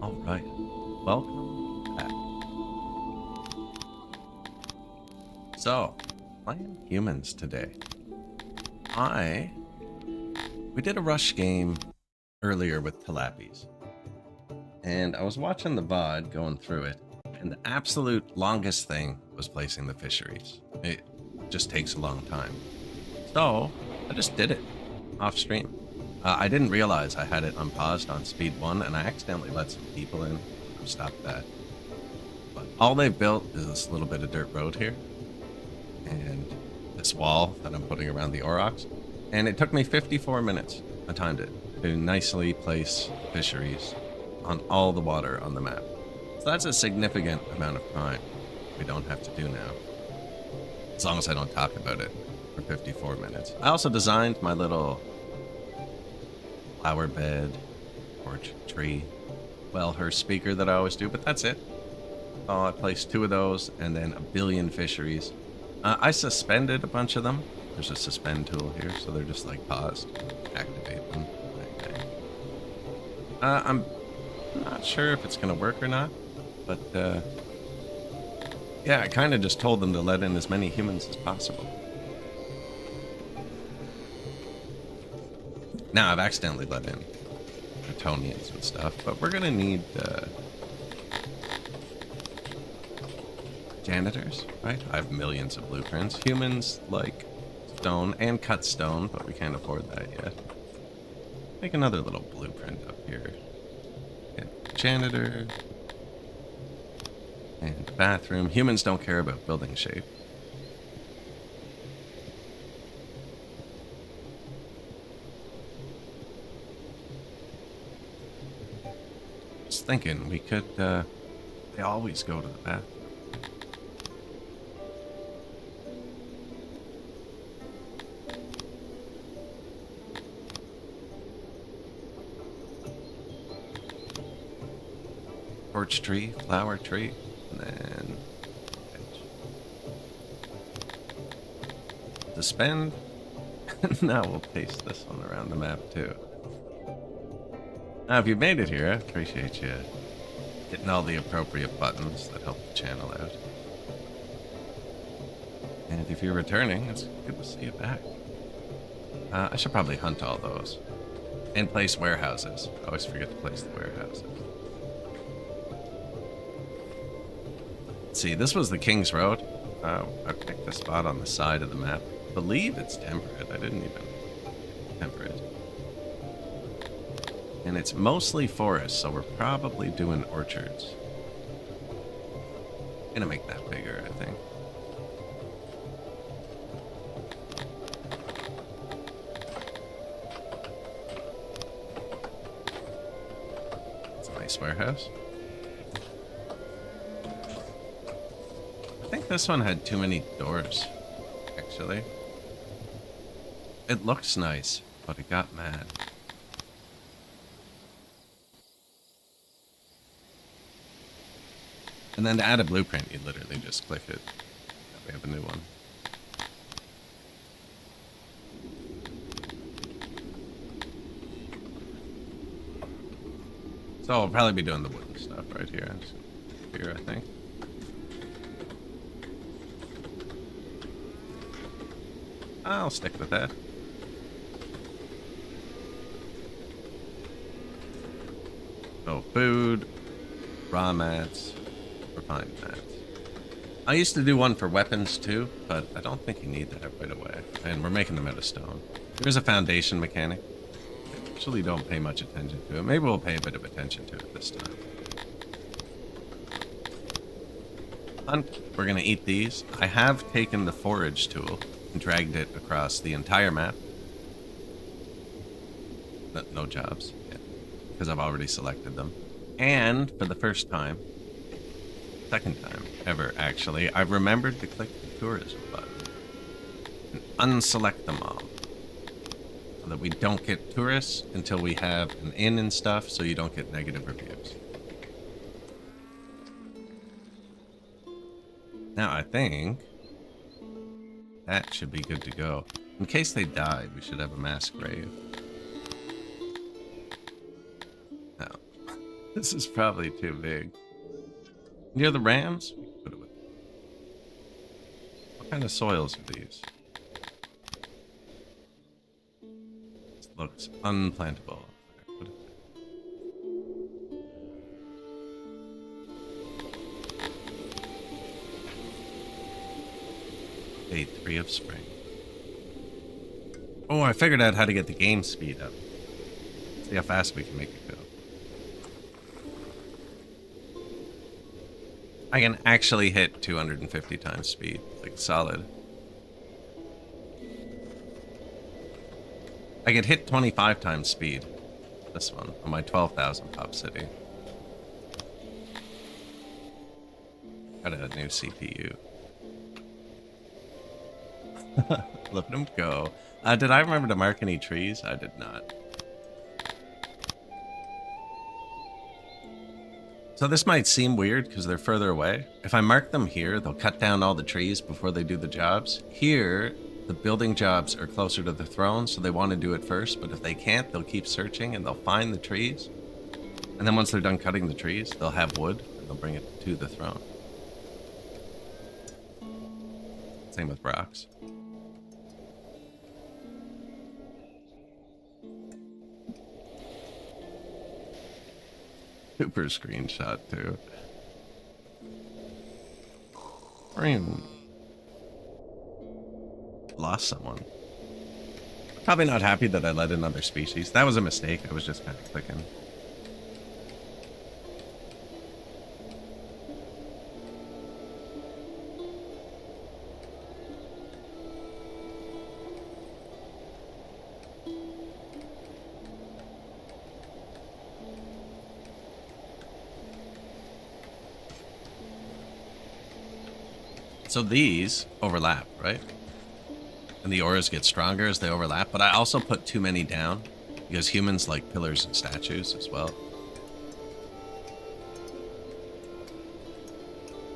All right, welcome back. So, playing humans today. We did a rush game earlier with Tilappies, and I was watching the VOD going through it, and the absolute longest thing was placing the fisheries. It just takes a long time. So, I just did it off stream. I didn't realize I had it unpaused on speed 1, and I accidentally let some people in. Stop that. But all they've built is this little bit of dirt road here, and this wall that I'm putting around the aurochs. And it took me 54 minutes. I timed it to nicely place fisheries on all the water on the map. So that's a significant amount of time we don't have to do now, as long as I don't talk about it for 54 minutes. I also designed my little flower bed, orchard tree, well, her speaker that I always do, but that's it. Oh, I placed 2 of those and then a billion fisheries. I suspended a bunch of them. There's a suspend tool here, so they're just like paused. Activate them. Okay. I'm not sure if it's gonna work or not, but yeah, I kind of just told them to let in as many humans as possible. Now, I've accidentally let in Kryptonians and stuff, but we're gonna need janitors, right? I have millions of blueprints. Humans like stone and cut stone, but we can't afford that yet. Make another little blueprint up here. Get janitor and bathroom. Humans don't care about building shape. Just thinking we could they always go to the bathroom. Porch tree, flower tree, and then suspend. Now we'll paste this one around the map too. Now, if you've made it here, I appreciate you hitting all the appropriate buttons that help the channel out. And if you're returning, it's good to see you back. I should probably hunt all those. And place warehouses. I always forget to place the warehouses. Let's see, this was the King's Road. I picked a spot on the side of the map. I believe it's temperate. I didn't even temper it. And it's mostly forest, so we're probably doing orchards. Gonna make that bigger, I think. It's a nice warehouse. I think this one had too many doors, actually. It looks nice, but it got mad. And then to add a blueprint, you literally just click it. Now we have a new one. So I'll probably be doing the wooden stuff right here. Here, I think. I'll stick with that. So food, raw mats, refined mats. I used to do one for weapons too, but I don't think you need that right away. And we're making them out of stone. There's a foundation mechanic. I actually don't pay much attention to it. Maybe we'll pay a bit of attention to it this time. We're gonna eat these. I have taken the forage tool and dragged it across the entire map. No jobs, because I've already selected them. And for the first time, second time ever actually, I remembered to click the tourism button and unselect them all, so that we don't get tourists until we have an inn and stuff, so you don't get negative reviews. Now I think that should be good to go. In case they die, we should have a mass grave. No. This is probably too big. Near the rams? We can put it with. What kind of soils are these? This looks unplantable. Put it there. Day 3 of spring. Oh, I figured out how to get the game speed up. See how fast we can make it go. I can actually hit 250 times speed, like solid. I could hit 25 times speed. This one, on my 12,000 pop city. Got a new CPU. Look at him go. Did I remember to mark any trees? I did not. So this might seem weird because they're further away. If I mark them here, they'll cut down all the trees before they do the jobs. Here, the building jobs are closer to the throne, so they want to do it first. But if they can't, they'll keep searching and they'll find the trees. And then once they're done cutting the trees, they'll have wood and they'll bring it to the throne. Same with rocks. Super screenshot too. Lost someone. Probably not happy that I let in other species. That was a mistake. I was just kind of clicking. So these overlap, right? And the auras get stronger as they overlap, but I also put too many down because humans like pillars and statues as well.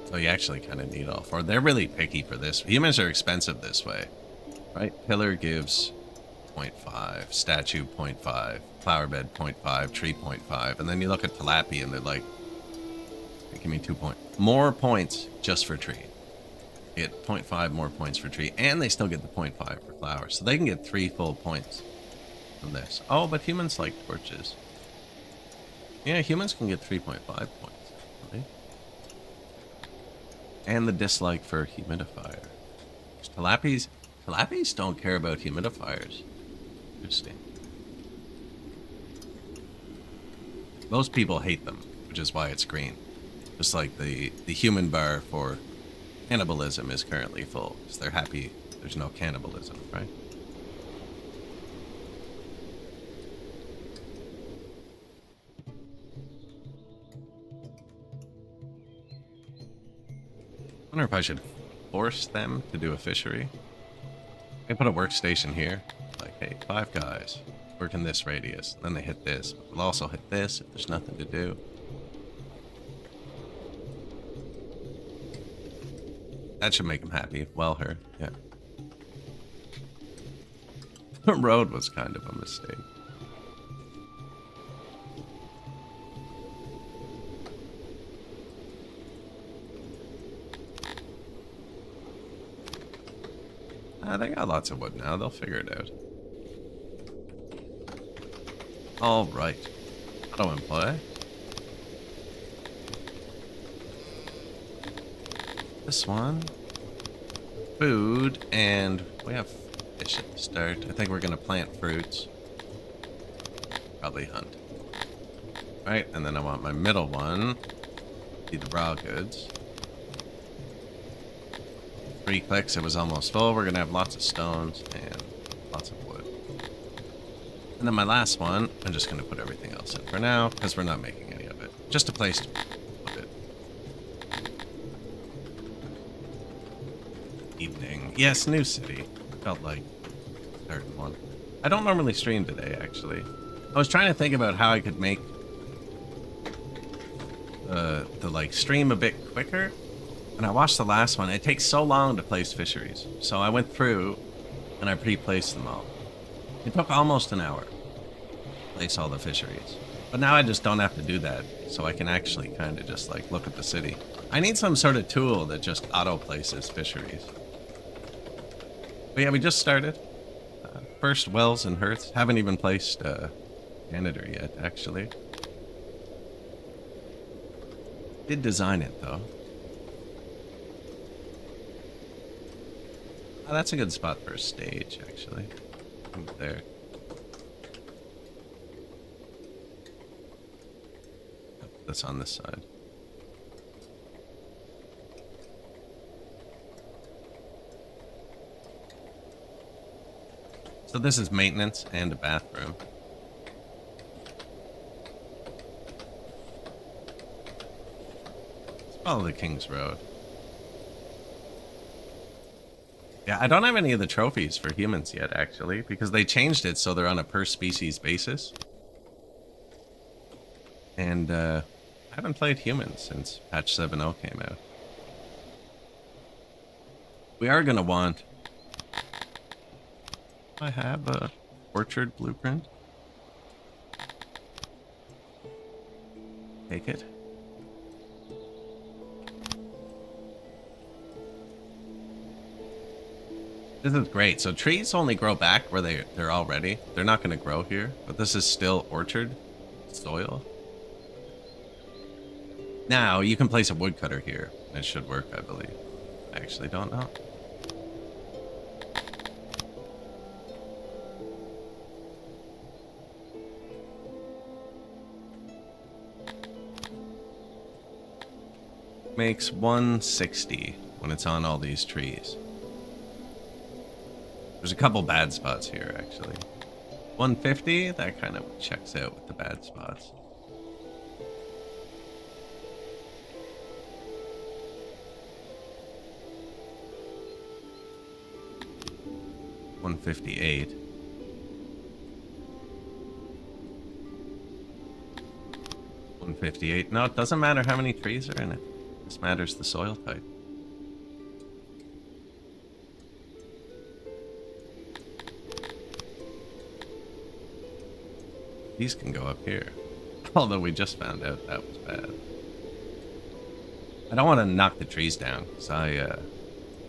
So you actually kind of need all four. They're really picky for this. Humans are expensive this way, right? Pillar gives 0.5, statue 0.5, flower bed 0.5, tree 0.5, and then you look at tilapia and they're like, give me 2 points. More points just for tree. Get 0.5 more points for tree, and they still get the 0.5 for flowers. So they can get 3 full points from this. Oh, but humans like torches. Yeah, humans can get 3.5 points. Really? And the dislike for humidifier. Tilapies don't care about humidifiers. Interesting. Most people hate them, which is why it's green. Just like the human bar for cannibalism is currently full, because they're happy there's no cannibalism, right? I wonder if I should force them to do a fishery. I can put a workstation here, like, hey, 5 guys work in this radius. Then they hit this, but they'll also hit this if there's nothing to do. That should make him happy. Well, her, yeah. The road was kind of a mistake. They got lots of wood now. They'll figure it out. All right. Auto-employ. This one. Food, and we have fish at the start. I think we're going to plant fruits. Probably hunt. Right, and then I want my middle one. Be the raw goods. 3 clicks, it was almost full. We're going to have lots of stones and lots of wood. And then my last one, I'm just going to put everything else in for now, because we're not making any of it. Just a place to put it. Evening. Yes, new city. Felt like starting one. I don't normally stream today, actually. I was trying to think about how I could make the like stream a bit quicker. And I watched the last one. It takes so long to place fisheries. So I went through and I pre-placed them all. It took almost an hour to place all the fisheries. But now I just don't have to do that, so I can actually kind of just like look at the city. I need some sort of tool that just auto places fisheries. But yeah, we just started. First wells and hearths. Haven't even placed janitor yet, actually. Did design it though. Oh, that's a good spot for a stage, actually. Move there. Put this on this side. So this is maintenance and a bathroom. Let's follow the King's Road. Yeah, I don't have any of the trophies for humans yet, actually, because they changed it so they're on a per species basis. And I haven't played humans since patch 7.0 came out. We are going to want... I have a orchard blueprint. Take it. This is great. So trees only grow back where they're already. They're not going to grow here, but this is still orchard soil. Now you can place a woodcutter here. It should work, I believe. I actually don't know. Makes 160 when it's on all these trees. There's a couple bad spots here, actually. 150, that kind of checks out with the bad spots. $158. $158. No, it doesn't matter how many trees are in it. This matters the soil type. These can go up here. Although we just found out that was bad. I don't want to knock the trees down, because I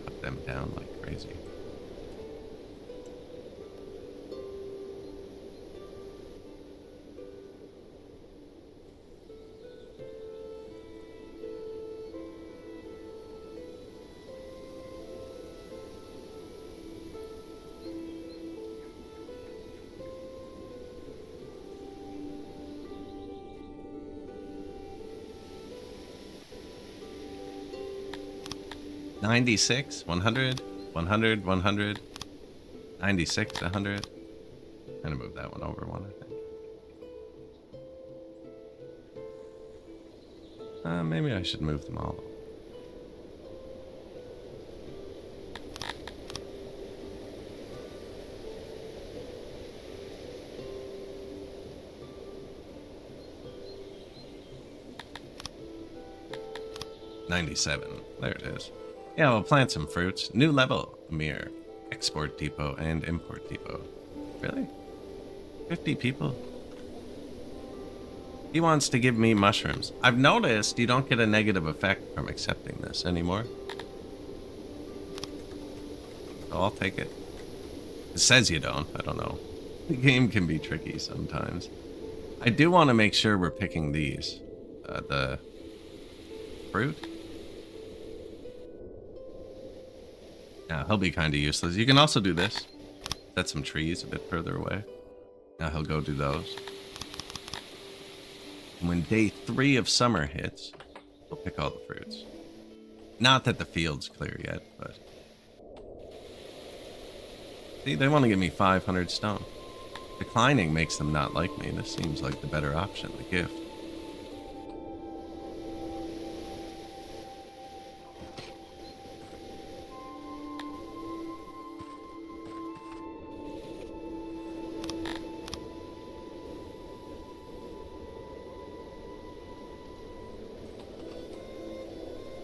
cut them down like crazy. $96, 100, 100, 100, 96, 100. I'm gonna move that one over one, I think. Maybe I should move them all. $97. There it is. Yeah, we'll plant some fruits. New level, Amir. Export depot and import depot. Really? 50 people? He wants to give me mushrooms. I've noticed you don't get a negative effect from accepting this anymore. So I'll take it. It says you don't. I don't know. The game can be tricky sometimes. I do want to make sure we're picking these. The fruit. Yeah, he'll be kind of useless. You can also do this. Set some trees a bit further away. Now he'll go do those. And when day 3 of summer hits, we'll pick all the fruits. Not that the field's clear yet, but... See, they want to give me 500 stone. Declining makes them not like me. This seems like the better option, the gift.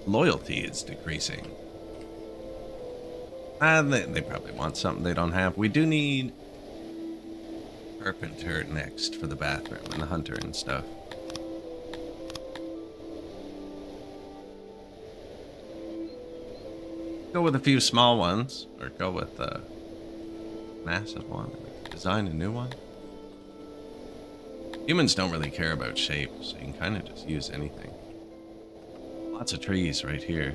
Loyalty is decreasing. They probably want something they don't have. We do need Carpenter next for the bathroom and the hunter and stuff. Go with a few small ones, or go with a massive one. Design a new one. Humans don't really care about shape, so you can kind of just use anything. Lots of trees right here.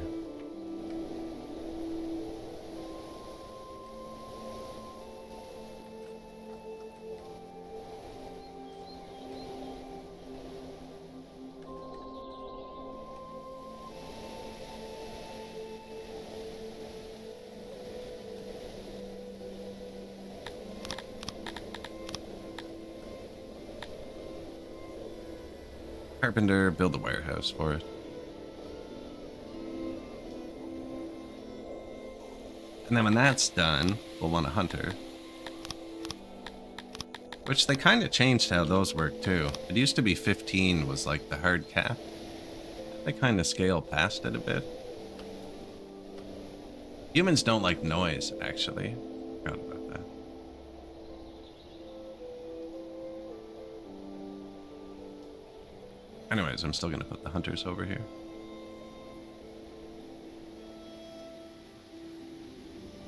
Carpenter, build a warehouse for it. And then when that's done, we'll want a hunter. Which they kind of changed how those work too. It used to be 15 was like the hard cap. They kind of scale past it a bit. Humans don't like noise, actually. Forgot about that. Anyways, I'm still going to put the hunters over here.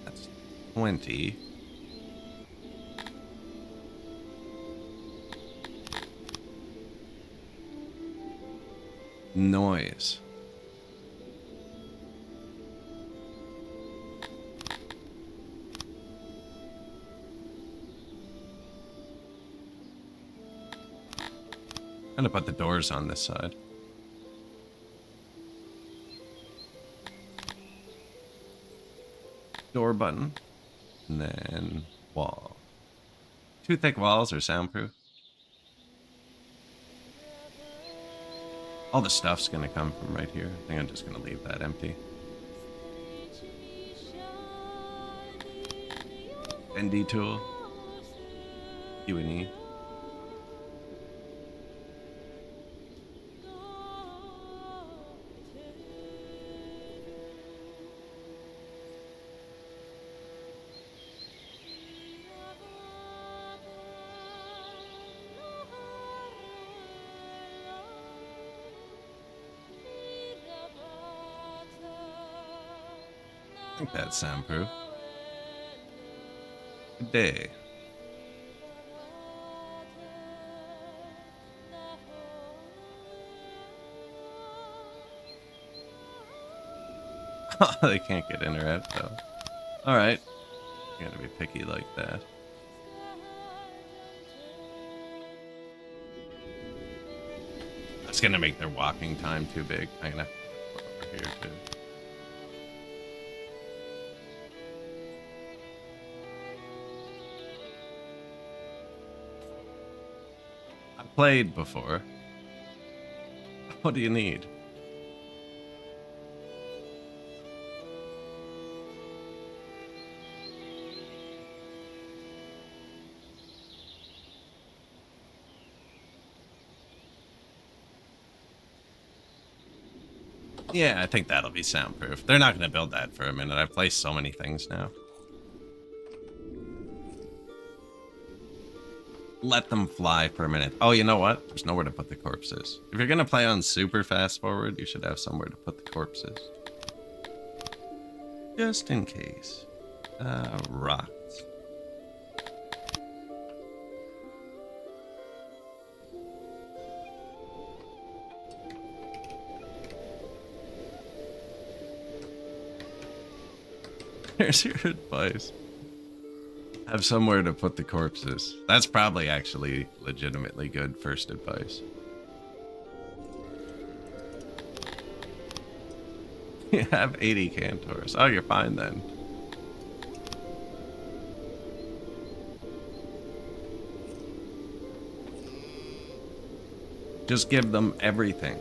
That's 20. Noise. I'm gonna put the doors on this side. Door button. And then wall. Too thick walls are soundproof. All the stuff's gonna come from right here. I think I'm just gonna leave that empty. ND tool. U&E. I think that's soundproof. Good day. Oh, they can't get in or out though. Alright. You gotta be picky like that. That's gonna make their walking time too big. I'm gonna put over here too. Played before. What do you need? Yeah, I think that'll be soundproof. They're not going to build that for a minute. I've placed so many things now. Let them fly for a minute. Oh, you know what? There's nowhere to put the corpses. If you're going to play on super fast forward, you should have somewhere to put the corpses. Just in case. Rocks. Here's your advice. Have somewhere to put the corpses. That's probably actually legitimately good first advice. You have 80 cantors. Oh, you're fine then. Just give them everything.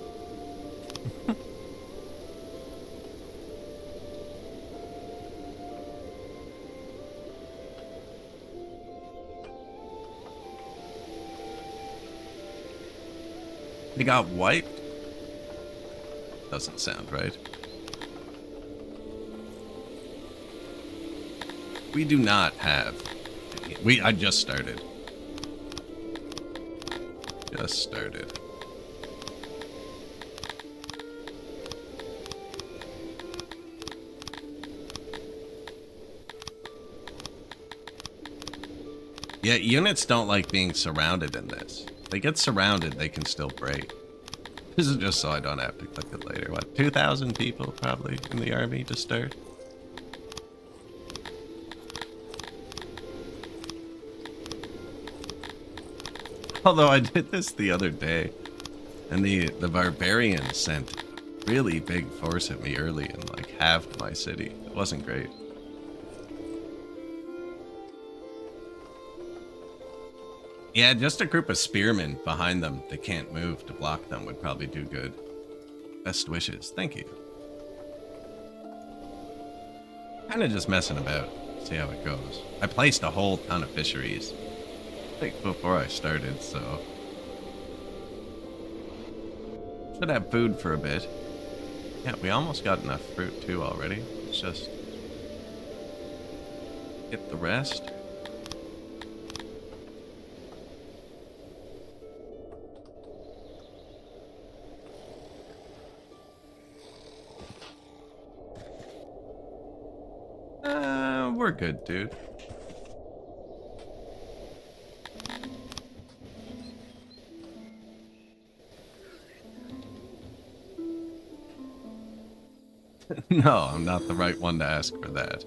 They got wiped? Doesn't sound right. We do not have... I just started. Just started. Yeah, units don't like being surrounded in this. If they get surrounded, they can still break. This is just so I don't have to click it later. What, 2,000 people probably in the army to start? Although I did this the other day, and the barbarians sent a really big force at me early and like halved my city. It wasn't great. Yeah, just a group of spearmen behind them that can't move to block them would probably do good. Best wishes. Thank you. Kind of just messing about. See how it goes. I placed a whole ton of fisheries. Like before I started, so should have food for a bit. Yeah, we almost got enough fruit too already. Let's just get the rest. We're good, dude. No, I'm not the right one to ask for that.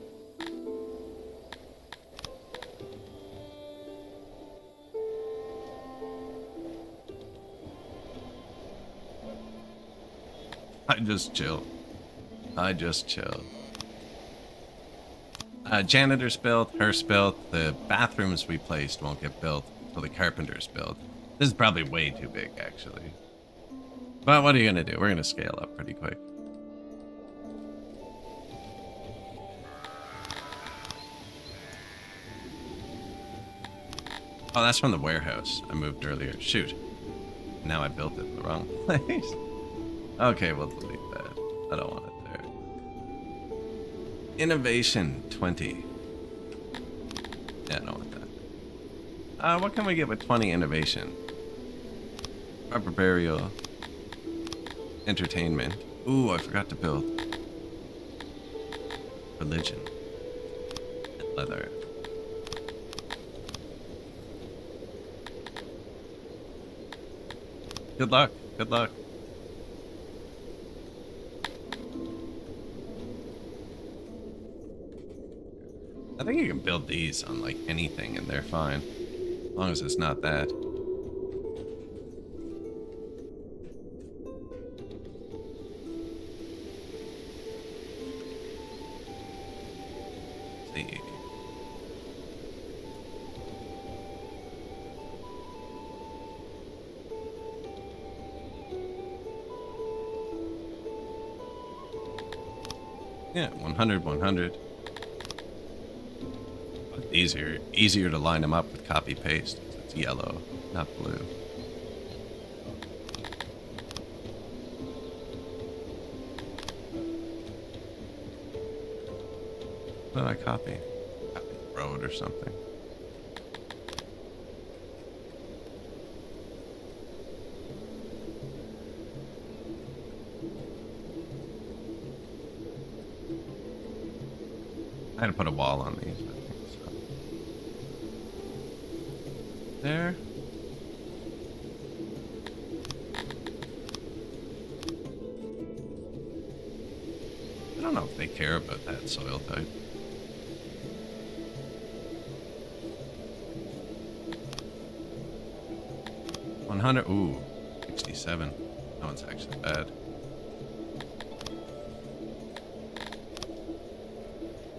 I just chill. I just chill. Janitor's built, hearse built, the bathrooms we placed won't get built until the carpenter's built. This is probably way too big, actually. But what are you gonna do? We're gonna scale up pretty quick. Oh, that's from the warehouse I moved earlier. Shoot. Now I built it in the wrong place. Okay, we'll delete that. I don't want it there. Innovation 20. Yeah, I don't want that. What can we get with 20 innovation? Rubber burial. Entertainment. Ooh, I forgot to build. Religion. And leather. Good luck. Good luck. I think you can build these on like anything and they're fine. As long as it's not that. Let's see. Yeah, 100, 100. But easier to line them up with copy paste. It's yellow, not blue. What did I copy? Copy the road or something. I had to put a wall on these, I think, so. There. I don't know if they care about that soil type. Ooh, 67. That one's actually bad.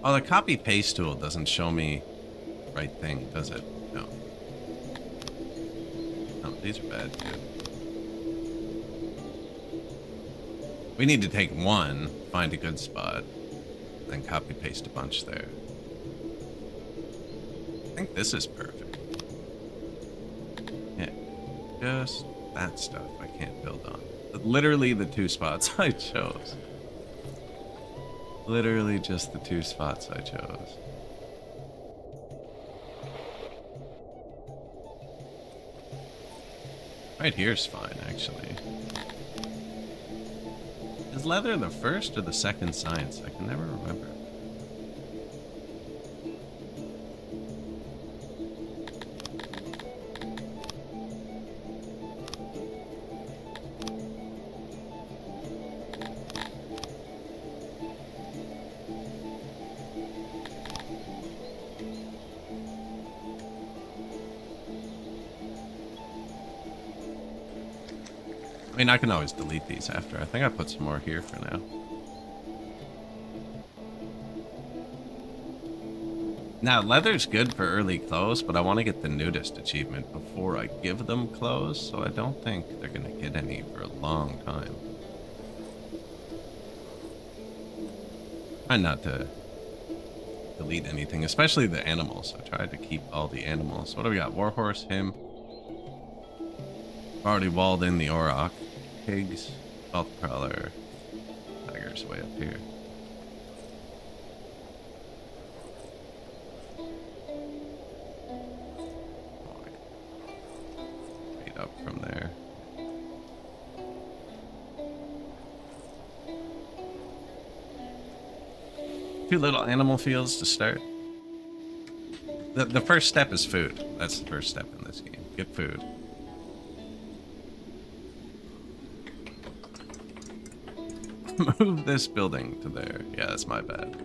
Oh, the copy paste tool doesn't show me the right thing, does it? No. No, these are bad too. We need to take one, find a good spot, then copy paste a bunch there. I think this is perfect. Yeah, just that stuff I can't build on. Literally the two spots I chose. Literally just the two spots I chose. Right here's fine, actually. Is leather the first or the second science? I can never remember. I mean, I can always delete these after. I think I put some more here for now. Now, leather's good for early clothes, but I want to get the nudist achievement before I give them clothes, so I don't think they're going to get any for a long time. Try not to delete anything, especially the animals. I tried to keep all the animals. What do we got? Warhorse, him. Already walled in the auroch. Pigs, wealth crawler, tiger's way up here. Straight up from there. Two little animal fields to start. The first step is food. That's the first step in this game. Get food. Move this building to there. Yeah, that's my bad.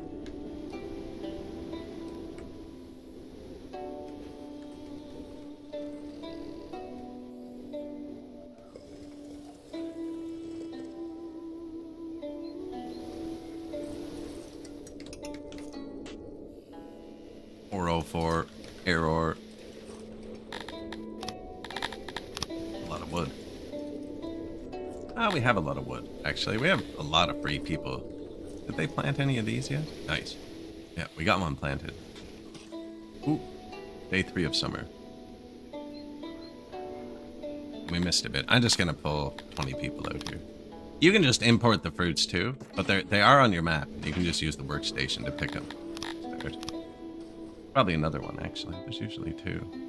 .404 error. A lot of wood. Ah, we have a lot of wood, actually. We have a lot of free people. Did they plant any of these yet? Nice. Yeah, we got one planted. Ooh, day 3 of summer. We missed a bit. I'm just gonna pull 20 people out here. You can just import the fruits too, but they are on your map. You can just use the workstation to pick them. Probably another one, actually. There's usually 2.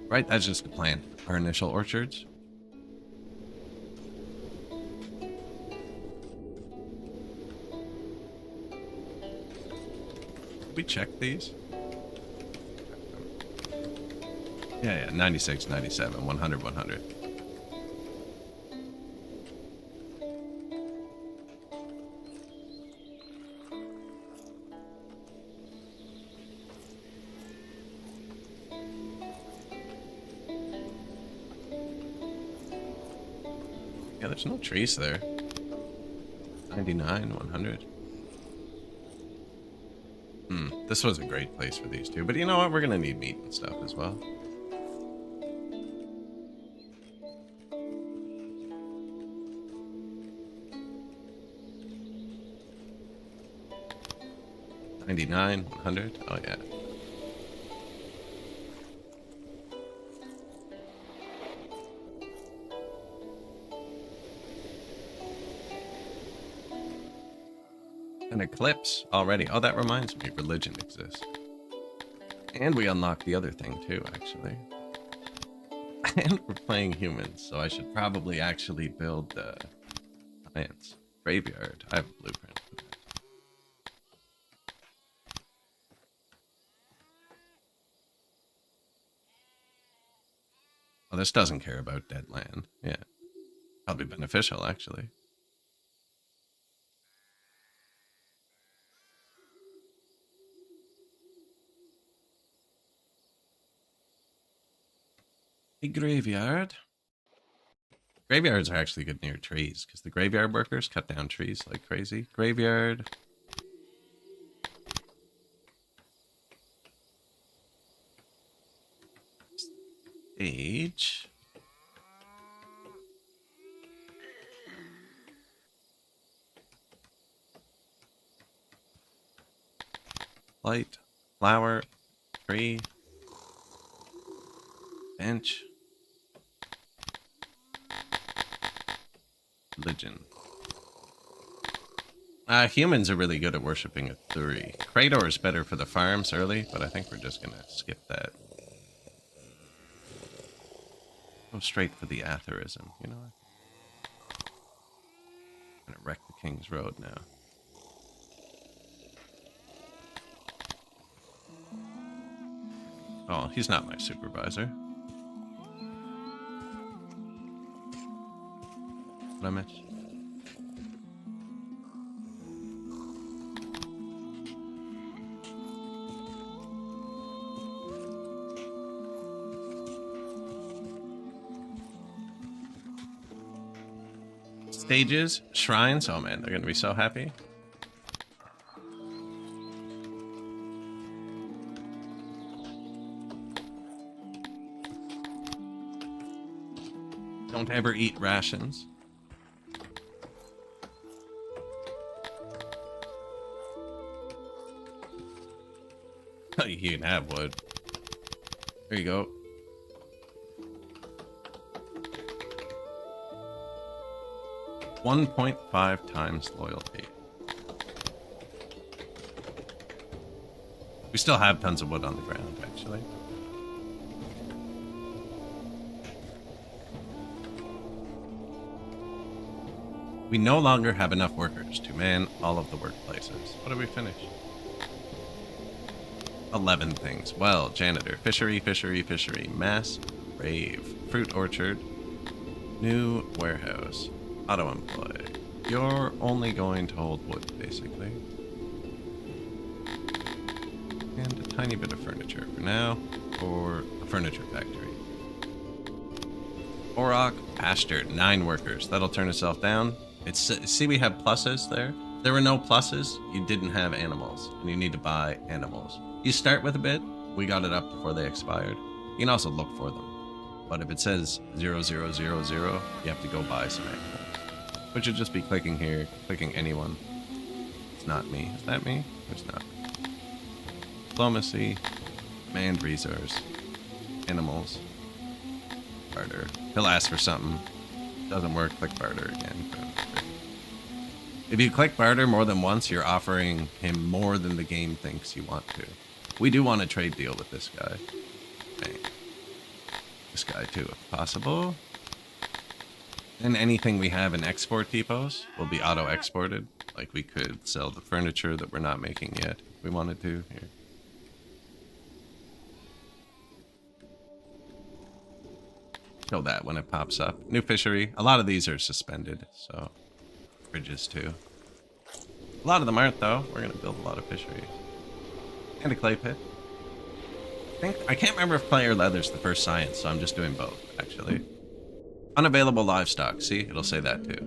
Right, that's just the plan. Our initial orchards. Did we check these? Yeah, 96, 97, 100, 100. Yeah, there's no trees there. 99, 100. This was a great place for these two. But you know what? We're going to need meat and stuff as well. $99, 100. Oh, yeah. An eclipse already. Oh, that reminds me, religion exists. And we unlocked the other thing too, actually. And we're playing humans, so I should probably actually build the science graveyard. I have a blueprint for that. Well, this doesn't care about dead land. Yeah. Probably beneficial, actually. A graveyard. Graveyards are actually good near trees because the graveyard workers cut down trees like crazy. Graveyard. Stage. Light. Flower. Tree. Bench. religion. Humans are really good at worshipping a Thuri. Krator is better for the farms early, but I think we're just gonna skip that. Go straight for the Atherism, you know what? I'm gonna wreck the King's Road now. Oh, he's not my supervisor. What I miss? Stages, shrines. Oh man, they're gonna be so happy. Don't ever eat rations. Oh, you can have wood. There you go. $1.5 times loyalty. We still have tons of wood on the ground, actually. We no longer have enough workers to man all of the workplaces. What did we finish? 11 things. Well, janitor, fishery, mass, rave, fruit orchard, new warehouse, auto employ. You're only going to hold wood, basically. And a tiny bit of furniture for now, or a furniture factory. Orok, pasture, 9 workers. That'll turn itself down. See, we have pluses there. If there were no pluses, you didn't have animals, and you need to buy animals. You start with a bit. We got it up before they expired. You can also look for them. But if it says 0000, you have to go buy some animals. Which would just be clicking here, clicking anyone. It's not me. Is that me? It's not. Diplomacy, manned resource, animals, barter. He'll ask for something. Doesn't work, click barter again. If you click barter more than once, you're offering him more than the game thinks you want to. We do want a trade deal with this guy. Okay. This guy too, if possible. And anything we have in export depots will be auto-exported. Like we could sell the furniture that we're not making yet if we wanted to. Here. Show that when it pops up. New fishery. A lot of these are suspended, so bridges too. A lot of them aren't though. We're gonna build a lot of fisheries. And a clay pit. I can't remember if clay or leather's the first science, so I'm just doing both, actually. Unavailable livestock. See, it'll say that too.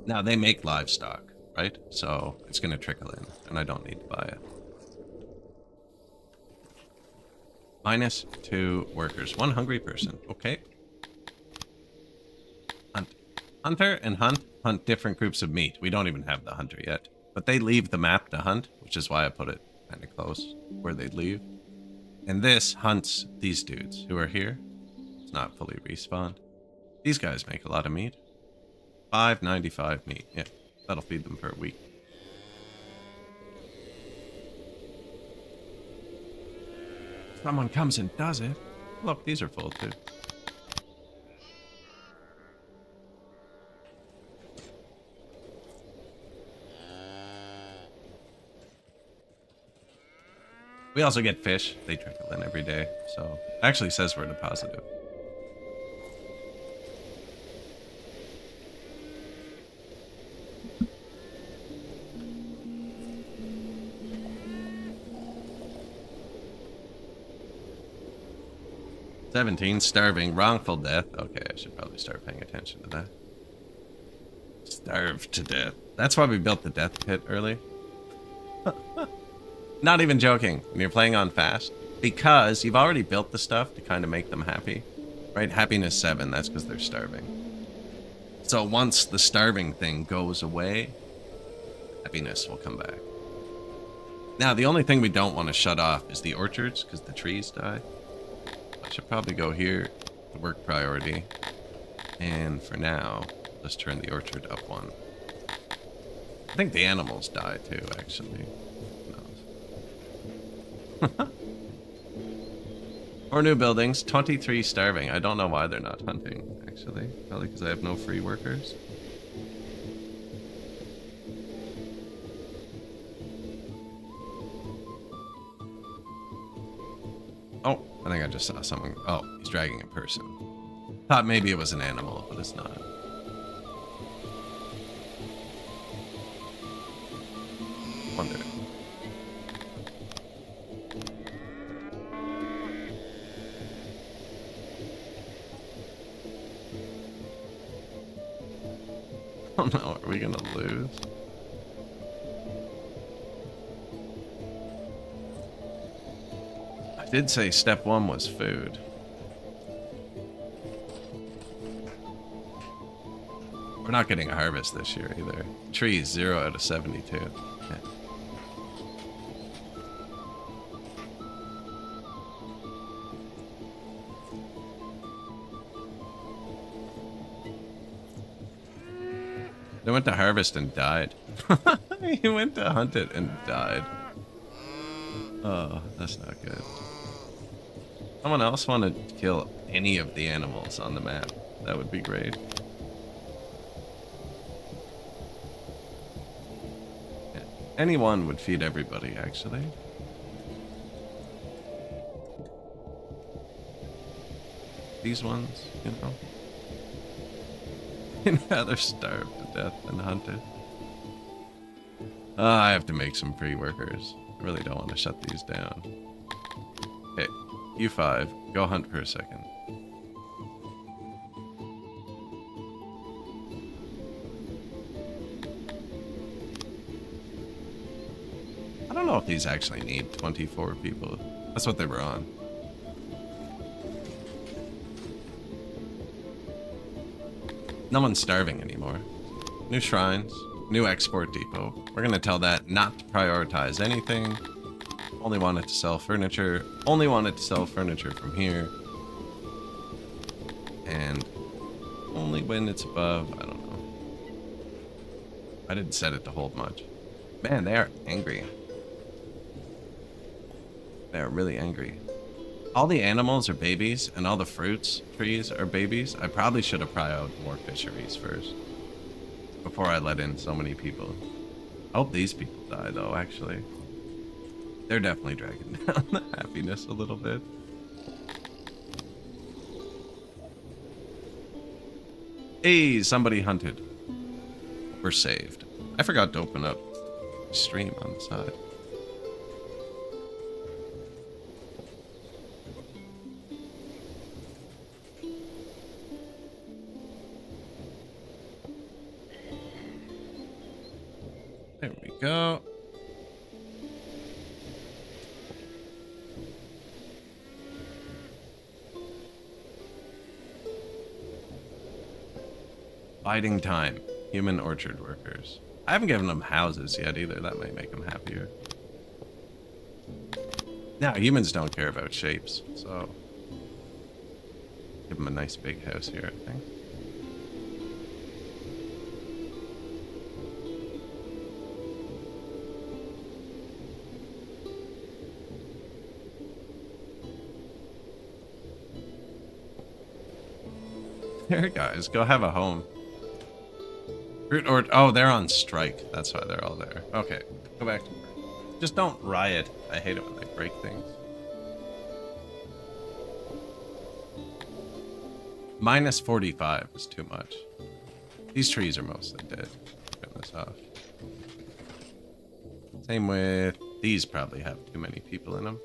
Now they make livestock, right? So it's gonna trickle in, and I don't need to buy it. -2 workers. 1 hungry person. Okay. Hunt. Hunter and hunt different groups of meat. We don't even have the hunter yet. But they leave the map to hunt, which is why I put it kind of close where they'd leave. And this hunts these dudes who are here. It's not fully respawned. These guys make a lot of meat. 5.95 meat. Yeah, that'll feed them for a week. Someone comes and does it. Look, these are full too. We also get fish. They trickle in every day. So it actually says we're at a positive. $17, starving, wrongful death. Okay, I should probably start paying attention to that. Starved to death. That's why we built the death pit early. Not even joking, when you're playing on fast, because you've already built the stuff to kind of make them happy, right? Happiness 7, that's because they're starving. So once the starving thing goes away, happiness will come back. Now, the only thing we don't want to shut off is the orchards, because the trees die. I should probably go here, the work priority. And for now, let's turn the orchard up one. I think the animals die too, actually. Who knows? Or new buildings, 23 starving. I don't know why they're not hunting, actually. Probably because I have no free workers. Oh, I think I just saw someone. Oh, he's dragging a person. Thought maybe it was an animal, but it's not. Wonder. Oh no, are we gonna lose? I did say step one was food. We're not getting a harvest this year either. Trees, 0 out of 72. Okay. They went to harvest and died. He went to hunt it and died. Oh, that's not good. Someone else want to kill any of the animals on the map. That would be great. Yeah. Anyone would feed everybody, actually. These ones, you know. I'd rather starve to death than hunt it. I have to make some free workers. I really don't want to shut these down. Okay, you 5, go hunt for a second. I don't know if these actually need 24 people. That's what they were on. No one's starving anymore. New shrines, new export depot. We're gonna tell that not to prioritize anything. Only wanted to sell furniture. Only wanted to sell furniture from here. And only when it's above, I don't know. I didn't set it to hold much. Man, they are angry. They are really angry. All the animals are babies, and all the fruits trees are babies. I probably should have prioed more fisheries first, before I let in so many people. I hope these people die, though, actually. They're definitely dragging down the happiness a little bit. Hey, somebody hunted. We're saved. I forgot to open up stream on the side. There we go. Biding time. Human orchard workers. I haven't given them houses yet either. That might make them happier. Now, humans don't care about shapes, so give them a nice big house here, I think. There, guys, go have a home. Fruit or oh, they're on strike. That's why they're all there. Okay, go back to work. Just don't riot. I hate it when they break things. Minus 45 is too much. These trees are mostly dead. Turn this off. Same with these. Probably have too many people in them.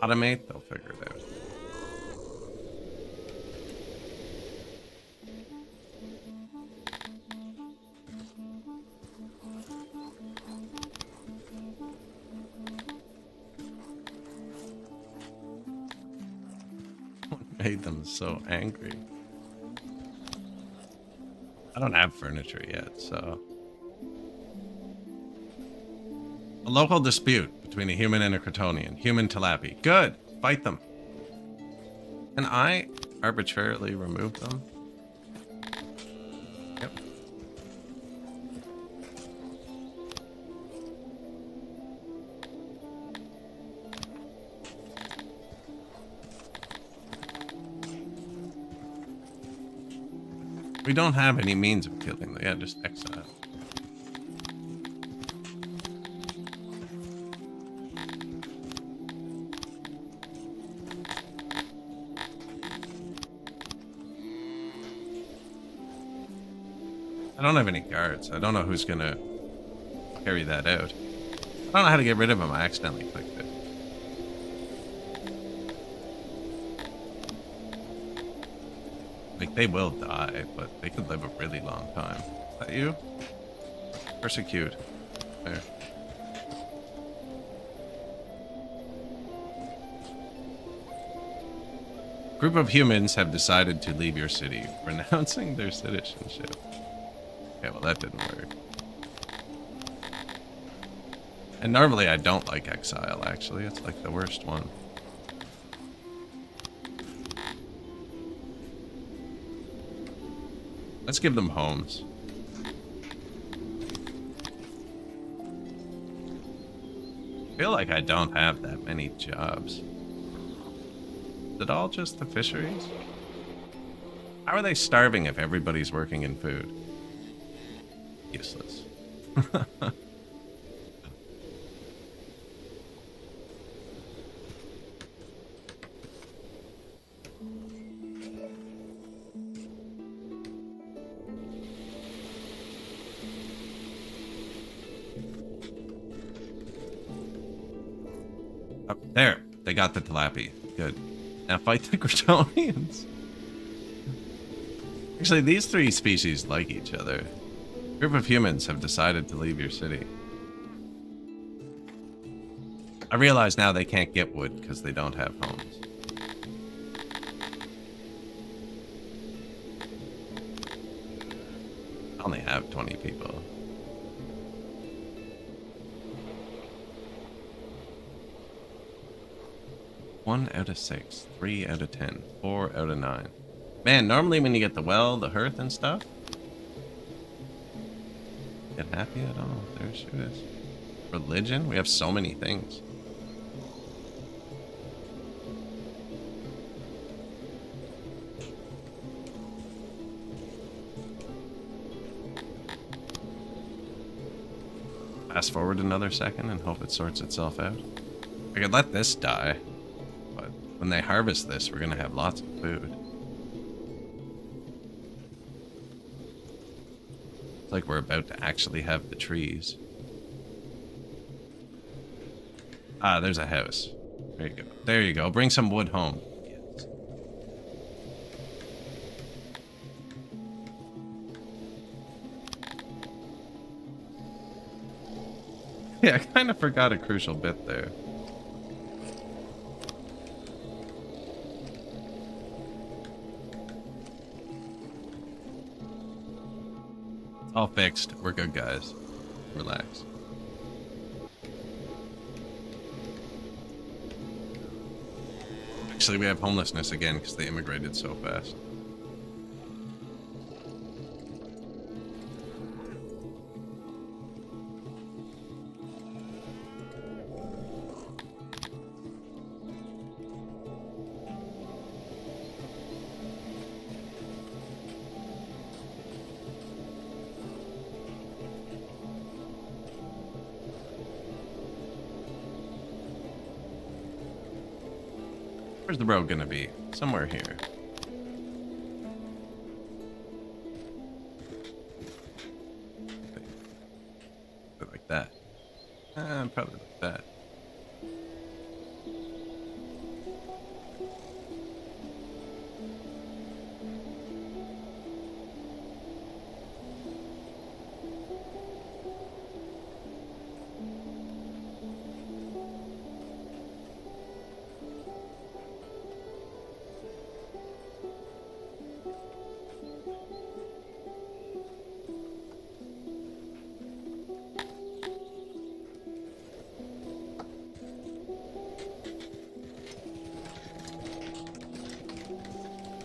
Automate. They'll figure it out. Made them so angry. I don't have furniture yet, so. A local dispute between a human and a Kryptonian. Human Talapi. Good. Fight them. Can I arbitrarily remove them? Yep. We don't have any means of killing them. Yeah, just exile. I don't have any guards. I don't know who's gonna carry that out. I don't know how to get rid of them. I accidentally clicked it. Like, they will die, but they could live a really long time. Is that you? Persecute. There. Group of humans have decided to leave your city, renouncing their citizenship. Okay, well that didn't work. And normally I don't like exile, actually. It's like the worst one. Let's give them homes. I feel like I don't have that many jobs. Is it all just the fisheries? How are they starving if everybody's working in food? Useless. Up there, they got the tilapia. Good. Now fight the Gratonians. Actually, these three species like each other. A group of humans have decided to leave your city. I realize now they can't get wood because they don't have homes. I only have 20 people. One out of 6, 3 out of 10, 4 out of 9. Man, normally when you get the well, the hearth and stuff, get happy at all. There she is. Religion? We have so many things. Fast forward another second and hope it sorts itself out. I could let this die, but when they harvest this, we're gonna have lots of food. It's like we're about to actually have the trees. Ah, there's a house. There you go. There you go. Bring some wood home. Yes. Yeah, I kind of forgot a crucial bit there. All fixed. We're good, guys. Relax. Actually, we have homelessness again because they immigrated so fast. Where's the road gonna be? Somewhere here. Like that. Probably like that.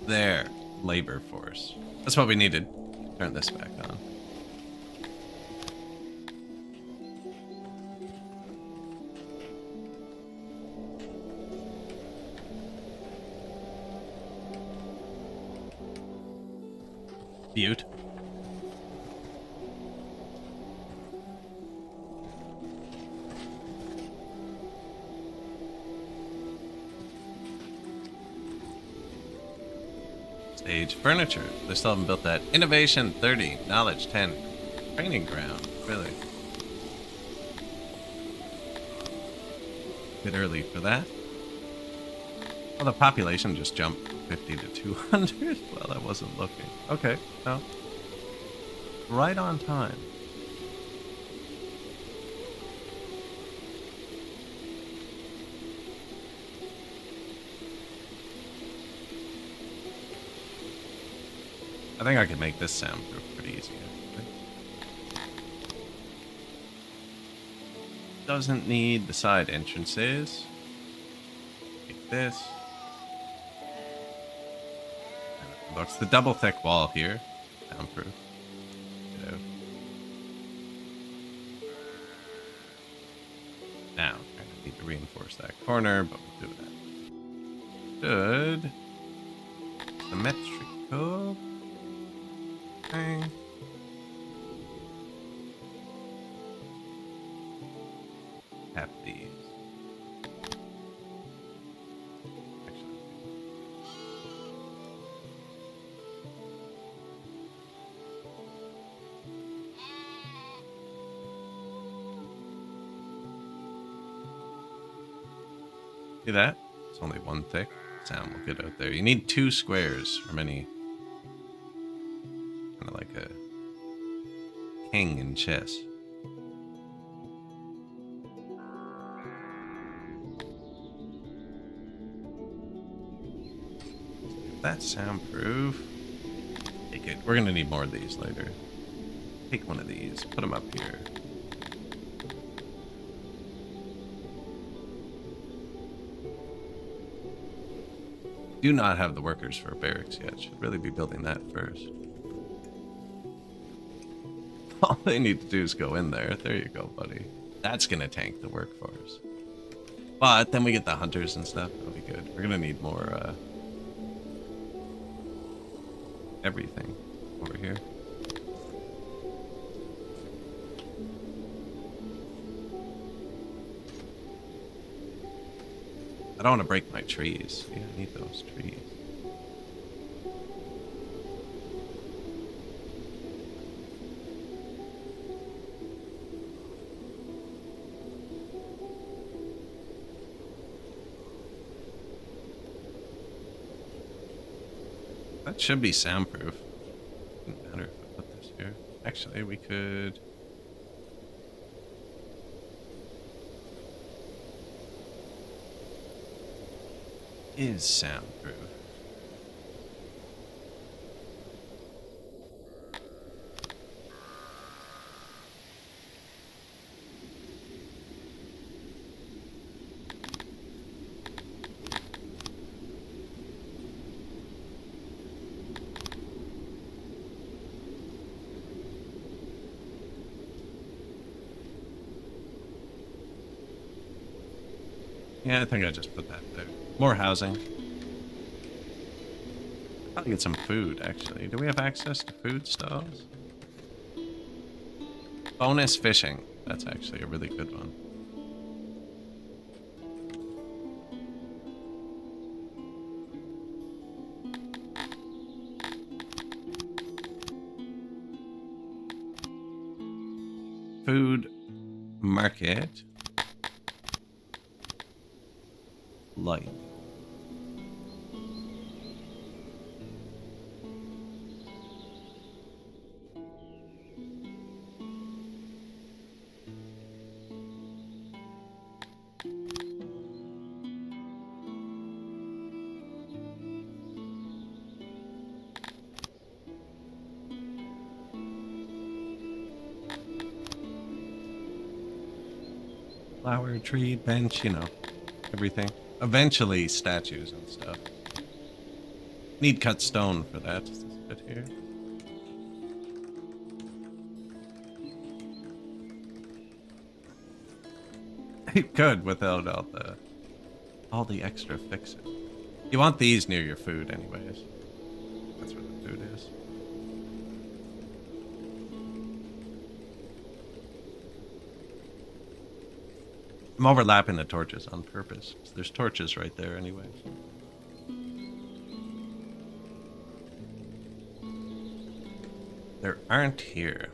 There. Labor force. That's what we needed. Turn this back on. Butte. Stage furniture. They still haven't built that. Innovation 30. Knowledge 10. Training ground. Really? Bit early for that. Well, the population just jumped from 50 to 200. Well, I wasn't looking. Okay, well. Right on time. I think I can make this soundproof pretty easy, actually. Doesn't need the side entrances. Take this. Looks the double thick wall here. Soundproof. Get out. Now, I need to reinforce that corner, but we'll do that. Good. Symmetrical. Okay. Have these. See that? It's only one thick. Sound will get out there. You need 2 squares from any. Kind of like a king in chess. That's soundproof. Take it. We're gonna need more of these later. Take one of these. Put them up here. Do not have the workers for barracks yet. Should really be building that first. All they need to do is go in there. There you go, buddy. That's gonna tank the workforce. But then we get the hunters and stuff. That'll be good. We're gonna need more everything over here. I don't want to break my trees. Yeah, I need those trees. That should be soundproof. Doesn't matter if I put this here. Actually, we could. Is soundproof. Yeah, I think I just put that there. More housing. Probably get some food, actually. Do we have access to food stalls? Bonus fishing. That's actually a really good one. Food market. Light. Flower, tree, bench, you know, everything. Eventually, statues and stuff. Need cut stone for that. Is this bit here? Good without all the extra fixing. You want these near your food anyways. That's where the food is. I'm overlapping the torches on purpose. There's torches right there anyways. There aren't here.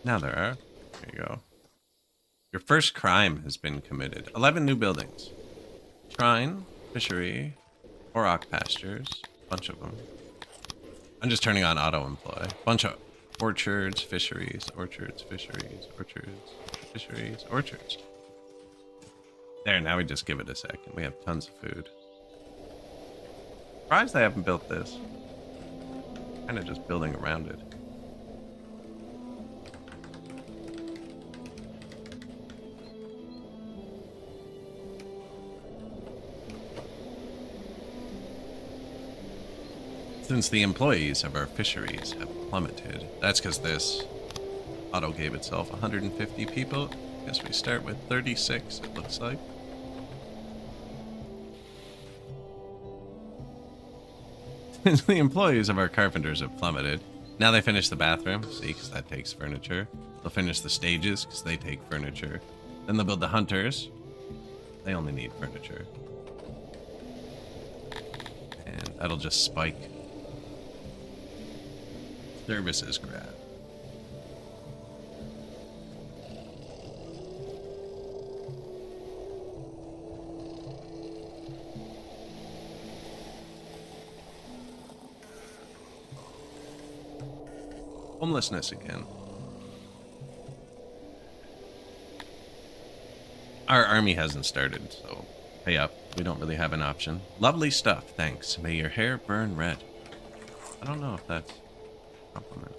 Now there are. There you go. Your first crime has been committed. 11 new buildings. Shrine, fishery, Auroch pastures. Bunch of them. I'm just turning on auto-employ. Bunch of orchards, fisheries, orchards, fisheries, orchards, fisheries, orchards. There, now we just give it a second. We have tons of food. Surprised they haven't built this. Kind of just building around it. Since the employees of our fisheries have plummeted, that's because this auto gave itself 150 people. Guess we start with 36, it looks like. Since the employees of our carpenters have plummeted, now they finish the bathroom, see, because that takes furniture. They'll finish the stages, because they take furniture. Then they'll build the hunters. They only need furniture. And that'll just spike. Services grab. Homelessness again. Our army hasn't started, so pay up. We don't really have an option. Lovely stuff, thanks. May your hair burn red. I don't know if that's a compliment.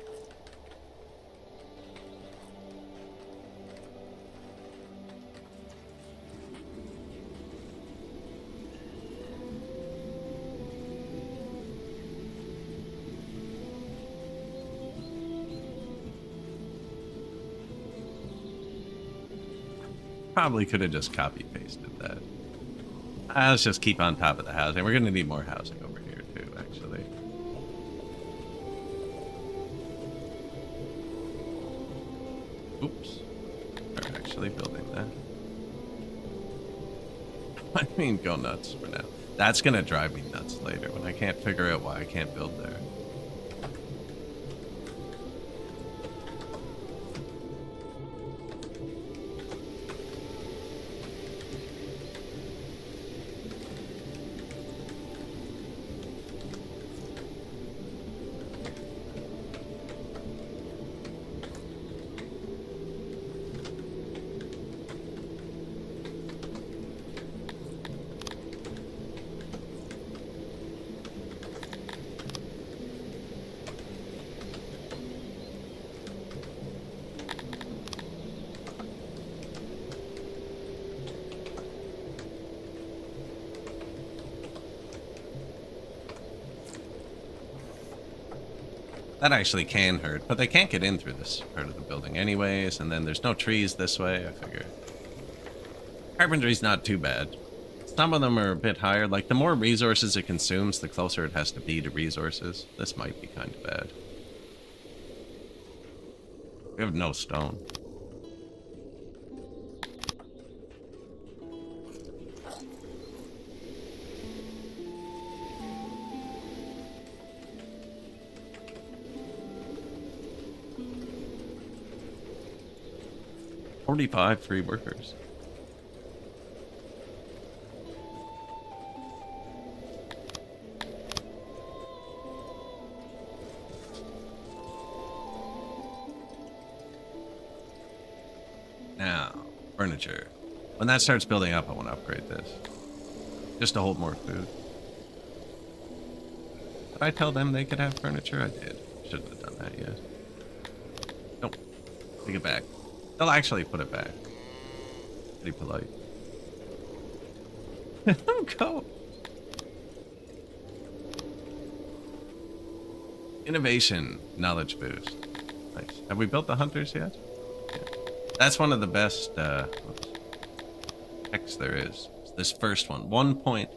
Probably could have just copy pasted that. Let's just keep on top of the housing. We're going to need more housing over here too, actually. Oops. We're actually building that. I mean, go nuts for now. That's going to drive me nuts later when I can't figure out why I can't build there. That actually can hurt, but they can't get in through this part of the building anyways, and then there's no trees this way, I figure. Carpentry's not too bad. Some of them are a bit higher, like the more resources it consumes, the closer it has to be to resources. This might be kind of bad. We have no stone. $45 free workers. Furniture. When that starts building up, I want to upgrade this. Just to hold more food. Did I tell them they could have furniture? I did. Shouldn't have done that yet. Nope. Take it back. They'll actually put it back. Pretty polite. Go. Innovation. Knowledge boost. Nice. Have we built the hunters yet? Yeah. That's one of the best hex there is. It's this first one. 1 point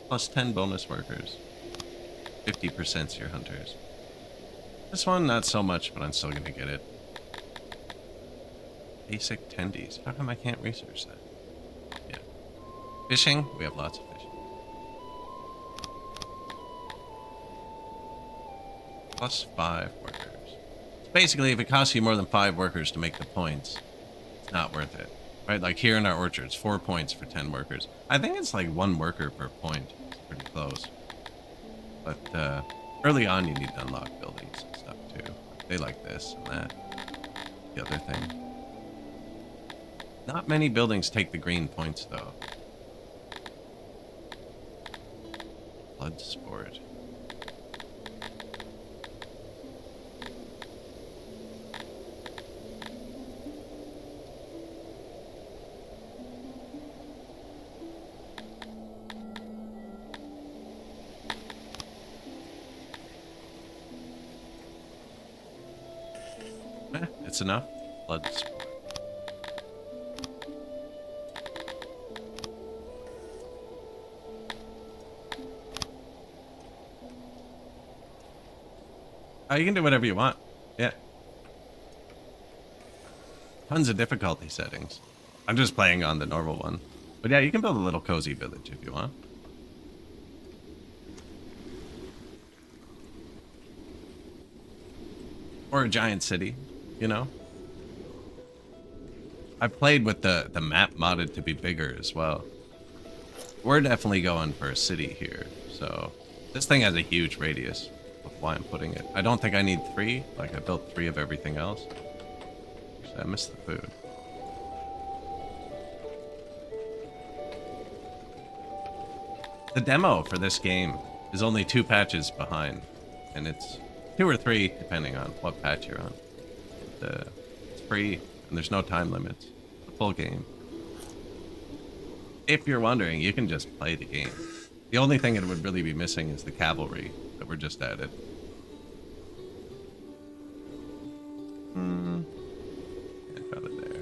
plus 10 bonus workers. 50% your hunters. This one, not so much, but I'm still gonna get it. Basic tendies. How come I can't research that? Yeah. Fishing? We have lots of fishing. Plus 5 workers. Basically, if it costs you more than 5 workers to make the points, it's not worth it. Right? Like here in our orchards, 4 points for 10 workers. I think it's like 1 worker per point. It's pretty close. But early on, you need to unlock buildings and stuff too. They like this and that. The other thing. Not many buildings take the green points though. Blood sport. It's enough. Blood sport. Oh, you can do whatever you want. Yeah. Tons of difficulty settings. I'm just playing on the normal one. But yeah, you can build a little cozy village if you want. Or a giant city, you know? I've played with the map modded to be bigger as well. We're definitely going for a city here, so this thing has a huge radius of why I'm putting it. I don't think I need 3, like I built 3 of everything else. Actually, I missed the food. The demo for this game is only 2 patches behind, and it's 2 or 3 depending on what patch you're on. It's free, and there's no time limits. It's a full game. If you're wondering, you can just play the game. The only thing it would really be missing is the cavalry that were just added. Yeah, got it there.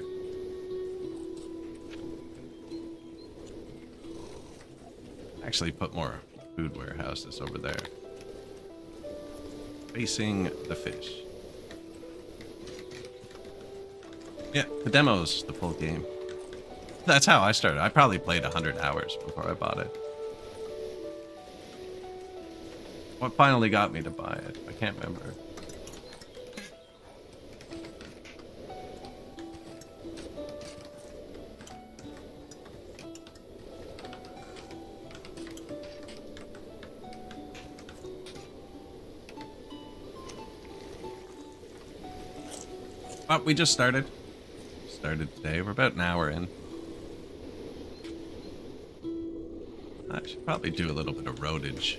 Actually put more food warehouses over there. Facing the fish. Yeah, the demo's the full game. That's how I started. I probably played 100 hours before I bought it. What finally got me to buy it? I can't remember. Oh, we just started. Started today. We're about an hour in. I should probably do a little bit of roadage.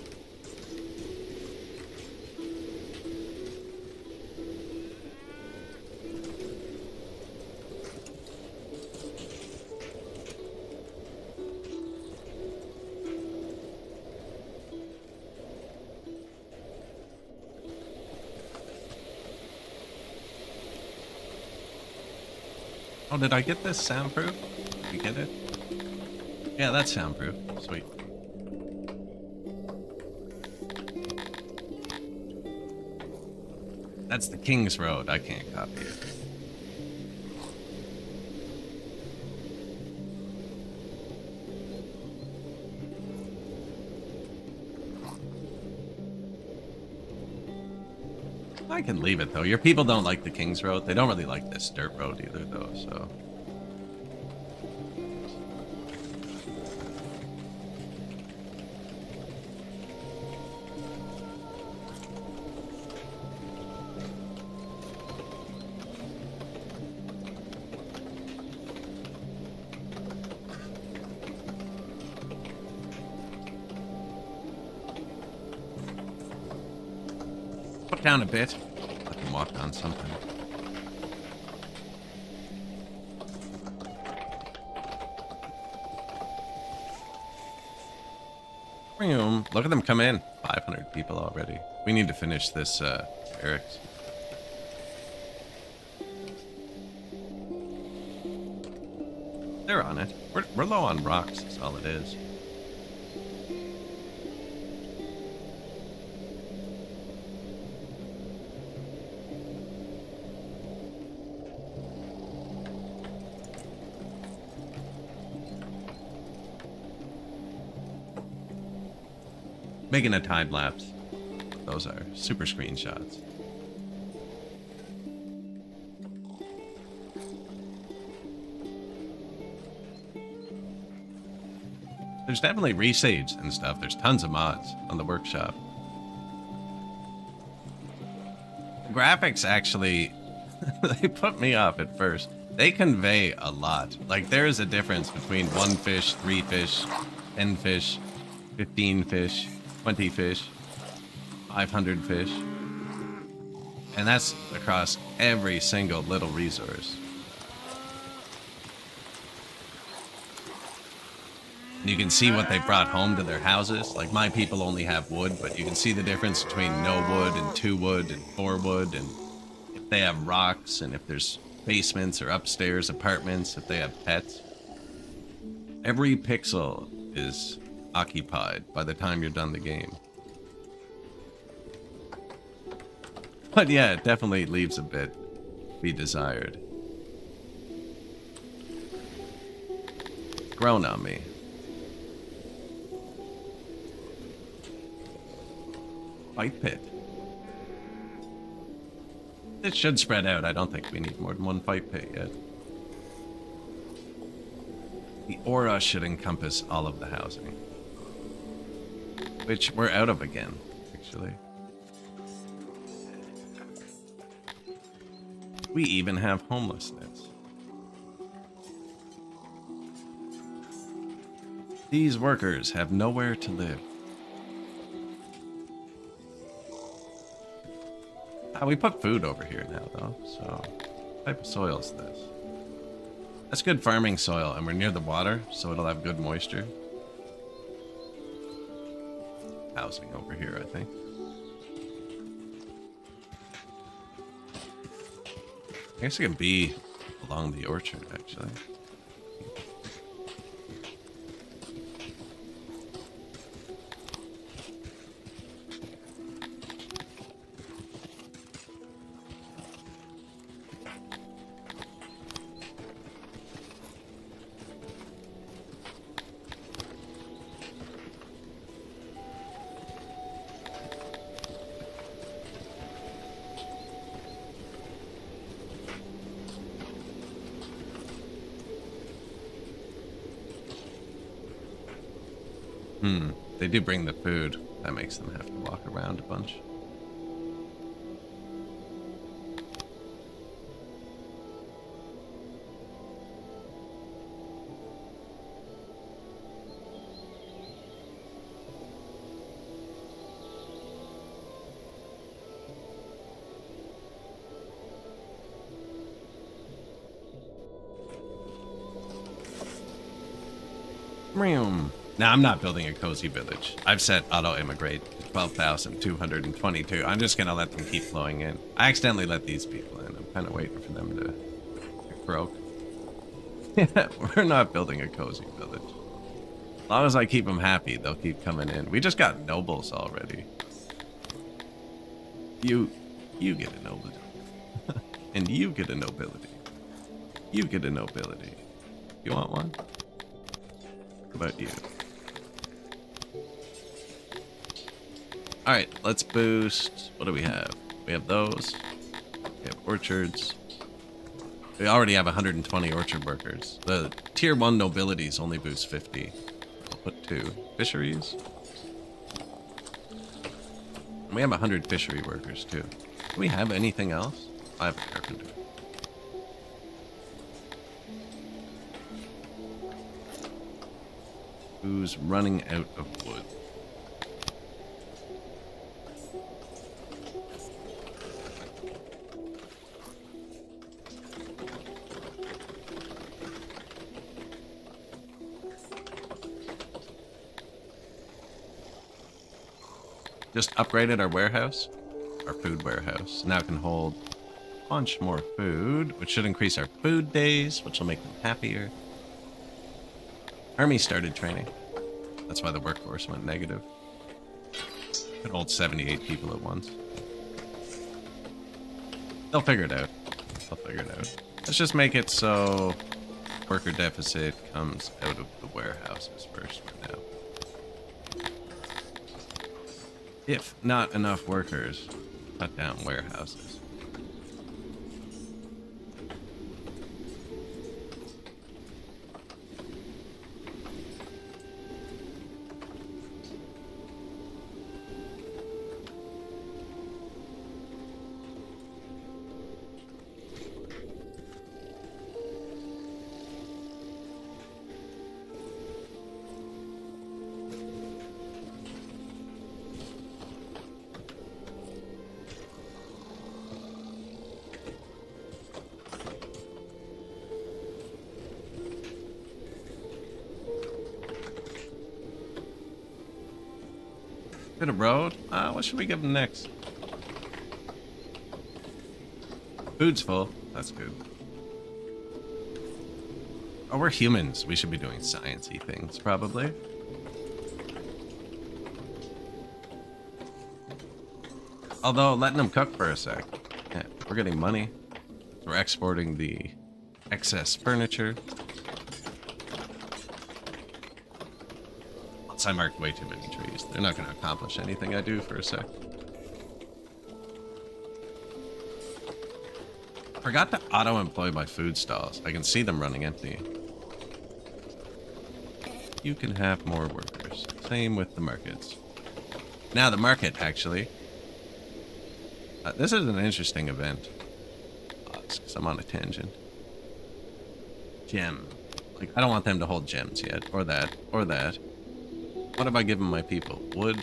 Oh, did I get this soundproof? Did you get it? Yeah, that's soundproof. Sweet. That's the King's Road. I can't copy it. I can leave it though. Your people don't like the King's Road. They don't really like this dirt road either though, so. down a bit. Let them walk on something. Look at them come in. 500 people already. We need to finish this, barracks. They're on it. We're low on rocks, is all it is. Making a time lapse. Those are super screenshots. There's definitely resaved and stuff. There's tons of mods on the workshop. The graphics actually, they put me off at first. They convey a lot. Like, there is a difference between 1 fish, 3 fish, 10 fish, 15 fish, 20 fish, 500 fish. And that's across every single little resource. And you can see what they brought home to their houses. Like, my people only have wood, but you can see the difference between no wood and 2 wood and 4 wood, and if they have rocks, and if there's basements or upstairs apartments, if they have pets. Every pixel is occupied by the time you're done the game. But yeah, it definitely leaves a bit to be desired. Grown on me. Fight pit. It should spread out. I don't think we need more than 1 fight pit yet. The aura should encompass all of the housing. Which we're out of again, actually. We even have homelessness. These workers have nowhere to live. We put food over here now, though, so what type of soil is this? That's good farming soil, and we're near the water, so it'll have good moisture. Housing over here, I think. I guess it can be along the orchard, actually. They do bring the food. That makes them have to walk around a bunch. Now, I'm not building a cozy village. I've set auto-immigrate to 12,222. I'm just going to let them keep flowing in. I accidentally let these people in. I'm kind of waiting for them to get broke. Yeah, we're not building a cozy village. As long as I keep them happy, they'll keep coming in. We just got nobles already. You get a nobility. And you get a nobility. You get a nobility. You want one? What about you? Alright, let's boost. What do we have? We have those. We have orchards. We already have 120 orchard workers. The tier 1 nobilities only boost 50. I'll put 2. Fisheries. And we have 100 fishery workers too. Do we have anything else? I have a carpenter. Who's running out of wood? Just upgraded our warehouse, our food warehouse. Now it can hold a bunch more food, which should increase our food days, which will make them happier. Army started training. That's why the workforce went negative. Could hold 78 people at once. They'll figure it out. They'll figure it out. Let's just make it so worker deficit comes out of the warehouses first for now. If not enough workers, cut down warehouses. Bit of road. What should we give them next? Food's full. That's good. Oh, we're humans. We should be doing sciencey things, probably. Although, letting them cook for a sec. Yeah, we're getting money. We're exporting the excess furniture. I marked way too many trees. They're not going to accomplish anything I do for a sec. Forgot to auto-employ my food stalls. I can see them running empty. You can have more workers. Same with the markets. Now the market, actually. This is an interesting event. Because I'm on a tangent. Gem. Like, I don't want them to hold gems yet. Or that. Or that. What have I given my people? Wood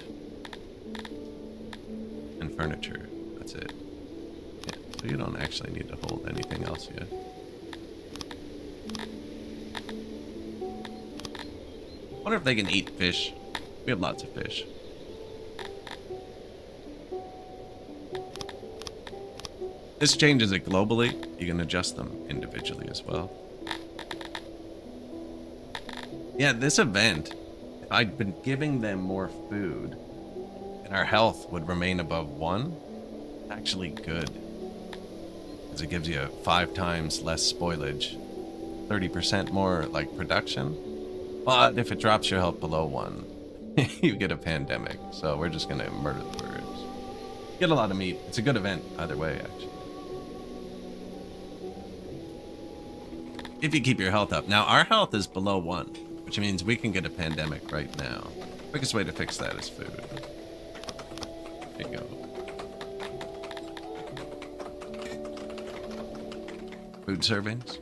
and furniture. That's it. Yeah, so you don't actually need to hold anything else yet. Wonder if they can eat fish. We have lots of fish. This changes it globally. You can adjust them individually as well. Yeah, this event, if I'd been giving them more food and our health would remain above 1, actually good. Because it gives you 5 times less spoilage, 30% more like production. But if it drops your health below 1, you get a pandemic. So we're just gonna murder the birds. Get a lot of meat. It's a good event either way, actually. If you keep your health up. Now our health is below 1, which means we can get a pandemic right now. Quickest way to fix that is food. There you go. Food servings.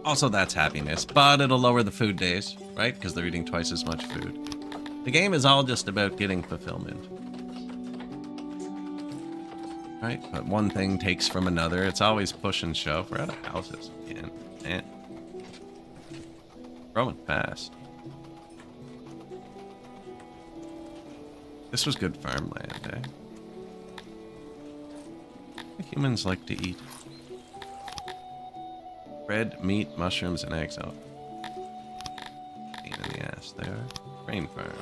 Also, that's happiness, but it'll lower the food days, right? Because they're eating twice as much food. The game is all just about getting fulfillment. Right? But one thing takes from another. It's always push and shove. We're out of houses again. Man. Growing fast. This was good farmland, eh? Humans like to eat. Bread, meat, mushrooms, and eggs. Oh. Pain in the ass there. Grain farm.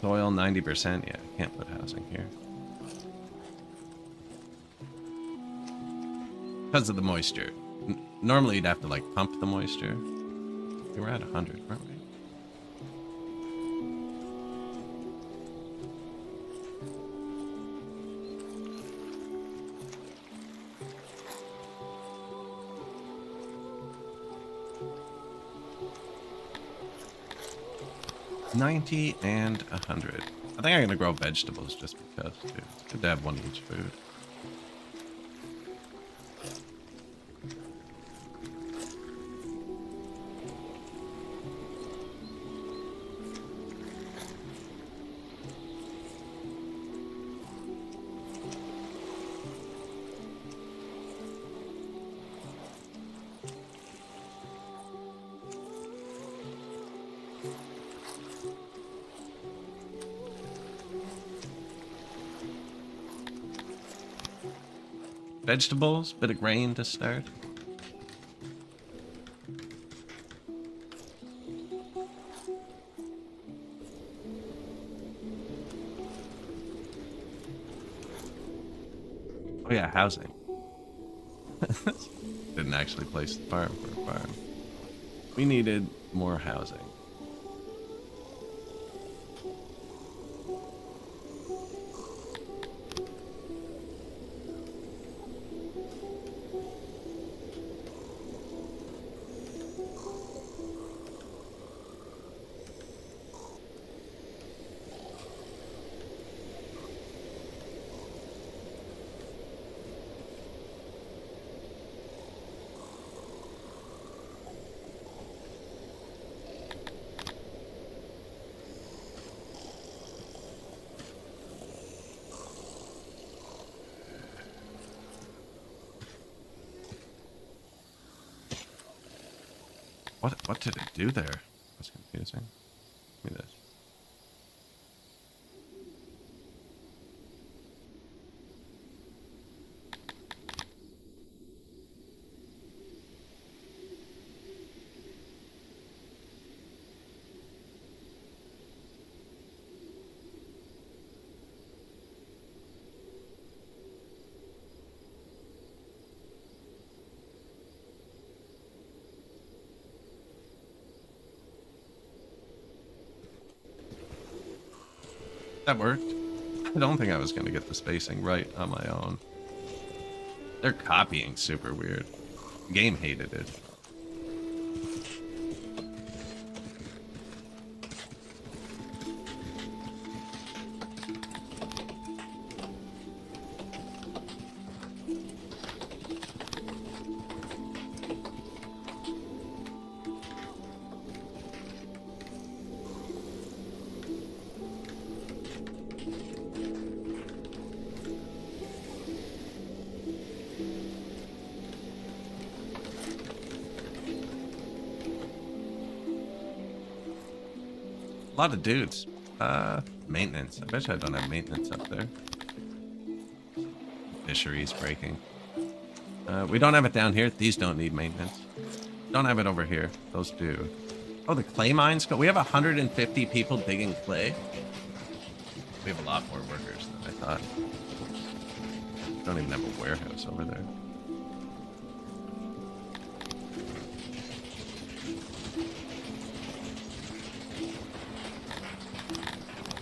Soil 90%. Yeah, I can't put housing here. Because of the moisture. Normally you'd have to like pump the moisture. We were at 100, weren't we? $90 and 100. I think I'm gonna grow vegetables just because, too. It's good to have one of each food. Vegetables, bit of grain to start. Oh yeah, housing. Didn't actually place the farm for a farm. We needed more housing. What did it do there? That's confusing. Give me this. That worked. I don't think I was going to get the spacing right on my own. They're copying super weird. The game hated it. A lot of dudes. Maintenance. I bet you I don't have maintenance up there. Fisheries breaking. We don't have it down here. These don't need maintenance. Don't have it over here. Those do. Oh, the clay mines go. We have 150 people digging clay. We have a lot more workers than I thought. Don't even have a warehouse over there.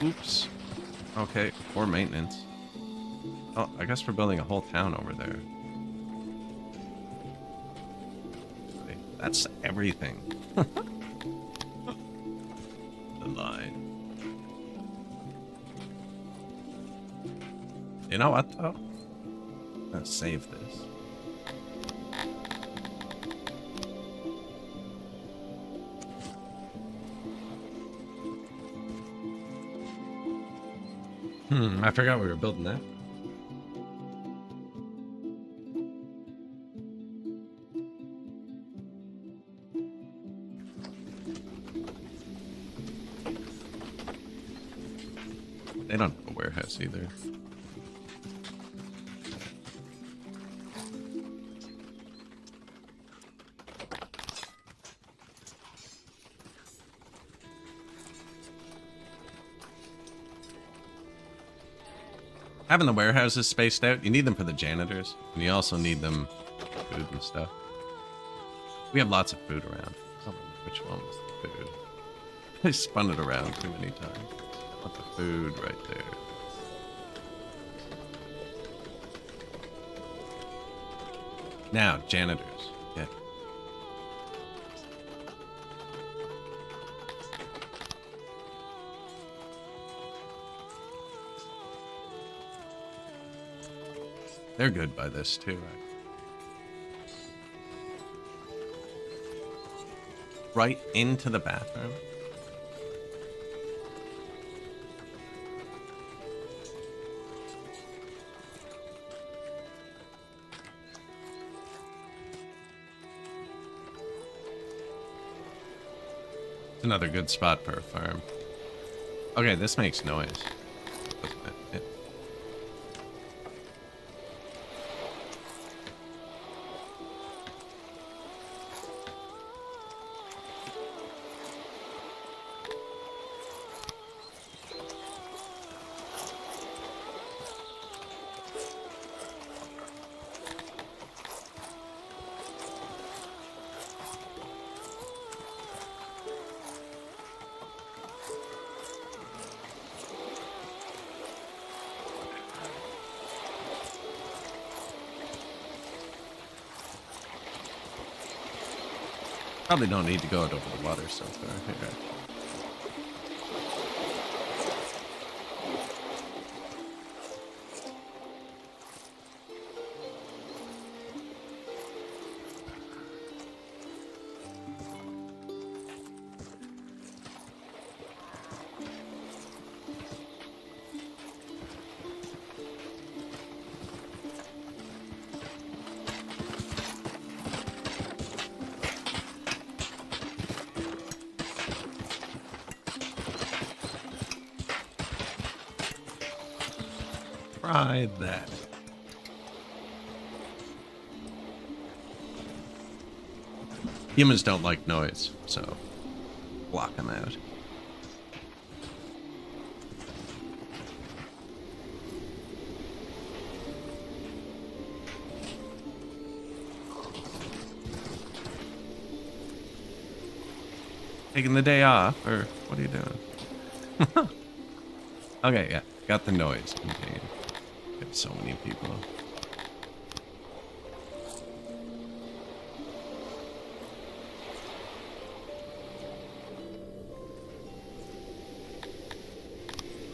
Oops. Okay, for maintenance. Oh, I guess we're building a whole town over there. Wait, that's everything. The line. You know what, though? I'm gonna save this. I forgot we were building that. They don't have a warehouse either. Having the warehouses spaced out, you need them for the janitors, and you also need them for food and stuff. We have lots of food around. I don't remember which one was the food. I spun it around too many times. I want the food right there. Now, janitors. Yeah. They're good by this too, right? Right into the bathroom. It's another good spot for a farm. Okay, this makes noise. Doesn't it? Probably don't need to go out over the water so far. Here. Try that. Humans don't like noise, so block them out. Taking the day off, or what are you doing? Okay, yeah, got the noise contained. Got so many people.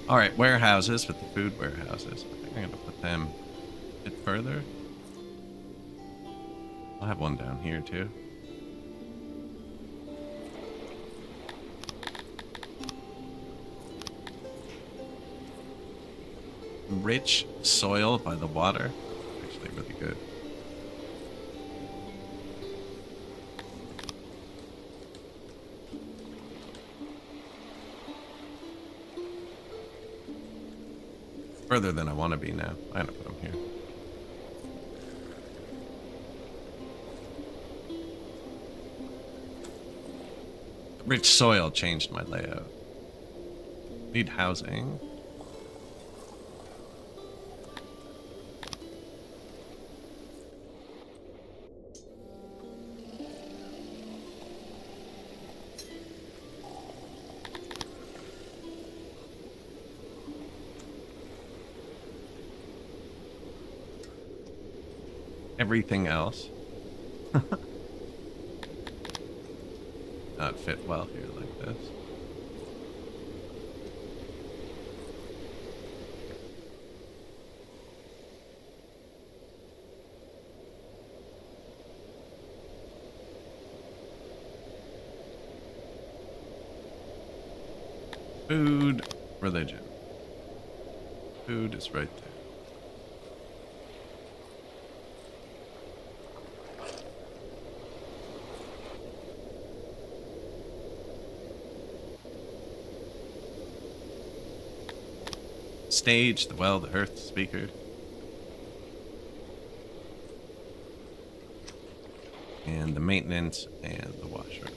All right, warehouses with the food warehouses. I think I'm gonna put them a bit further. I'll have one down here too. Rich soil by the water. Actually really good. Further than I want to be now. I'm gonna put them here. Rich soil changed my layout. Need housing. Everything else not fit well here like this. Food, religion. Food is right there. Stage, the well, the hearth, the speaker. And the maintenance and the washroom.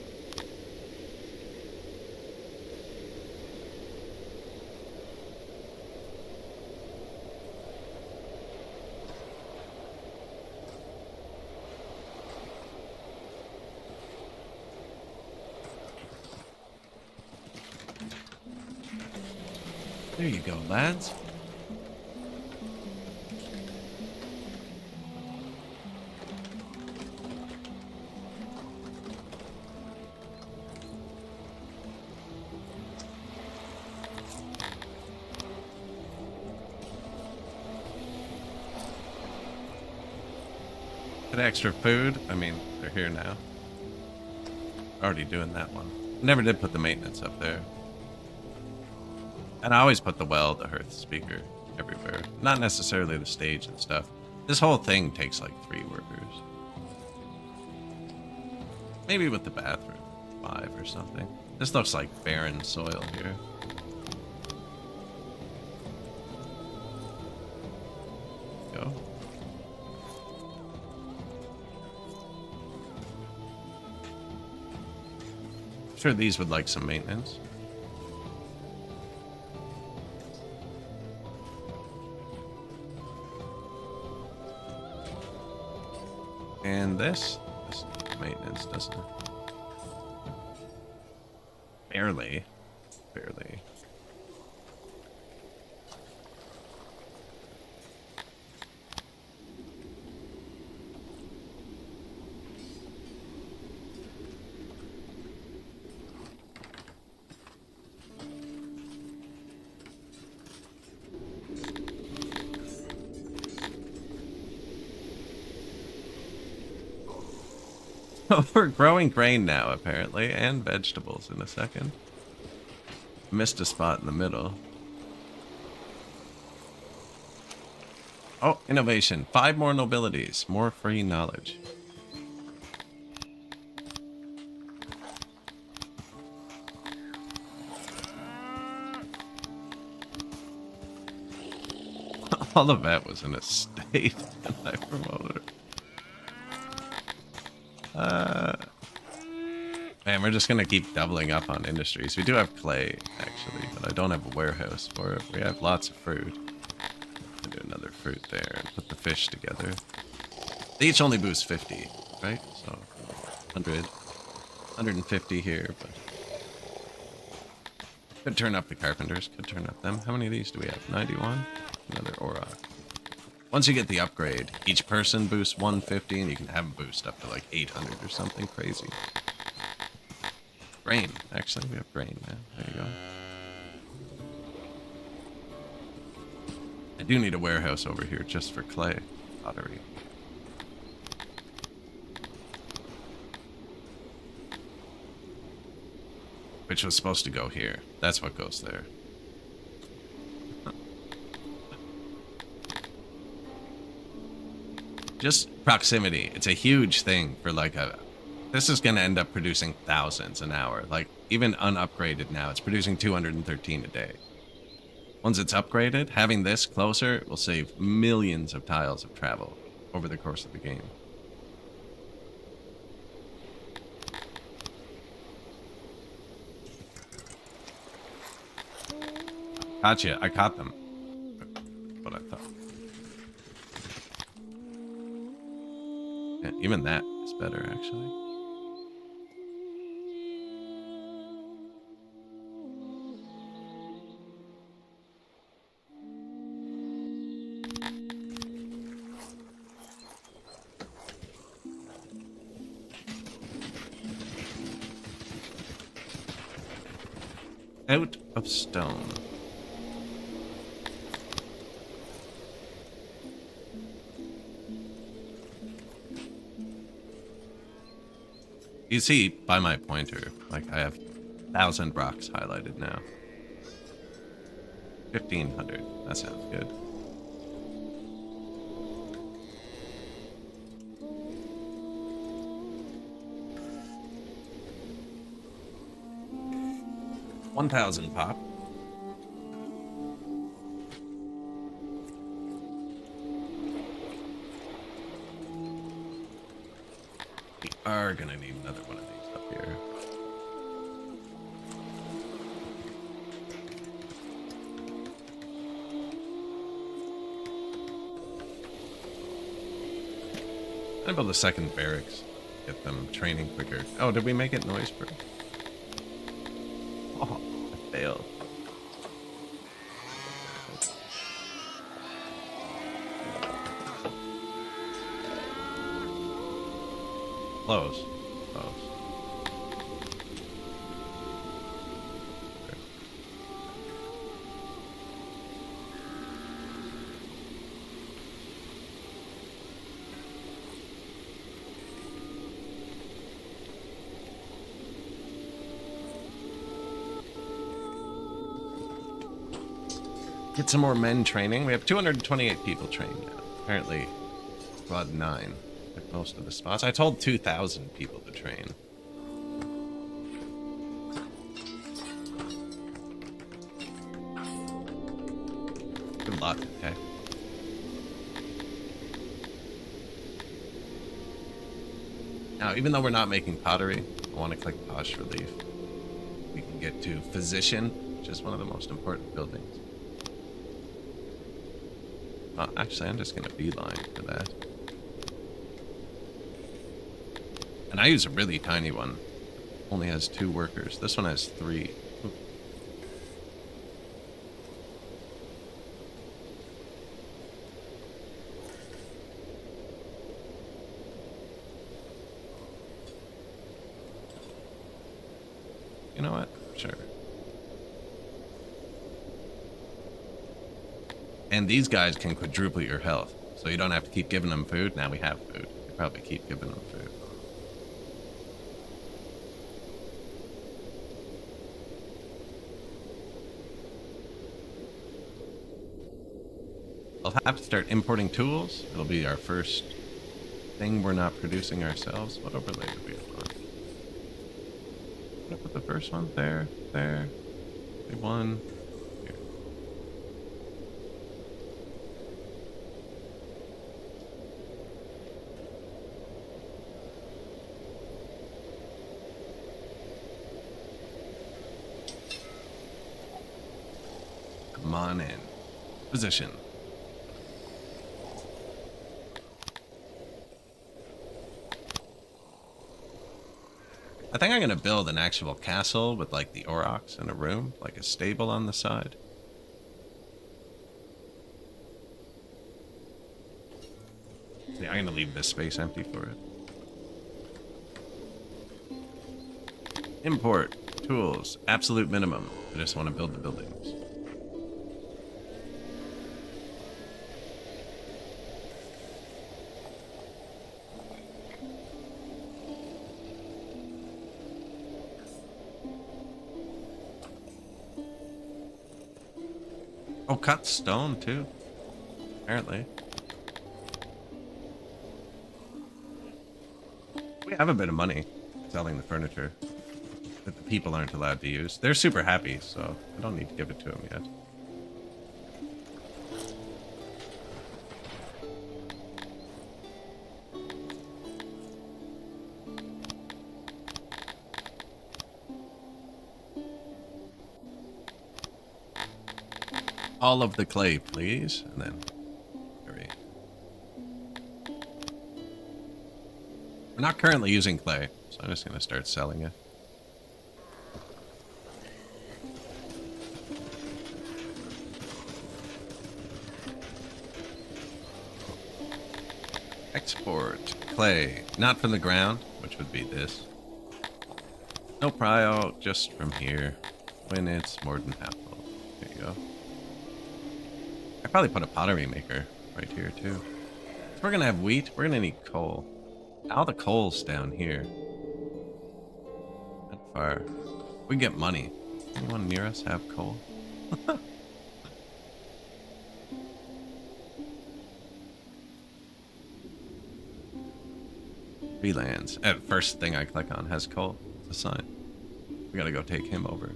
There you go, lads. That extra food, I mean, they're here now. Already doing that one. Never did put the maintenance up there. And I always put the well, the hearth, speaker, everywhere. Not necessarily the stage and stuff. This whole thing takes like 3 workers. Maybe with the bathroom, 5 or something. This looks like barren soil here. Go. Sure, these would like some maintenance. And this maintenance, doesn't it? Barely. Barely. We're growing grain now, apparently, and vegetables in a second. Missed a spot in the middle. Oh, innovation. 5 more nobilities. More free knowledge. All of that was in a state and I promoted it. Man, we're just gonna keep doubling up on industries. We do have clay, actually, but I don't have a warehouse for it. We have lots of fruit. I'll do another fruit there and put the fish together. They each only boost 50, right? So 100, 150 here, but could turn up the carpenters, could turn up them. How many of these do we have? 91? Another aura. Once you get the upgrade, each person boosts 150 and you can have a boost up to like 800 or something crazy. Grain. Actually, we have grain now. There you go. I do need a warehouse over here just for clay pottery. Which was supposed to go here. That's what goes there. Just proximity. It's a huge thing for like a... This is going to end up producing thousands an hour. Like, even unupgraded now, it's producing 213 a day. Once it's upgraded, having this closer will save millions of tiles of travel over the course of the game. Gotcha, I caught them. What I thought. Yeah, even that is better, actually. Out of stone. You see by my pointer, like I have 1,000 rocks highlighted now. 1,500. That sounds good. $1,000 pop. We are gonna need another one of these up here. I'm gonna build a second barracks. Get them training quicker. Oh, did we make it noise proof? Oh, I failed. Close. Close. Okay. Get some more men training. We have 228 people trained now. Apparently, squad 9. Like most of the spots. I told 2,000 people to train. Good luck, okay? Now, even though we're not making pottery, I want to click Posh Relief. We can get to Physician, which is one of the most important buildings. Actually, I'm just going to beeline for that. And I use a really tiny one. Only has 2 workers. This one has 3. Ooh. You know what? Sure. And these guys can quadruple your health. So you don't have to keep giving them food. Now we have food. You probably keep giving them food. I'll have to start importing tools. It'll be our first thing we're not producing ourselves. What overlay do we have on? Did I put the first one? There. One. Here. Come on in. Position. I think I'm gonna build an actual castle with like the aurochs in a room, like a stable on the side. Yeah, I'm gonna leave this space empty for it. Import tools, absolute minimum. I just want to build the buildings. Oh, cut stone too, apparently. We have a bit of money selling the furniture that the people aren't allowed to use. They're super happy, so I don't need to give it to them yet. All of the clay, please, and then we're not currently using clay, so I'm just going to start selling it. Export clay, not from the ground, which would be this. No prio, just from here, when it's more than half full. There you go. I probably put a pottery maker right here too. If we're gonna have wheat, we're gonna need coal. All the coal's down here. Not far. We get money. Anyone near us have coal? Freelance. First thing I click on has coal. It's a sign. We gotta go take him over.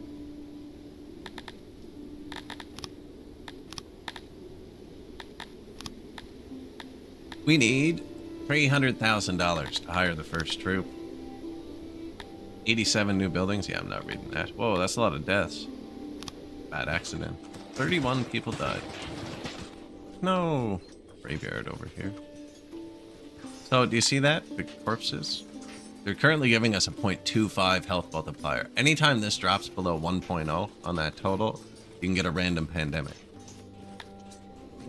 We need $300,000 to hire the first troop. 87 new buildings? Yeah, I'm not reading that. Whoa, that's a lot of deaths. Bad accident. 31 people died. No. Graveyard over here. So, do you see that? The corpses? They're currently giving us a 0.25 health multiplier. Anytime this drops below 1.0 on that total, you can get a random pandemic.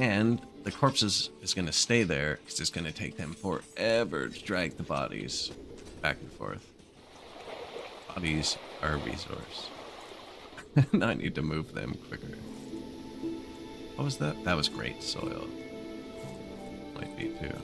And the corpses is going to stay there because it's going to take them forever to drag the bodies back and forth. Bodies are a resource. And I need to move them quicker. What was that? That was great soil. Might be too.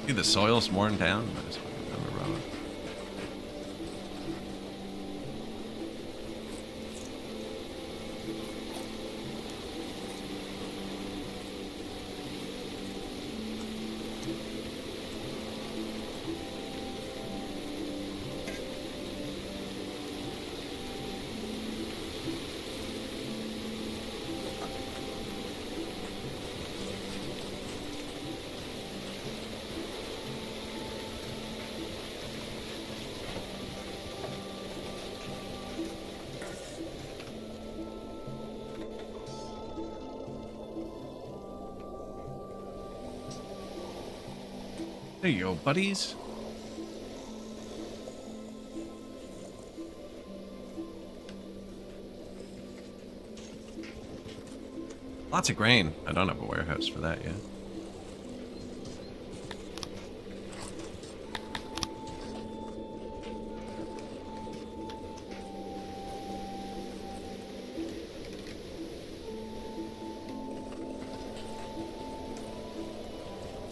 See, the soil's worn down. I just went down the road. There you go, buddies. Lots of grain. I don't have a warehouse for that yet.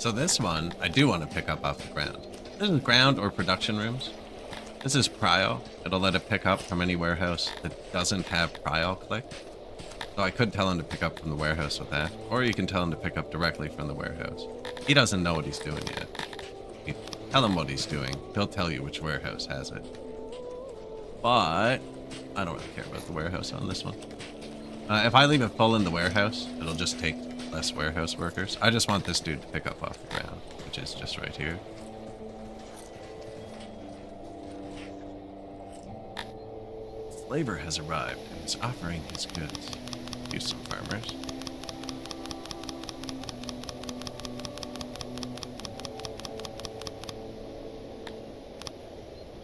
So this one, I do want to pick up off the ground. This is ground or production rooms. This is prio. It'll let it pick up from any warehouse that doesn't have prio clicked. So I could tell him to pick up from the warehouse with that. Or you can tell him to pick up directly from the warehouse. He doesn't know what he's doing yet. You tell him what he's doing. He'll tell you which warehouse has it. But I don't really care about the warehouse on this one. If I leave it full in the warehouse, it'll just take less warehouse workers. I just want this dude to pick up off the ground, which is just right here. Labor has arrived and is offering his goods. Use some farmers.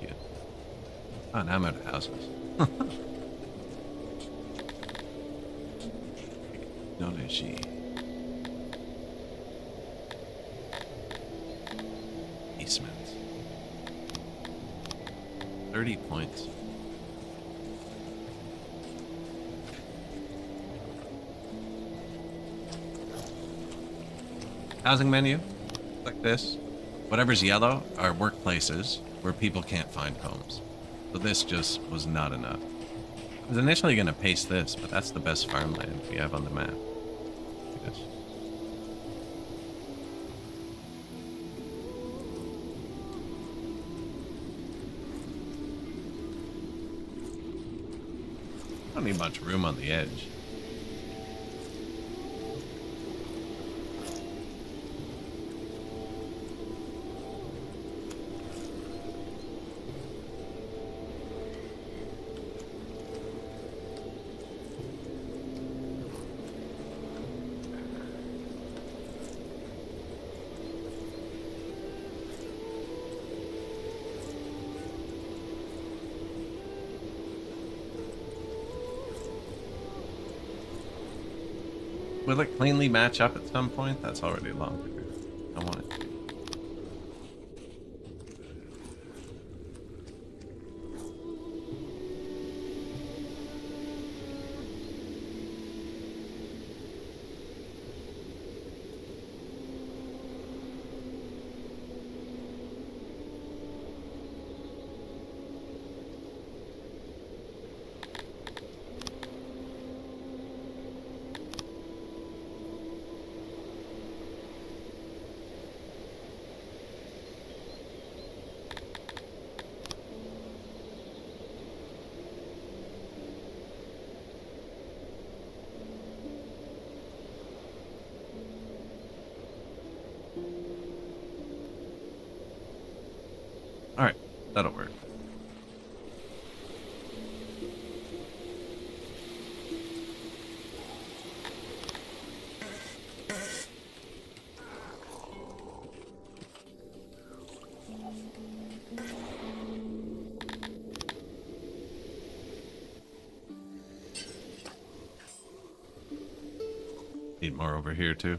Yeah. Oh, now I'm out of houses. Technology. Eastman's. 30 points. Housing menu, like this. Whatever's yellow are workplaces where people can't find homes. So this just was not enough. I was initially going to paste this, but that's the best farmland we have on the map. Yes. I don't need much room on the edge. Will it cleanly match up at some point? That's already long ago. I want it to. Alright, that'll work. Need more over here too.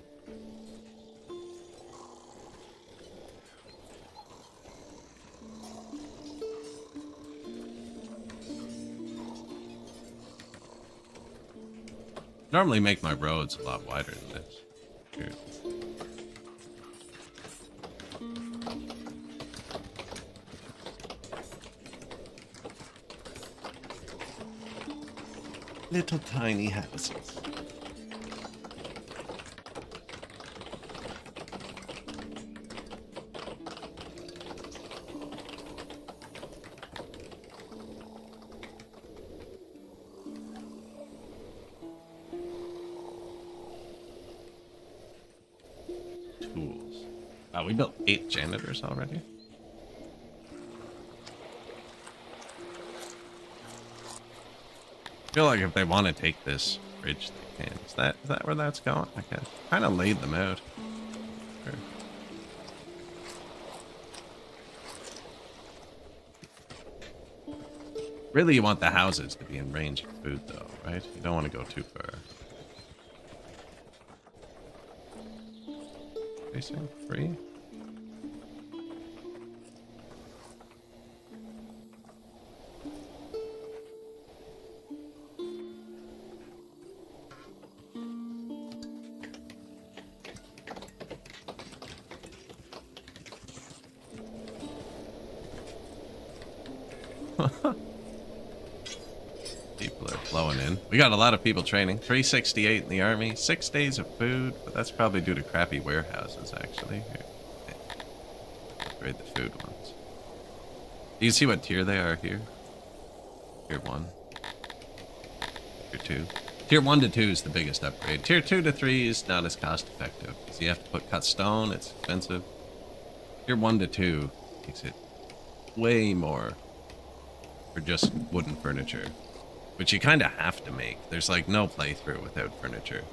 Normally make my roads a lot wider than this. Here. Little tiny houses. Tools. Wow, we built 8 janitors already. I feel like if they want to take this bridge, they can. Is that where that's going? I guess. Kind of laid them out. Sure. Really, you want the houses to be in range of food, though, right? You don't want to go too far. Facing 3. People are flowing in. We got a lot of people training. 368 in the army. 6 days of food, but that's probably due to crappy warehouses, actually. Here. Upgrade the food ones. You can see what tier they are here. Tier 1. Tier 2. Tier 1 to 2 is the biggest upgrade. Tier 2 to 3 is not as cost effective. So you have to put cut stone, it's expensive. Tier 1 to 2 makes it way more for just wooden furniture. Which you kind of have to make. There's like no playthrough without furniture.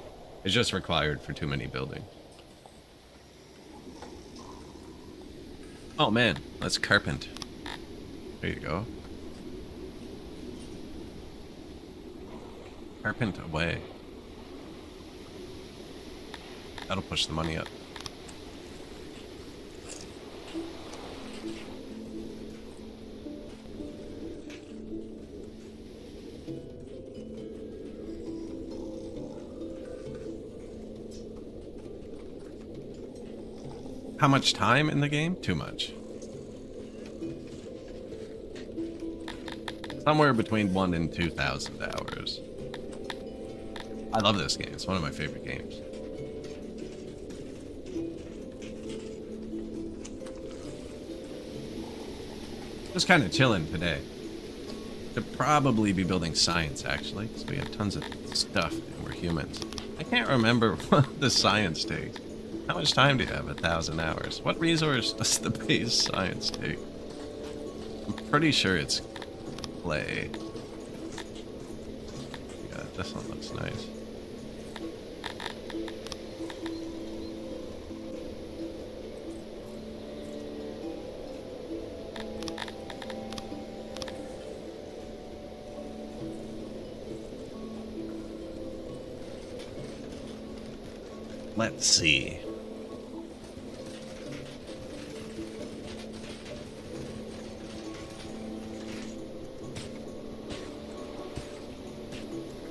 It's just required for too many buildings. Oh man, let's carpent. There you go. Carpent away. That'll push the money up. How much time in the game? Too much. Somewhere between 1,000 and 2,000 hours. I love this game. It's one of my favorite games. Just kind of chilling today. Could probably be building science, actually, because we have tons of stuff and we're humans. I can't remember what the science takes. How much time do you have? 1,000 hours. What resource does the base science take? I'm pretty sure it's clay. Yeah, this one looks nice. Let's see.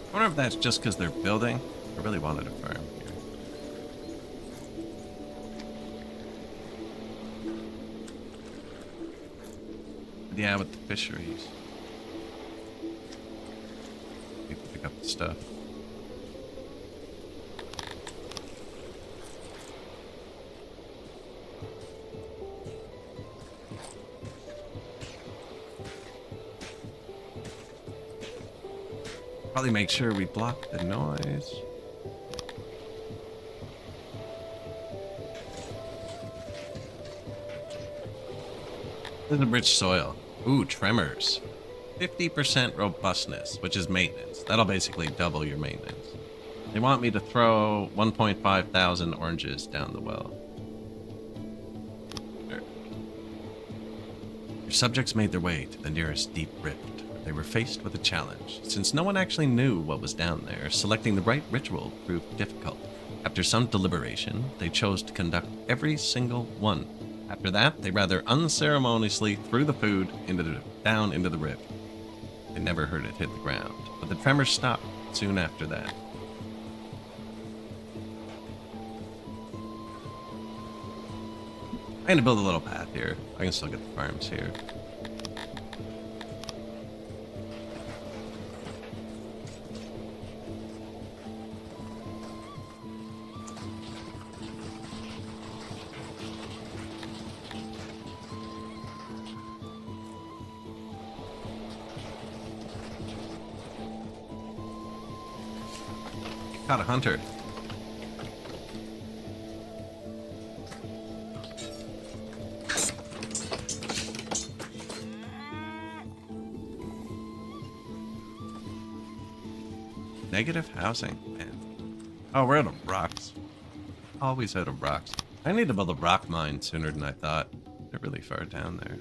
I wonder if that's just because they're building. I really wanted a farm here. But yeah, with the fisheries. People pick up the stuff. Probably make sure we block the noise. This is a rich soil. Ooh, tremors. 50% robustness, which is maintenance. That'll basically double your maintenance. They want me to throw 1.5 thousand oranges down the well. Sure. Your subjects made their way to the nearest deep rift. They were faced with a challenge. Since no one actually knew what was down there, selecting the right ritual proved difficult. After some deliberation, they chose to conduct every single one. After that, they rather unceremoniously threw the food down into the rift. They never heard it hit the ground, but the tremors stopped soon after that. I'm gonna build a little path here. I can still get the farms here. Caught a hunter. Negative housing, man. Oh, we're out of rocks. Always out of rocks. I need to build a rock mine sooner than I thought. They're really far down there.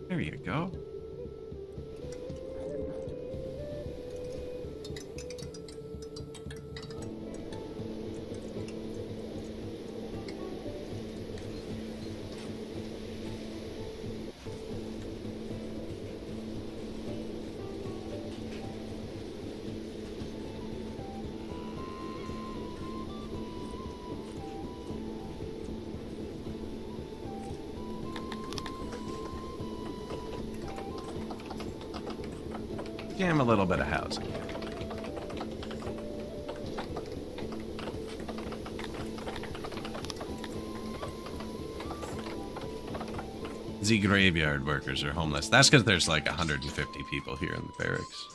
There you go. scam a little bit of housing. The graveyard workers are homeless. That's because there's like 150 people here in the barracks.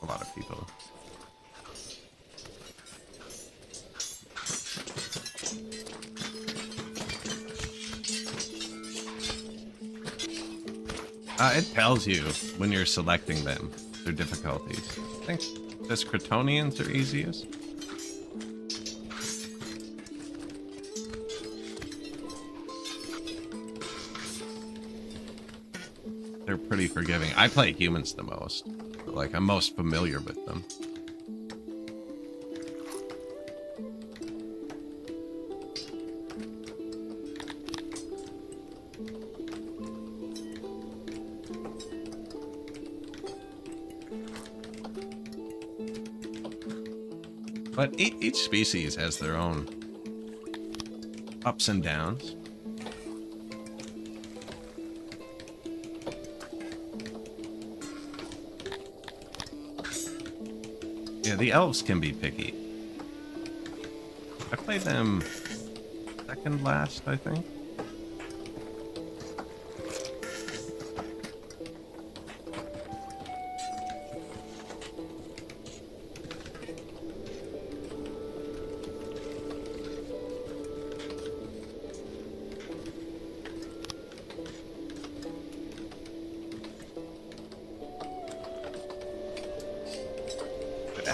A lot of people. It tells you when you're selecting them, their difficulties. I think this Cretonians are easiest. They're pretty forgiving. I play humans the most. Like, I'm most familiar with them. But each species has their own ups and downs. Yeah, the elves can be picky. I played them second last, I think.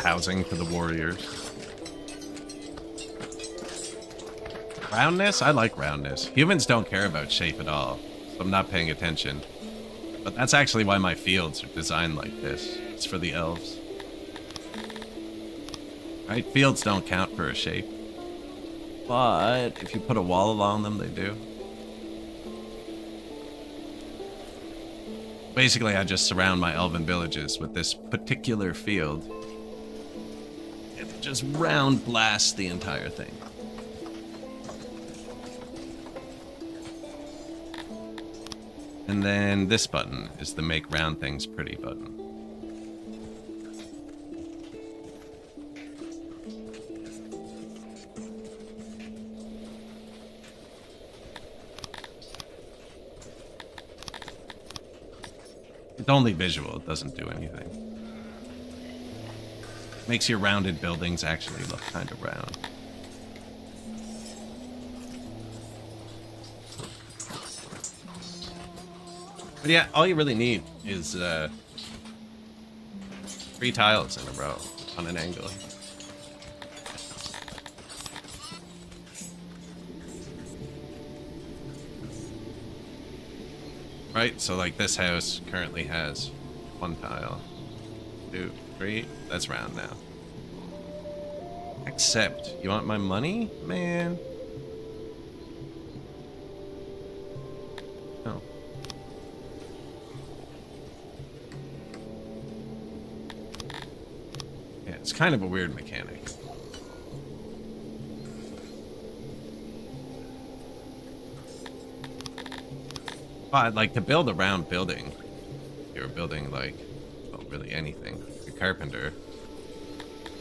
Housing for the warriors. Roundness? I like roundness. Humans don't care about shape at all, so I'm not paying attention. But that's actually why my fields are designed like this. It's for the elves. Right? Fields don't count for a shape. But if you put a wall along them, they do. Basically, I just surround my elven villages with this particular field. Just round blast the entire thing. And then this button is the make round things pretty button. It's only visual, it doesn't do anything. Makes your rounded buildings actually look kind of round. But yeah, all you really need is 3 tiles in a row on an angle. Right, so like this house currently has 1 tile. 2, 3, that's round now. Accept. You want my money? Man. Oh. Yeah, it's kind of a weird mechanic. But like to build a round building, you're building like, well, really anything. A carpenter.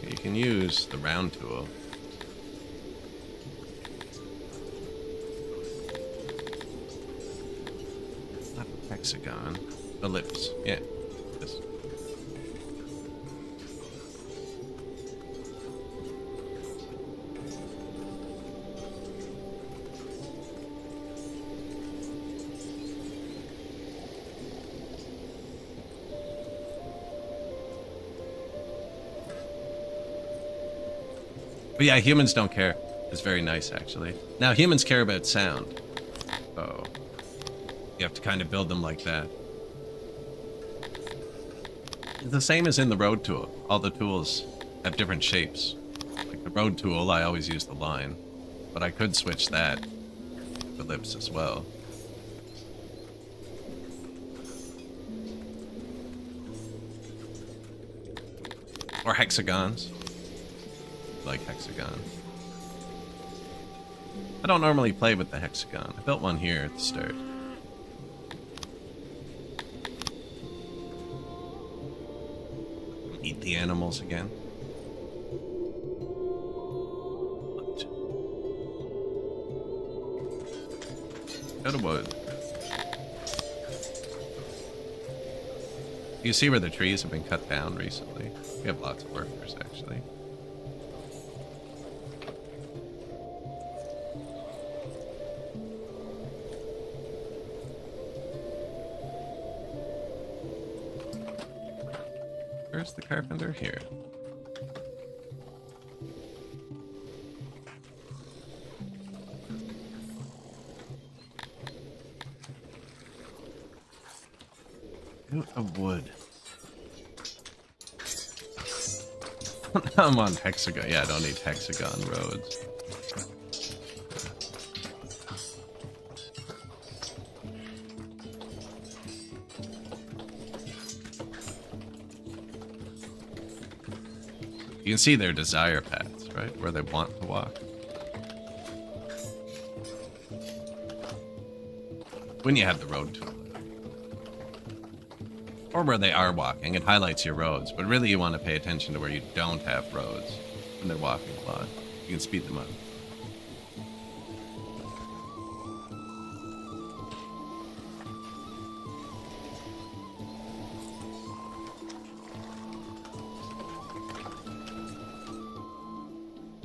You can use the round tool. Not a hexagon. Ellipse. Yeah. This. But yeah, humans don't care. It's very nice, actually. Now, humans care about sound. So you have to kind of build them like that. It's the same as in the road tool. All the tools have different shapes. Like the road tool, I always use the line. But I could switch that to ellipse as well. Or hexagons. Like hexagon. I don't normally play with the hexagon. I built one here at the start. the animals again. Go to wood. You see where the trees have been cut down recently? We have lots of workers, actually. Where's the carpenter? Here. Out of wood. I'm on hexagon. Yeah, I don't need hexagon roads. You can see their desire paths, right? Where they want to walk. When you have the road tool. Or where they are walking, it highlights your roads. But really you want to pay attention to where you don't have roads when they're walking a lot. You can speed them up.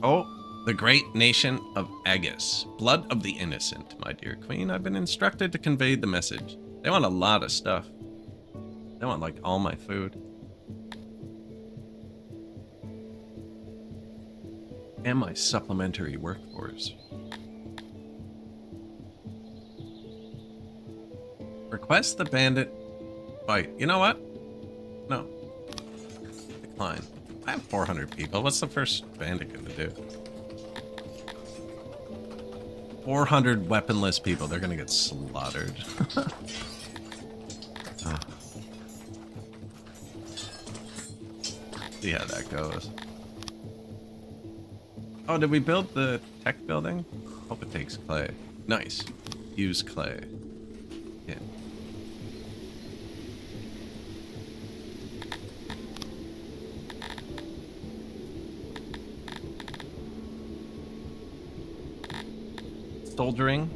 Oh, the great nation of Agus. Blood of the innocent, my dear queen. I've been instructed to convey the message. They want a lot of stuff. They want, like, all my food. And my supplementary workforce. Request the bandit fight. You know what? No. Decline. I have 400 people. What's the first bandit gonna do? 400 weaponless people. They're gonna get slaughtered. See how that goes. Oh, did we build the tech building? Hope it takes clay. Nice. Use clay. Yeah. Soldiering.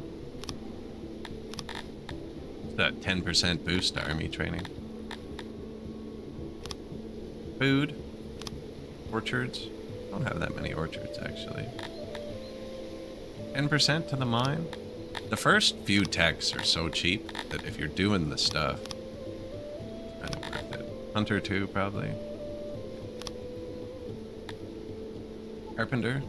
That 10% boost to army training. Food. Orchards. I don't have that many orchards, actually. 10% to the mine. The first few techs are so cheap that if you're doing the stuff, it's kind of worth it. Hunter too, probably. Carpenter.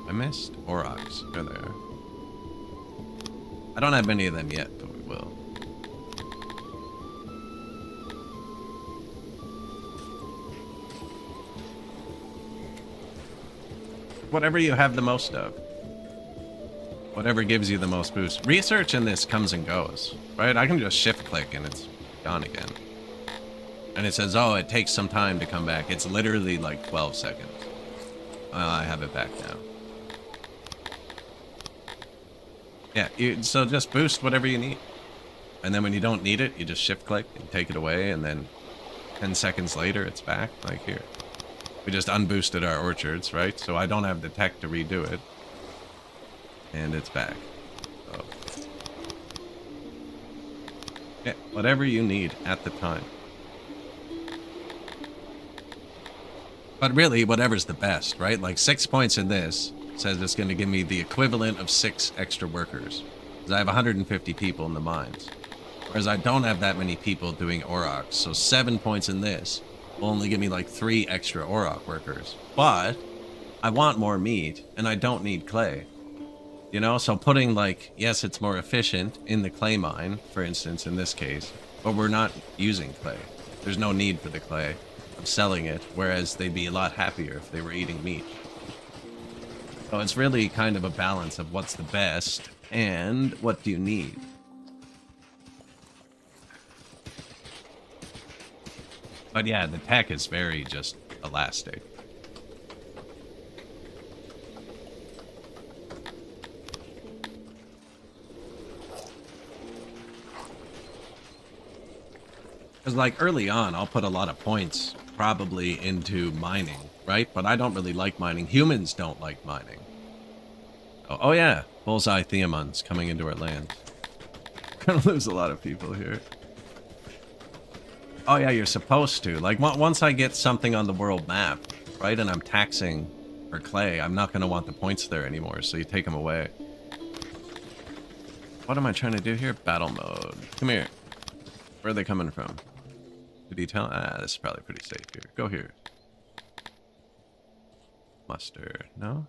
I missed aurochs. There they are. I don't have many of them yet, but we will. Whatever you have the most of. Whatever gives you the most boost. Research in this comes and goes, right? I can just shift click and it's gone again. And it says, oh, it takes some time to come back. It's literally like 12 seconds. I have it back now. Yeah, so just boost whatever you need. And then when you don't need it, you just shift click and take it away. And then 10 seconds later, it's back. Like here. We just unboosted our orchards, right? So I don't have the tech to redo it. And it's back. So. Yeah, whatever you need at the time. But really, whatever's the best, right? Like 6 points in this says it's going to give me the equivalent of 6 extra workers. Because I have 150 people in the mines. Whereas I don't have that many people doing aurochs. So 7 points in this will only give me like 3 extra auroch workers. But I want more meat and I don't need clay. You know, so putting like, yes, it's more efficient in the clay mine, for instance, in this case, but we're not using clay. There's no need for the clay. I'm selling it, whereas they'd be a lot happier if they were eating meat. So it's really kind of a balance of what's the best and what do you need. But yeah, the tech is very just elastic. Because, like, early on, I'll put a lot of points probably into mining, right? But I don't really like mining. Humans don't like mining. Oh yeah, Bullseye Theomon's coming into our land. Gonna lose a lot of people here. Oh yeah, you're supposed to. Like, once I get something on the world map, right, and I'm taxing for clay, I'm not gonna want the points there anymore, so you take them away. What am I trying to do here? Battle mode. Come here. Where are they coming from? Did he tell? Ah, this is probably pretty safe here. Go here. Muster. No?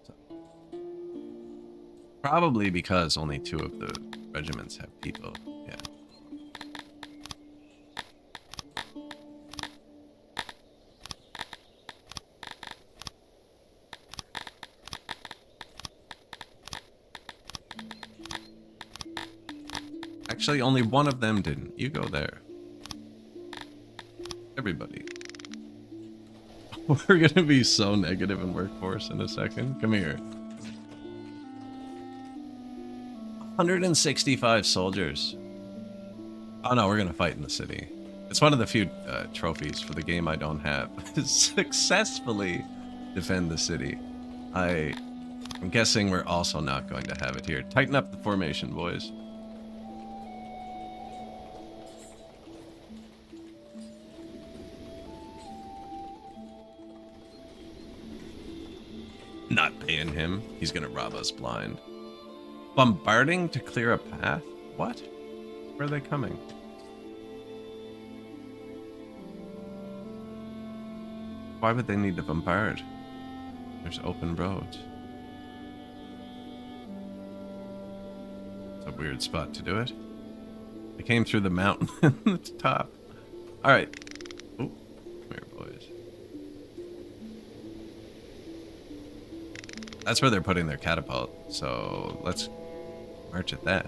So, probably because only 2 of the regiments have people. Yeah. Actually, only 1 of them didn't. You go there. Everybody. We're gonna be so negative in workforce in a second. Come here. 165 soldiers. Oh no, we're gonna fight in the city. It's one of the few trophies for the game I don't have. Successfully defend the city. I'm guessing we're also not going to have it here. Tighten up the formation, boys. Not paying him. He's gonna rob us blind. Bombarding to clear a path? What? Where are they coming? Why would they need to bombard? There's open roads. It's a weird spot to do it. They came through the mountain at the top. Alright. Oh, come here, boys. That's where they're putting their catapult, so let's march at that.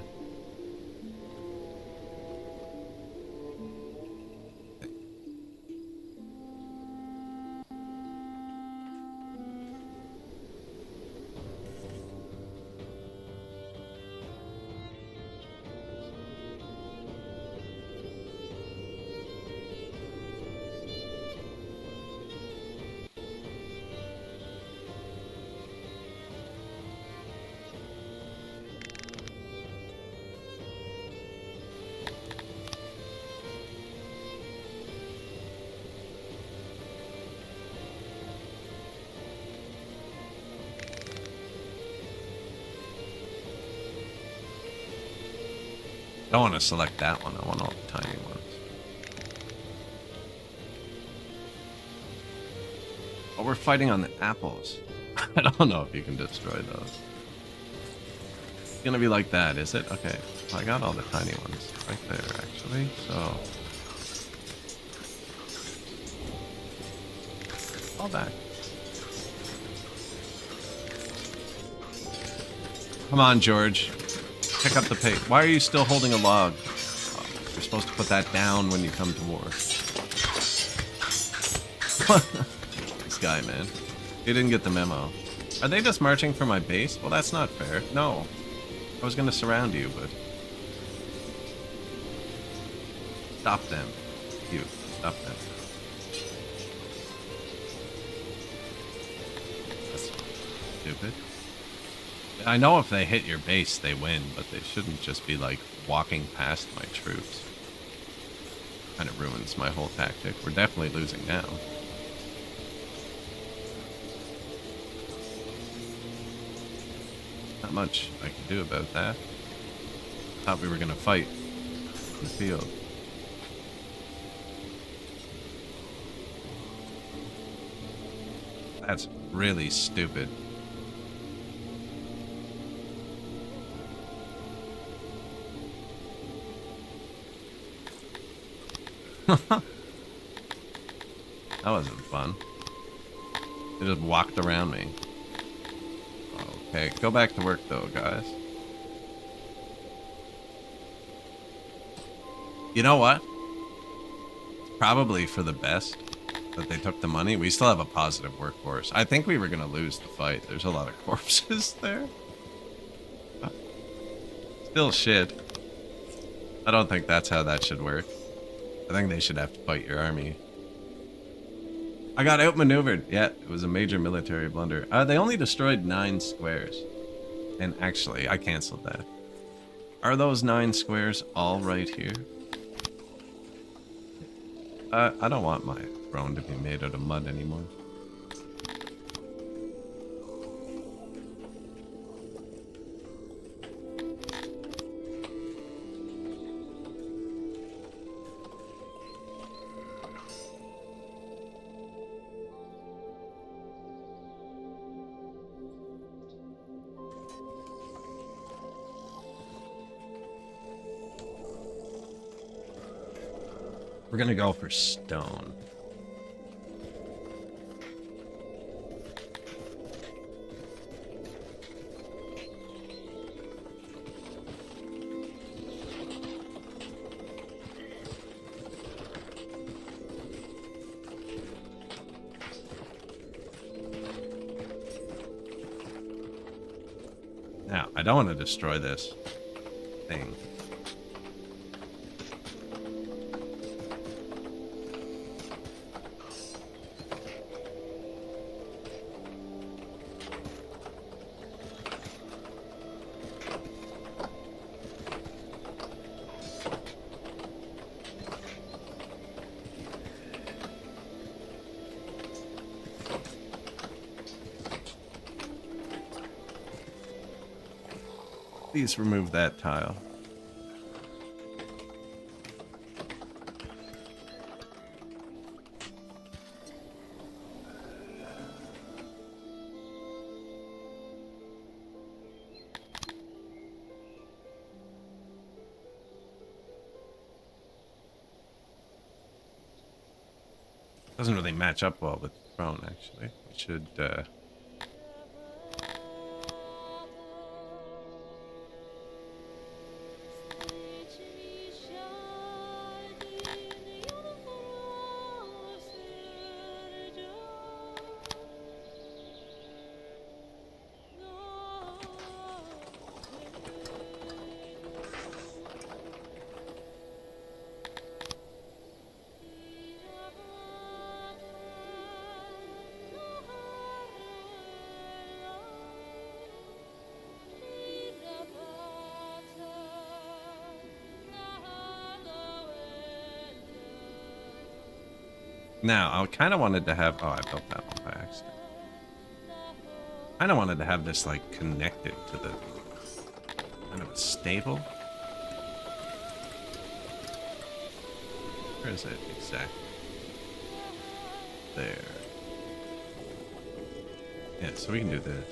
I don't want to select that one. I want all the tiny ones. Oh, we're fighting on the apples. I don't know if you can destroy those. It's gonna be like that, is it? Okay. Well, I got all the tiny ones right there, actually. So, fall back. Come on, George. Pick up the pace. Why are you still holding a log? Oh, you're supposed to put that down when you come to war. This guy, man. He didn't get the memo. Are they just marching for my base? Well, that's not fair. No. I was gonna surround you, but... Stop them. You. Stop them. That's stupid. I know if they hit your base, they win, but they shouldn't just be, like, walking past my troops. Kind of ruins my whole tactic. We're definitely losing now. Not much I can do about that. Thought we were gonna fight in the field. That's really stupid. That wasn't fun. They just walked around me. Okay, go back to work though, guys. You know what? It's probably for the best that they took the money. We still have a positive workforce. I think we were gonna lose the fight. There's a lot of corpses there. Still shit. I don't think that's how that should work. I think they should have to fight your army. I got outmaneuvered. Yeah, it was a major military blunder. They only destroyed 9 squares. And actually, I canceled that. Are those 9 squares all right here? I don't want my throne to be made out of mud anymore. We're gonna go for stone. Now, I don't want to destroy this thing. Please remove that tile. Doesn't really match up well with the throne, actually. We should, Now, I kind of wanted to have... Oh, I built that one by accident. Kind of wanted to have this, like, connected to the... kind of a stable. Where is it exactly? There. Yeah, so we can do this.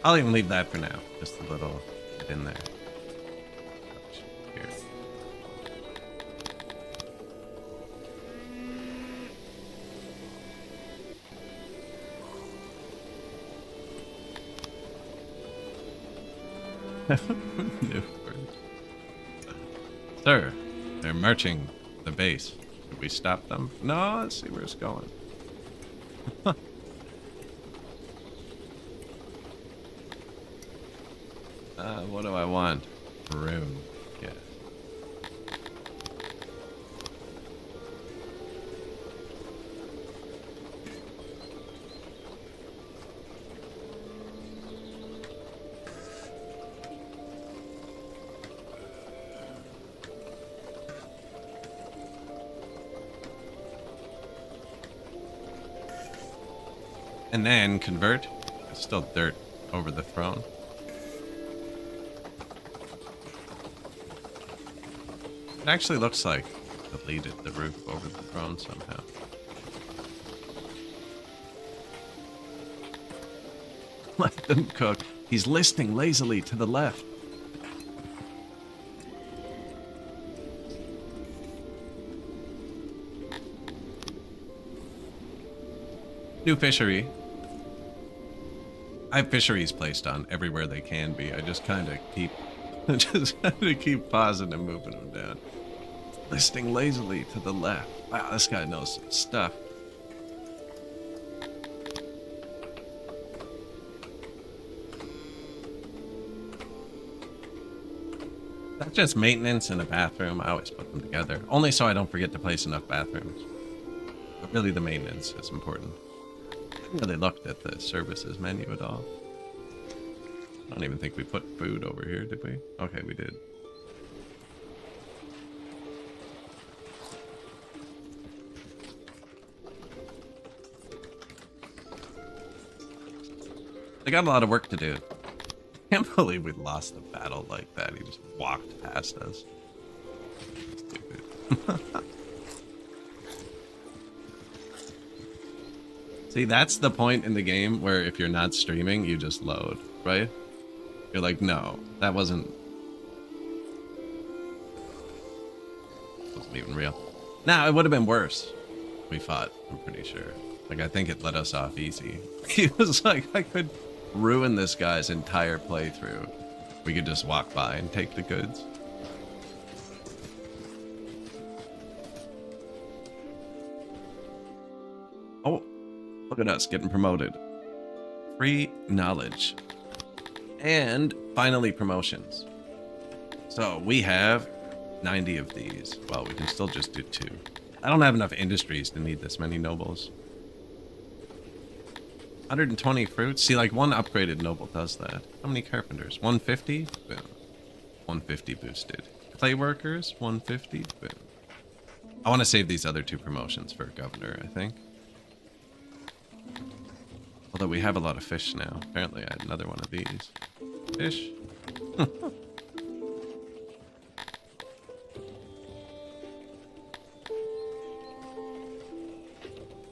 I'll even leave that for now. Just a little bit in there. Here. Sir, they're marching the base. Should we stop them? No, let's see where it's going. What do I want? Room. Yeah. And then convert. It's still dirt over the throne. It actually looks like deleted the roof over the throne somehow. Let them cook. He's listing lazily to the left. New fishery. I have fisheries placed on everywhere they can be. I just kind of keep pausing and moving them down. Listing lazily to the left. Wow, this guy knows some stuff. That's just maintenance and a bathroom. I always put them together. Only so I don't forget to place enough bathrooms. But really the maintenance is important. I haven't really looked at the services menu at all. I don't even think we put food over here, did we? Okay, we did. They got a lot of work to do. Can't believe we lost the battle like that. He just walked past us. Stupid. See, that's the point in the game where if you're not streaming, you just load, right? You're like, no, that wasn't even real. Now, it would have been worse. We fought, I'm pretty sure. Like, I think it let us off easy. He was like, I could ruin this guy's entire playthrough. We could just walk by and take the goods. Oh, look at us getting promoted. Free knowledge. And finally promotions. So we have 90 of these. Well, we can still just do 2. I don't have enough industries to need this many nobles. 120 fruits. See, like one upgraded noble does that. How many carpenters? 150? Boom. 150 boosted. Clay workers? 150? Boom. I want to save these other 2 promotions for governor, I think. Although we have a lot of fish now. Apparently I had another one of these. Fish.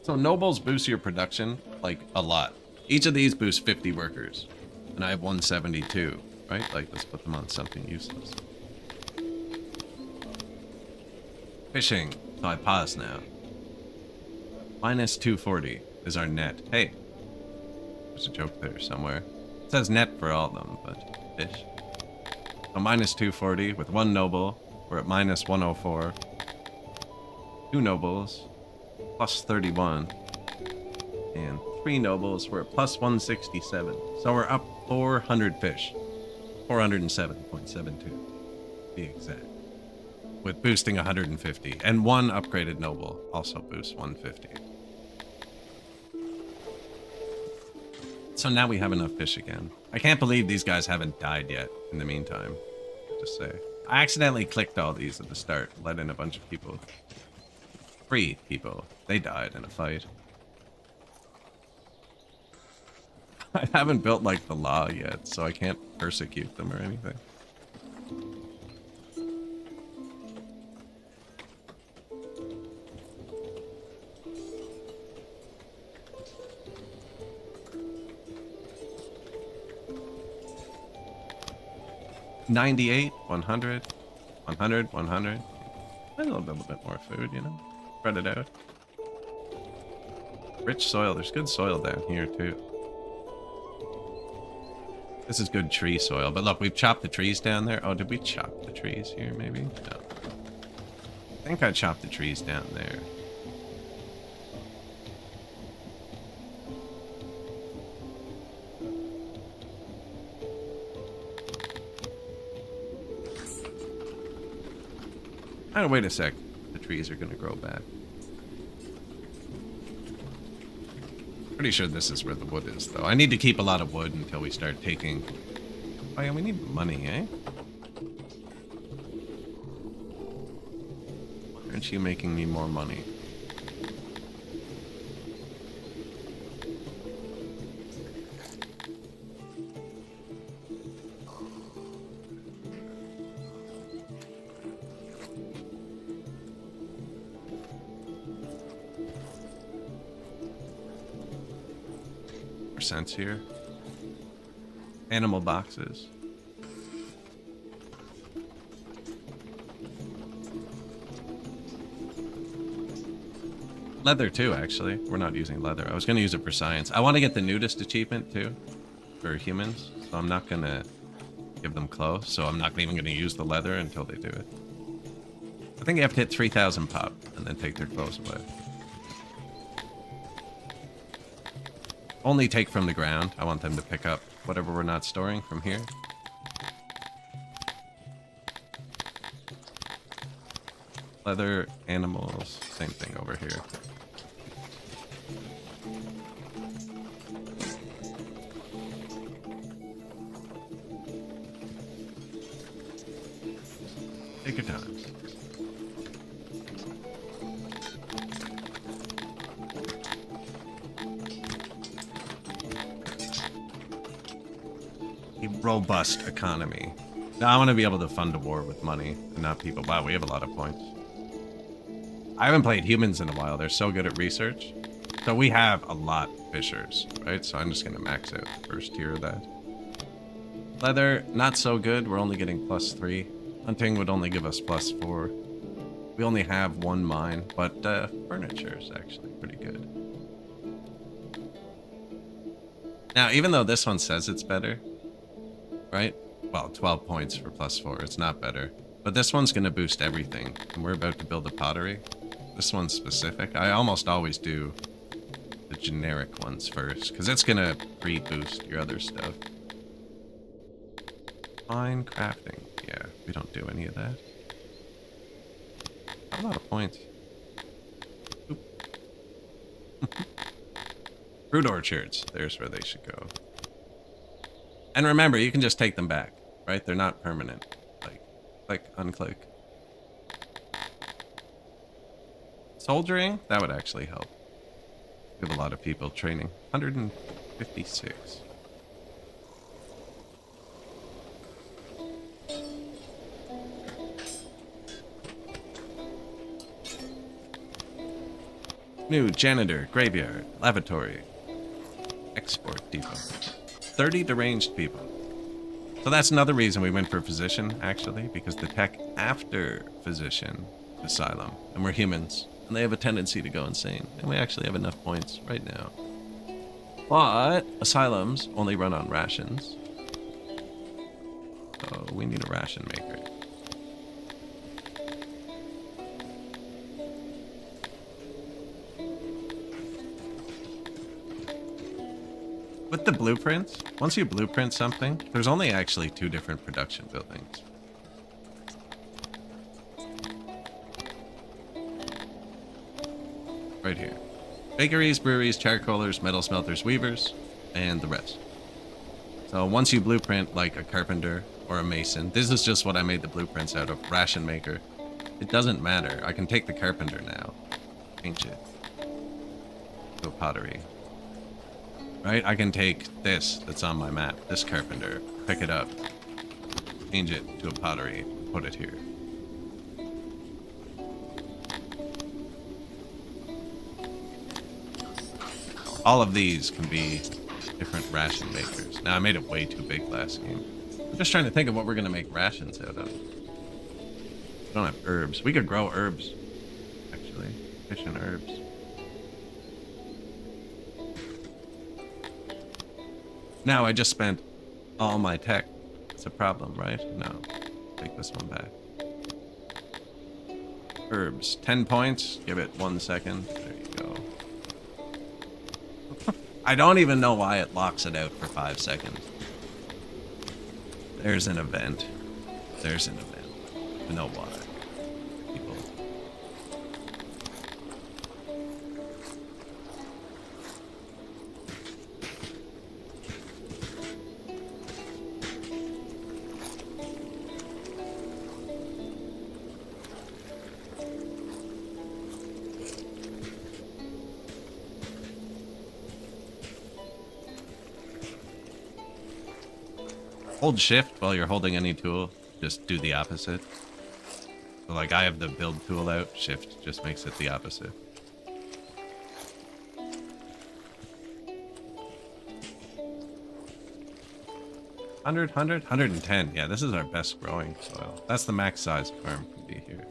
So nobles boost your production, like, a lot. Each of these boosts 50 workers. And I have 172, right? Like, let's put them on something useless. Fishing. So I pause now. Minus 240 is our net. Hey. There's a joke there somewhere. It says net for all of them, but fish. So minus 240 with 1 noble. We're at minus 104. 2 nobles. Plus 31. And 3 nobles. We're at plus 167. So we're up 400 fish. 407.72. To be exact. With boosting 150. And 1 upgraded noble also boosts 150. So now we have enough fish again. I can't believe these guys haven't died yet in the meantime. Just say. I accidentally clicked all these at the start. Let in a bunch of people. 3 people. They died in a fight. I haven't built, like, the law yet, so I can't persecute them or anything. $98, 100, 100, 100. A little bit more food, you know? Spread it out. Rich soil. There's good soil down here, too. This is good tree soil. But look, we've chopped the trees down there. Oh, did we chop the trees here, maybe? No. I think I chopped the trees down there. Oh, wait a sec. The trees are going to grow back. Pretty sure this is where the wood is, though. I need to keep a lot of wood until we start taking... Oh, yeah, we need money, eh? Why aren't you making me more money? Sense here. Animal boxes. Leather too, actually. We're not using leather. I was going to use it for science. I want to get the nudist achievement too for humans, so I'm not going to give them clothes, so I'm not even going to use the leather until they do it. I think you have to hit 3,000 pop and then take their clothes away. Only take from the ground. I want them to pick up whatever we're not storing from here. Leather, animals, same thing over here. Take your time. A robust economy. Now I want to be able to fund a war with money and not people. Wow, we have a lot of points. I haven't played humans in a while. They're so good at research. So we have a lot of fishers, right? So I'm just going to max out the first tier of that. Leather, not so good. We're only getting +3. Hunting would only give us +4. We only have 1 mine, but furniture is actually pretty good. Now, even though this one says it's better, right? Well, 12 points for +4. It's not better. But this one's going to boost everything. And we're about to build a pottery. This one's specific. I almost always do the generic ones first, because it's going to pre-boost your other stuff. Fine crafting. Yeah, we don't do any of that. A lot of points. Fruit orchards. There's where they should go. And remember, you can just take them back, right? They're not permanent. Like, click, unclick. Soldiering? That would actually help. We have a lot of people training. 156. New janitor, graveyard, lavatory, export depot. 30 deranged people. So that's another reason we went for physician, actually, because the tech after physician, asylum, and we're humans, and they have a tendency to go insane, and we actually have enough points right now. But asylums only run on rations, so we need a ration maker. With the blueprints, once you blueprint something, there's only actually 2 different production buildings. Right here. Bakeries, breweries, charcoalers, metal smelters, weavers, and the rest. So once you blueprint like a carpenter or a mason, this is just what I made the blueprints out of, ration maker. It doesn't matter. I can take the carpenter now, change it to a pottery. Right? I can take this that's on my map, this carpenter, pick it up, change it to a pottery, put it here. All of these can be different ration makers. Now, I made it way too big last game. I'm just trying to think of what we're going to make rations out of. We don't have herbs. We could grow herbs, actually. Fish and herbs. Now I just spent all my tech. It's a problem, right? No. Take this one back. Herbs. 10 points. Give it 1 second. There you go. I don't even know why it locks it out for 5 seconds. There's an event. There's an event. I know why. People. Hold shift while you're holding any tool. Just do the opposite. So like I have the build tool out. Shift just makes it the opposite. $100, $100, $110. Yeah, this is our best growing soil. That's the max size farm can be here.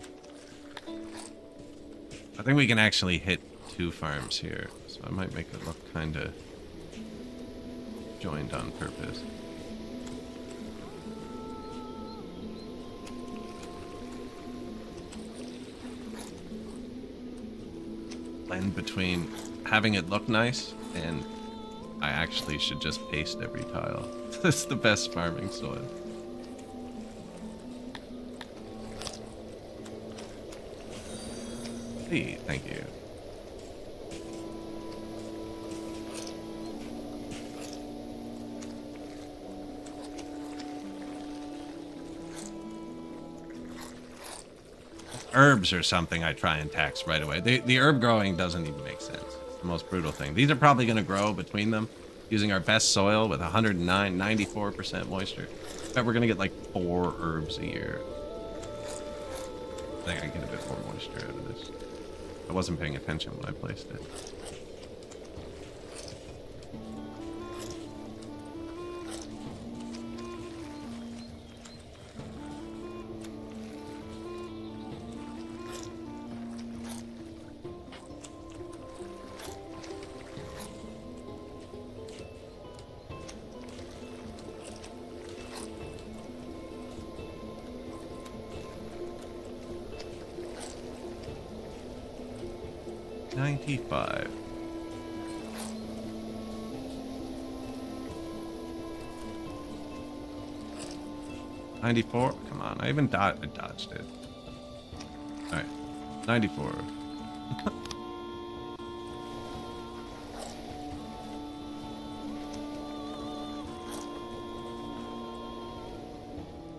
I think we can actually hit 2 farms here. So I might make it look kind of joined on purpose. Blend between having it look nice and I actually should just paste every tile. That's the best farming soil. Hey, thank you. Herbs or something I try and tax right away. The herb growing doesn't even make sense. It's the most brutal thing. These are probably going to grow between them using our best soil with 109, 94% moisture. Bet we're going to get like 4 herbs a year. I think I get a bit more moisture out of this. I wasn't paying attention when I placed it. $95. $94. Come on, I even dodged it. All right, 94.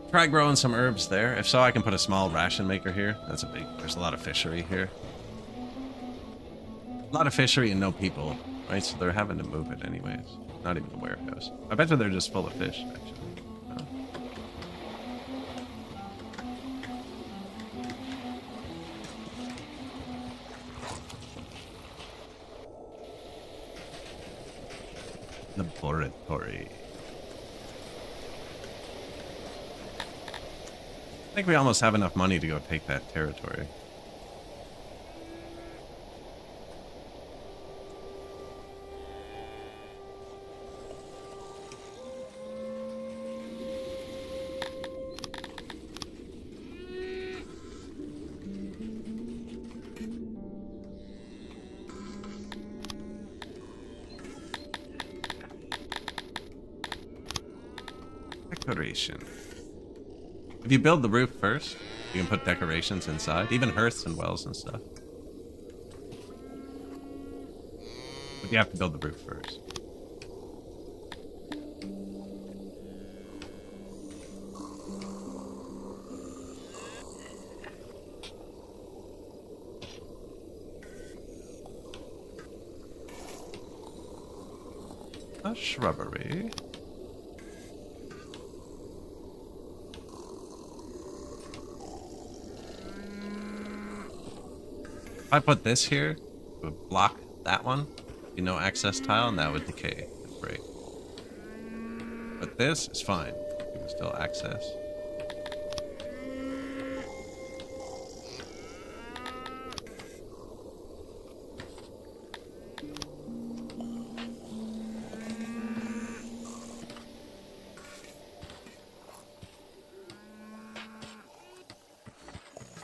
Try growing some herbs there. If so, I can put a small ration maker here. That's a big. There's a lot of fishery here. A lot of fishery and no people, right? So they're having to move it anyways. Not even the warehouse. I bet you they're just full of fish, actually. Laboratory. I think we almost have enough money to go take that territory. Decoration. If you build the roof first, you can put decorations inside, even hearths and wells and stuff. But you have to build the roof first. A shrubbery. If I put this here, it would block that one, you know, access tile, and that would decay and break. But this is fine. You can still access.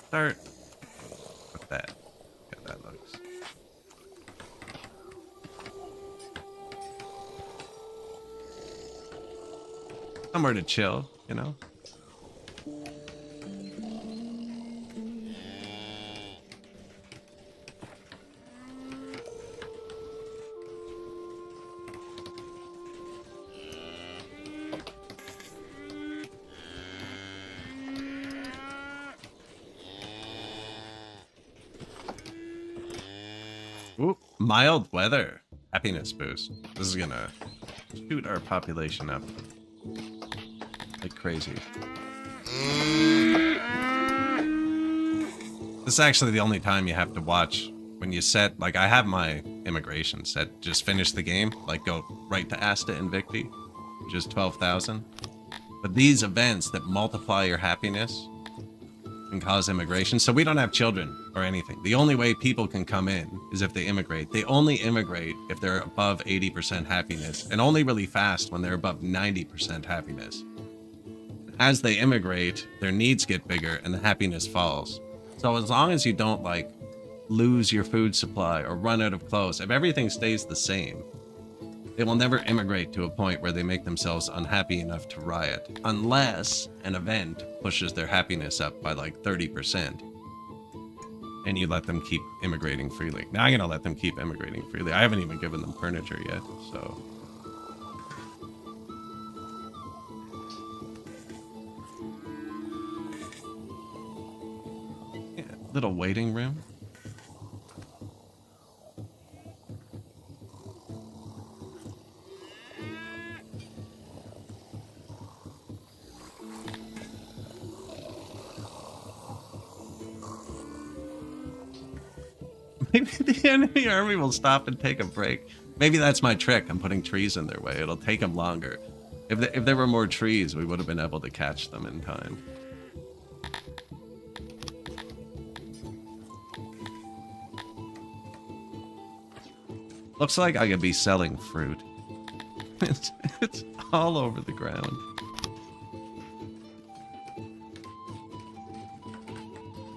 Start with that. Yeah, that looks. Somewhere to chill, you know? Ooh, mild weather. Happiness boost. This is gonna shoot our population up like crazy. This is actually the only time you have to watch when you set, like I have my immigration set, just finish the game, like go right to Asta Invictii, which is 12,000. But these events that multiply your happiness can cause immigration. So we don't have children or anything. The only way people can come in is if they immigrate. They only immigrate if they're above 80% happiness, and only really fast when they're above 90% happiness. As they immigrate, their needs get bigger and the happiness falls. So as long as you don't like lose your food supply or run out of clothes, if everything stays the same, they will never immigrate to a point where they make themselves unhappy enough to riot, unless an event pushes their happiness up by like 30%. and you let them keep immigrating freely. Now I'm gonna let them keep immigrating freely. I haven't even given them furniture yet, so. Yeah, little waiting room. Maybe the enemy army will stop and take a break. Maybe that's my trick. I'm putting trees in their way. It'll take them longer. If there were more trees, we would have been able to catch them in time. Looks like I could be selling fruit. It's all over the ground.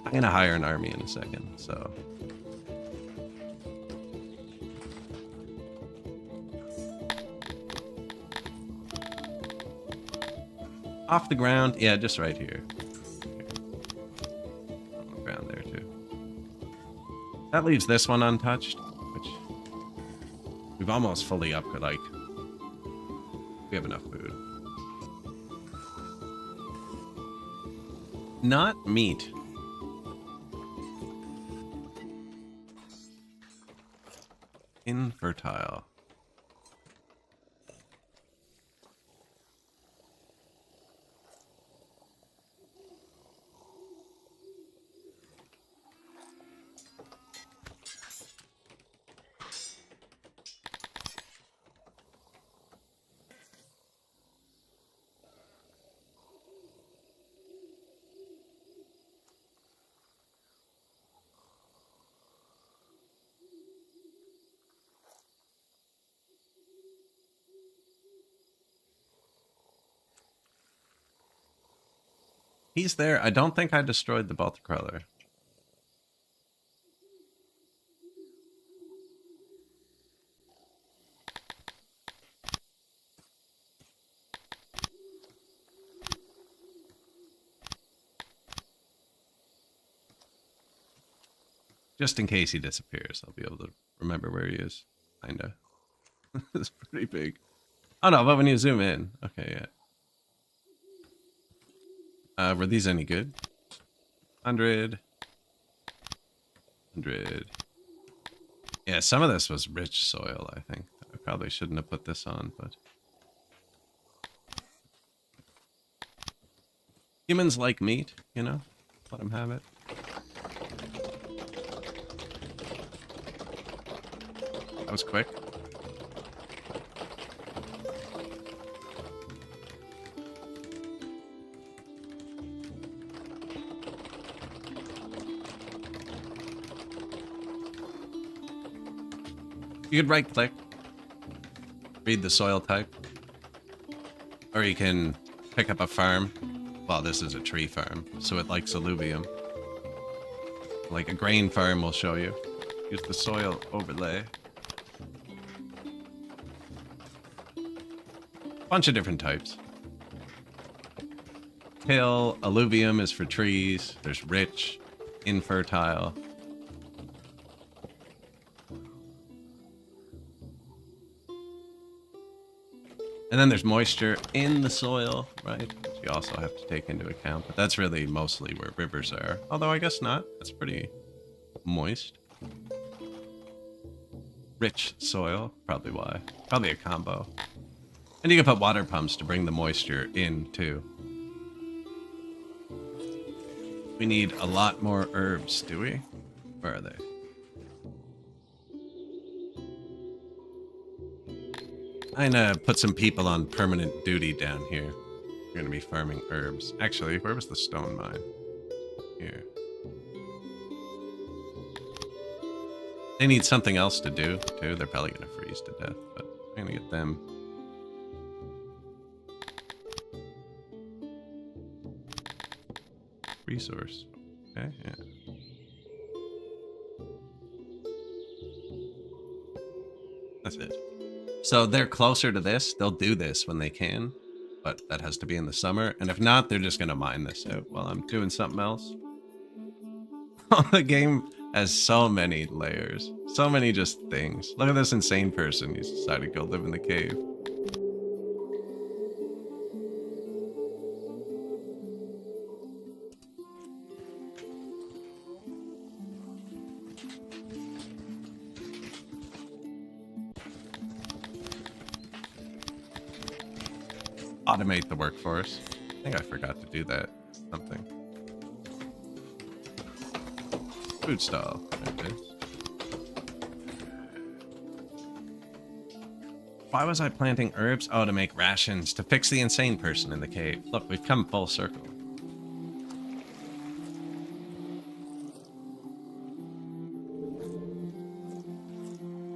I'm gonna hire an army in a second, so. Off the ground? Yeah, just right here. On the ground there, too. That leaves this one untouched, which we've almost fully upgraded. Like, we have enough food. Not meat. Infertile. He's there. I don't think I destroyed the Baltic Crawler. Just in case he disappears, I'll be able to remember where he is. Kinda. It's pretty big. Oh no, but when you zoom in. Okay, yeah. Were these any good? 100. 100. Yeah, some of this was rich soil, I think. I probably shouldn't have put this on, but. Humans like meat, you know? Let them have it. That was quick. You could right click, read the soil type, or you can pick up a farm. Well, this is a tree farm, so it likes alluvium. Like a grain farm will show you. Use the soil overlay. Bunch of different types. Hill, alluvium is for trees. There's rich, infertile. And then there's moisture in the soil, right? Which you also have to take into account. But that's really mostly where rivers are. Although I guess not. That's pretty moist. Rich soil, probably why. Probably a combo. And you can put water pumps to bring the moisture in, too. We need a lot more herbs, do we? Where are they? I'm gonna put some people on permanent duty down here. We're gonna be farming herbs. Actually, where was the stone mine? Here. They need something else to do, too. They're probably gonna freeze to death, but I'm gonna get them. Resource. Okay, yeah. That's it. So they're closer to this. They'll do this when they can, but that has to be in the summer. And if not, they're just going to mine this out while I'm doing something else. The game has so many layers. So many just things. Look at this insane person who's decided to go live in the cave. Automate the workforce. I think I forgot to do that. Something. Food stall. There it is. Why was I planting herbs? Oh, to make rations. To fix the insane person in the cave. Look, we've come full circle.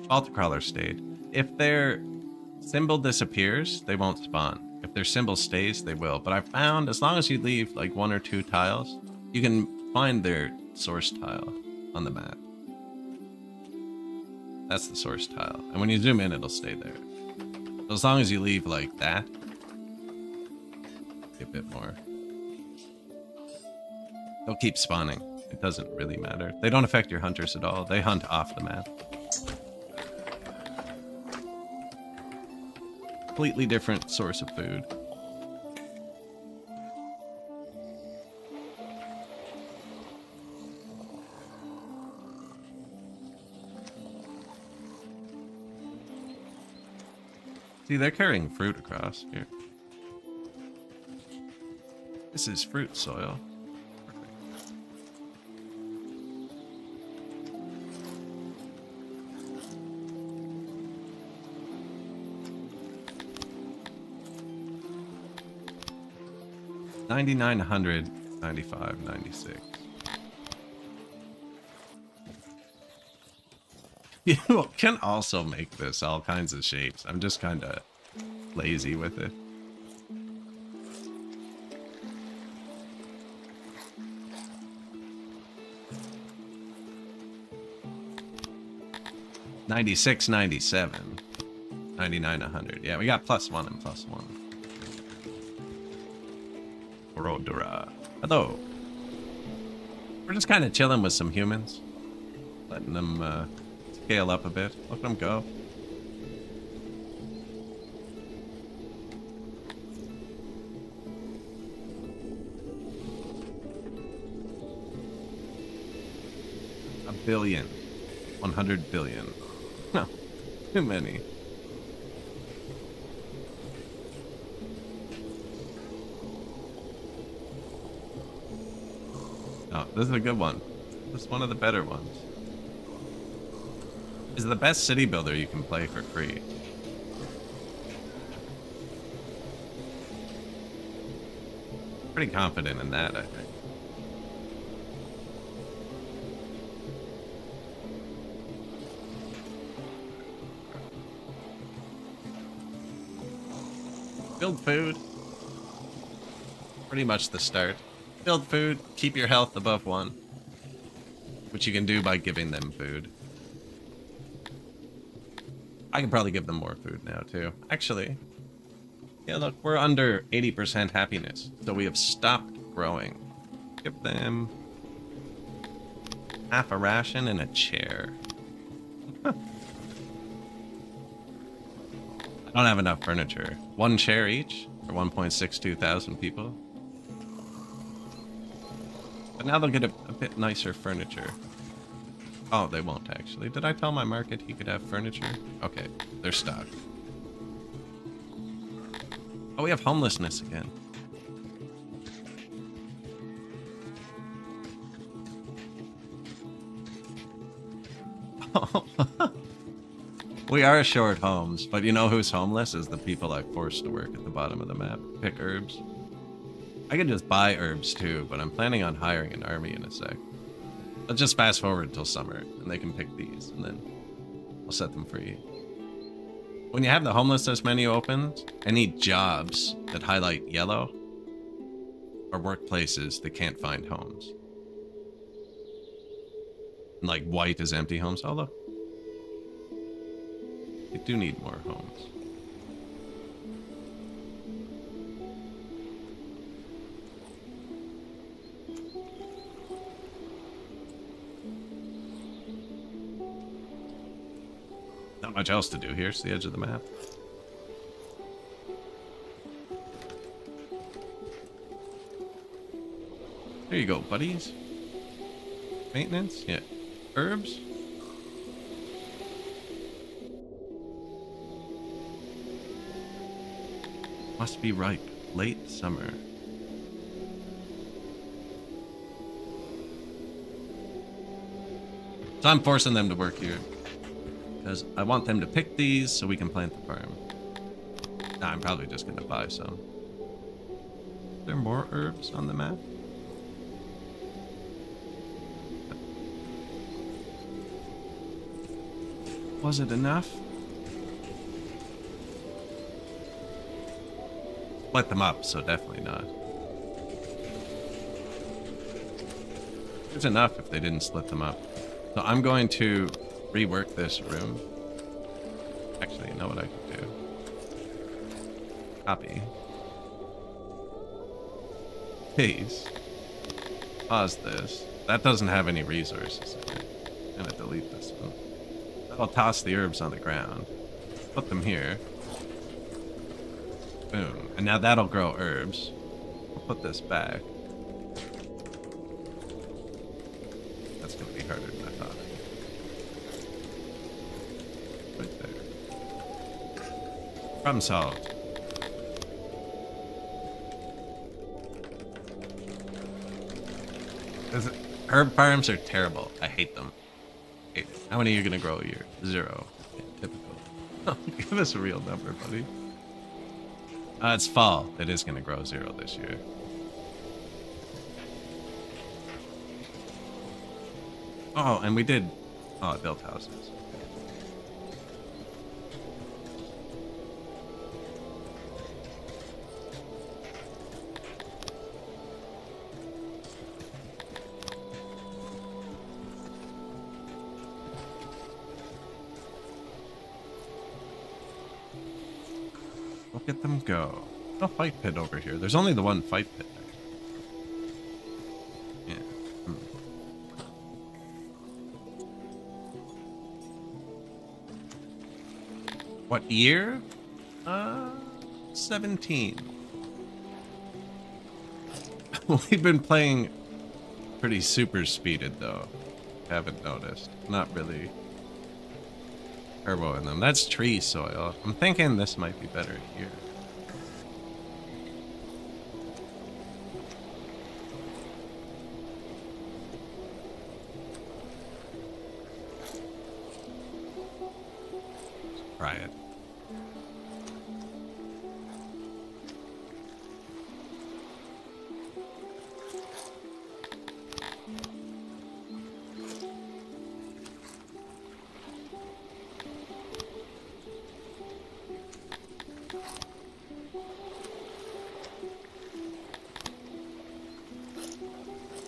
Vault crawler stayed. If their symbol disappears, they won't spawn. If their symbol stays, they will. But I found as long as you leave like 1 or 2 tiles, you can find their source tile on the map. That's the source tile. And when you zoom in, it'll stay there. So as long as you leave like that, a bit more. They'll keep spawning. It doesn't really matter. They don't affect your hunters at all. They hunt off the map. Completely different source of food. See, they're carrying fruit across here. This is fruit soil. Perfect. 99, 100, 95, 96. You can also make this all kinds of shapes. I'm just kind of lazy with it. '96, 97, 99, 100. Yeah, we got +1 and +1. Rodora. Hello. We're just kind of chilling with some humans, letting them scale up a bit. Look at them go. A billion. 100 billion. No, too many. Oh, this is a good one. This is one of the better ones. This is the best city builder you can play for free. Pretty confident in that, I think. Build food. Pretty much the start. Build food, keep your health above 1. Which you can do by giving them food. I can probably give them more food now, too. Actually, yeah, look, we're under 80% happiness. So we have stopped growing. Give them half a ration and a chair. I don't have enough furniture. 1 chair each for 1.62 thousand people. But now they'll get a bit nicer furniture. Oh, they won't actually. Did I tell my market he could have furniture? Okay, they're stocked. Oh, we have homelessness again. We are short homes, but you know who's homeless is the people I forced to work at the bottom of the map. Pick herbs. I could just buy herbs too, but I'm planning on hiring an army in a sec. Let's just fast forward until summer, and they can pick these, and then I'll set them free. When you have the homelessness menu opened, any jobs that highlight yellow are workplaces that can't find homes. And like white is empty homes. Oh, look. They do need more homes. Not much else to do. Here's the edge of the map. There you go, buddies. Maintenance? Yeah. Herbs? Must be ripe. Late summer. So I'm forcing them to work here. Because I want them to pick these so we can plant the farm. Nah, I'm probably just going to buy some. Are there more herbs on the map? Was it enough? Split them up, so definitely not. There's enough if they didn't split them up. So I'm going to rework this room. Actually, you know what I can do? Copy. Paste. Pause this. That doesn't have any resources in it. I'm gonna delete this one. I'll toss the herbs on the ground. Put them here. Boom. And now that'll grow herbs. We'll put this back. That's gonna be harder than I thought. Right there. Problem solved. Herb farms are terrible. I hate them. Hate it. How many are you gonna grow a year? 0. Yeah, typical. Oh, give us a real number, buddy. It's fall. It is gonna grow 0 this year. Oh, and we did. Oh, I built houses. Look at them go. No fight pit over here. There's only the one fight pit. Yeah. What year? 17. We've been playing pretty super speeded though. Haven't noticed. Not really turbo in them. That's tree soil. I'm thinking this might be better here. Let's try it.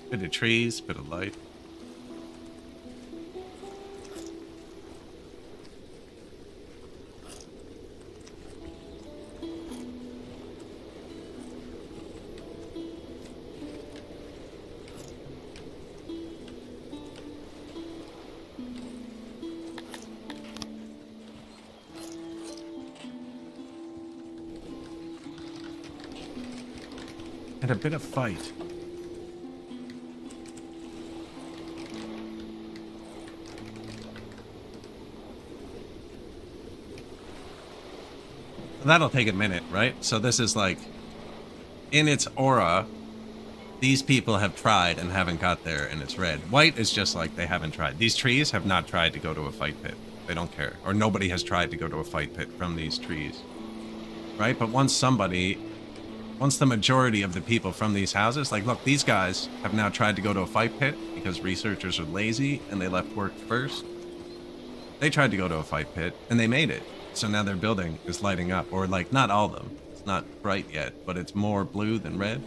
Bit of trees, bit of light. And a bit of fight. That'll take a minute, right? So this is like, in its aura, these people have tried and haven't got there, and it's red. White is just like they haven't tried. These trees have not tried to go to a fight pit. They don't care. Or nobody has tried to go to a fight pit from these trees. Right? But once the majority of the people from these houses, like, look, these guys have now tried to go to a fight pit because researchers are lazy and they left work first. They tried to go to a fight pit and they made it. So now their building is lighting up, or like, not all of them. It's not bright yet, but it's more blue than red.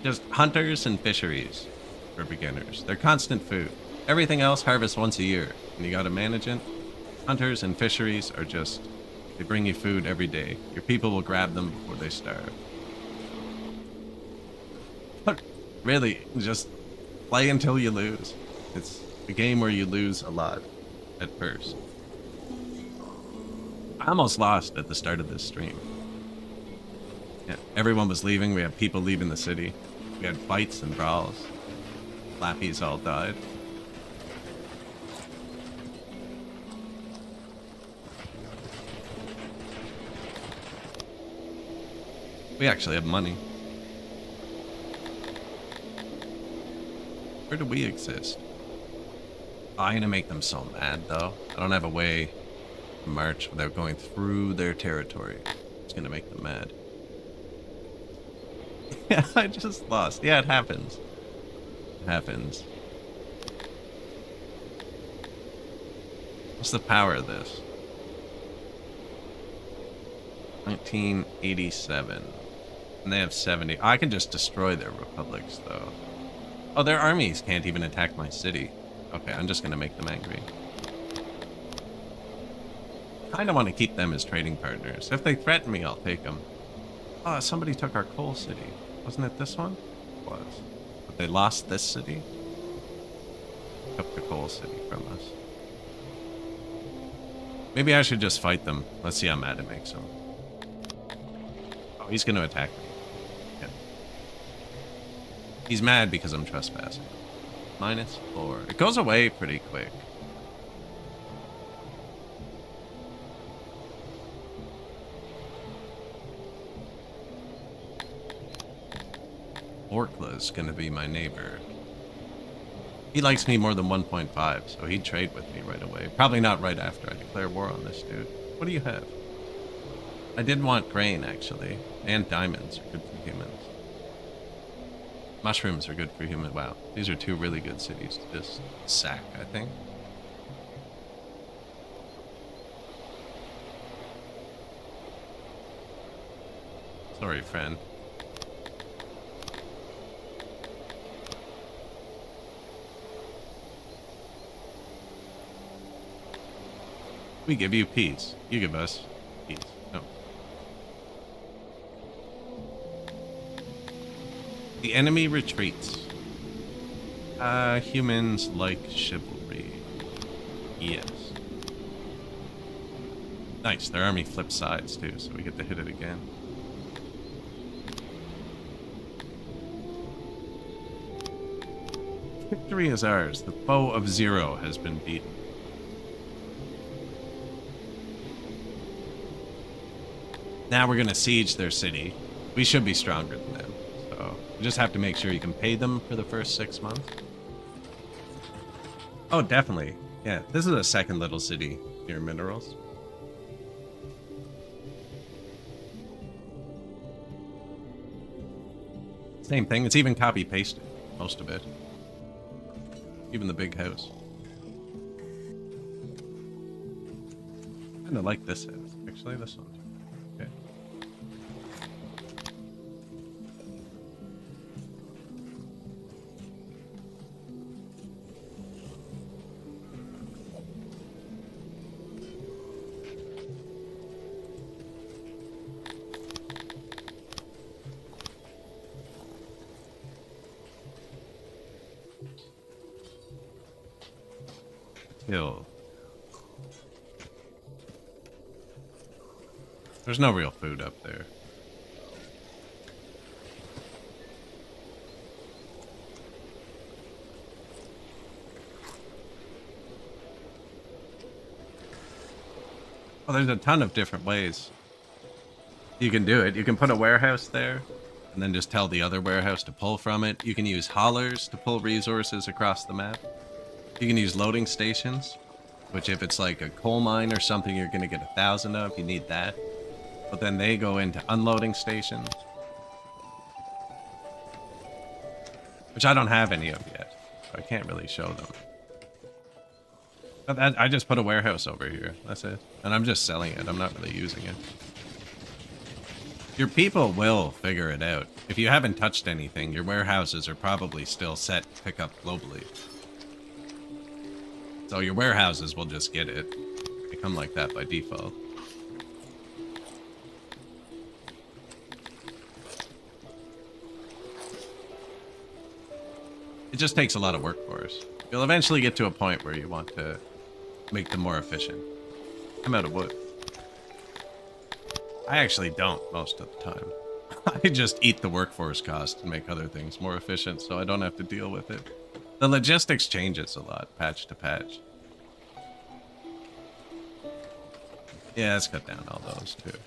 Just hunters and fisheries for beginners. They're constant food. Everything else harvests once a year, and you gotta manage it. Hunters and fisheries are just, they bring you food every day. Your people will grab them before they starve. But really, just play until you lose. It's A game where you lose a lot at first. I almost lost at the start of this stream. Yeah, everyone was leaving. We had people leaving the city. We had fights and brawls. Lappies all died. We actually have money. Where do we exist? Oh, I'm gonna make them so mad, though. I don't have a way to march without going through their territory. It's gonna make them mad. Yeah, I just lost. Yeah, it happens. It happens. What's the power of this? 1987. And they have 70. I can just destroy their republics, though. Oh, their armies can't even attack my city. Okay, I'm just gonna make them angry. Kinda want to keep them as trading partners. If they threaten me, I'll take them. Oh, somebody took our coal city. Wasn't it this one? It was. But they lost this city? Took the coal city from us. Maybe I should just fight them. Let's see how mad it makes them. Oh, he's gonna attack me. Yeah. He's mad because I'm trespassing. -4. It goes away pretty quick. Orkla's gonna be my neighbor. He likes me more than 1.5, so he'd trade with me right away. Probably not right after I declare war on this dude. What do you have? I did want grain, actually. And diamonds are good for humans. Mushrooms are good for humans. Wow, these are two really good cities to just sack, I think. Sorry, friend. We give you peace. You give us peace. No. The enemy retreats. Humans like chivalry. Yes. Nice, their army flips sides too, so we get to hit it again. Victory is ours. The foe of zero has been beaten. Now we're gonna siege their city. We should be stronger than them. So you just have to make sure you can pay them for the first 6 months. Oh, definitely. Yeah, this is a second little city near minerals. Same thing. It's even copy pasted, most of it. Even the big house. I kind of like this house. Actually, this one. Okay. Hill. There's no real food up there. Well, there's a ton of different ways you can do it. You can put a warehouse there and then just tell the other warehouse to pull from it. You can use haulers to pull resources across the map. You can use loading stations, which if it's like a coal mine or something you're going to get 1,000 of, you need that. But then they go into unloading stations, which I don't have any of yet, so I can't really show them. But I just put a warehouse over here, that's it. And I'm just selling it, I'm not really using it. Your people will figure it out. If you haven't touched anything, your warehouses are probably still set to pick up globally. So your warehouses will just get it. They come like that by default. It just takes a lot of workforce. You'll eventually get to a point where you want to make them more efficient. I'm out of wood. I actually don't most of the time. I just eat the workforce cost and make other things more efficient so I don't have to deal with it. The logistics changes a lot, patch to patch. Yeah, let's cut down all those too.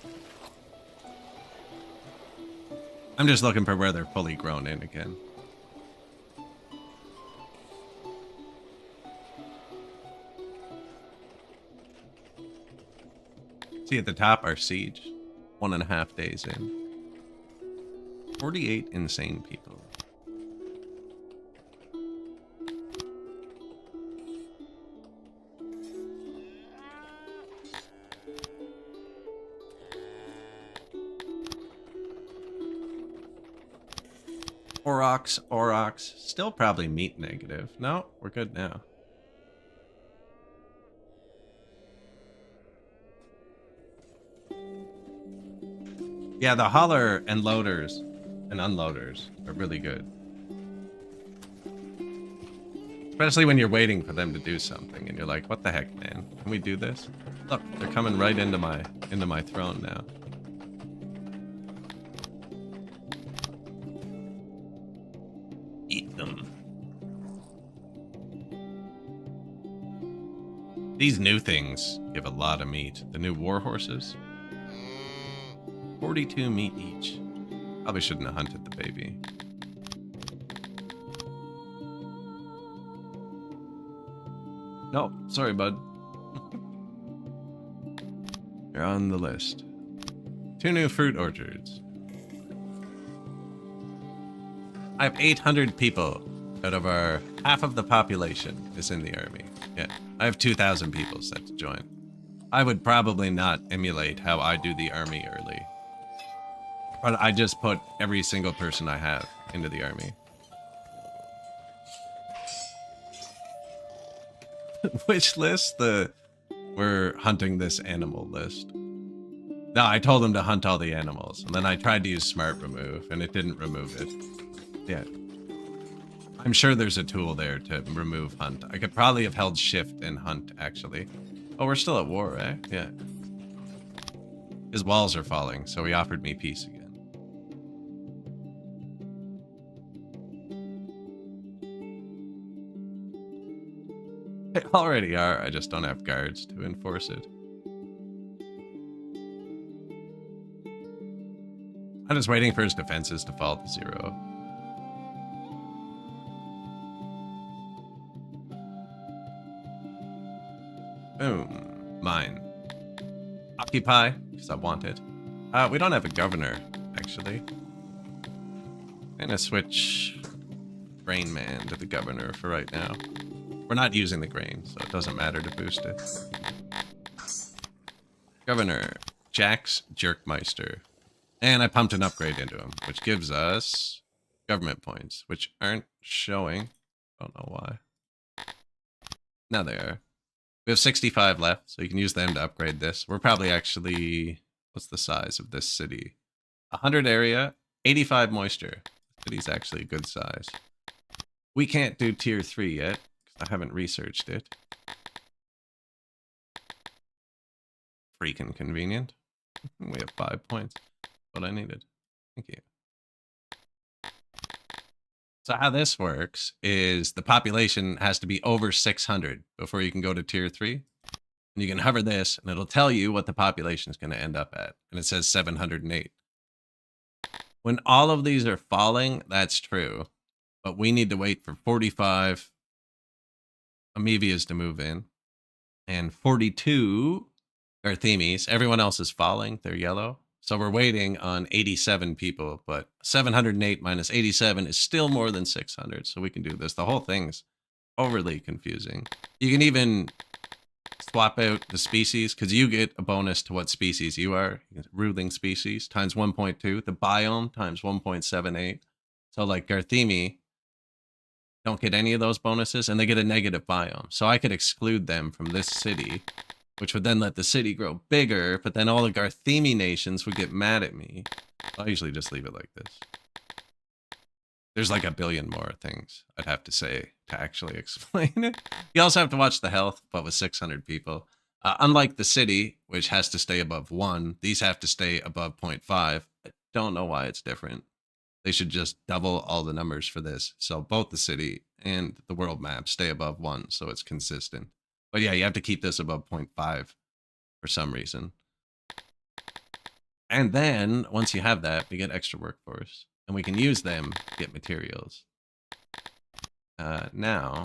I'm just looking for where they're fully grown in again. See at the top, our siege. 1.5 days in. 48 insane people. Aurochs. Still probably meat negative. No, we're good now. Yeah, the hauler and loaders and unloaders are really good. Especially when you're waiting for them to do something and you're like, what the heck, man? Can we do this? Look, they're coming right into my throne now. Eat them. These new things give a lot of meat. The new war horses. 42 meat each. Probably shouldn't have hunted the baby. No, sorry, bud. You're on the list. 2 new fruit orchards. I have 800 people out of our half of the population is in the army. Yeah, I have 2,000 people set to join. I would probably not emulate how I do the army early. But I just put every single person I have into the army. Which list? We're hunting this animal list. No, I told him to hunt all the animals, and then I tried to use smart remove, and it didn't remove it. Yeah. I'm sure there's a tool there to remove hunt. I could probably have held shift and hunt, actually. Oh, we're still at war, eh? Yeah. His walls are falling, so he offered me peace again. They already are, I just don't have guards to enforce it. I'm just waiting for his defenses to fall to 0. Boom. Mine. Occupy, because I want it. We don't have a governor, actually. I'm gonna switch Grain Man to the governor for right now. We're not using the grain, so it doesn't matter to boost it. Governor, Jax Jerkmeister. And I pumped an upgrade into him, which gives us government points, which aren't showing. Don't know why. Now they are. We have 65 left, so you can use them to upgrade this. We're probably actually... What's the size of this city? 100 area, 85 moisture. The city's actually a good size. We can't do tier 3 yet, because I haven't researched it. Freaking convenient. We have 5 points. What I needed. Thank you. So how this works is the population has to be over 600 before you can go to tier 3. And you can hover this and it'll tell you what the population is going to end up at. And it says 708. When all of these are falling, that's true. But we need to wait for 45 Amevias to move in. And 42 Garthemis. Everyone else is falling. They're yellow. So we're waiting on 87 people, but 708 minus 87 is still more than 600, so we can do this. The whole thing's overly confusing. You can even swap out the species, because you get a bonus to what species you are. Ruling species times 1.2. The biome times 1.78. So like Garthemi don't get any of those bonuses, and they get a negative biome. So I could exclude them from this city, which would then let the city grow bigger, but then all the Garthemi nations would get mad at me. I'll usually just leave it like this. There's like a billion more things I'd have to say to actually explain it. You also have to watch the health, but with 600 people. Unlike the city, which has to stay above 1, these have to stay above 0.5. I don't know why it's different. They should just double all the numbers for this. So both the city and the world map stay above 1, so it's consistent. But yeah, you have to keep this above 0.5 for some reason. And then, once you have that, we get extra workforce. And we can use them to get materials. Now,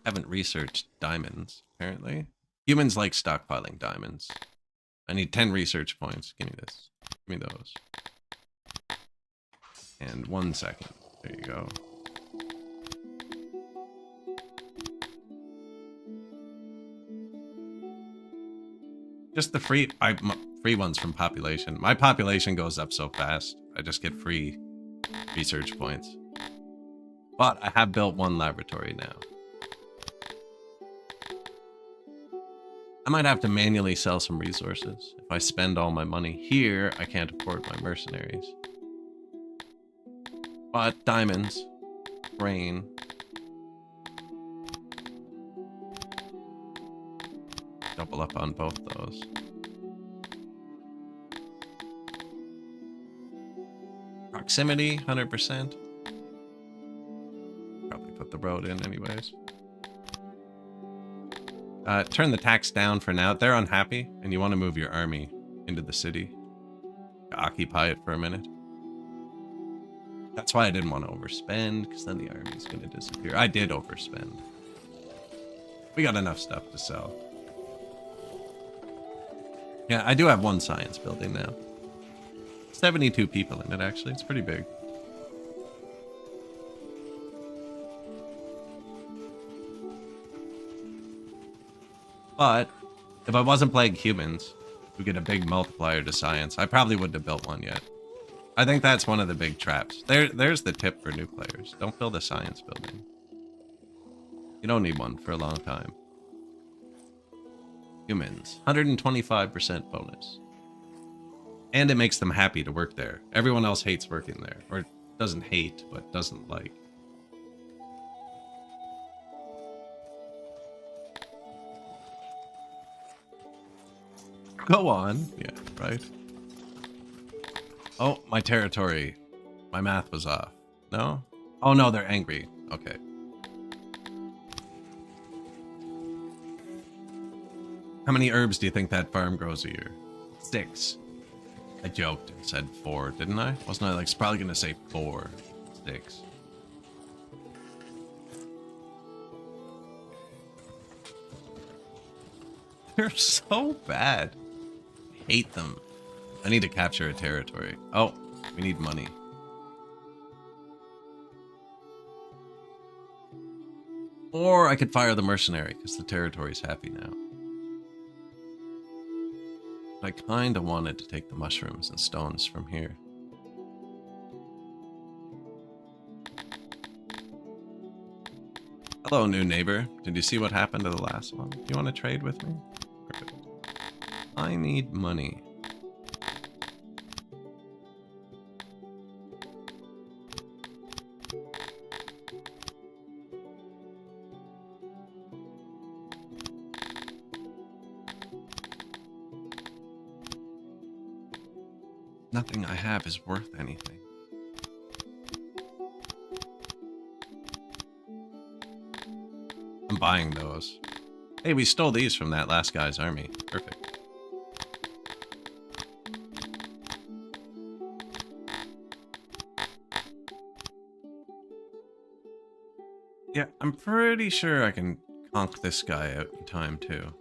haven't researched diamonds, apparently. Humans like stockpiling diamonds. I need 10 research points. Give me this. Give me those. And 1 second. There you go. Just the free ones from population. My population goes up so fast. I just get free research points. But I have built 1 laboratory now. I might have to manually sell some resources. If I spend all my money here, I can't afford my mercenaries. But diamonds, grain. Double up on both those. Proximity, 100%. Probably put the road in anyways. Turn the tax down for now. They're unhappy, and you want to move your army into the city. Occupy it for a minute. That's why I didn't want to overspend, because then the army's going to disappear. I did overspend. We got enough stuff to sell. Yeah, I do have 1 science building now. 72 people in it, actually. It's pretty big. But if I wasn't playing humans, we get a big multiplier to science. I probably wouldn't have built one yet. I think that's one of the big traps. There's the tip for new players. Don't build a science building. You don't need one for a long time. Humans, 125% bonus. And it makes them happy to work there. Everyone else hates working there. Or doesn't hate, but doesn't like. Go on. Yeah, right. Oh, my territory. My math was off. No? Oh no, they're angry. Okay. How many herbs do you think that farm grows a year? 6. I joked and said 4, didn't I? Wasn't I like probably gonna say 4, 6? They're so bad. I hate them. I need to capture a territory. Oh, we need money. Or I could fire the mercenary because the territory's happy now. I kinda wanted to take the mushrooms and stones from here. Hello, new neighbor. Did you see what happened to the last one? You want to trade with me? Perfect. I need money. Nothing I have is worth anything. I'm buying those. Hey, we stole these from that last guy's army. Perfect. Yeah, I'm pretty sure I can conk this guy out in time, too.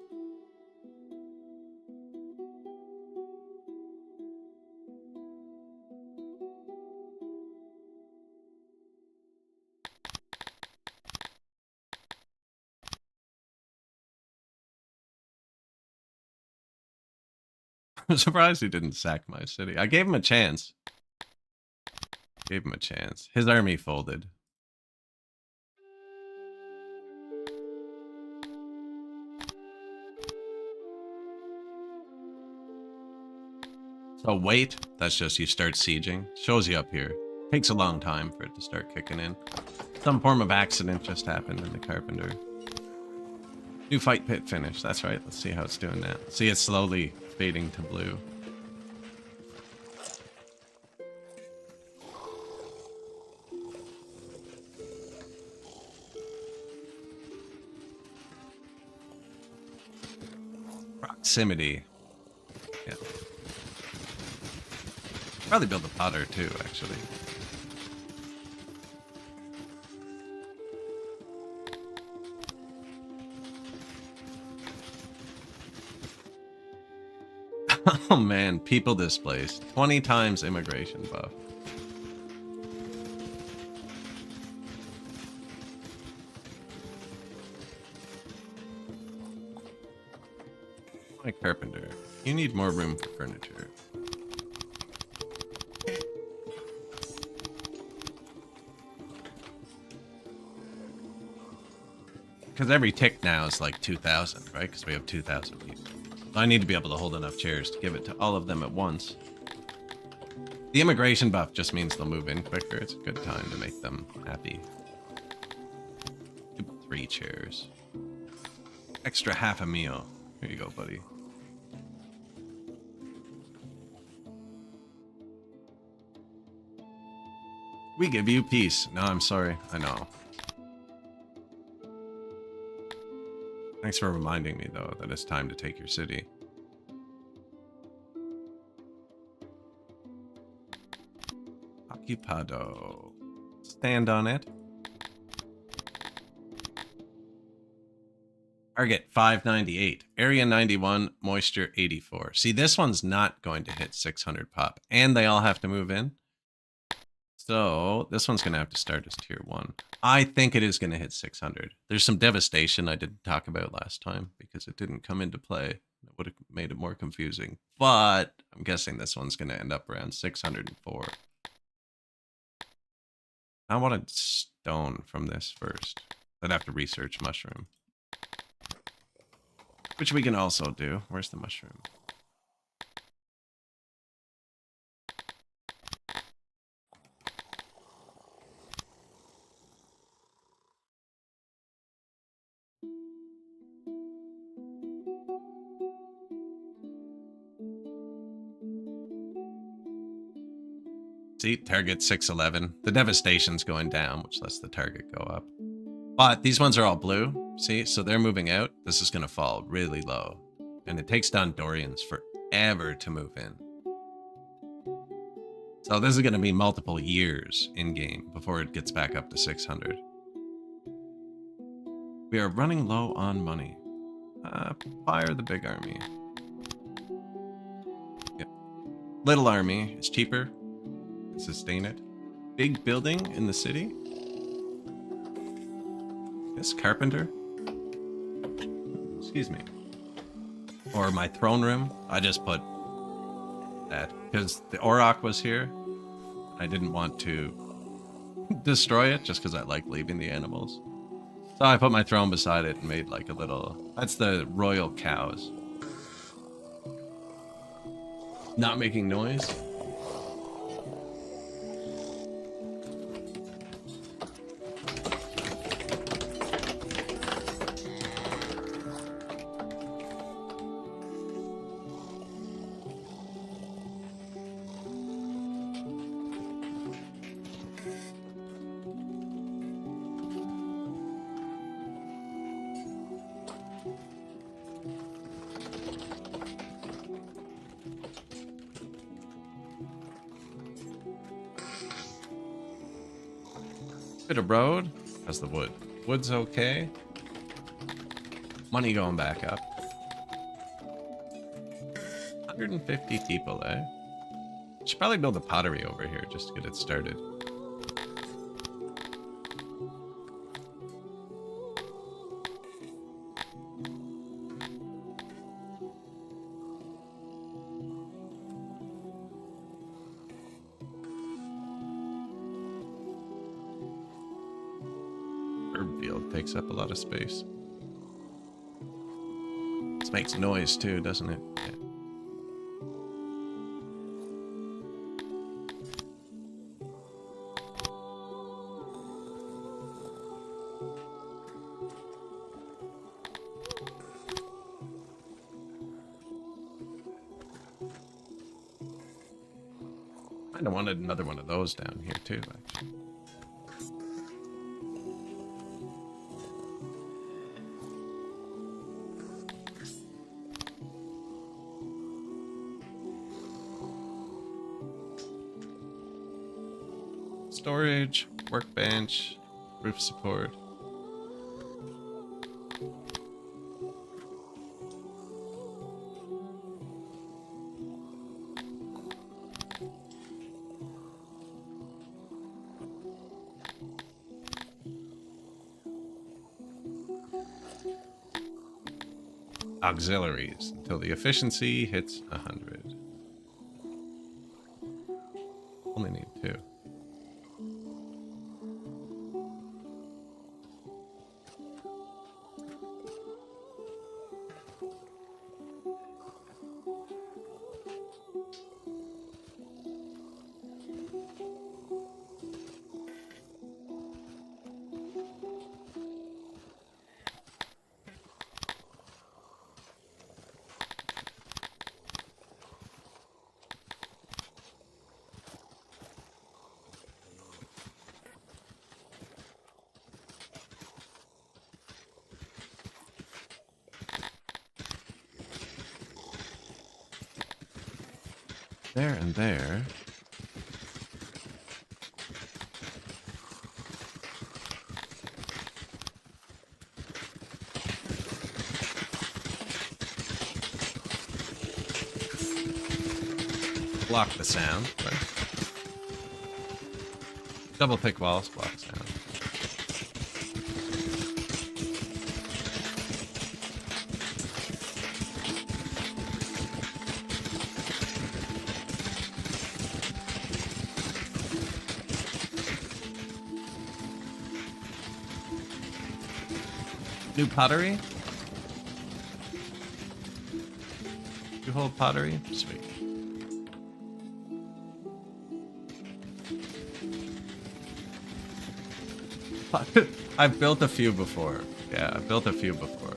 I'm surprised he didn't sack my city. I gave him a chance. Gave him a chance. His army folded. So wait, that's just you start sieging. Shows you up here. Takes a long time for it to start kicking in. Some form of accident just happened in the carpenter. New fight pit finish. That's right. Let's see how it's doing now. See, it's slowly fading to blue. Proximity. Yeah. Probably build a potter too, actually. Oh man, people displaced. 20 times immigration buff. My carpenter, you need more room for furniture. Because every tick now is like 2,000, right? Because we have 2,000 people. So I need to be able to hold enough chairs to give it to all of them at once. The immigration buff just means they'll move in quicker. It's a good time to make them happy. 3 chairs. Extra half a meal. Here you go, buddy. We give you peace. No, I'm sorry. I know. Thanks for reminding me, though, that it's time to take your city. Occupado. Stand on it. Target 598. Area 91. Moisture 84. See, this one's not going to hit 600 pop. And they all have to move in. So this one's going to have to start as tier 1. I think it is going to hit 600. There's some devastation I didn't talk about last time because it didn't come into play. It would have made it more confusing. But I'm guessing this one's going to end up around 604. I wanted stone from this first. I'd have to research mushroom. Which we can also do. Where's the mushroom? See, target 611. The devastation's going down, which lets the target go up. But these ones are all blue. See, so they're moving out. This is going to fall really low. And it takes down Dorians forever to move in. So this is going to be multiple years in-game before it gets back up to 600. We are running low on money. Fire the big army. Yep. Little army is cheaper. Sustain it. Big building in the city. This carpenter. Excuse me. Or my throne room. I just put that because the Auroch was here. I didn't want to destroy it just because I like leaving the animals. So I put my throne beside it and made like a little... That's the royal cows. Not making noise. Bit of road. How's the wood? Wood's okay. Money going back up. 150 people, eh? Should probably build a pottery over here just to get it started. Herb field takes up a lot of space. This makes noise too, doesn't it? Yeah. kind of wanted another one of those down here too, actually. Storage, workbench, roof support. Auxiliaries until the efficiency hits 100. Only need 2. There and there. Block the sound. Right? Double thick walls block sound. New pottery? You hold pottery? Sweet. I've built a few before. Yeah, I've built a few before.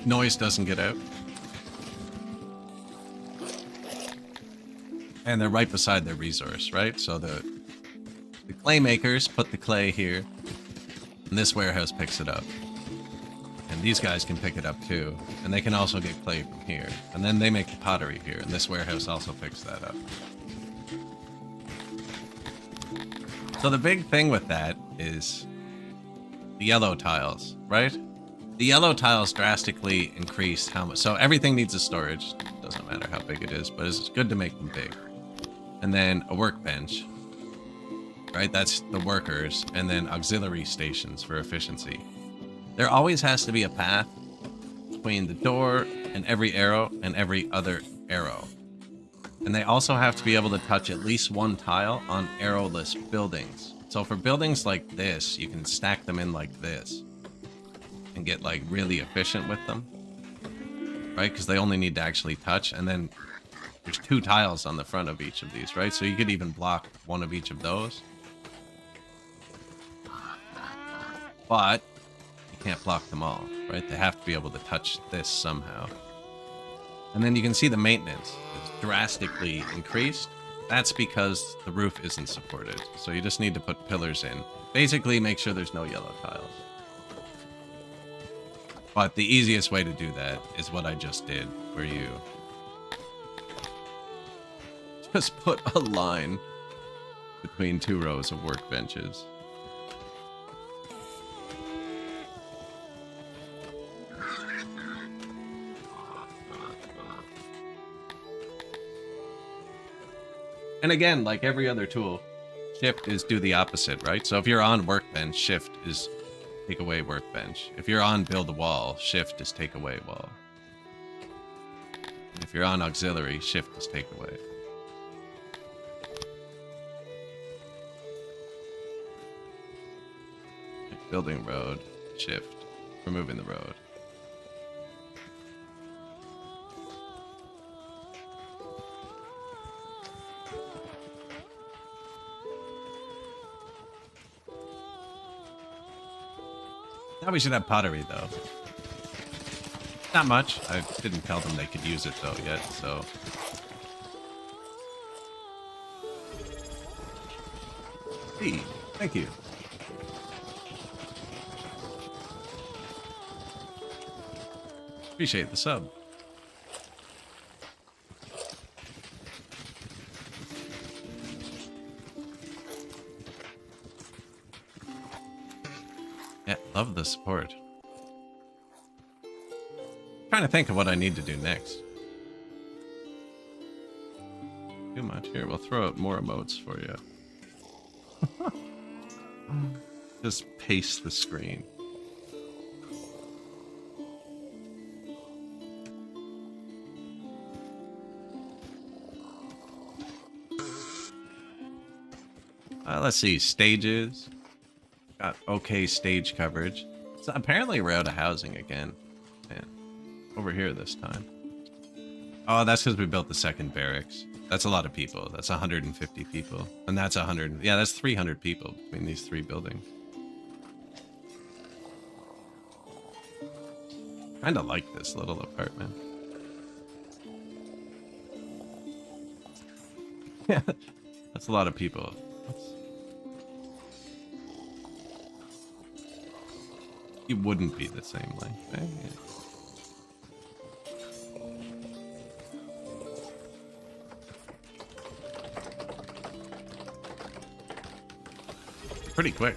Noise doesn't get out. And they're right beside their resource, right? So the clay makers put the clay here, and this warehouse picks it up. And these guys can pick it up too, and they can also get clay from here. And then they make the pottery here, and this warehouse also picks that up. So the big thing with that is the yellow tiles, right? The yellow tiles drastically increase how much. So everything needs a storage. Doesn't matter how big it is, but it's good to make them big. And then a workbench, right? That's the workers. And then auxiliary stations for efficiency. There always has to be a path between the door and every arrow and every other arrow. And they also have to be able to touch at least one tile on arrowless buildings. So for buildings like this, you can stack them in like this and get like really efficient with them, right? Because they only need to actually touch, and then there's 2 tiles on the front of each of these, right? So you could even block one of each of those, but you can't block them all, right? They have to be able to touch this somehow. And then you can see the maintenance is drastically increased. That's because the roof isn't supported. So you just need to put pillars in. Basically make sure there's no yellow tiles. But the easiest way to do that is what I just did, where you just put a line between 2 rows of workbenches. And again, like every other tool, shift is do the opposite, right? So if you're on workbench, shift is take away workbench. If you're on build a wall, shift is take away wall. And if you're on auxiliary, shift is take away. Like building road, shift. removing the road. Now we should have pottery, though. Not much. I didn't tell them they could use it, though, yet, so... Hey, thank you. Appreciate the sub. Yeah, love the support. Trying to think of what I need to do next. Too much. Here, we'll throw out more emotes for you. Just paste the screen. Let's see, stages. Got okay stage coverage. So apparently we're out of housing again. Man, over here this time. Oh, that's because we built the second barracks. That's a lot of people. That's 150 people. And that's 100. Yeah, that's 300 people between these three buildings. Kind of like this little apartment. Yeah, that's a lot of people. You wouldn't be the same length, eh? Yeah. Pretty quick.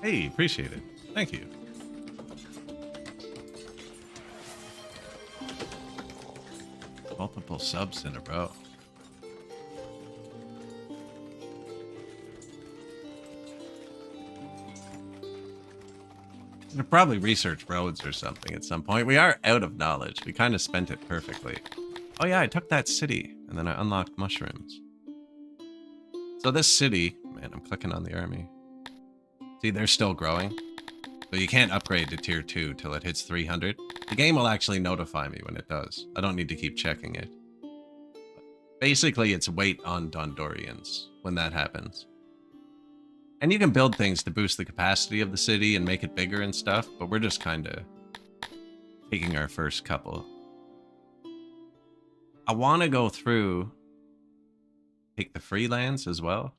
Hey, appreciate it. Thank you. Multiple subs in a row. We'll probably research roads or something at some point. We are out of knowledge. We kind of spent it perfectly. Oh yeah, I took that city, and then I unlocked mushrooms. So this city... Man, I'm clicking on the army. See, they're still growing. But you can't upgrade to tier 2 till it hits 300. The game will actually notify me when it does. I don't need to keep checking it. Basically, it's wait on Dondorians when that happens. And you can build things to boost the capacity of the city and make it bigger and stuff, but we're just kind of taking our first couple. I want to go through, take the freelance as well.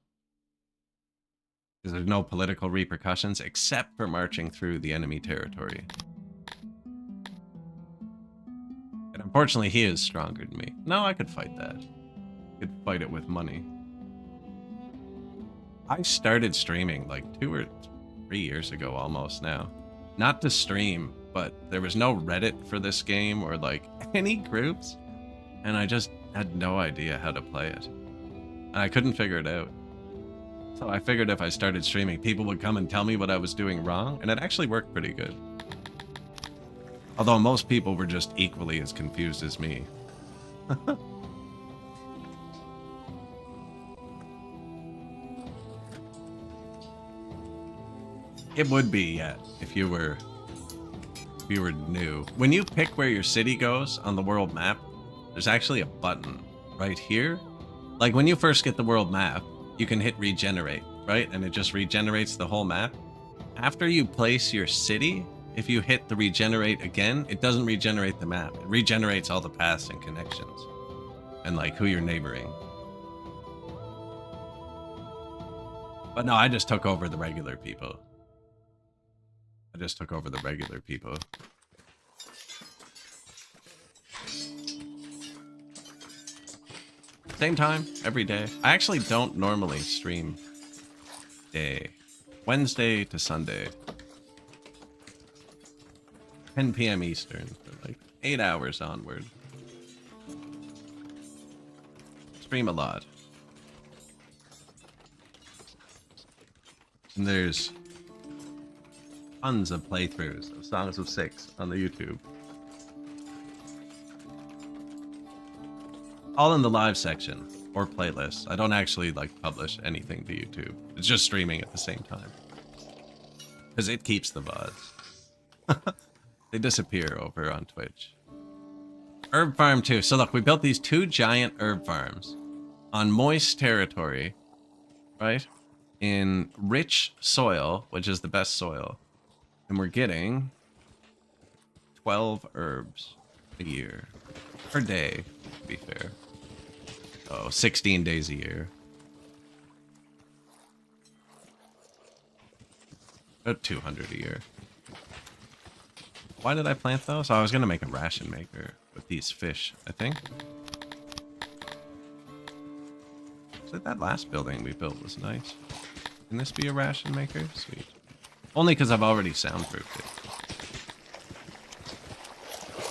Because there's no political repercussions except for marching through the enemy territory. And unfortunately, he is stronger than me. No, I could fight that. I could fight it with money. I started streaming like 2 or 3 years ago almost now. Not to stream, but there was no Reddit for this game or like any groups. And I just had no idea how to play it. And I couldn't figure it out. So I figured if I started streaming, people would come and tell me what I was doing wrong. And it actually worked pretty good. Although most people were just equally as confused as me. It would be, yeah, if you were new. When you pick where your city goes on the world map, there's actually a button right here. Like when you first get the world map, you can hit regenerate, right? And it just regenerates the whole map. After you place your city, if you hit the regenerate again, it doesn't regenerate the map. It regenerates all the paths and connections and like who you're neighboring. But no, I just took over the regular people. Same time, every day. I actually don't normally stream day. Wednesday to Sunday. 10 p.m. Eastern for like 8 hours onward. Stream a lot. And there's tons of playthroughs of Songs of Six on the YouTube. All in the live section. or playlists. I don't actually like publish anything to YouTube. It's just streaming at the same time. Because it keeps the VODs. They disappear over on Twitch. Herb farm too. So look, we built these 2 giant herb farms on moist territory, right? In rich soil, which is the best soil. And we're getting 12 herbs a year. Per day, to be fair. Oh, 16 days a year. About 200 a year. Why did I plant those? Oh, I was going to make a ration maker with these fish, I think. So that last building we built was nice. Can this be a ration maker? Sweet. Only because I've already soundproofed it.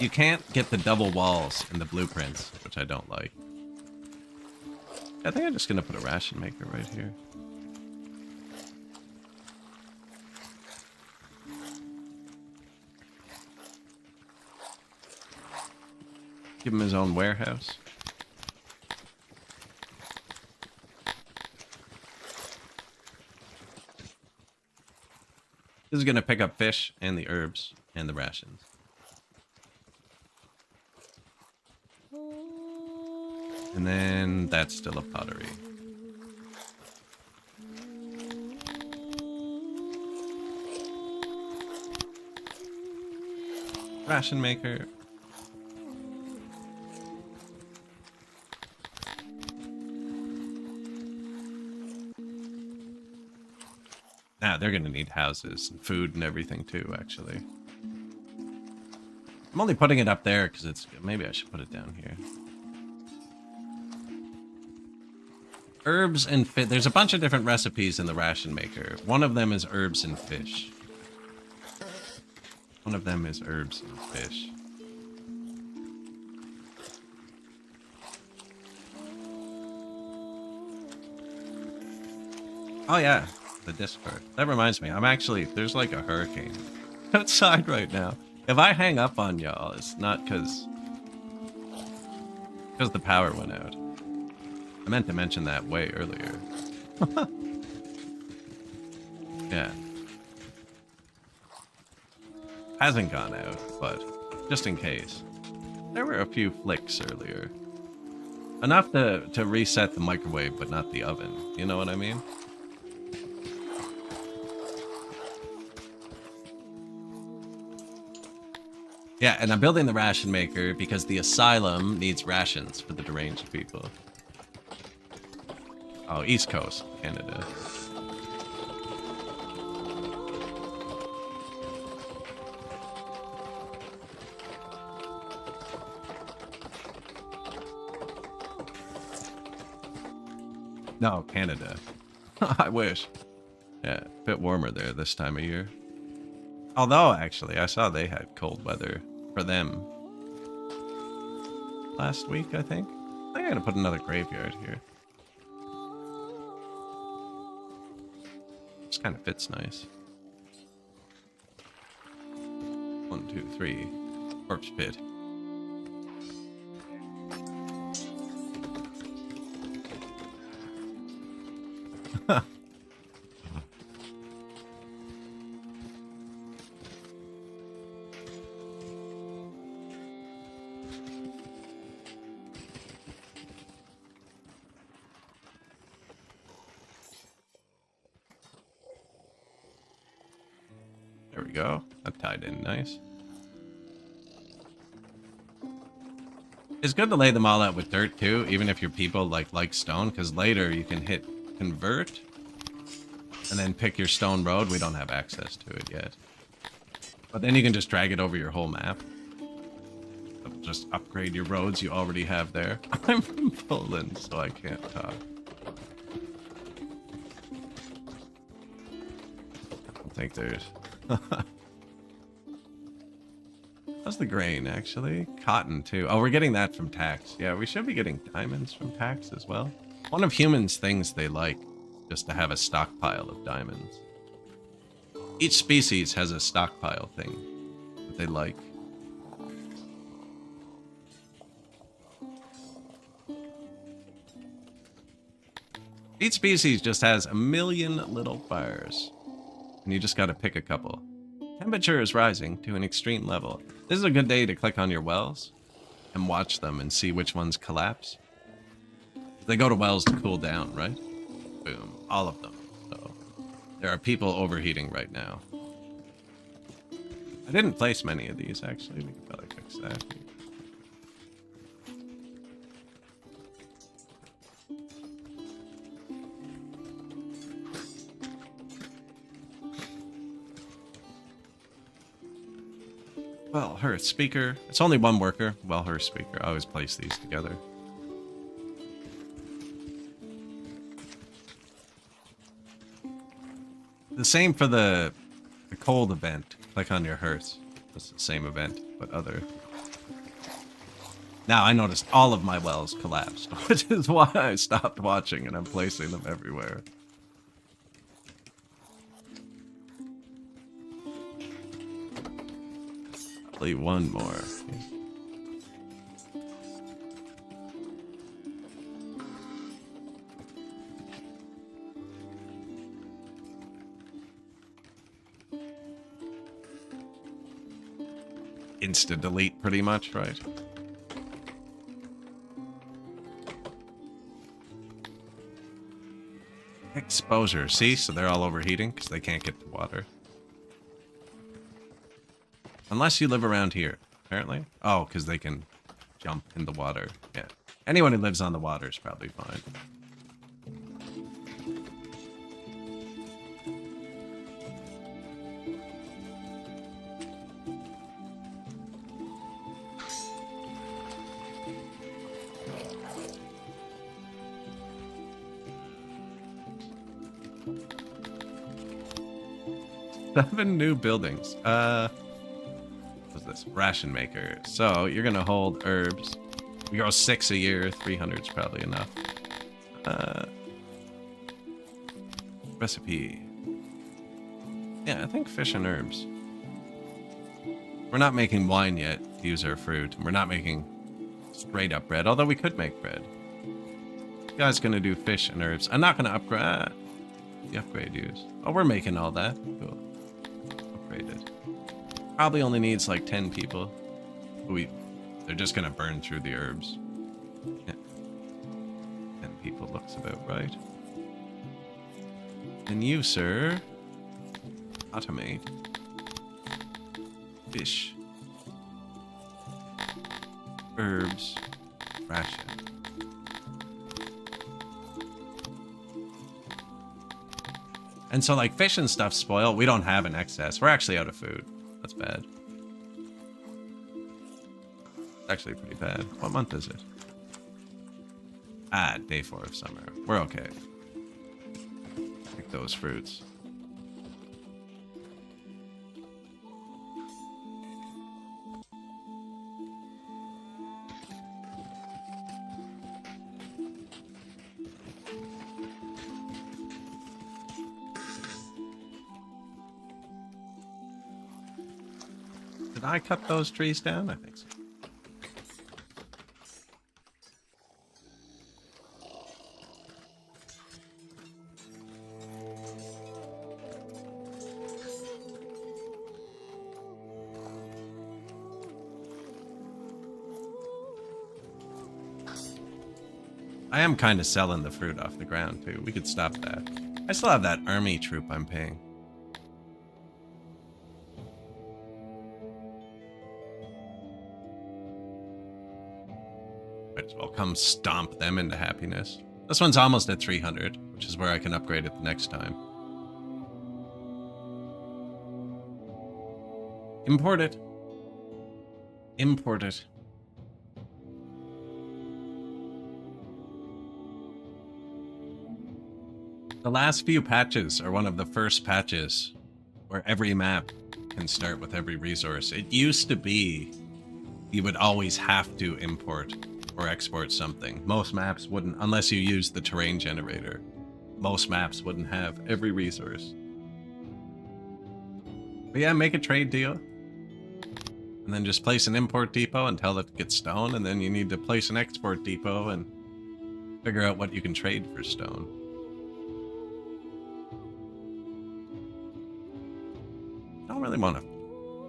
You can't get the double walls in the blueprints, which I don't like. I think I'm just going to put a ration maker right here. Give him his own warehouse. This is going to pick up fish and the herbs and the rations. And then that's still a pottery. Ration maker. Ah, they're gonna need houses and food and everything too, actually. I'm only putting it up there because it's... Maybe I should put it down here. Herbs and fish. There's a bunch of different recipes in the ration maker. One of them is herbs and fish. One of them is herbs and fish. Oh yeah, the Discord. That reminds me, I'm actually... There's like a hurricane outside right now. If I hang up on y'all, it's not because the power went out. I meant to mention that way earlier. Yeah. Hasn't gone out, but just in case. There were a few flicks earlier. Enough to reset the microwave, but not the oven. You know what I mean? Yeah, and I'm building the ration maker because the asylum needs rations for the deranged people. Oh, East Coast, Canada. No, Canada. I wish. Yeah, a bit warmer there this time of year. Although, actually, I saw they had cold weather for them last week, I think. I think I'm gonna put another graveyard here. Just kind of fits nice. 1, 2, 3. Corpse pit. There we go. That tied in nice. It's good to lay them all out with dirt too, even if your people like stone, because later you can hit convert and then pick your stone road. We don't have access to it yet. But then you can just drag it over your whole map. It'll just upgrade your roads you already have there. I'm from Poland, so I can't talk. I don't think there's... How's the grain, actually? Cotton, too. Oh, we're getting that from tax. Yeah, we should be getting diamonds from tax as well. One of humans' things they like, just to have a stockpile of diamonds. Each species has a stockpile thing that they like. Each species just has a million little fires, and you just gotta pick a couple. Temperature is rising to an extreme level. This is a good day to click on your wells and watch them and see which ones collapse. They go to wells to cool down, right? Boom, all of them. So there are people overheating right now. I didn't place many of these, actually. We could probably fix that. Well, her speaker. It's only one worker. Well, her speaker. I always place these together. The same for the cold event. Click on your hearth. It's the same event, but other. Now I noticed all of my wells collapsed, which is why I stopped watching and I'm placing them everywhere. Probably one more. Insta delete pretty much, right? Exposure. See? So they're all overheating because they can't get to water. Unless you live around here, apparently. Oh, because they can jump in the water. Yeah. Anyone who lives on the water is probably fine. Seven new buildings. What's this? Ration maker. So you're gonna hold herbs. We go 6 a year. 300 is probably enough. Recipe. Yeah, I think fish and herbs. We're not making wine yet to use our fruit. We're not making straight up bread, although we could make bread. This guy's gonna do fish and herbs. I'm not gonna upgrade. The upgrade use. Oh, we're making all that. Cool. Upgraded. Probably only needs like 10 people. They're just gonna burn through the herbs. Yeah. 10 people looks about right. And you, sir, automate fish, herbs, ration. And so like fish and stuff spoil. We don't have an excess. We're actually out of food. That's bad. It's actually pretty bad. What month is it? Ah, day 4 of summer. We're okay. Pick those fruits. Did I cut those trees down? I think so. I am kind of selling the fruit off the ground, too. We could stop that. I still have that army troop I'm paying. Might as well come stomp them into happiness. This one's almost at 300, which is where I can upgrade it the next time. Import it. Import it. The last few patches are one of the first patches where every map can start with every resource. It used to be you would always have to import or export something. Most maps wouldn't, unless you used the terrain generator. Most maps wouldn't have every resource. But yeah, make a trade deal. And then just place an import depot until it gets stone, and then you need to place an export depot and figure out what you can trade for stone. I don't really want to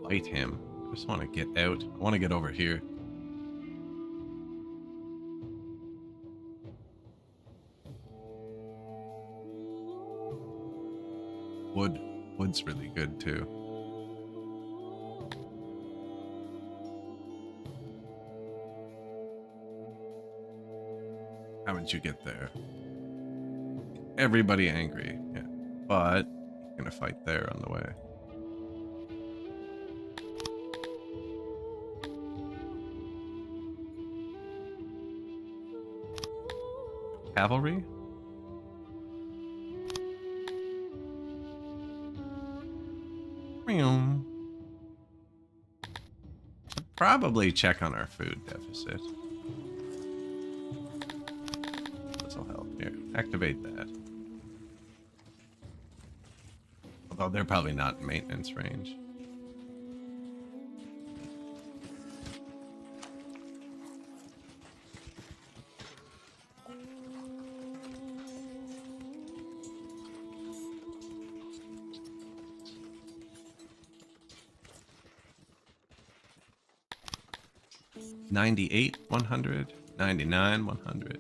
fight him. I just want to get out. I want to get over here. Wood's really good too. How would you get there? Everybody angry, yeah. But you're gonna fight there on the way. Cavalry? Probably check on our food deficit. This'll help. Here, activate that. Although they're probably not in maintenance range. $98, $100, $99, $100.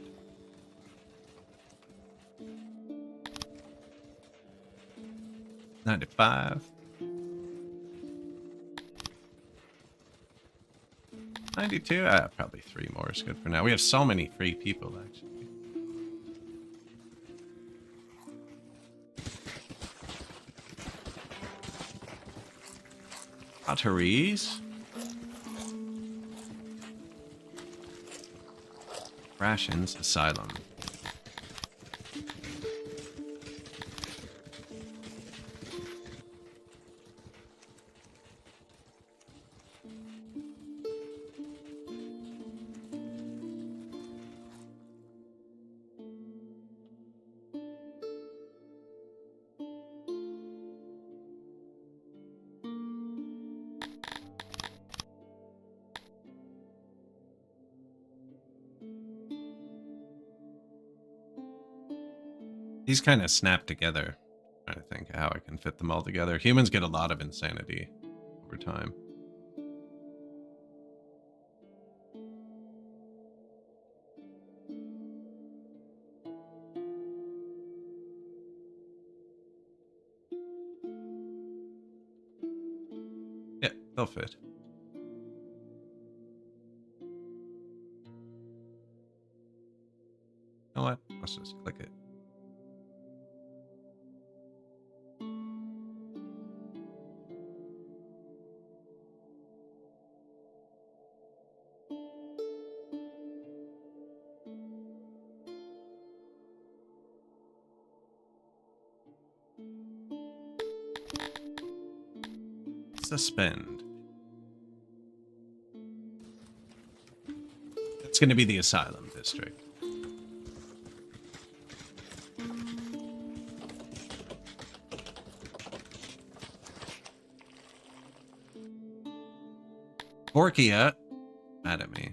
$95. $92. Probably 3 more is good for now. We have so many free people, actually. Batteries. Rations, asylum. These kind of snap together. I'm trying to think how I can fit them all together. Humans get a lot of insanity over time. Yeah, they'll fit. You know what? Let's just click it. Suspend. It's going to be the asylum district. Borkia, mad at me.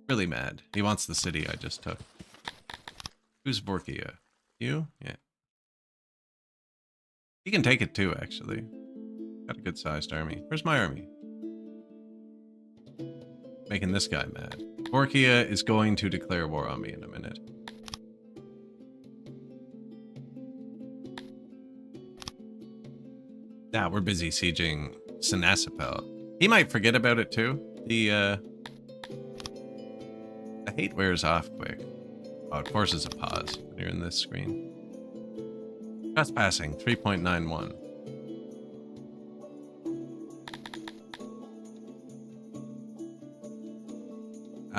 Really mad. He wants the city I just took. Who's Borkia? You? Yeah. He can take it too, actually. Got a good sized army. Where's my army? Making this guy mad. Borkia is going to declare war on me in a minute. Nah, we're busy sieging Sinasapel. He might forget about it too. The hate wears off quick. Oh, it forces a pause when you're in this screen. Trespassing, 3.91.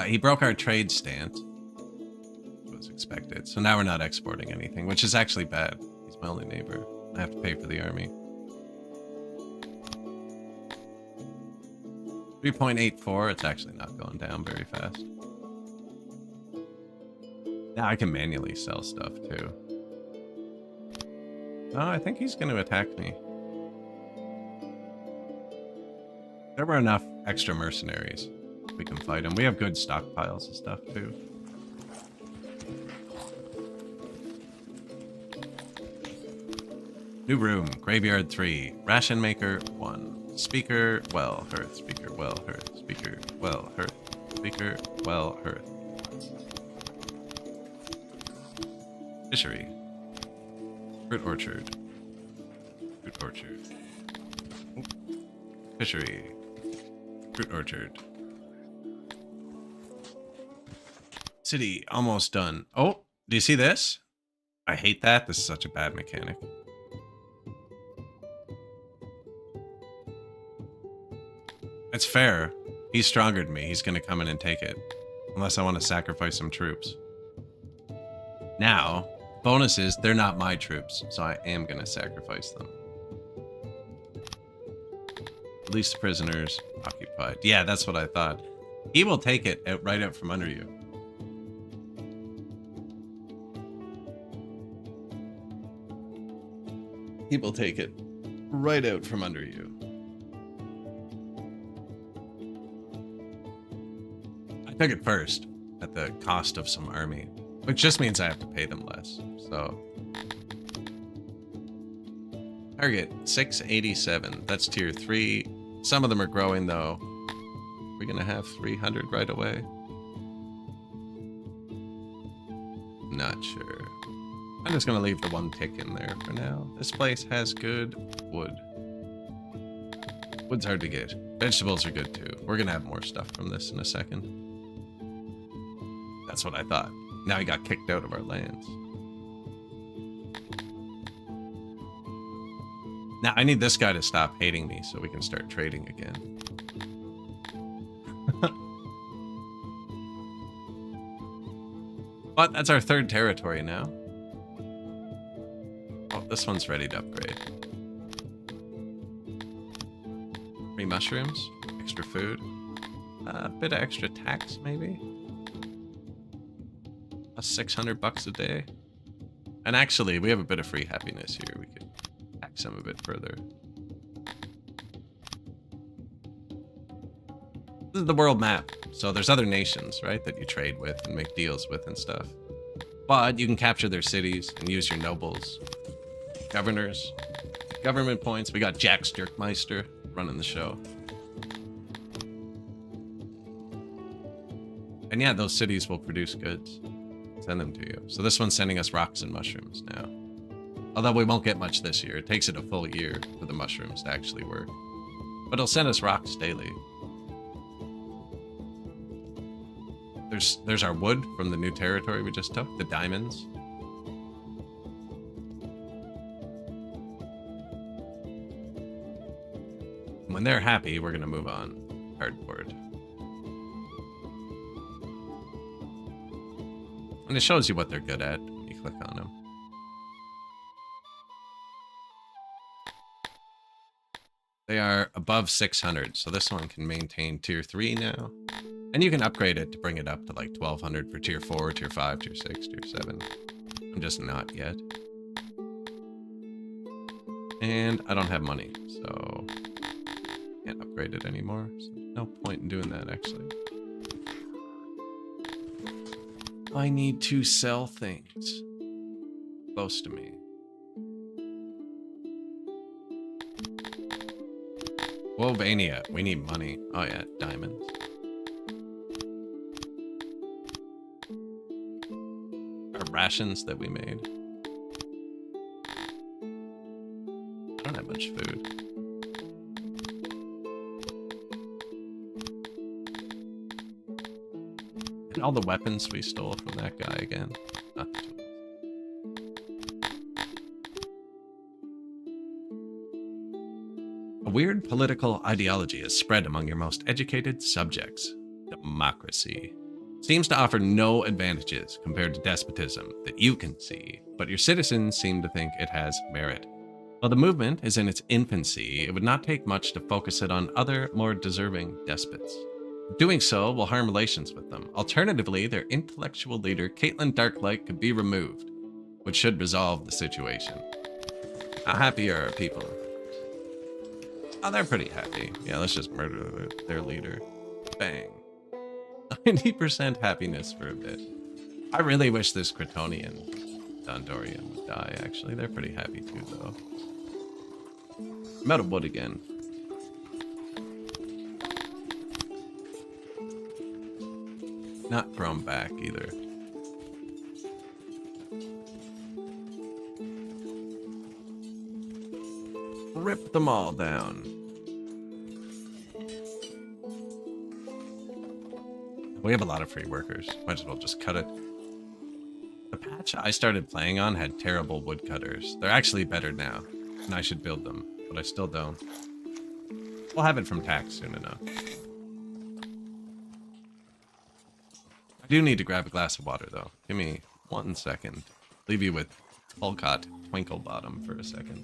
He broke our trade stance. Was expected. So now we're not exporting anything, which is actually bad. He's my only neighbor. I have to pay for the army. 3.84. It's actually not going down very fast. Now I can manually sell stuff too. Oh, I think he's going to attack me. There were enough extra mercenaries. We can fight him. We have good stockpiles of stuff too. New room, graveyard 3, ration maker 1, speaker, well, hearth, speaker, well, hearth, speaker, well, hearth, speaker, well, hearth. Fishery. Fruit orchard. Fruit orchard. Fishery. Fruit orchard. City, almost done. Oh, do you see this? I hate that. This is such a bad mechanic. It's fair. He's stronger than me. He's going to come in and take it. Unless I want to sacrifice some troops. Now, bonus is they're not my troops, so I am going to sacrifice them. Release the prisoners. Occupied. Yeah, that's what I thought. He will take it right out from under you. He will take it right out from under you. I took it first at the cost of some army, which just means I have to pay them less. So target 687. That's tier 3. Some of them are growing though. We're gonna have 300 right away. Not sure. I'm just gonna leave the 1 tick in there for now. This place has good wood. Wood's hard to get. Vegetables are good too. We're gonna have more stuff from this in a second. That's what I thought. Now he got kicked out of our lands. Now I need this guy to stop hating me so we can start trading again. But that's our 3rd territory now. Oh, this one's ready to upgrade. 3 mushrooms, extra food, a bit of extra tax maybe. Plus 600 bucks a day. And actually, we have a bit of free happiness here. We could tax them a bit further. This is the world map. So there's other nations, right, that you trade with and make deals with and stuff. But you can capture their cities and use your nobles, governors, government points. We got Jack Sturkmeister running the show. And yeah, those cities will produce goods. Send them to you. So this one's sending us rocks and mushrooms now. Although we won't get much this year. It takes it a full year for the mushrooms to actually work. But it'll send us rocks daily. There's our wood from the new territory we just took, the diamonds. When they're happy, we're gonna move on. Cardboard. And it shows you what they're good at when you click on them. They are above 600, so this one can maintain tier 3 now. And you can upgrade it to bring it up to like 1200 for tier 4, tier 5, tier 6, tier 7. I'm just not yet. And I don't have money, so can't upgrade it anymore. So no point in doing that, actually. I need to sell things close to me. Wovania, we need money. Oh yeah, diamonds. Our rations that we made. I don't have much food. And all the weapons we stole from that guy again. Not the tools. A weird political ideology is spread among your most educated subjects. Democracy seems to offer no advantages compared to despotism that you can see, but your citizens seem to think it has merit. While the movement is in its infancy, it would not take much to focus it on other, more deserving despots. Doing so will harm relations with them. Alternatively, their intellectual leader, Caitlin Darklight, could be removed, which should resolve the situation. How happy are our people? Oh, they're pretty happy. Yeah, let's just murder their leader. Bang. 90% happiness for a bit. I really wish this Cretonian Dondorian would die, actually. They're pretty happy too, though. I'm out of wood again. Not thrown back either. Rip them all down. We have a lot of free workers. Might as well just cut it. The patch I started playing on had terrible woodcutters. They're actually better now, and I should build them, but I still don't. We'll have it from tax soon enough. I do need to grab a glass of water, though. Give me 1 second. Leave you with Olcott Twinklebottom for a second.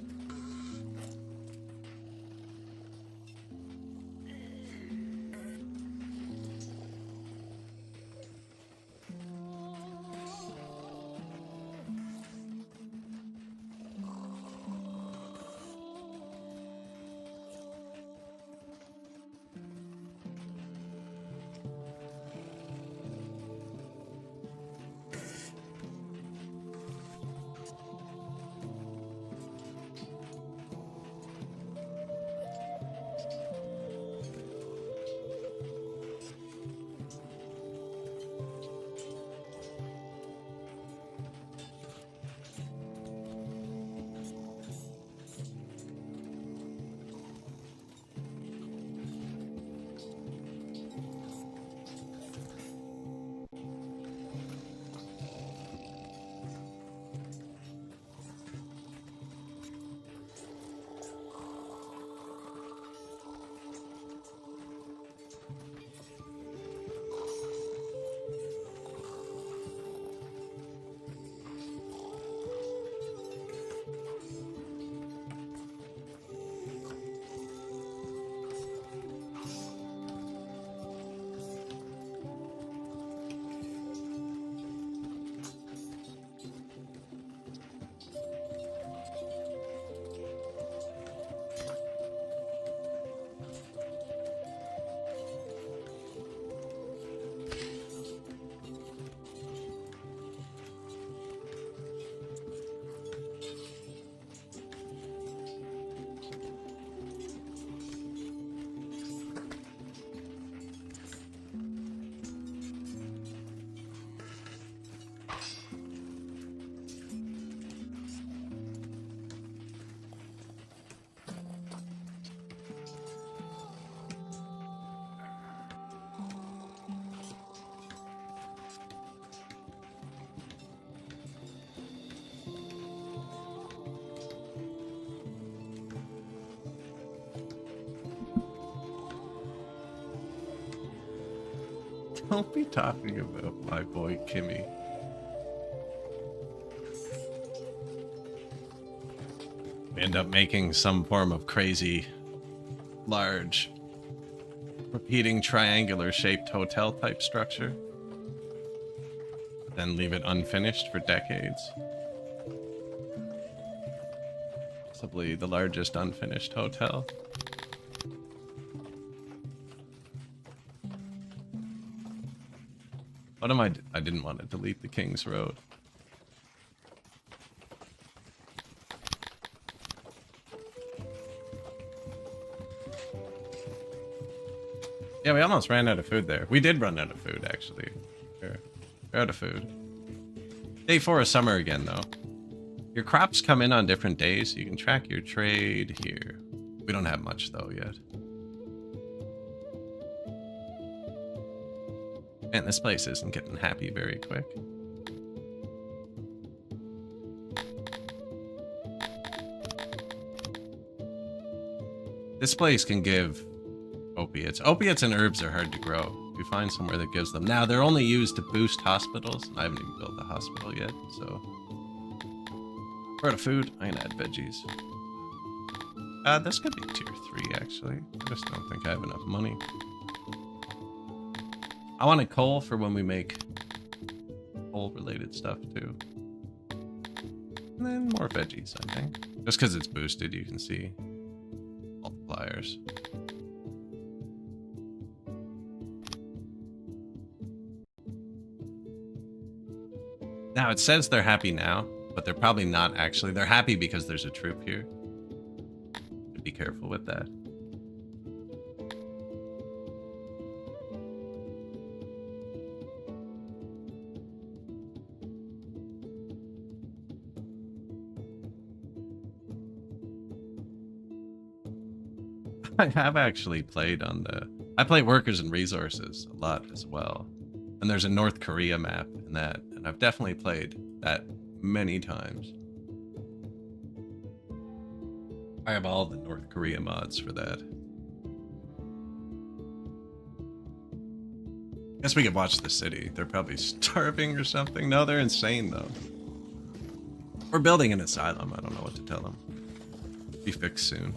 Don't be talking about my boy Kimmy. We end up making some form of crazy, large, repeating triangular shaped hotel type structure. Then leave it unfinished for decades. Possibly the largest unfinished hotel. What am I didn't want to delete the King's Road. Yeah, we almost ran out of food there. We did run out of food, actually. We're out of food. Day 4 of summer again, though. Your crops come in on different days, so you can track your trade here. We don't have much, though, yet. Man, this place isn't getting happy very quick. This place can give opiates. Opiates and herbs are hard to grow. We find somewhere that gives them. Now, they're only used to boost hospitals. I haven't even built a hospital yet, so... We're out of food. I'm gonna add veggies. This could be tier 3, actually. I just don't think I have enough money. I want a coal for when we make coal-related stuff, too. And then more veggies, I think. Just because it's boosted, you can see multipliers. Now, it says they're happy now, but they're probably not actually. They're happy because there's a troop here. to be careful with that. I have actually played on the... I play Workers and Resources a lot as well. And there's a North Korea map in that, and I've definitely played that many times. I have all the North Korea mods for that. Guess we could watch the city. They're probably starving or something. No, they're insane though. We're building an asylum. I don't know what to tell them. Be fixed soon.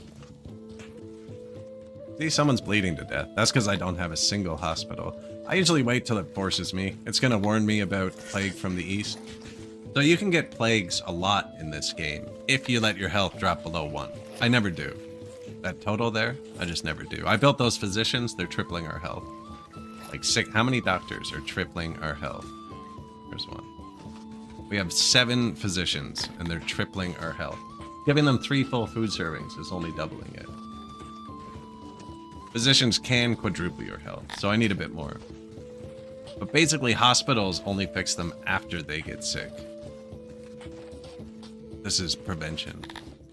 See, someone's bleeding to death. That's because I don't have a single hospital. I usually wait till it forces me. It's going to warn me about plague from the east. So you can get plagues a lot in this game if you let your health drop below 1. I never do. That total there, I just never do. I built those physicians, they're tripling our health. Like how many doctors are tripling our health? There's one. We have 7 physicians and they're tripling our health. Giving them 3 full food servings is only doubling it. Physicians can quadruple your health, so I need a bit more. But basically, hospitals only fix them after they get sick. This is prevention.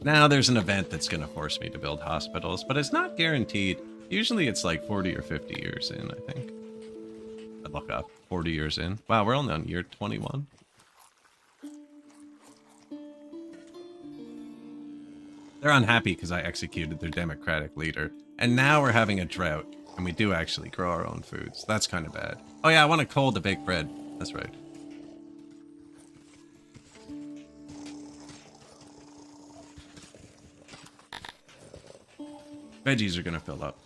Now there's an event that's going to force me to build hospitals, but it's not guaranteed. Usually it's like 40 or 50 years in, I think. I'd look up 40 years in. Wow, we're only on year 21. They're unhappy because I executed their democratic leader. And now we're having a drought, and we do actually grow our own foods. That's kind of bad. Oh yeah, I want a coal to bake bread. That's right. Veggies are gonna fill up.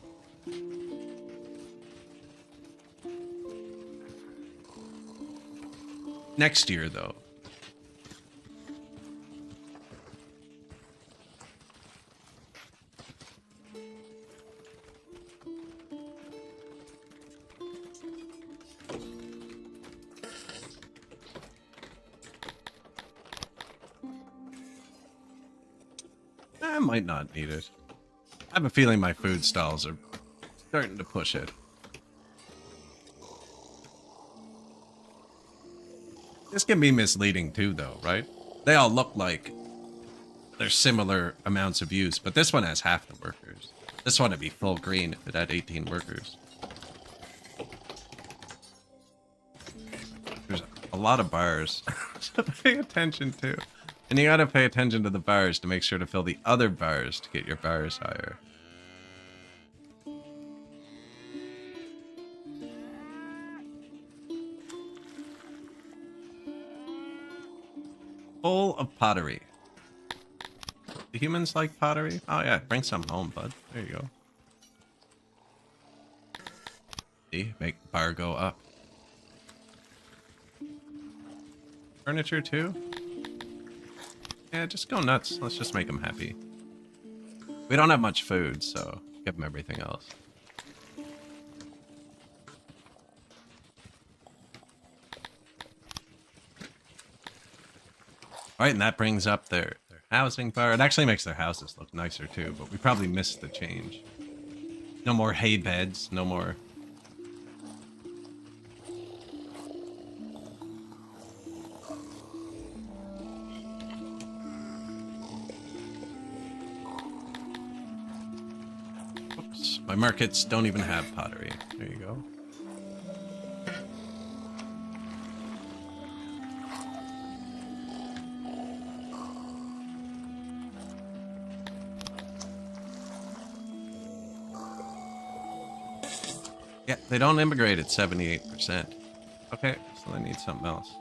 Next year, though. I might not need it. I have a feeling my food stalls are starting to push it. This can be misleading too, though, right? They all look like they're similar amounts of use, but this one has half the workers. This one would be full green if it had 18 workers. There's a lot of bars to pay attention to. And you gotta pay attention to the bars to make sure to fill the other bars to get your bars higher. Full of pottery. Do humans like pottery? Oh yeah, bring some home, bud. There you go. See, make the bar go up. Furniture too? Yeah, just go nuts. Let's just make them happy. We don't have much food, so give them everything else. Alright, and that brings up their housing bar. It actually makes their houses look nicer too, but we probably missed the change. No more hay beds, no more... Oops, my markets don't even have pottery. There you go. Yeah, they don't immigrate at 78%. Okay, so they need something else.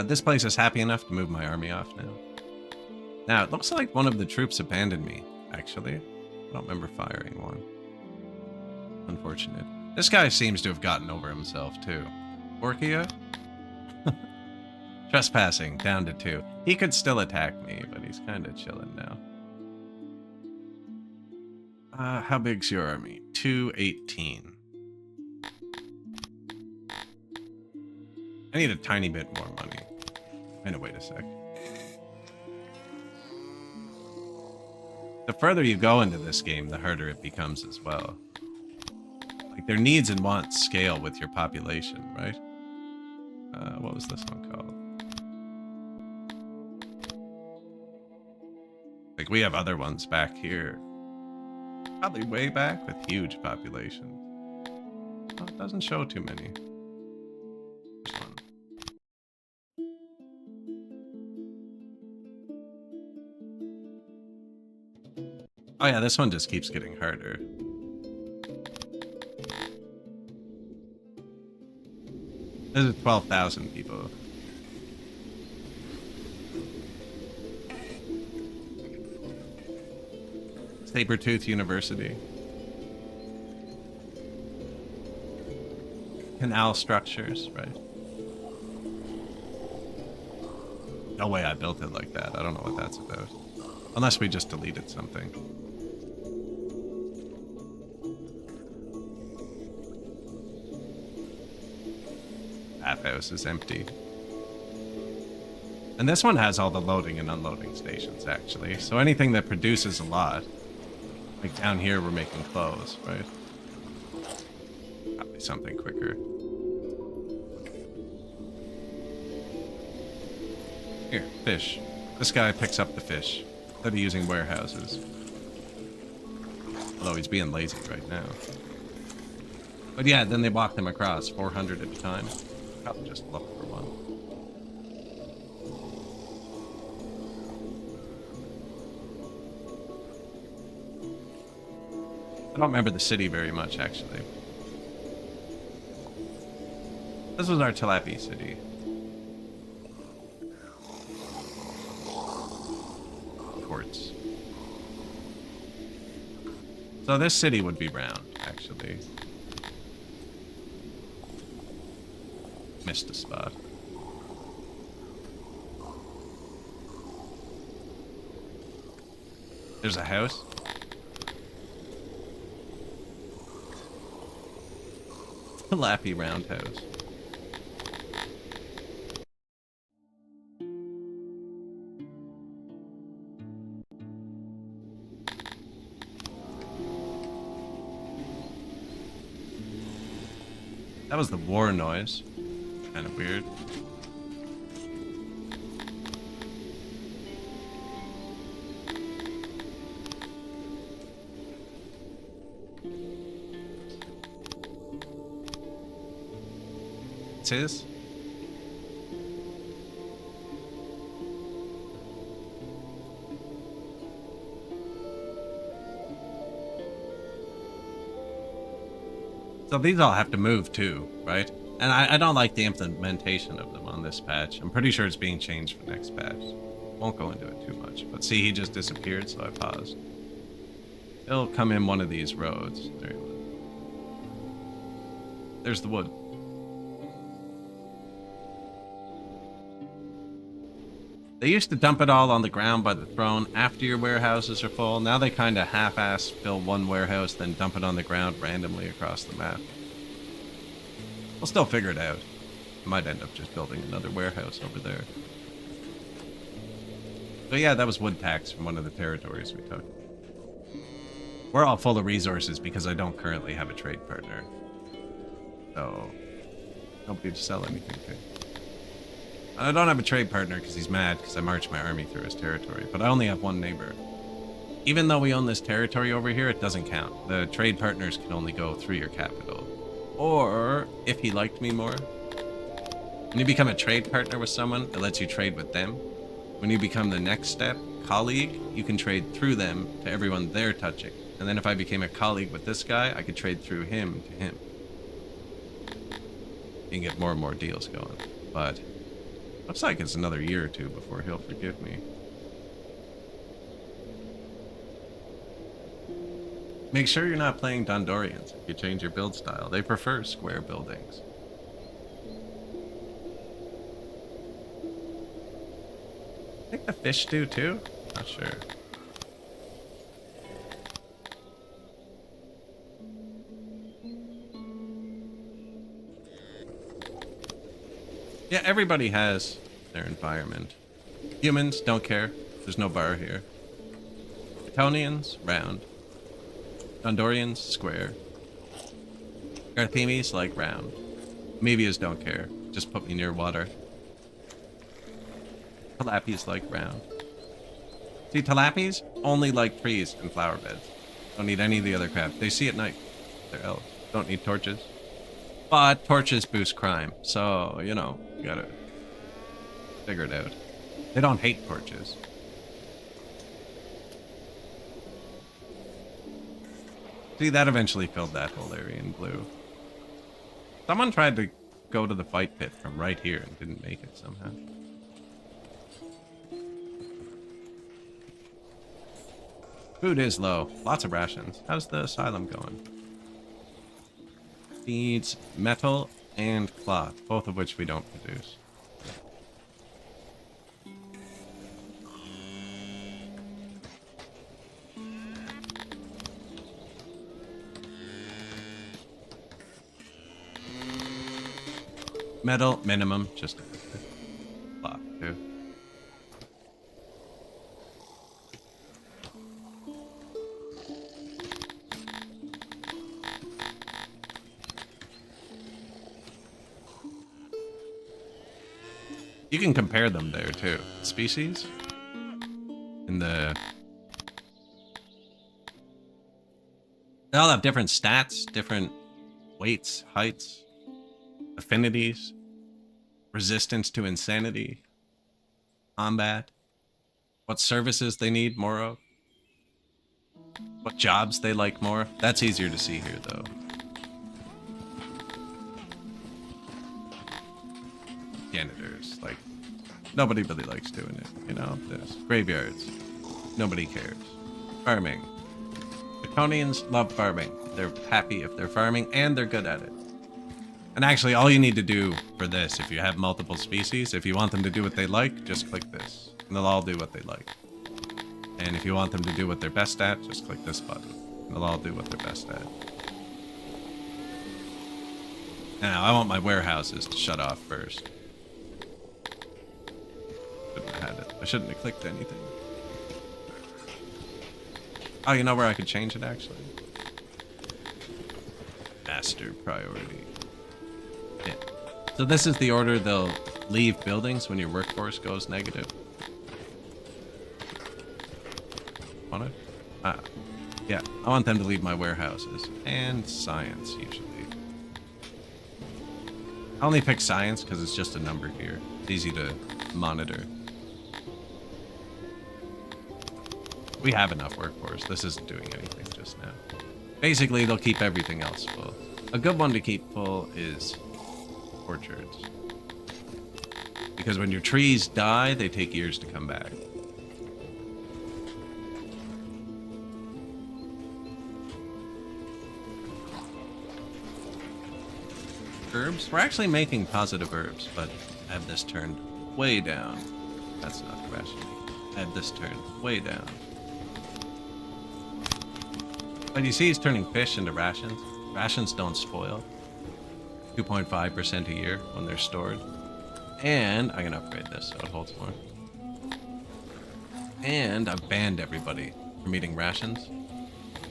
This place is happy enough to move my army off now. Now, it looks like one of the troops abandoned me, actually. I don't remember firing one. Unfortunate. This guy seems to have gotten over himself, too. Orkia? Trespassing, down to 2. He could still attack me, but he's kind of chilling now. How big's your army? 218. I need a tiny bit more money. And wait a sec. The further you go into this game, the harder it becomes as well. Like, their needs and wants scale with your population, right? What was this one called? Like, we have other ones back here. Probably way back with huge populations. Oh, it doesn't show too many. This one. Oh yeah, this one just keeps getting harder. This is 12,000 people. Sabertooth University. Canal structures, right? No way I built it like that. I don't know what that's about. Unless we just deleted something. That house is empty. And this one has all the loading and unloading stations, actually. So anything that produces a lot, like down here we're making clothes, right? Probably something quicker. Here, fish. This guy picks up the fish instead of using warehouses. Although he's being lazy right now. But yeah, then they walk them across 400 at a time. Probably just look for one. I don't remember the city very much, actually. This was our Tilapia city. Courts. So this city would be round, actually. Missed a spot. There's a house. A lappy roundhouse. That was the war noise. Kind of weird. It's his. So these all have to move too, right? And I don't like the implementation of them on this patch. I'm pretty sure it's being changed for next patch. Won't go into it too much. But see, he just disappeared, so I paused. He'll come in one of these roads. There he went. There's the wood. They used to dump it all on the ground by the throne after your warehouses are full. Now they kind of half-ass fill one warehouse, then dump it on the ground randomly across the map. We'll still figure it out. I might end up just building another warehouse over there. So yeah, that was wood tax from one of the territories we took. We're all full of resources because I don't currently have a trade partner. So, nobody to sell anything to. I don't have a trade partner because he's mad because I marched my army through his territory, but I only have one neighbor. Even though we own this territory over here, it doesn't count. The trade partners can only go through your capital. Or, if he liked me more, when you become a trade partner with someone, it lets you trade with them. When you become the next step, colleague, you can trade through them to everyone they're touching. And then if I became a colleague with this guy, I could trade through him to him. You can get more and more deals going. But looks like it's another year or two before he'll forgive me. Make sure you're not playing Dondorians if you change your build style. They prefer square buildings. I think the fish do too? Not sure. Yeah, everybody has their environment. Humans don't care. There's no bar here. Etonians, round. Gondorians, square. Garthemes, like round. Mevias don't care. Just put me near water. Tilapis like round. See, tilapis only like trees and flower beds. Don't need any of the other crap. They see at night. They're elves. Don't need torches. But torches boost crime. So, you know, you gotta figure it out. They don't hate torches. See, that eventually filled that whole area in blue. Someone tried to go to the fight pit from right here and didn't make it somehow. Food is low. Lots of rations. How's the asylum going? Needs metal and cloth, both of which we don't produce. Metal minimum, just cloth too. You can compare them there too. Species in the they all have different stats, different weights, heights, affinities, resistance to insanity, combat, what services they need more of, what jobs they like more. That's easier to see here though. Janitors, like, nobody really likes doing it, you know? There's graveyards, nobody cares. Farming. Draconians love farming. They're happy if they're farming, and they're good at it. And actually, all you need to do for this, if you have multiple species, if you want them to do what they like, just click this, and they'll all do what they like. And if you want them to do what they're best at, just click this button, and they'll all do what they're best at. Now, I want my warehouses to shut off first. Shouldn't have had it. I shouldn't have clicked anything. Oh, you know where I could change it, actually? Master priority. Yeah. So this is the order they'll leave buildings when your workforce goes negative. Want it? Yeah. I want them to leave my warehouses. And science, usually. I only pick science because it's just a number here. It's easy to monitor. We have enough workforce. This isn't doing anything just now. Basically, they'll keep everything else full. A good one to keep full is orchards. Because when your trees die, they take years to come back. Herbs? We're actually making positive herbs, but I have this turned way down. That's not the ration. I have this turned way down. But you see he's turning fish into rations. Rations don't spoil. 2.5% a year when they're stored. And I'm gonna upgrade this so it holds more. And I've banned everybody from eating rations.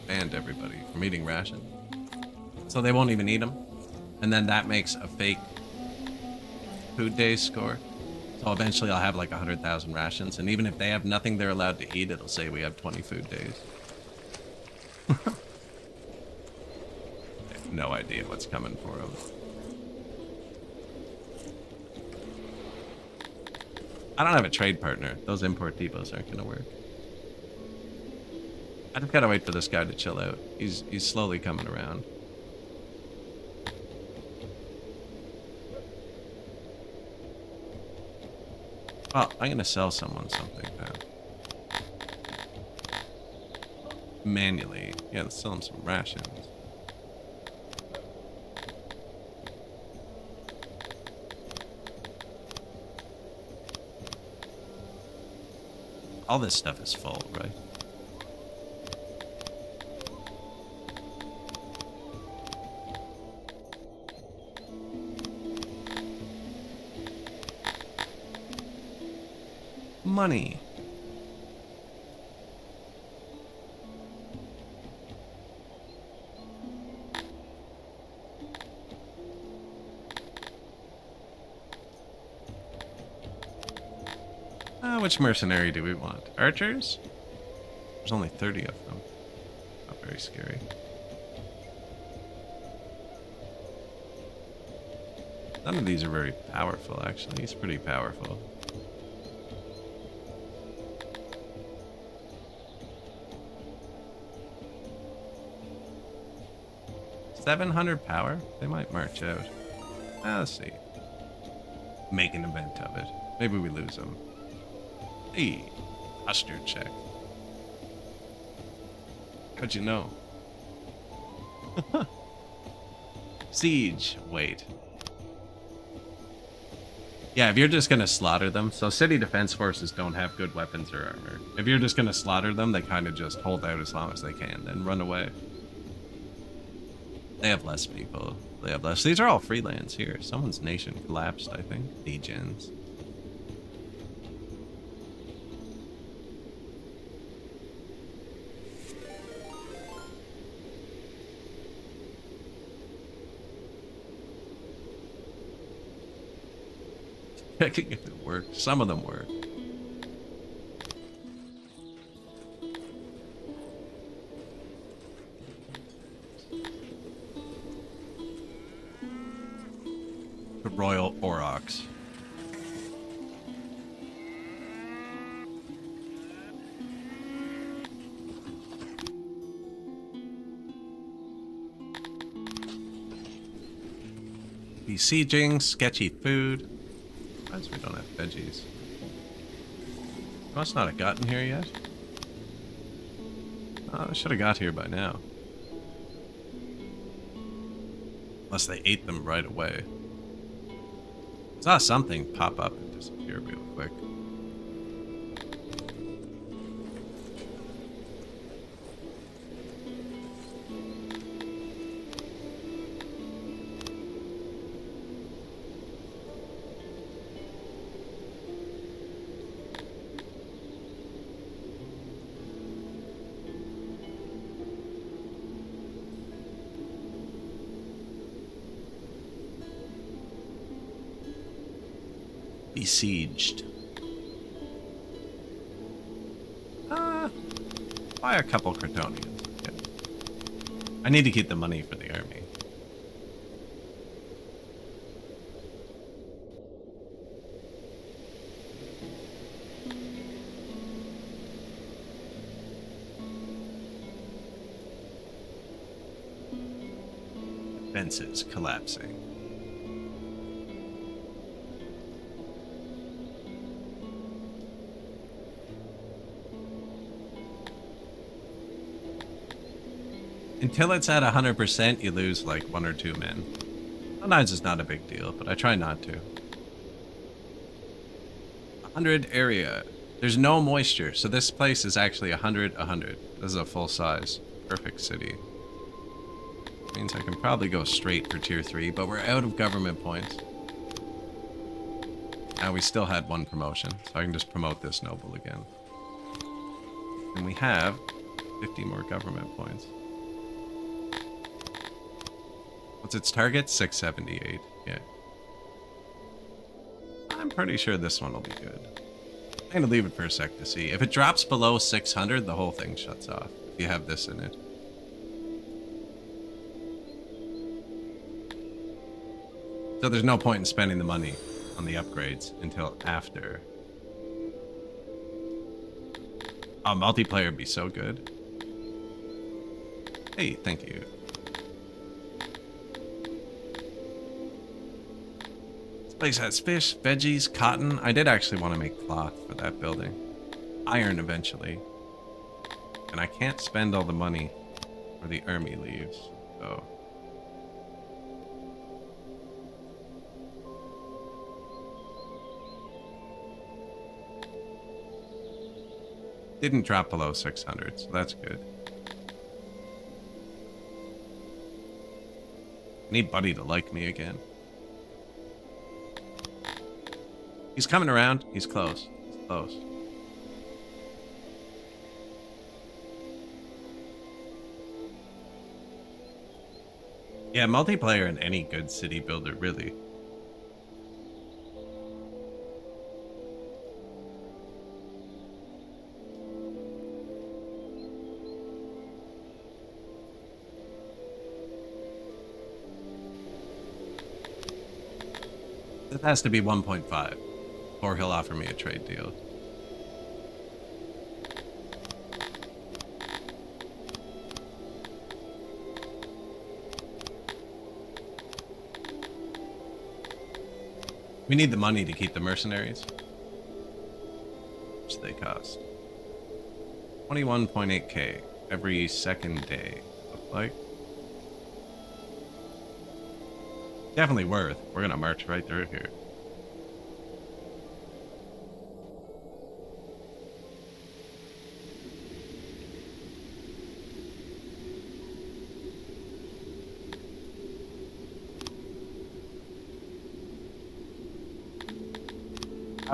Banned everybody from eating rations. So they won't even eat them. And then that makes a fake food days score. So eventually I'll have like 100,000 rations. And even if they have nothing they're allowed to eat, it'll say we have 20 food days. I have no idea what's coming for them. I don't have a trade partner. Those import depots aren't gonna work. I just gotta wait for this guy to chill out. He's slowly coming around. Oh, I'm gonna sell someone something now. Manually. Yeah, let's sell him some rations. All this stuff is full, right? Money. Which mercenary do we want? Archers? There's only 30 of them. Not very scary. None of these are very powerful, actually. He's pretty powerful. $700 power? They might march out. Let's see. Make an event of it. Maybe we lose them. Hey, posture check. How'd you know? Siege. Wait. Yeah, if you're just gonna slaughter them, so city defense forces don't have good weapons or armor. If you're just gonna slaughter them, they kind of just hold out as long as they can, then run away. They have less people. They have less. These are all freelance here. Someone's nation collapsed, I think. Degens. Checking if it works. Some of them work. The Royal Aurochs. Besieging, sketchy food. Surprised we don't have veggies. Must not have gotten here yet. Oh, I should have got here by now. Unless they ate them right away. Saw something pop up and disappear real quick. Besieged. Buy a couple Cretonians. Okay. I need to keep the money for the army. Defenses collapsing. Until it's at 100%, you lose like 1 or 2 men. Sometimes it's not a big deal, but I try not to. 100 area. There's no moisture, so this place is actually 100, 100. This is a full size, perfect city. Means I can probably go straight for tier 3, but we're out of government points. Now we still had 1 promotion, so I can just promote this noble again. And we have 50 more government points. What's its target? 678. Yeah. I'm pretty sure this one will be good. I'm gonna leave it for a sec to see. If it drops below 600, the whole thing shuts off. If you have this in it. So there's no point in spending the money on the upgrades until after. Oh, multiplayer would be so good. Hey, thank you. Place has fish, veggies, cotton. I did actually want to make cloth for that building. Iron eventually. And I can't spend all the money where the army leaves, so. Didn't drop below 600, so that's good. I need Buddy to like me again. He's coming around. He's close. He's close. Yeah, multiplayer in any good city builder, really. It has to be 1.5, or he'll offer me a trade deal. We need the money to keep the mercenaries. Which they cost 21.8k every second day. Look like. Definitely worth. We're gonna march right through here.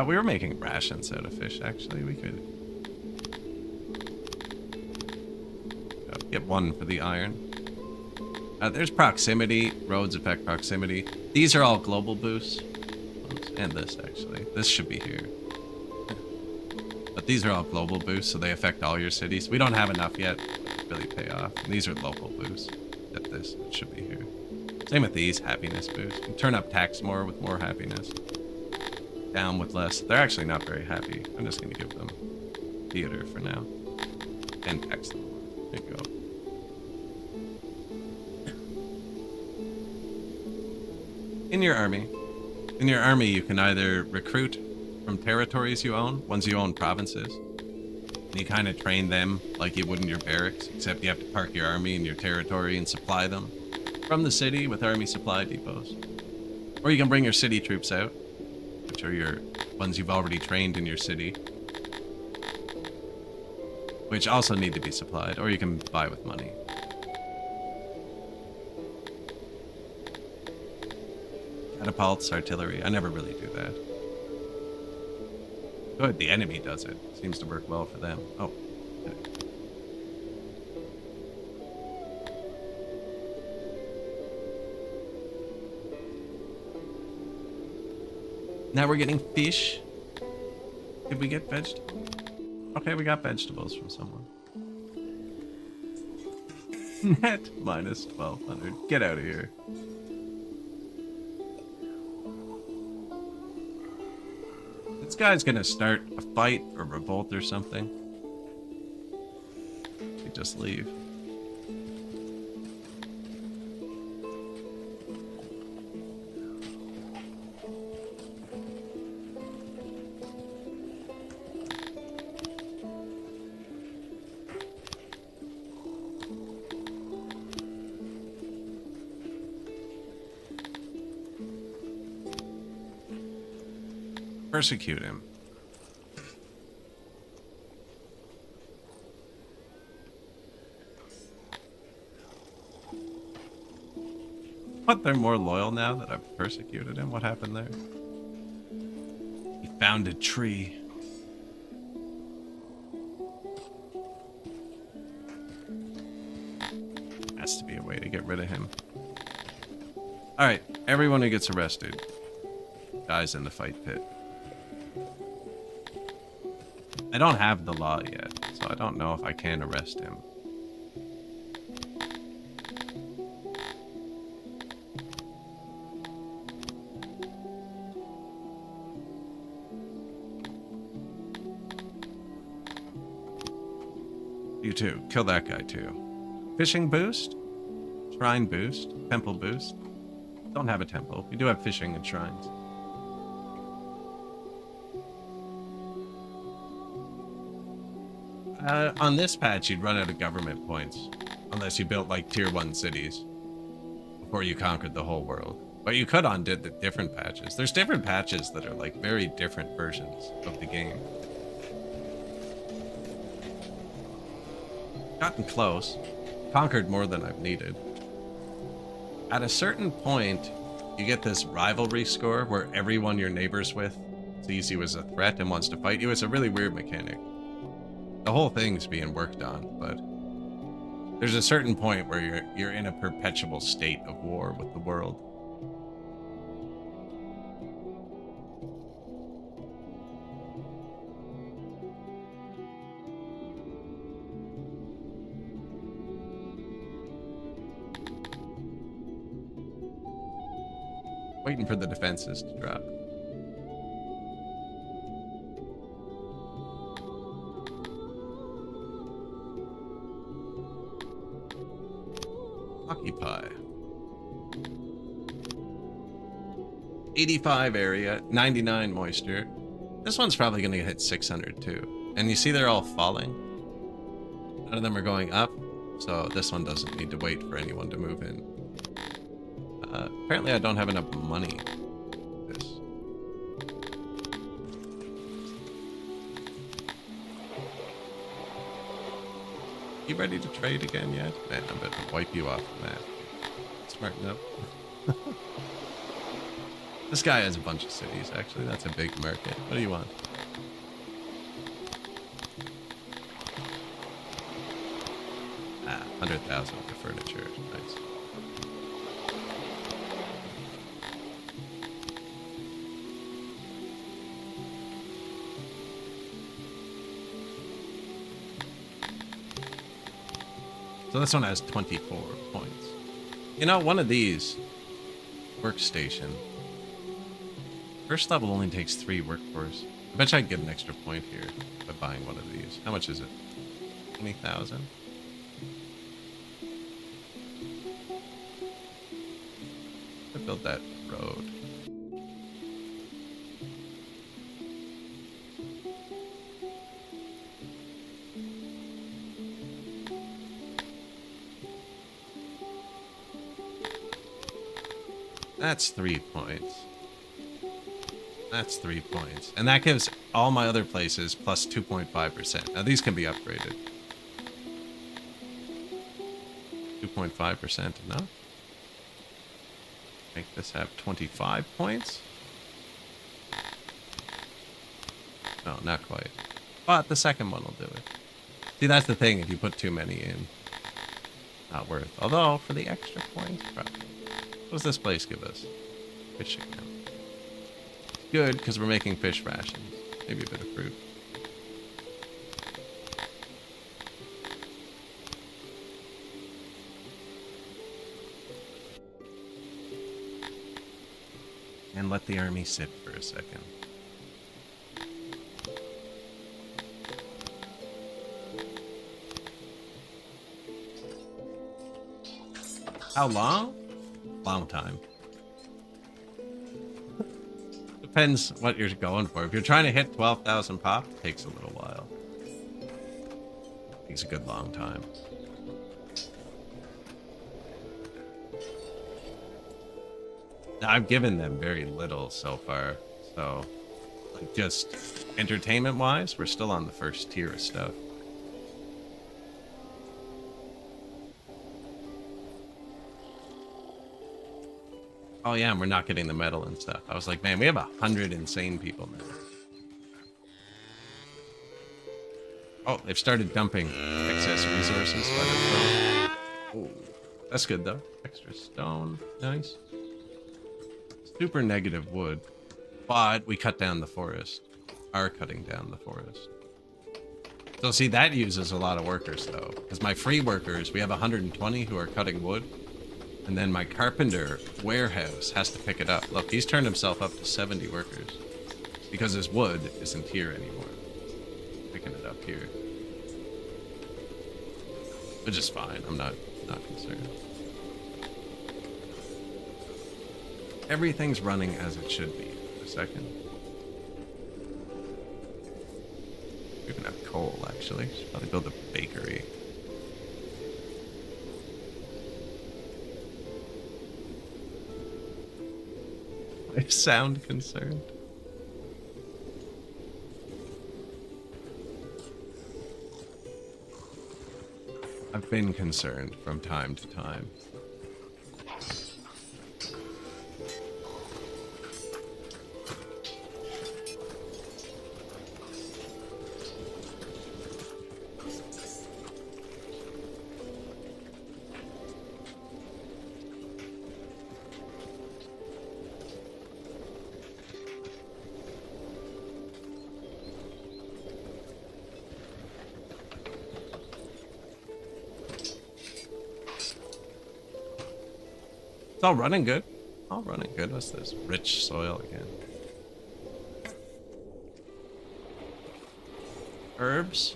We were making rations out of fish, actually. We could get one for the iron. There's proximity. Roads affect proximity. These are all global boosts. And this, actually. This should be here. But these are all global boosts, so they affect all your cities. We don't have enough yet to really pay off. And these are local boosts. Except this, it should be here. Same with these, happiness boosts. You can turn up tax more with more happiness. Down with less. They're actually not very happy. I'm just going to give them theater for now. And tax them. There you go. In your army. In your army, you can either recruit from territories you own, ones you own provinces. And you kind of train them like you would in your barracks, except you have to park your army in your territory and supply them from the city with army supply depots. Or you can bring your city troops out, which are your ones you've already trained in your city, which also need to be supplied, or you can buy with money. Catapults, artillery. I never really do that. Good, the enemy does it. Seems to work well for them. Oh. Okay. Now we're getting fish. Did we get vegetables? Okay, we got vegetables from someone. Net minus 1200. Get out of here. This guy's gonna start a fight or revolt or something. We just leave. Persecute him. What, they're more loyal now that I've persecuted him? What happened there? He found a tree. Has to be a way to get rid of him. Alright, everyone who gets arrested dies in the fight pit. I don't have the law yet, so I don't know if I can arrest him. You too. Kill that guy too. Fishing boost? Shrine boost? Temple boost? Don't have a temple. We do have fishing and shrines. On this patch, you'd run out of government points. Unless you built, like, tier 1 cities. Before you conquered the whole world. But you could on the different patches. There's different patches that are, like, very different versions of the game. Gotten close. Conquered more than I've needed. At a certain point, you get this rivalry score where everyone you're neighbors with sees you as a threat and wants to fight you. It's a really weird mechanic. The whole thing's being worked on, but there's a certain point where you're in a perpetual state of war with the world. Waiting for the defenses to drop. Occupy. 85 area, 99 moisture. This one's probably going to hit 600 too. And you see they're all falling. None of them are going up, so this one doesn't need to wait for anyone to move in. Apparently I don't have enough money. This. You ready to trade again yet? Man, I'm about to wipe you off the map. Smarten up. This guy has a bunch of cities, actually. That's a big market. What do you want? Ah, 100,000 for furniture. Nice. So this one has 24 points. You know, one of these workstation. First level only takes 3 workforce. I bet you I can get an extra point here by buying one of these. How much is it? 20,000? I built that road. That's 3 points. That's 3 points. And that gives all my other places plus 2.5%. Now these can be upgraded. 2.5% enough? Make this have 25 points? No, not quite. But the second one will do it. See, that's the thing. If you put too many in, not worth. Although, for the extra points, probably. What does this place give us? Fishing now. Good, because we're making fish rations. Maybe a bit of fruit. And let the army sit for a second. How long? Long time. Depends what you're going for. If you're trying to hit 12,000 pop, it takes a little while. Takes a good long time. Now, I've given them very little so far, so like just entertainment-wise, we're still on the first tier of stuff. Oh yeah, and we're not getting the metal and stuff. I was like, man, we have 100 insane people now. Oh, they've started dumping excess resources. Oh, that's good though. Extra stone, nice. Super negative wood, but we cut down the forest. Are cutting down the forest. So see, that uses a lot of workers though, because my free workers, we have 120 who are cutting wood. And then my carpenter warehouse has to pick it up. Look, he's turned himself up to 70 workers because his wood isn't here anymore. Picking it up here. Which is fine. I'm not concerned. Everything's running as it should be. A second. We even have coal, actually. Should probably build a bakery. I sound concerned. I've been concerned from time to time. It's all running good. all running good. What's this? Rich soil again. Herbs?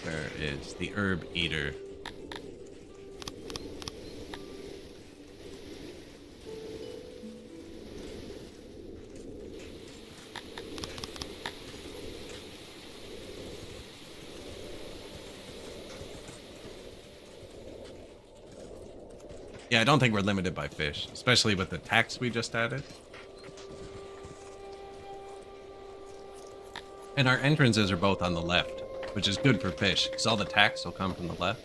Where is the herb eater? Yeah, I don't think we're limited by fish, especially with the tax we just added. And our entrances are both on the left, which is good for fish, because all the tax will come from the left.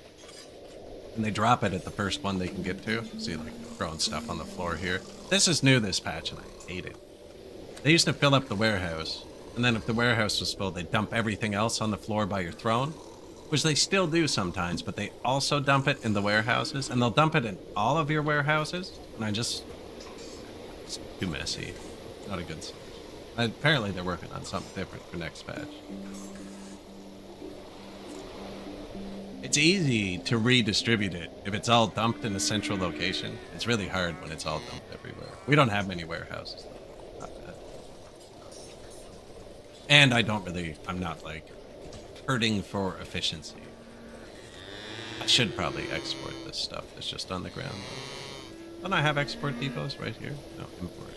And they drop it at the first one they can get to. See, like, throwing stuff on the floor here. This is new, this patch, and I hate it. They used to fill up the warehouse, and then if the warehouse was full, they'd dump everything else on the floor by your throne. Which they still do sometimes, but they also dump it in the warehouses, and they'll dump it in all of your warehouses, and it's too messy. Not a good solution. Apparently they're working on something different for next patch. It's easy to redistribute it if it's all dumped in a central location. It's really hard when it's all dumped everywhere. We don't have many warehouses, though. Not bad. And I'm not like hurting for efficiency. I should probably export this stuff that's just on the ground. Don't I have export depots right here? No, import.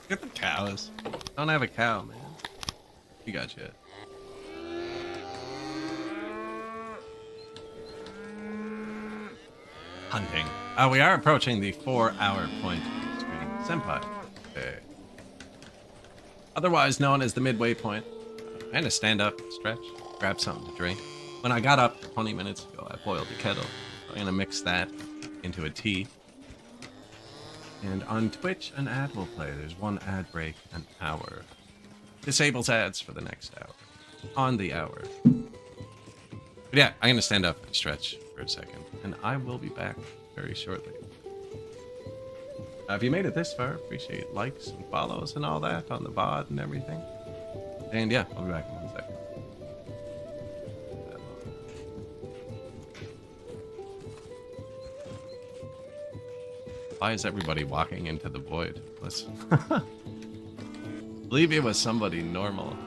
Get the cows. Don't have a cow, man. You got you. Hunting. We are approaching the 4-hour point of screen. Senpai. Okay. Otherwise known as the midway point. I had to stand up, stretch, grab something to drink. When I got up 20 minutes ago, I boiled a kettle. I'm gonna mix that into a tea. And on Twitch, an ad will play. There's one ad break an hour. Disables ads for the next hour. On the hour. But yeah, I'm going to stand up and stretch for a second. And I will be back very shortly. If you made it this far, appreciate likes and follows and all that on the VOD and everything. And yeah, I'll be back in 1 second. Why is everybody walking into the void? Listen. Believe it was somebody normal.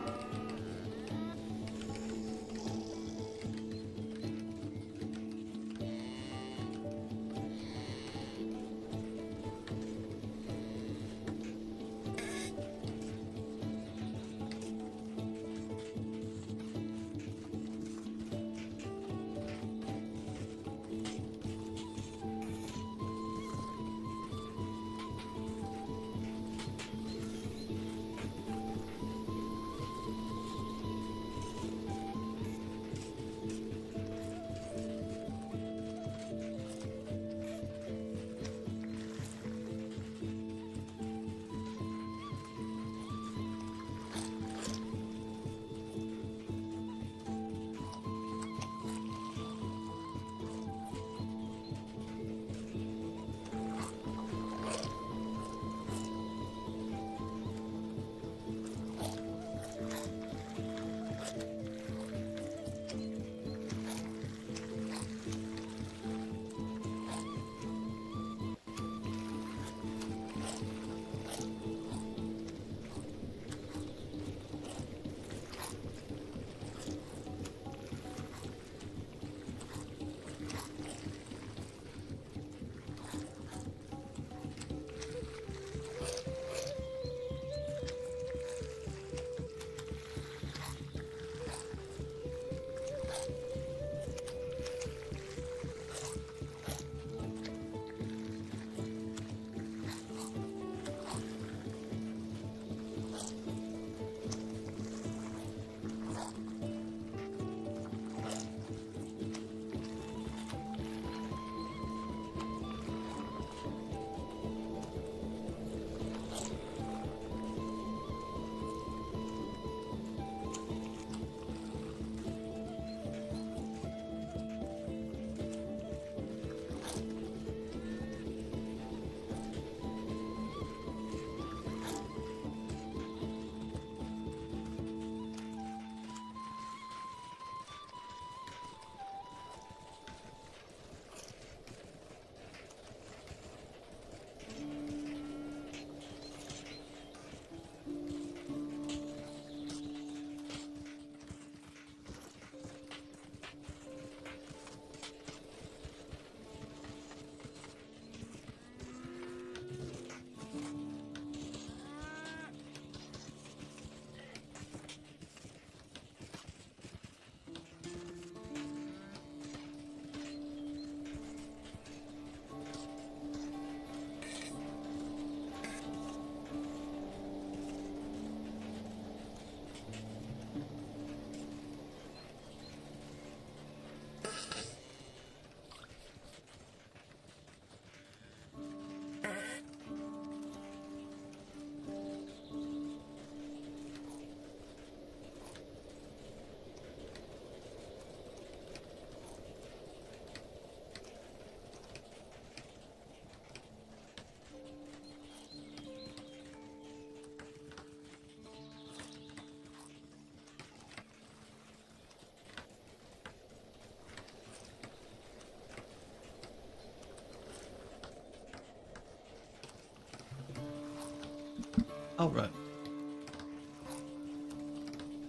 All right.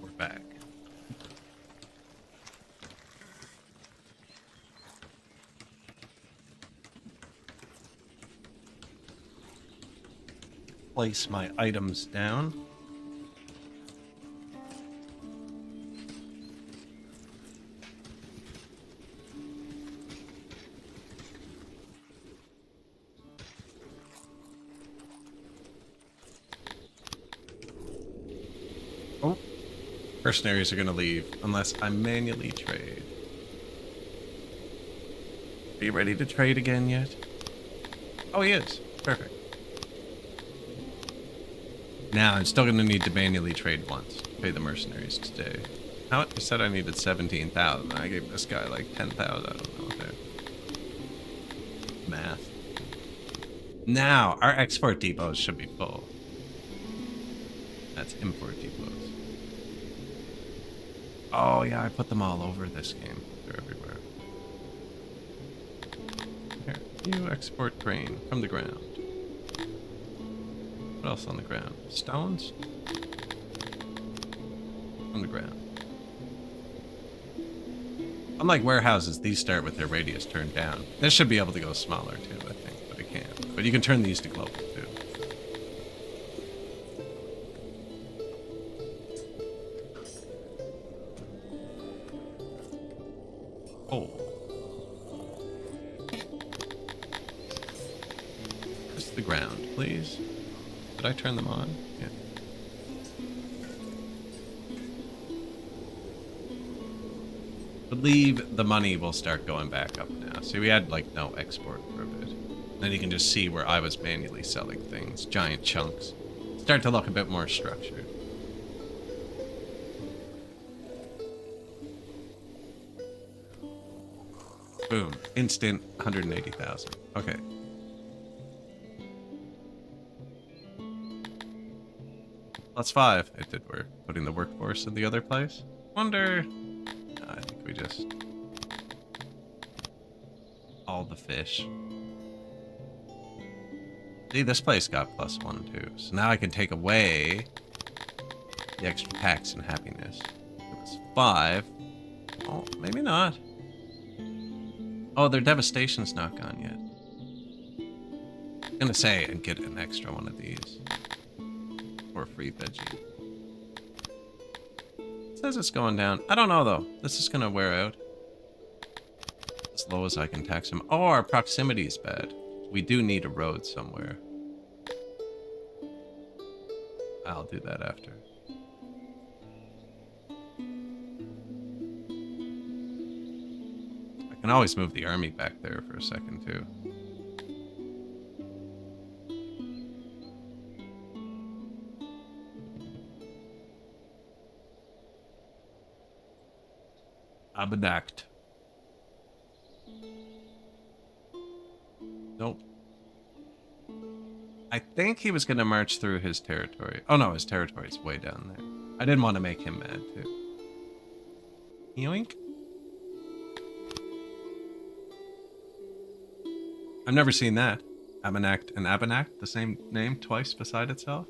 We're back. Place my items down. Oh, mercenaries are going to leave unless I manually trade. Are you ready to trade again yet? Oh, he is. Perfect. Now, I'm still going to need to manually trade once. Pay the mercenaries today. How much? You said I needed 17,000. I gave this guy like 10,000. I don't know what they're... Math. Now, our export depots should be full. That's import depots. Oh, yeah, I put them all over this game. They're everywhere. Here, you export grain from the ground. What else on the ground? Stones? On the ground. Unlike warehouses, these start with their radius turned down. This should be able to go smaller too, I think, but it can't. But you can turn these to global too. Oh. Just the ground, please. Did I turn them on? Yeah. Believe the money will start going back up now. See, we had like no export for a bit. Then you can just see where I was manually selling things, giant chunks. Start to look a bit more structured. Boom. Instant 180,000. Okay. +5. It did work. Putting the workforce in the other place. Wonder... No, I think we just... All the fish. See, this place got +1 too. So now I can take away the extra tax and happiness. It was 5. Oh, maybe not. Oh, their devastation's not gone yet. I'm gonna say and get an extra one of these. Or a free veggie. It says it's going down. I don't know though. This is gonna wear out. As low as I can tax him. Oh, our proximity is bad. We do need a road somewhere. I'll do that after. I can always move the army back there for a second too. Abadact. Nope. I think he was going to march through his territory. Oh no, his territory's way down there. I didn't want to make him mad too. Yoink. I've never seen that. Abanact and Abanact, the same name twice beside itself.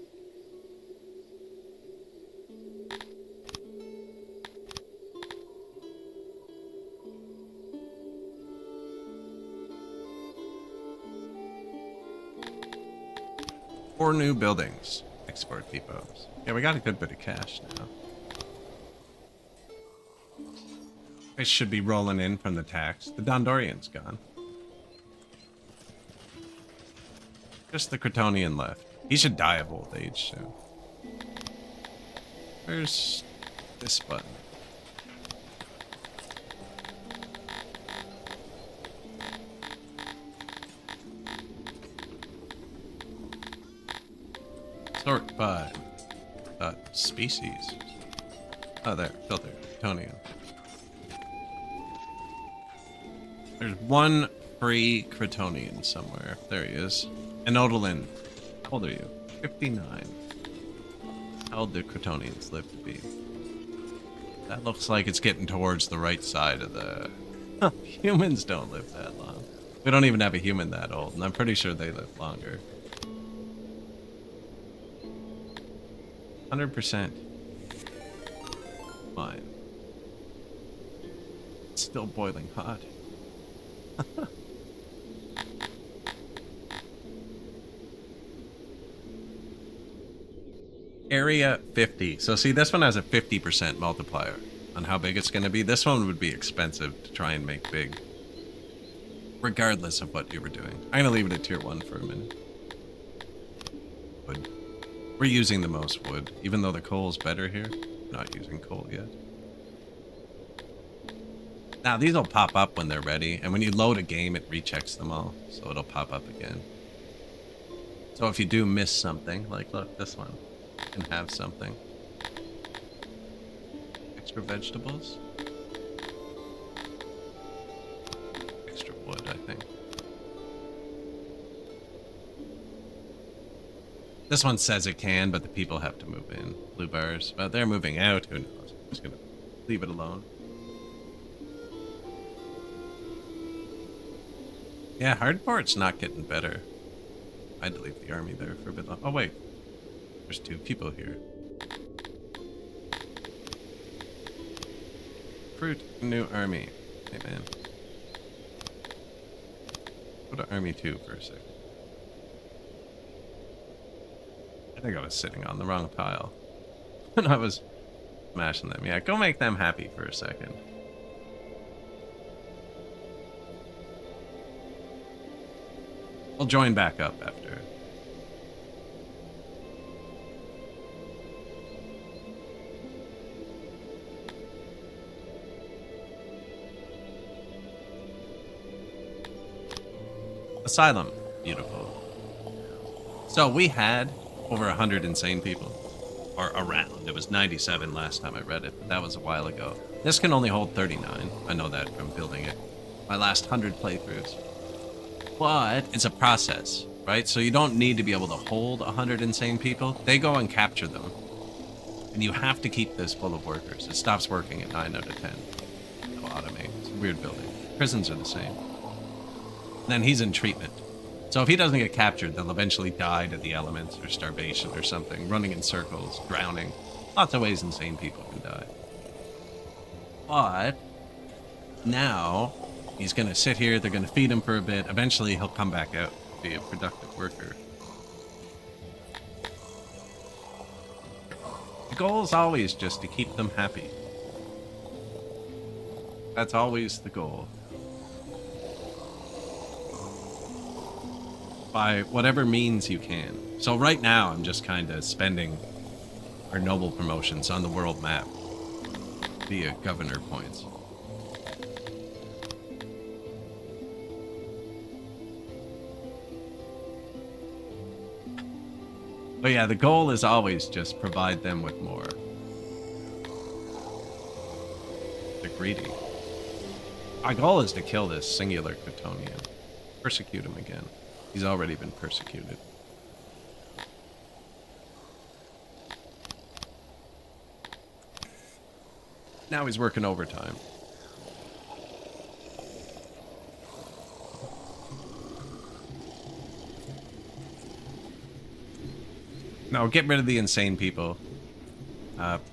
Four new buildings. Export depots. Yeah, we got a good bit of cash now. It should be rolling in from the tax. The Dondorian's gone. Just the Cretonian left. He should die of old age soon. Where's this button? Sort by species. Oh, there. Filter. Cretonian. There's one free Cretonian somewhere. There he is. And Odalin. How old are you? 59. How old do Cretonians live to be? That looks like it's getting towards the right side of the... Humans don't live that long. We don't even have a human that old, and I'm pretty sure they live longer. 100%. Fine. It's still boiling hot. Area 50. So see, this one has a 50% multiplier on how big it's going to be. This one would be expensive to try and make big, regardless of what you were doing. I'm going to leave it at tier 1 for a minute. Wood. We're using the most wood, even though the coal's better here. Not using coal yet. Now, these will pop up when they're ready, and when you load a game, it rechecks them all, so it'll pop up again. So if you do miss something, like, look, this one can have something. Extra vegetables? Extra wood, I think. This one says it can, but the people have to move in. Blue bars. But they're moving out. Who knows? I'm just gonna leave it alone. Yeah, hardport's not getting better. I'd leave the army there for a bit long. Oh, wait. There's 2 people here. Fruit, new army. Hey, man. Go to army 2 for a second. I think I was sitting on the wrong pile when I was smashing them. Yeah, go make them happy for a second. We'll join back up after. Asylum. Beautiful. So we had over 100 insane people. Or around. It was 97 last time I read it, but that was a while ago. This can only hold 39. I know that from building it. My last 100 playthroughs. But it's a process, right? So you don't need to be able to hold 100 insane people. They go and capture them. And you have to keep this full of workers. It stops working at 9 out of 10. No automate. It's a weird building. Prisons are the same. And then he's in treatment. So if he doesn't get captured, they'll eventually die to the elements or starvation or something, running in circles, drowning. Lots of ways insane people can die. But now he's going to sit here, they're going to feed him for a bit. Eventually he'll come back out, be a productive worker. The goal is always just to keep them happy. That's always the goal. By whatever means you can. So right now, I'm just kind of spending our noble promotions on the world map via governor points. But yeah, the goal is always just provide them with more. They're greedy. Our goal is to kill this singular Kryptonian. Persecute him again. He's already been persecuted. Now he's working overtime. No, get rid of the insane people.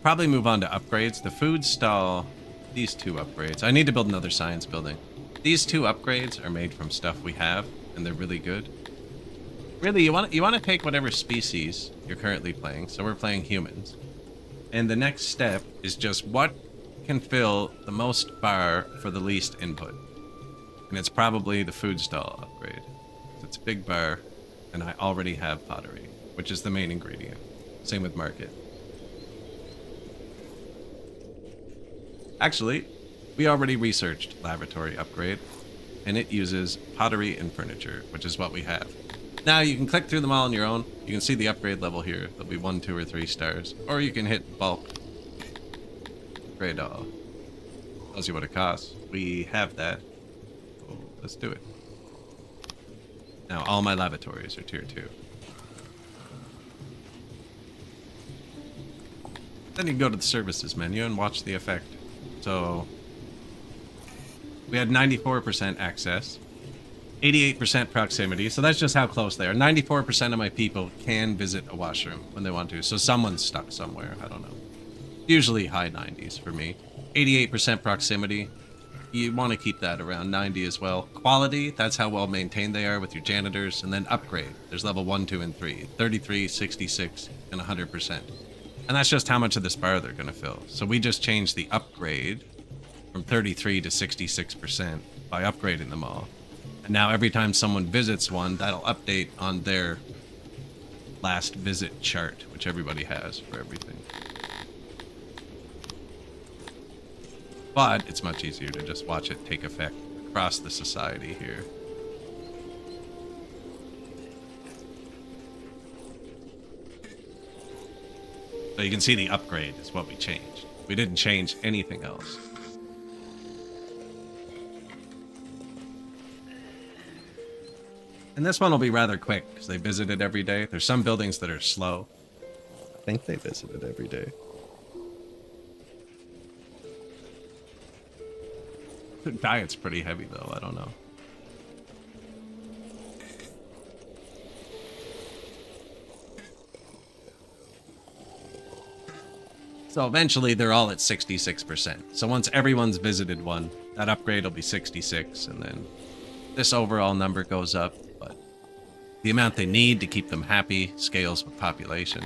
Probably move on to upgrades. The food stall, these 2 upgrades. I need to build another science building. These 2 upgrades are made from stuff we have, and they're really good. Really, you want to take whatever species you're currently playing. So we're playing humans. And the next step is just what can fill the most bar for the least input. And it's probably the food stall upgrade. It's a big bar, and I already have pottery, which is the main ingredient. Same with market. Actually, we already researched laboratory upgrade, and it uses pottery and furniture, which is what we have. Now you can click through them all on your own. You can see the upgrade level here. There'll be 1, 2, or 3 stars. Or you can hit bulk. Upgrade all. Tells you what it costs. We have that. So let's do it. Now all my lavatories are tier 2. Then you can go to the services menu and watch the effect. So we had 94% access. 88% proximity, so that's just how close they are. 94% of my people can visit a washroom when they want to, so someone's stuck somewhere, I don't know. Usually high 90s for me. 88% proximity, you want to keep that around 90 as well. Quality, that's how well maintained they are with your janitors, and then upgrade. There's level 1, 2, and 3, 33, 66, and 100%. And that's just how much of this bar they're going to fill. So we just changed the upgrade from 33 to 66% by upgrading them all. And now every time someone visits one, that'll update on their last visit chart, which everybody has for everything. But it's much easier to just watch it take effect across the society here. So you can see the upgrade is what we changed. We didn't change anything else. And this one will be rather quick because they visit it every day. There's some buildings that are slow. I think they visit it every day. The diet's pretty heavy though, I don't know. So eventually they're all at 66%. So once everyone's visited one, that upgrade will be 66, and then this overall number goes up, but the amount they need to keep them happy scales with population.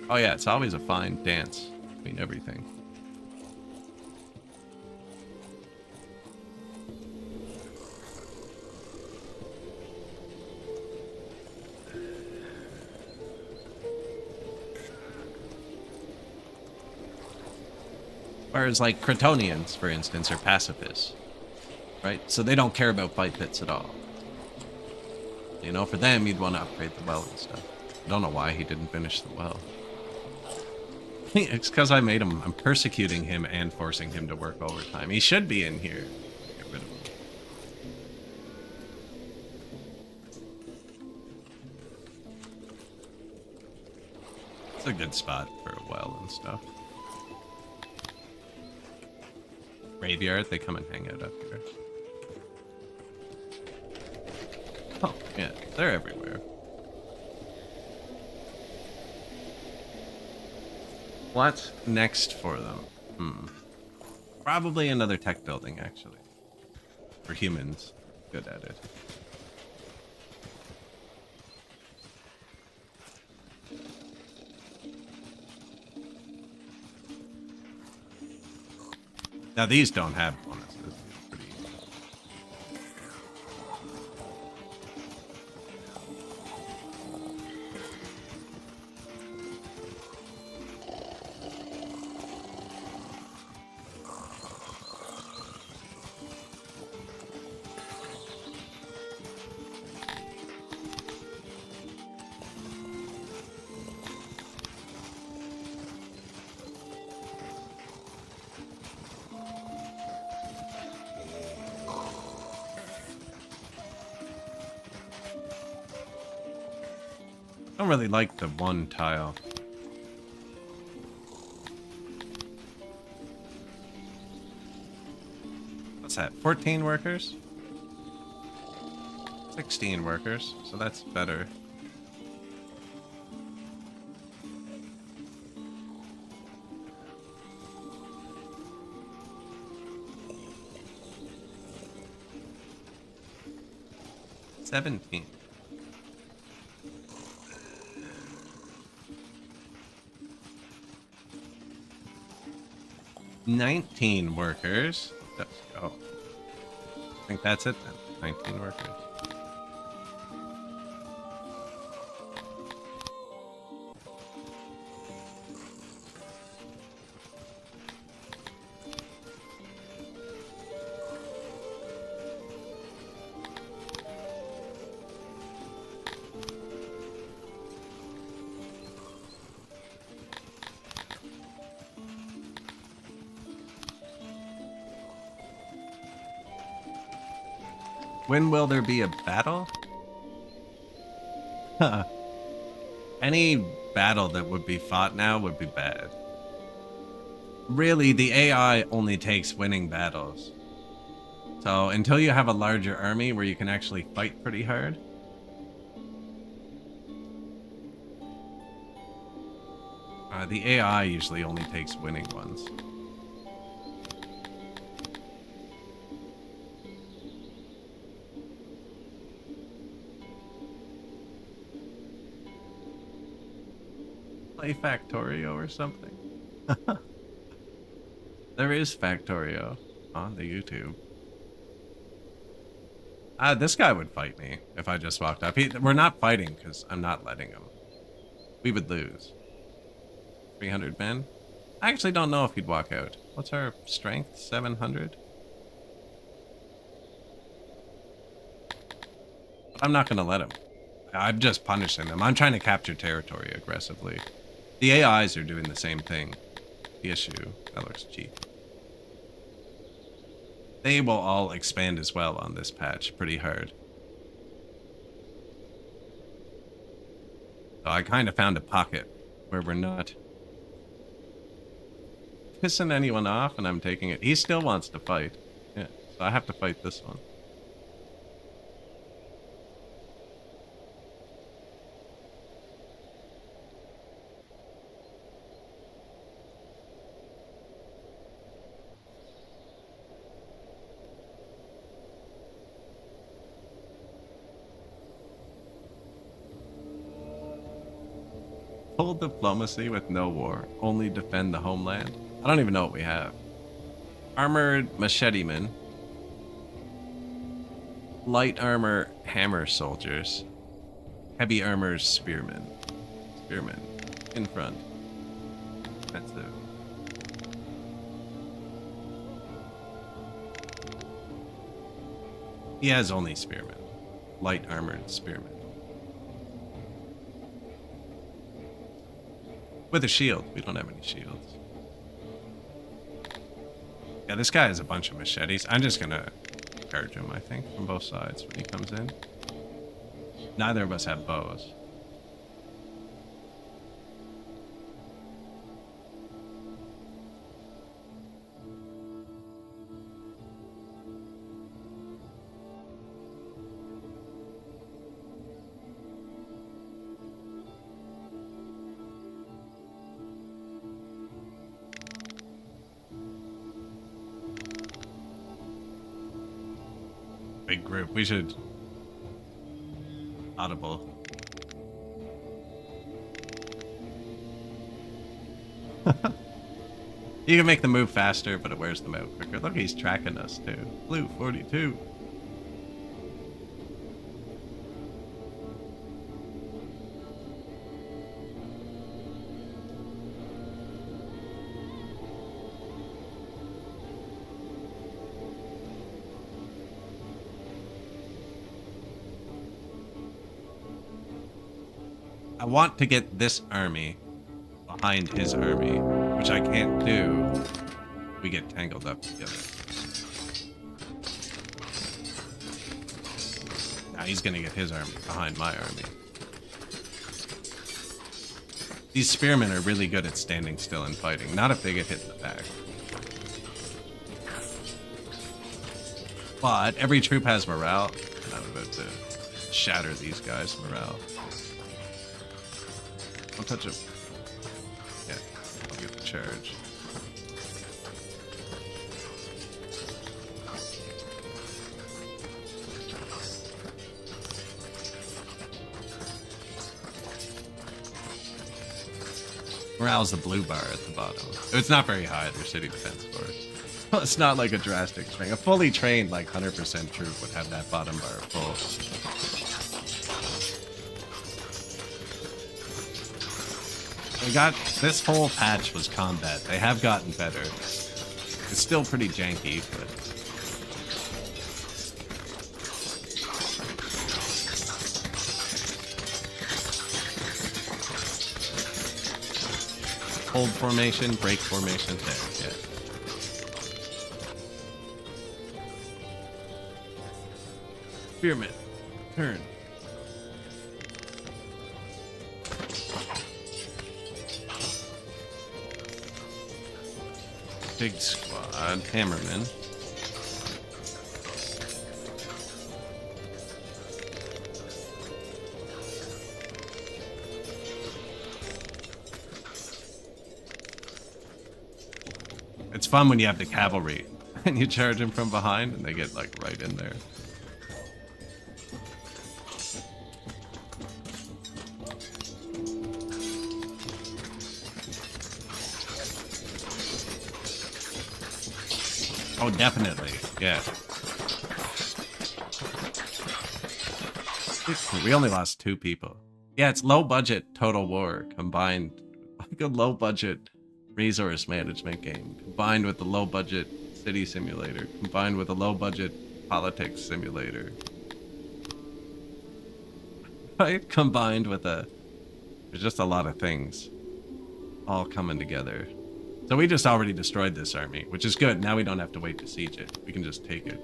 Oh yeah, it's always a fine dance between everything. Whereas like Cretonians, for instance, are pacifists, right? So they don't care about fight pits at all. You know, for them, you'd want to upgrade the well and stuff. I don't know why he didn't finish the well. It's because I made him. I'm persecuting him and forcing him to work overtime. He should be in here. Get rid of him. It's a good spot for a well and stuff. Graveyard, they come and hang out up here. Oh, yeah, they're everywhere. What's next for them? Probably another tech building, actually. For humans. Good at it. Now these don't have bonuses. Pretty easy. I don't really like the one tile. What's that? 14 workers? 16 workers, so that's better. $17. 19 workers. Let's go. I think that's it then. 19 workers. When will there be a battle? Huh. Any battle that would be fought now would be bad. Really, the AI only takes winning battles. So until you have a larger army where you can actually fight pretty hard, the AI usually only takes winning ones. Play Factorio or something. There is Factorio on the YouTube. This guy would fight me if I just walked up. We're not fighting because I'm not letting him. We would lose. 300 men? I actually don't know if he'd walk out. What's our strength? 700? I'm not going to let him. I'm just punishing them. I'm trying to capture territory aggressively. The AIs are doing the same thing. The issue. That looks cheap. They will all expand as well on this patch pretty hard. So I kind of found a pocket where we're not pissing anyone off, and I'm taking it. He still wants to fight. Yeah, so I have to fight this one. Full diplomacy with no war. Only defend the homeland. I don't even know what we have. Armored machetemen. Light armor hammer soldiers. Heavy armor spearmen. Spearmen. In front. Defensive. He has only spearmen. Light armored spearmen. With a shield. We don't have any shields. Yeah, this guy has a bunch of machetes. I'm just gonna charge him, I think, from both sides when he comes in. Neither of us have bows. Big group. We should audible. You can make the move faster, but it wears them out quicker. Look, he's tracking us too. Blue 42. I want to get this army behind his army, which I can't do. We get tangled up together. Now he's gonna get his army behind my army. These spearmen are really good at standing still and fighting, not if they get hit in the back. But every troop has morale, and I'm about to shatter these guys' morale. Don't touch him. Yeah, I'll get the charge. Morale's the blue bar at the bottom. It's not very high, their city defense scores. Well, it's not like a drastic swing. A fully trained, like 100% troop would have that bottom bar full. We got, this whole patch was combat. They have gotten better. It's still pretty janky, but... Hold formation, break formation, there, yeah. Spearman, turn. Big squad, hammermen. It's fun when you have the cavalry and you charge them from behind and they get like right in there. Oh, definitely. Yeah. We only lost 2 people. Yeah, it's low budget Total War combined, like a low budget resource management game combined with the low budget city simulator combined with a low budget politics simulator. Right? Combined with there's just a lot of things all coming together. So we just already destroyed this army, which is good. Now we don't have to wait to siege it. We can just take it.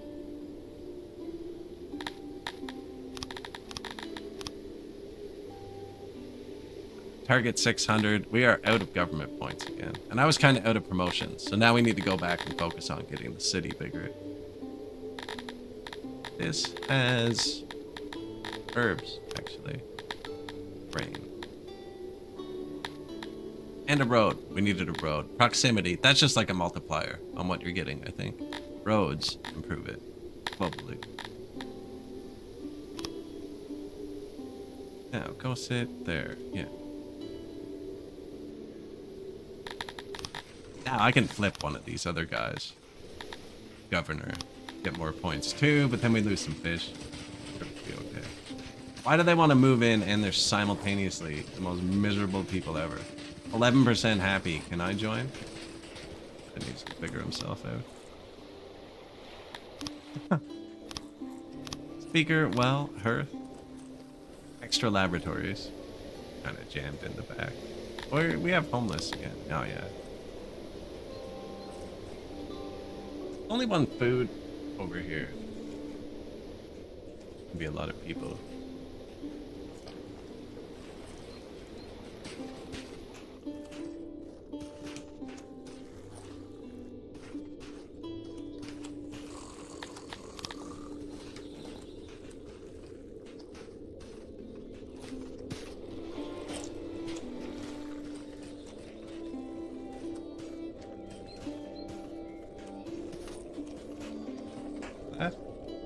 Target 600. We are out of government points again. And I was kind of out of promotions. So now we need to go back and focus on getting the city bigger. This has herbs, actually. Rain. And a road. We needed a road. Proximity. That's just like a multiplier on what you're getting, I think. Roads improve it. Globally. Now, go sit there. Yeah. Now I can flip one of these other guys. Governor. Get more points too, but then we lose some fish. It'll be okay. Why do they want to move in and they're simultaneously the most miserable people ever? 11% happy. Can I join? He needs to figure himself out. Speaker, well, hearth. Extra laboratories. Kind of jammed in the back. Or we have homeless again. Oh, yeah. Only one food over here. Could be a lot of people.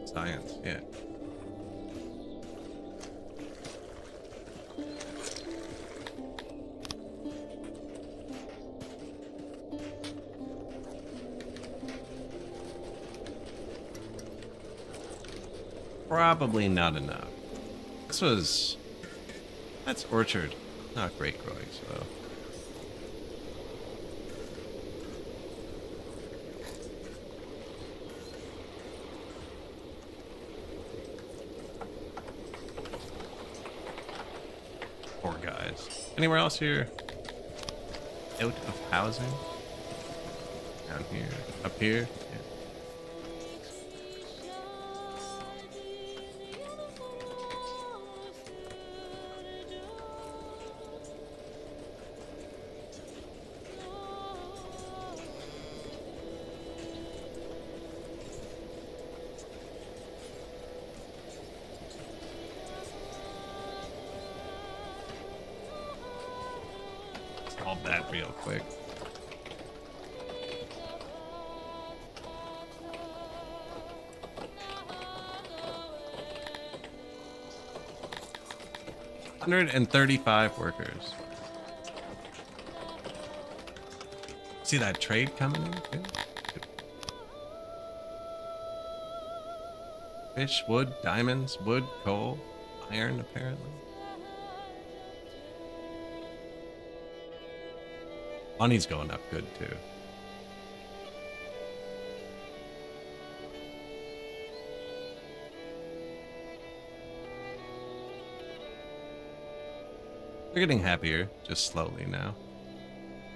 Science, yeah. Probably not enough. That's orchard. Not great growing, so. Poor guys. Anywhere else here? Out of housing? Down here. Up here? Yeah. Solve that real quick. $135 workers. See that trade coming in? Good. Fish, wood, diamonds, wood, coal, iron, apparently. Money's going up good, too. They're getting happier, just slowly now.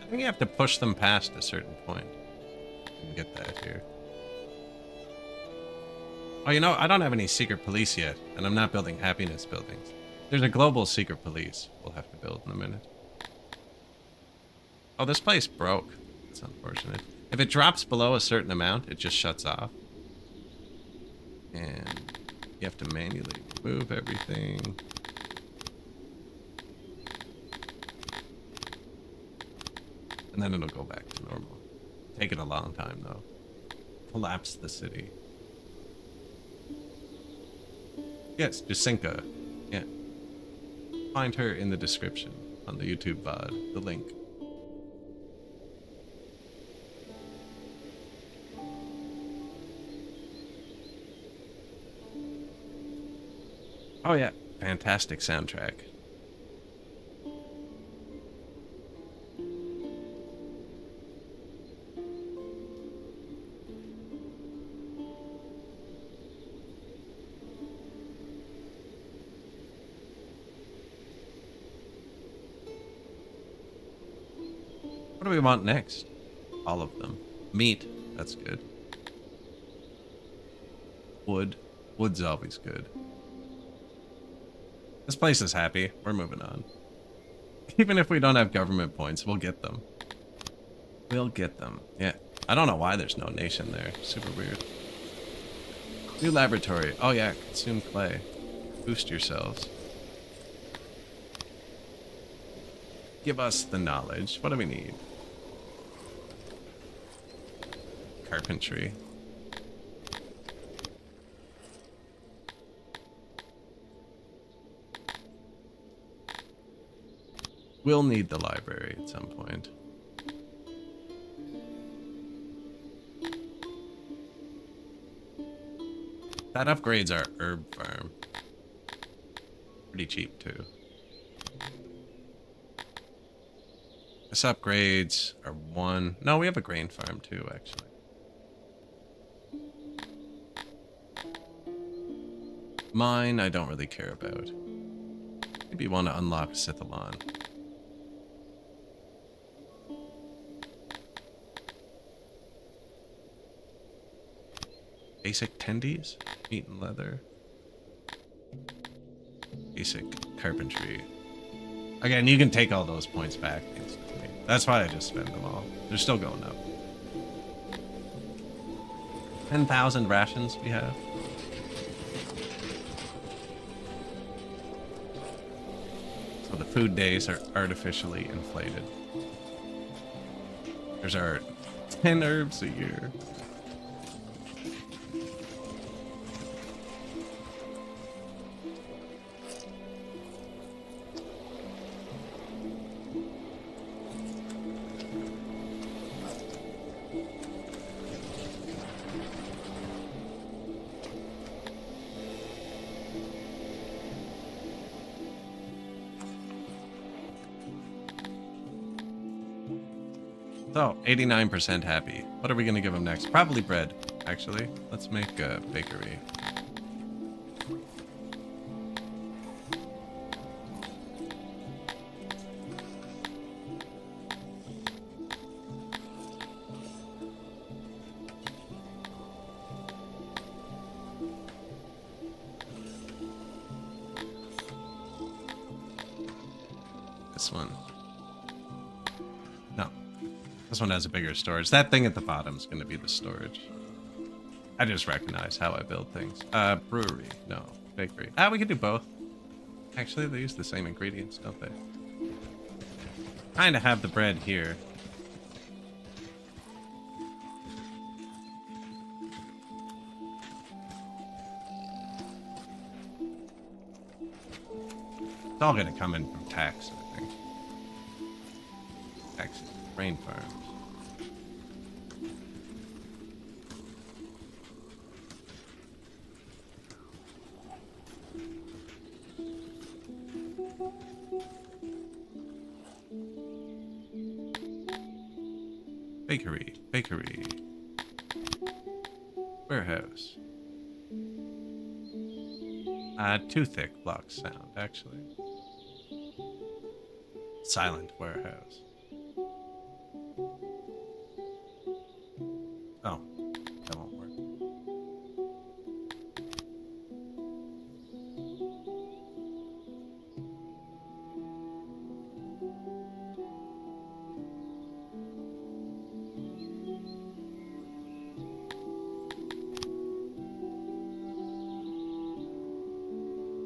I think you have to push them past a certain point. You can get that here. Oh, you know, I don't have any secret police yet, and I'm not building happiness buildings. There's a global secret police we'll have to build in a minute. Oh, this place broke. It's unfortunate. If it drops below a certain amount, it just shuts off. And you have to manually remove everything. And then it'll go back to normal. Taking a long time, though. Collapse the city. Yes, Jacinka. Yeah. Find her in the description on the YouTube VOD, the link. Oh yeah, fantastic soundtrack. What do we want next? All of them. Meat, that's good. Wood. Wood's always good. This place is happy. We're moving on. Even if we don't have government points, we'll get them. We'll get them. Yeah. I don't know why there's no nation there. Super weird. New laboratory. Oh yeah, consume clay. Boost yourselves. Give us the knowledge. What do we need? Carpentry. We'll need the library at some point. That upgrades our herb farm. Pretty cheap too. This upgrades our one. No, we have a grain farm too, actually. Mine, I don't really care about. Maybe you want to unlock Sithalon. Basic tendies, meat and leather. Basic carpentry. Again, you can take all those points back instantly. That's why I just spend them all. They're still going up. 10,000 rations we have. So the food days are artificially inflated. There's our 10 herbs a year. So, 89% happy. What are we going to give them next? Probably bread, actually. Let's make a bakery. This one. No. This one has a bigger storage. That thing at the bottom is going to be the storage. I just recognize how I build things. Brewery. No. Bakery. We could do both. Actually, they use the same ingredients, don't they? Kind of have the bread here. It's all going to come in from tax, I think. Taxes. Grain farms. Bakery. Bakery. Warehouse. Too thick blocks sound, actually. Silent warehouse. Oh, that won't work.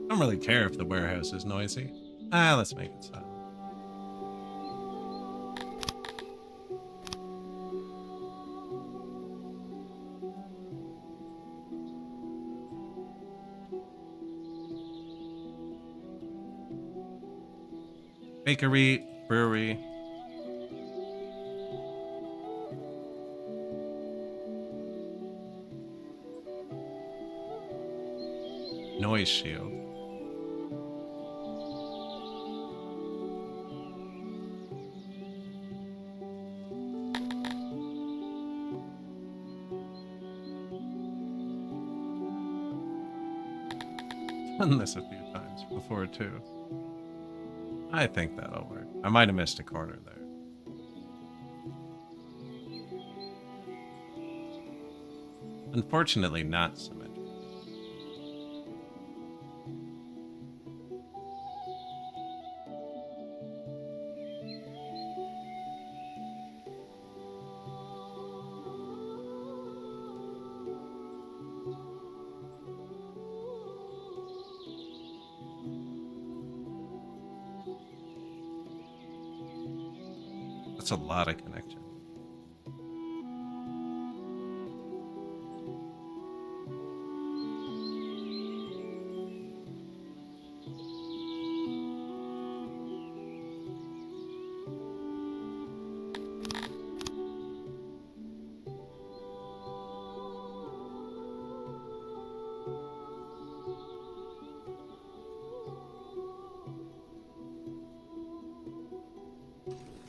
I don't really care if the warehouse is noisy. Let's make it silent. Bakery, brewery. Noise shield. Done this a few times before too. I think that'll work. I might have missed a corner there. Unfortunately, not symmetrical. That's a lot of connection.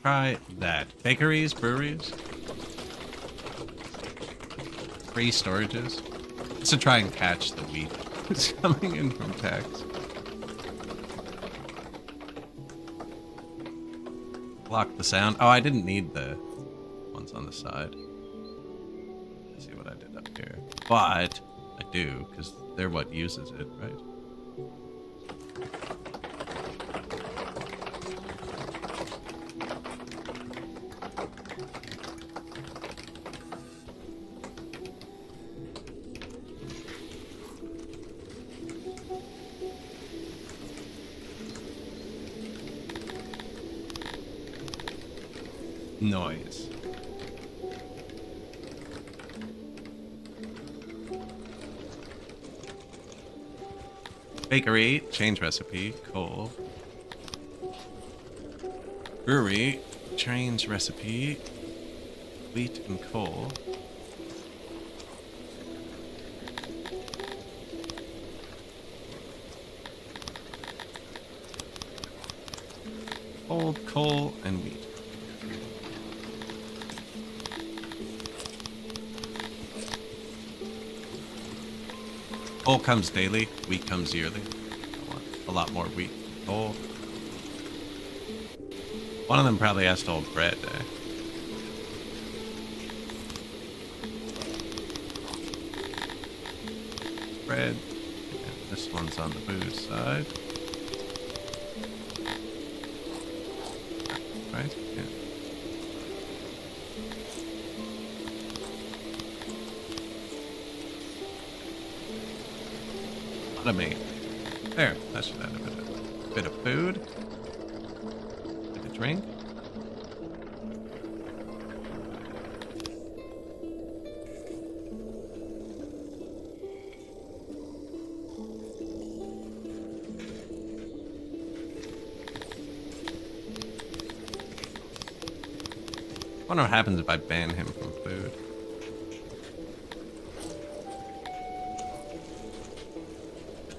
Try that. Bakeries, breweries, free storages. Just to try and catch the wheat that's coming in from tax. Block the sound. Oh, I didn't need the ones on the side. Let's see what I did up here. But I do, because they're what uses it, right? Noise. Bakery, change recipe, coal. Brewery, change recipe, wheat and coal. Old coal and wheat. Coal comes daily, wheat comes yearly. I want a lot more wheat than coal. One of them probably has to hold bread, eh? Bread. And this one's on the booze side. Right? Yeah. Me. There, that should add a bit of food. A bit of drink. I wonder what happens if I ban him from food.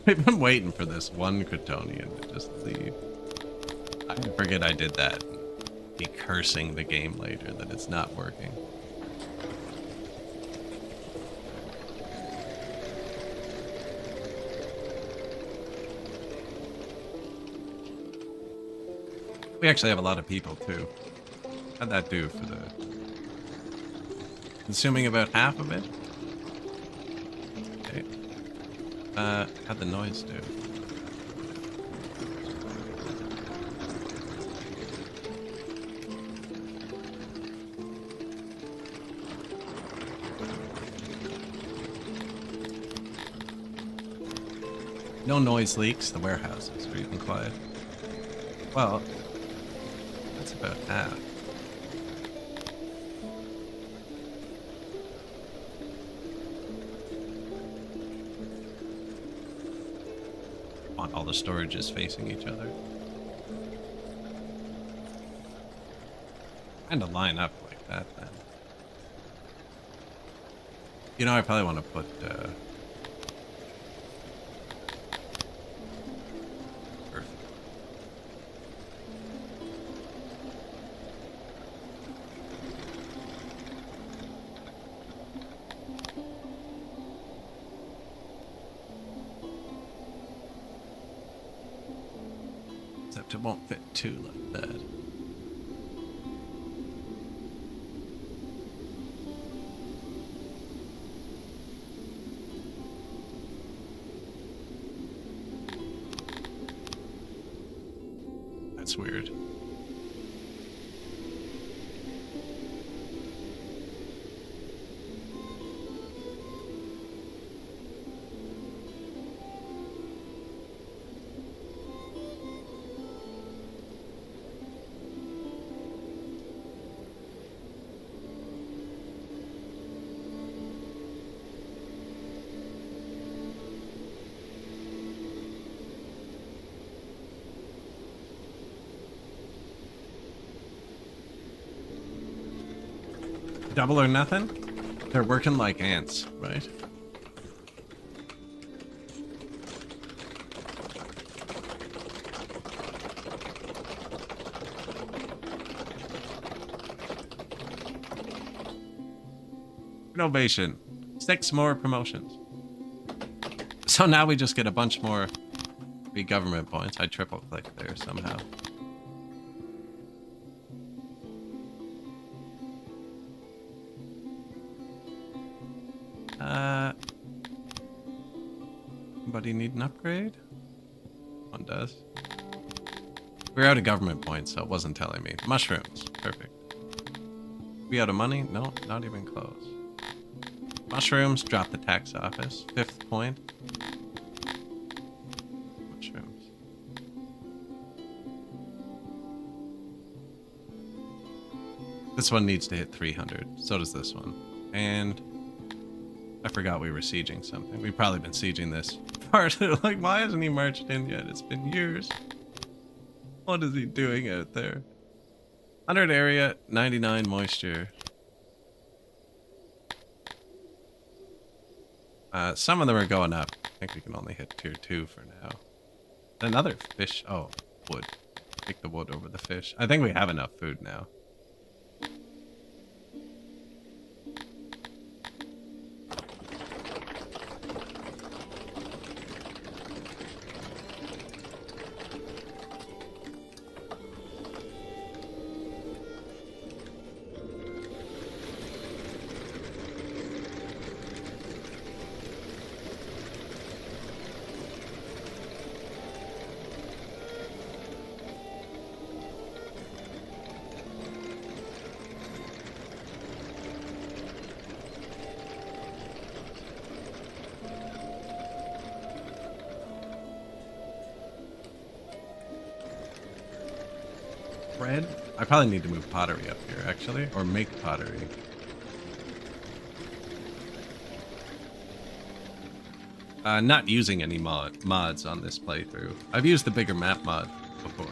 I've been waiting for this one Kryptonian to just leave. I forget I did that. Be cursing the game later that it's not working. We actually have a lot of people too. How'd that do for the... Consuming about half of it? Okay. How'd the noise do? No noise leaks, the warehouses are even quiet. Well, that's about half. Want all the storages facing each other. Kind of line up like that then. You know, I probably want to put perfect. Except it won't fit two like that. That's weird. Double or nothing? They're working like ants, right? Innovation. 6 more promotions. So now we just get a bunch more free government points. I triple click there somehow. Anybody need an upgrade? One does. We're out of government points, so it wasn't telling me. Mushrooms. Perfect. We out of money? No, not even close. Mushrooms, drop the tax office. 5th point. Mushrooms. This one needs to hit 300. So does this one. And I forgot we were sieging something. We've probably been sieging this part. Like, why hasn't he marched in yet? It's been years. What is he doing out there? 100 area, 99 moisture. Some of them are going up. I think we can only hit tier 2 for now. Another fish. Oh, wood. Take the wood over the fish. I think we have enough food now. Bread? I probably need to move pottery up here, actually. Or make pottery. Not using any mods on this playthrough. I've used the bigger map mod before.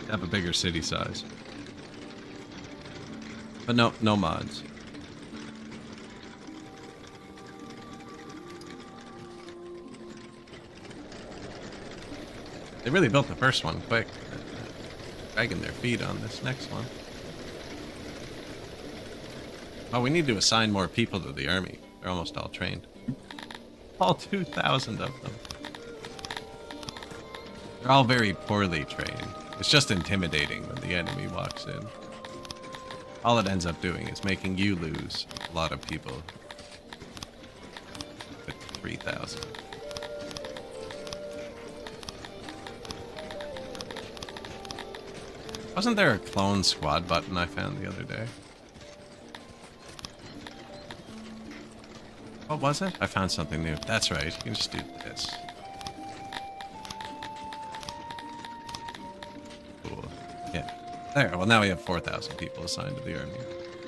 Have a bigger city size. But no mods. They really built the first one quick. Dragging their feet on this next one. Oh, we need to assign more people to the army. They're almost all trained. All 2,000 of them. They're all very poorly trained. It's just intimidating when the enemy walks in. All it ends up doing is making you lose a lot of people. With 3,000. Wasn't there a clone squad button I found the other day? What was it? I found something new. That's right. You can just do this. Cool. Yeah. There. Well, now we have 4,000 people assigned to the army.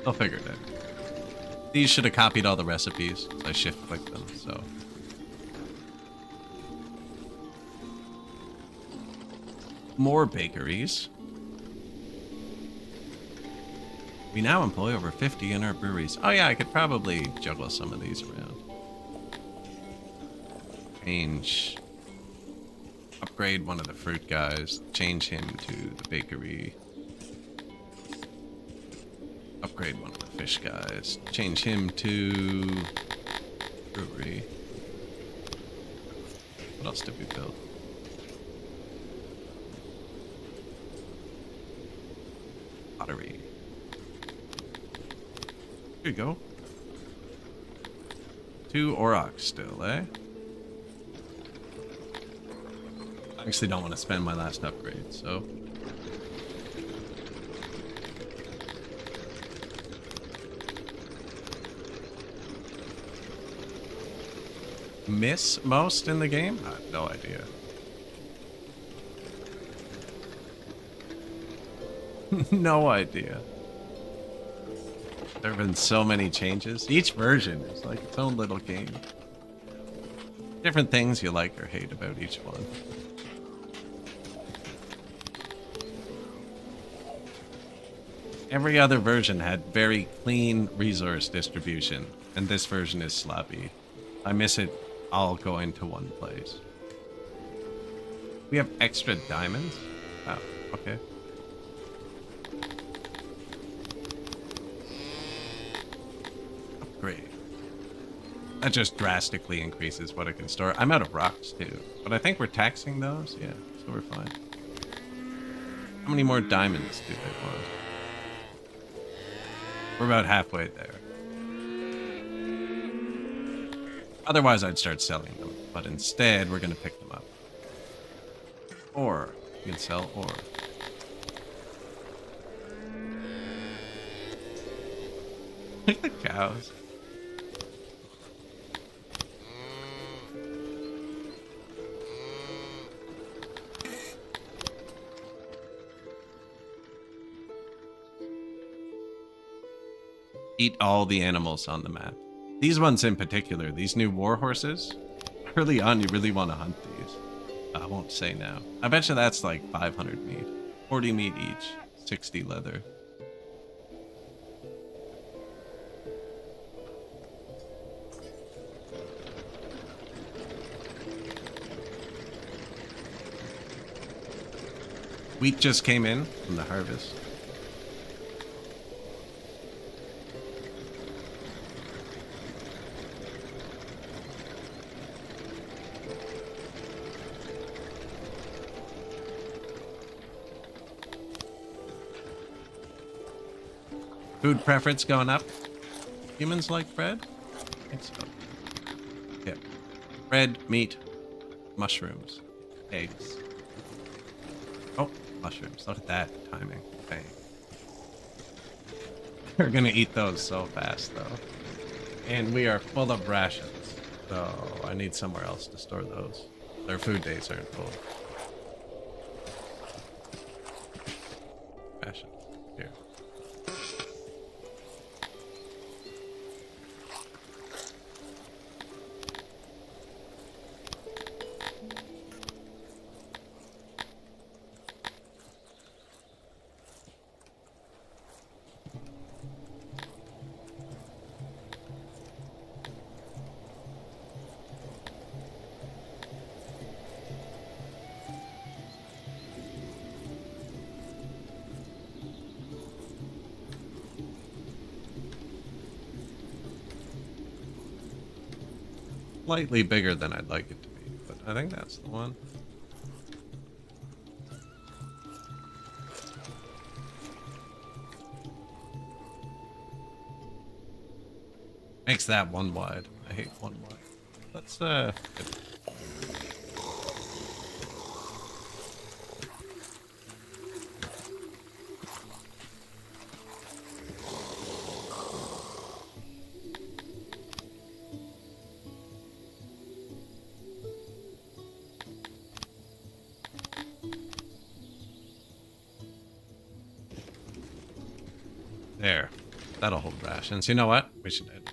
They'll figure it out. These should have copied all the recipes. So I shift-clicked them, so... More bakeries. We now employ over 50 in our breweries. Oh yeah, I could probably juggle some of these around. Change. Upgrade one of the fruit guys. Change him to the bakery. Upgrade one of the fish guys. Change him to brewery. What else did we build? Pottery. Here you go. 2 aurochs still, eh? I actually don't want to spend my last upgrade, so... Miss most in the game? I have no idea. No idea. There have been so many changes. Each version is like its own little game. Different things you like or hate about each one. Every other version had very clean resource distribution, and this version is sloppy. I miss it all going to one place. We have extra diamonds? Oh, okay. Upgrade. That just drastically increases what I can store. I'm out of rocks too, but I think we're taxing those. Yeah, so we're fine. How many more diamonds do they want? We're about halfway there. Otherwise, I'd start selling them, but instead, we're gonna pick them up. Or, you can sell ore. Look at the cows. Eat all the animals on the map. These ones in particular, these new war horses, early on you really want to hunt these. I won't say now. I bet you that's like 500 meat. 40 meat each, 60 leather. Wheat just came in from the harvest. Food preference going up. Humans like bread? I think so. Yeah. Bread, meat, mushrooms, eggs. Oh, mushrooms. Look at that timing. Bang. We're gonna eat those so fast, though. And we are full of rations. So I need somewhere else to store those. Their food days aren't full. Rations. Here. Slightly bigger than I'd like it to be, but I think that's the one. Makes that one wide. I hate one wide. Let's there. That'll hold rations. You know what? We should end.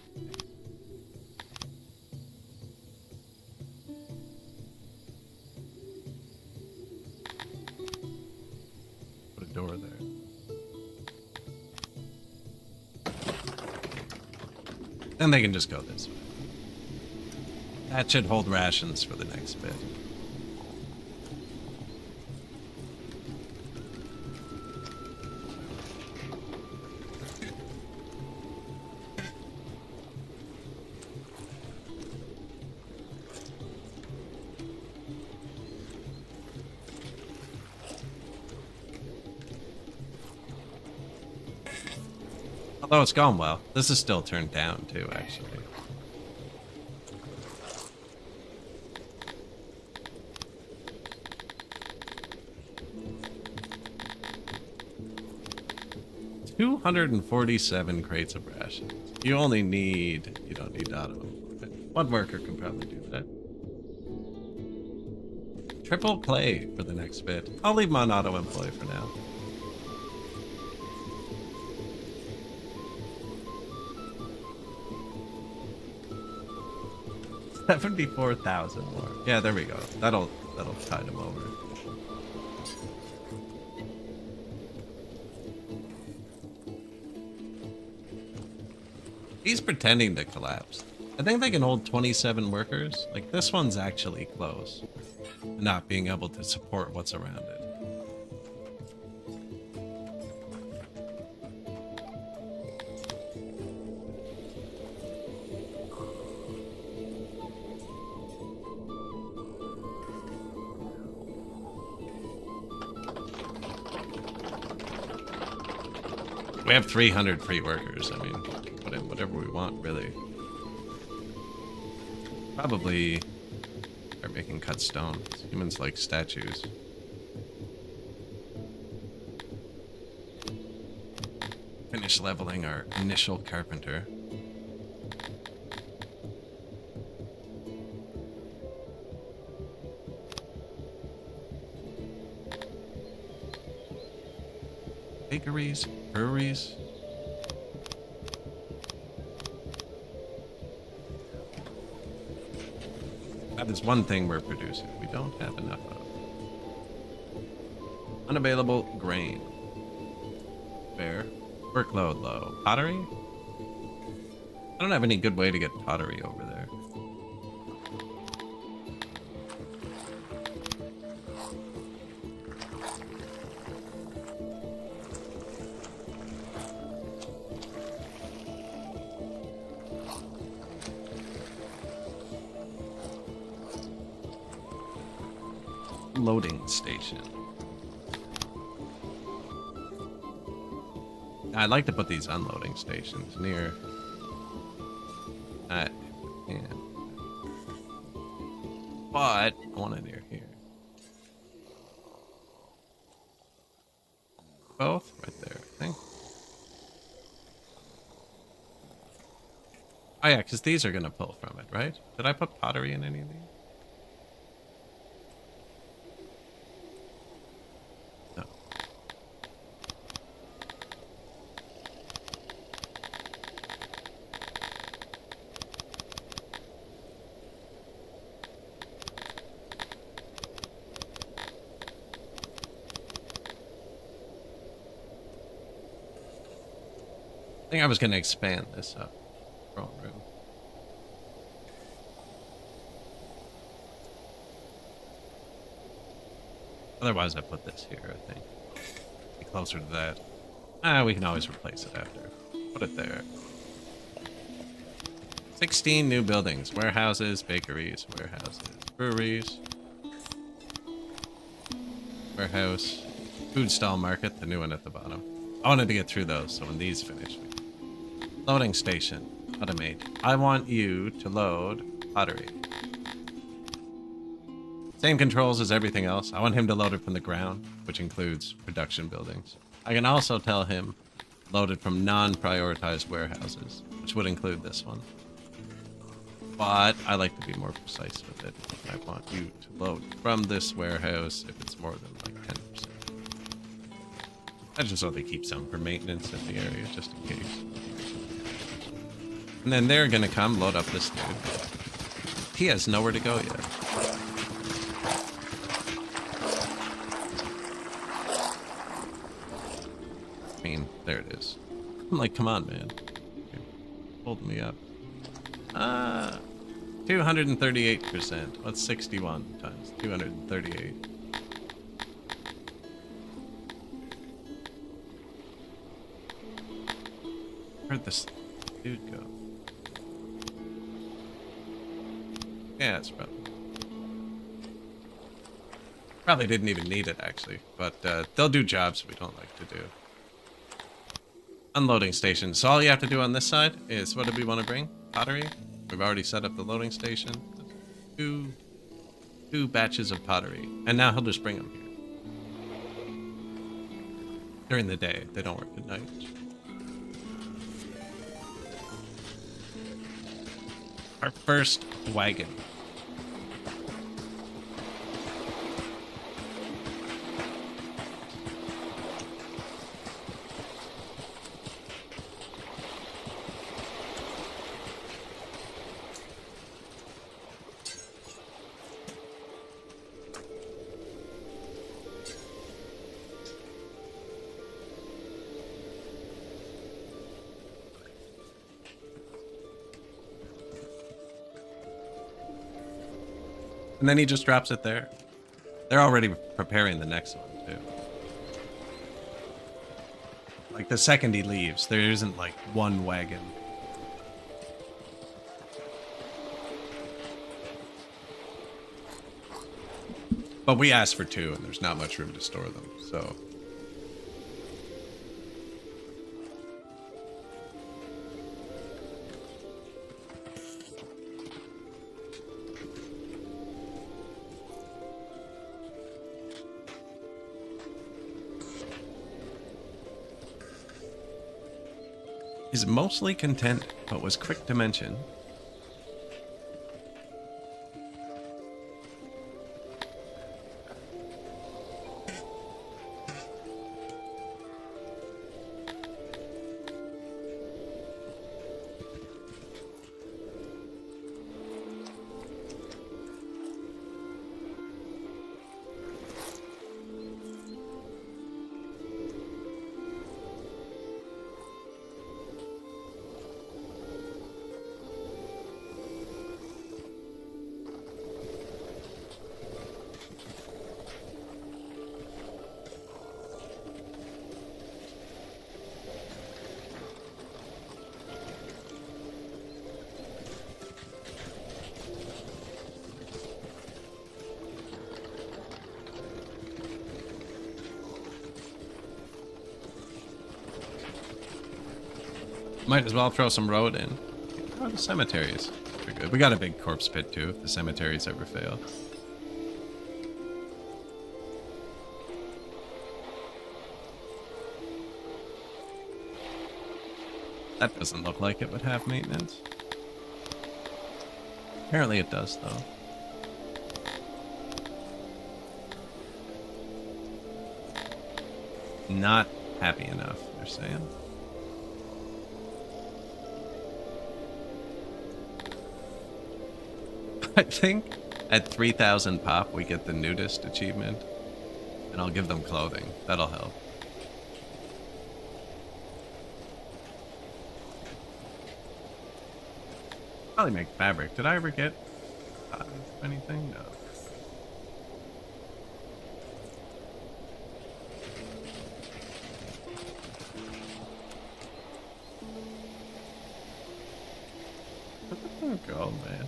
Put a door there. And they can just go this way. That should hold rations for the next bit. Although it's gone well. This is still turned down too, actually. $247 crates of rations. You don't need auto. One worker can probably do that. Triple clay for the next bit. I'll leave my auto employ for now. $74,000 more. Yeah, there we go. That'll tide him over. He's pretending to collapse. I think they can hold 27 workers. Like, this one's actually close. Not being able to support what's around it. We have 300 free workers. I mean, put in whatever we want, really. Probably are making cut stone. Humans like statues. Finish leveling our initial carpenter. Bakeries, breweries. That is one thing we're producing. We don't have enough of. Unavailable grain. Fair. Workload low. Pottery? I don't have any good way to get pottery over there. Loading station. I'd like to put these unloading stations near. Yeah. But I want it near here. Both right there, I think. Oh yeah, because these are gonna pull from it, right? Did I put pottery in any of these? I think I was going to expand this up. Wrong room. Otherwise, I put this here, I think. Be closer to that. We can always replace it after. Put it there. 16 new buildings. Warehouses, bakeries, warehouses, breweries. Warehouse. Food stall market, the new one at the bottom. I wanted to get through those, so when these finish, we loading station. Automate. I want you to load pottery. Same controls as everything else. I want him to load it from the ground, which includes production buildings. I can also tell him load it from non-prioritized warehouses, which would include this one. But I like to be more precise with it. I want you to load from this warehouse if it's more than like 10%. I just want to keep some for maintenance in the area, just in case. And then they're gonna come load up this dude. He has nowhere to go yet. I mean, there it is. I'm like, come on, man. Hold me up. Uh, 238%. What's 61 times 238? Where'd this dude go? Yeah, it's probably didn't even need it, actually. But they'll do jobs we don't like to do. Unloading station. So all you have to do on this side is, what do we want to bring? Pottery? We've already set up the loading station. Two batches of pottery. And now he'll just bring them here. During the day. They don't work at night. Our first wagon. And then he just drops it there. They're already preparing the next one, too. Like, the second he leaves, there isn't, like, one wagon. But we asked for two, and there's not much room to store them, so... is mostly content, but was quick to mention. Might as well throw some road in. Oh, the cemeteries. They're good. We got a big corpse pit too, if the cemeteries ever fail. That doesn't look like it would have maintenance. Apparently it does, though. Not happy enough, they're saying. I think at 3,000 pop, we get the nudist achievement. And I'll give them clothing. That'll help. Probably make fabric. Did I ever get anything? No. Oh god, man.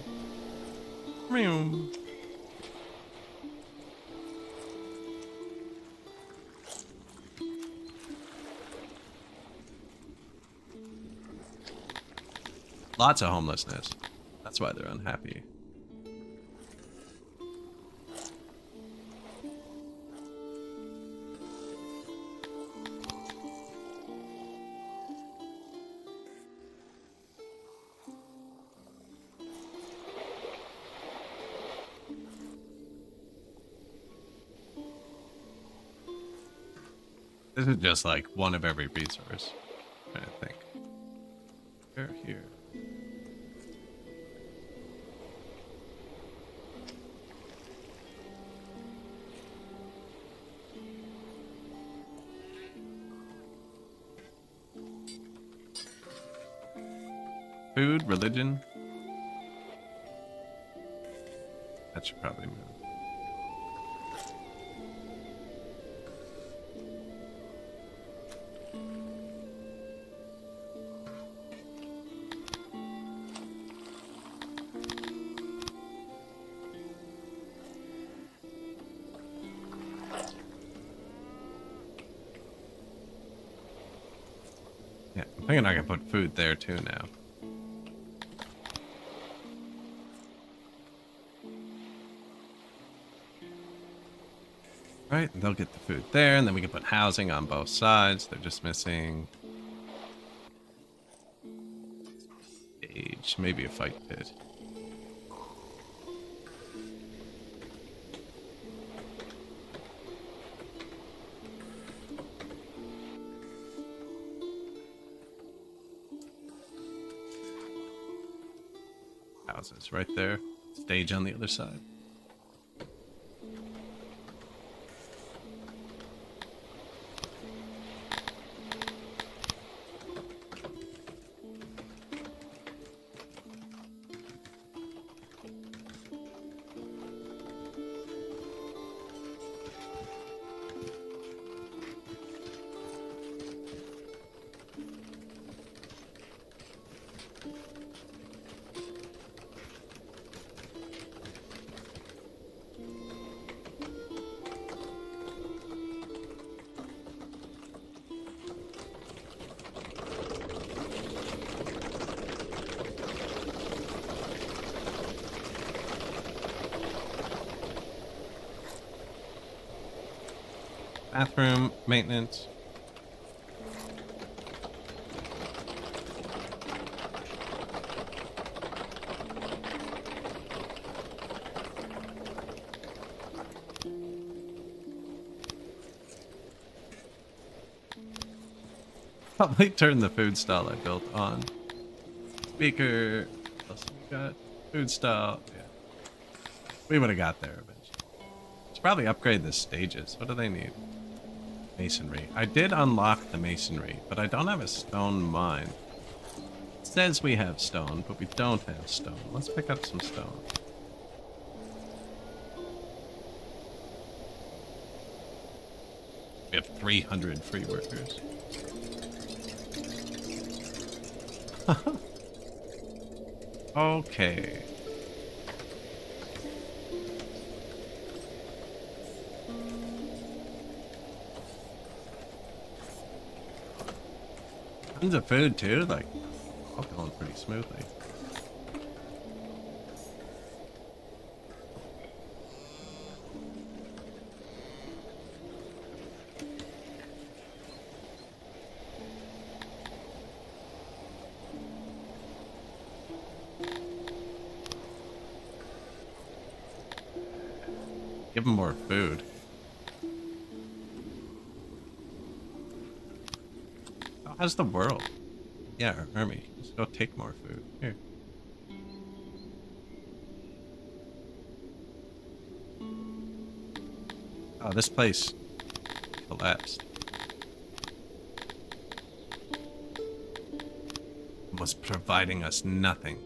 Meow. Lots of homelessness. That's why they're unhappy. This is just like one of every resource, I think. They're here. Food, religion. that should probably move. Yeah, I'm thinking I can put food there too now. Right, and they'll get the food there, and then we can put housing on both sides. They're just missing stage, maybe a fight pit. Houses right there. Stage on the other side. Bathroom maintenance. Probably turn the food stall I built on. Speaker. What else we got? Food stall. Yeah. We would have got there eventually. Should probably upgrade the stages. What do they need? Masonry. I did unlock the masonry, but I don't have a stone mine. It says we have stone, but we don't have stone. Let's pick up some stone. We have 300 free workers. Okay. Tons of food too, like all going pretty smoothly. Give them more food. Oh, how's the world? Yeah, our army. Let's go take more food. Here. Oh, this place collapsed. Was providing us nothing.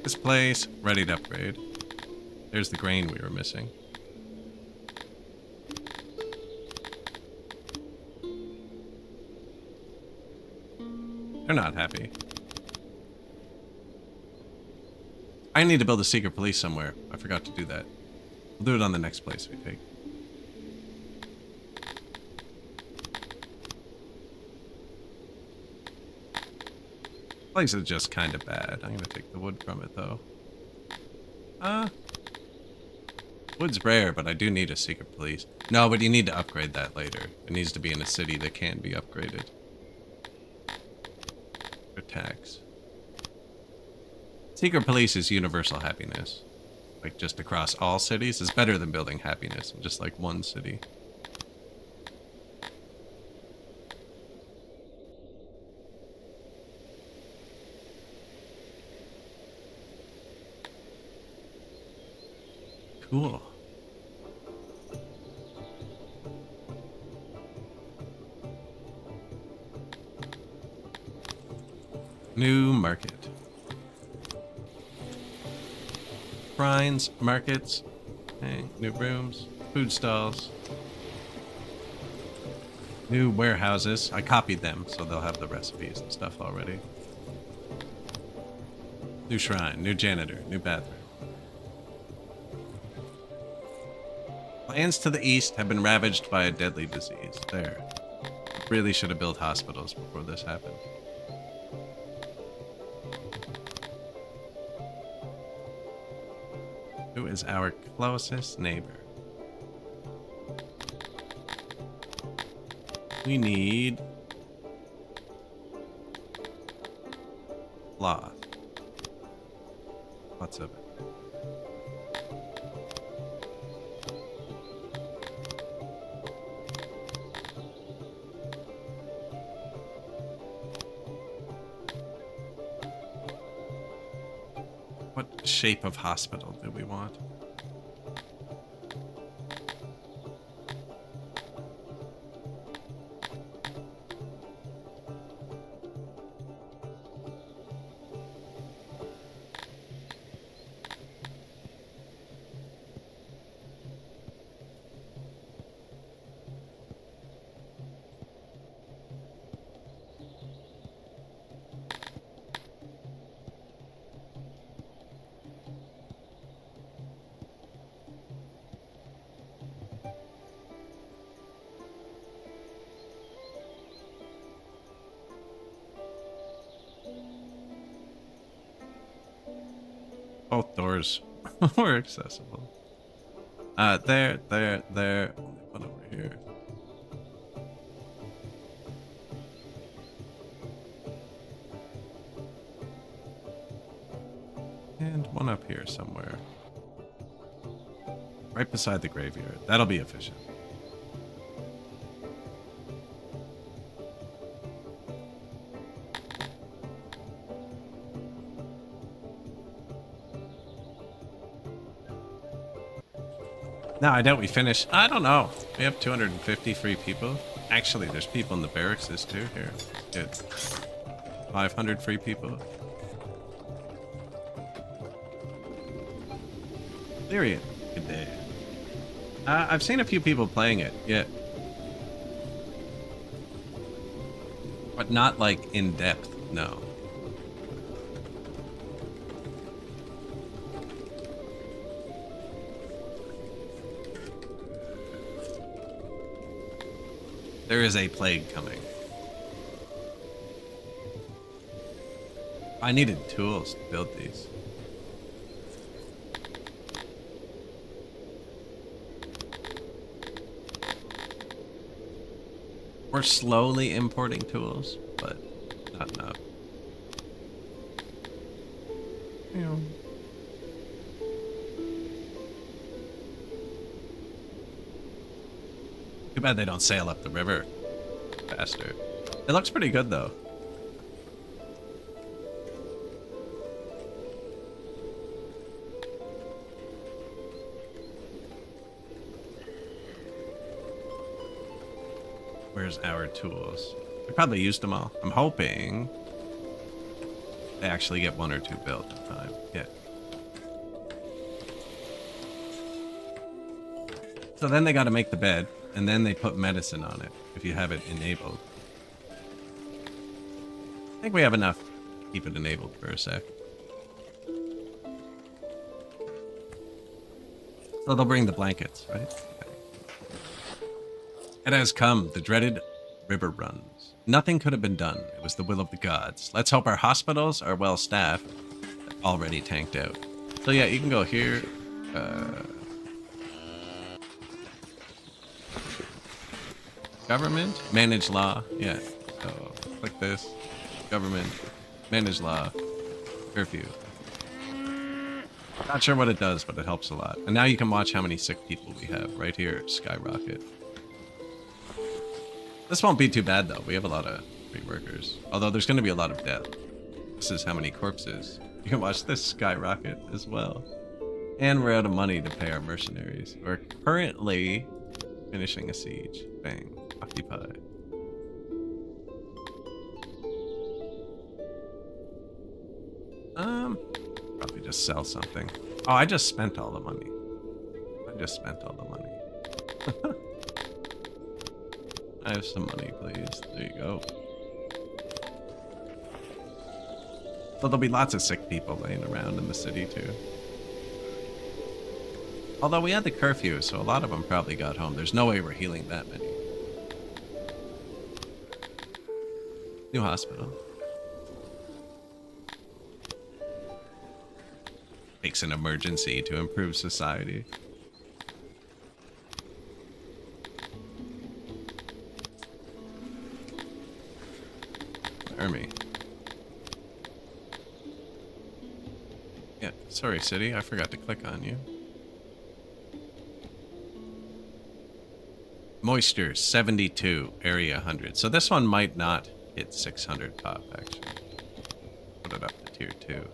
This place, ready to upgrade. There's the grain we were missing. They're not happy. I need to build a secret police somewhere. I forgot to do that. We'll do it on the next place we take. Place is just kind of bad. I'm gonna take the wood from it though. Wood's rare, but I do need a secret police. No, but you need to upgrade that later. It needs to be in a city that can be upgraded. For tax. Secret police is universal happiness. Like just across all cities. It's better than building happiness in just like one city. Cool. New market. Shrines, markets, new rooms, food stalls. New warehouses. I copied them, so they'll have the recipes and stuff already. New shrine, new janitor, new bathroom. Lands to the east have been ravaged by a deadly disease. There. Really should have built hospitals before this happened. Who is our closest neighbor? We need cloth. Lots of it. What shape of hospital do we want? Both doors were accessible. There. One over here. And one up here somewhere. Right beside the graveyard. That'll be efficient. No, I doubt we finish. I don't know. We have 250 free people. Actually, there's people in the barracks too. Here. Good. 500 free people. Lyrian. Good day. I've seen a few people playing it. Yeah. But not like in depth. No. There is a plague coming. I needed tools to build these. We're slowly importing tools, but not enough. Yeah. Too bad they don't sail up the river faster. It looks pretty good though. Where's our tools? We probably used them all. I'm hoping they actually get one or two built in time. Yeah. So then they got to make the bed, and then they put medicine on it if you have it enabled. I think we have enough to keep it enabled for a sec. So they'll bring the blankets, right? It has come, the dreaded river runs. Nothing could have been done. It was the will of the gods. Let's hope our hospitals are well staffed. Already tanked out. So yeah, you can go here. Government, manage law. Yeah, so click this. Government, manage law, curfew. Not sure what it does, but it helps a lot. And now you can watch how many sick people we have right here, skyrocket. This won't be too bad though. We have a lot of free workers. Although there's going to be a lot of death. This is how many corpses. You can watch this skyrocket as well. And we're out of money to pay our mercenaries. We're currently finishing a siege. Bang. Occupy. Probably just sell something. Oh, I just spent all the money. I have some money, please. There you go. So there'll be lots of sick people laying around in the city, too. Although we had the curfew, so a lot of them probably got home. There's no way we're healing that many. New hospital. Makes an emergency to improve society. Army. Yeah, sorry, city. I forgot to click on you. Moisture, 72. Area, 100. So this one might not hit 600 pop, actually. Put it up to tier 2.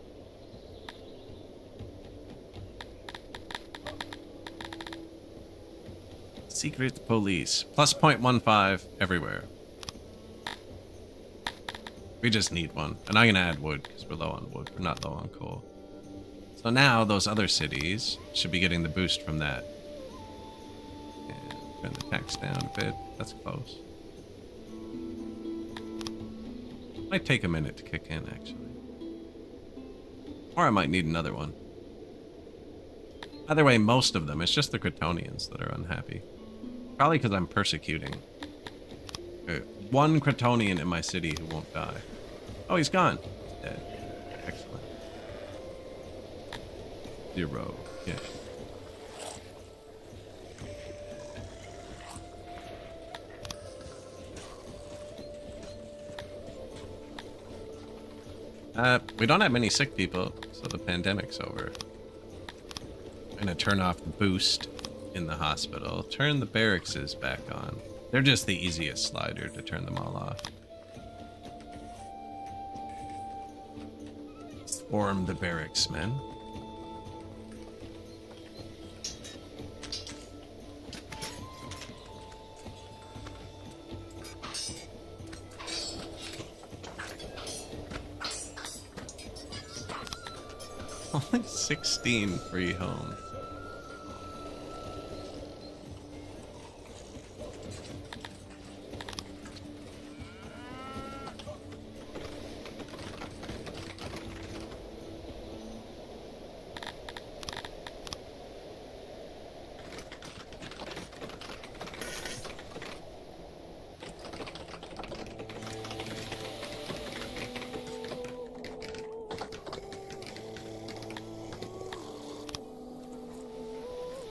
Secret police. Plus 0.15 everywhere. We just need one. And I'm going to add wood because we're low on wood. We're not low on coal. So now those other cities should be getting the boost from that. And turn the tax down a bit. That's close. Might take a minute to kick in, actually. Or I might need another one. Either way, most of them. It's just the Cretonians that are unhappy. Probably because I'm persecuting. One Cretonian in my city who won't die. Oh, he's gone. He's dead. Excellent. 0. Yeah. We don't have many sick people, so the pandemic's over. I'm gonna turn off the boost in the hospital. Turn the barracks back on. They're just the easiest slider to turn them all off. Swarm the barracks, men. Only 16 free homes.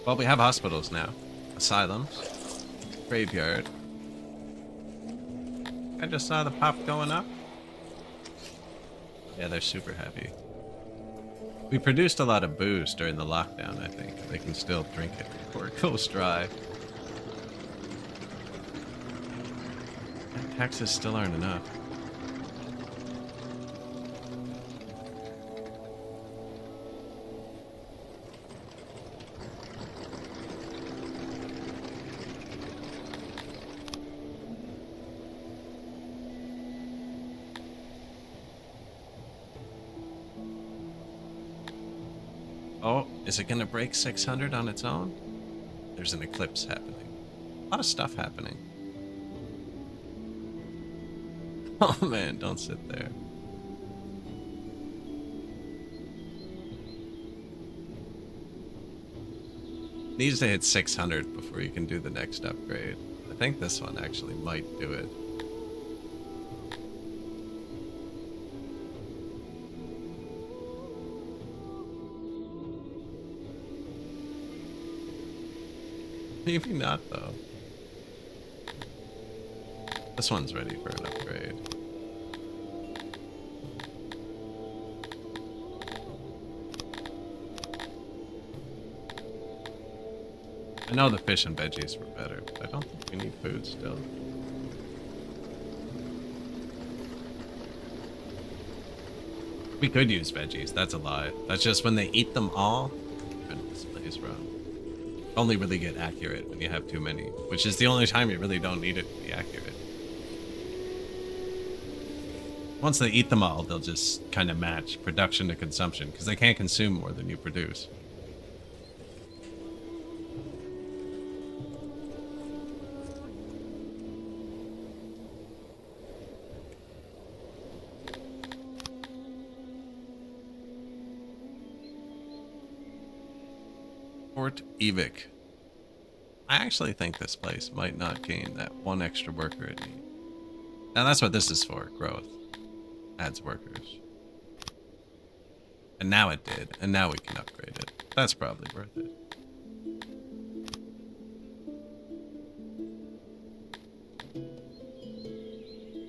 Well, we have hospitals now. Asylums. Graveyard. I just saw the pop going up. Yeah, they're super happy. We produced a lot of booze during the lockdown, I think. They can still drink it before it goes dry. And taxes still aren't enough. Oh, is it gonna break 600 on its own? There's an eclipse happening. A lot of stuff happening. Oh man, don't sit there. Needs to hit 600 before you can do the next upgrade. I think this one actually might do it. Maybe not, though. This one's ready for an upgrade. I know the fish and veggies were better, but I don't think we need food still. We could use veggies, that's a lie. That's just when they eat them all, goodness, plays wrong. Only really get accurate when you have too many, which is the only time you really don't need it to be accurate. Once they eat them all, they'll just kind of match production to consumption because they can't consume more than you produce. Fort Evic. I actually think this place might not gain that one extra worker it needs. Now that's what this is for, growth. Adds workers. And now it did, and now we can upgrade it. That's probably worth it.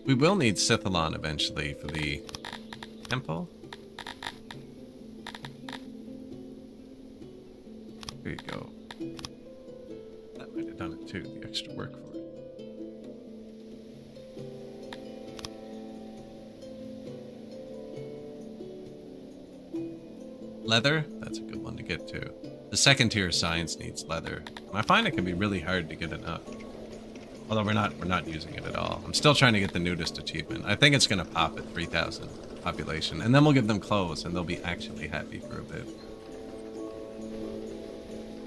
We will need Sithalon eventually for the temple. There you go. That might have done it too, the extra work for it. Leather, that's a good one to get to. The second tier of science needs leather. And I find it can be really hard to get enough. Although we're not using it at all. I'm still trying to get the nudist achievement. I think it's gonna pop at 3,000 population, and then we'll give them clothes and they'll be actually happy for a bit.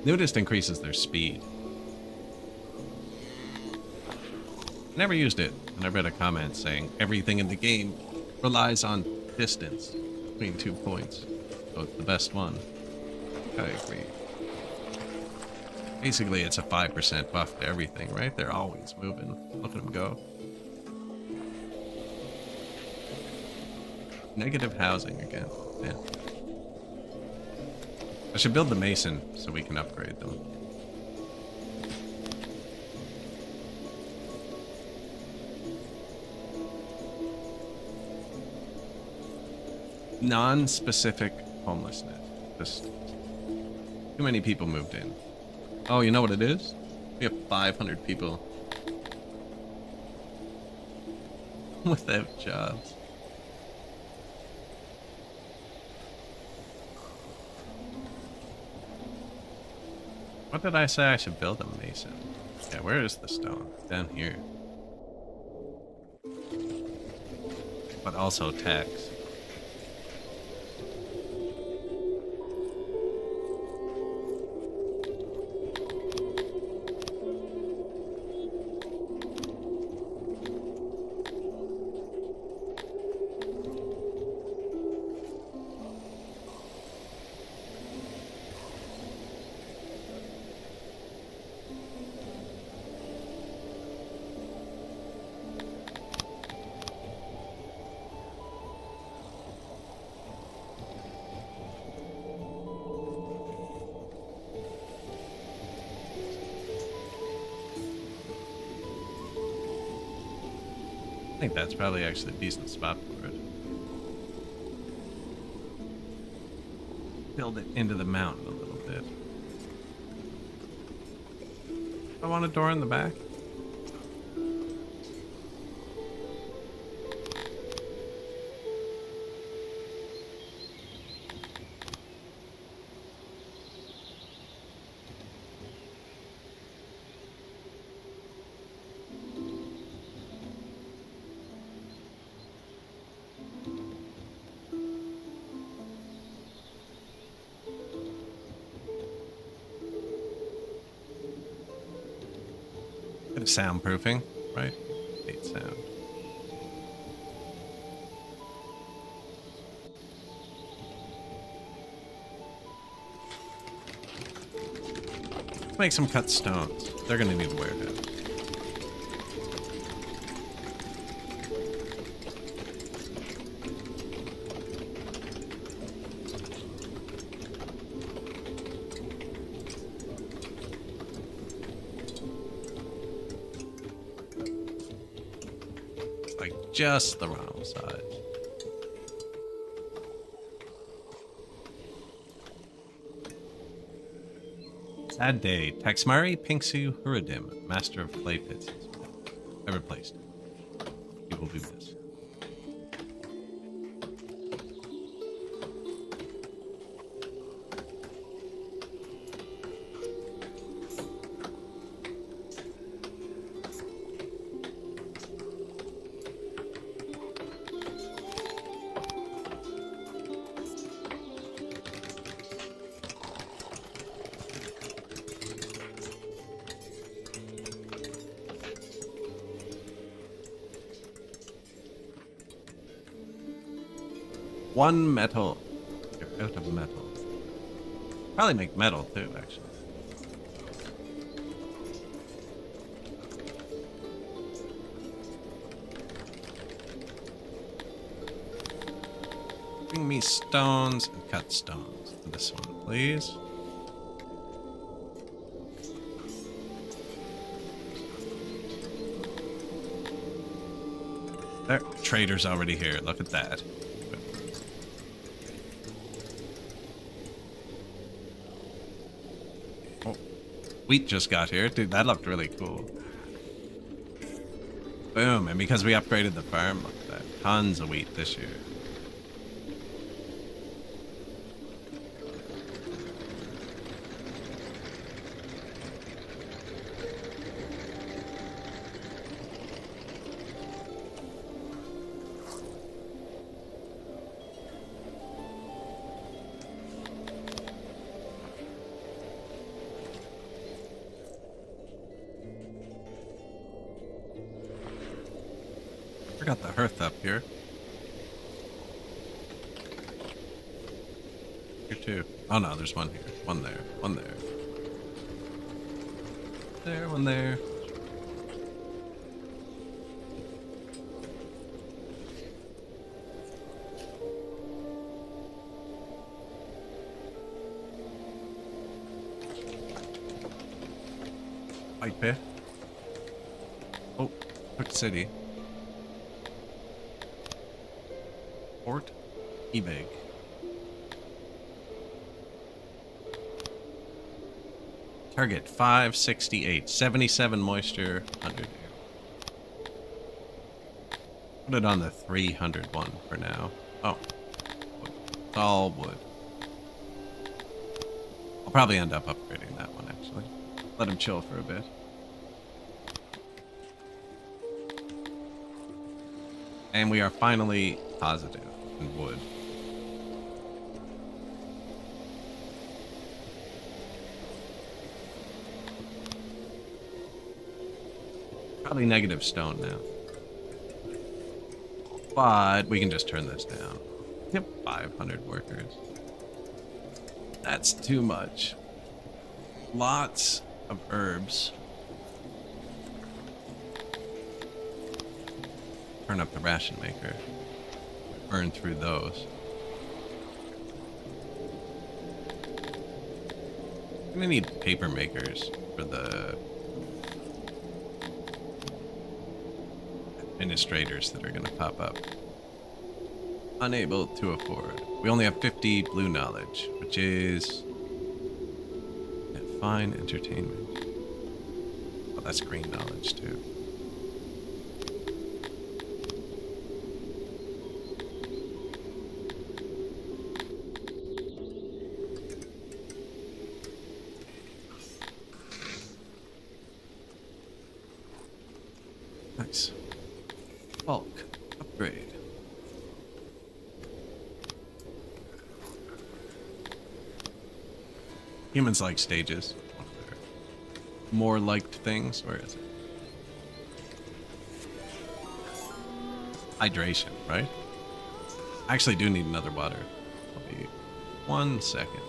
Nudist increases their speed. I never used it, and I read a comment saying everything in the game relies on distance between 2 points. So it's the best one. I agree. Basically, it's a 5% buff to everything, right? They're always moving. Look at them go. Negative housing again. Yeah. I should build the mason so we can upgrade them. Non-specific homelessness. Just too many people moved in. Oh, you know what it is? We have 500 people without jobs. What did I say? I should build a mason. Yeah, where is the stone? Down here. But also tax. I think that's probably actually a decent spot for it. Build it into the mountain a little bit. I want a door in the back. Bit of soundproofing, right? Hate sound. Let's make some cut stones. They're gonna need a warehouse. Just the wrong size. Sad day. Taxmari Pinksu Huradim, master of clay pits. I replaced it. He will do this. One metal. You're out of metal. Probably make metal too, actually. Bring me stones and cut stones. This one, please. There, trader's already here. Look at that. Oh, wheat just got here. Dude, that looked really cool. Boom, and because we upgraded the farm, look at that. Tons of wheat this year. I got the hearth up here. Here too. Oh no, there's one here. One there. One there. There, one there. White pit. Oh, Hook City. Port Ebig. Target 568, 77 moisture, 100 air. Put it on the 300 one for now. Oh, wood. It's all wood. I'll probably end up upgrading that one actually. Let him chill for a bit. And we are finally positive in wood. Probably negative stone now. But we can just turn this down. Yep, 500 workers. That's too much. Lots of herbs. Turn up the ration maker. Burn through those. I'm gonna need paper makers for the administrators that are gonna pop up. Unable to afford. We only have 50 blue knowledge, which is fine entertainment. Oh, that's green knowledge too. Nice. Bulk. Upgrade. Humans like stages. One of their more liked things. Where is it? Hydration, right? I actually do need another water. I'll be 1 second.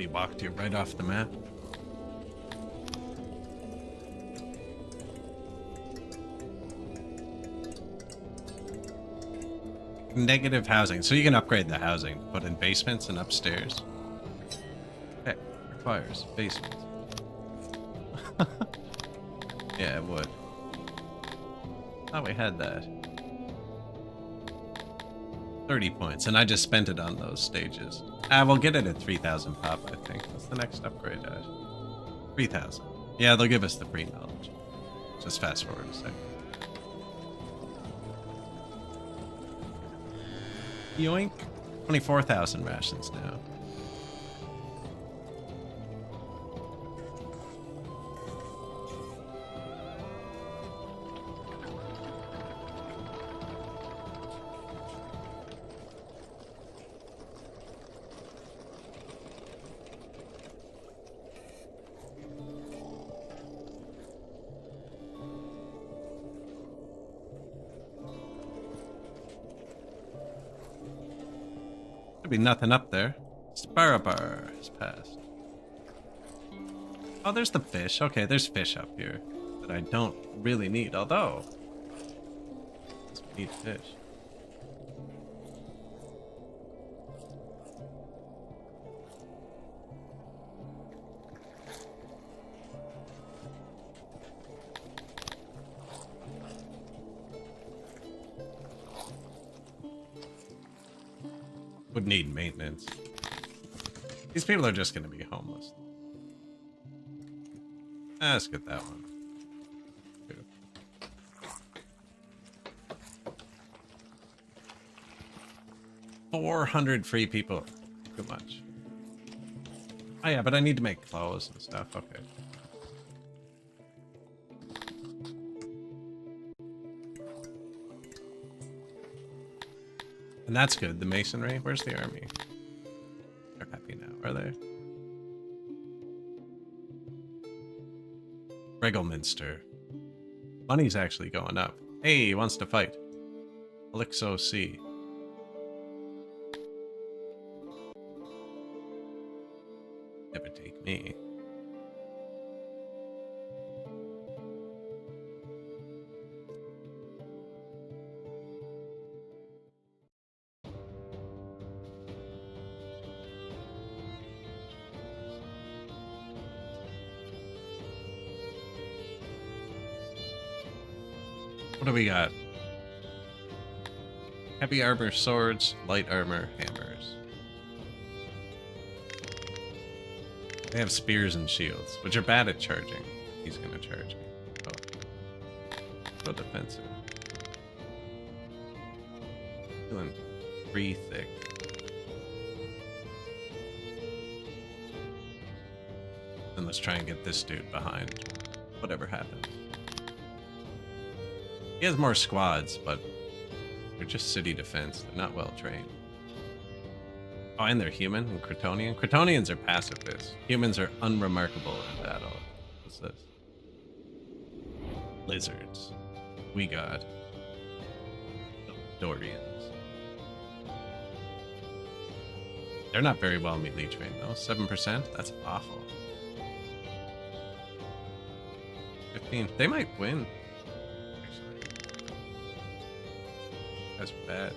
we walked you right off the map. Negative housing. So you can upgrade the housing, put in basements and upstairs. Okay, requires basement. Yeah, it would. Thought we had that. 30 points, and I just spent it on those stages. We'll get it at 3,000 pop, I think. What's the next upgrade at? 3,000. Yeah, they'll give us the free knowledge. Just fast forward a second. Yoink. 24,000 rations now. Should be nothing up there. Sparabar has passed. Oh, there's the fish. Okay, there's fish up here that I don't really need, although I need fish. Would need maintenance. These people are just going to be homeless. Let's get that one. 400 free people. Too much. Oh yeah, but I need to make clothes and stuff. Okay. And that's good. The masonry. Where's the army? They're happy now, are they? Regelminster. Money's actually going up. Hey, he wants to fight. Elixo C. Never take me. What do we got? Heavy armor, swords, light armor, hammers. They have spears and shields, which are bad at charging. He's gonna charge me. Oh. So defensive. Feeling pretty thick. And let's try and get this dude behind whatever happens. He has more squads, but they're just city defense. They're not well trained. Oh, and they're human and Cretonian. Cretonians are pacifists. Humans are unremarkable in battle. What's this? Lizards. We got Dorians. They're not very well melee trained though. 7%? That's awful. 15. They might win. That's bad.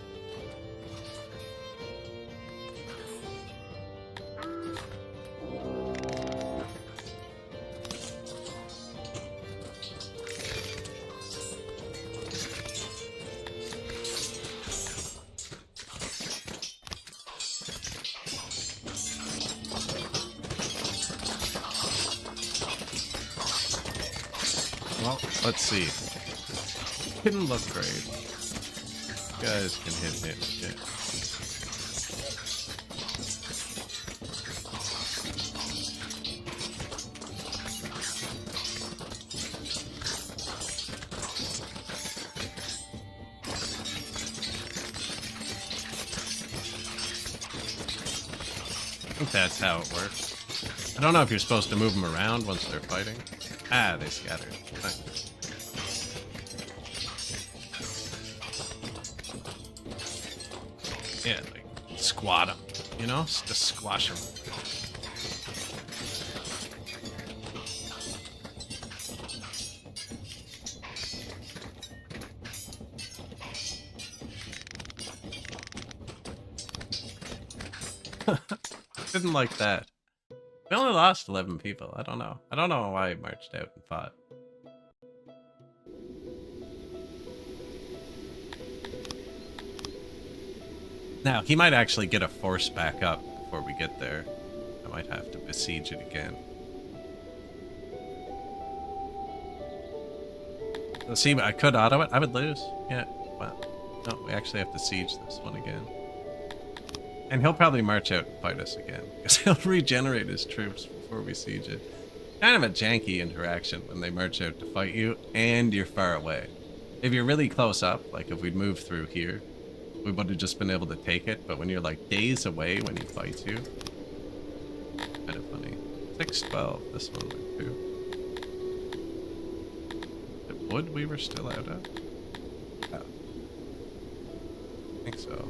Well, let's see. Didn't look great. Guys can hit me. Yeah. I think that's how it works. I don't know if you're supposed to move them around once they're fighting. Ah, they scattered. Nice. Yeah, like squat them, you know, just squash them. Didn't like that. We only lost 11 people. I don't know. I don't know why I marched out and fought. Now, he might actually get a force back up before we get there. I might have to besiege it again. Let's see, I could auto it. I would lose. Yeah, well, no, we actually have to siege this one again. And he'll probably march out and fight us again, because he'll regenerate his troops before we siege it. Kind of a janky interaction when they march out to fight you, and you're far away. If you're really close up, like if we'd moved through here, we would have just been able to take it, but when you're like days away when he fights you, kind of funny. 612, this one went too. The wood we were still out of? Oh. I think so.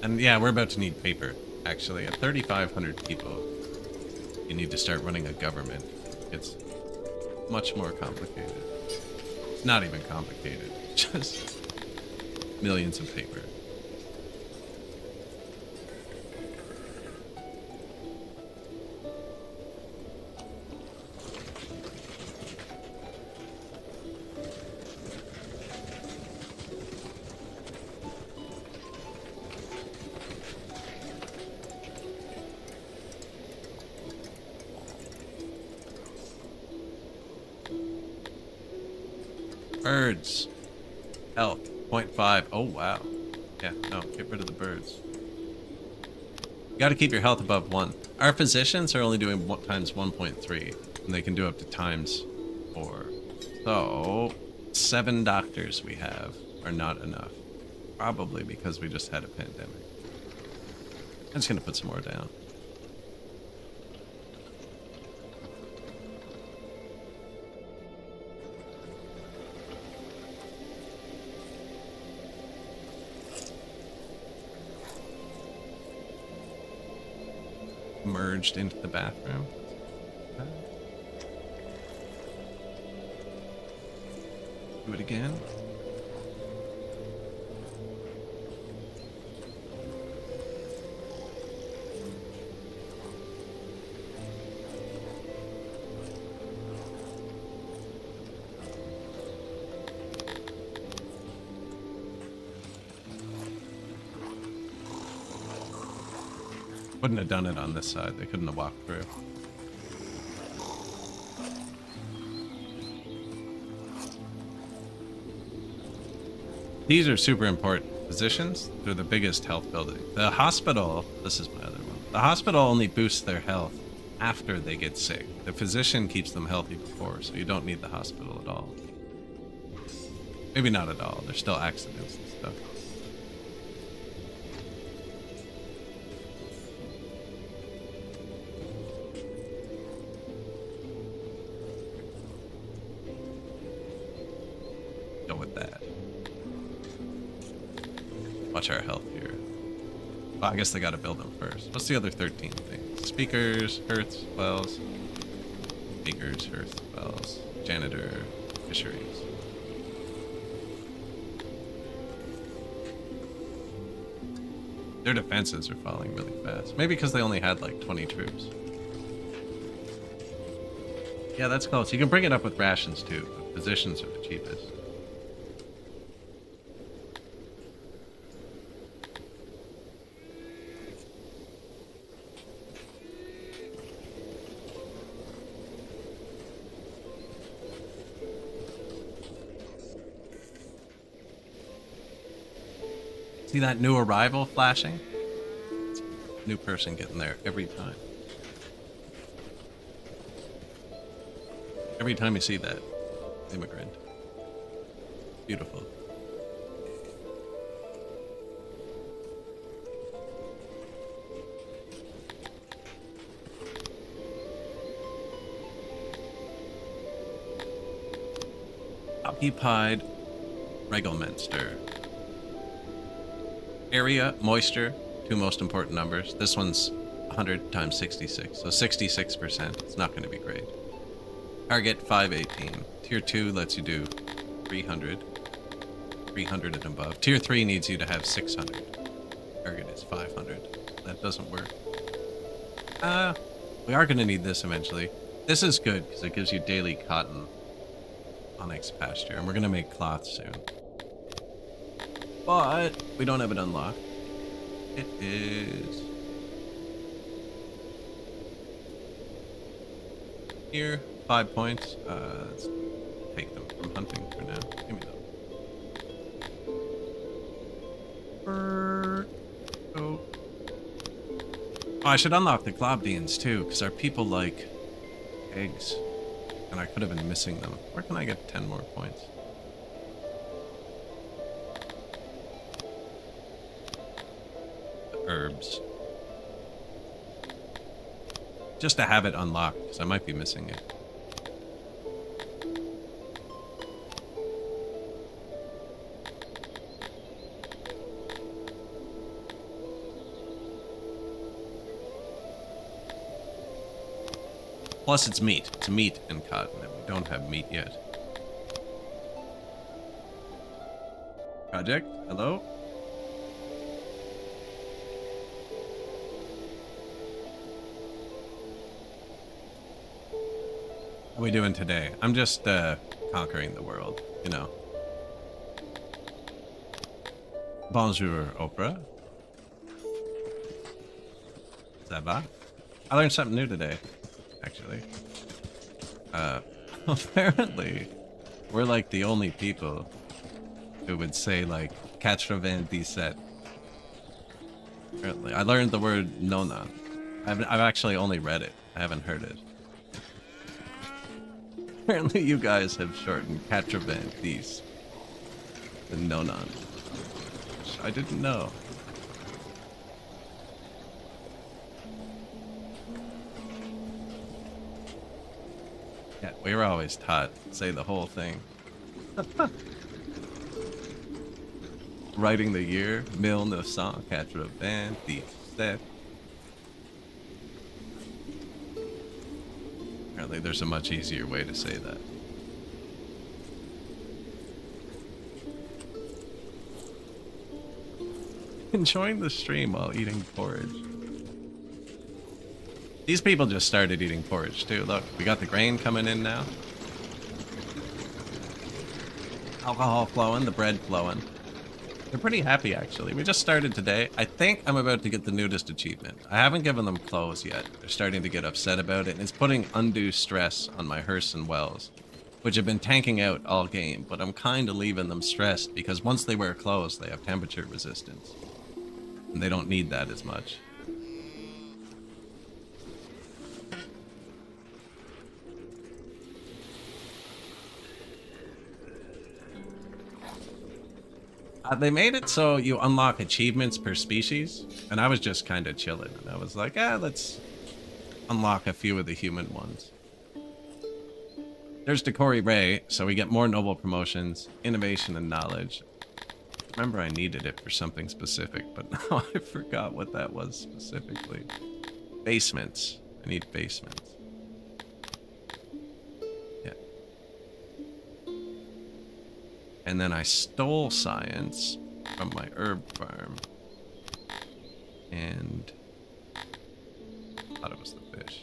And yeah, we're about to need paper, actually. At 3,500 people, you need to start running a government. It's much more complicated. It's not even complicated. Just millions of paper. Birds. Health. 0.5. Oh, wow. Yeah, no, get rid of the birds. You gotta keep your health above 1. Our physicians are only doing times 1.3, and they can do up to times 4. So, 7 doctors we have are not enough. Probably because we just had a pandemic. I'm just gonna put some more down. Merged into the bathroom. Do it again. Wouldn't have done it on this side. They couldn't have walked through. These are super important positions. They're the biggest health building. The hospital, this is my other one. The hospital only boosts their health after they get sick. The physician keeps them healthy before, so you don't need the hospital at all. Maybe not at all. There's still accidents and stuff. Watch our health here. Well, I guess they gotta build them first. What's the other 13 things? Speakers, hearths, wells. Speakers, hearths, wells. Janitor, fisheries. Their defenses are falling really fast. Maybe because they only had like 20 troops. Yeah, that's close. You can bring it up with rations too, but positions are the cheapest. See that new arrival flashing? It's a new person getting there every time. Every time you see that immigrant. Beautiful. Occupied Regelminster. Area, moisture, 2 most important numbers. This one's 100 times 66, so 66%. It's not going to be great. Target 518. Tier 2 lets you do 300. 300 and above. Tier 3 needs you to have 600. Target is 500. That doesn't work. We are going to need this eventually. This is good because it gives you daily cotton onyx pasture, and we're going to make cloth soon. But we don't have it unlocked. It is here, 5 points. Let's take them from hunting for now. Give me them. Oh, I should unlock the globdines too, because our people like eggs, and I could have been missing them. Where can I get 10 more points? The herbs. Just to have it unlocked, because I might be missing it. Plus it's meat. It's meat and cotton, and we don't have meat yet. Project, hello? What are we doing today? I'm just conquering the world, you know. Bonjour, Oprah. Ça va? I learned something new today, actually. Apparently, we're like the only people who would say like 97. Apparently, I learned the word nona. I've actually only read it. I haven't heard it. Apparently, you guys have shortened 90 to nonon. Which I didn't know. Yeah, we were always taught say the whole thing. Writing the year, 1997. Apparently there's a much easier way to say that. Enjoying the stream while eating porridge. These people just started eating porridge too. Look, we got the grain coming in now. Alcohol flowing, the bread flowing. They're pretty happy actually. We just started today. I think I'm about to get the nudist achievement. I haven't given them clothes yet. They're starting to get upset about it, and it's putting undue stress on my hearse and wells, which have been tanking out all game, but I'm kind of leaving them stressed because once they wear clothes, they have temperature resistance. And they don't need that as much. They made it so you unlock achievements per species, and I was just kind of chilling. And I was like, let's unlock a few of the human ones. There's Decory Ray, so we get more noble promotions, innovation and knowledge. Remember I needed it for something specific, but now I forgot what that was specifically. Basements. I need basements. Yeah. And then I stole science from my herb farm. And I thought it was the fish.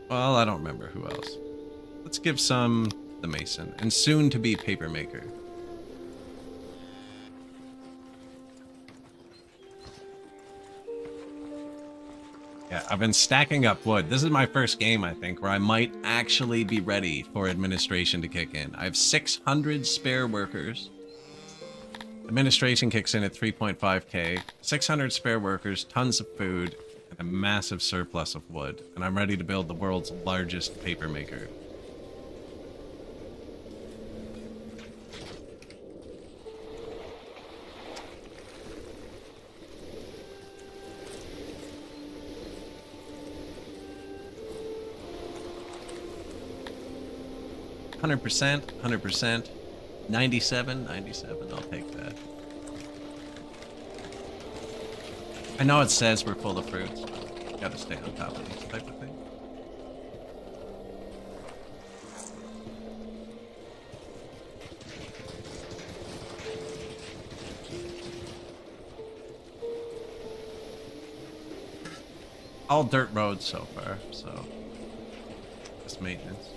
Well, I don't remember who else. Let's give some the mason and soon to be paper maker. Yeah, I've been stacking up wood. This is my first game, I think, where I might actually be ready for administration to kick in. I have 600 spare workers. Administration kicks in at 3.5k. 600 spare workers, tons of food, and a massive surplus of wood. And I'm ready to build the world's largest paper maker. $100%, 100%, 97, I'll take that. I know it says we're full of fruits, but gotta stay on top of these type of things. All dirt roads so far, so just maintenance.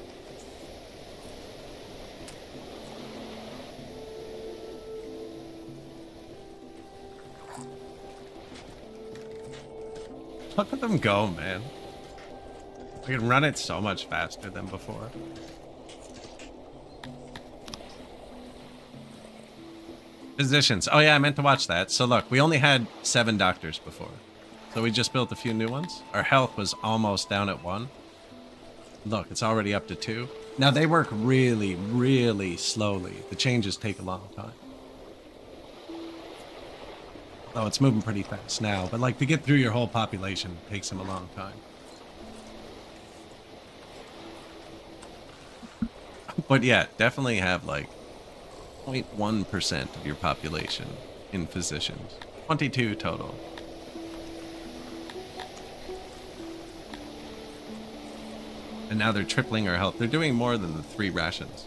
Look at them go, man. I can run it so much faster than before. Physicians. Oh yeah, I meant to watch that. So look, we only had 7 doctors before. So we just built a few new ones. Our health was almost down at 1. Look, it's already up to 2. Now they work really, really slowly. The changes take a long time. Oh, it's moving pretty fast now, but like to get through your whole population takes them a long time. But yeah, definitely have like 0.1% of your population in physicians. 22 total. And now they're tripling our health. They're doing more than the 3 rations.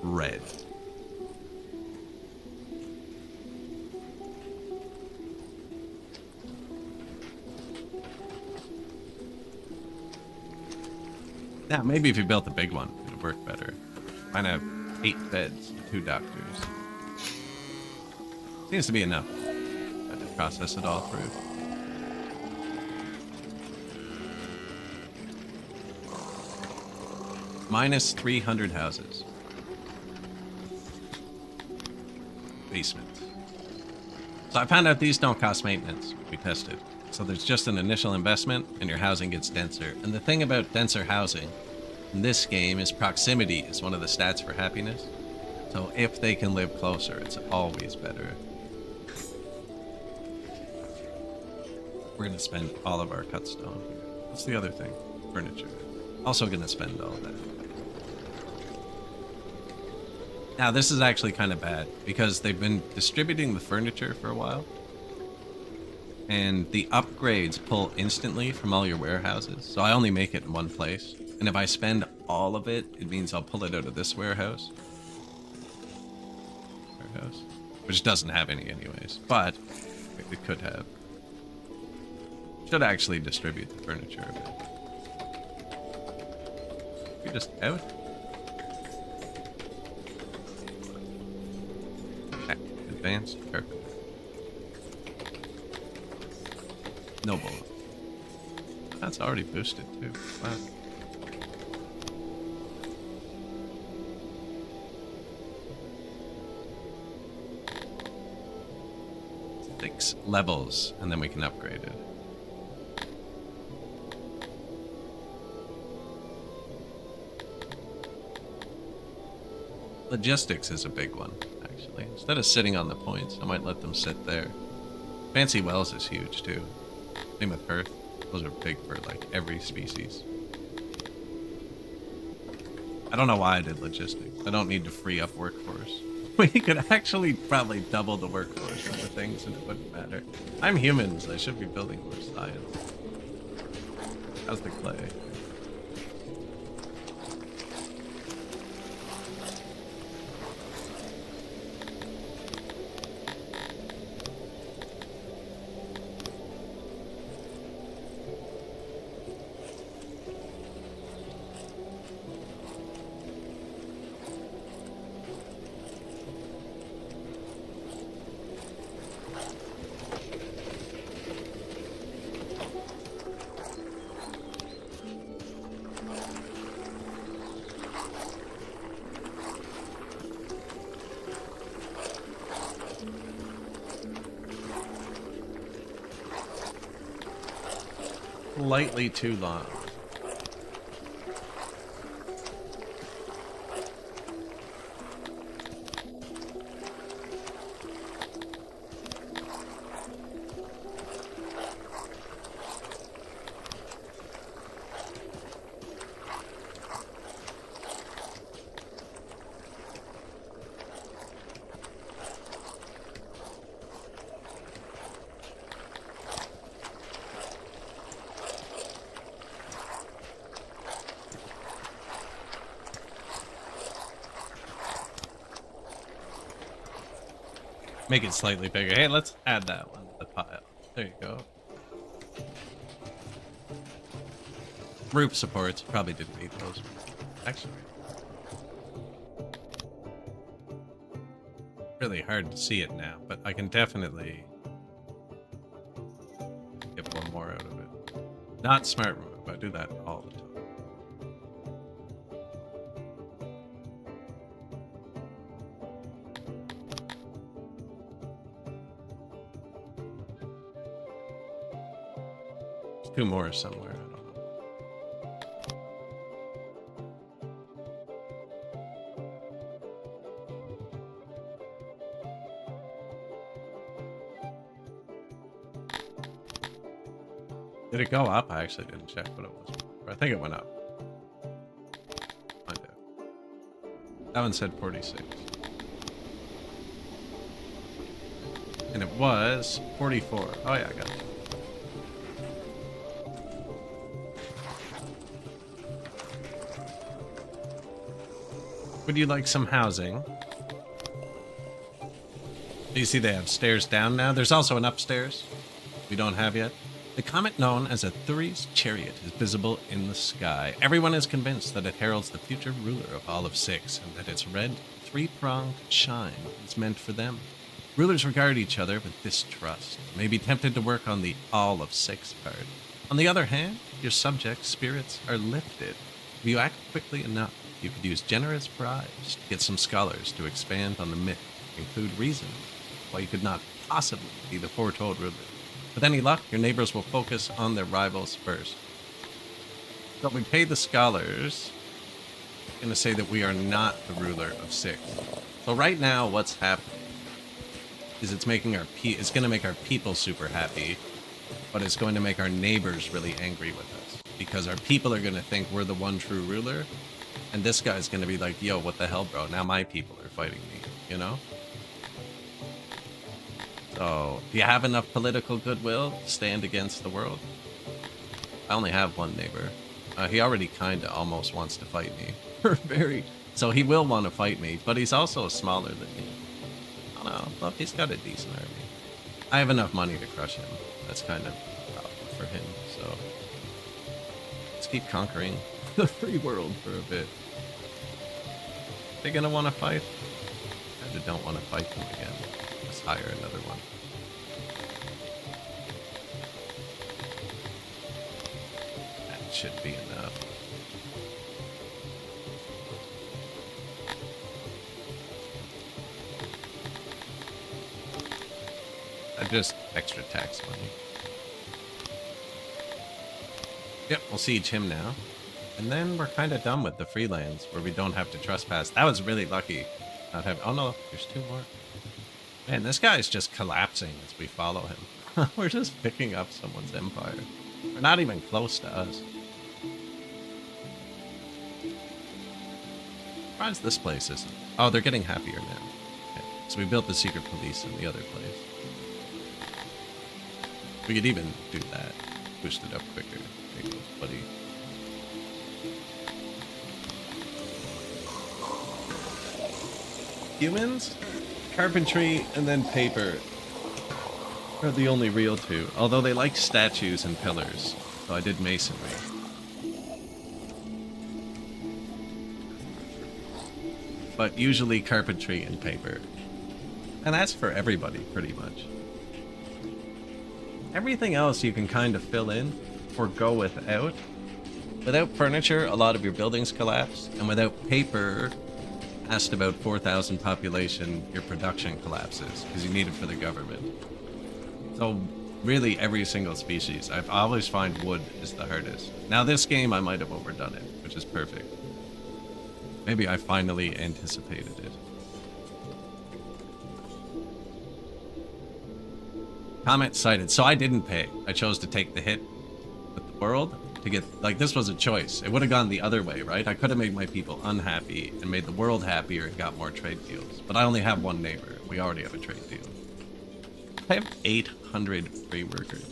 Red. Yeah, maybe if you built a big one, it would work better. Mine have 8 beds, 2 doctors. Seems to be enough. I have to process it all through. Minus 300 houses. Basement. So I found out these don't cost maintenance. We tested. So there's just an initial investment and your housing gets denser. And the thing about denser housing in this game is proximity is one of the stats for happiness. So if they can live closer, it's always better. We're gonna spend all of our cut stone here. What's the other thing? Furniture. Also gonna spend all that. Now this is actually kind of bad because they've been distributing the furniture for a while. And the upgrades pull instantly from all your warehouses. So I only make it in one place. And if I spend all of it, it means I'll pull it out of this warehouse. Which doesn't have any anyways, but it could have. Should actually distribute the furniture a bit. We just out? Okay. Advanced carpet. No bullet. That's already boosted too. Wow. 6 levels, and then we can upgrade it. Logistics is a big one, actually. Instead of sitting on the points, I might let them sit there. Fancy wells is huge, too. Same with Earth. Those are big for, like, every species. I don't know why I did logistics. I don't need to free up workforce. We could actually probably double the workforce of the things and it wouldn't matter. I'm humans. I should be building more science. How's the clay? Slightly too long. Make it slightly bigger. Hey, let's add that one to the pile. There you go. Roof supports. Probably didn't need those. Actually, really hard to see it now, but I can definitely get one more out of it. Not smart move. I do that all the time. There's two more somewhere. I don't know. Did it go up? I actually didn't check what it was. I think it went up. Find out. That one said 46. And it was 44. Oh yeah, I got it. Would you like some housing? You see they have stairs down now. There's also an upstairs we don't have yet. The comet known as a Thury's chariot is visible in the sky. Everyone is convinced that it heralds the future ruler of all of Six, and that its red, three-pronged shine is meant for them. Rulers regard each other with distrust, may be tempted to work on the all of Six part. On the other hand, your subjects' spirits are lifted. If you act quickly enough, you could use generous bribes to get some scholars to expand on the myth, include reasons why you could not possibly be the foretold ruler. With any luck, your neighbors will focus on their rivals first. So we pay the scholars. I'm going to say that we are not the ruler of Six. So right now, what's happening is it's going to make our people super happy, but it's going to make our neighbors really angry with us because our people are going to think we're the one true ruler, and this guy's going to be like, "Yo, what the hell, bro? Now my people are fighting me," you know? So, do you have enough political goodwill to stand against the world? I only have one neighbor. He already kind of almost wants to fight me. So he will want to fight me, but he's also smaller than me. I don't know. Well, he's got a decent army. I have enough money to crush him. That's kind of a problem for him. So, let's keep conquering the free world for a bit. They gonna want to fight? I kind of don't want to fight them again. Let's hire another one. That should be enough. Just extra tax money. Yep, we'll siege him now. And then we're kind of done with the free lands where we don't have to trespass. That was really lucky. Not having. Oh no, there's two more. Man, this guy's just collapsing as we follow him. We're just picking up someone's empire. We're not even close to us. Surprised this place isn't. Oh, they're getting happier now. Okay. So we built the secret police in the other place. We could even do that. Boost it up quicker. There you go, buddy. Humans, carpentry, and then paper are the only real two. Although they like statues and pillars. So I did masonry. But usually carpentry and paper. And that's for everybody, pretty much. Everything else you can kind of fill in or go without. Without furniture, a lot of your buildings collapse. And without paper, past about 4,000 population, your production collapses because you need it for the government. So really every single species. I always find wood is the hardest. Now this game I might have overdone it, which is perfect. Maybe I finally anticipated it. Comment cited. So I didn't pay. I chose to take the hit with the world to get, like, this was a choice. It would have gone the other way, right? I could have made my people unhappy and made the world happier and got more trade deals. But I only have one neighbor. We already have a trade deal. I have 800 free workers.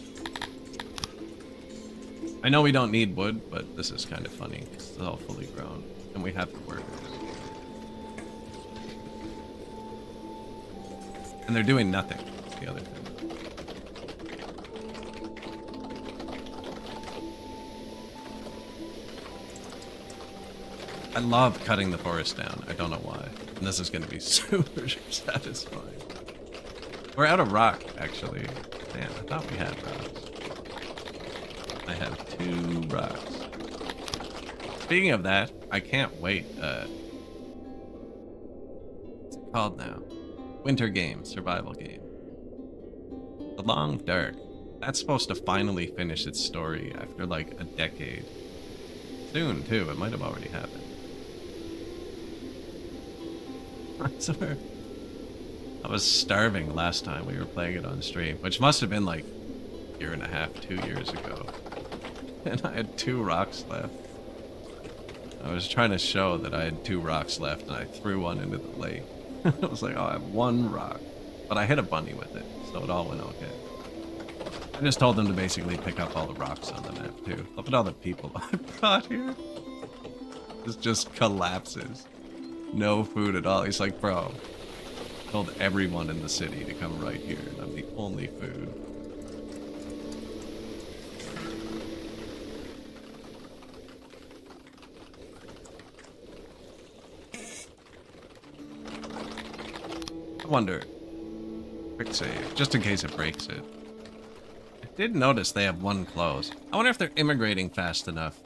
I know we don't need wood, but this is kind of funny because it's all fully grown and we have the workers. And they're doing nothing. That's the other thing. I love cutting the forest down. I don't know why. And this is going to be super satisfying. We're out of rock, actually. Man, I thought we had rocks. I have 2 rocks. Speaking of that, I can't wait. What's it called now? Winter game, survival game. The Long Dark. That's supposed to finally finish its story after like a decade. Soon, too. It might have already happened. I swear. I was starving last time we were playing it on stream, which must have been like a year and a half, 2 years ago. And I had 2 rocks left. I was trying to show that I had 2 rocks left, and I threw one into the lake. I was like, oh, I have 1 rock. But I hit a bunny with it, so it all went okay. I just told them to basically pick up all the rocks on the map, too. Look at all the people I brought here. This just collapses. No food at all. He's like, bro, I told everyone in the city to come right here, and I'm the only food. I wonder, quick save, just in case it breaks it. I did notice they have 1 clothes. I wonder if they're immigrating fast enough.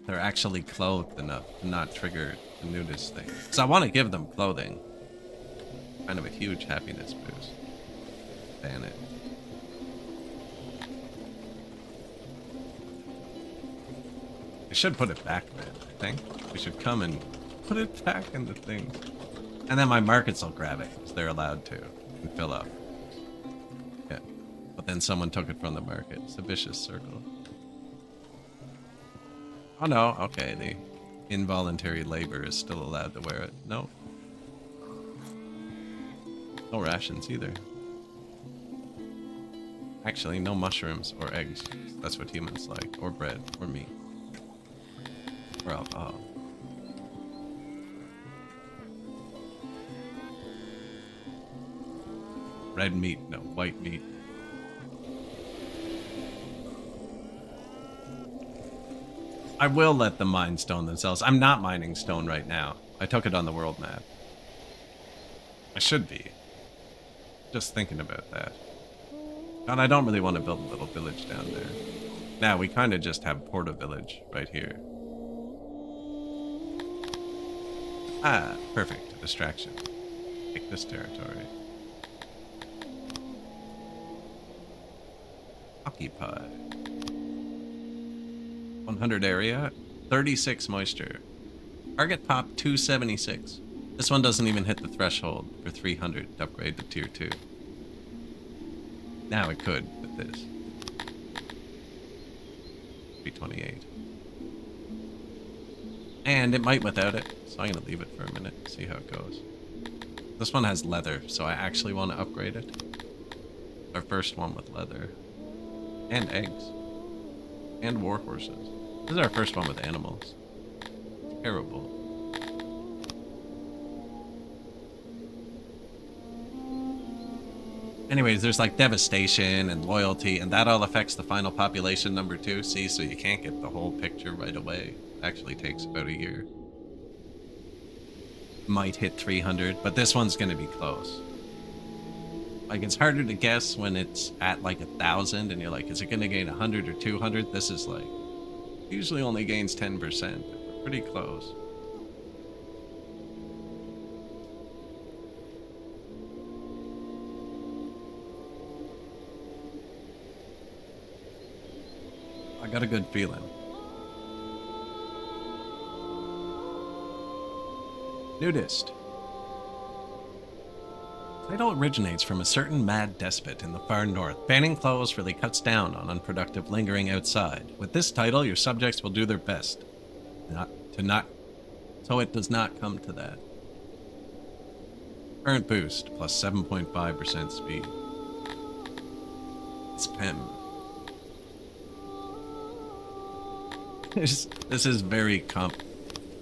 They're actually clothed enough to not trigger the nudist thing. So I want to give them clothing. Kind of a huge happiness boost. Ban it. I should put it back then, I think. We should come and put it back in the thing. And then my markets will grab it, because they're allowed to, and fill up. Yeah. But then someone took it from the market. It's a vicious circle. Oh no, okay, the involuntary labor is still allowed to wear it. No. No rations either. Actually, no mushrooms or eggs. That's what humans like. Or bread, or meat. Or alcohol. Red meat, no, white meat. I will let them mine stone themselves. I'm not mining stone right now. I took it on the world map. I should be. Just thinking about that. God, I don't really want to build a little village down there. Now, we kind of just have Porta Village right here. Ah, perfect. Distraction. Take this territory. Occupy. 100 area, 36 moisture. Target pop 276. This one doesn't even hit the threshold for 300 to upgrade to tier 2. Now it could with this. 328. And it might without it, so I'm gonna leave it for a minute, see how it goes. This one has leather, so I actually want to upgrade it. Our first one with leather. And eggs. And war horses. This is our first one with animals. Terrible. Anyways, there's like devastation and loyalty, and that all affects the final population number 2. See, so you can't get the whole picture right away. It actually takes about a year. Might hit 300, but this one's gonna be close. Like, it's harder to guess when it's at like 1,000 and you're like, is it gonna gain 100 or 200? This is like, usually only gains 10%. We're pretty close. I got a good feeling. Nudist. Title originates from a certain mad despot in the far north. Banning clothes really cuts down on unproductive lingering outside. With this title, your subjects will do their best. So it does not come to that. Current boost, plus 7.5% speed. Spam. This is very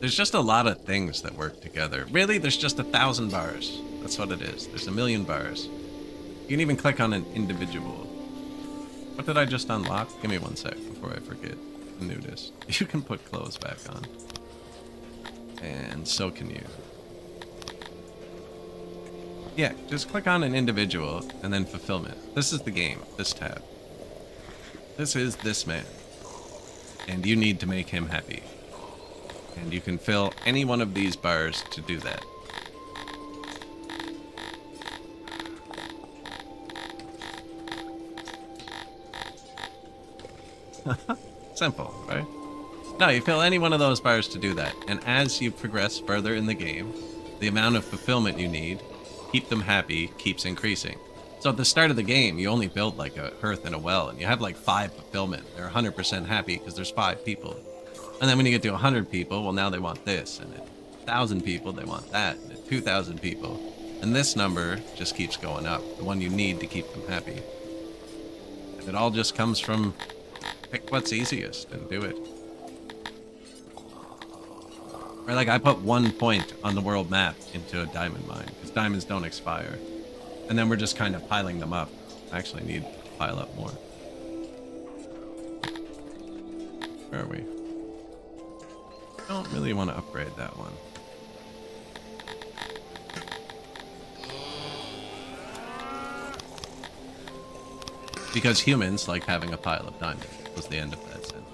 There's just a lot of things that work together. Really, there's just 1,000 bars. That's what it is. There's 1,000,000 bars. You can even click on an individual. What did I just unlock? Give me 1 sec before I forget the nudist. You can put clothes back on. And so can you. Yeah, just click on an individual and then fulfillment. This is the game, this tab. This is this man. And you need to make him happy. And you can fill any one of these bars to do that. Simple, right? No, you fill any one of those bars to do that. And as you progress further in the game, the amount of fulfillment you need, keep them happy, keeps increasing. So at the start of the game, you only build like a hearth and a well, and you have like 5 fulfillment. They're 100% happy because there's 5 people. And then when you get to 100 people, well, now they want this. And at 1,000 people, they want that. And at 2,000 people. And this number just keeps going up, the one you need to keep them happy. And it all just comes from pick what's easiest and do it. Or like I put 1 point on the world map into a diamond mine, because diamonds don't expire. And then we're just kind of piling them up. I actually need to pile up more. Where are we? Don't really want to upgrade that one. Because humans like having a pile of diamonds was the end of that sentence.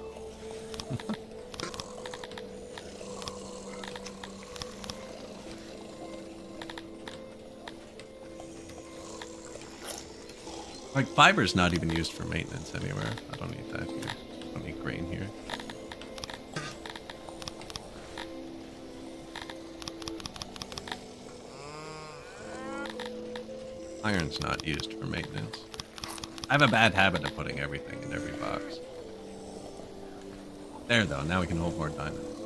Like, fiber's not even used for maintenance anywhere. I don't need that here. I don't need grain here. Iron's not used for maintenance. I have a bad habit of putting everything in every box. There, though. Now we can hold more diamonds.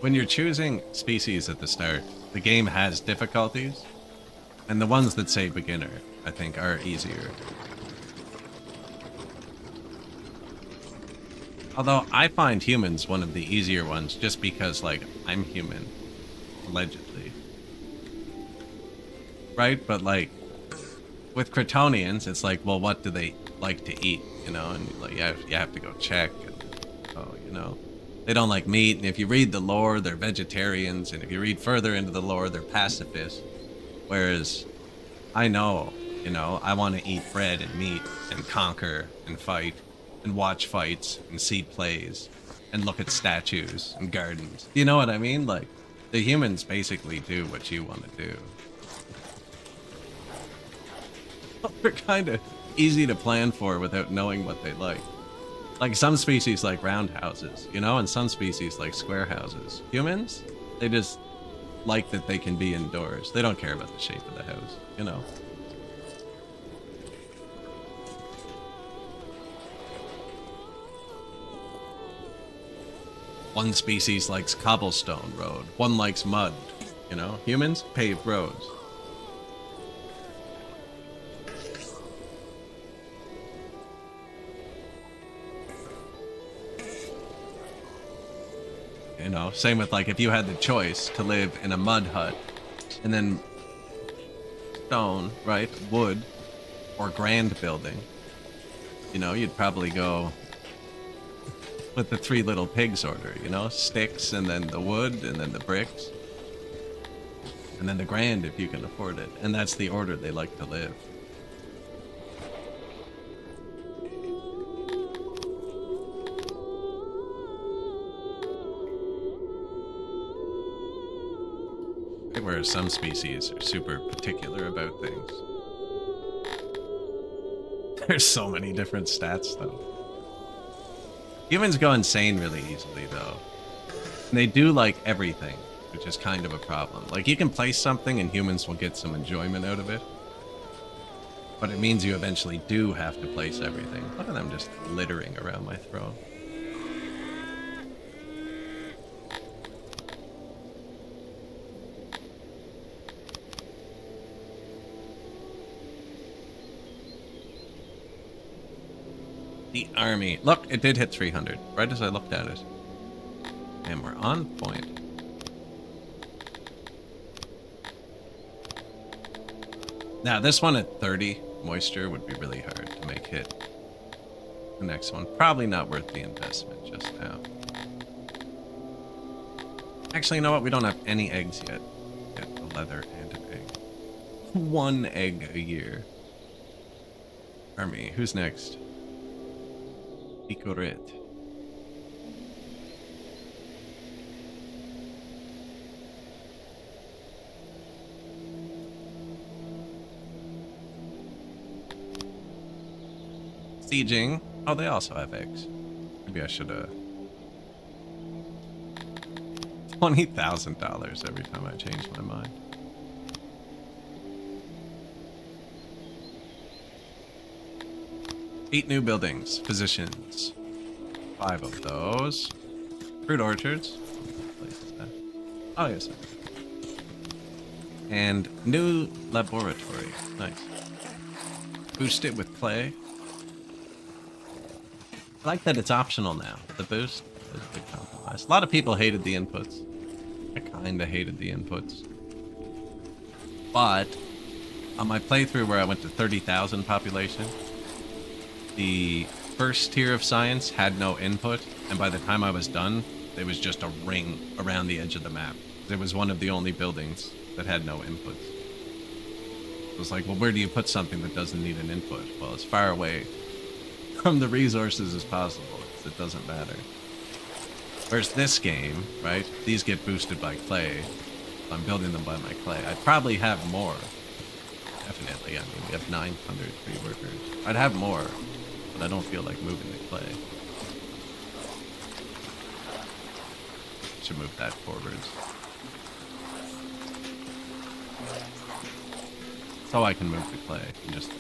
When you're choosing species at the start, the game has difficulties. And the ones that say beginner, I think, are easier. Although I find humans one of the easier ones just because, like, I'm human. Allegedly. Right? But, like, with Kryptonians, it's like, well, what do they like to eat? You know? And, like, you have to go check. And, oh, you know. They don't like meat. And if you read the lore, they're vegetarians. And if you read further into the lore, they're pacifists. Whereas I know, you know, I want to eat bread and meat and conquer and fight and watch fights and see plays and look at statues and gardens. You know what I mean? Like, the humans basically do what you want to do. They're kind of easy to plan for without knowing what they like. Like, some species like round houses, you know, and some species like square houses. Humans, they just like that they can be indoors. They don't care about the shape of the house, you know. One species likes cobblestone road. One likes mud, you know. Humans, paved roads. You know, same with, like, if you had the choice to live in a mud hut and then stone, right, wood, or grand building, you know, you'd probably go with the 3 little pigs order, you know, sticks and then the wood and then the bricks and then the grand if you can afford it. And that's the order they like to live. Whereas some species are super particular about things. There's so many different stats, though. Humans go insane really easily, though. And they do like everything, which is kind of a problem. Like, you can place something and humans will get some enjoyment out of it. But it means you eventually do have to place everything. Look at them just littering around my throne. The army. Look, it did hit 300, right as I looked at it. And we're on point. Now, this one at 30 moisture would be really hard to make hit. The next one, probably not worth the investment just now. Actually, you know what? We don't have any eggs yet. Get the leather and an egg. 1 egg a year. Army. Who's next? Ikorit. Sieging. Oh, they also have eggs. Maybe I should $20,000 every time I change my mind. Eight new buildings, positions. 5 of those. Fruit orchards. What place is that? Oh, yes. And new laboratory. Nice. Boost it with clay. I like that it's optional now. The boost is a big compromise. A lot of people hated the inputs. I kinda hated the inputs. But on my playthrough where I went to 30,000 population, the first tier of science had no input, and by the time I was done, there was just a ring around the edge of the map. It was one of the only buildings that had no inputs. It was like, well, where do you put something that doesn't need an input? Well, as far away from the resources as possible, because it doesn't matter. Whereas this game, right, these get boosted by clay. I'm building them by my clay. I'd probably have more. Definitely, I mean, we have 900 free workers. I'd have more, but I don't feel like moving the clay. Should move that forwards. So I can move the clay and just...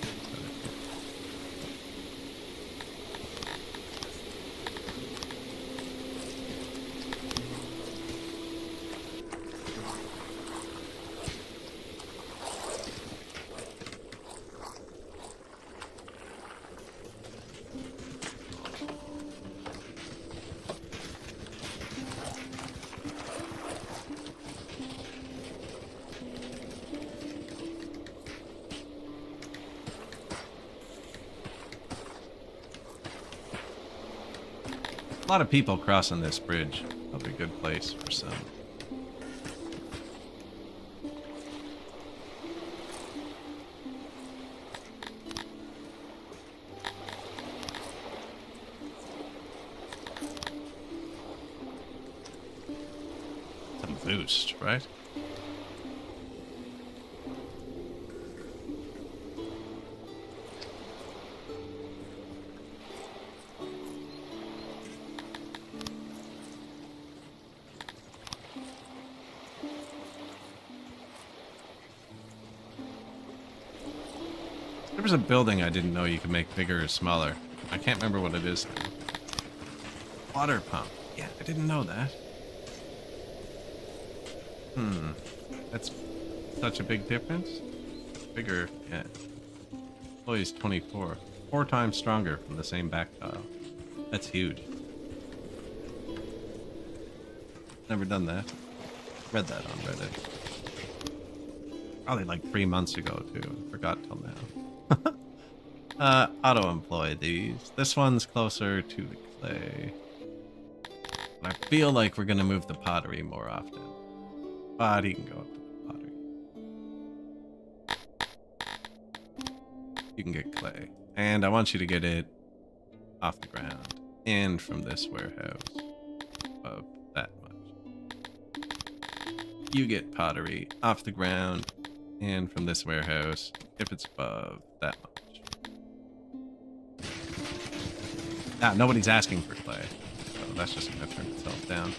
A lot of people crossing this bridge. Probably a good place for some. Some boost, right? There was a building I didn't know you could make bigger or smaller. I can't remember what it is. Water pump. Yeah, I didn't know that. That's such a big difference. Bigger, yeah. Employees 24. 4 times stronger from the same back tile. That's huge. Never done that. Read that on Reddit. Probably like 3 months ago, too. I forgot till now. Auto-employ these. This one's closer to the clay. I feel like we're gonna move the pottery more often. But he can go up to the pottery. You can get clay. And I want you to get it off the ground. And from this warehouse. Above that much. You get pottery off the ground. And from this warehouse, if it's above that much. Ah, nobody's asking for clay. So that's just gonna turn itself down.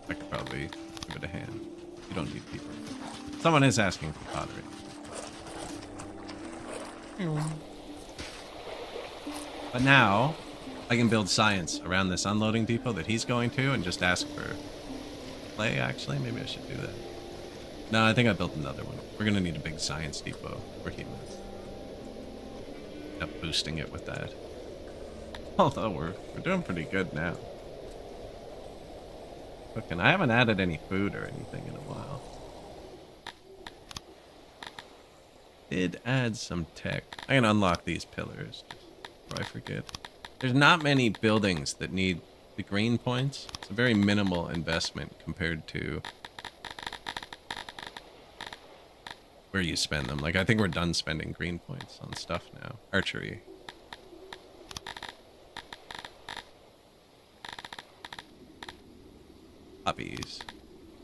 I could probably give it a hand. You don't need people. Someone is asking for pottery. But now, I can build science around this unloading depot that he's going to and just ask for clay, actually. Maybe I should do that. No, I think I built another one. We're gonna need a big science depot where he lives. End up boosting it with that. Although we're doing pretty good now. Cooking. I haven't added any food or anything in a while. did add some tech. I can unlock these pillars before I forget. There's not many buildings that need the green points. It's a very minimal investment compared to where you spend them. Like, I think we're done spending green points on stuff now. Archery. Hobbies.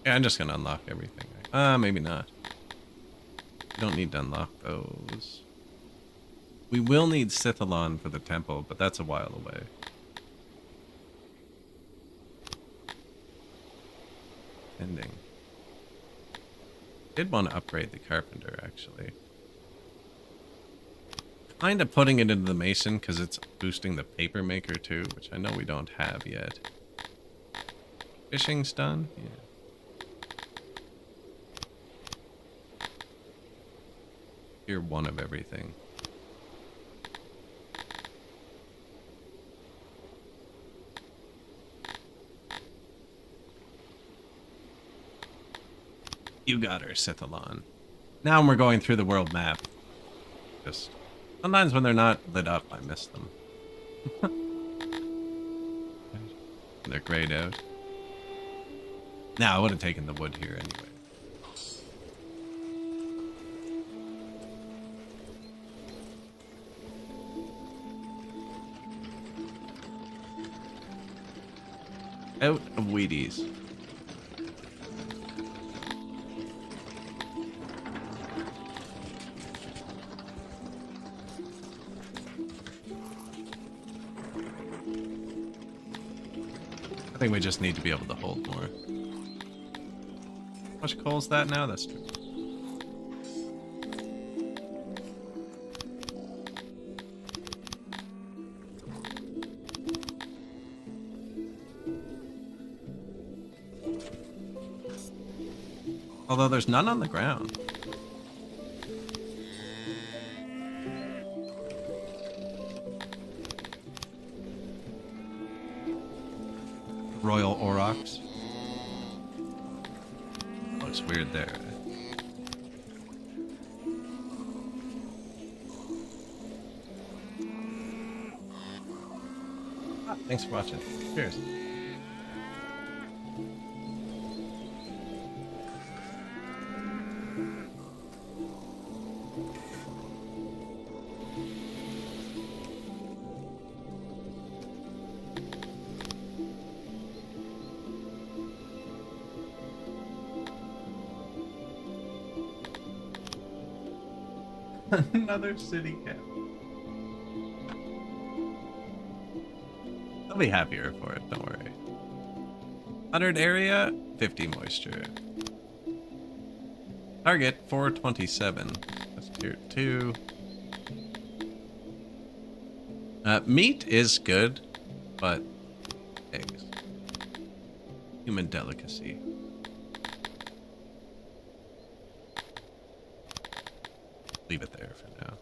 Yeah, I'm just gonna unlock everything. Maybe not. We don't need to unlock those. We will need Sithalon for the temple, but that's a while away. Ending. Did want to upgrade the carpenter, actually. Kind of putting it into the mason because it's boosting the paper maker too, which I know we don't have yet. Fishing's done? Yeah. Tier 1 of everything. You got her, Sithalon. Now we're going through the world map. Just sometimes when they're not lit up, I miss them. They're grayed out. Now I would have taken the wood here anyway. Out of Wheaties. I think we just need to be able to hold more. How much coal's that now? That's true. Although there's none on the ground. Royal Aurochs. Looks weird there. Thanks for watching. Cheers. Another city cap. I'll be happier for it, don't worry. 100 area, 50 moisture. Target 427. That's tier 2. Meat is good, but eggs. Human delicacy. Leave it there for now.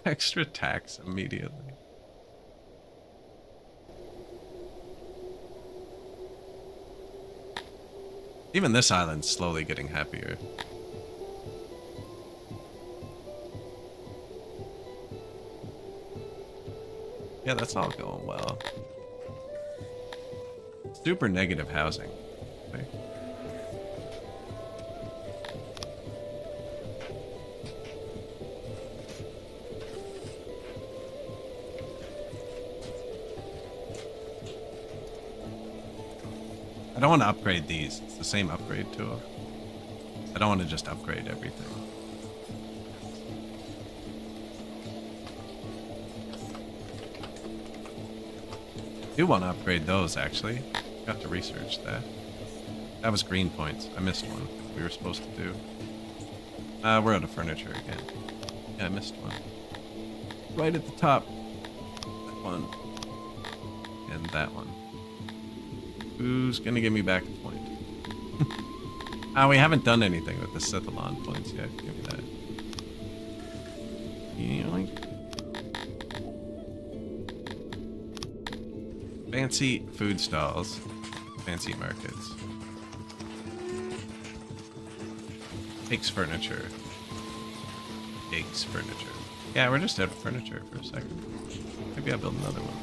Extra tax immediately. Even this island's slowly getting happier. Yeah, that's all going well. Super negative housing. Okay. I don't want to upgrade these. It's the same upgrade tool. I don't want to just upgrade everything. I do want to upgrade those, actually. Got to research that. That was green points. I missed one we were supposed to do. We're out of furniture again. Yeah, I missed one. Right at the top. That one. And that one. Who's gonna give me back a point? We haven't done anything with the Sithalon points yet. Give me that. Yoink. Fancy food stalls. Fancy markets. Takes furniture. Eggs furniture. Yeah, we're just out of furniture for a second. Maybe I'll build another one.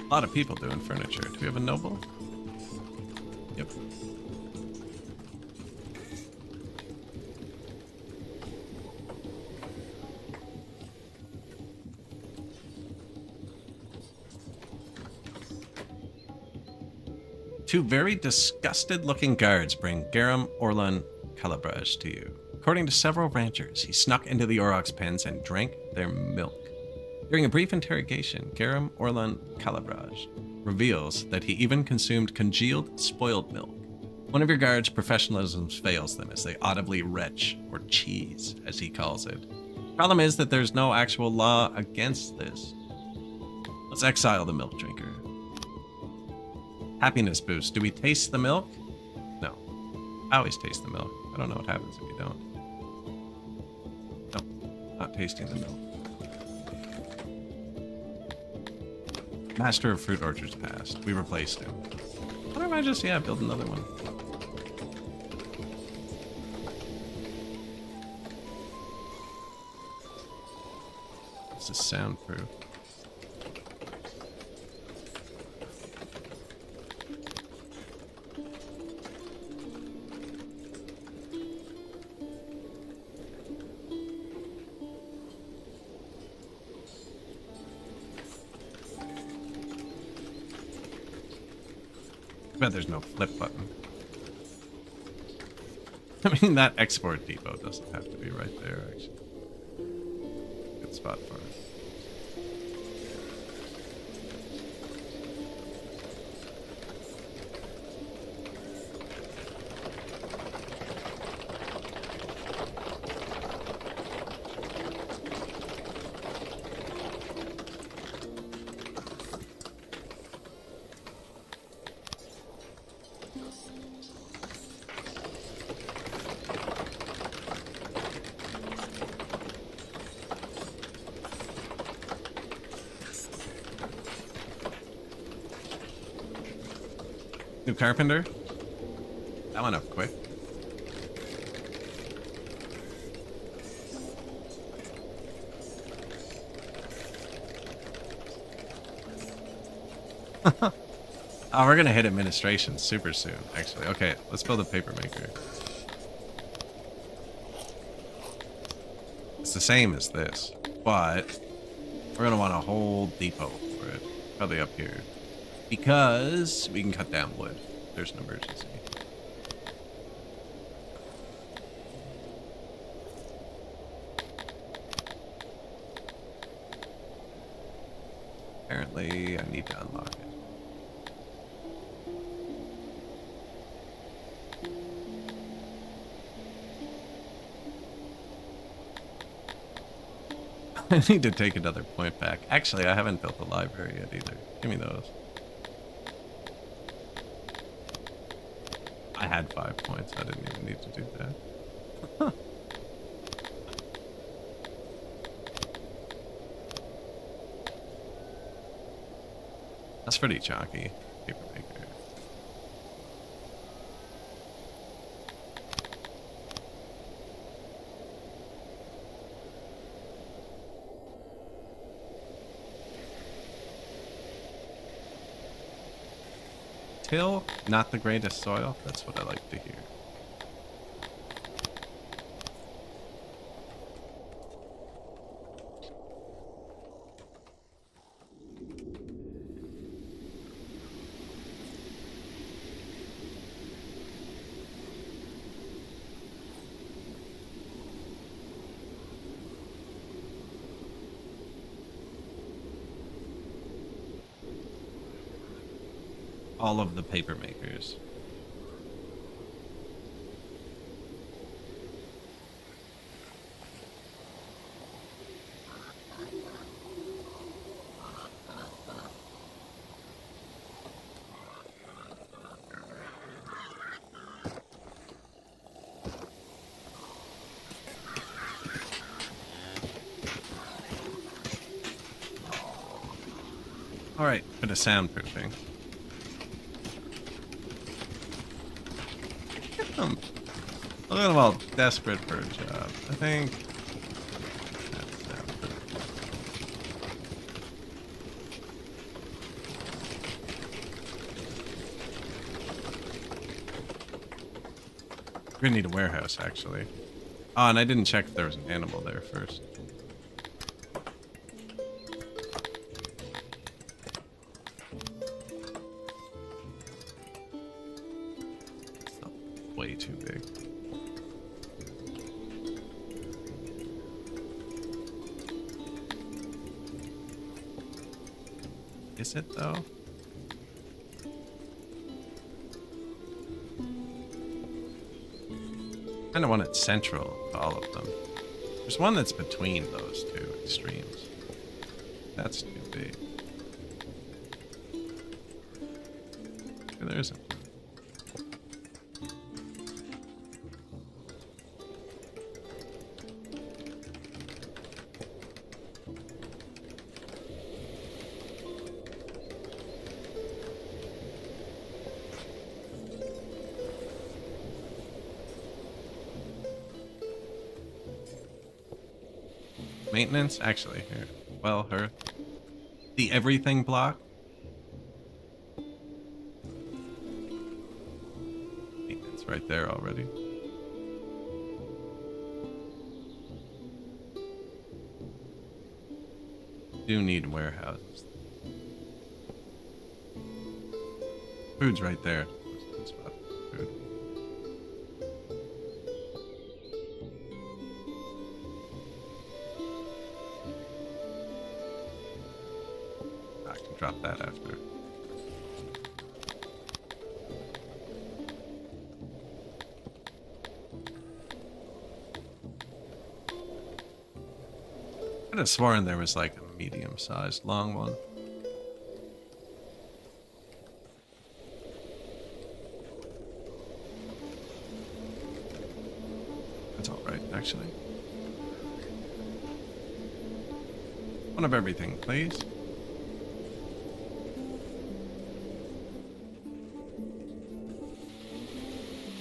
A lot of people doing furniture. Do we have a noble? Yep. Two very disgusted looking guards bring Garum Orlan Calabrage to you. According to several ranchers, he snuck into the Aurochs' pens and drank their milk. During a brief interrogation, Garum Orlan Calabrage reveals that he even consumed congealed spoiled milk. One of your guards' professionalism fails them as they audibly retch, or cheese, as he calls it. Problem is that there's no actual law against this. Let's exile the milk drinker. Happiness boost. Do we taste the milk? No. I always taste the milk. I don't know what happens if you don't. No, not tasting the milk. Master of Fruit Orchards passed. We replaced him. Why don't I just, build another one? This is soundproof. I bet there's no flip button. I mean, that export depot doesn't have to be right there, actually. Good spot for it. New carpenter? That went up quick. Oh, we're gonna hit administration super soon, actually. Okay, let's build a paper maker. It's the same as this, but we're gonna want a whole depot for it. Probably up here. Because we can cut down wood. There's an emergency. Apparently, I need to unlock it. I need to take another point back. Actually, I haven't built the library yet either. Give me those. I had 5 points. I didn't even need to do that. That's pretty chalky. Paper maker. Till, not the greatest soil. That's what I like to hear. All of the paper makers. Alright, bit of soundproofing. I'm a little well desperate for a job. I think that's soundproof. We're gonna need a warehouse, actually. Oh, and I didn't check if there was an animal there first. Way too big. Is it though? I kind of want it central to all of them. There's one that's between those two extremes. That's too big. There isn't. Maintenance? Actually, here. Well, her. The everything block? Maintenance right there already. Do need warehouses. Food's right there. Good spot. Food. I can drop that after. I could have sworn there was like a medium-sized long one. That's all right, actually. One of everything, please.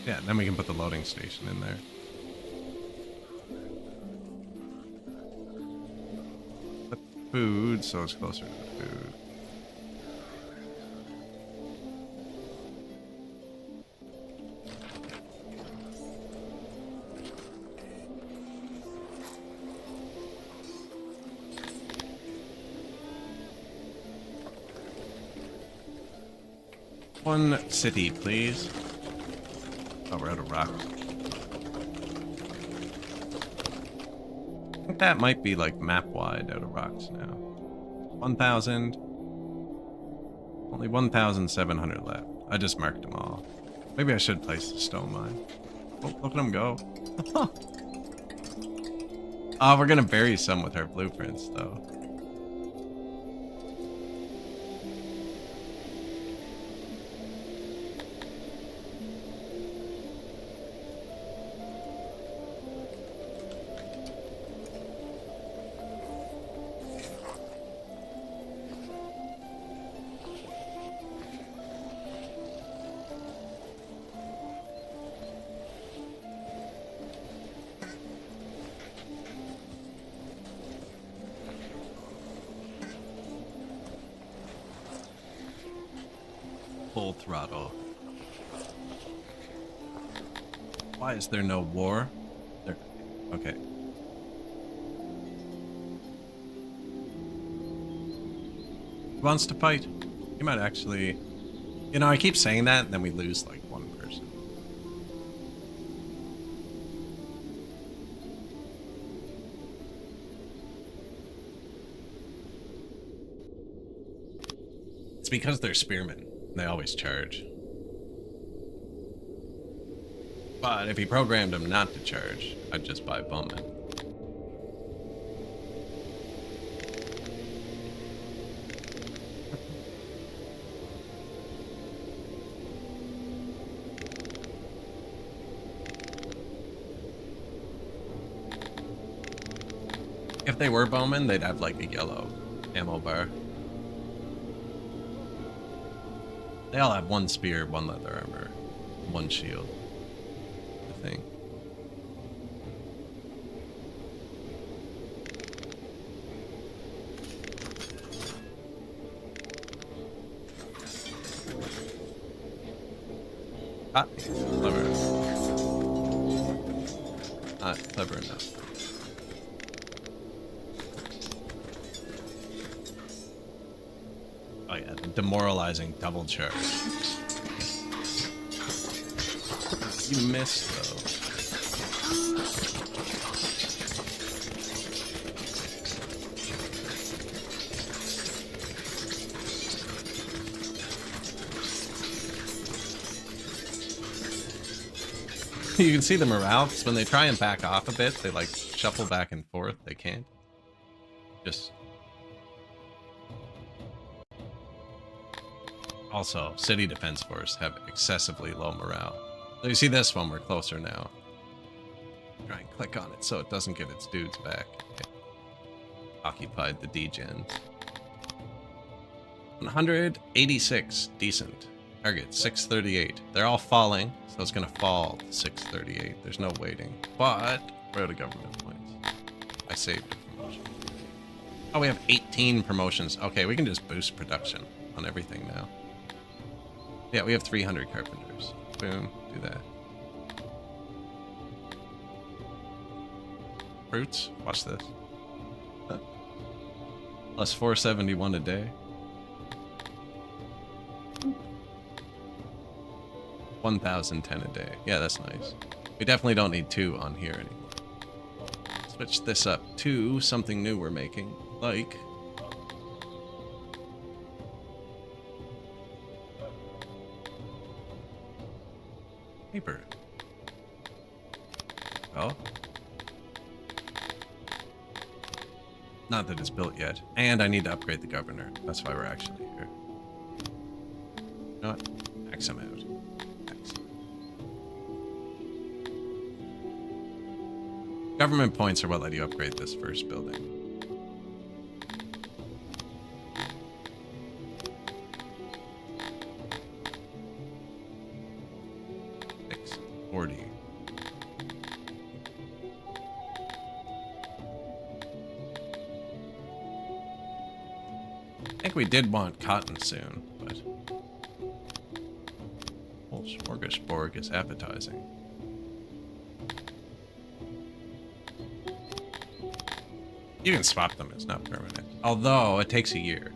Yeah, and then we can put the loading station in there. Put food, so it's closer to the food. One city, please. Oh, we're out of rocks. I think that might be like map wide out of rocks now. 1,000. Only 1,700 left. I just marked them all. Maybe I should place the stone mine. Oh, look at them go. Oh, we're gonna bury some with our blueprints though. Full throttle. Why is there no war? There. Okay. Who wants to fight? You might actually... You know, I keep saying that, and then we lose, like, one person. It's because they're spearmen. They always charge. But if he programmed them not to charge, I'd just buy Bowman. If they were Bowman, they'd have like a yellow ammo bar. They all have one spear, one leather armor, one shield, I think. Ah, clever. Not clever enough. Oh yeah, the demoralizing double charge. You missed though. You can see the morale, 'cause when they try and back off a bit, they like shuffle back and forth. They can't. Just. Also, City Defense Force have excessively low morale. So you see this one, we're closer now. Try and click on it so it doesn't get its dudes back. Okay. Occupied the D-gens. 186, decent. Target, 638. They're all falling, so it's gonna fall to 638. There's no waiting. But, we're out of government points. I saved a promotion. Oh, we have 18 promotions. Okay, we can just boost production on everything now. Yeah, we have 300 carpenters. Boom, do that. Fruits, watch this. Plus 471 a day. 1,010 a day. Yeah, that's nice. We definitely don't need 2 on here anymore. Switch this up to something new we're making, like paper. Oh. Not that it's built yet. And I need to upgrade the governor. That's why we're actually here. You know what? Max him out. Government points are what let you upgrade this first building. $640. I think we did want cotton soon, but whole smorgasbord is appetizing. You can swap them, it's not permanent. Although, it takes a year.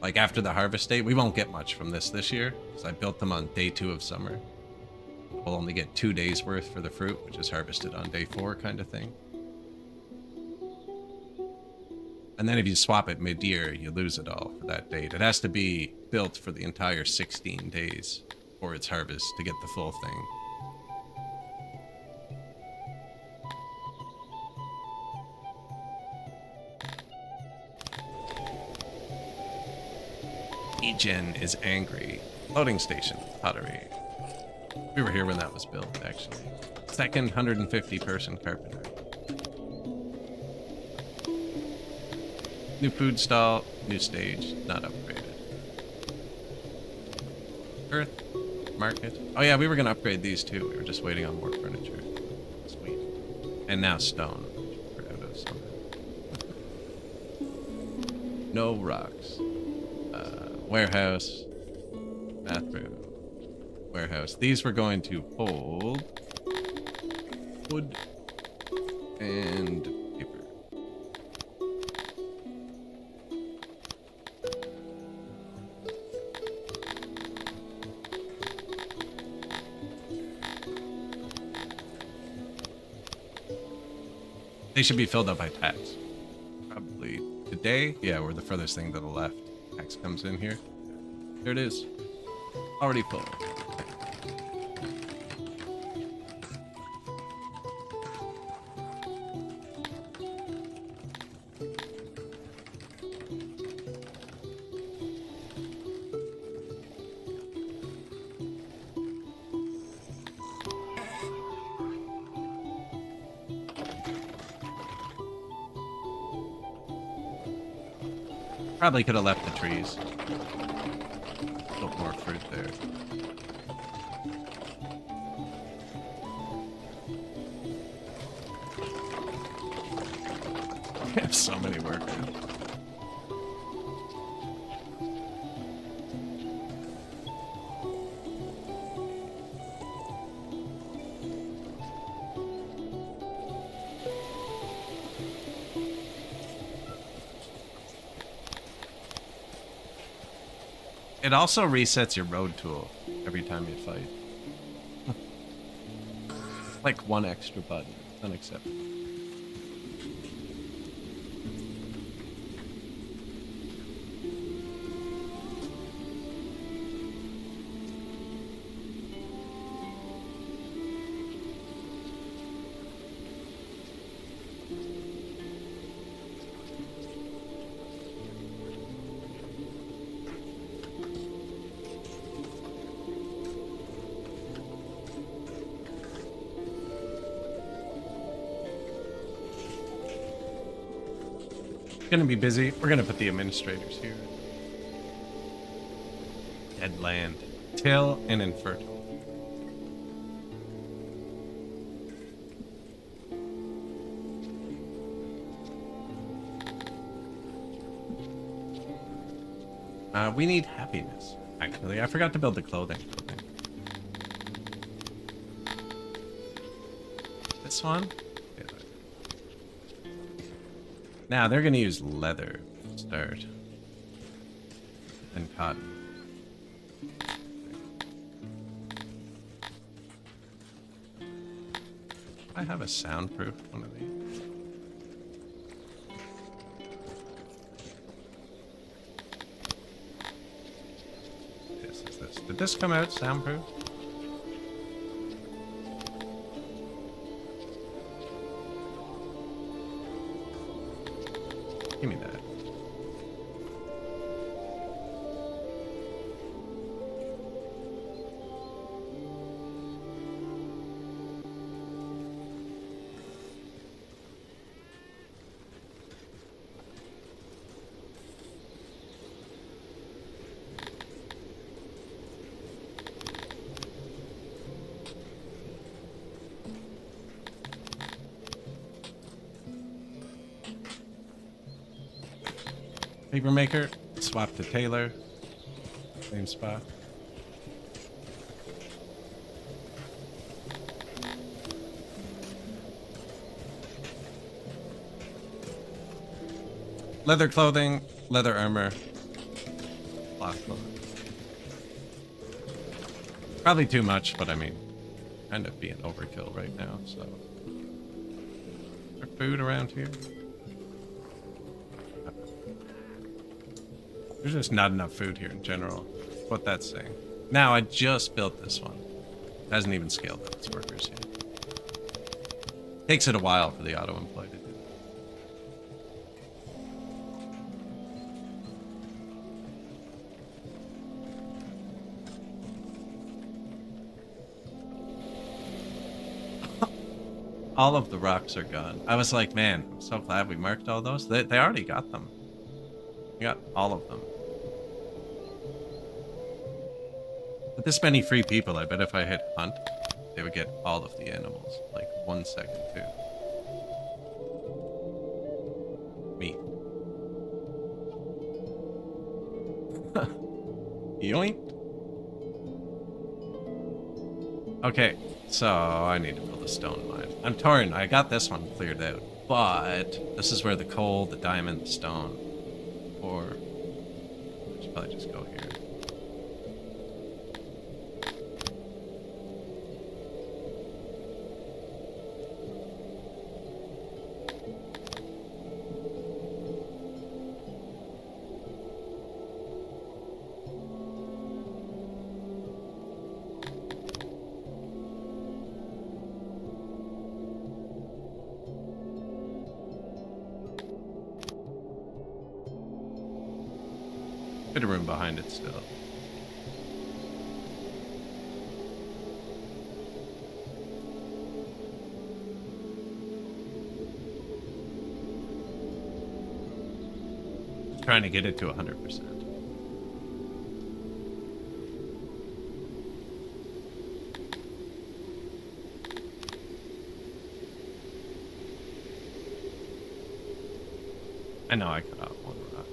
Like, after the harvest date, we won't get much from this year, because I built them on day 2 of summer. We'll only get 2 days worth for the fruit, which is harvested on day 4 kind of thing. And then if you swap it mid-year, you lose it all for that date. It has to be built for the entire 16 days for its harvest to get the full thing. E-Gen is angry. Loading station, pottery. We were here when that was built, actually. Second 150-person carpenter. New food stall, new stage, not upgraded. Earth, market. Oh yeah, we were gonna upgrade these too. We were just waiting on more furniture. Sweet. And now stone, which we're out of somehow. No rocks. Warehouse, bathroom, warehouse. These were going to hold wood and paper. They should be filled up by tax. Probably today. Yeah, we're the furthest thing to the left. Tax comes in here. There it is. Already full. Probably could have left the trees. Little more fruit there. We have so many workers. It also resets your road tool every time you fight. Like one extra button. It's unacceptable. Gonna be busy. We're gonna put the administrators here. Dead land. Till and infertile. We need happiness. Actually, I forgot to build the clothing. This one? Now they're gonna use leather to start. And cotton. I have a soundproof one of these. This is this. Did this come out soundproof? Give me that. Paper maker, swap to Taylor. Same spot. Leather clothing, leather armor, cloth clothing. Probably too much, but I mean, kind of being overkill right now, so. Is there food around here? There's just not enough food here in general. What that's saying. Now, I just built this one. It hasn't even scaled up its workers yet. Takes it a while for the auto-employ to do. All of the rocks are gone. I was like, man, I'm so glad we marked all those. They already got them. We got all of them. With this many free people, I bet if I hit hunt, they would get all of the animals. Like 1 second, too. Me. Yoink. Okay, so I need to build a stone mine. I'm torn. I got this one cleared out. But this is where the coal, the diamond, the stone, or I should probably just go here. Bit of room behind it still. Just trying to get it to 100%. I know I cut off one rock.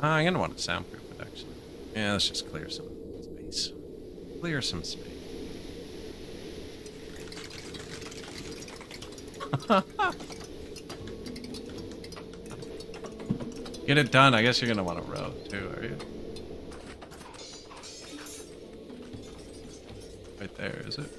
I'm gonna want to soundproof it actually. Yeah, let's just clear some space. Clear some space. Get it done. I guess you're gonna want to row too, are you? Right there, is it?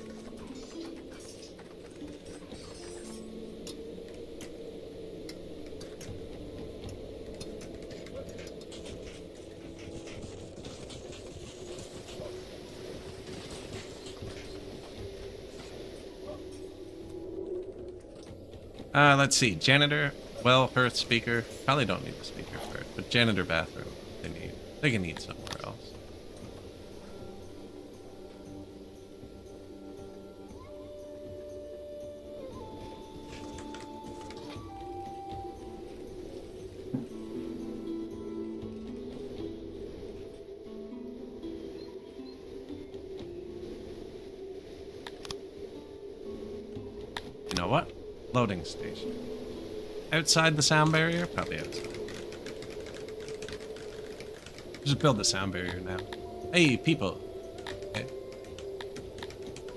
Let's see. Janitor, well, hearth, speaker. Probably don't need the speaker for it, but janitor, bathroom. They can eat somewhere else. You know what? Loading station. Outside the sound barrier? Probably outside. Just build the sound barrier now. Hey, people. Okay.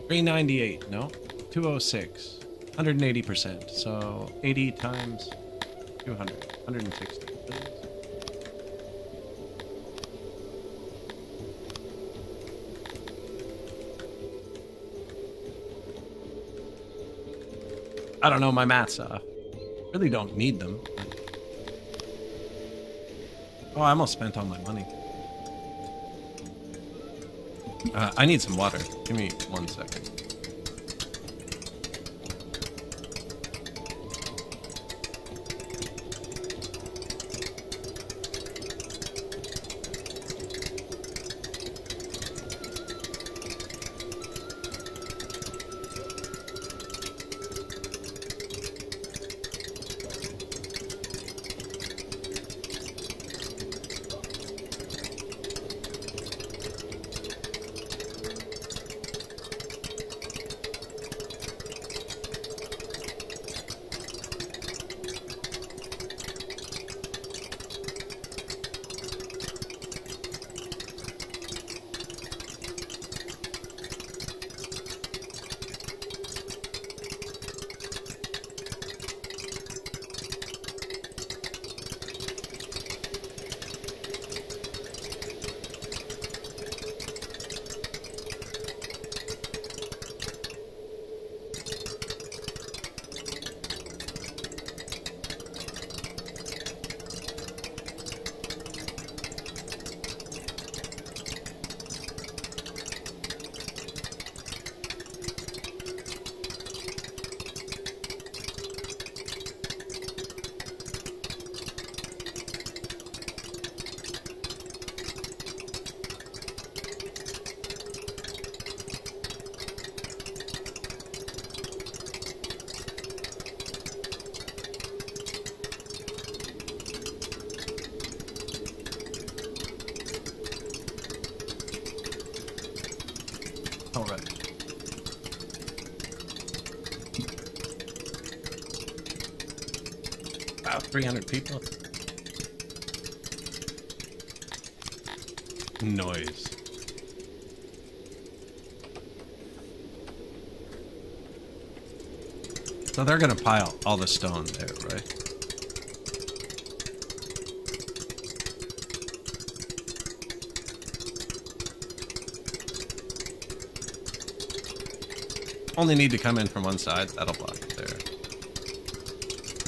398. No. 206. 180%. So 80 times 200. 160. I don't know, my math's off. Really don't need them. Oh, I almost spent all my money. I need some water. Give me 1 second. All right. Wow, 300 people. Noise. So they're gonna pile all the stone there, right? Only need to come in from one side. That'll block it there.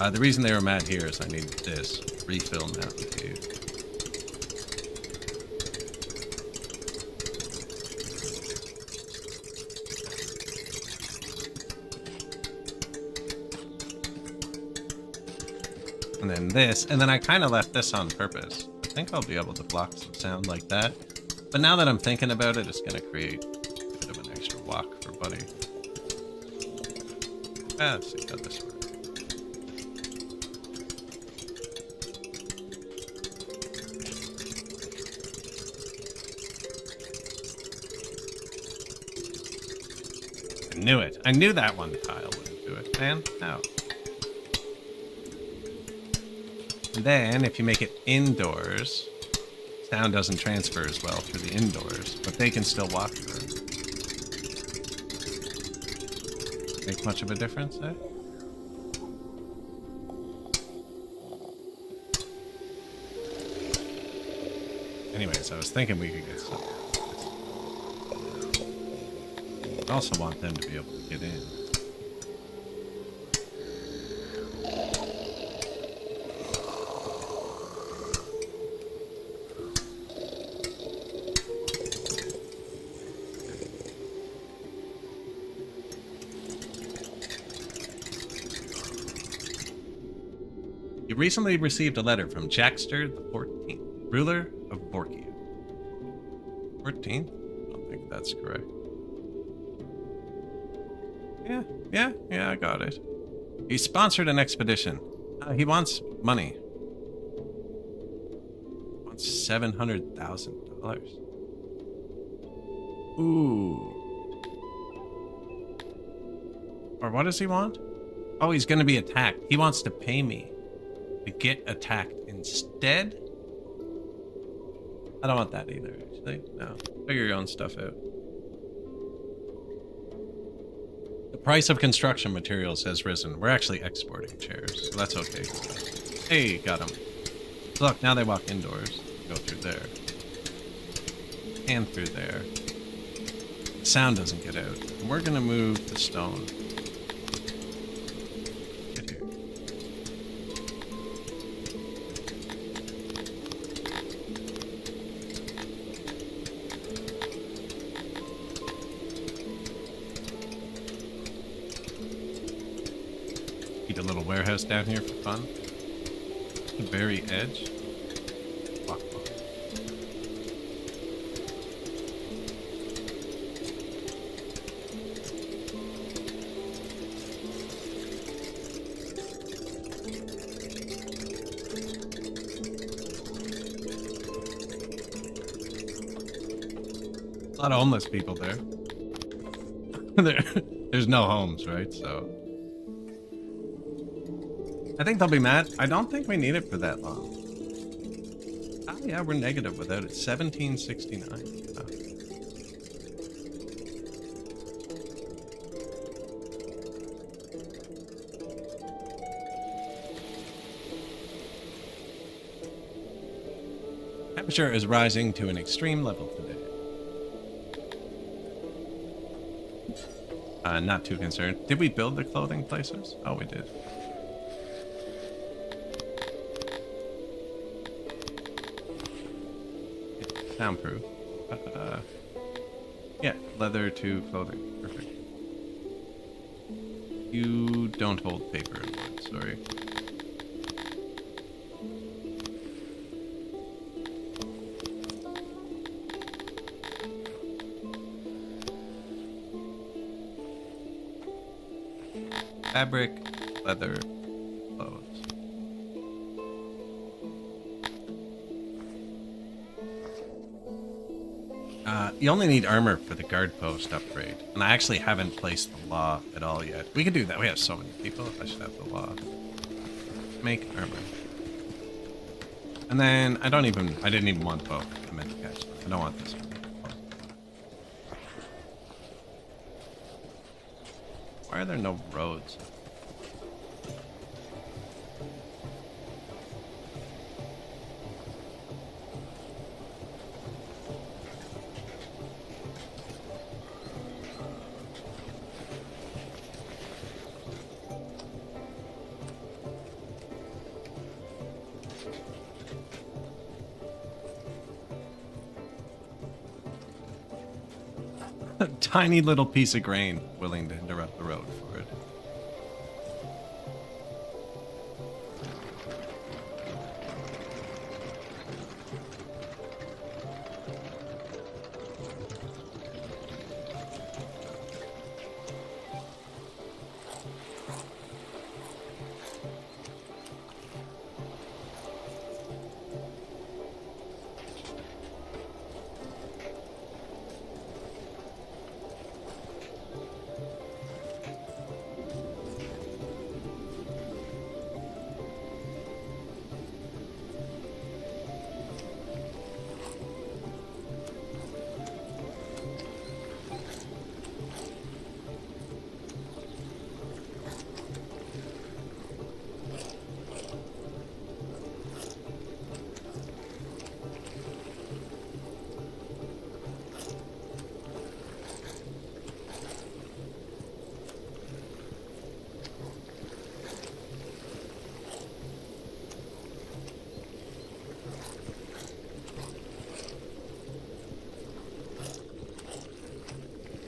The reason they were mad here is I need this refill mountain cave. And then this, and then I kind of left this on purpose. think I'll be able to block some sound like that. But now that I'm thinking about it, it's going to create a bit of an extra walk for Buddy. Let's see how this works. I knew it. I knew that one tile wouldn't do it, man. How? And then, if you make it indoors, sound doesn't transfer as well through the indoors, but they can still walk through. Make much of a difference, eh? Anyways, I was thinking we could get some. I also want them to be able to get in. You recently received a letter from Jackster the 14th, ruler of Borkia. 14th? I don't think that's correct. Yeah, I got it. He sponsored an expedition. He wants money. He wants $700,000. Ooh. Or what does he want? Oh, he's going to be attacked. He wants to pay me to get attacked instead? I don't want that either, actually. No. Figure your own stuff out. The price of construction materials has risen. We're actually exporting chairs, so that's okay. Hey, got him. Look, now they walk indoors. Go through there. And through there. The sound doesn't get out. And we're gonna move the stone. Get here. Need a little warehouse down here for fun. The very edge. Walk. A lot of homeless people there. There's no homes, right? So I think they'll be mad. I don't think we need it for that long. Ah, yeah, we're negative without it. 1769. Oh. Temperature is rising to an extreme level today. Not too concerned. Did we build the clothing places? Oh, we did. Soundproof. Yeah, leather to clothing. Perfect. You don't hold paper and wood, sorry. Fabric, leather, clothes. You only need armor for the guard post upgrade. And I actually haven't placed the law at all yet. We could do that. We have so many people. I should have the law. Make armor. And then I didn't even want both. I meant to catch them. I don't want this one. Why are there no roads? A tiny little piece of grain willing to interrupt the road for it.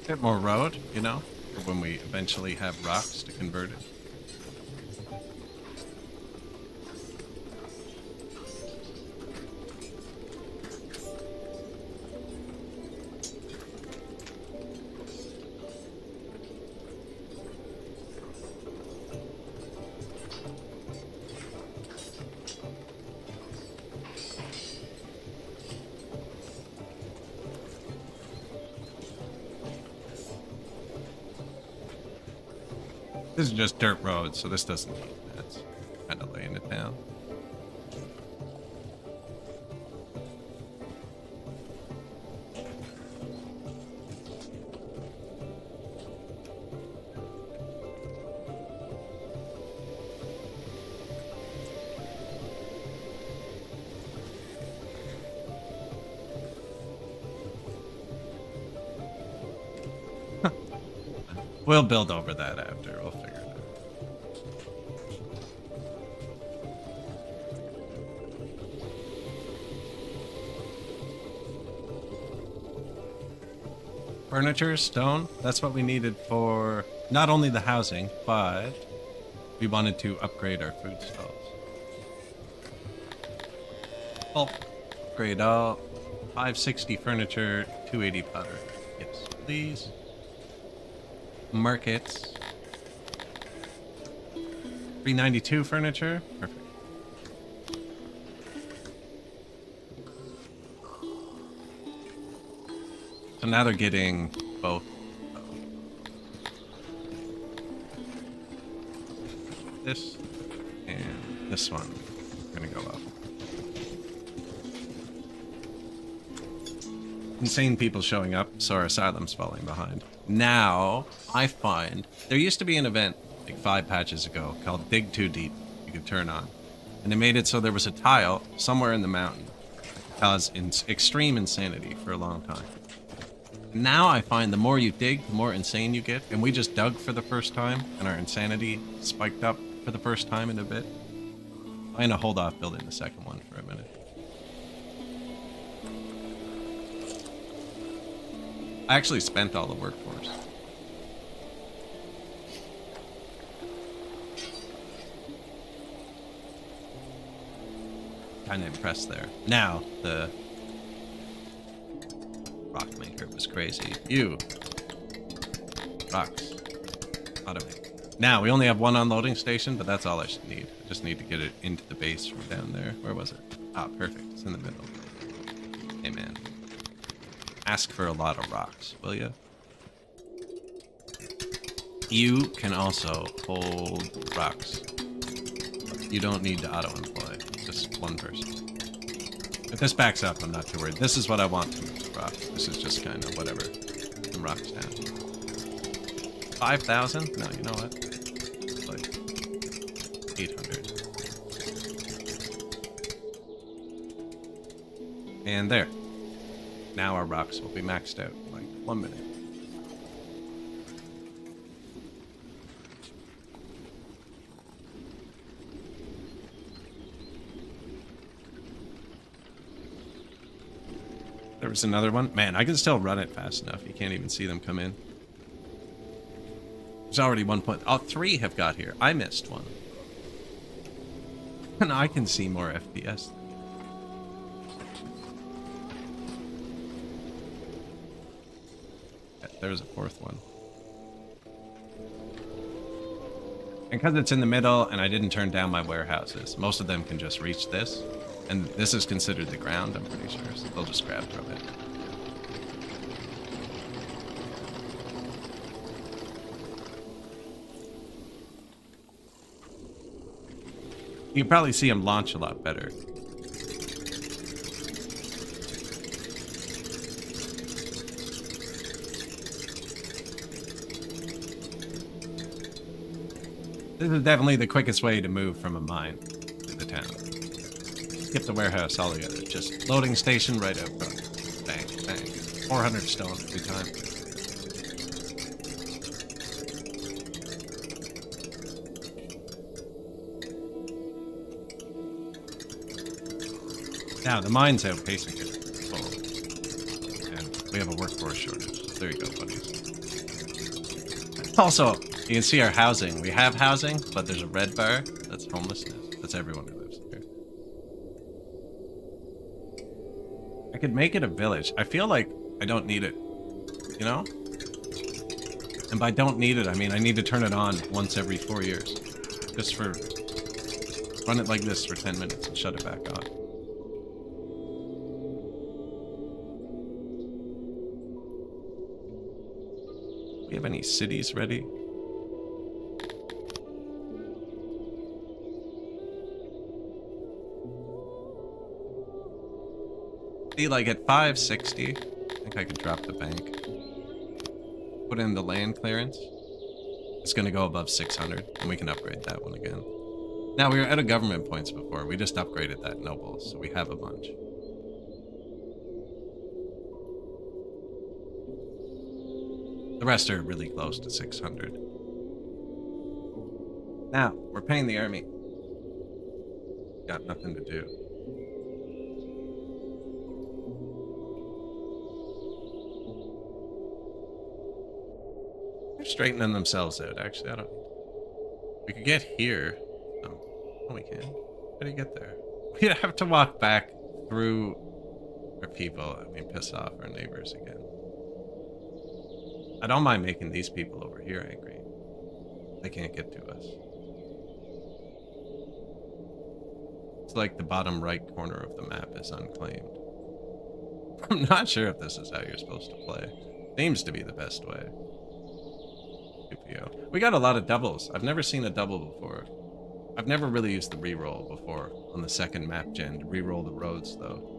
bit more road, you know, for when we eventually have rocks to convert it. This is just dirt road, so this doesn't need that's kind of laying it down. We'll build over that after. We'll figure it out. Furniture, stone, that's what we needed for not only the housing, but we wanted to upgrade our food stalls. Oh, upgrade all. 560 furniture, 280 powder. Yes, please. Markets. 392 furniture. Perfect. So now they're getting both. This and this one. Gonna go up. Insane people showing up, so our asylum's falling behind. Now, I find there used to be an event like 5 patches ago called Dig Too Deep you could turn on. And they made it so there was a tile somewhere in the mountain that caused extreme insanity for a long time. Now I find the more you dig, the more insane you get. And we just dug for the first time, and our insanity spiked up for the first time in a bit. I'm going to hold off building the second one for a minute. I actually spent all the workforce. Kind of impressed there. Now, the rock maker was crazy. You. Rocks. Automate. Now, we only have one unloading station, but that's all I should need. I just need to get it into the base from down there. Where was it? Ah, perfect. It's in the middle. Hey, man. Ask for a lot of rocks, will you? You can also hold rocks. You don't need to auto-employ. Just one person. If this backs up, I'm not too worried. This is what I want to move the rocks. This is just kind of whatever. Some rocks down. 5,000? No, you know what? It's like 800. And there. Now our rocks will be maxed out in like 1 minute. There was another one. Man, I can still run it fast enough. You can't even see them come in. There's already 1 point. Oh, 3 have got here. I missed one. And I can see more FPS. There's a 4th one. And because it's in the middle and I didn't turn down my warehouses, most of them can just reach this. And this is considered the ground, I'm pretty sure, so they'll just grab from it. You can probably see them launch a lot better. This is definitely the quickest way to move from a mine to the town. Skip the warehouse altogether. Just loading station right out front. Bang, bang. 400 stone every time. Now, the mine's outpacing it. Oh. And we have a workforce shortage. There you go, buddies. Also, you can see our housing. We have housing, but there's a red bar. That's homelessness. That's everyone who lives here. I could make it a village. I feel like I don't need it, you know? And by don't need it, I mean I need to turn it on once every 4 years. Just for... run it like this for 10 minutes and shut it back on. Do we have any cities ready? See, like at 560, I think I could drop the bank. Put in the land clearance. It's gonna go above 600, and we can upgrade that one again. Now, we were out of government points before. We just upgraded that nobles, so we have a bunch. The rest are really close to 600. Now, we're paying the army. Got nothing to do. They're straightening themselves out, actually. I don't... We could get here. Oh, we can. How do you get there? We'd have to walk back through our people. I mean, piss off our neighbors again. I don't mind making these people over here angry. They can't get to us. It's like the bottom right corner of the map is unclaimed. I'm not sure if this is how you're supposed to play. Seems to be the best way. We got a lot of doubles. I've never seen a double before. I've never really used the reroll before on the second map gen to reroll the roads, though.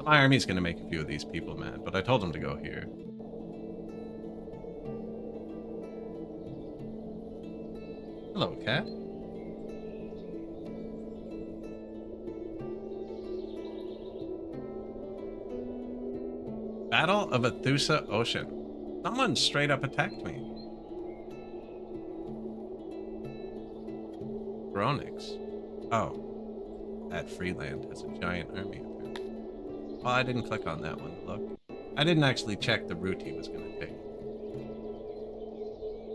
My army's gonna make a few of these people mad, but I told them to go here. Hello, cat. Battle of Athusa Ocean. Someone straight up attacked me. Gronix. Oh. That Freeland has a giant army up here. Well, I didn't click on that one, look. I didn't actually check the route he was going to take.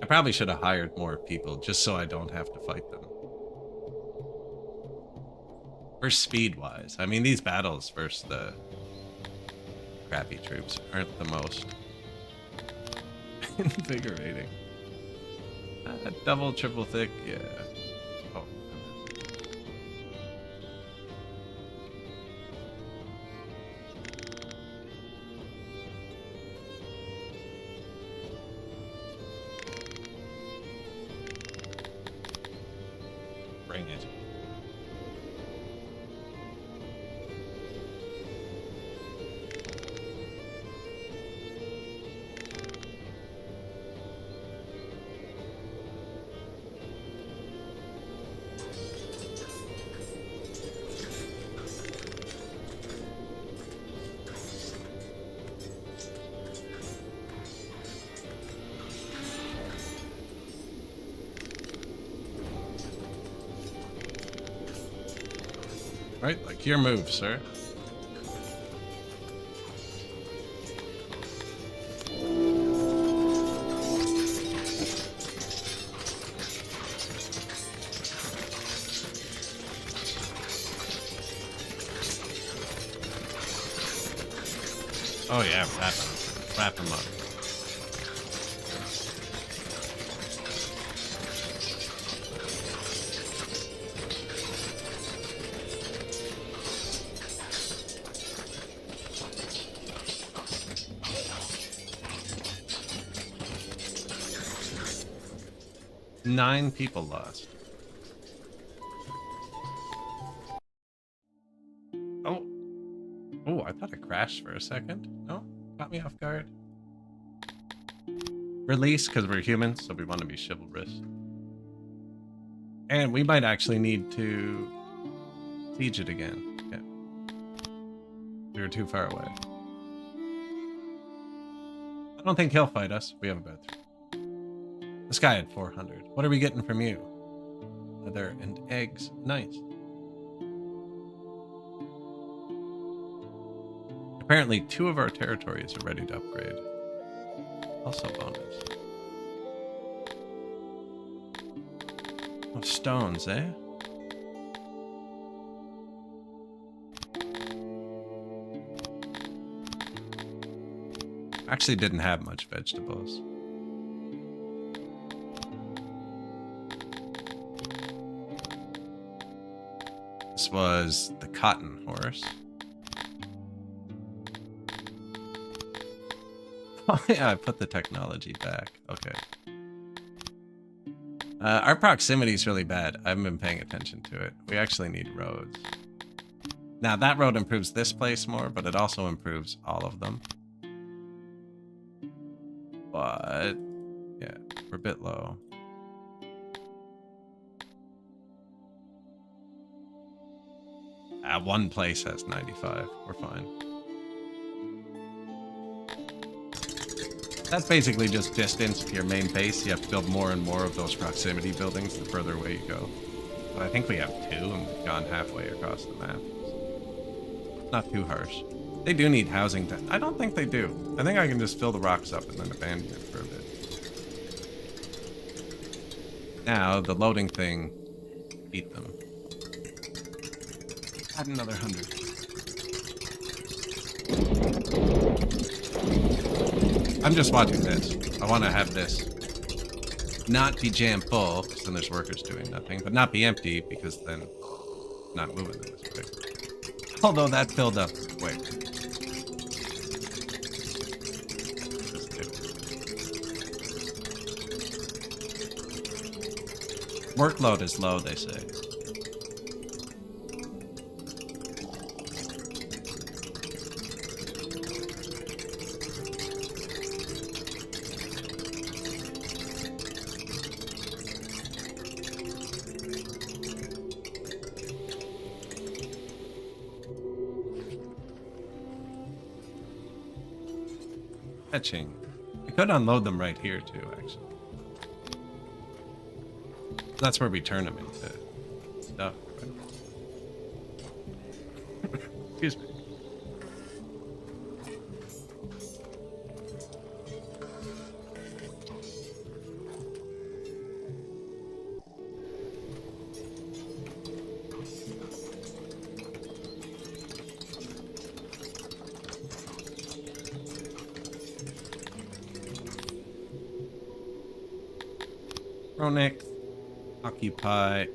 I probably should have hired more people just so I don't have to fight them. Or speed-wise. I mean, these battles versus the crappy troops aren't the most invigorating. Double, triple thick, yeah. Oh. Bring it. Right, like your move, sir. Oh yeah, wrap him. Wrap him up. Nine people lost. Oh. Oh, I thought it crashed for a second. No? Caught me off guard. Release, because we're humans, so we want to be chivalrous. And we might actually need to siege it again. Yeah. We were too far away. I don't think he'll fight us. We have about 3. This guy had 400. What are we getting from you? Leather and eggs. Nice. Apparently 2 of our territories are ready to upgrade. Also bonus. Oh, stones, eh? Actually didn't have much vegetables. This was the cotton horse. Oh yeah, I put the technology back. Okay. Our proximity is really bad. I haven't been paying attention to it. We actually need roads. Now that road improves this place more, but it also improves all of them. But yeah, we're a bit low. One place has 95. We're fine. That's basically just distance to your main base. You have to build more and more of those proximity buildings the further away you go. But I think we have 2 and we've gone halfway across the map. Not too harsh. They do need housing. I don't think they do. I think I can just fill the rocks up and then abandon it for a bit. Now, the loading thing, beat them. Add another 100. I'm just watching this. I want to have this not be jam full, because then there's workers doing nothing, but not be empty, because then not moving them as quick. Although that filled up quick. Workload is low, they say. Fetching. We could unload them right here too, actually. That's where we turn them into stuff, right? Excuse me. Chronic, occupy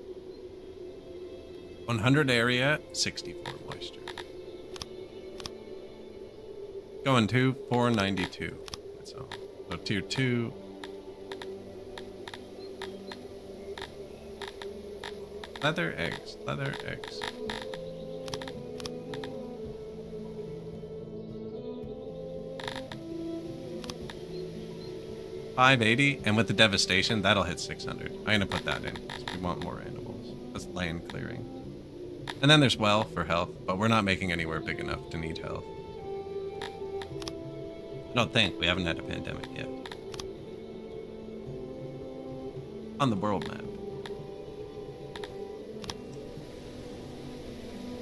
100 area, 64 moisture. Going to 492. That's all. So tier 2. Leather eggs, leather eggs. $580, and with the devastation, that'll hit 600. I'm gonna put that in because we want more animals. That's land clearing. And then there's well for health, but we're not making anywhere big enough to need health. I don't think. We haven't had a pandemic yet. On the world map.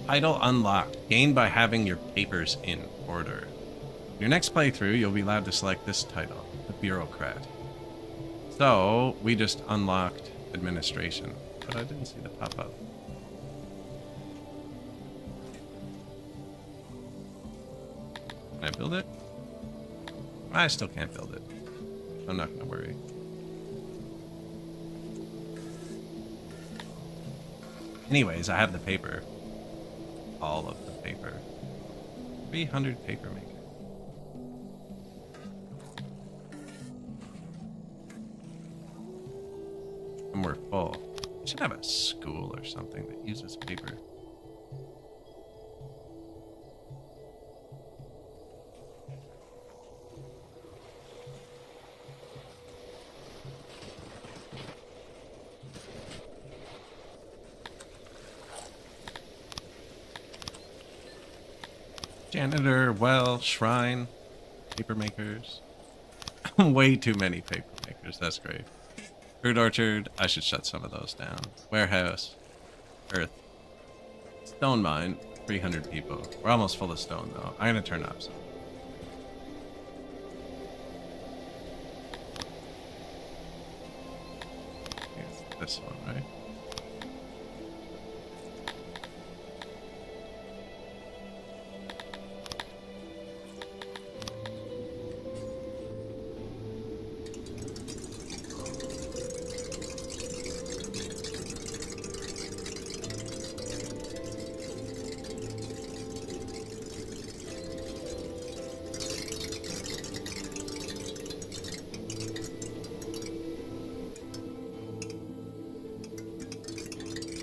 Title unlocked. Gained by having your papers in order. Your next playthrough, you'll be allowed to select this title. The bureaucrat. So we just unlocked administration, but I didn't see the pop-up. Can I build it? I still can't build it. I'm not gonna worry. Anyways, I have the paper. All of the paper. 300 paper maker. And we're full. We should have a school or something that uses paper. Janitor, well, shrine, paper makers. Way too many paper makers, that's great. Fruit orchard, I should shut some of those down. Warehouse, earth. Stone mine, 300 people. We're almost full of stone though. I'm gonna turn up some. this one, right?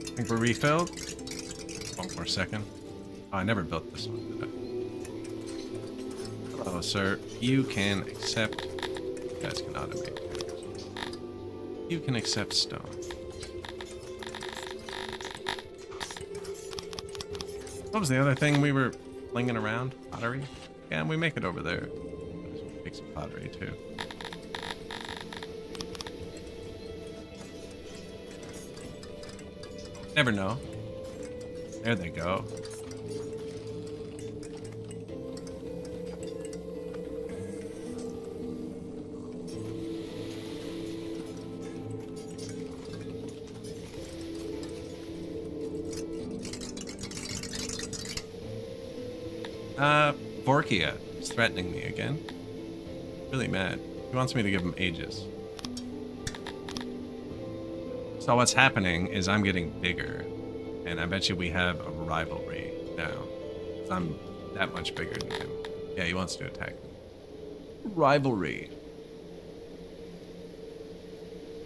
I think we're refilled. One more second. Oh, I never built this one, did I? Hello, sir. You can accept... You guys can automate. You can accept stone. What was the other thing we were flinging around? Pottery? Yeah, we make it over there. Make some pottery, too. Never know. There they go. Vorkia is threatening me again. Really mad. He wants me to give him ages. So what's happening is I'm getting bigger, and I bet you we have a rivalry now. I'm that much bigger than him. Yeah, he wants to attack me. Rivalry.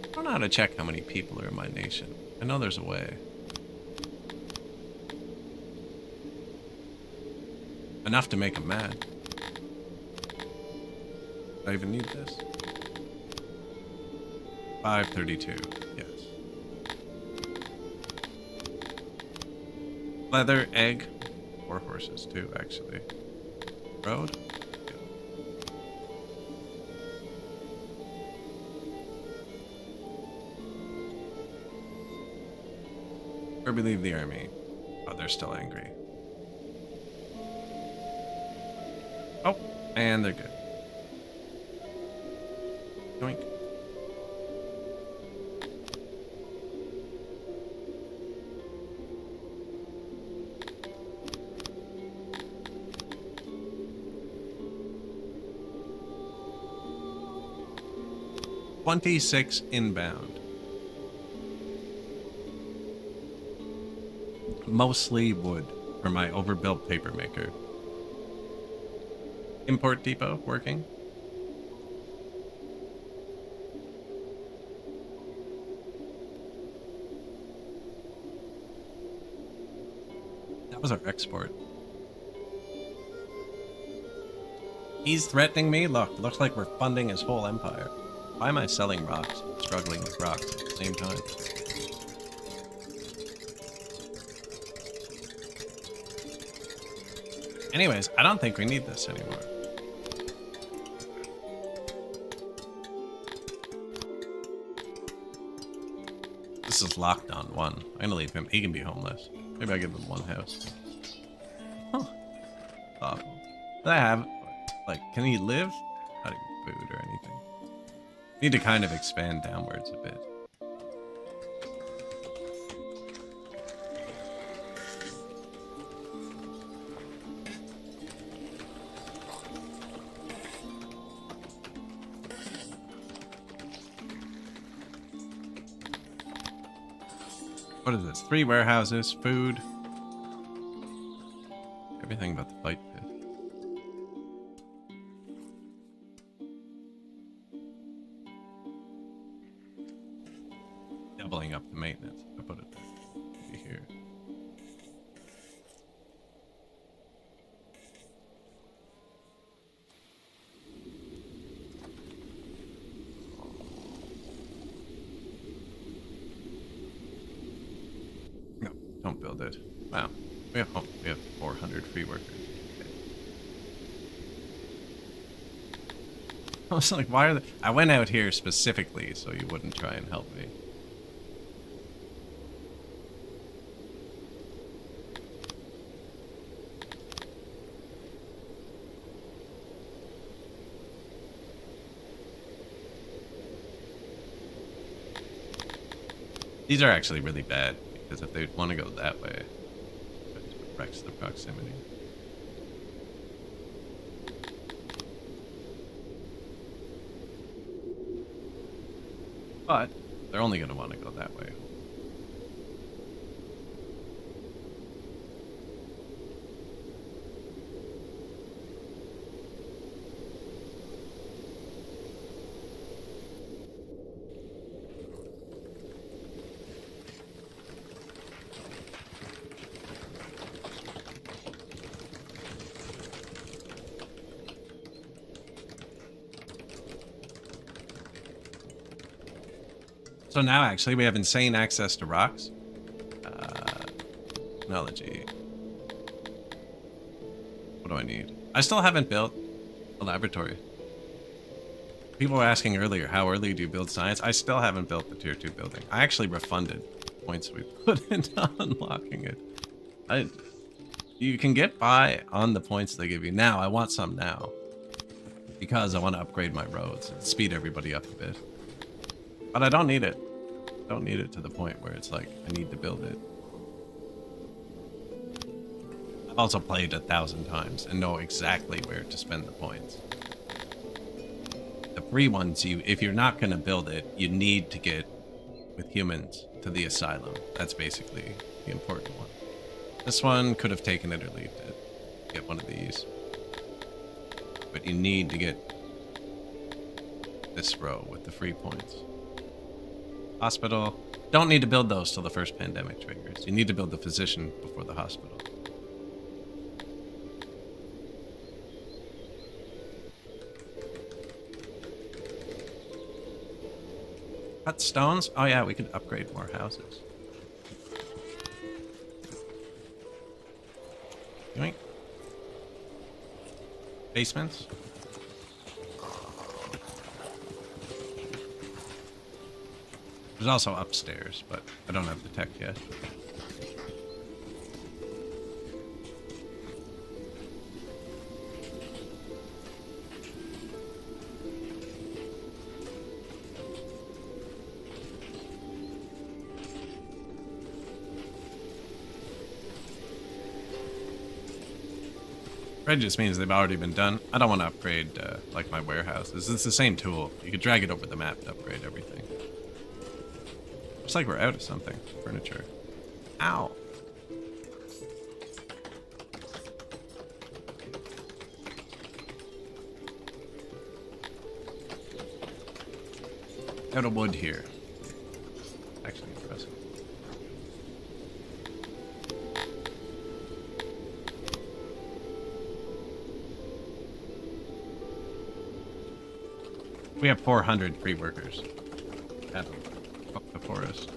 I don't know how to check how many people are in my nation. I know there's a way. Enough to make him mad. Do I even need this? 532, yes. Leather, egg, 4 horses too, actually. Road? Yeah. Where we leave the army? Oh, they're still angry. Oh, and they're good. Yoink. $26 inbound. Mostly wood for my overbuilt paper maker. Import depot working. That was our export. He's threatening me? Look, looks like we're funding his whole empire. Why am I selling rocks? Struggling with rocks at the same time. Anyways, I don't think we need this anymore. This is locked on 1. I'm gonna leave him. He can be homeless. Maybe I give him 1 house. Huh. Thoughtful. But I have, like, can he live? Not even food or anything. Need to kind of expand downwards a bit. What is this? 3 warehouses, food. Everything but the fight pit. Doubling up the maintenance. I put it there. Maybe here. No, don't build it. Wow. We have 400 free workers. Okay. I was like, why are they... I went out here specifically so you wouldn't try and help me. These are actually really bad, because if they want to go that way, it wrecks the proximity. But they're only going to want to go that way. So now, actually, we have insane access to rocks. Technology. What do I need? I still haven't built a laboratory. People were asking earlier, how early do you build science? I still haven't built the tier 2 building. I actually refunded points we put into unlocking it. You can get by on the points they give you now. I want some now, because I want to upgrade my roads and speed everybody up a bit. But I don't need it. I don't need it to the point where it's like, I need to build it. I've also played 1,000 times and know exactly where to spend the points. The free ones, if you're not going to build it, you need to get with humans to the asylum. That's basically the important one. This one could have taken it or leaved it. Get one of these. But you need to get this row with the free points. Hospital. Don't need to build those till the first pandemic triggers. You need to build the physician before the hospital. Cut stones? Oh yeah, we could upgrade more houses. Yoink. Basements? There's also upstairs, but I don't have the tech yet. Red just means they've already been done. I don't want to upgrade like my warehouses. It's the same tool. You could drag it over the map to upgrade everything. Looks like we're out of something. Furniture. Ow. Out of wood here. Actually impressive. We have 400 free workers. Fuck the forest.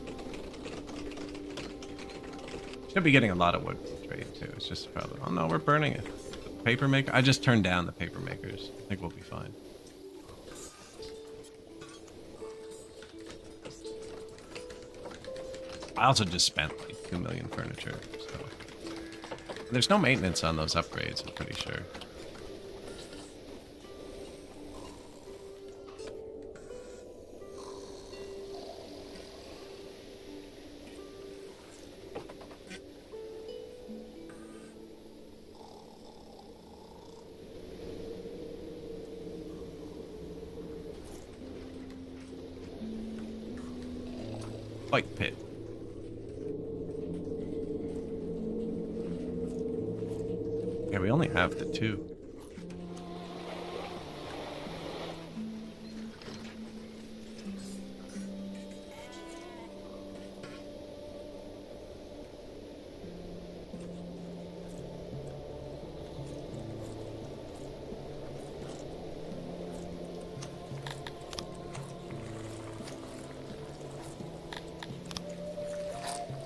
Should be getting a lot of wood from trade too. It's just a problem. Oh no, we're burning it. The paper maker. I just turned down the paper makers. I think we'll be fine. I also just spent like 2 million furniture. So there's no maintenance on those upgrades. I'm pretty sure. Bike pit. Yeah, we only have the 2.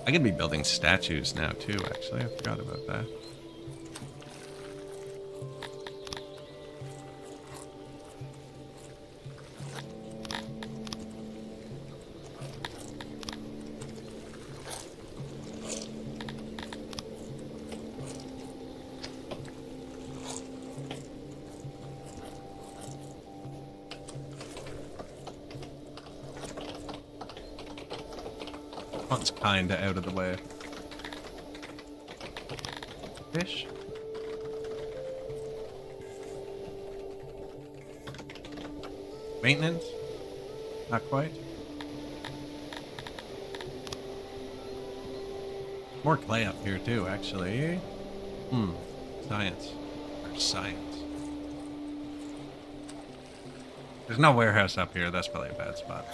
I could be building statues now too, actually. I forgot about that. One's kinda out of the way. Fish? Maintenance? Not quite. More clay up here too, actually. Science. Or science. There's no warehouse up here. That's probably a bad spot.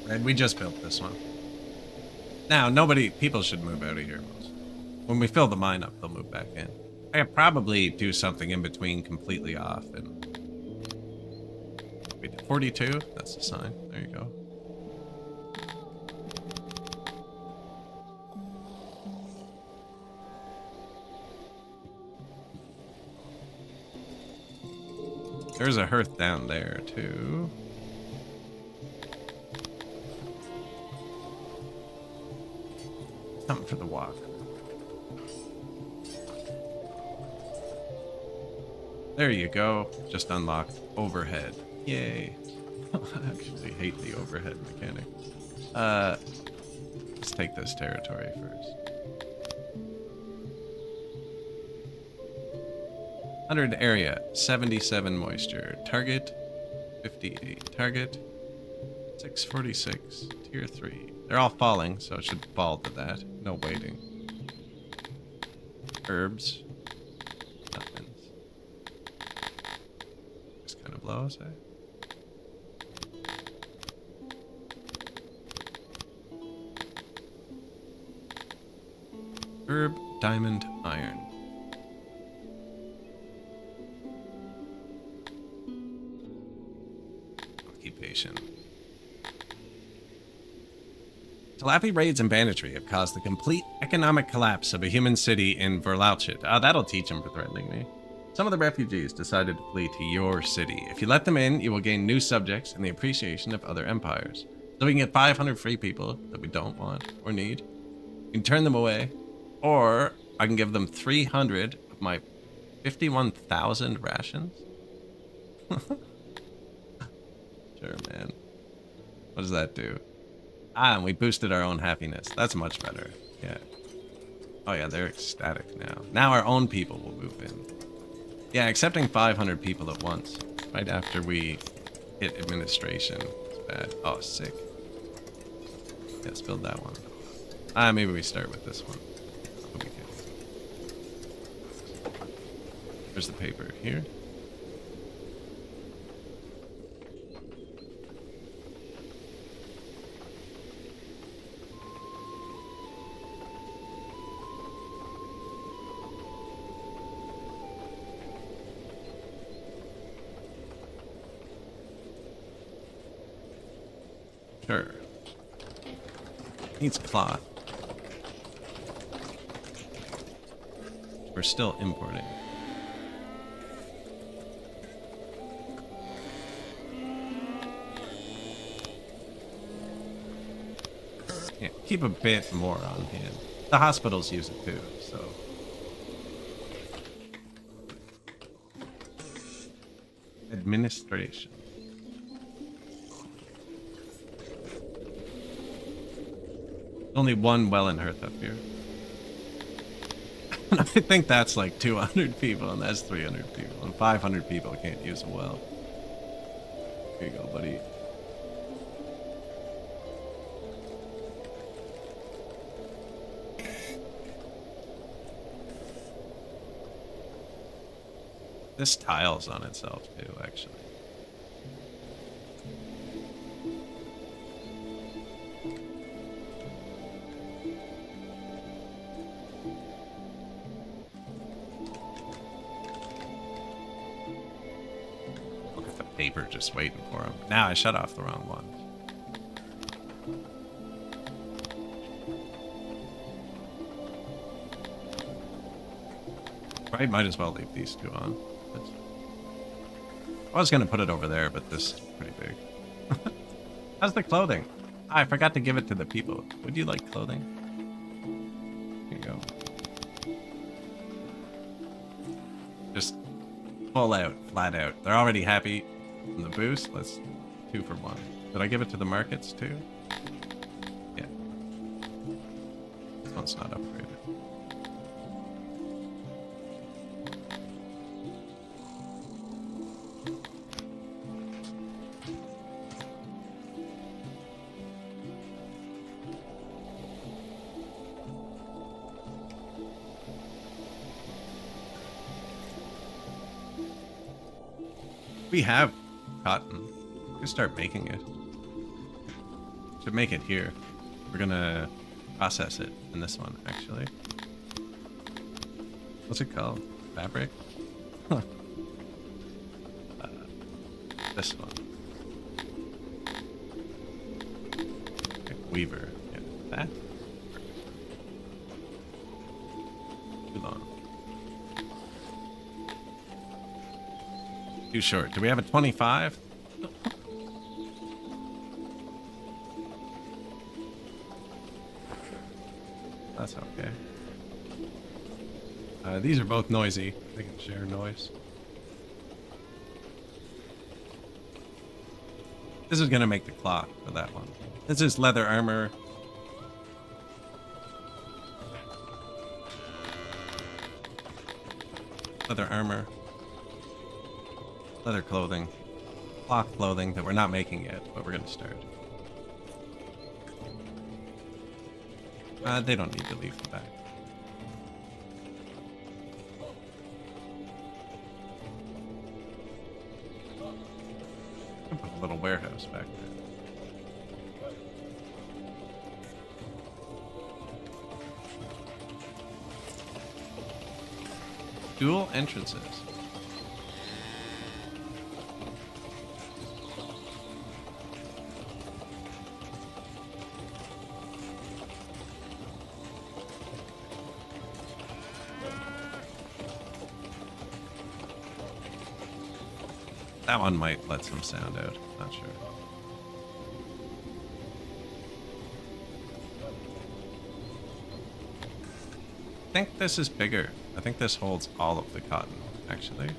Red, we just built this one. Now, people should move out of here. When we fill the mine up, they'll move back in. I could probably do something in between completely off and... Wait, 42? That's the sign. There you go. There's a hearth down there, too. Something for the walk. There you go. Just unlocked overhead. Yay. I actually hate the overhead mechanic. Let's take this territory first. 100 area, 77 moisture. Target, 58. Target, 646. Tier 3. They're all falling, so it should fall to that. No waiting. Herbs. Nothing. Just kind of low, say. Herb, diamond, iron. Occupation. Talapi raids and banditry have caused the complete economic collapse of a human city in Verlauchit. That'll teach them for threatening me. Some of the refugees decided to flee to your city. If you let them in, you will gain new subjects and the appreciation of other empires. So we can get 500 free people that we don't want or need. You can turn them away, or I can give them 300 of my 51,000 rations. Sure, man. What does that do? And we boosted our own happiness. That's much better. Yeah. Oh yeah, they're ecstatic now. Now our own people will move in. Yeah, accepting 500 people at once, right after we hit administration, is bad. Oh, sick. Let's build that one. Maybe we start with this one. There's the paper here. Sure. Needs cloth. We're still importing. Yeah, keep a bit more on hand. The hospitals use it too, so. Administration. Only one well and hearth up here. I think that's like 200 people, and that's 300 people, and 500 people can't use a well. Here you go, buddy. This tiles on itself too, actually. Paper just waiting for him. Now I shut off the wrong one. Probably might as well leave these two on. I was gonna put it over there, but this is pretty big. How's the clothing? I forgot to give it to the people. Would you like clothing? Here you go. Just full out, flat out. They're already happy from the boost. Let's 2 for 1. Did I give it to the markets too? Yeah. This one's not upgraded. We have cotton. We can start making it. Should make it here. We're gonna process it in this one, actually. What's it called? Fabric? Huh. This one. Okay, Weaver. Yeah, that. Too long. Too short. Do we have a 25? That's okay. These are both noisy. They can share noise. This is gonna make the clock for that one. This is leather armor. Leather armor. Leather clothing. Cloth clothing that we're not making yet, but we're gonna start. They don't need to leave the back. I'll put a little warehouse back there. Dual entrances. That one might let some sound out. Not sure. I think this is bigger. I think this holds all of the cotton, actually.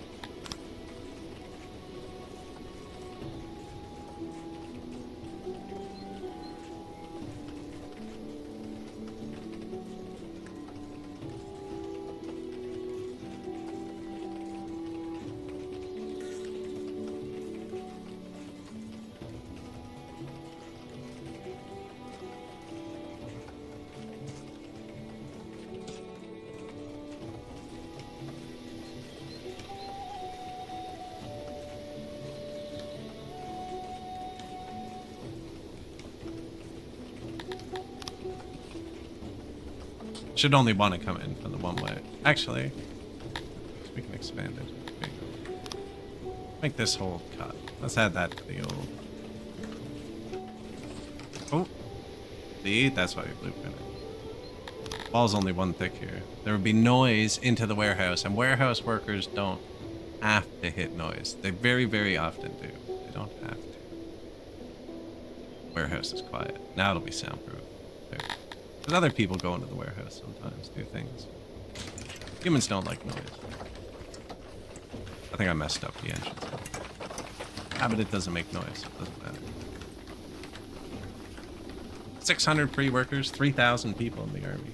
Should only want to come in from the one way. Actually, we can expand it. There you go. Make this whole cut. Let's add that to the old. Oh, see, that's why we blueprint it. Wall's only 1 thick here. There would be noise into the warehouse, and warehouse workers don't have to hit noise. They very, very often do. They don't have to. Warehouse is quiet. Now it'll be soundproof. There. Because other people go into the warehouse sometimes, do things. Humans don't like noise. I think I messed up the entrance. Ah, but it doesn't make noise. It doesn't matter. 600 free workers, 3,000 people in the army.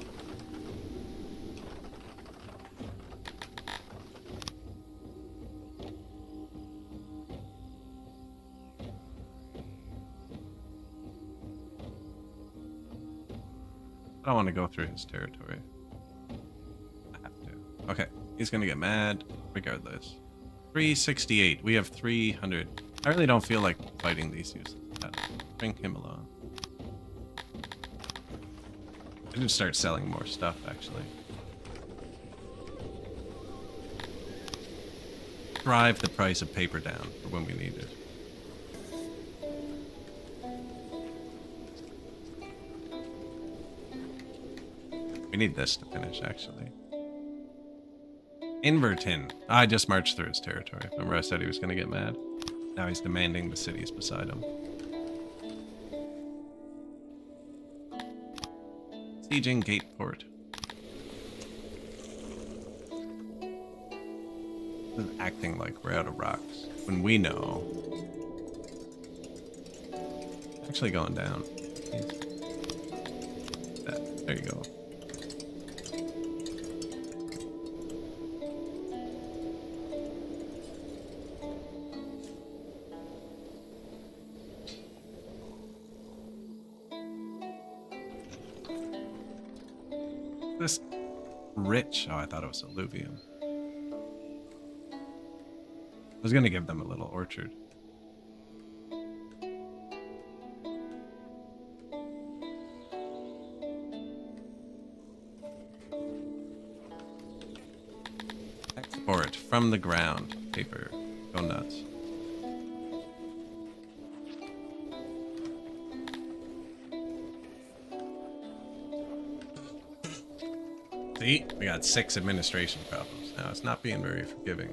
I don't want to go through his territory. I have to. Okay, he's gonna get mad regardless. 368. We have 300. I really don't feel like fighting these uses. Bring him along. I should start selling more stuff, actually. Drive the price of paper down for when we need it. We need this to finish, actually. Invertin. I just marched through his territory. Remember I said he was going to get mad? Now he's demanding the cities beside him. Sieging Gateport. This is acting like we're out of rocks when we know. Actually going down. There you go. This rich. Oh, I thought it was alluvium. I was gonna give them a little orchard. Export from the ground. Paper. Go nuts. See? We got 6 administration problems. Now it's not being very forgiving.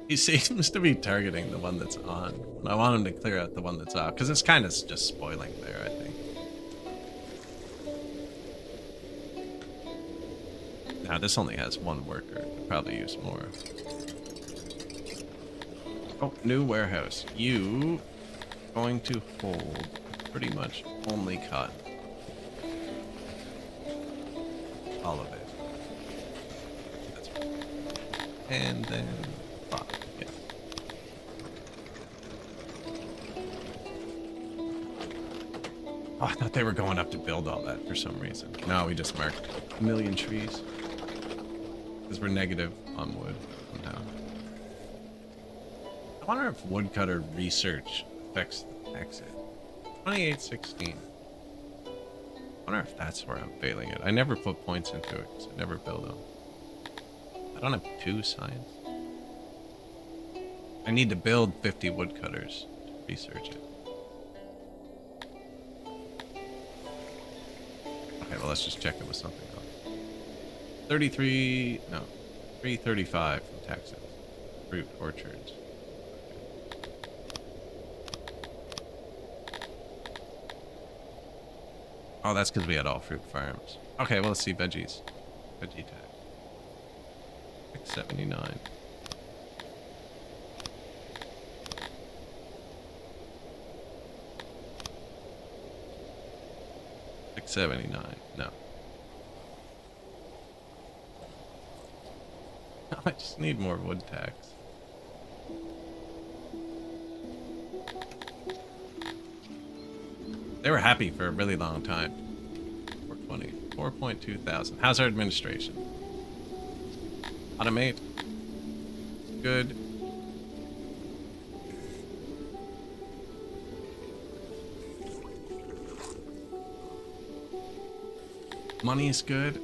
He seems to be targeting the one that's on. I want him to clear out the one that's off, because it's kind of just spoiling there, I think. Now, this only has 1 worker. Could probably use more. Oh, new warehouse. You going to hold pretty much only cotton. All of it. That's right. And then... yeah. Oh, I thought they were going up to build all that for some reason. No, we just marked 1,000,000 trees. Because we're negative on wood somehow. I wonder if woodcutter research affects the exit. 2816. I wonder if that's where I'm failing it. I never put points into it because I never build them. I don't have 2 science. I need to build 50 woodcutters to research it. Okay, well, let's just check it with something else. 33, no, 335 from Texas. Fruit orchards. Oh, that's because we had all fruit farms. Okay, well, let's see veggies. Veggie tax. 679. $679. No. I just need more wood tax. They were happy for a really long time. 420. 4.2 thousand. How's our administration? Automate. Good. Money is good.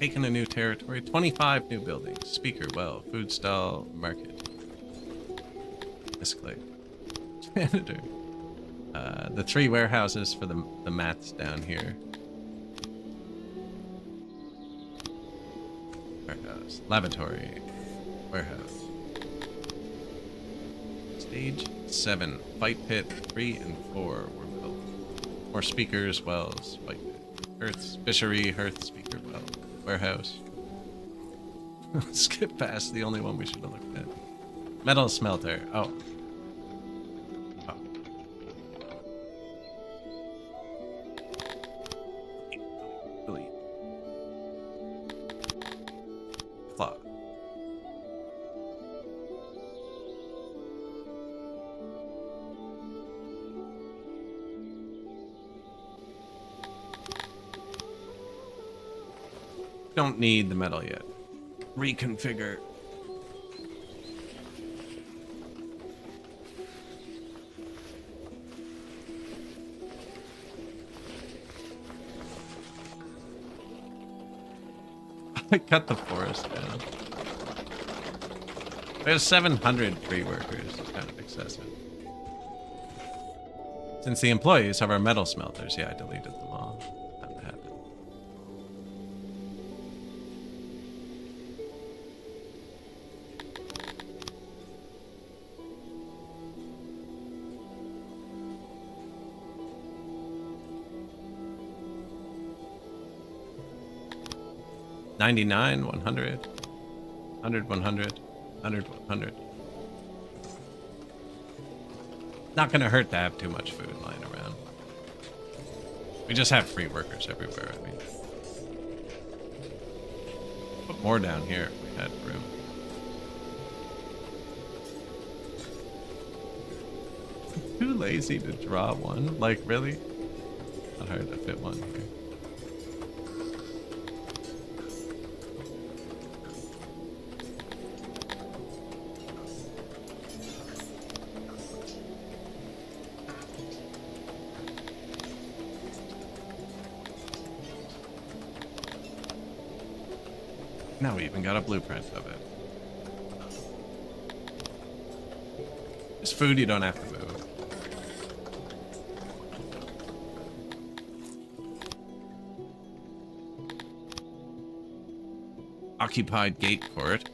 Taking a new territory. 25 new buildings. Speaker well. Food stall. Market. Escalate. Janitor. The 3 warehouses for the mats down here. Warehouse. Lavatory. Warehouse. Stage 7. Fight pit 3 and 4 were built. More speakers, wells, fight pit. Hearths, fishery, hearth, speaker, well. Warehouse. Skip past the only one we should have looked at. Metal smelter. Oh. Oh. Delete. Flaw. Don't need the metal yet. Reconfigure. I cut the forest down. There's 700 tree workers. It's kind of excessive. Since the employees have our metal smelters, yeah, I deleted them all. That happened. 99, 100, 100, 100, 100, 100. Not gonna hurt to have too much food lying around. We just have free workers everywhere, I mean. Put more down here if we had room. Too lazy to draw one? Like, really? Not hard to fit one here. Now we even got a blueprint of it. It's food you don't have to move. Occupied gate court.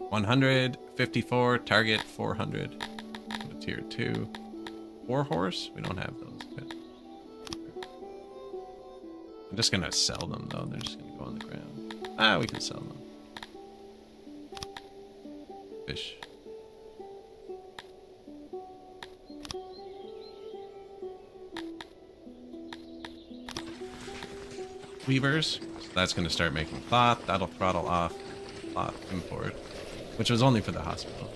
154, target 400. Tier 2. War horse? We don't have those. Okay. I'm just gonna sell them though. They're just gonna go on the ground. Ah, we can sell them. Fish. Weavers. So that's gonna start making cloth. That'll throttle off cloth import, which was only for the hospital.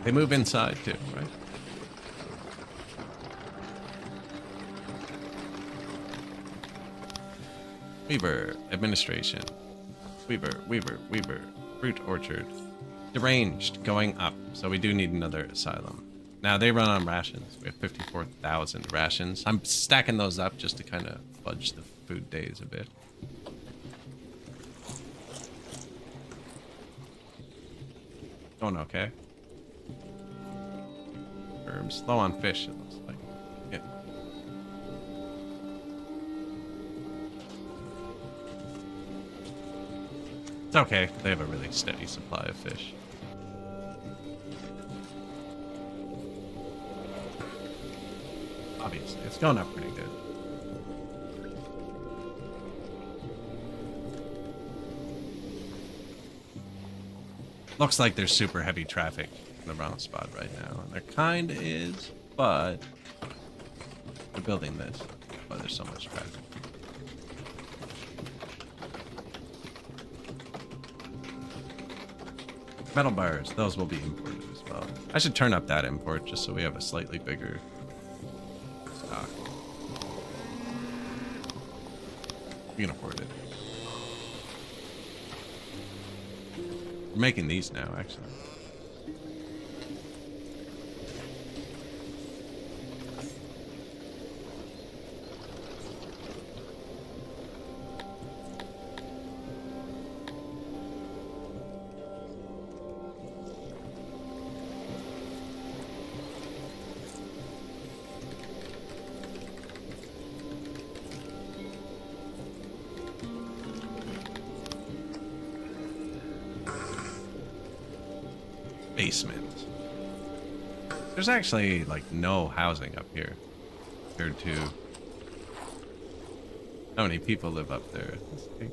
They move inside too, right? Weaver, administration. Weaver, fruit orchard. Deranged, going up. So we do need another asylum. Now they run on rations. We have 54,000 rations. I'm stacking those up just to kind of fudge the food days a bit. Going okay. Herbs. Low on fish, it looks like. Yeah. It's okay. They have a really steady supply of fish. Obviously, it's going up pretty good. Looks like there's super heavy traffic in the wrong spot right now. And there kind of is, but they're building this. Why there's so much traffic. Metal bars, those will be imported as well. I should turn up that import just so we have a slightly bigger stock. We can afford it. We're making these now, actually. Basement. There's actually like no housing up here compared to how many people live up there. Let's see.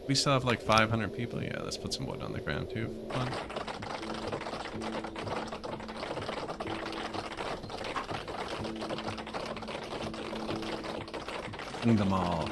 We still have like 500 people. Yeah, let's put some wood on the ground too. Fun. Bring them all.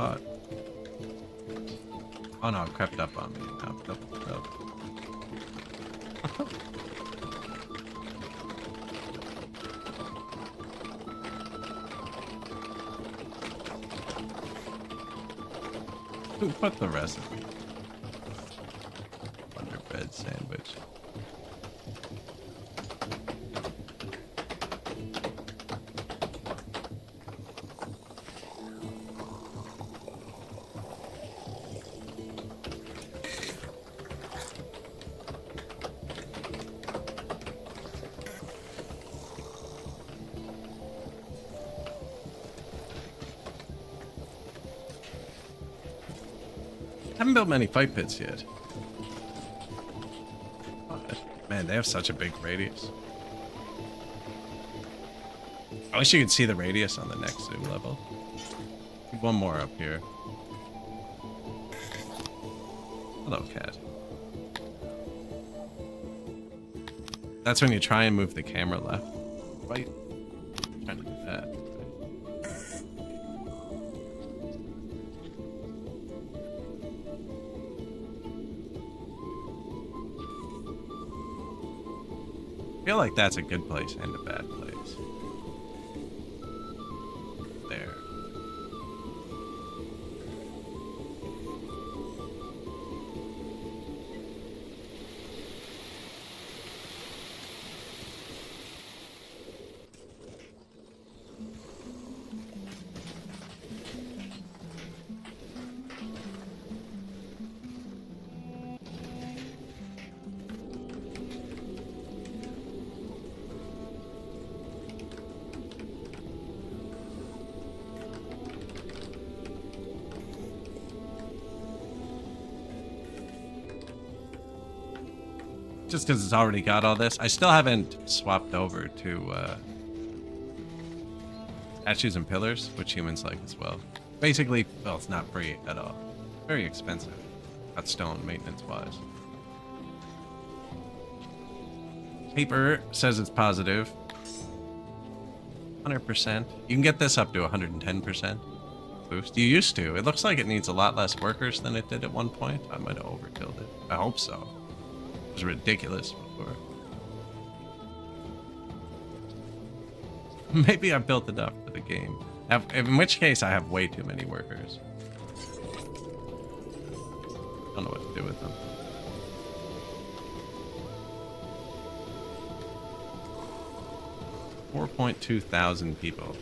spot. Oh no, it crept up on me. Nope, nope, nope. Who put the recipe? Wonder bread sandwich. Haven't built many fight pits yet. But, man, they have such a big radius. I wish you could see the radius on the next zoo level. One more up here. Hello, cat. That's when you try and move the camera left. Right. I'm trying to do that. I feel like that's a good place and a bad place. There. Just because it's already got all this. I still haven't swapped over to statues and pillars, which humans like as well. Basically, well, it's not free at all. Very expensive. Not stone maintenance-wise. Paper says it's positive. 100%. You can get this up to 110% boost. You used to. It looks like it needs a lot less workers than it did at one point. I might have overkilled it. I hope so. It was ridiculous before. Maybe I built it up for the game. In which case, I have way too many workers. Don't know what to do with them. $4,200 people.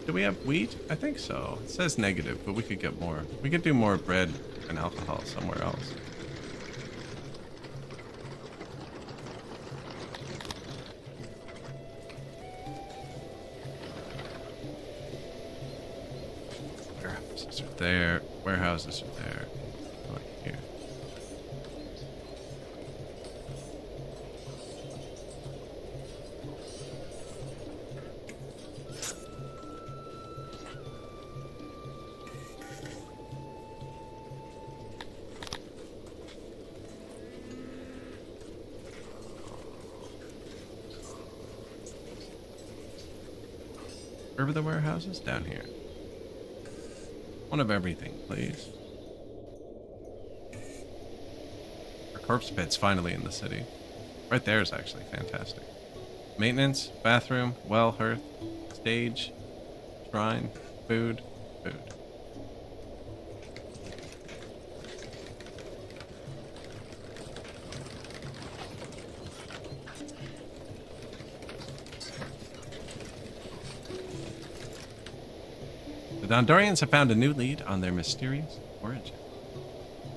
Do we have wheat? I think so. It says negative, but we could get more. We could do more bread and alcohol somewhere else. Warehouses are there. Warehouses are there. Like here. Where are the warehouses? Down here. One of everything, please. Our corpse pit's finally in the city. Right there is actually fantastic. Maintenance, bathroom, well, hearth, stage, shrine, food, food. The Dondorians have found a new lead on their mysterious origin.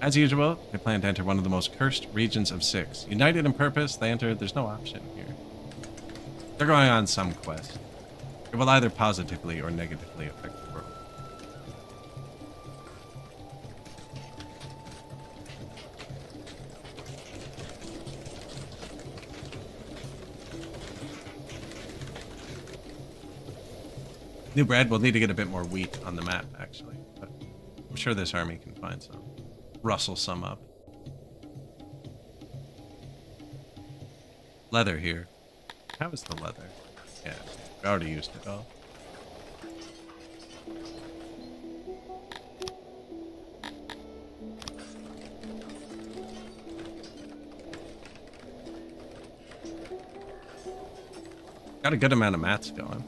As usual, they plan to enter one of the most cursed regions of 6. United in purpose, they enter. There's no option here. They're going on some quest. It will either positively or negatively affect the world. New bread, we'll need to get a bit more wheat on the map, actually. But I'm sure this army can find some. Rustle some up. Leather here. How is the leather? Yeah, we already used it all. Got a good amount of mats going.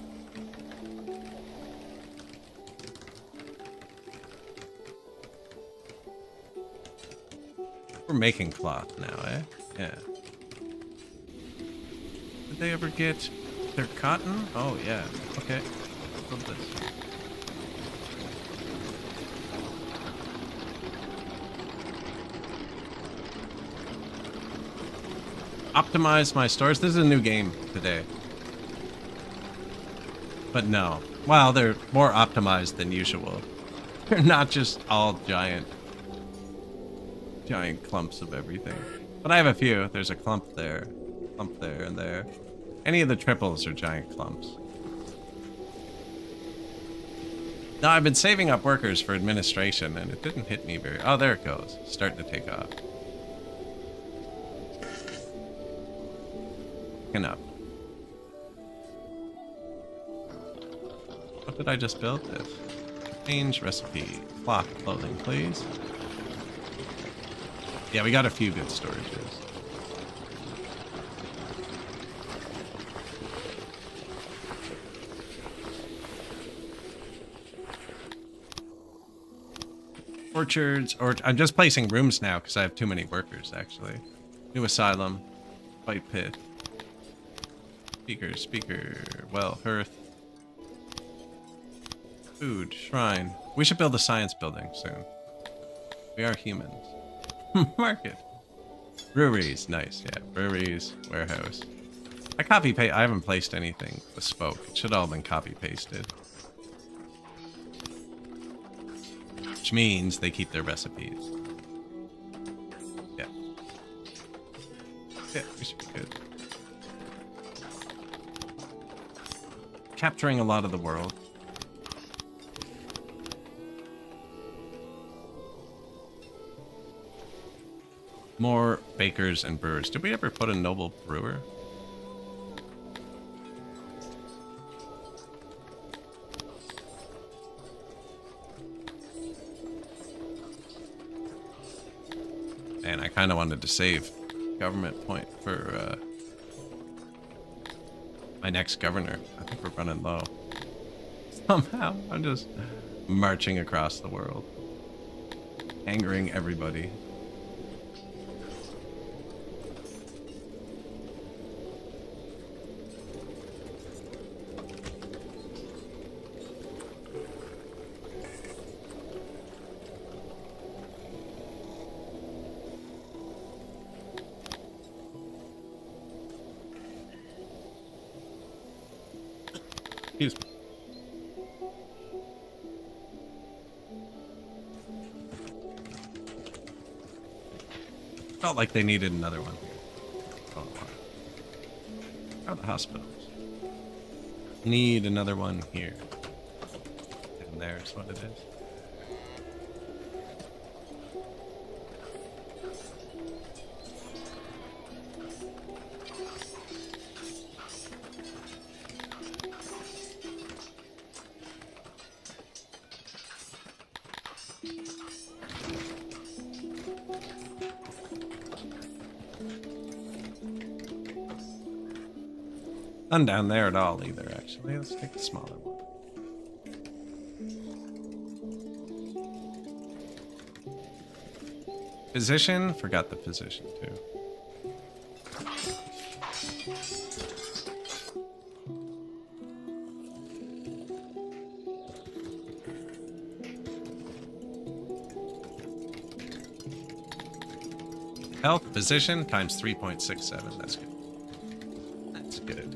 We're making cloth now, eh? Yeah. Did they ever get their cotton? Oh, yeah. Okay. Love this. Optimize my stores. This is a new game today. But no. Well, they're more optimized than usual. They're not just all giant clumps of everything. But I have a few. There's a clump there, and there. Any of the triples are giant clumps. Now, I've been saving up workers for administration, and it didn't hit me very... Oh, there it goes. Starting to take off. Picking up. What did I just build this? Change recipe. Cloth clothing, please. Yeah, we got a few good storages. Orchards, or I'm just placing rooms now because I have too many workers, actually. New asylum, fight pit, speaker, well, hearth, food, shrine. We should build a science building soon. We are humans. Market. Breweries, nice, yeah. Breweries, warehouse. I haven't placed anything bespoke. It should all have been copy-pasted. Which means they keep their recipes. Yeah. Yeah, we should be good. Capturing a lot of the world. More bakers and brewers. Did we ever put a noble brewer? Man, I kind of wanted to save government point for my next governor. I think we're running low. Somehow, I'm just marching across the world. Angering everybody. Excuse me. Felt like they needed another one here. Oh, the hospitals. Need another one here. And there's what it is. None down there at all either, actually. Let's take the smaller one. Physician? Forgot the physician, too. Health, physician, times 3.67. That's good. That's good.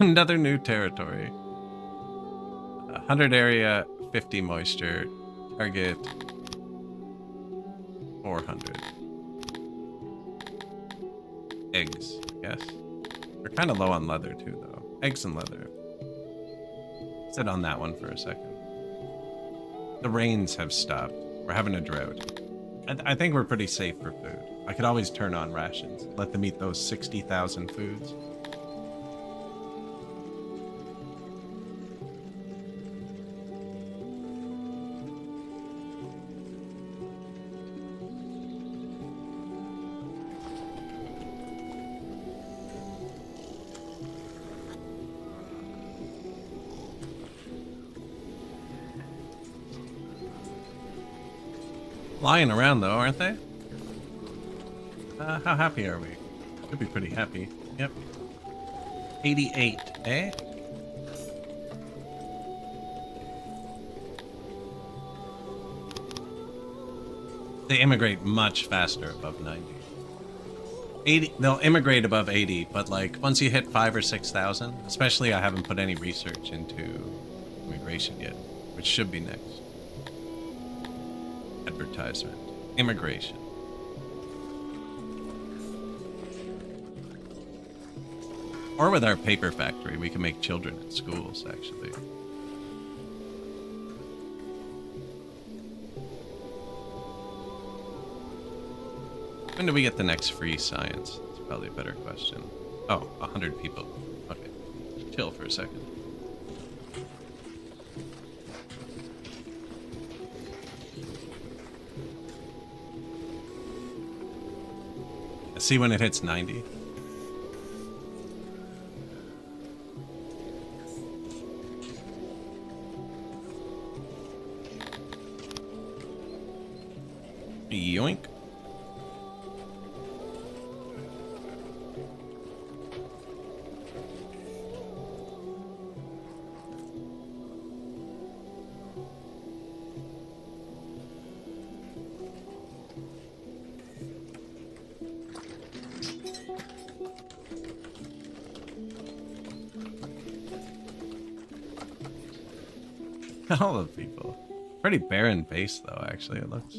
Another new territory. 100 area, 50 moisture. Target 400. Eggs, yes. We're kind of low on leather too, though. Eggs and leather. Sit on that one for a second. The rains have stopped. We're having a drought. I think we're pretty safe for food. I could always turn on rations. Let them eat those 60,000 foods. Lying around, though, aren't they? How happy are we? Should be pretty happy. Yep. 88, eh? They immigrate much faster above 90. 80, they'll immigrate above 80, but like once you hit 5 or 6,000, especially I haven't put any research into immigration yet, which should be next. Advertisement. Immigration. Or with our paper factory, we can make children in schools, actually. When do we get the next free science? That's probably a better question. Oh, 100 people. Okay. Chill for a second. See when it hits 90? Yoink. All the people. Pretty barren base, though, actually, it looks.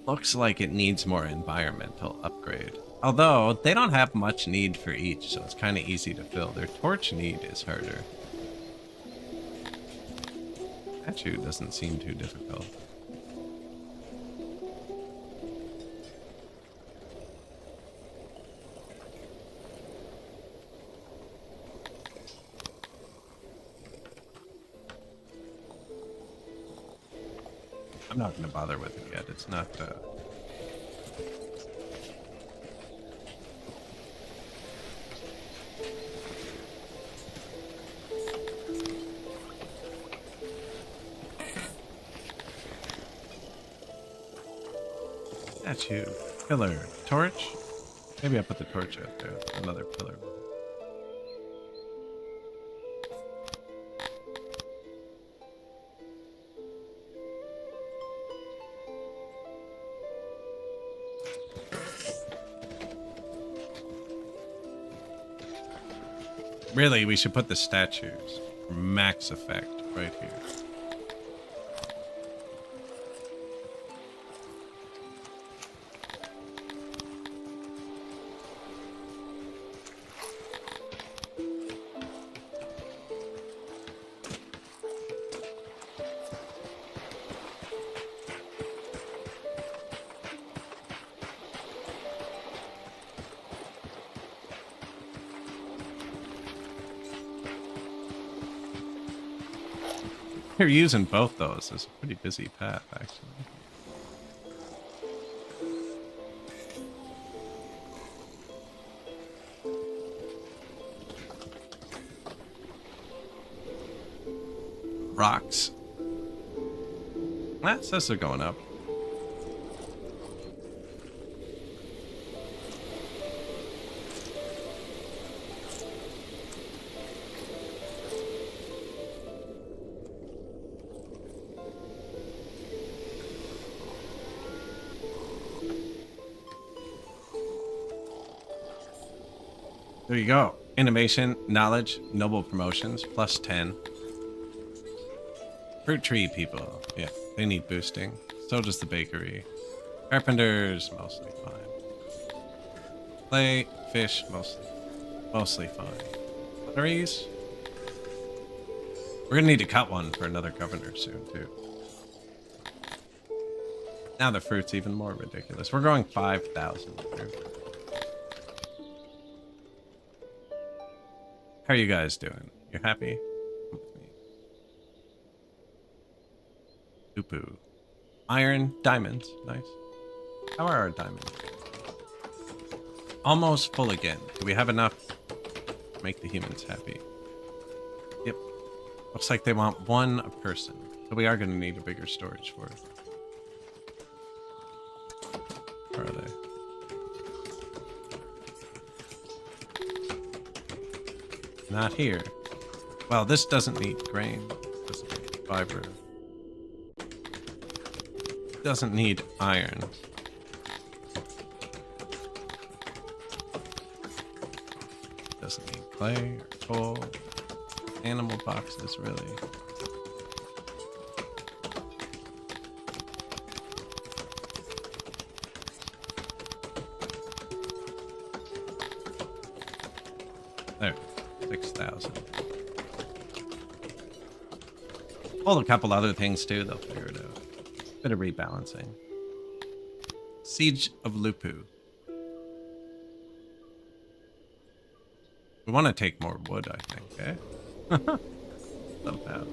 Looks like it needs more environmental upgrade. Although, they don't have much need for each, so it's kind of easy to fill. Their torch need is harder. Statue doesn't seem too difficult. I'm not going to bother with it yet. It's not, Statue. Pillar. Torch? Maybe I'll put the torch out there. Another pillar. Really, we should put the statues for max effect right here. You're using both those. It's a pretty busy path, actually. Rocks. That says they're going up. There you go. Innovation, knowledge, noble promotions, plus 10. Fruit tree people. Yeah, they need boosting. So does the bakery. Carpenters, mostly fine. Clay, fish, mostly fine. Potteries? We're gonna need to cut one for another governor soon, too. Now the fruit's even more ridiculous. We're going 5,000 here. How are you guys doing? You happy? Come with me. Poo-poo. Iron, diamonds. Nice. How are our diamonds? Almost full again. Do we have enough to make the humans happy? Yep. Looks like they want one a person. But we are going to need a bigger storage for it. Where are they? Not here. Well, this doesn't need grain. Doesn't need fiber. Doesn't need iron. Doesn't need clay or coal. Animal boxes, really. There, 6,000. Hold a couple other things too, they'll figure it out. Bit of rebalancing. Siege of Lupu. We want to take more wood, I think, eh? Somehow.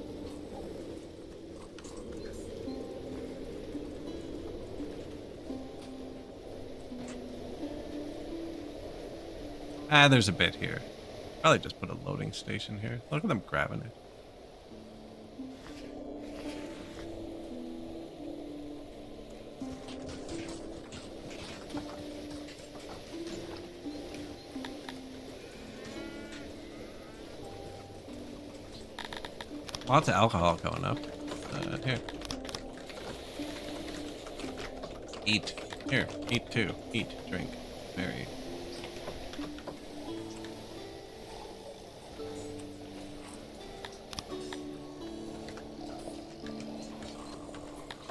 Ah, there's a bit here. Probably just put a loading station here. Look at them grabbing it. Lots of alcohol going up. Here. Eat. Here. Eat too. Eat. Drink. Very.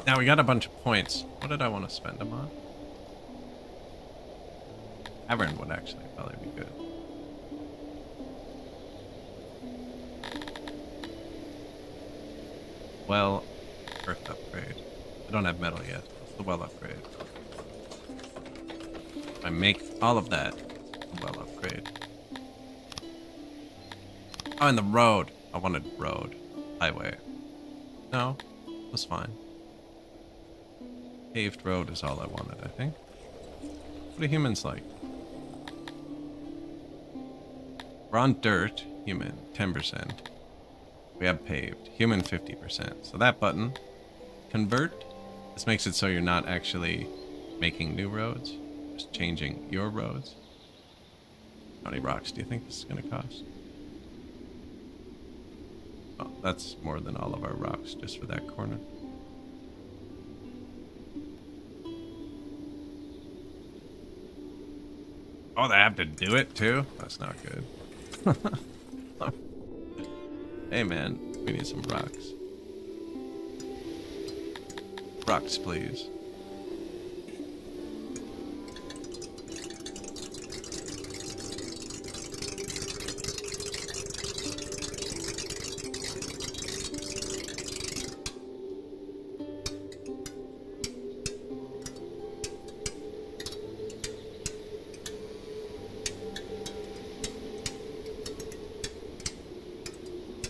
Now we got a bunch of points. What did I want to spend them on? Tavern would actually probably be good. Well, earth upgrade. I don't have metal yet. What's the well upgrade? If I make all of that, a well upgrade. Oh, and the road. I wanted road. Highway. No, that's fine. Paved road is all I wanted, I think. What do humans like? We're on dirt. Human, 10%. We have paved. Human, 50%. So that button, convert. This makes it so you're not actually making new roads, just changing your roads. How many rocks do you think this is going to cost? Oh, that's more than all of our rocks just for that corner. Oh, they have to do it too? That's not good. Hey man, we need some rocks. Rocks, please.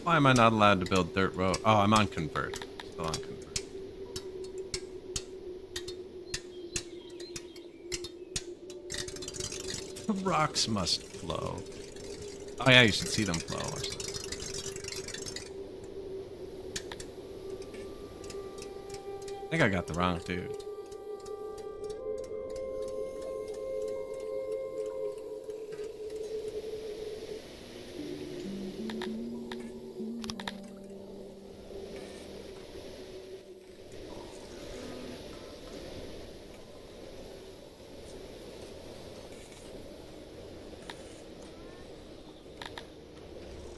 Why am I not allowed to build dirt road? Oh, I'm on convert. Still on convert. The rocks must flow. Oh yeah, you should see them flow. I think I got the wrong dude.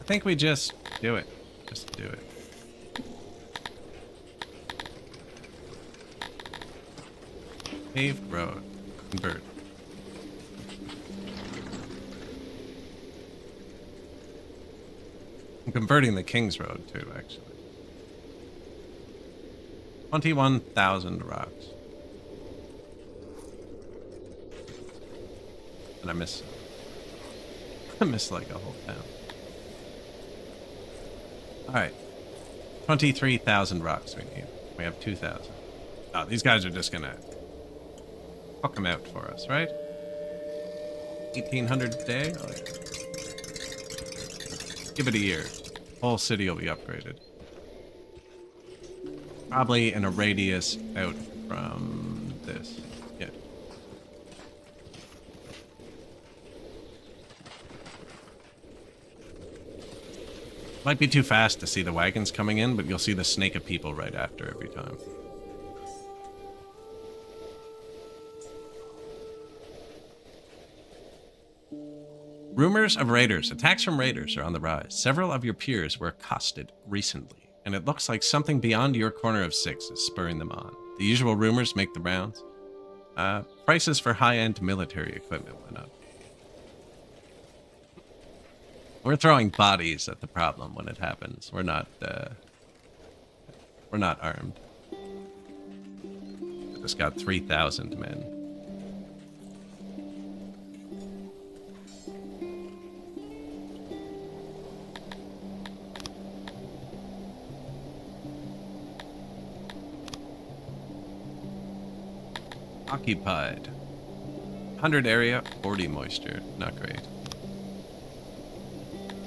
I think we just do it. Just do it. Paved road. Convert. I'm converting the King's Road too, actually. 21,000 rocks. And I miss like a whole town. Alright. 23,000 rocks we need. We have 2,000. Oh, these guys are just gonna fuck them out for us, right? 1,800 a day? Oh, yeah. Give it a year. Whole city will be upgraded. Probably in a radius out from this. Yeah. Might be too fast to see the wagons coming in, but you'll see the snake of people right after every time. Rumors of raiders. Attacks from raiders are on the rise. Several of your peers were accosted recently, and it looks like something beyond your corner of six is spurring them on. The usual rumors make the rounds. Prices for high-end military equipment went up. We're throwing bodies at the problem when it happens. We're not armed. Just got 3,000 men. Occupied. 100 area, 40 moisture. Not great.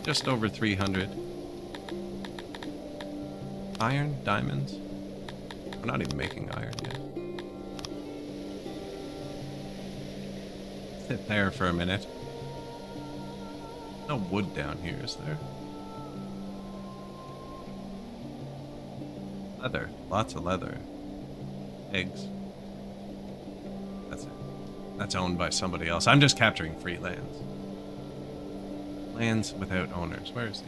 Just over 300. Iron, diamonds. We're not even making iron yet. Sit there for a minute. No wood down here, is there? Leather. Lots of leather. Eggs. That's it. That's owned by somebody else. I'm just capturing free lands. Lands without owners. Where is he?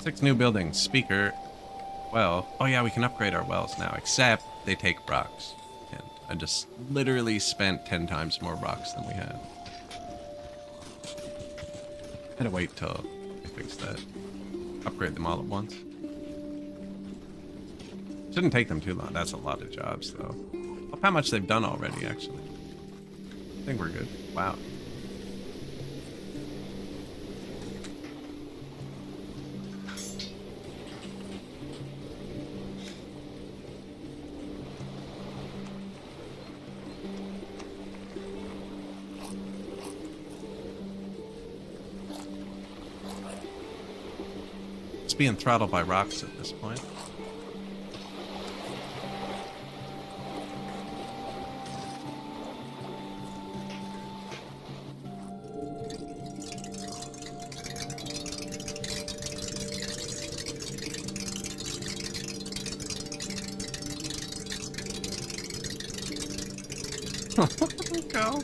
6 new buildings. Speaker. Well. Oh yeah, we can upgrade our wells now. Except they take rocks. And I just literally spent 10 times more rocks than we had. Had to wait till I fix that. Upgrade them all at once. Shouldn't take them too long. That's a lot of jobs, though. Look how much they've done already, actually. I think we're good. Wow. It's being throttled by rocks at this point. Go.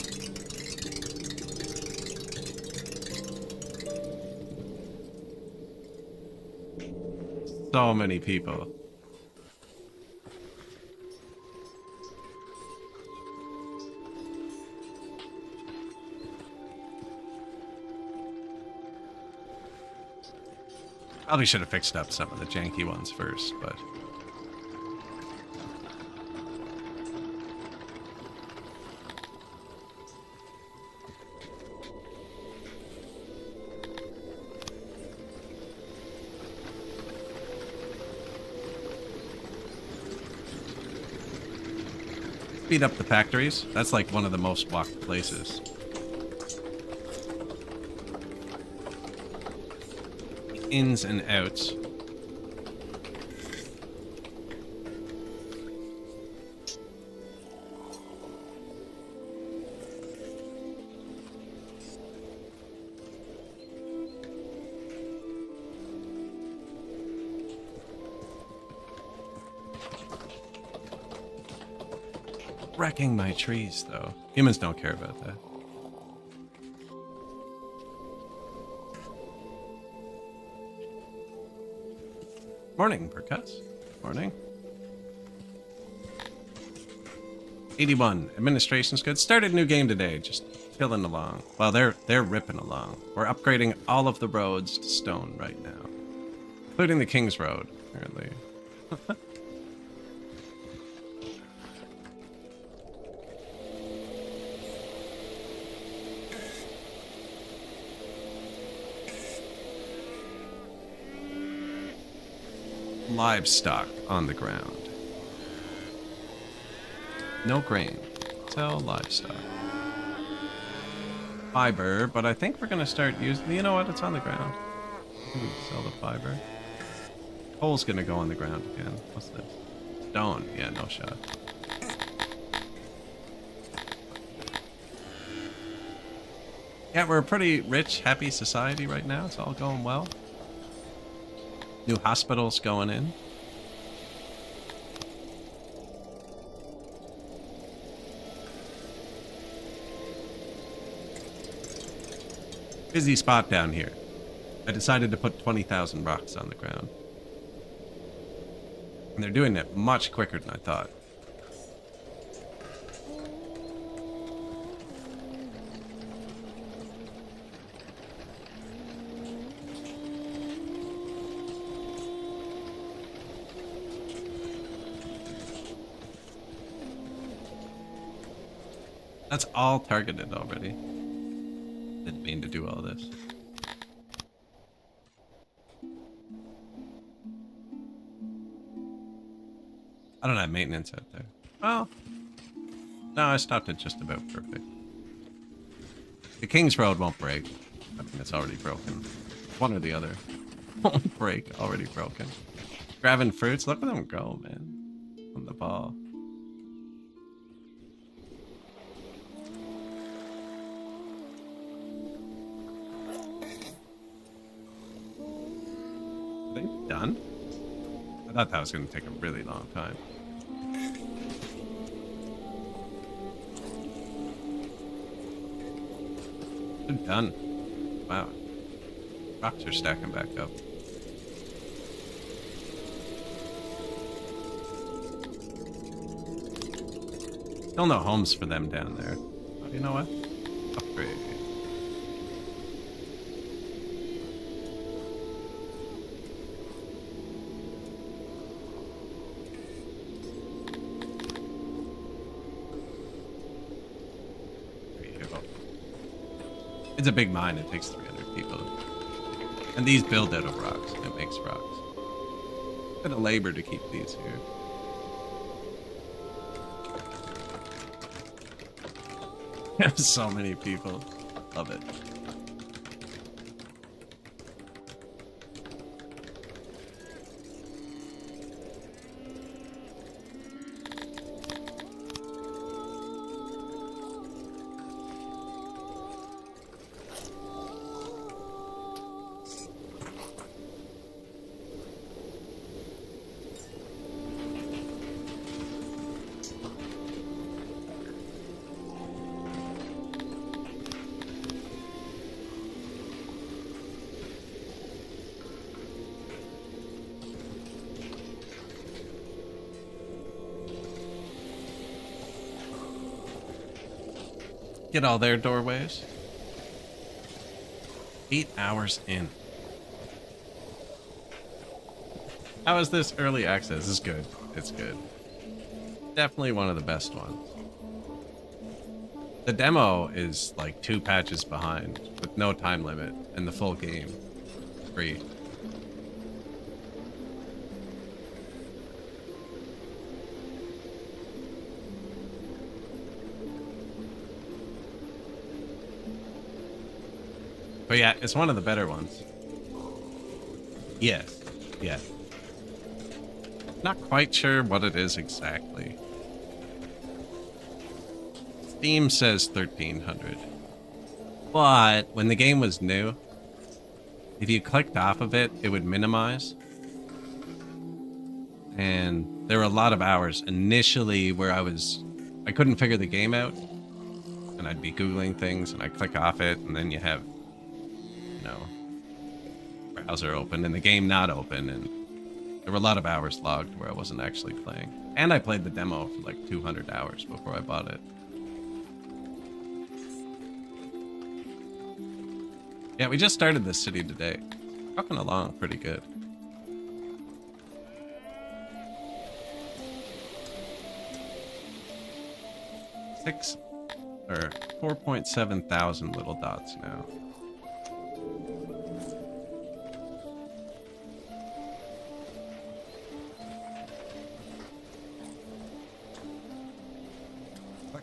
So many people. Probably should have fixed up some of the janky ones first, but... Speed up the factories. That's like one of the most walked places. Ins and outs. Wrecking my trees, though. Humans don't care about that. Morning, Percuss. Morning. 81. Administration's good. Started a new game today. Just chilling along. Well, they're ripping along. We're upgrading all of the roads to stone right now. Including the King's Road, apparently. Livestock on the ground. No grain. Sell livestock. Fiber, but I think we're going to start using... You know what? It's on the ground. Sell the fiber. Coal's gonna go on the ground again. What's this? Stone. Yeah, no shot. Yeah, we're a pretty rich, happy society right now. It's all going well. New hospitals going in. Busy spot down here. I decided to put 20,000 rocks on the ground. And they're doing it much quicker than I thought. That's all targeted already. Didn't mean to do all this. I don't have maintenance out there. Well, no, I stopped it just about perfect. The King's Road won't break. I mean, it's already broken. One or the other. Won't break, already broken. Grabbing fruits, look at them go, man. On the ball. Are they done? I thought that was going to take a really long time. They're done. Wow. Rocks are stacking back up. Still no homes for them down there. Oh, you know what? Upgrade. It's a big mine. It takes 300 people. And these build out of rocks. It makes rocks. A bit of labor to keep these here. So many people. Love it. Get all their doorways. 8 hours in. How is this early access? It's good. It's good. Definitely one of the best ones. The demo is like 2 patches behind with no time limit, and the full game free. But yeah, it's one of the better ones. Yes. Yeah. Not quite sure what it is exactly. Steam says 1300. But when the game was new, if you clicked off of it, it would minimize. And there were a lot of hours initially where I couldn't figure the game out. And I'd be Googling things and I'd click off it, and then you have browser open and the game not open, and there were a lot of hours logged where I wasn't actually playing. And I played the demo for like 200 hours before I bought it. Yeah, we just started this city today. Trucking along pretty good. Six or 4.7 thousand little dots now.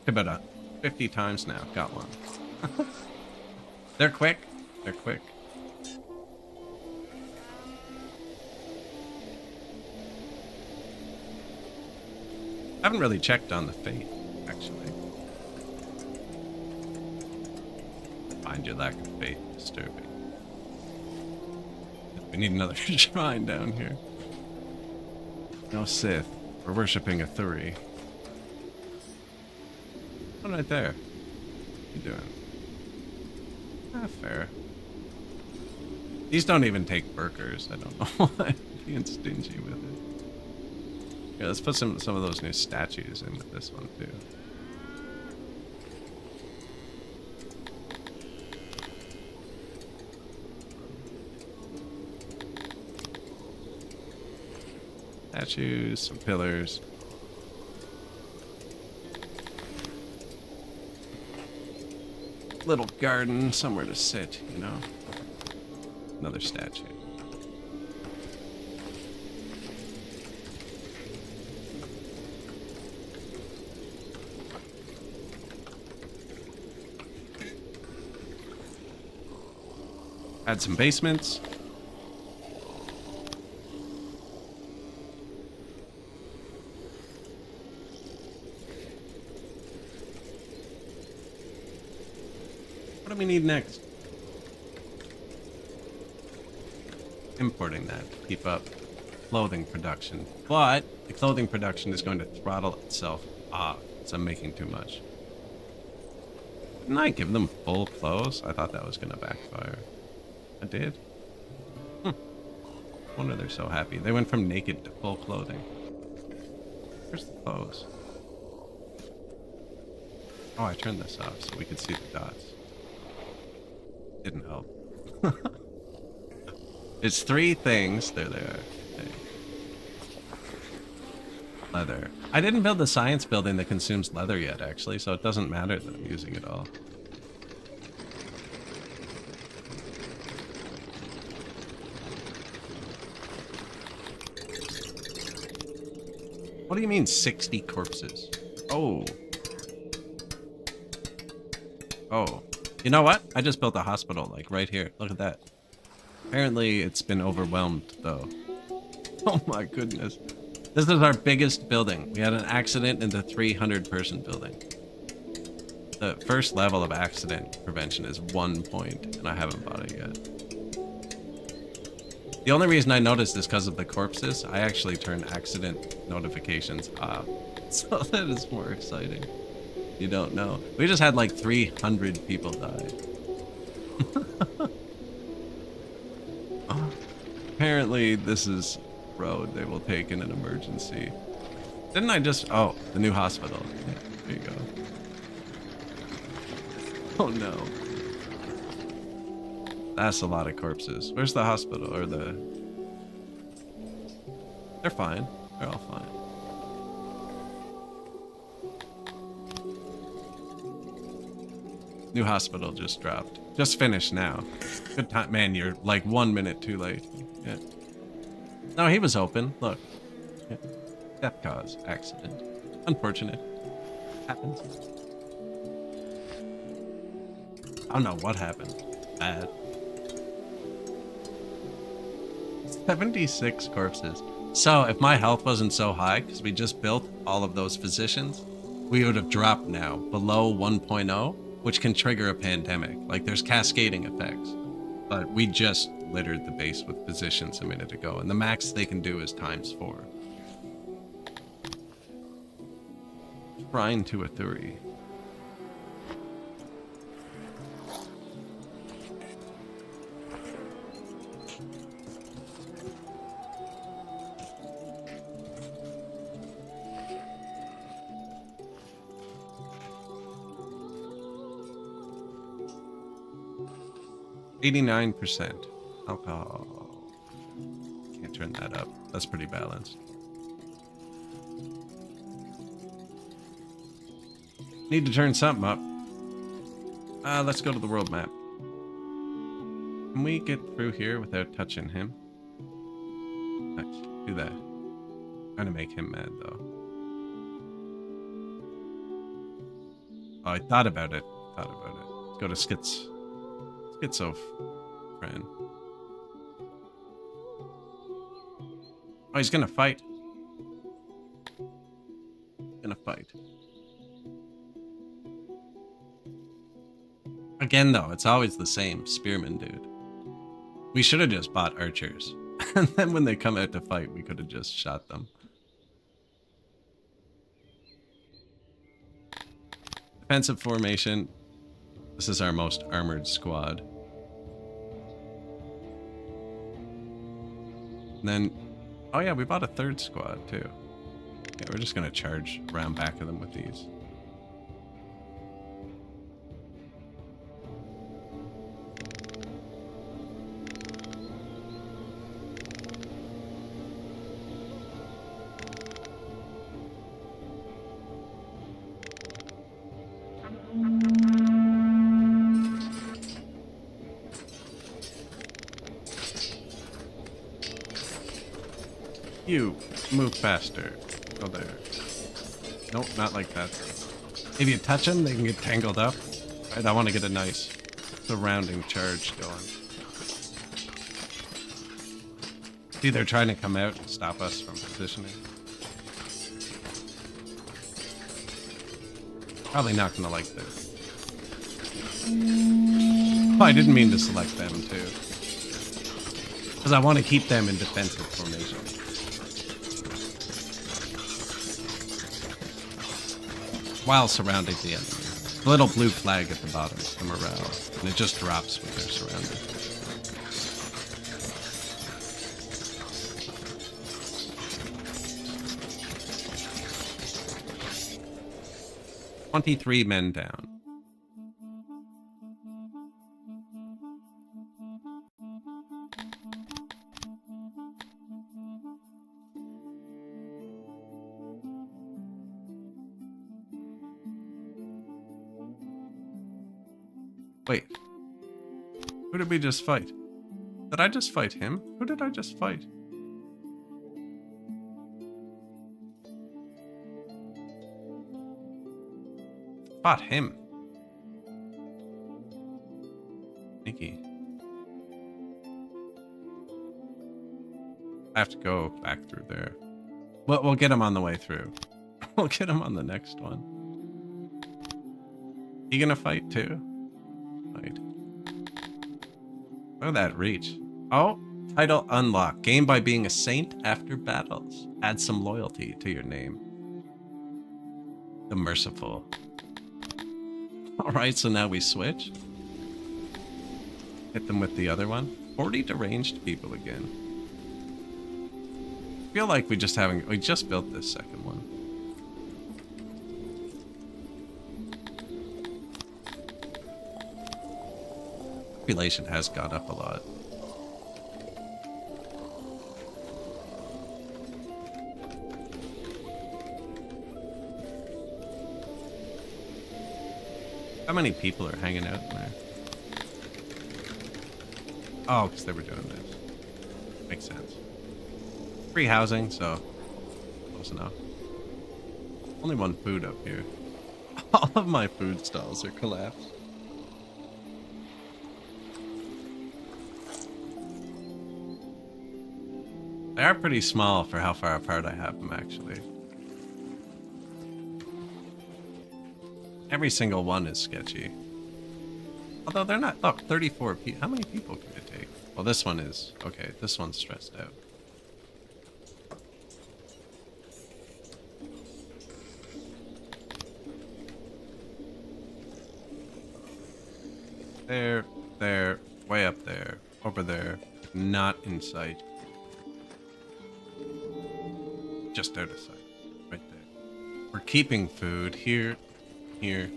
About 50 times now. Got one. They're quick. They're quick. I haven't really checked on the fate, actually. Find your lack of faith disturbing. We need another shrine down here. No Sith. We're worshipping a Thuri. One right there. What you doing? Ah, fair. These don't even take burkers. I don't know why I'm being stingy with it. Yeah, let's put some of those new statues in with this one too. Statues, some pillars. Little garden, somewhere to sit, you know. Another statue. Add some basements. What do we need next? Importing that to keep up clothing production. But the clothing production is going to throttle itself off, so I'm making too much. Didn't I give them full clothes? I thought that was going to backfire. I did? Wonder they're so happy. They went from naked to full clothing. Where's the clothes? Oh, I turned this off so we could see the dots. Didn't help. It's 3 things. There they are. Okay. Leather. I didn't build the science building that consumes leather yet, actually, so it doesn't matter that I'm using it all. What do you mean 60 corpses? Oh. Oh. You know what? I just built a hospital, like, right here. Look at that. Apparently, it's been overwhelmed, though. Oh my goodness. This is our biggest building. We had an accident in the 300-person building. The first level of accident prevention is 1 point, and I haven't bought it yet. The only reason I noticed is because of the corpses. I actually turned accident notifications off. So that is more exciting. You don't know. We just had like 300 people die. Apparently this is road they will take in an emergency. Didn't I just... Oh, the new hospital. Yeah, there you go. Oh no. That's a lot of corpses. Where's the hospital? Or the... They're fine. They're all fine. New hospital just dropped. Just finished now. Good time. Man, you're like 1 minute too late. Yeah. No, he was open. Look. Yeah. Death cause. Accident. Unfortunate. Happens. I don't know what happened. Bad. 76 corpses. So, if my health wasn't so high, because we just built all of those physicians, we would have dropped now below 1.0, which can trigger a pandemic. Like, there's cascading effects. But we just littered the base with physicians a minute ago, and the max they can do is ×4. Shrine to a Thuri. %. Alcohol. Can't turn that up. That's pretty balanced. Need to turn something up. Let's go to the world map. Can we get through here without touching him? Nice. Do that. Trying to make him mad, though. Oh, I thought about it. Let's go to Schizo friend. Oh, he's gonna fight. gonna fight? Again, though, it's always the same spearman dude. We should have just bought archers. And then when they come out to fight, we could have just shot them. Defensive formation. This is our most armored squad. And then, oh yeah, we bought a third squad too. Yeah, we're just gonna charge around back of them with these. You move faster. Go there. Nope, not like that. If you touch them, they can get tangled up. Right, I want to get a nice surrounding charge going. See, they're trying to come out and stop us from positioning. Probably not gonna like this. Oh, I didn't mean to select them too. Because I want to keep them in defensive formation. While surrounding the enemy. The little blue flag at the bottom is the morale, and it just drops when they're surrounded. "23 men down." Wait. Who did we just fight? Did I just fight him? Who did I just fight? Fought him. Sneaky. I have to go back through there. We'll get him on the way through. We'll get him on the next one. You gonna fight too? Fight. Look at that reach. Oh, title unlocked. Gained by being a saint after battles. Add some loyalty to your name. The Merciful. Alright, so now we switch. Hit them with the other one. 40 deranged people again. I feel like we just built this second one. Population has gone up a lot. How many people are hanging out in there? Oh, because they were doing this. Makes sense. Free housing, so close enough. Only one food up here. All of my food stalls are collapsed. They are pretty small for how far apart I have them, actually. Every single one is sketchy. Although they're not... Look, 34 people. How many people can it take? Well, this one is... Okay, this one's stressed out. There, way up there, over there, not in sight. Just out of sight, right there. We're keeping food here, here.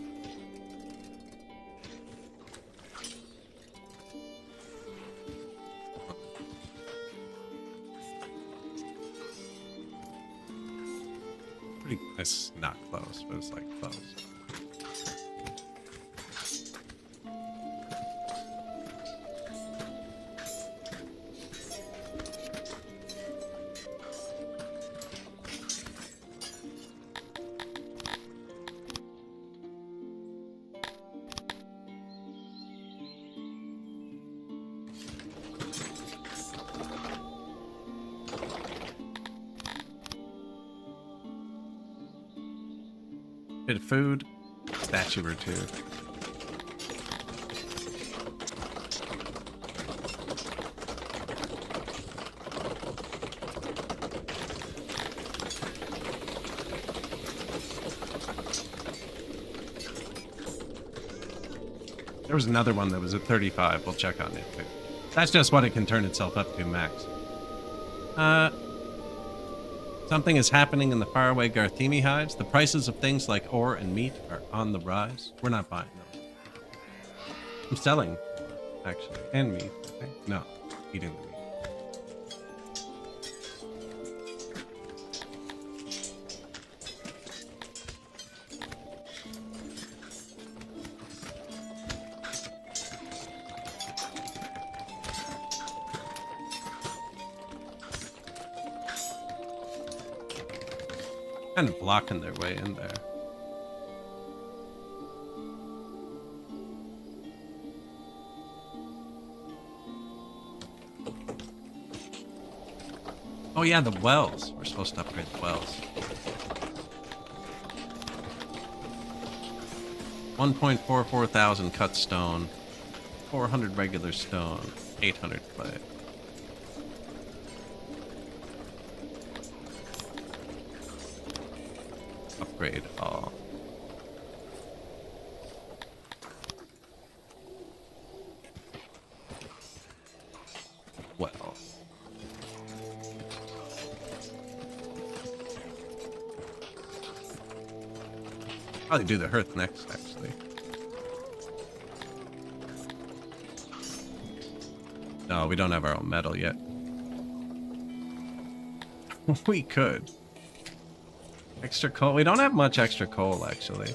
It's not close, but it's like close. Bit of food. Statue or two. There was another one that was at 35. We'll check on it too. That's just what it can turn itself up to max. Something is happening in the faraway Garthemi hives. The prices of things like ore and meat are on the rise. We're not buying them. I'm selling, actually. And meat, I think. No, eating the meat. Kind of blocking their way in there. Oh yeah, the wells. We're supposed to upgrade the wells. 1.44 thousand cut stone, 400 regular stone, 800 clay. Upgrade all. Well. Probably do the hearth next, actually. No, we don't have our own metal yet. We could. Extra coal? We don't have much extra coal, actually.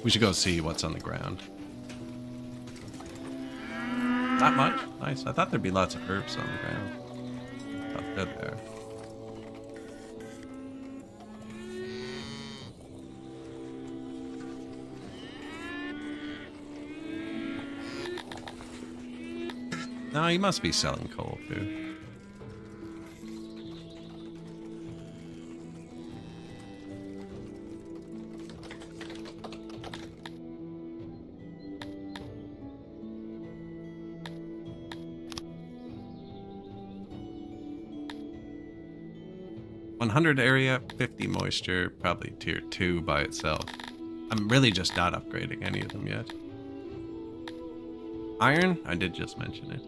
We should go see what's on the ground. Not much. Nice. I thought there'd be lots of herbs on the ground. Oh, they're there. No, you must be selling coal, too. $100 area, 50 moisture, probably tier 2 by itself. I'm really just not upgrading any of them yet. Iron? I did just mention it.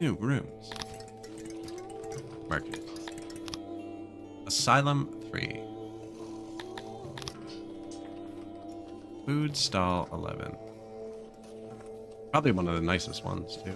New rooms. Market. Asylum 3. Food stall 11. Probably one of the nicest ones too.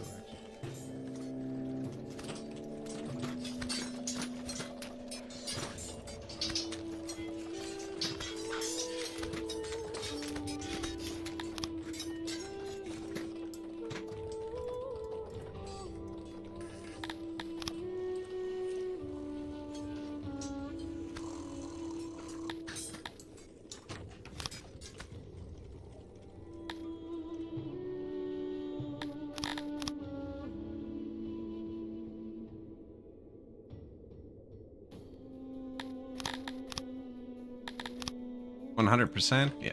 %? Yeah.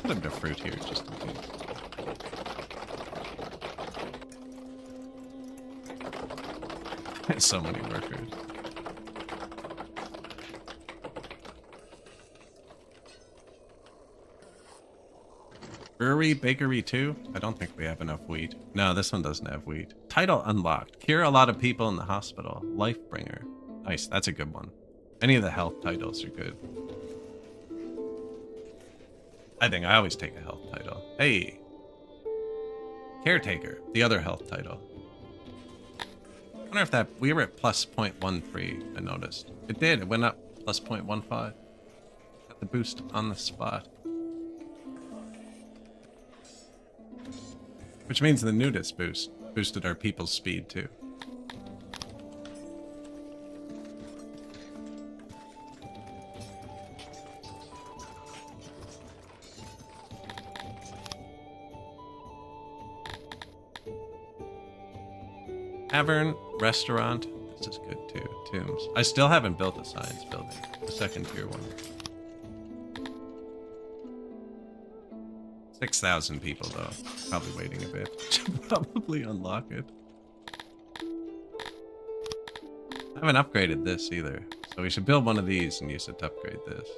Put a bit of fruit here just in case. There's so many workers. Brewery, bakery too? I don't think we have enough wheat. No, this one doesn't have wheat. Title unlocked. Cure a lot of people in the hospital. Lifebringer. Nice, that's a good one. Any of the health titles are good. I think I always take a health title. Hey! Caretaker, the other health title. I wonder if that... We were at plus 0.13, I noticed. It did, it went up plus 0.15. Got the boost on the spot. Which means the nudist boost boosted our people's speed too. Tavern, restaurant. This is good too. Tombs. I still haven't built a science building. The second tier one. 6,000 people though. Probably waiting a bit. Should probably unlock it. I haven't upgraded this either. So we should build one of these and use it to upgrade this.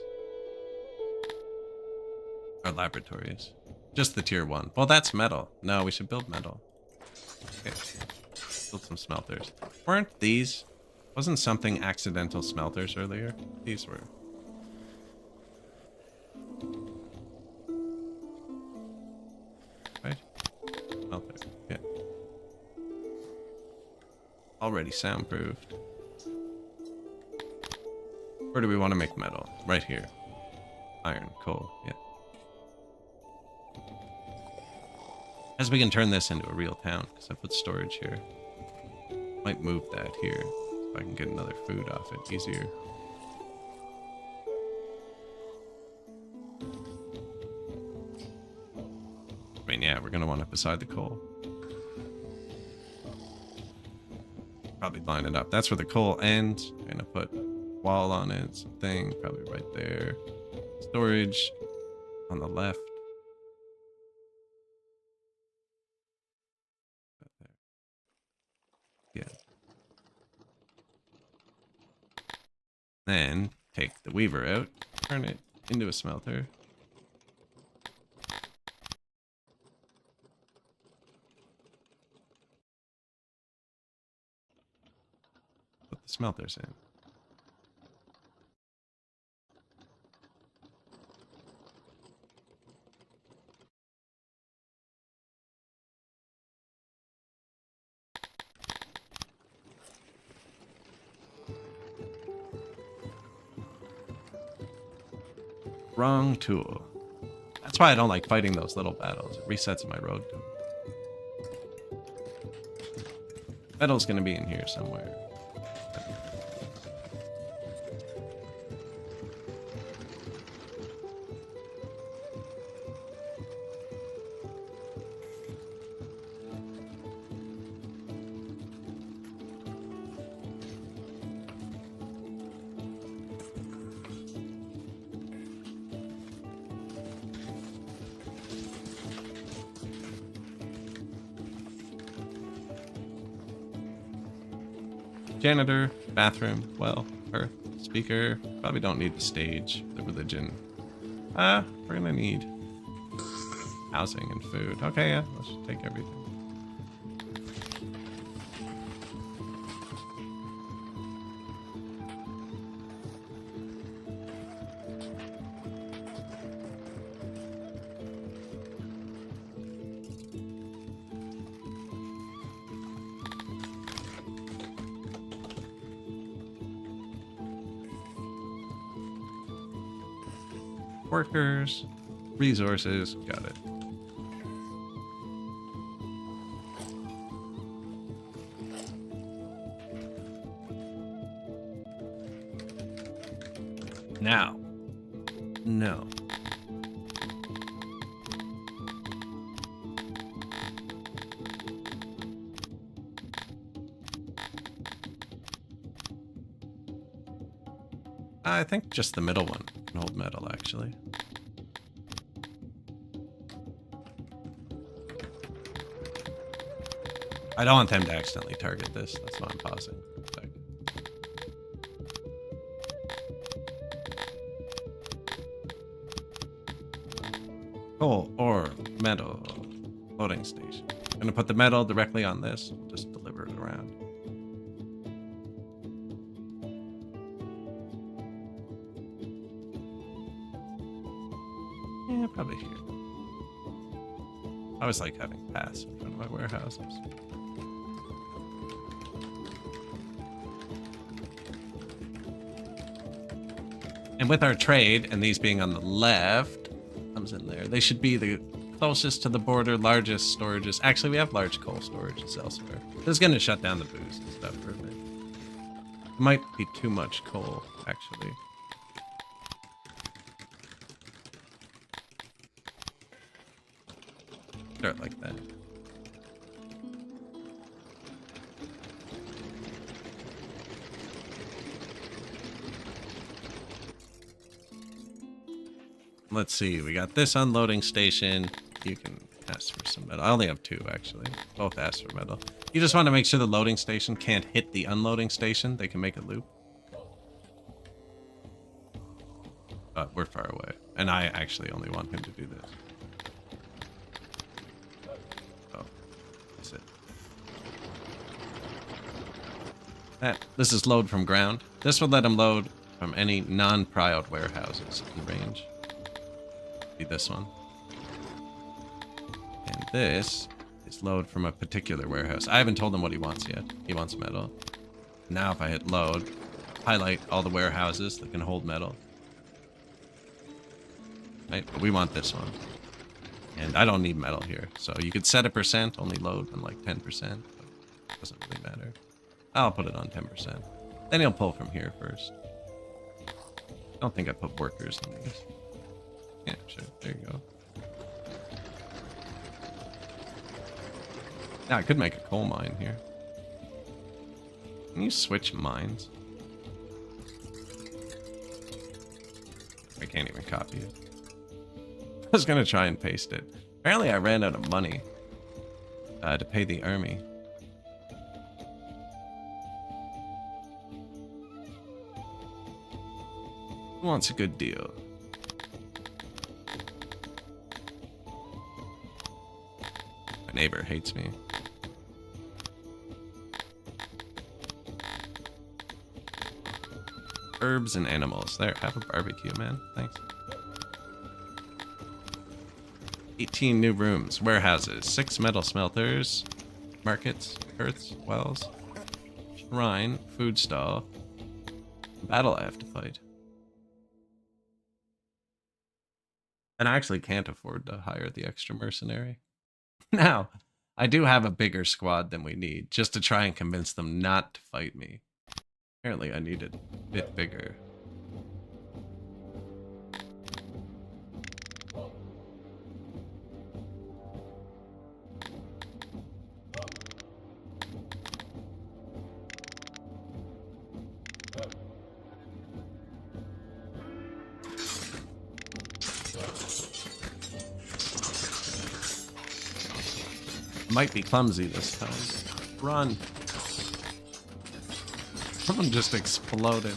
Our laboratories. Just the tier one. Well, that's metal. No, we should build metal. Okay. Build some smelters. Weren't these... Wasn't something accidental smelters earlier? These were. Right? Smelter. Yeah. Already soundproofed. Where do we want to make metal? Right here. Iron, coal, yeah. As we can turn this into a real town, because I put storage here. Might move that here, so I can get another food off it easier. I mean, yeah, we're going to want it beside the coal. Probably line it up. That's where the coal ends. I'm going to put wall on it, something, probably right there. Storage on the left. Yeah. Then take the weaver out, turn it into a smelter. Put the smelters in. Wrong tool. That's why I don't like fighting those little battles. It resets my road to them. Metal's gonna be in here somewhere. Janitor, bathroom, well, earth, speaker. Probably don't need the stage, the religion. We're gonna need housing and food. Okay, yeah, let's just take everything. Workers, resources, got it. Now, no. I think just the middle one can hold metal, actually. I don't want them to accidentally target this. That's why I'm pausing for a sec. Coal or metal loading station. I'm gonna put the metal directly on this. Just deliver it around. Yeah, probably here. I always like having paths in front of my warehouses. And with our trade, and these being on the left, comes in there. They should be the closest to the border, largest storages. Actually, we have large coal storages elsewhere. This is going to shut down the booze and stuff for a bit. It might be too much coal, actually. Start like that. Let's see. We got this unloading station. You can ask for some metal. I only have 2, actually. Both ask for metal. You just want to make sure the loading station can't hit the unloading station. They can make a loop. But we're far away. And I actually only want him to do this. Oh, that's it. This is load from ground. This would let him load from any non-prioed warehouses in range. Be this one. And this is load from a particular warehouse. I haven't told him what he wants yet. He wants metal. Now if I hit load, highlight all the warehouses that can hold metal. Right? But we want this one. And I don't need metal here. So you could set a percent, only load on like 10%. But it doesn't really matter. I'll put it on 10%. Then he'll pull from here first. I don't think I put workers in these. Yeah, sure. There you go. Now I could make a coal mine here. Can you switch mines? I can't even copy it. I was gonna try and paste it. Apparently I ran out of money to pay the army. Who wants a good deal? My neighbor hates me. Herbs and animals. There, have a barbecue, man. Thanks. 18 new rooms, warehouses, 6 metal smelters, markets, hearths, wells, shrine, food stall, battle I have to fight. And I actually can't afford to hire the extra mercenary. Now, I do have a bigger squad than we need, just to try and convince them not to fight me. Apparently I need it a bit bigger. Might be clumsy this time. Run. Someone just exploded.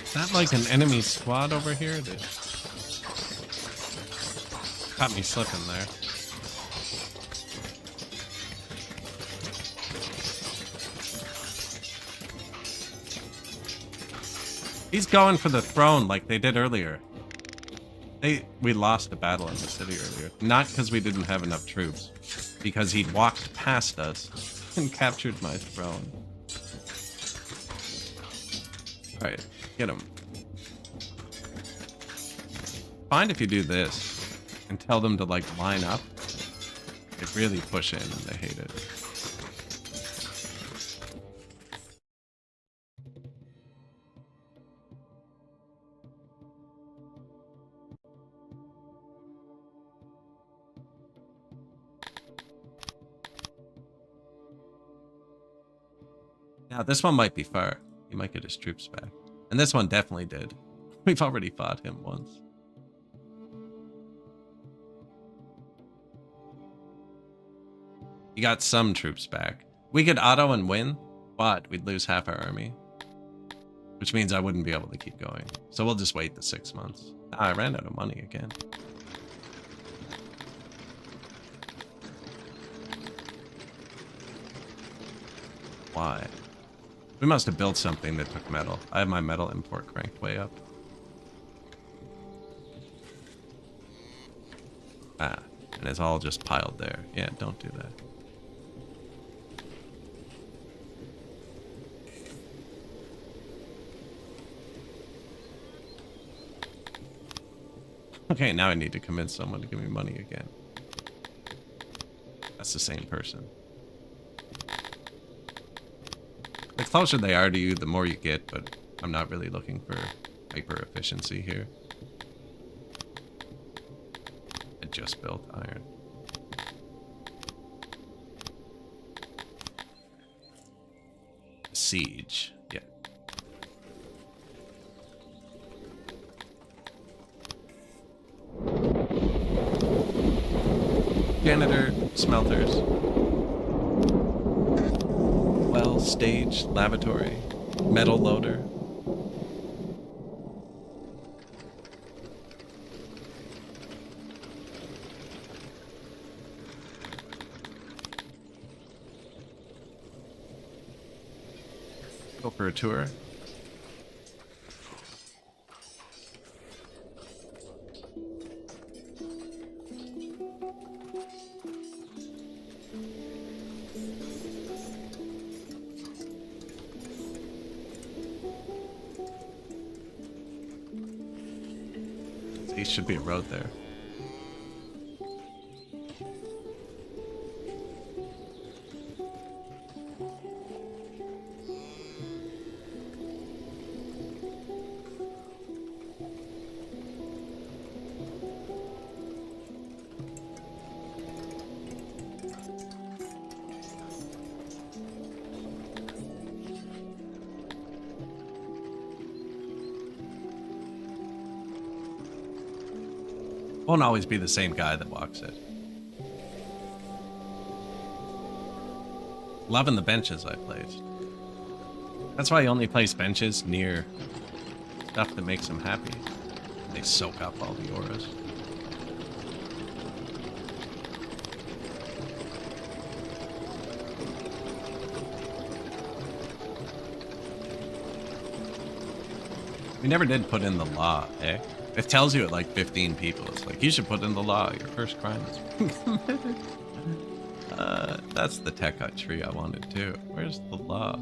Is that like an enemy squad over here? That caught me slipping there. He's going for the throne like they did earlier. We lost a battle in the city earlier. Not because we didn't have enough troops. Because he walked past us and captured my throne. Alright, get him. Find if you do this and tell them to like line up, they really push in and they hate it. Now this one might be far. He might get his troops back. And this one definitely did. We've already fought him once. He got some troops back. We could auto and win, but we'd lose half our army. Which means I wouldn't be able to keep going. So we'll just wait the 6 months. Ah, I ran out of money again. Why? We must have built something that took metal. I have my metal import cranked way up. Ah, and it's all just piled there. Yeah, don't do that. Okay, now I need to convince someone to give me money again. That's the same person. The closer they are to you, the more you get, but I'm not really looking for hyper efficiency here. I just built iron. Siege, yeah. Janitor, smelters. Well, stage, lavatory, metal loader. Go for a tour. There should be a road there. Won't always be the same guy that walks it. Loving the benches I placed. That's why I only place benches near stuff that makes them happy. They soak up all the auras. We never did put in the law, eh? It tells you at like 15 people. It's like, you should put in the law. Your first crime has been committed. That's the Tekite tree I wanted too. Where's the law?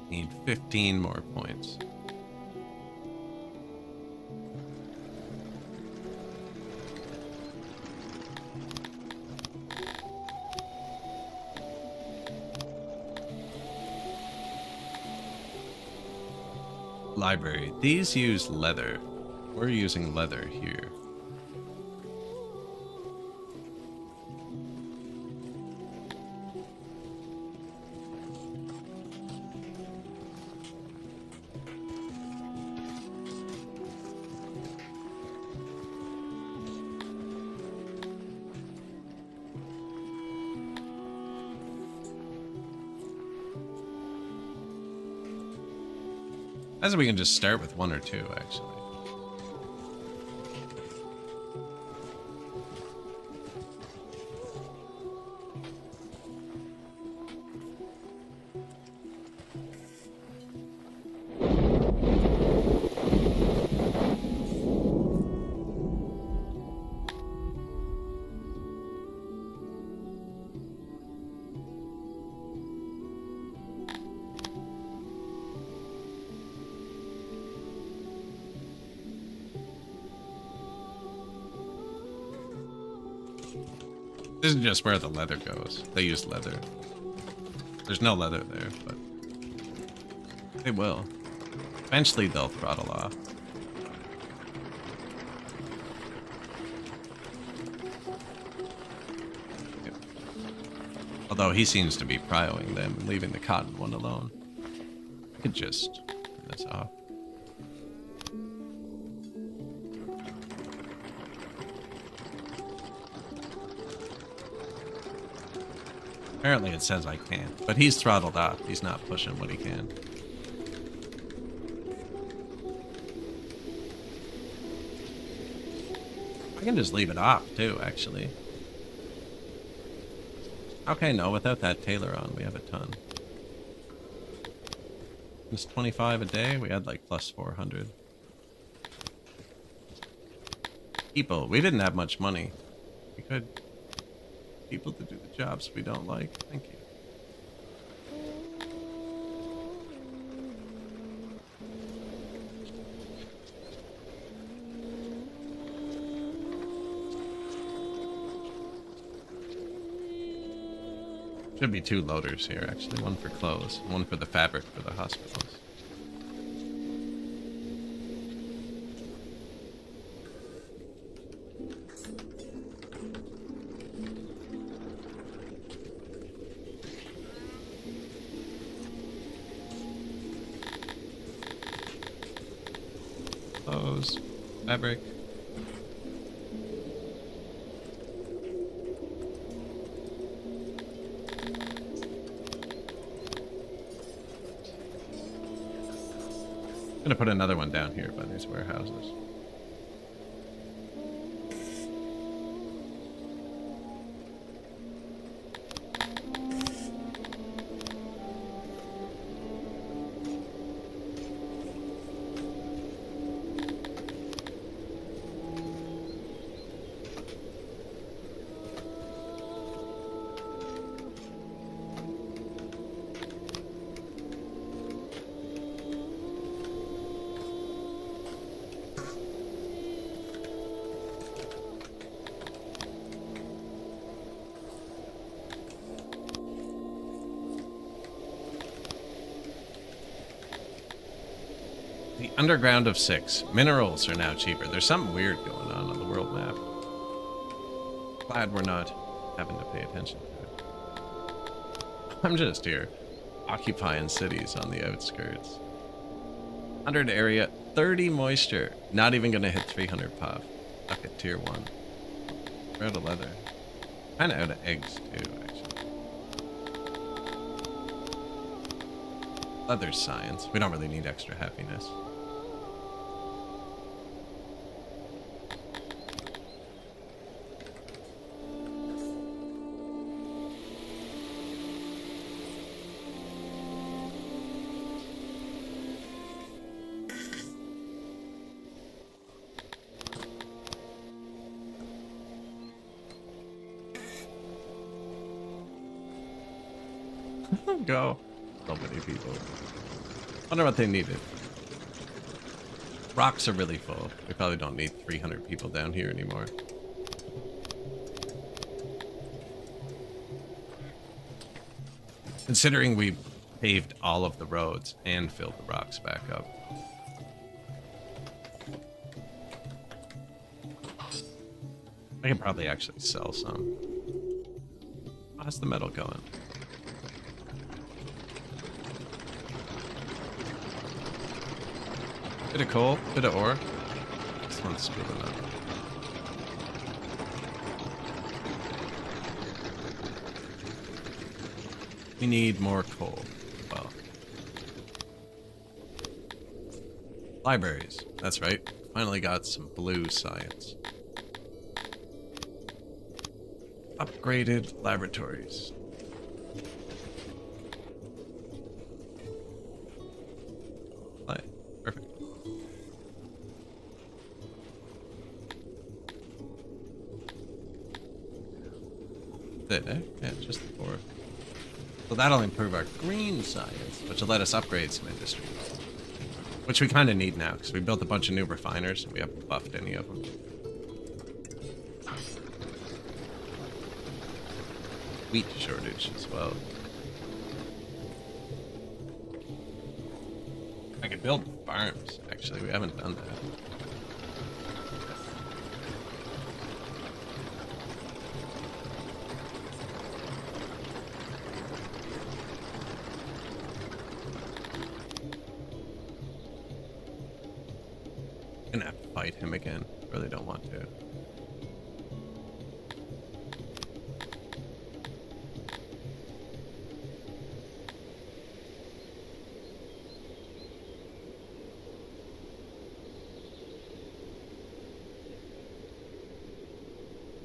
Need 15 more points. Library. These use leather. We're using leather here. As we can just start with one or two, actually. This is just where the leather goes. They use leather. There's no leather there, but they will. Eventually they'll throttle off. Yep. Although he seems to be prioing them and leaving the cotton one alone. I could just turn this off. Apparently it says I can't, but he's throttled off. He's not pushing what he can. I can just leave it off too, actually. Okay, no, without that Taylor on, we have a ton. It's 25 a day. We had like plus 400. People, we didn't have much money. We could... people to do the jobs we don't like. Thank you. Should be 2 loaders here, actually. One for clothes, one for the fabric for the hospitals. Clothes, fabric. I'm gonna put another one down here by these warehouses. The underground of 6. Minerals are now cheaper. There's something weird going on the world map. Glad we're not having to pay attention to it. I'm just here, occupying cities on the outskirts. 100 area, 30 moisture. Not even gonna hit 300 pop. Stuck at tier 1. We're out of leather. Kinda out of eggs too, actually. Leather's science. We don't really need extra happiness. Go. So many people. Wonder what they needed. Rocks are really full. We probably don't need 300 people down here anymore. Considering we paved all of the roads and filled the rocks back up. I can probably actually sell some. How's the metal going? Bit of coal, bit of ore. This one's spilling up. We need more coal. Well. Libraries. That's right. Finally got some blue science. Upgraded laboratories. Perfect. That's it, eh? Yeah, just the 4. So that'll improve our green science, which will let us upgrade some industries. Which we kind of need now, because we built a bunch of new refiners, and we haven't buffed any of them. Wheat shortage as well. I could build farms, actually. We haven't done that. Gonna have to fight him again. Really don't want to.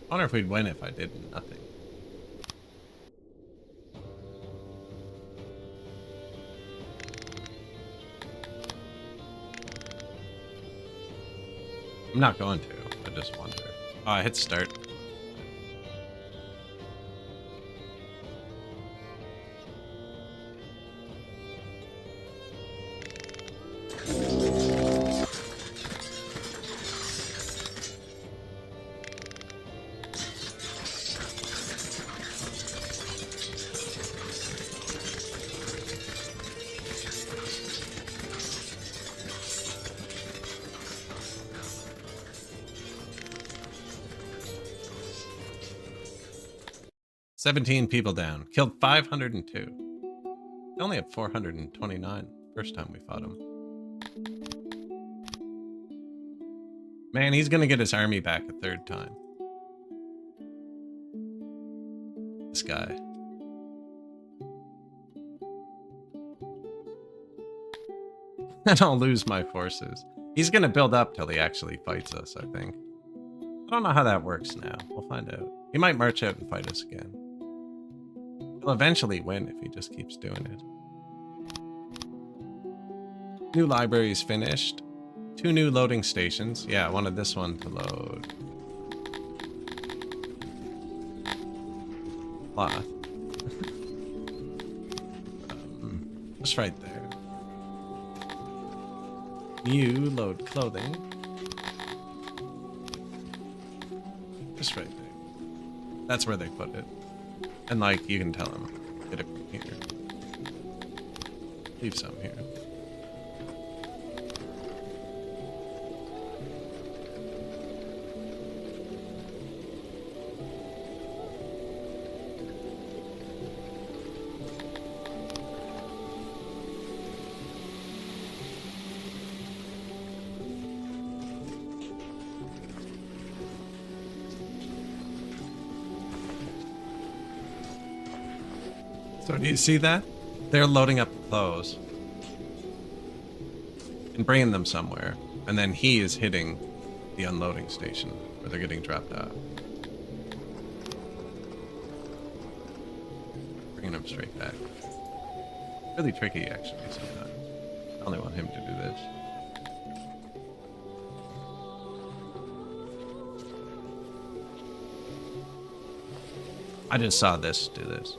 I wonder if we'd win if I did nothing. I'm not going to. I just wonder. Oh, I hit start. 17 people down. Killed 502. They only had 429 first time we fought him. Man, he's gonna get his army back a third time. This guy. And I'll lose my forces. He's gonna build up till he actually fights us, I think. I don't know how that works now. We'll find out. He might march out and fight us again. He'll eventually win if he just keeps doing it. New library's finished. 2 new loading stations. Yeah, I wanted this one to load. Cloth. Just right there. New load clothing. Just right there. That's where they put it. And like, you can tell them, get it from here. Leave some here. So do you see that? They're loading up clothes and bringing them somewhere. And then he is hitting the unloading station where they're getting dropped off. Bringing them straight back. Really tricky, actually, sometimes. I only want him to do this. I just saw this do this.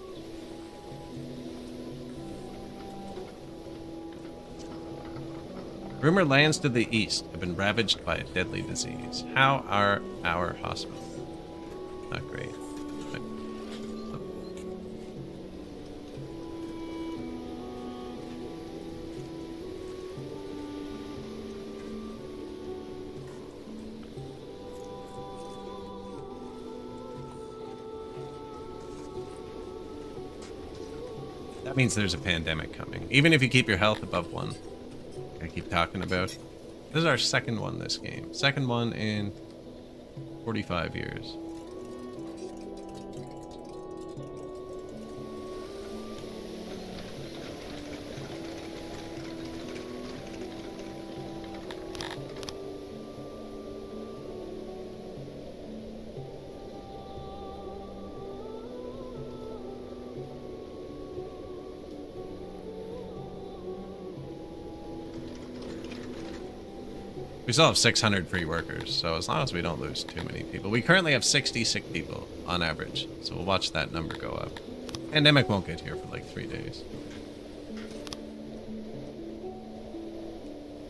Rumor lands to the east have been ravaged by a deadly disease. How are our hospitals? Not great. That means there's a pandemic coming. Even if you keep your health above 1. I keep talking about. This is our second one this game. Second one in 45 years. We still have 600 free workers, so as long as we don't lose too many people. We currently have 60 sick people on average, so we'll watch that number go up. Pandemic won't get here for like 3 days.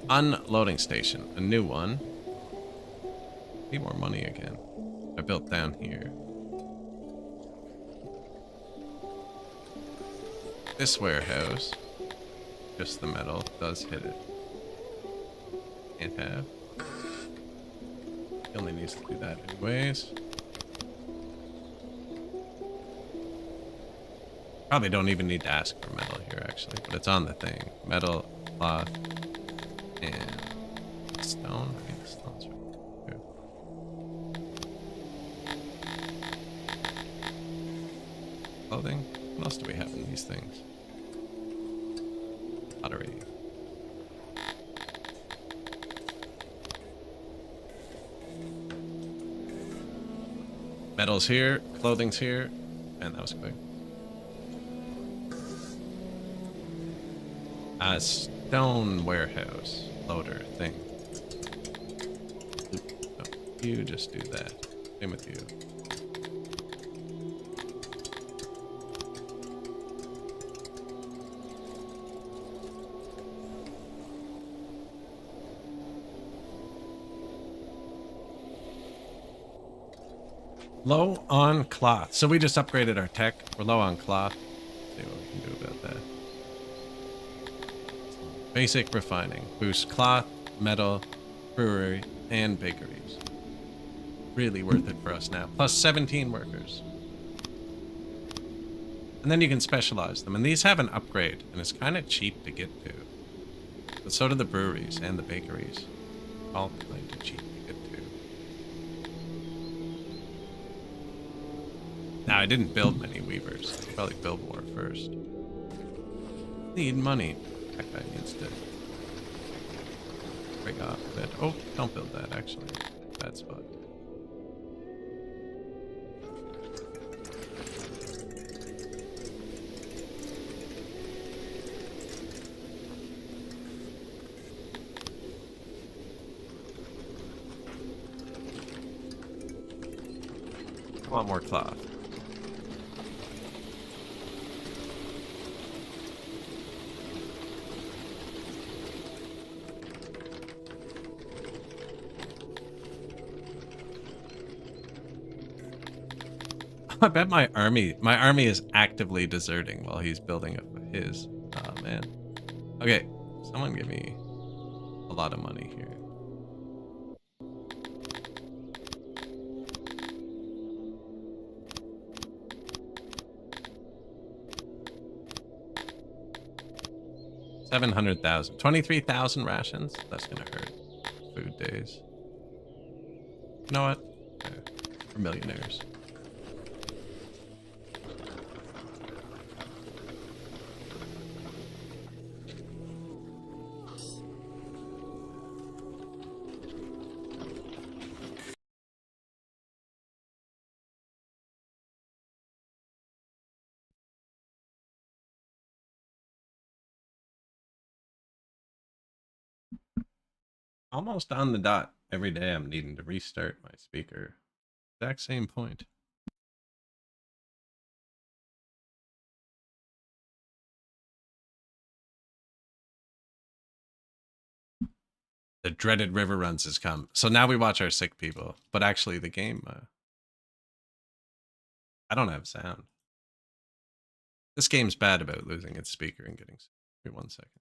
Unloading station, a new one. Need more money again. I built down here. This warehouse, just the metal, does hit it. Can't have. He only needs to do that anyways. Probably don't even need to ask for metal here actually, but it's on the thing. Metal, cloth, and stone. I think the stone's right here. Clothing. What else do we have in these things? Pottery. Metal's here, clothing's here, and that was quick. Stone warehouse loader thing. No, you just do that. Same with you. Low on cloth. So we just upgraded our tech. We're low on cloth. Let's see what we can do about that. Basic refining. Boost cloth, metal, brewery, and bakeries. Really worth it for us now. Plus 17 workers. And then you can specialize them. And these have an upgrade, and it's kind of cheap to get to. But so do the breweries and the bakeries. All kind of cheap to get to. Now, I didn't build many weavers. I'll probably build more first. Need money. That guy needs to break off a bit. Oh, don't build that, actually. Bad spot. I want more cloth. I bet my army is actively deserting while he's building up his. Oh man. Okay, someone give me a lot of money here. $700,000. 23,000 rations? That's gonna hurt. Food days. You know what? We're millionaires. Almost on the dot. Every day I'm needing to restart my speaker. Exact same point. The dreaded river runs has come. So now we watch our sick people. But actually the game... I don't have sound. This game's bad about losing its speaker and getting sick. Wait 1 second.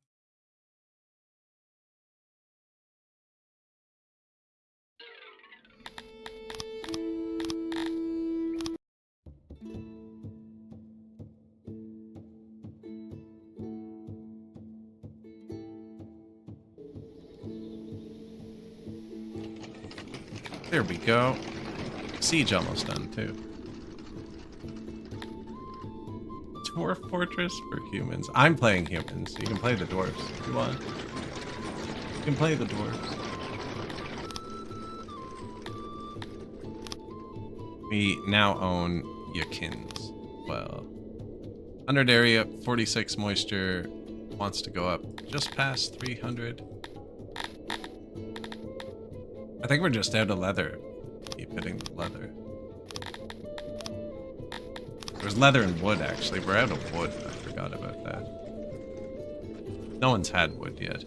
There we go. Siege almost done, too. Dwarf Fortress for humans. I'm playing humans. You can play the dwarves if you want. You can play the dwarves. We now own Yakins. Well, 100 area, 46 moisture. Wants to go up just past 300. I think we're just out of leather. Keep hitting the leather. There's leather and wood, actually. We're out of wood. I forgot about that. No one's had wood yet.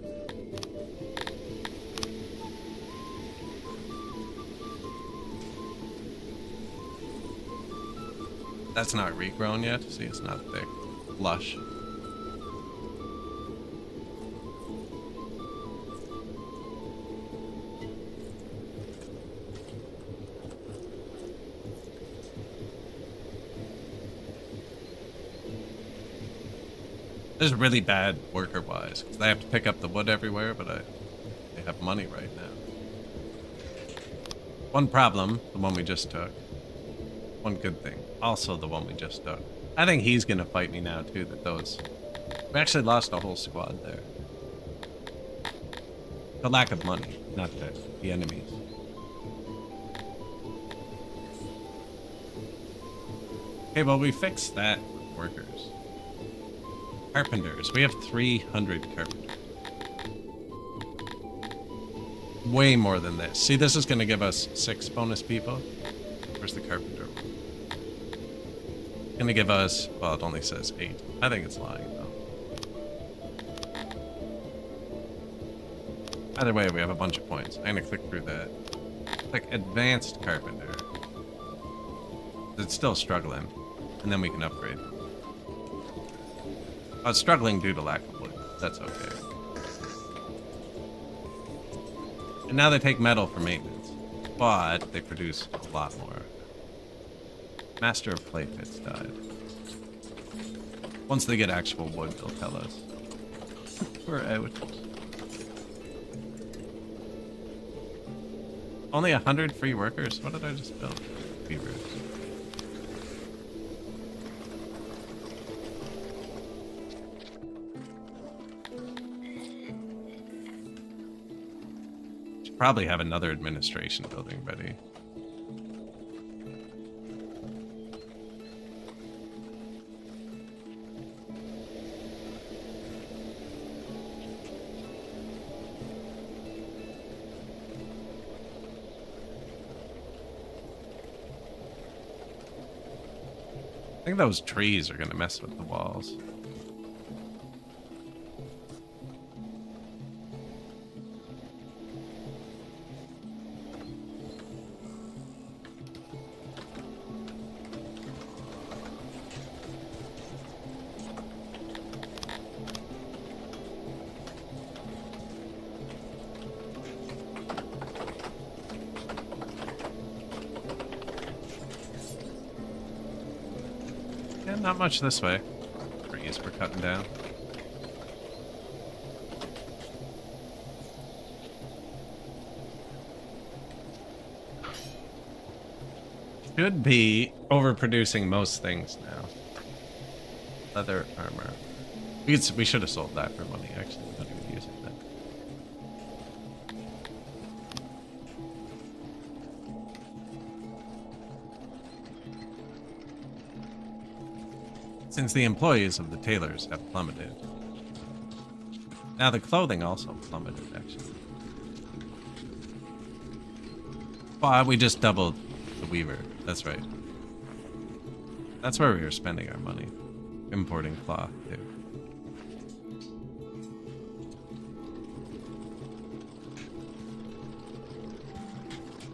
That's not regrown yet. See, it's not thick. Lush. This is really bad worker-wise, because they have to pick up the wood everywhere, but they have money right now. One problem, the one we just took. One good thing, also the one we just took. I think he's gonna fight me now, too, that those... We actually lost a whole squad there. The lack of money, not the enemies. Okay, well, we fixed that with workers. Carpenters. We have 300 carpenters. Way more than this. See, this is going to give us 6 bonus people. Where's the carpenter one? Going to give us... Well, it only says 8. I think it's lying, though. Either way, we have a bunch of points. I'm going to click through that. Click Advanced Carpenter. It's still struggling. And then we can upgrade. I was struggling due to lack of wood. That's okay. And now they take metal for maintenance. But they produce a lot more. Master of Play Pits died. Once they get actual wood, they'll tell us. We're out. Only 100 free workers? What did I just build? Beavers. Should probably have another administration building ready. I think those trees are going to mess with the walls. Yeah, not much this way. Trees we're cutting down. Should be overproducing most things now. Leather armor. We should have sold that for money, actually. We're not even using that. Since the employees of the tailors have plummeted. Now the clothing also plummeted, actually. Well, we just doubled the weaver. That's right. That's where we were spending our money. Importing cloth, too.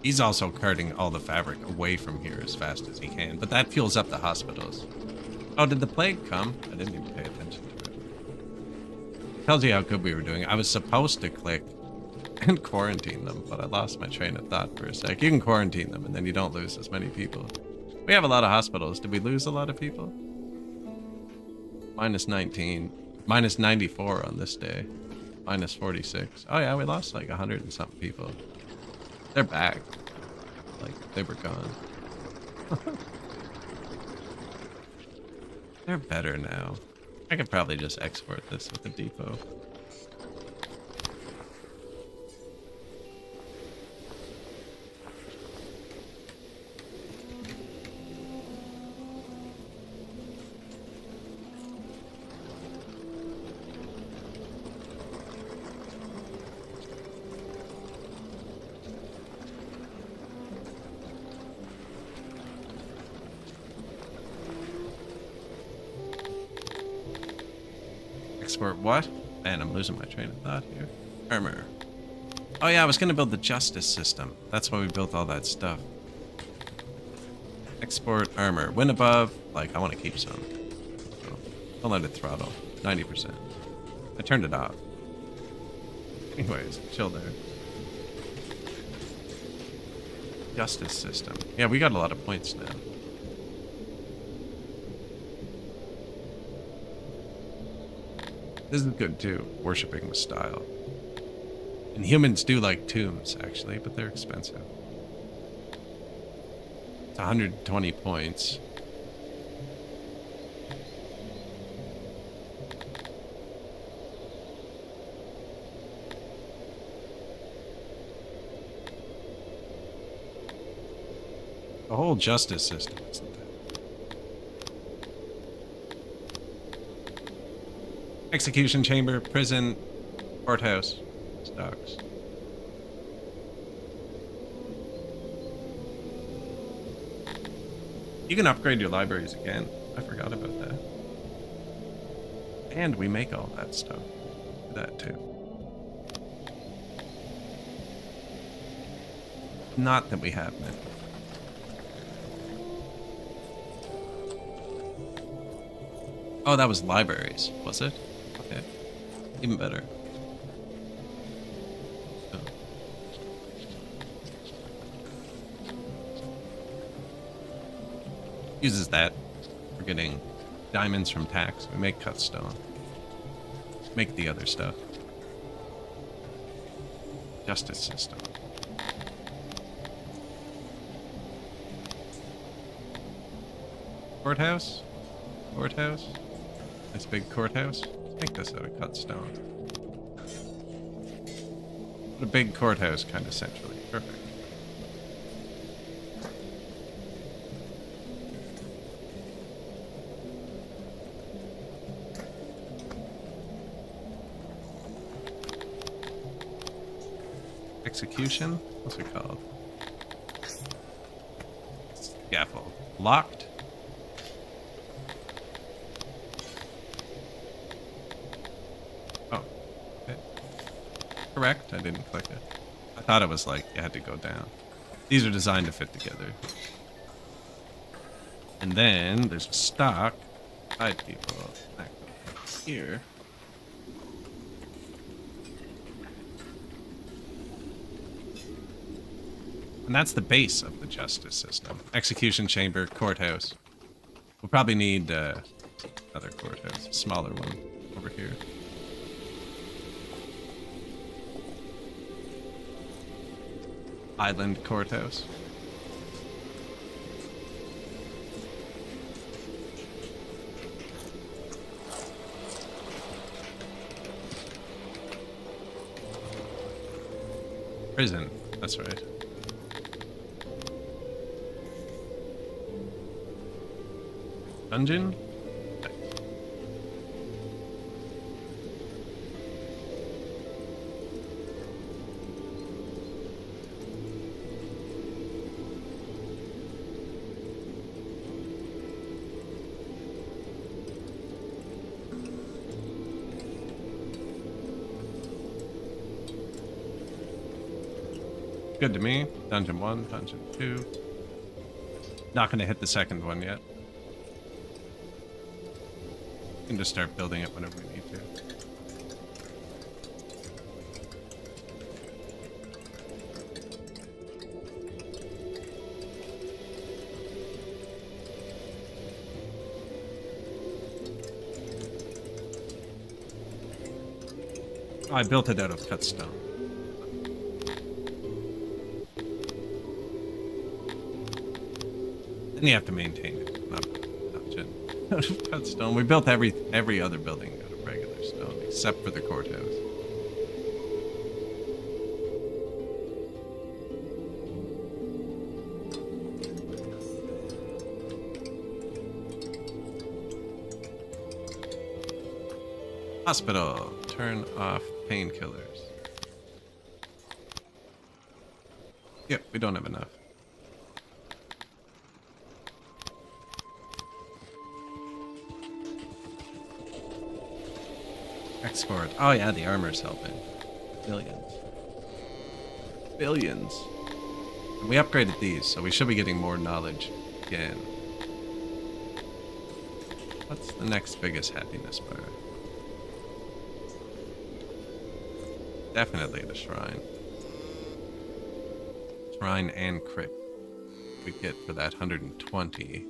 He's also carting all the fabric away from here as fast as he can, but that fuels up the hospitals. Oh, did the plague come? I didn't even pay attention to it. Tells you how good we were doing. I was supposed to click and quarantine them, but I lost my train of thought for a sec. You can quarantine them, and then you don't lose as many people. We have a lot of hospitals. Did we lose a lot of people? Minus 19. Minus 94 on this day. Minus 46. Oh yeah, we lost like 100 and something people. They're back. Like, they were gone. They're better now. I could probably just export this with the depot. Export what? Man, I'm losing my train of thought here. Armor. Oh yeah, I was gonna build the justice system. That's why we built all that stuff. Export armor. Win above. Like, I want to keep some. So, don't let it throttle. 90%. I turned it off. Anyways, chill there. Justice system. Yeah, we got a lot of points now. This is good too, worshipping with style. And humans do like tombs, actually, but they're expensive. It's 120 points. The whole justice system isn't that. Execution chamber, prison, courthouse, stocks. You can upgrade your libraries again. I forgot about that. And we make all that stuff. That too. Not that we have many. Oh, that was libraries, was it? Okay. Even better. Oh. Uses that for getting diamonds from tax. We make cut stone. Make the other stuff. Justice system. Courthouse? Courthouse? This big courthouse? Let's make this out of cut stone. Put a big courthouse kind of centrally. Perfect. Execution? What's it called? Scaffold. Locked? Oh. Okay. Correct. I didn't click it. I thought it was like you had to go down. These are designed to fit together. And then there's a stock. 5 people. Back here. And that's the base of the justice system. Execution chamber, courthouse. We'll probably need another courthouse, a smaller one over here. Island courthouse. Prison, that's right. Dungeon? Good to me. Dungeon 1, Dungeon 2. Not gonna hit the second one yet. We can just start building it whenever we need to. Oh, I built it out of cut stone. Then you have to maintain it, not out of cut stone. We built every other building out of regular stone, except for the courthouse. Hospital. Turn off painkillers. Yep, we don't have enough. Export. Oh yeah, the armor's helping. Billions. Billions. And we upgraded these, so we should be getting more knowledge again. What's the next biggest happiness bar? Definitely the shrine. Shrine and crypt. We get for that 120.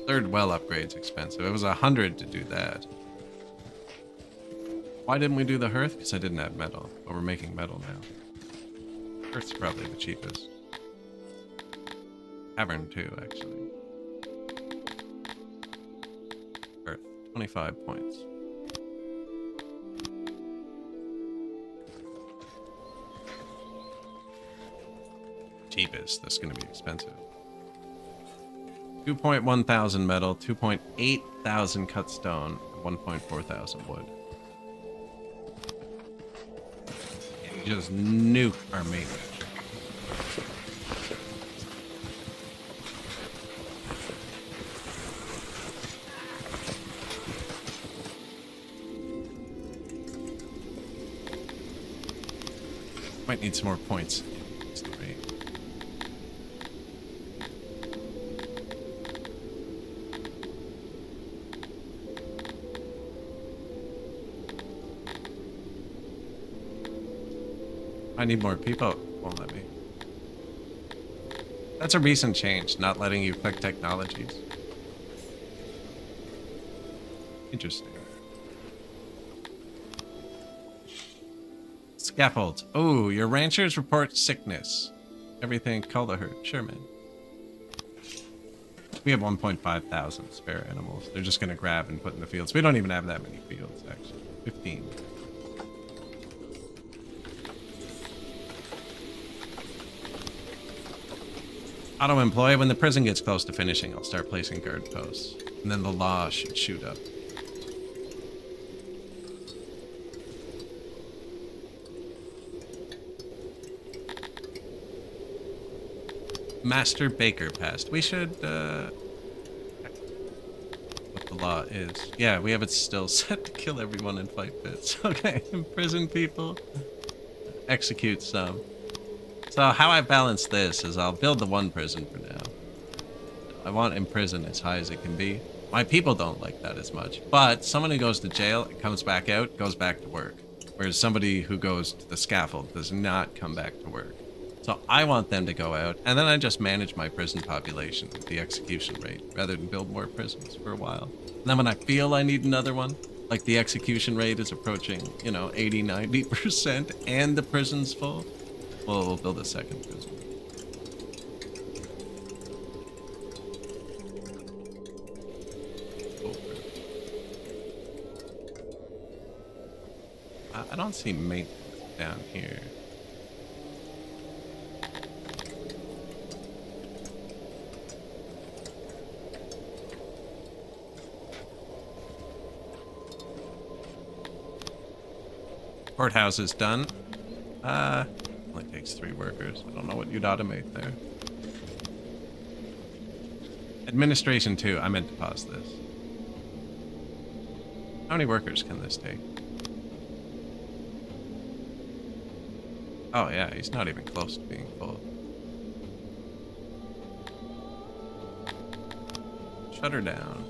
Third well upgrade's expensive. It was 100 to do that. Why didn't we do the hearth? Because I didn't have metal. But we're making metal now. Hearth's probably the cheapest. Tavern too, actually. Hearth, 25 points. Cheapest. That's going to be expensive. 2.1 thousand metal, 2.8 thousand cut stone, 1.4 thousand wood. And just nuke our mate. Might need some more points. I need more people. Won't let me. That's a recent change, not letting you click technologies. Interesting. Scaffolds. Oh, your ranchers report sickness. Everything, call the herd. Sure, man. We have 1.5 thousand spare animals. They're just going to grab and put in the fields. We don't even have that many fields, actually. 15. Auto-employ. When the prison gets close to finishing, I'll start placing guard posts. And then the law should shoot up. Master Baker passed. We should, what the law is. Yeah, we have it still set to kill everyone in fight pits. Okay, imprison people. Execute some. So how I balance this is I'll build the one prison for now. I want imprison as high as it can be. My people don't like that as much. But someone who goes to jail and comes back out, goes back to work. Whereas somebody who goes to the scaffold does not come back to work. So I want them to go out, and then I just manage my prison population with the execution rate, rather than build more prisons for a while. And then when I feel I need another one, like the execution rate is approaching, 80, 90%, and the prison's full, well, we'll build a second prison. I don't see maintenance down here. Courthouse is done. Only takes 3 workers. I don't know what you'd automate there. Administration 2. I meant to pause this. How many workers can this take? Oh yeah, he's not even close to being full. Shut her down.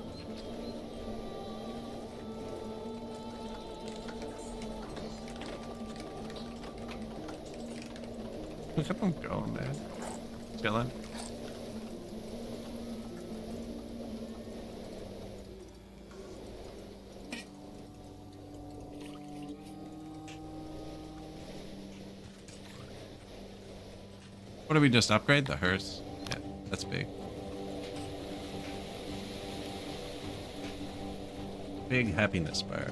Look at them go, man. Chilling. What did we just upgrade? The hearse? Yeah, that's big. Big happiness bar.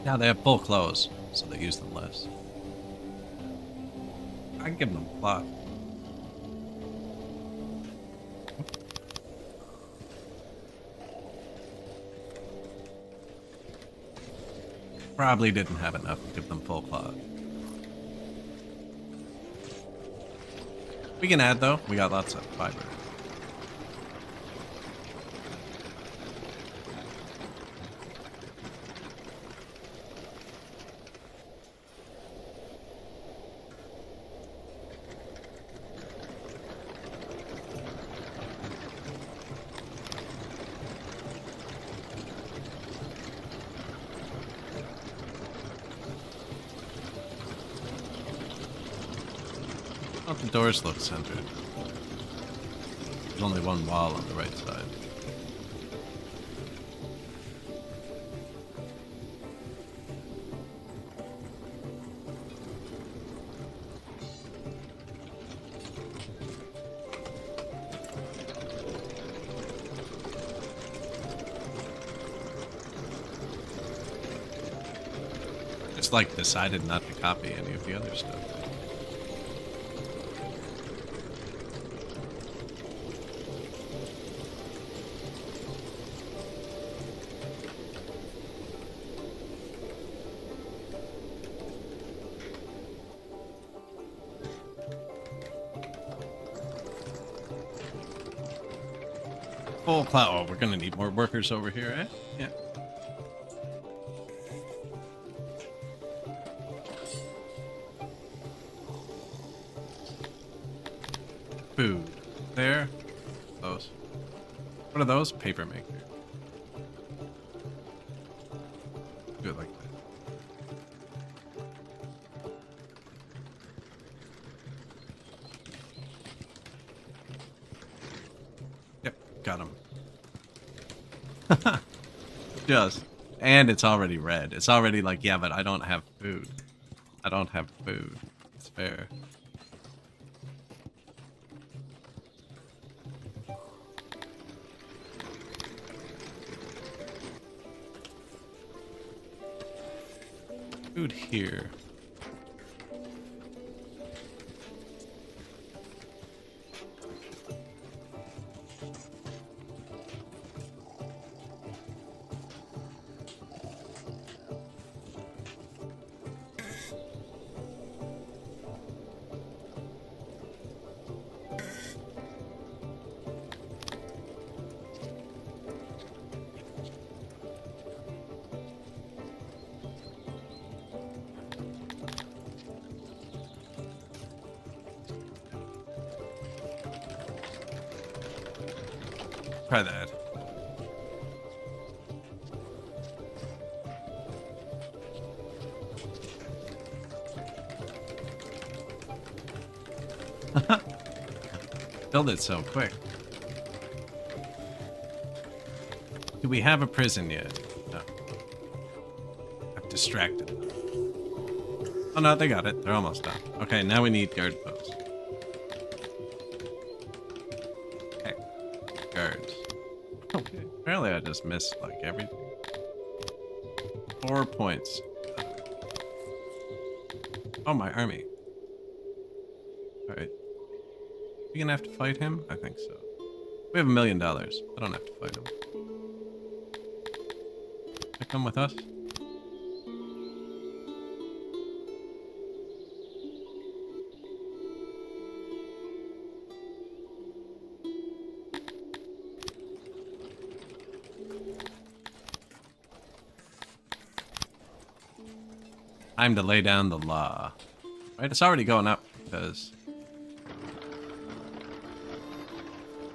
Now they have full clothes, so they use them less. I can give them a plot. Probably didn't have enough to give them full cloth. We can add though, we got lots of fiber. The doors look centered. There's only one wall on the right side. Just like decided not to copy any of the other stuff. Full plow. Oh, we're gonna need more workers over here, eh? Yeah. Food. There. Those. What are those? Paper maker. Do it like that. got him. Just. And it's already red. It's already like, yeah, but I don't have food. I don't have food. It's fair. Food here. Try that. Build it so quick. Do we have a prison yet? No. I've distracted them. Oh no, they got it. They're almost done. Okay, now we need guard posts. Okay. Guards. Okay. Apparently I just missed like everything. 4 points. Oh, my army. Alright. We gonna have to fight him? I think so. We have $1 million. I don't have to fight him. Can I come with us? Time to lay down the law. Right, it's already going up because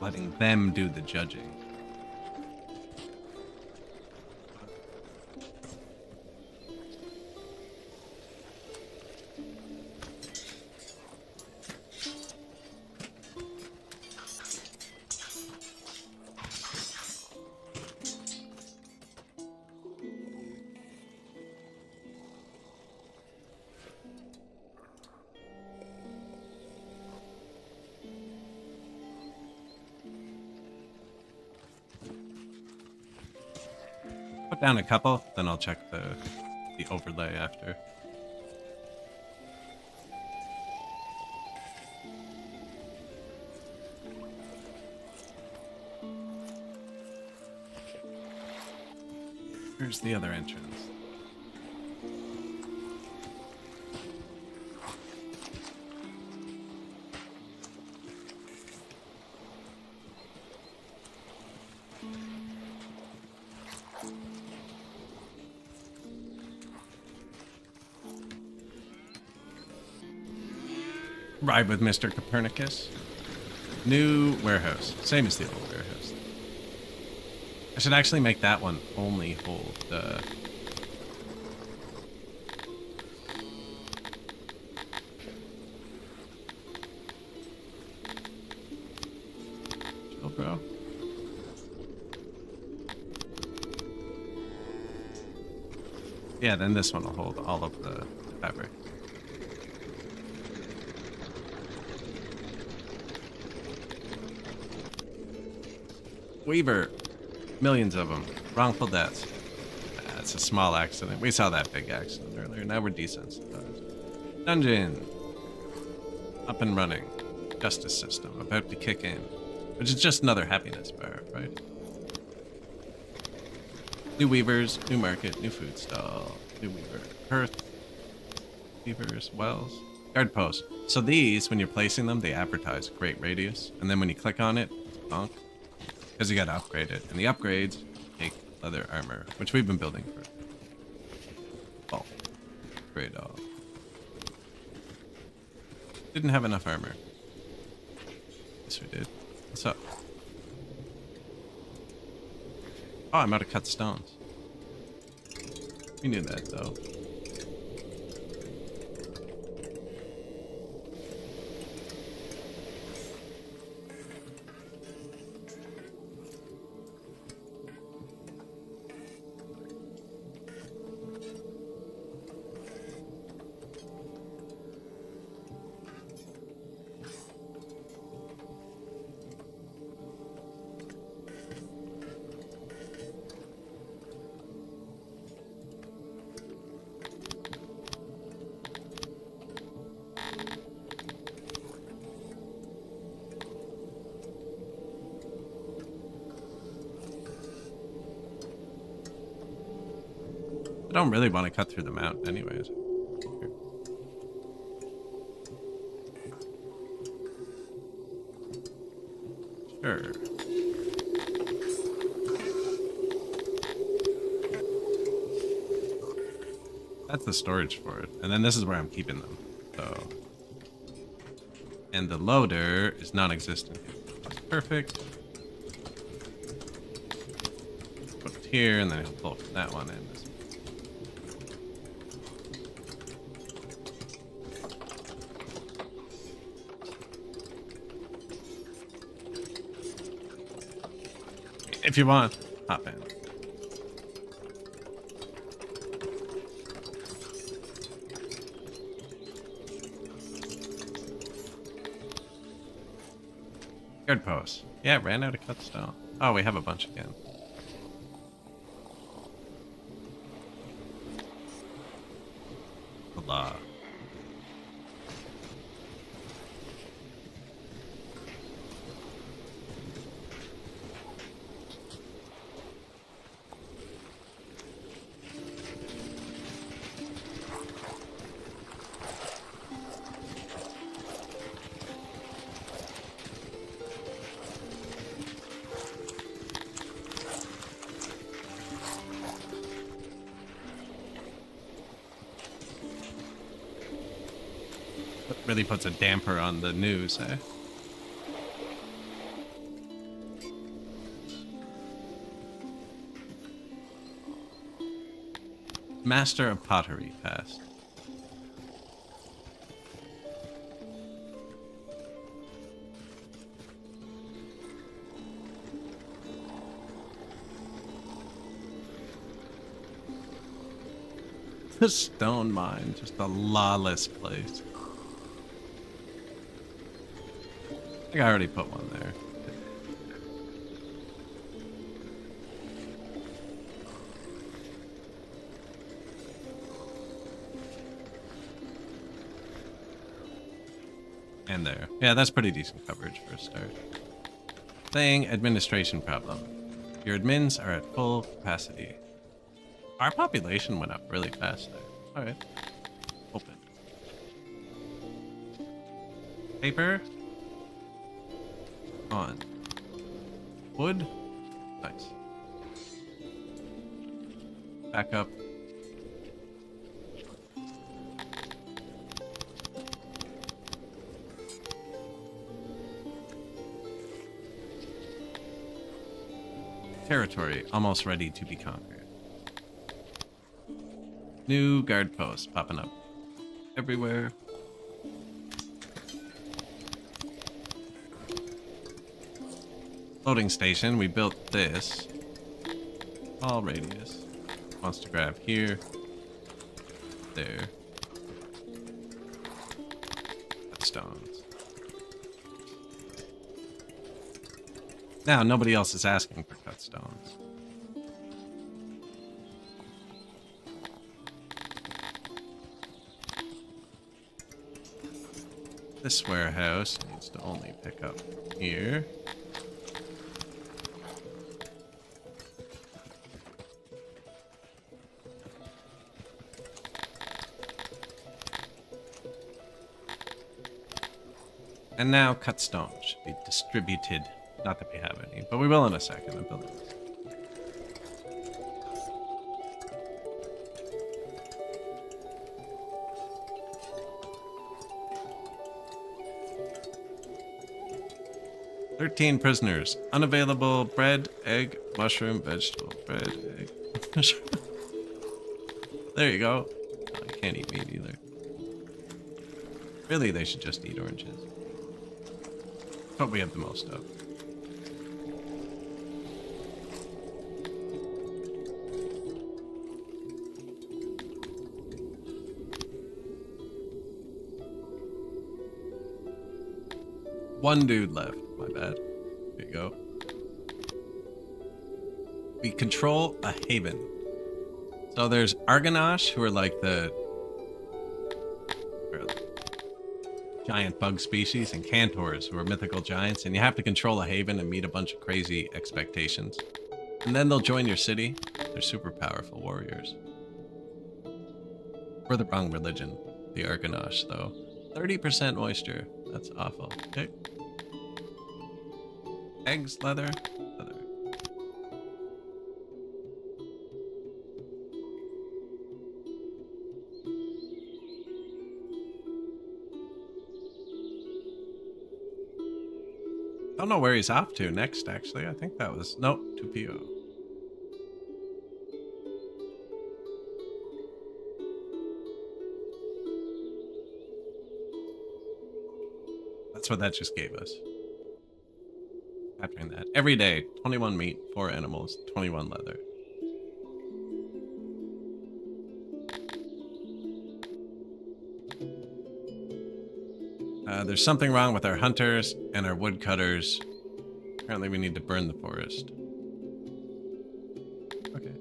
letting them do the judging. Put down a couple, then I'll check the overlay after. Where's the other entrance? Ride with Mr. Copernicus. New warehouse. Same as the old warehouse. I should actually make that one only hold chill, bro. Yeah, then this one will hold all of the fabric. Weaver. Millions of them. Wrongful deaths. It's a small accident. We saw that big accident earlier. Now we're desensitized. Dungeon. Up and running. Justice system. About to kick in. Which is just another happiness bar, right? New weavers. New market. New food stall. New weaver. Hearth. Weavers. Wells. Guard post. So these, when you're placing them, they advertise great radius. And then when you click on it, it's bonk. Because you gotta upgrade it. And the upgrades take leather armor, which we've been building for. Oh. Upgrade all. Didn't have enough armor. Yes, we did. What's up? Oh, I'm out of cut stones. We knew that, though. don't really want to cut through the mountain anyways. Sure. That's the storage for it. And then this is where I'm keeping them. So. And the loader is non-existent. That's perfect. Put it here, and then he'll pull from that one in. If you want, hop in. Guard post. Yeah, ran out of cut stone. Oh, we have a bunch again. Allah. Really puts a damper on the news, eh? Master of Pottery passed. The stone mine, just a lawless place. I think I already put one there. And there. Yeah, that's pretty decent coverage for a start. Thing, administration problem. Your admins are at full capacity. Our population went up really fast there. Alright. Open. Paper. On. Wood. Nice. Back up. Territory almost ready to be conquered. New guard posts popping up everywhere. Loading station, we built this. All radius. Wants to grab here. There. Cut stones. Now, nobody else is asking for cut stones. This warehouse needs to only pick up here. And now cut stone should be distributed. Not that we have any, but we will in a second. I'm building this. "13 prisoners. Unavailable bread, egg, mushroom, vegetable. Bread, egg, mushroom." There you go. Oh, I can't eat meat either. Really, they should just eat oranges. What we have the most of. One dude left. My bad. There you go. We control a haven. So there's Argonash, who are like the giant bug species, and Cantors, who are mythical giants, and you have to control a haven and meet a bunch of crazy expectations. And then they'll join your city. They're super powerful warriors. We're the wrong religion. The Argonash, though. 30% moisture. That's awful. Okay. Eggs, leather, leather. Don't know where he's off to next, actually. I think that was... Nope, 2PO. That's what that just gave us. Capturing that. Every day, 21 meat, 4 animals, 21 leather. There's something wrong with our hunters and our woodcutters. Apparently we need to burn the forest. Okay.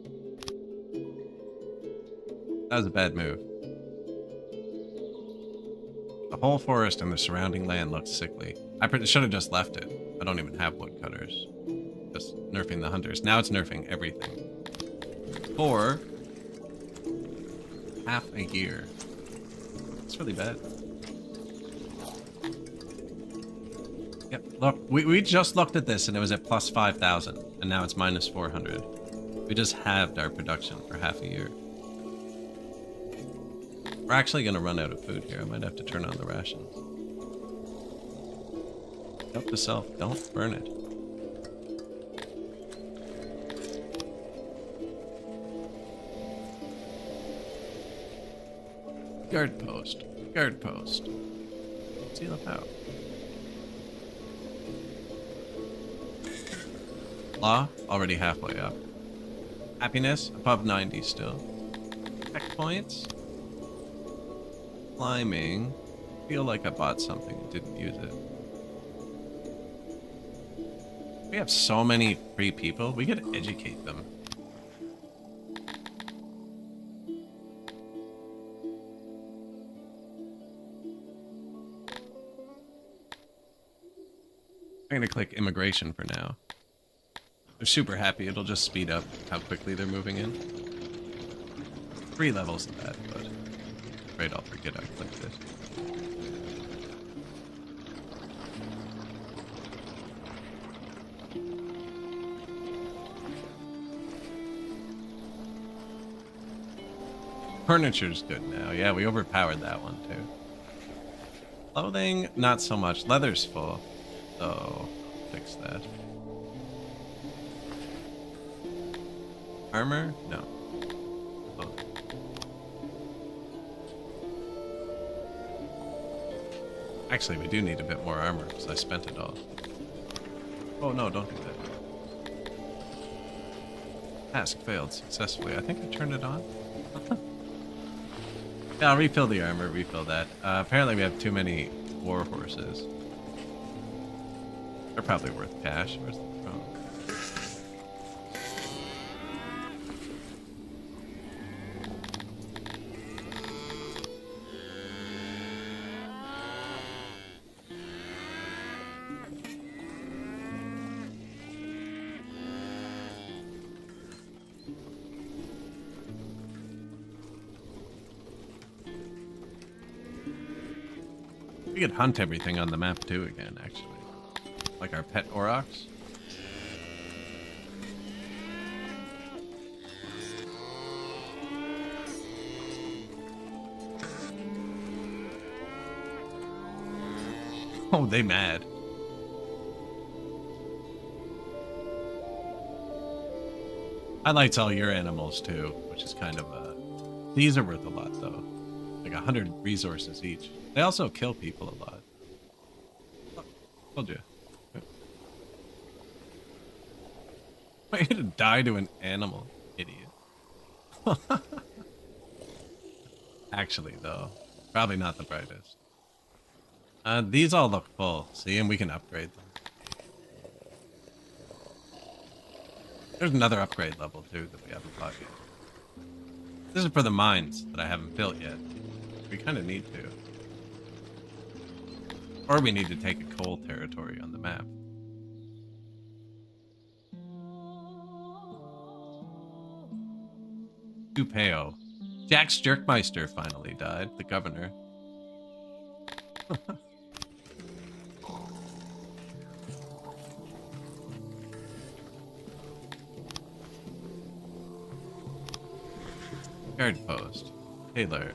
That was a bad move. The whole forest and the surrounding land looks sickly. I should have just left it. I don't even have woodcutters. Just nerfing the hunters. Now it's nerfing everything. For half a year. It's really bad. Yep, look, we just looked at this and it was at plus 5,000, and now it's minus 400. We just halved our production for half a year. We're actually going to run out of food here. I might have to turn on the rations. Note to self, don't burn it. Guard post. Guard post. Seal up out. Law, already halfway up. Happiness, above 90 still. Checkpoints. Climbing. Feel like I bought something and didn't use it. We have so many free people, we could educate them. I'm gonna click immigration for now. They're super happy, it'll just speed up how quickly they're moving in. 3 levels of that, but I'm afraid I'll forget I clicked it. Furniture's good now. Yeah, we overpowered that one too. Clothing, not so much. Leather's full, so fix that. Armor? No. Clothing. Actually, we do need a bit more armor because I spent it all. Oh no, don't do that. Task failed successfully. I think I turned it on. Yeah, I'll refill the armor, refill that. Apparently we have too many war horses. They're probably worth cash. Where's the phone? We could hunt everything on the map too again, actually. Like our pet aurochs. Oh, they mad. Highlights all your animals too, which is kind of these are worth a lot though. Like 100 resources each. They also kill people a lot. Oh, told you. Why you to die to an animal, idiot? Actually, though, probably not the brightest. These all look full. See, and we can upgrade them. There's another upgrade level too that we haven't bought yet. This is for the mines that I haven't built yet. We kind of need to. Or we need to take a coal territory on the map. Tupeo. Jax Jerkmeister finally died, the governor. Guard post. Taylor.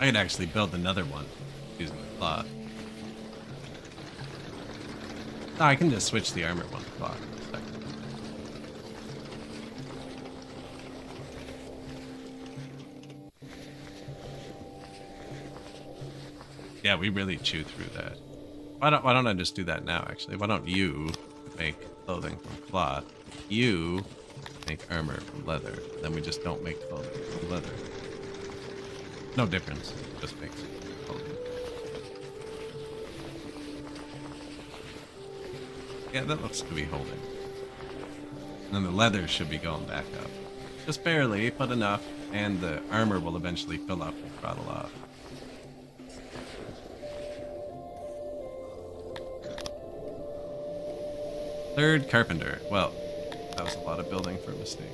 I could actually build another one using the cloth. No, I can just switch the armor one to cloth. Yeah, we really chew through that. Why don't I just do that now, actually? Why don't you make clothing from cloth? You make armor from leather. Then we just don't make clothing from leather. No difference. Just makes clothing. Yeah, that looks to be holding. And then the leather should be going back up. Just barely, but enough. And the armor will eventually fill up and throttle off. Third carpenter. Well, that was a lot of building for a mistake.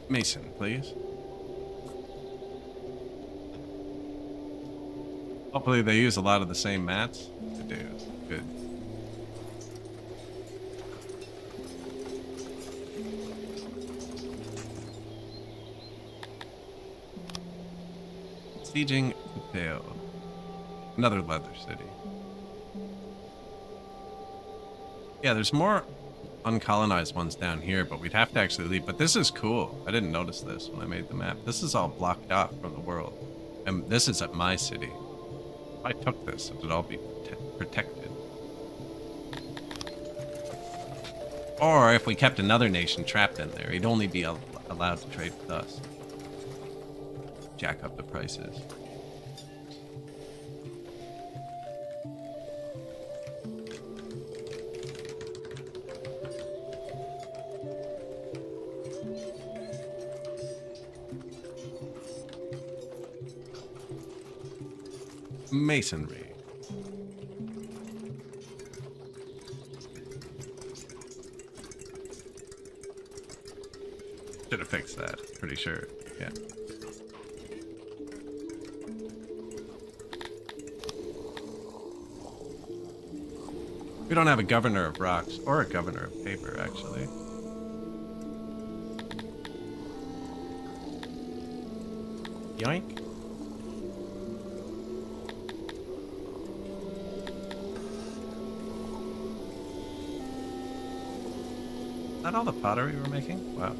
Mason, please. Hopefully they use a lot of the same mats. They do. Good. Sieging Pompeo. Another leather city. Yeah, there's more uncolonized ones down here, but we'd have to actually leave. But this is cool. I didn't notice this when I made the map. This is all blocked off from the world. And this is at my city. If I took this, it would all be protected. Or if we kept another nation trapped in there, he'd only be allowed to trade with us. Jack up the prices. Masonry. Should have fixed that, pretty sure. Yeah. We don't have a governor of rocks or a governor of paper, actually. Yoink. Is that all the pottery we're making? Wow.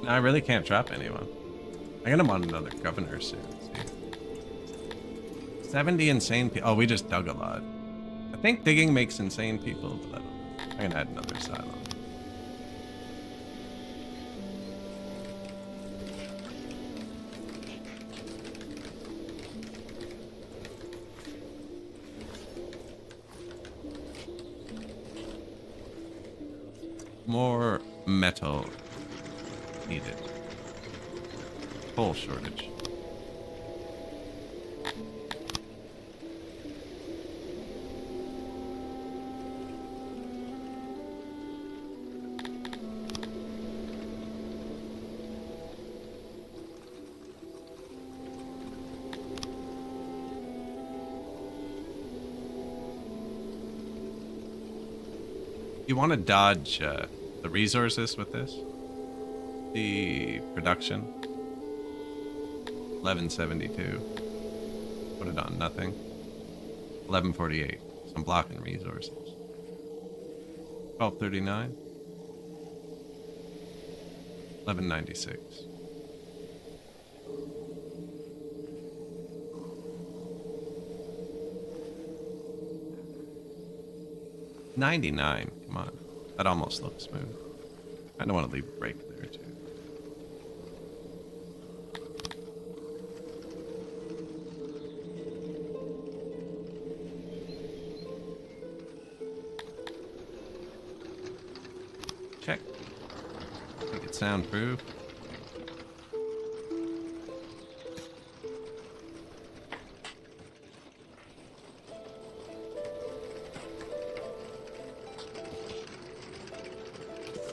No, I really can't drop anyone. I'm gonna want another governor soon. See. 70 insane people. Oh, we just dug a lot. I think digging makes insane people, but I don't know. I'm gonna add another silo. More metal needed. Coal shortage. You want to dodge the resources with this? The production. 1172. Put it on nothing. 1148. So I'm blocking resources. 1239. 1196. $99. Come on. That almost looks smooth. I don't want to leave a break there, too. Check. Make it soundproof.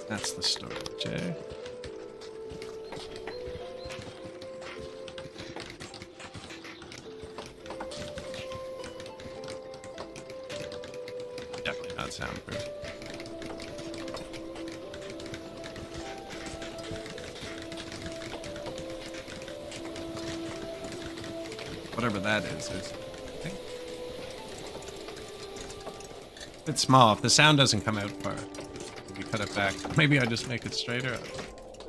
That's the storage, eh? Definitely not soundproof. Whatever that is. It's small. If the sound doesn't come out far, we cut it back. Maybe I just make it straighter.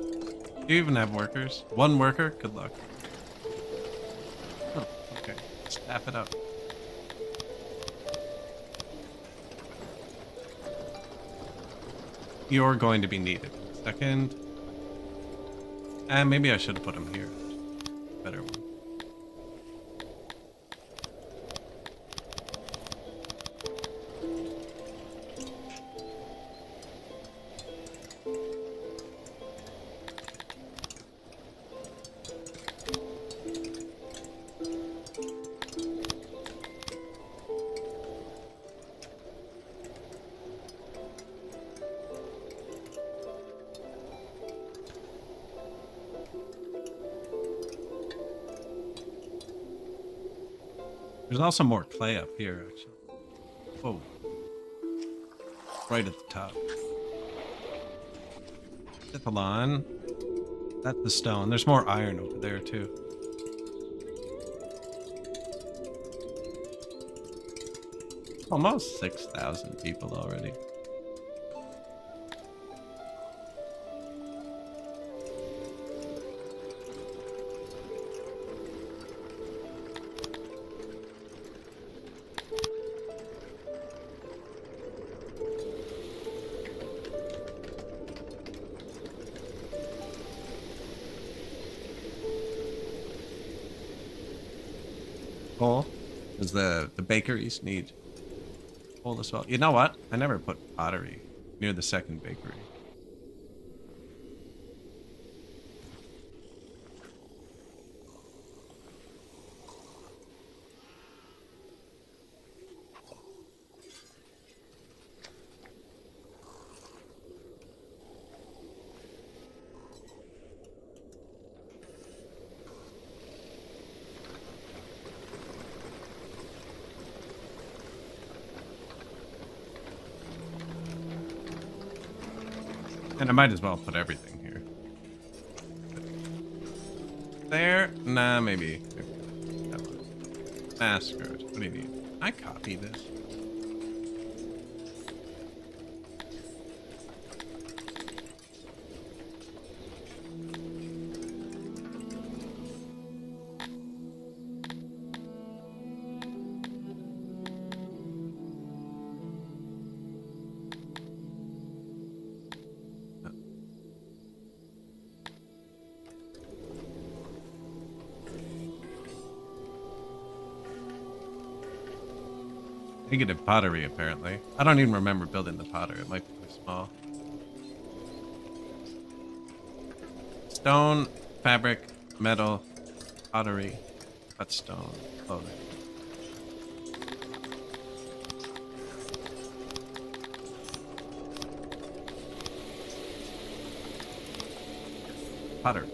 Do you even have workers? One worker? Good luck. Oh, okay. Let's tap it up. You're going to be needed. Second. And maybe I should have put him here. Better one. There's also more clay up here, actually. Whoa. Right at the top. Get the lawn. That's the stone. There's more iron over there, too. Almost 6,000 people already. Coal, because the bakeries need coal as well. You know what? I never put pottery near the second bakery. And I might as well put everything here. There? Nah, maybe. Ah, screw it. What do you need? I copy this. Negative pottery, apparently. I don't even remember building the potter. It might be too small. Stone, fabric, metal, pottery, cut stone, clothing. Pottery.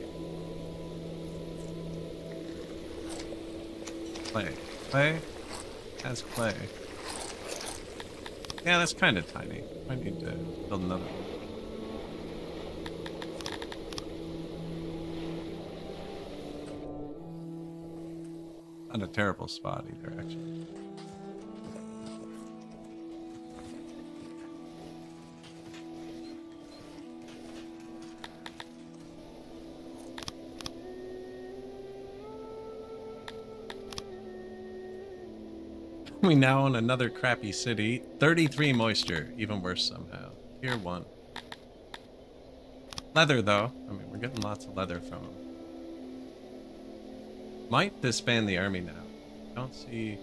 Clay. Clay has clay. Yeah, that's kind of tiny. I need to build another one. Not a terrible spot either, actually. We now own another crappy city. 33 moisture. Even worse somehow. Tier 1. Leather, though. I mean, we're getting lots of leather from them. Might disband the army now. Don't see...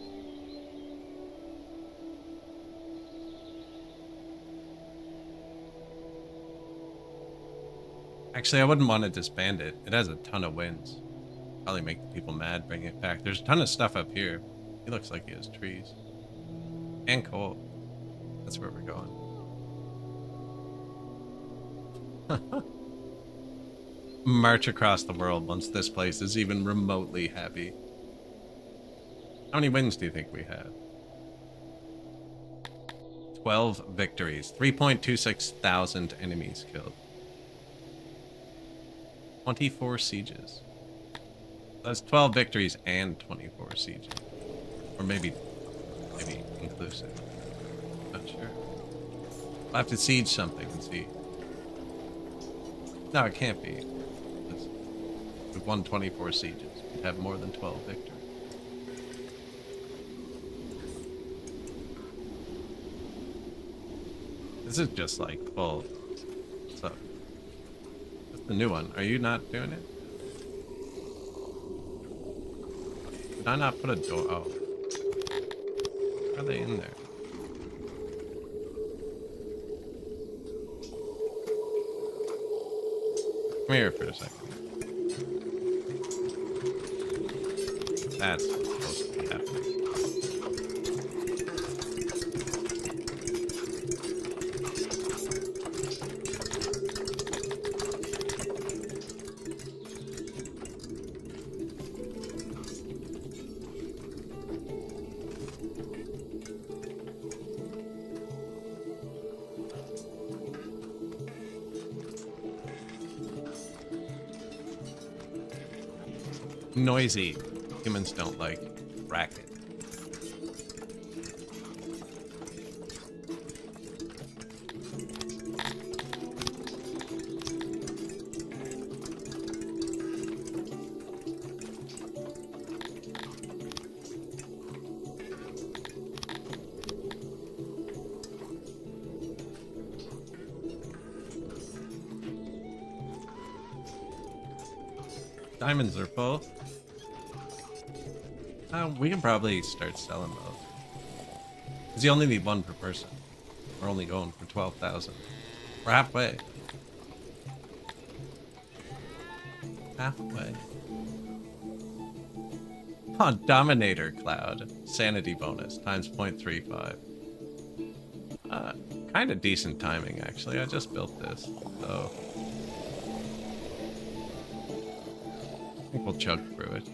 Actually, I wouldn't want to disband it. It has a ton of wins. Probably make the people mad, bring it back. There's a ton of stuff up here. He looks like he has trees. And coal. That's where we're going. March across the world once this place is even remotely happy. How many wins do you think we have? 12 victories. 3.26 thousand enemies killed. 24 sieges. That's 12 victories and 24 sieges. Or maybe inclusive. Not sure. I'll have to siege something and see. No, it can't be. We've won 24 sieges. We have more than 12 victories. This is just like full. What's up? That's the new one. Are you not doing it? Did I not put a door? Oh. How are they in there? Come here for a second. That's supposed to be happening. Noisy. Humans don't like racket. Diamonds are full. We can probably start selling those. Because you only need one per person. We're only going for 12,000. We're halfway. Halfway. Oh, Dominator Cloud. Sanity bonus times 0.35. Kind of decent timing, actually. I just built this, so... I think we'll chug through it.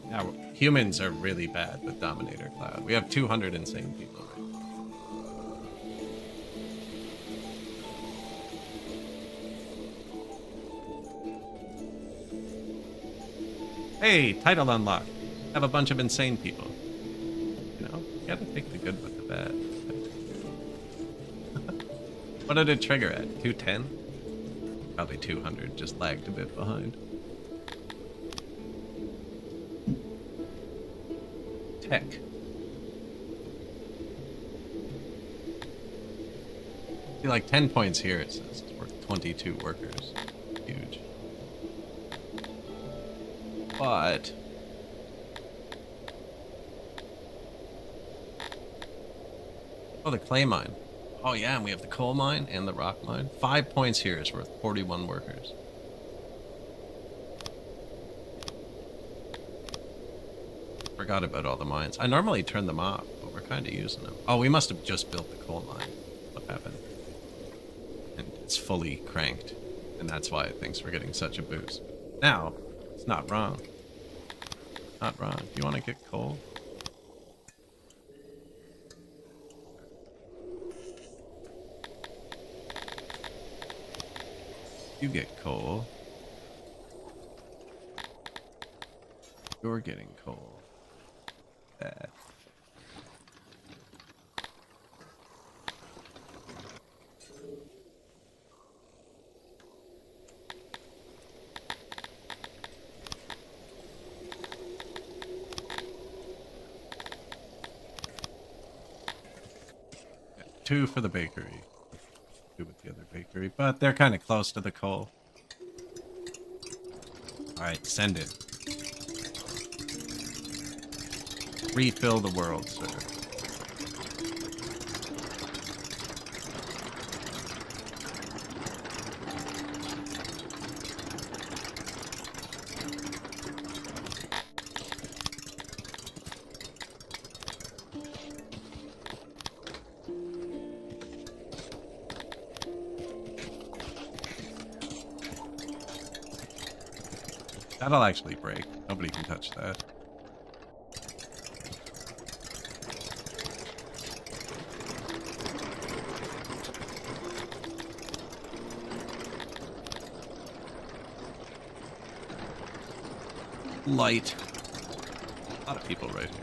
Now, humans are really bad with Dominator Cloud. We have 200 insane people. Hey, title unlocked. Have a bunch of insane people. You know, you gotta take the good with the bad. What did it trigger at? 210? Probably 200, just lagged a bit behind. Tech. See, like 10 points here, it says it's worth 22 workers. Huge. But... oh, the clay mine. Oh yeah, and we have the coal mine and the rock mine. 5 points here is worth 41 workers. Forgot about all the mines. I normally turn them off, but we're kind of using them. Oh, we must have just built the coal mine. What happened? And it's fully cranked, and that's why it thinks we're getting such a boost. Now, it's not wrong. Not wrong. Do you want to get coal? You get coal. You're getting coal. That. Yeah, 2 for the bakery. do with the other bakery, but they're kind of close to the coal. All right, send it. Refill the world, sir. That'll actually break. Nobody can touch that. Light. A lot of people right here.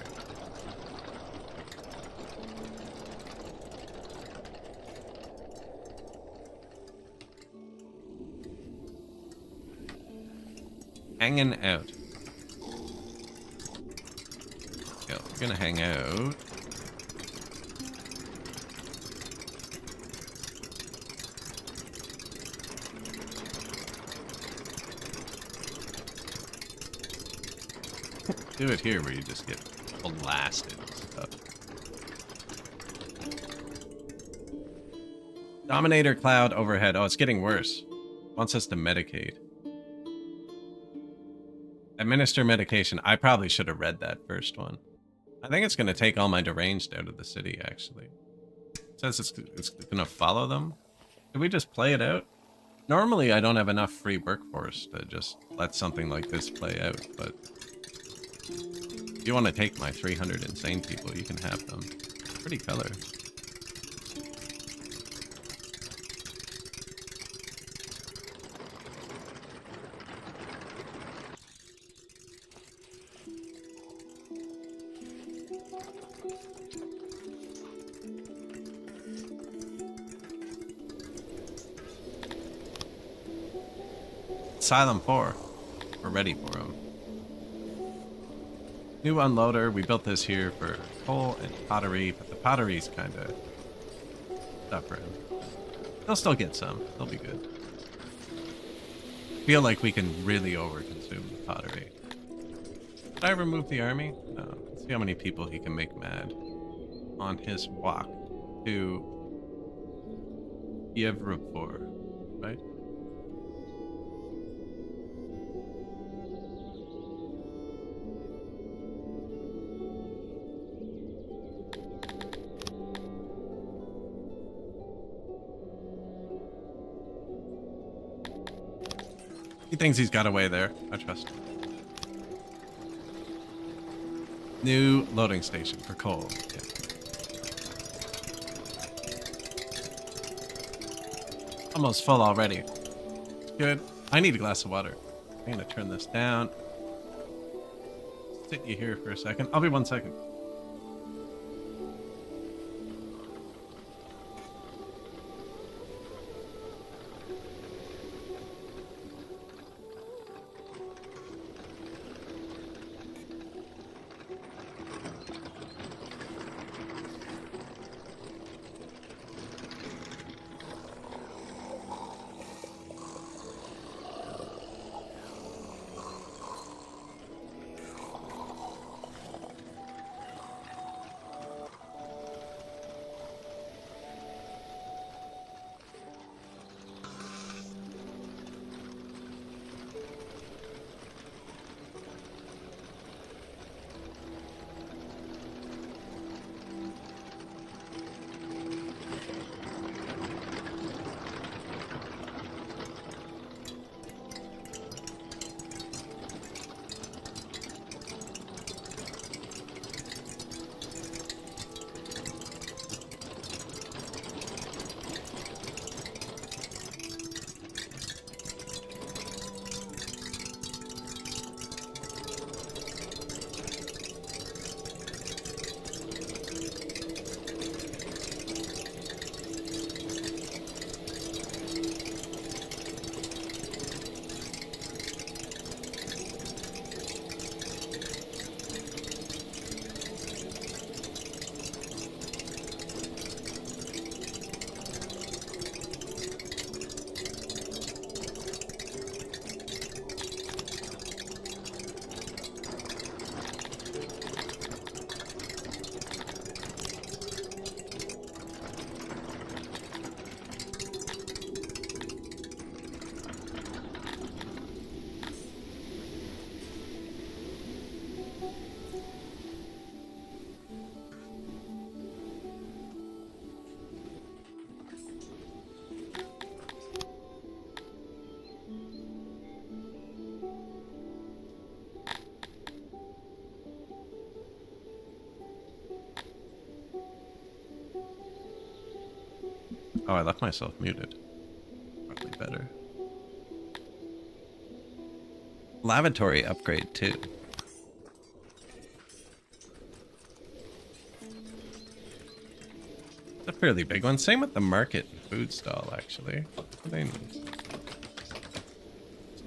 Hanging out. Yeah, we're gonna hang out. Do it here where you just get blasted and stuff. Dominator cloud overhead. Oh, it's getting worse. Wants us to medicate. Administer medication. I probably should have read that first one. I think it's going to take all my deranged out of the city, actually. It says it's going to follow them. Did we just play it out? Normally, I don't have enough free workforce to just let something like this play out, but if you want to take my 300 insane people, you can have them. Pretty color. Asylum 4. We're ready for him. New unloader. We built this here for coal and pottery, but the pottery's kind of suffering. They'll still get some. They'll be good. Feel like we can really overconsume the pottery. Did I remove the army? No. Let's see how many people he can make mad on his walk to Endeavour, right? He thinks he's got away there. I trust him. New loading station for coal. Yeah. Almost full already. Good. I need a glass of water. I'm gonna turn this down. Sit you here for a second. I'll be 1 second. Oh, I left myself muted. Probably better. Lavatory upgrade too. It's a fairly big one. Same with the market and food stall, actually. What do they need?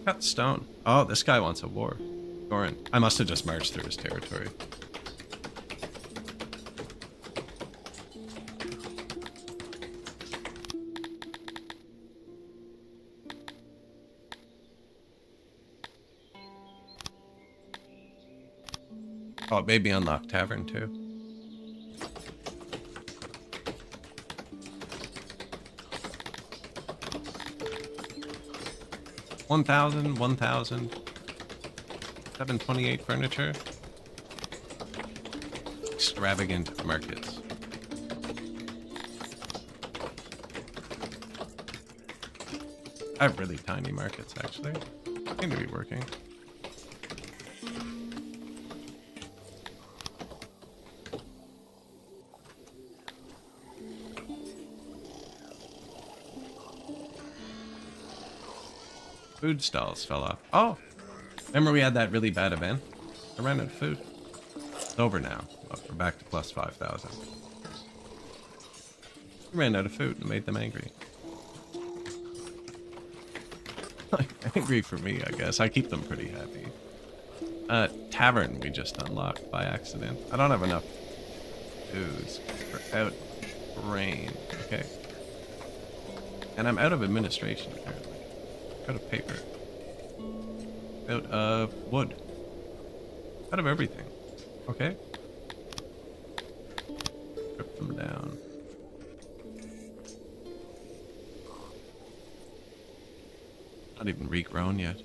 Cut stone. Oh, this guy wants a war. Gorin. I must have just marched through his territory. Oh, it made me unlock tavern too. $1,000, 1,000. 728 furniture. Extravagant markets. I have really tiny markets, actually. Seem to be working. Food stalls fell off. Oh! Remember we had that really bad event? I ran out of food. It's over now. Oh, we're back to plus 5,000. We ran out of food and made them angry. Angry for me, I guess. I keep them pretty happy. Tavern we just unlocked by accident. I don't have enough booze. We're out of rain. Okay. And I'm out of administration, apparently. Out of paper. Out of wood. Out of everything. Okay. Strip them down. Not even regrown yet.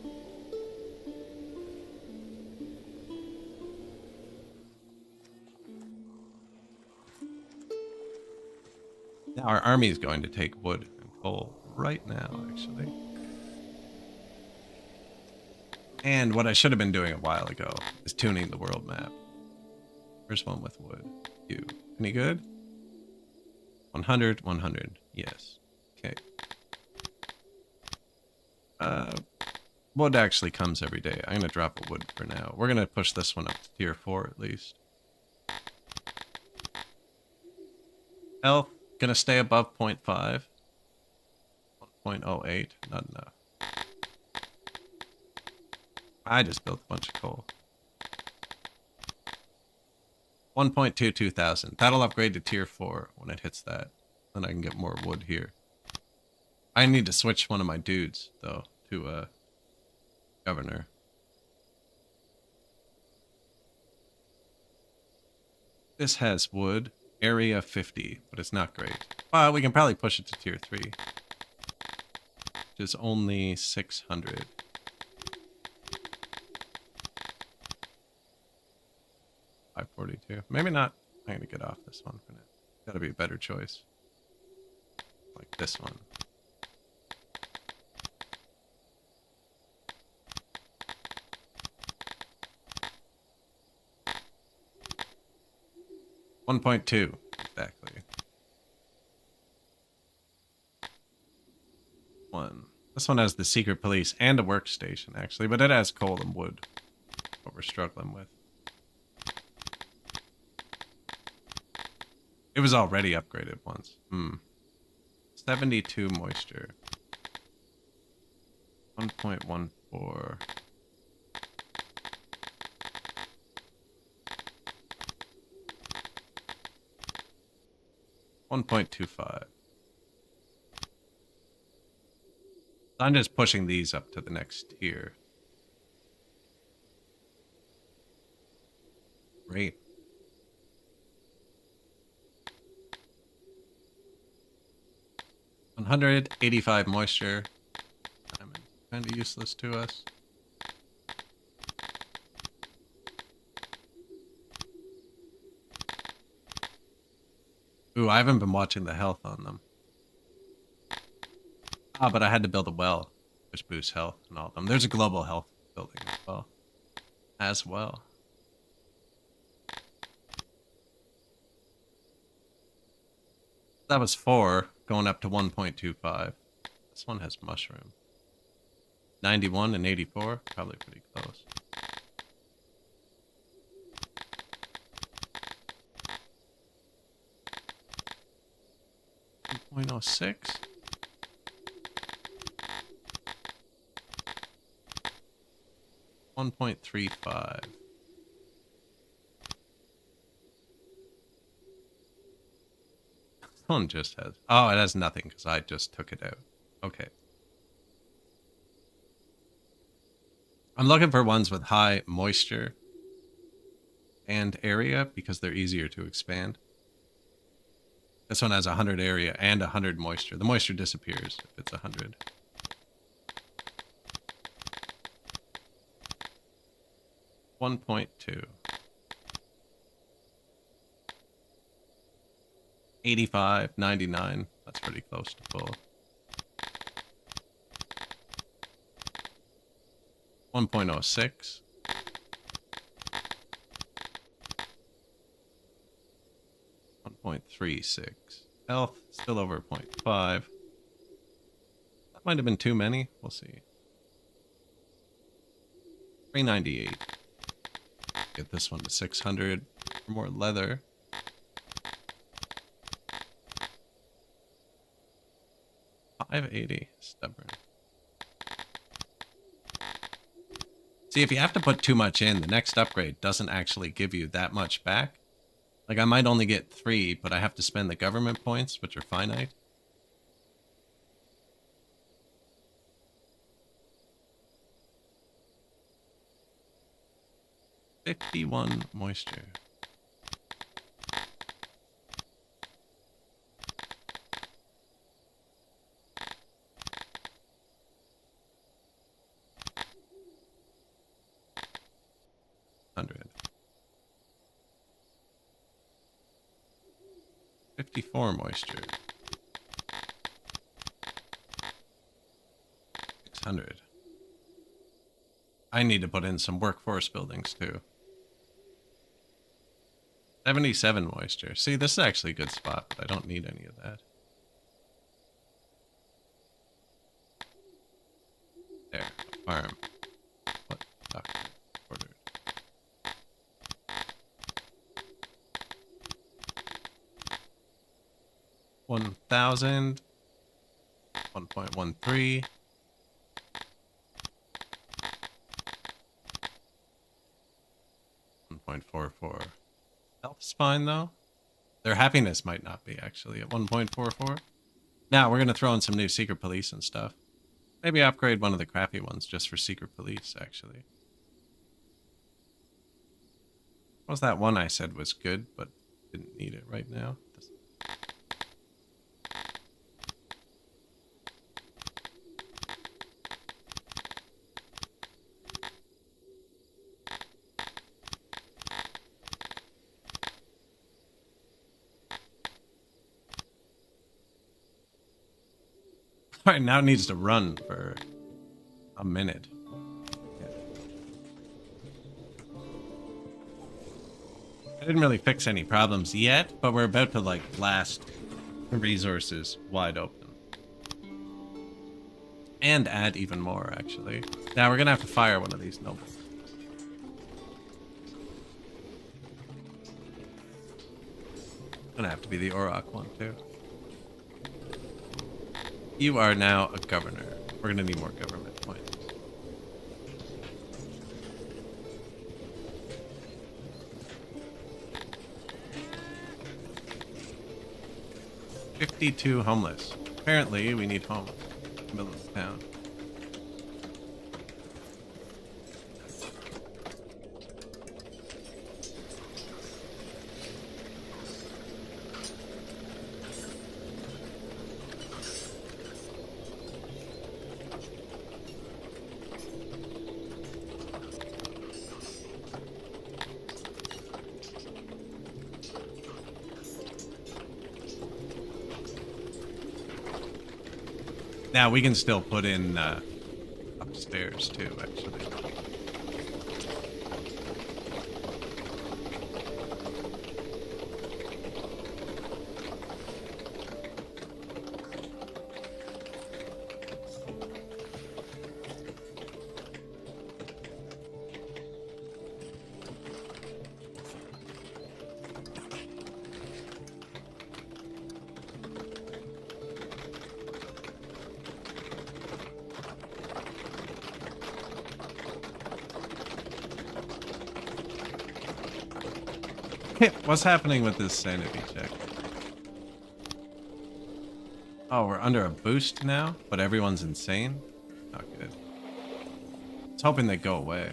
Now our army is going to take wood and coal right now, actually. And what I should have been doing a while ago is tuning the world map. First one with wood. You. Any good? 100, 100. Yes. Okay. Wood actually comes every day. I'm going to drop a wood for now. We're going to push this one up to tier 4 at least. Health, going to stay above 0.5. 1.08, not enough. I just built a bunch of coal. 1.22 thousand. That'll upgrade to tier 4 when it hits that. Then I can get more wood here. I need to switch one of my dudes, though, to governor. This has wood. Area 50, but it's not great. Well, we can probably push it to tier 3. Which is only 600. $542. Maybe not. I'm gonna get off this one for now. Gotta be a better choice. Like this one. $1.2 exactly. One. This one has the secret police and a workstation actually, but it has coal and wood. What we're struggling with. It was already upgraded once. 72 moisture. 1.14. $1.25. I'm just pushing these up to the next tier. Great. $185 moisture. Kind of useless to us. Ooh, I haven't been watching the health on them. Ah, but I had to build a well, which boosts health and all of them. There's a global health building as well. That was 4, going up to 1.25. This one has mushroom. 91 and 84, probably pretty close. .06. 1.35. This one just has... Oh, it has nothing because I just took it out. Okay. I'm looking for ones with high moisture and area because they're easier to expand. This one has 100 area and 100 moisture. The moisture disappears if it's 100. .2. 85, 99. That's pretty close to full. 1.06. 1.36. Health, still over 0.5. That might have been too many. We'll see. 398. Get this one to 600 for more leather. .580. Stubborn. See, if you have to put too much in, the next upgrade doesn't actually give you that much back. Like, I might only get 3, but I have to spend the government points, which are finite. .51 moisture. .100. 54 moisture. 600. I need to put in some workforce buildings too. 77 moisture. See, this is actually a good spot, but I don't need any of that. There, farm. What doctor ordered? $1,000. 1.13. 1.44. Health is fine though. Their happiness might not be actually at 1.44. Now we're gonna throw in some new secret police and stuff. Maybe upgrade one of the crappy ones just for secret police actually. What was that one I said was good but didn't need it right now? All right, now it needs to run for a minute. Yeah. I didn't really fix any problems yet, but we're about to like blast the resources wide open. And add even more, actually. Now we're gonna have to fire one of these nobles. Gonna have to be the Auroch one too. You are now a governor. We're gonna need more government points. $52 homeless. Apparently, we need homeless in the middle of the town. Now we can still put in upstairs too, actually. What's happening with this sanity check? Oh, we're under a boost now, but everyone's insane? Not good. I was hoping they'd go away.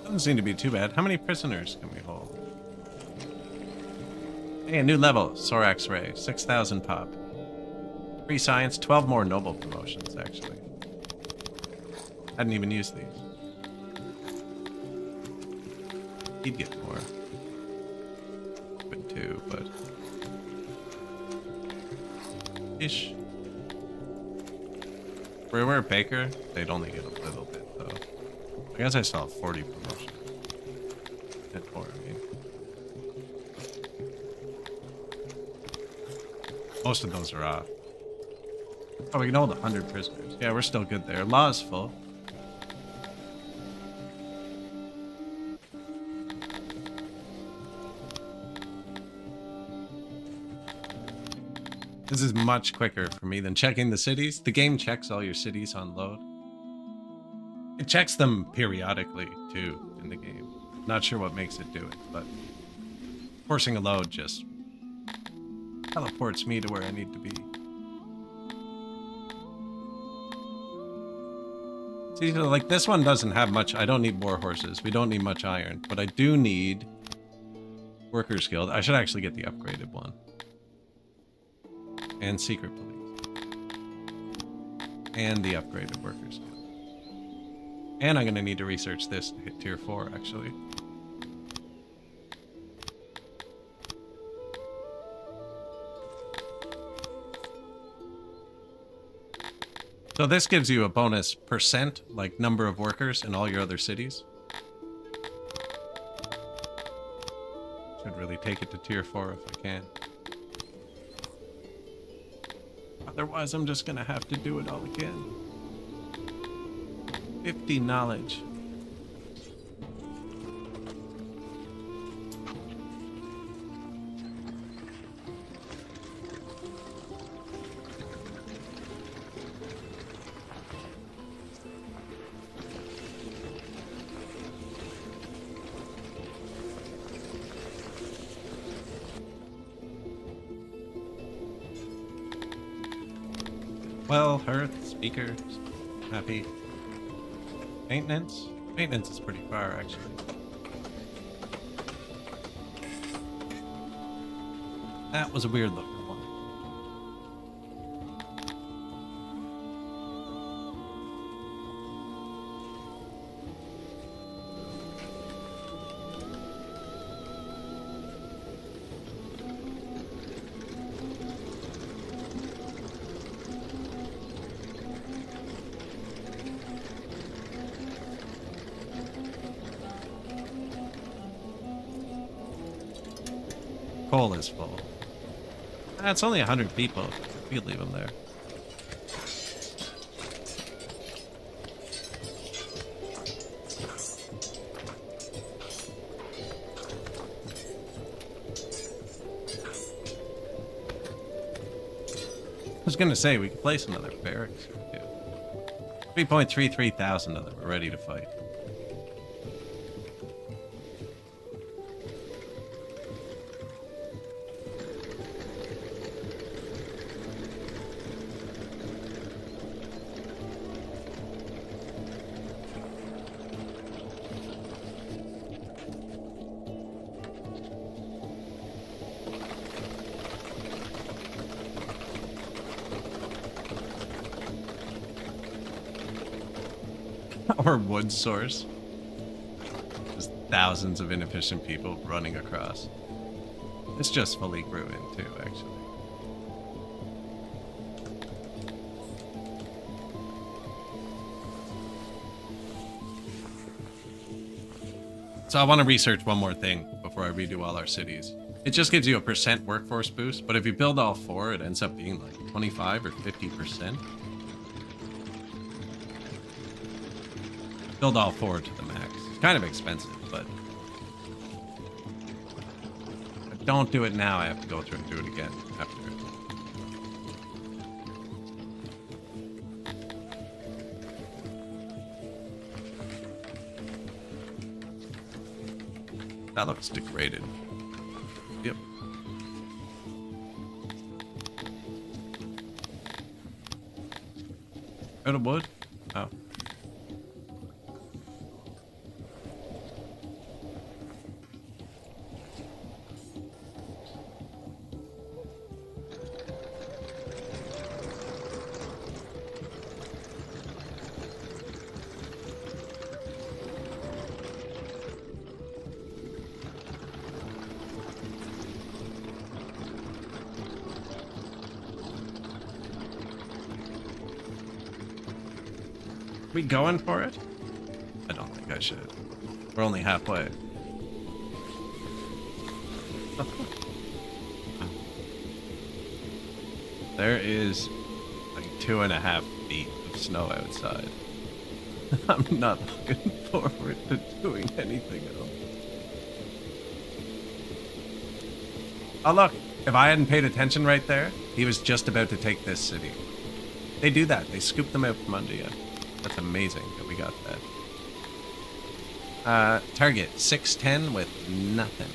Doesn't seem to be too bad. How many prisoners can we hold? Hey, a new level. Sorax Ray. 6,000 pop. Free science. 12 more noble promotions, actually. Hadn't even used these. He'd get more. But two, but... Ish. If we were a baker, they'd only get a little bit, though. I guess I still have 40 promotions. And more, I mean. Most of those are off. Oh, we can hold 100 prisoners. Yeah, we're still good there. Law is full. This is much quicker for me than checking the cities. The game checks all your cities on load. It checks them periodically, too, in the game. Not sure what makes it do it, but forcing a load just teleports me to where I need to be. See, so like this one doesn't have much. I don't need war horses. We don't need much iron, but I do need Workers Guild. I should actually get the upgraded one. And Secret Police. And the upgraded Workers Guild. And I'm going to need to research this to hit tier 4, actually. So this gives you a bonus percent, like number of workers in all your other cities. Should really take it to tier 4 if I can. Otherwise, I'm just gonna have to do it all again. 50 knowledge. Well, hearth, speakers, happy. Maintenance? Maintenance is pretty far, actually. That was a weird looking one. Coal is full. It's only 100 people. We could leave them there. I was gonna say we could place another barracks or two. 3.33 thousand of them are ready to fight. Or wood source. Just thousands of inefficient people running across. It's just fully ruined too, actually. So I want to research one more thing before I redo all our cities. It just gives you a % workforce boost, but if you build all 4, it ends up being like 25 or 50%. Build all 4 to the max. It's kind of expensive, but if I don't do it now, I have to go through and do it again after. That looks degraded. Yep. Out of wood? Oh. We going for it? I don't think I should. We're only halfway. There is like 2.5 feet of snow outside. I'm not looking forward to doing anything else. Oh look, if I hadn't paid attention right there, he was just about to take this city. They do that. They scoop them out from under you. That's amazing that we got that. Target 610 with nothing.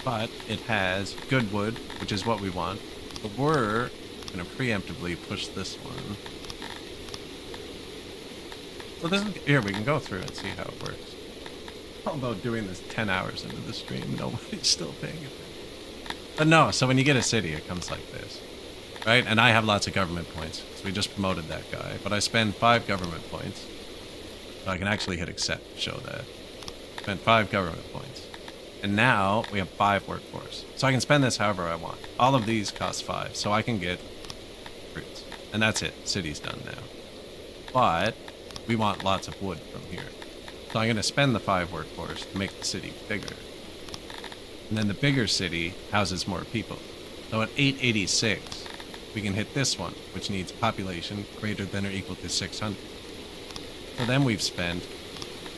But it has good wood, which is what we want. But we're going to preemptively push this one. So this is, here, we can go through and see how it works. Although doing this 10 hours into the stream, nobody's still paying attention. But no, so when you get a city, it comes like this. Right? And I have lots of government points, so we just promoted that guy. But I spend 5 government points. So I can actually hit accept to show that. Spent 5 government points. And now we have 5 workforce. So I can spend this however I want. All of these cost 5, so I can get fruits. And that's it. City's done now. But we want lots of wood from here. So I'm going to spend the 5 workforce to make the city bigger. And then the bigger city houses more people. So at 886... we can hit this one, which needs population greater than or equal to 600. So then we've spent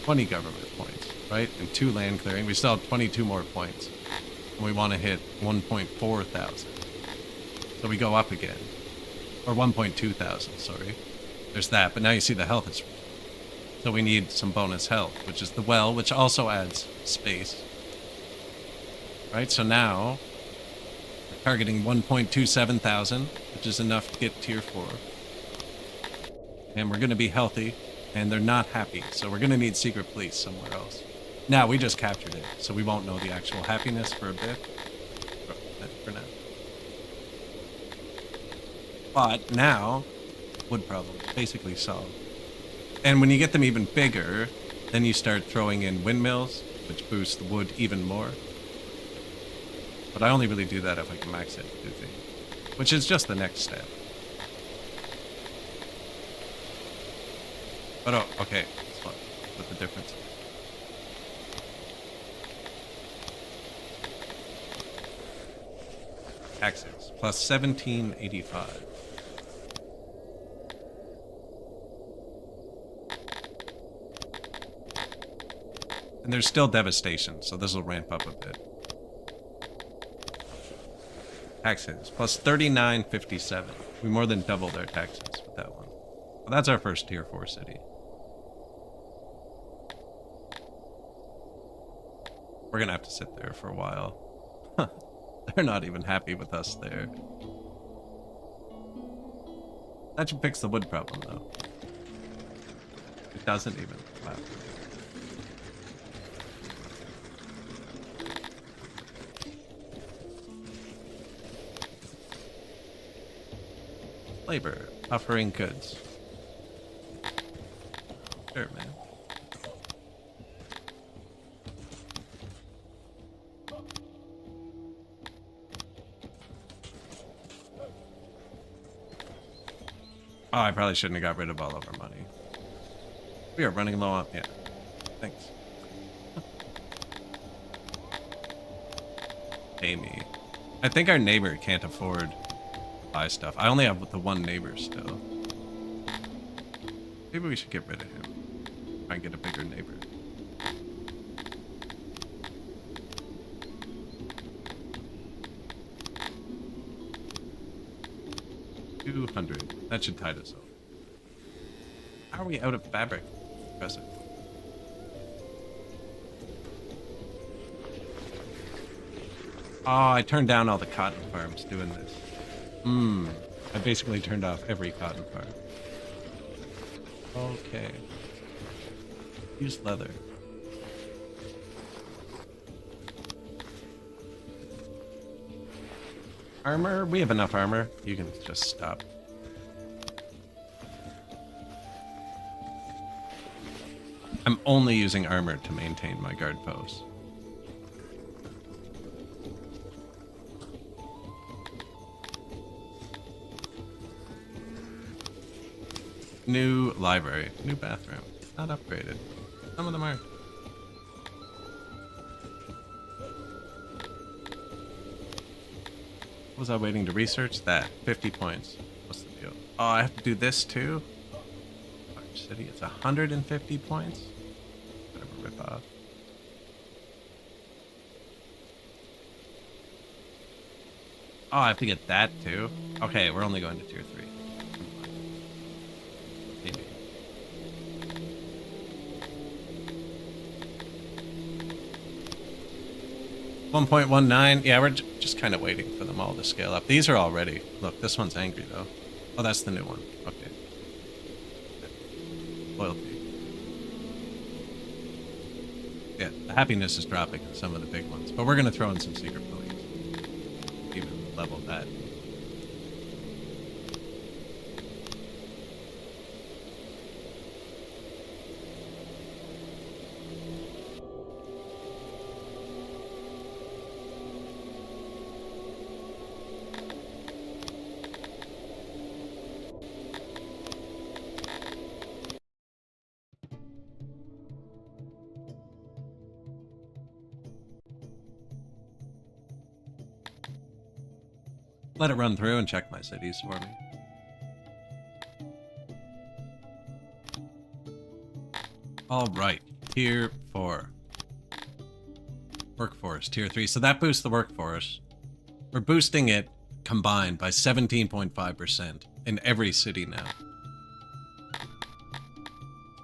20 government points, right? And 2 land clearing. We still have 22 more points. And we want to hit 1.4 thousand. So we go up again. Or 1.2 thousand, sorry. There's that, but now you see the health is... So we need some bonus health, which is the well, which also adds space. Right, so now... targeting 1.27 thousand, which is enough to get tier 4. And we're going to be healthy, and they're not happy, so we're going to need secret police somewhere else. Now, we just captured it, so we won't know the actual happiness for a bit. For now. But now, wood problem basically solved. And when you get them even bigger, then you start throwing in windmills, which boosts the wood even more. But I only really do that if I can max it, which is just the next step. But oh, okay, let's look what the difference is. Taxes, plus 1785. And there's still devastation, so this will ramp up a bit. Taxes, plus 3957. We more than doubled our taxes with that one. Well, that's our first tier 4 city. We're gonna have to sit there for a while. They're not even happy with us there. That should fix the wood problem, though. It doesn't even. Wow. Labor, offering goods. Sure, man. Oh, I probably shouldn't have got rid of all of our money. We are running low on... yeah. Thanks. Pay me. I think our neighbor can't afford... buy stuff. I only have the one neighbor still. Maybe we should get rid of him. Try and get a bigger neighbor. $200. That should tide us over. How are we out of fabric? Impressive. Oh, I turned down all the cotton farms doing this. I basically turned off every cotton farm. Okay. Use leather. Armor? We have enough armor. You can just stop. I'm only using armor to maintain my guard post. New library. New bathroom. Not upgraded. Some of them aren't. What was I waiting to research? That. 50 points. What's the deal? Oh, I have to do this too? Large city. It's 150 points? Whatever, rip off. Oh, I have to get that too? Okay, we're only going to tier 3. Maybe. $1.19. Yeah, we're just kind of waiting for them all to scale up. These are all ready. Look, this one's angry though. Oh, that's the new one. Okay. Loyalty. Yeah, the happiness is dropping in some of the big ones, but we're gonna throw in some secret police. Even level that. Let it run through and check my cities for me. All right, tier 4. Workforce, tier 3. So that boosts the workforce. We're boosting it combined by 17.5% in every city now.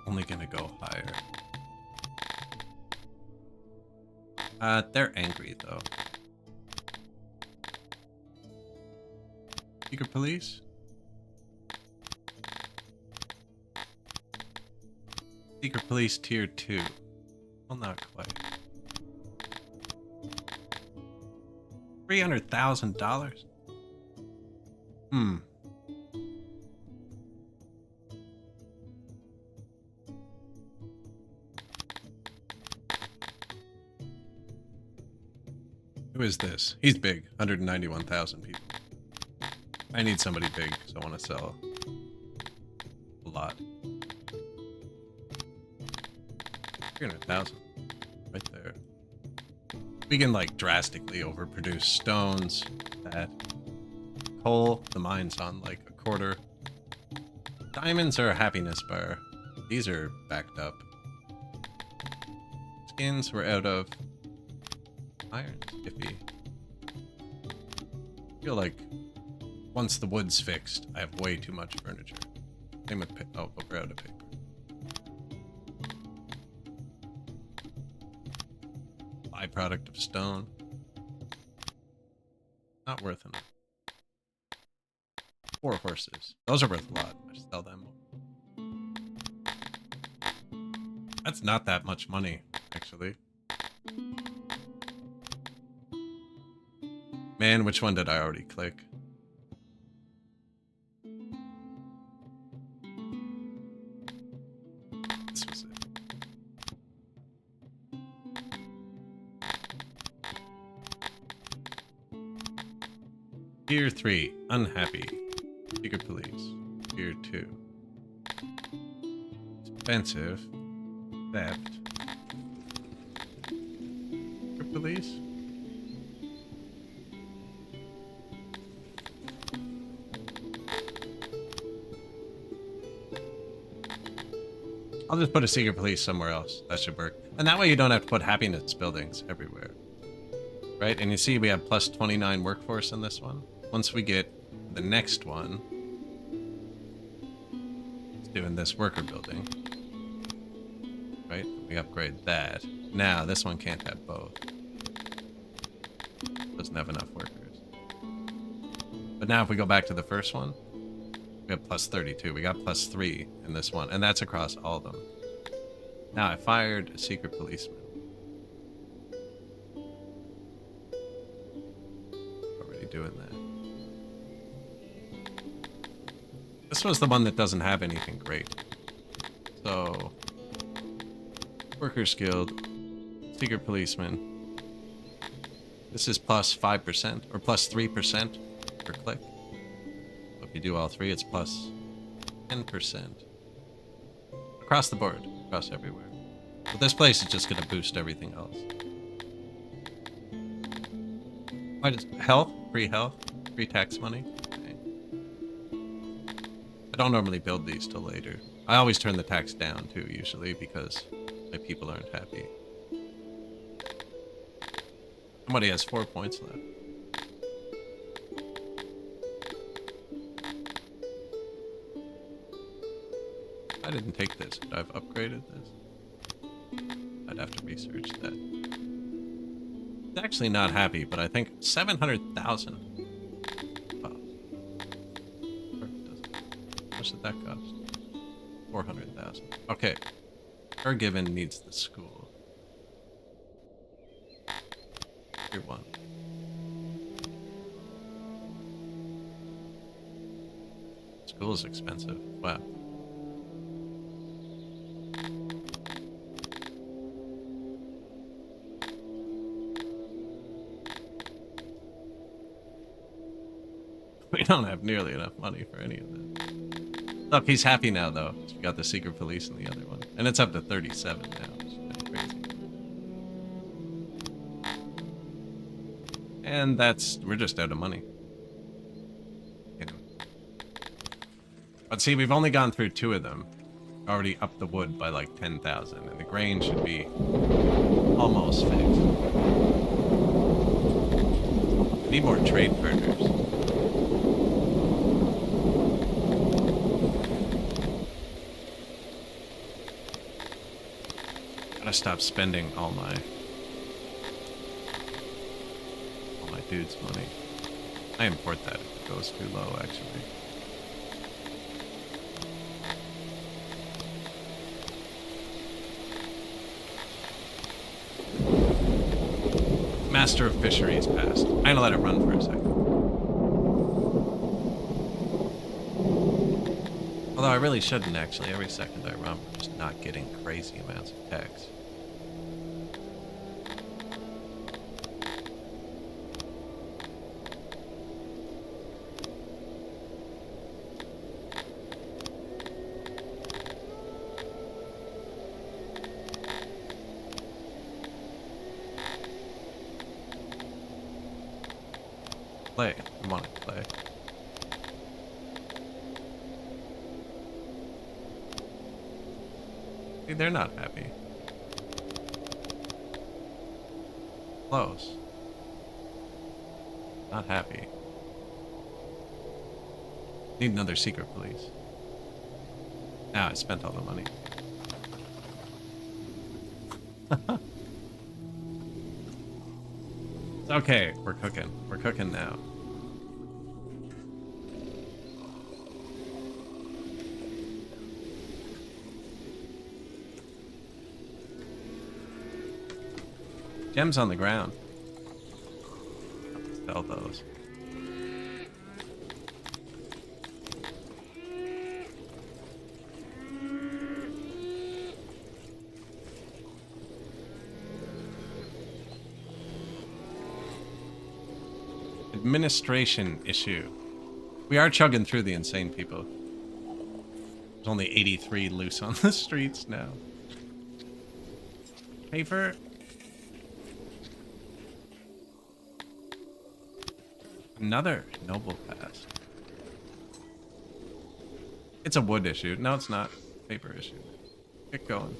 Only gonna go higher. They're angry though. Secret police? Secret police tier 2. Well, not quite. $300,000? Who is this? He's big. 191,000 people. I need somebody big because I want to sell a lot. 300,000 right there. We can like drastically overproduce stones. That coal, the mine's on like a quarter. Diamonds are a happiness bar. These are backed up. Skins we're out of. Iron's iffy. I feel like once the wood's fixed, I have way too much furniture. Same with oh, we're out of paper. Byproduct of stone. Not worth enough. 4 horses. Those are worth a lot. I should sell them. That's not that much money, actually. Man, which one did I already click? This was it. Tier 3, unhappy. Secret police. Tier 2. Expensive. Theft. Secret police. I'll just put a secret police somewhere else. That should work. And that way you don't have to put happiness buildings everywhere. Right? And you see we have plus 29 workforce in this one. Once we get the next one, it's doing this worker building. Right? We upgrade that. Now, this one can't have both. Does doesn't have enough workers. But now if we go back to the first one, we have plus 32. We got plus 3 in this one, and that's across all of them. Now I fired a secret policeman. Already doing that. This was the one that doesn't have anything great. So, Workers Guild, secret policeman. This is plus 5% or plus 3% per click. So if you do all three, it's plus 10%. Across the board, across everywhere. But this place is just going to boost everything else. Why does health? Free health? Free tax money? Okay. I don't normally build these till later. I always turn the tax down too, usually, because my people aren't happy. Somebody has 4 points left. I didn't take this. Could I have upgraded this? I'd have to research that. It's actually not happy, but I think 700,000. Oh. How much did that cost? 400,000. Okay. Given needs the school. Tier 1. School is expensive. Wow. We don't have nearly enough money for any of this. Look, he's happy now, though. We got the secret police in the other one. And it's up to 37 now. It's been crazy. And we're just out of money. Yeah. But see, we've only gone through 2 of them. Already up the wood by like 10,000. And the grain should be almost fixed. We need more trade partners. Gotta stop spending all my dude's money. I import that if it goes too low, actually. Master of Fisheries passed. I'm gonna let it run for a second. Although I really shouldn't, actually. Every second I run, I'm just not getting crazy amounts of tax. Play. I want to play. See, they're not happy. Close. Not happy. Need another secret police. Now I spent all the money. Okay, we're cooking. We're cooking now. Gems on the ground. Sell those. Administration issue. We are chugging through the insane people. There's only 83 loose on the streets now. Paper. Another noble pass. It's a wood issue. No, it's not. Paper issue. Get going.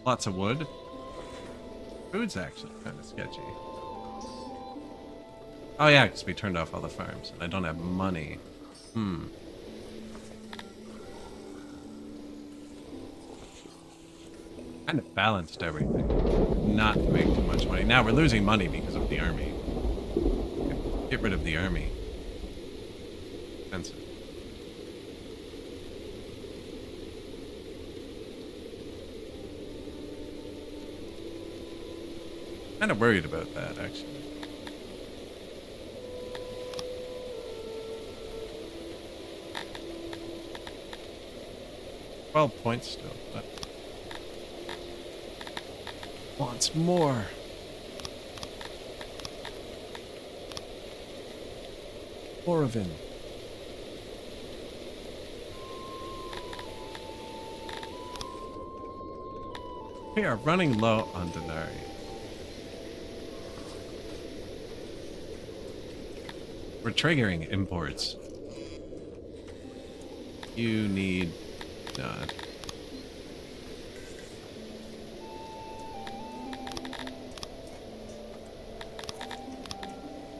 Lots of wood. Food's actually kind of sketchy. Oh yeah, because we turned off all the farms. And I don't have money. Kind of balanced everything. Not to make too much money. Now we're losing money because of the army. Get rid of the army. Expensive. Kind of worried about that, actually. £12 still, but wants more. More of him. We are running low on Denari. We're triggering imports. You need not.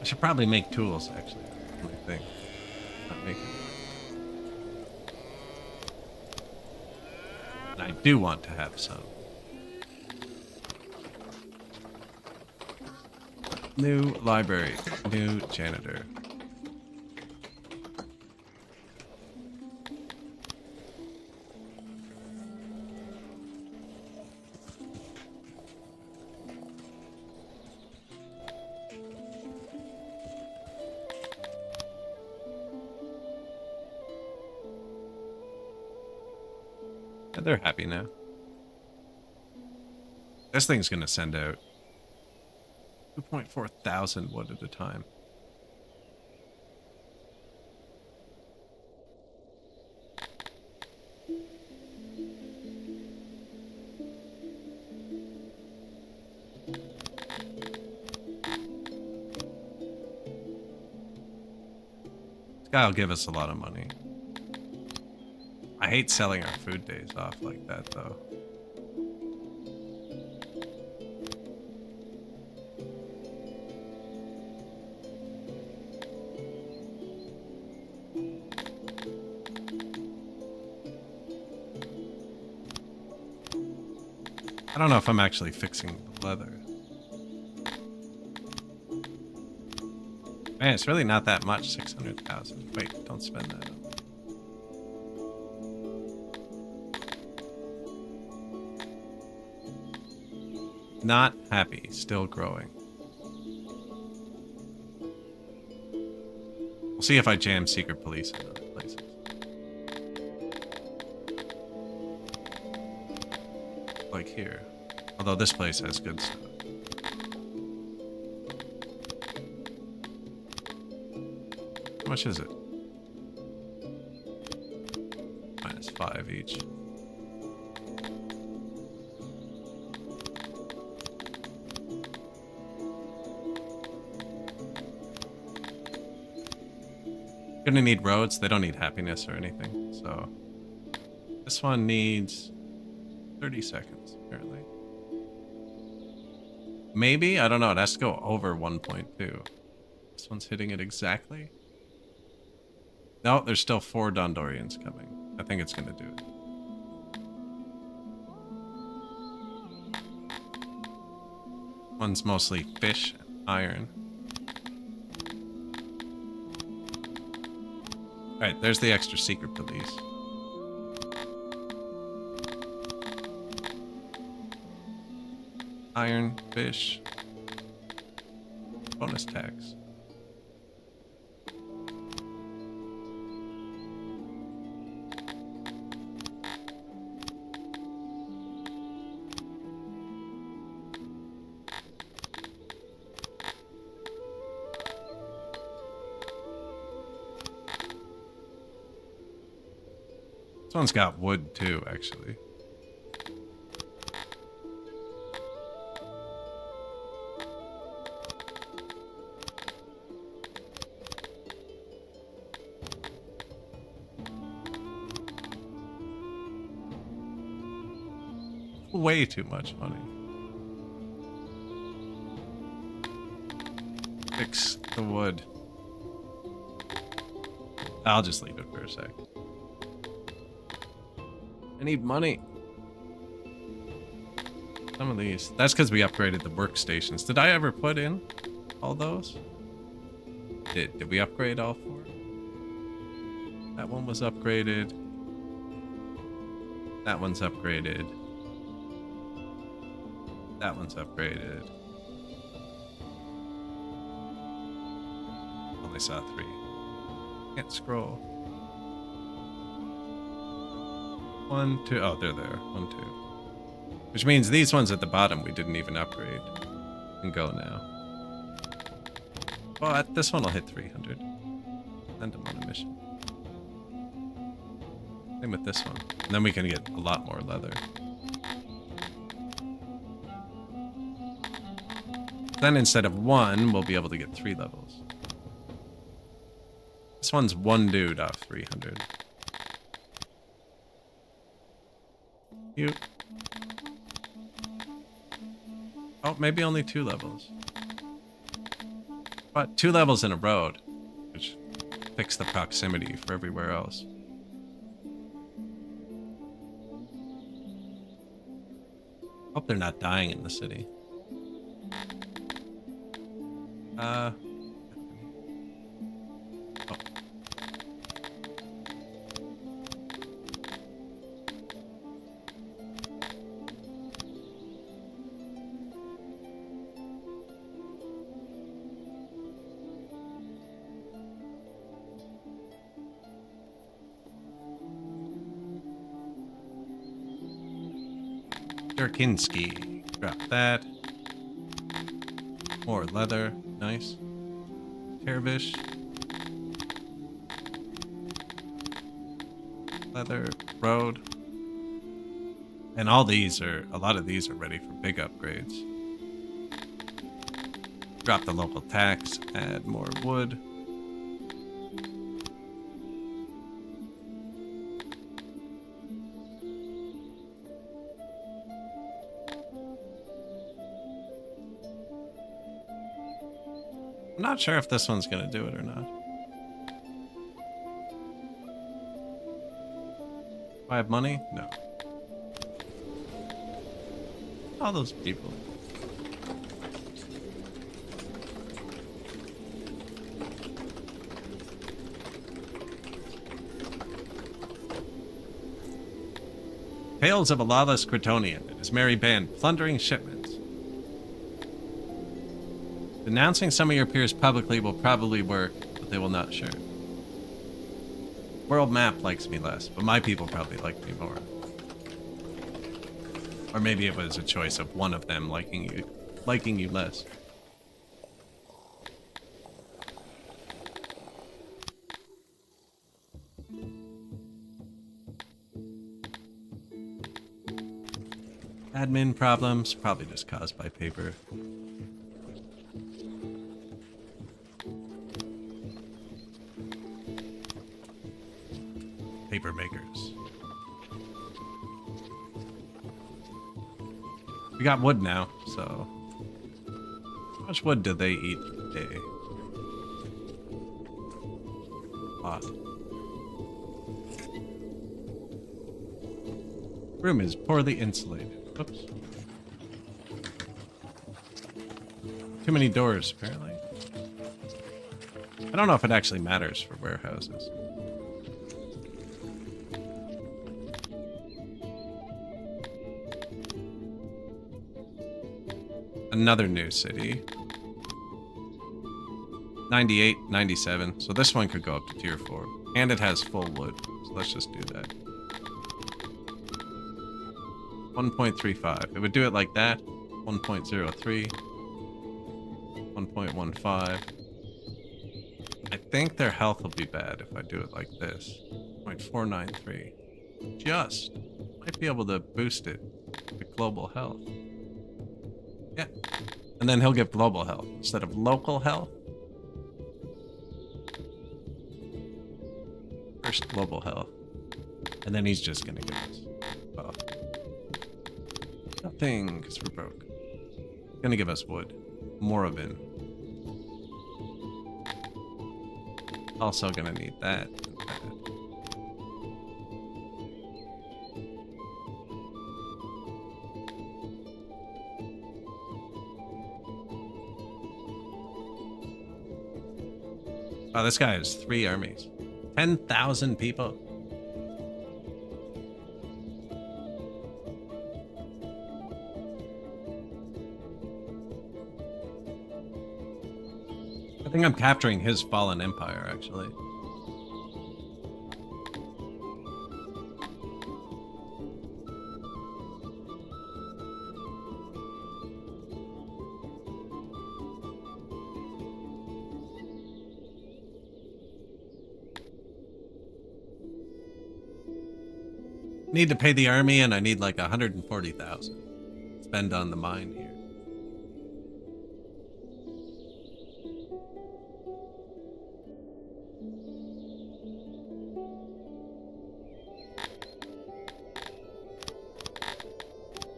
I should probably make tools, actually. That's the only thing. Not making. And I do want to have some. New library. New janitor. Yeah, they're happy now. This thing's gonna send out 2.4 thousand wood at a time. This guy will give us a lot of money. I hate selling our food days off like that, though. I don't know if I'm actually fixing the leather. Man, it's really not that much, 600,000. Wait, don't spend that. Not happy, still growing. We'll see if I jam secret police in other places. Like here. Although this place has good stuff. How much is it? -5 each. Gonna need roads. They don't need happiness or anything. So this one needs 30 seconds, apparently. Maybe? I don't know. It has to go over 1.2. This one's hitting it exactly. No, there's still 4 Dondorians coming. I think it's gonna do it. One's mostly fish and iron. Alright, there's the extra secret police. Iron, fish. Bonus tax. This one's got wood too, actually. Way too much money. Fix the wood. I'll just leave it for a sec. I need money. Some of these. That's because we upgraded the workstations. Did I ever put in all those? Did we upgrade all 4? That one was upgraded. That one's upgraded. That one's upgraded. Only saw 3. Can't scroll. 1, 2. Oh, they're there. 1, 2. Which means these ones at the bottom we didn't even upgrade. Can go now. But this one will hit 300. Send them on a mission. Same with this one. And then we can get a lot more leather. Then instead of 1, we'll be able to get 3 levels. This one's 1 dude off 300. Cute. Oh, maybe only 2 levels. But 2 levels in a road, which fix the proximity for everywhere else. Hope they're not dying in the city. Oh. Durkinski. Drop that. More leather. Nice. Tervish. Leather. Road. And all these are, a lot of these are ready for big upgrades. Drop the local tax. Add more wood. I'm not sure if this one's gonna do it or not. Do I have money? No. All those people. Tales of a lawless Cretonian and his merry band plundering shipments. Denouncing some of your peers publicly will probably work, but they will not share. World map likes me less, but my people probably like me more. Or maybe it was a choice of one of them liking you less. Admin problems, probably just caused by paper. Paper makers. We got wood now, so how much wood do they eat a day? Lot. Room is poorly insulated. Oops. Too many doors, apparently. I don't know if it actually matters for warehouses. Another new city. 98, 97. So this one could go up to tier 4. And it has full wood. So let's just do that. 1.35. It would do it like that. 1.03. 1.15. I think their health will be bad if I do it like this. 0.493. Just. Might be able to boost it to global health. Yeah. And then he'll get global health instead of local health. First global health. And then he's just gonna give us buff. Nothing, because we're broke. Gonna give us wood. More of it. Also gonna need that. Wow, this guy has 3 armies. 10,000 people. I think I'm capturing his fallen empire, actually. Need to pay the army, and I need like 140,000. Spend on the mine here.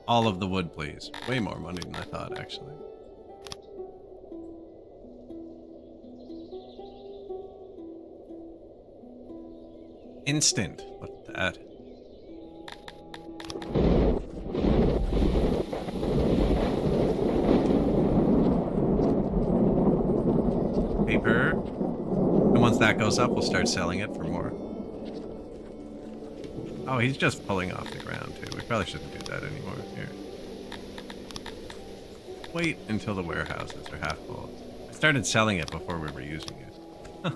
All of the wood, please. Way more money than I thought, actually. Instant. Look at that. Paper. And once that goes up, we'll start selling it for more. Oh, he's just pulling off the ground, too. We probably shouldn't do that anymore. Here. Wait until the warehouses are half full. I started selling it before we were using it. Huh.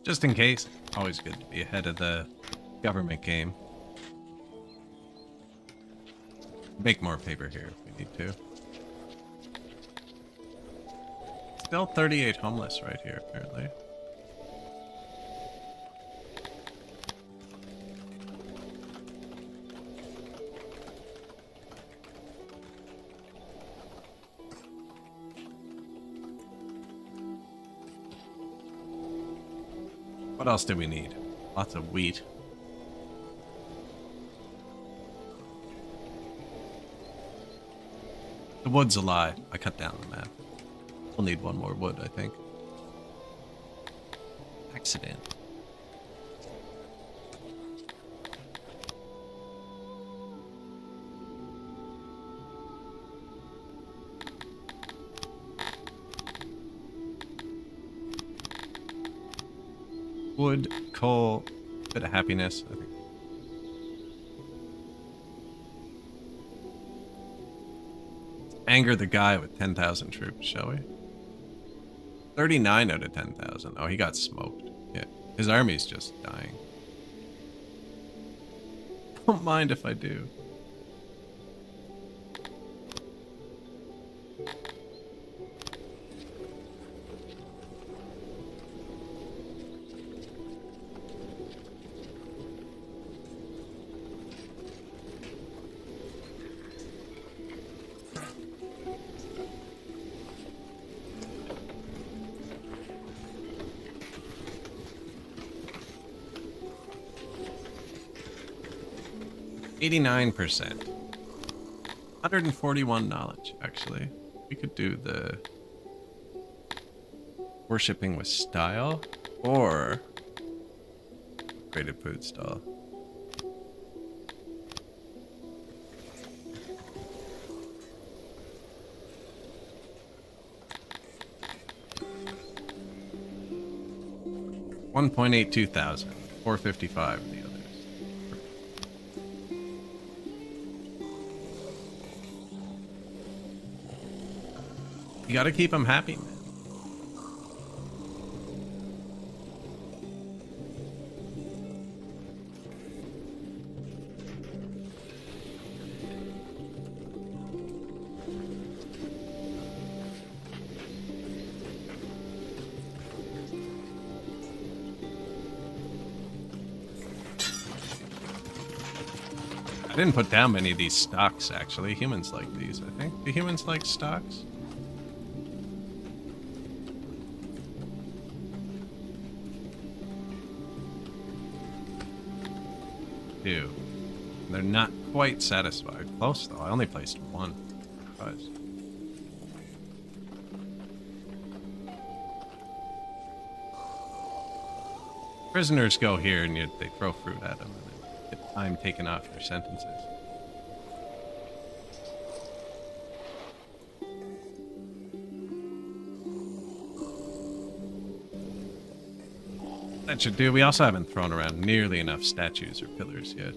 Just in case. Always good to be ahead of the government game. Make more paper here if we need to. Still 38 homeless right here, apparently. What else do we need? Lots of wheat. The wood's a lie. I cut down the map. We'll need one more wood, I think. Accident. Wood, coal, bit of happiness, I think. Anger the guy with 10,000 troops, shall we? 39 out of 10,000. Oh, he got smoked. Yeah, his army's just dying. Don't mind if I do. %. 141 knowledge, actually. We could do the worshipping with style or creative food stall. $1.82 thousand, 455 in the others. You gotta keep them happy, man. I didn't put down many of these stocks, actually. Humans like these, I think. Do humans like stocks? Do. They're not quite satisfied. Close, though. I only placed one. Surprised. Prisoners go here and they throw fruit at them and get time taken off their sentences. That should do. We also haven't thrown around nearly enough statues or pillars yet.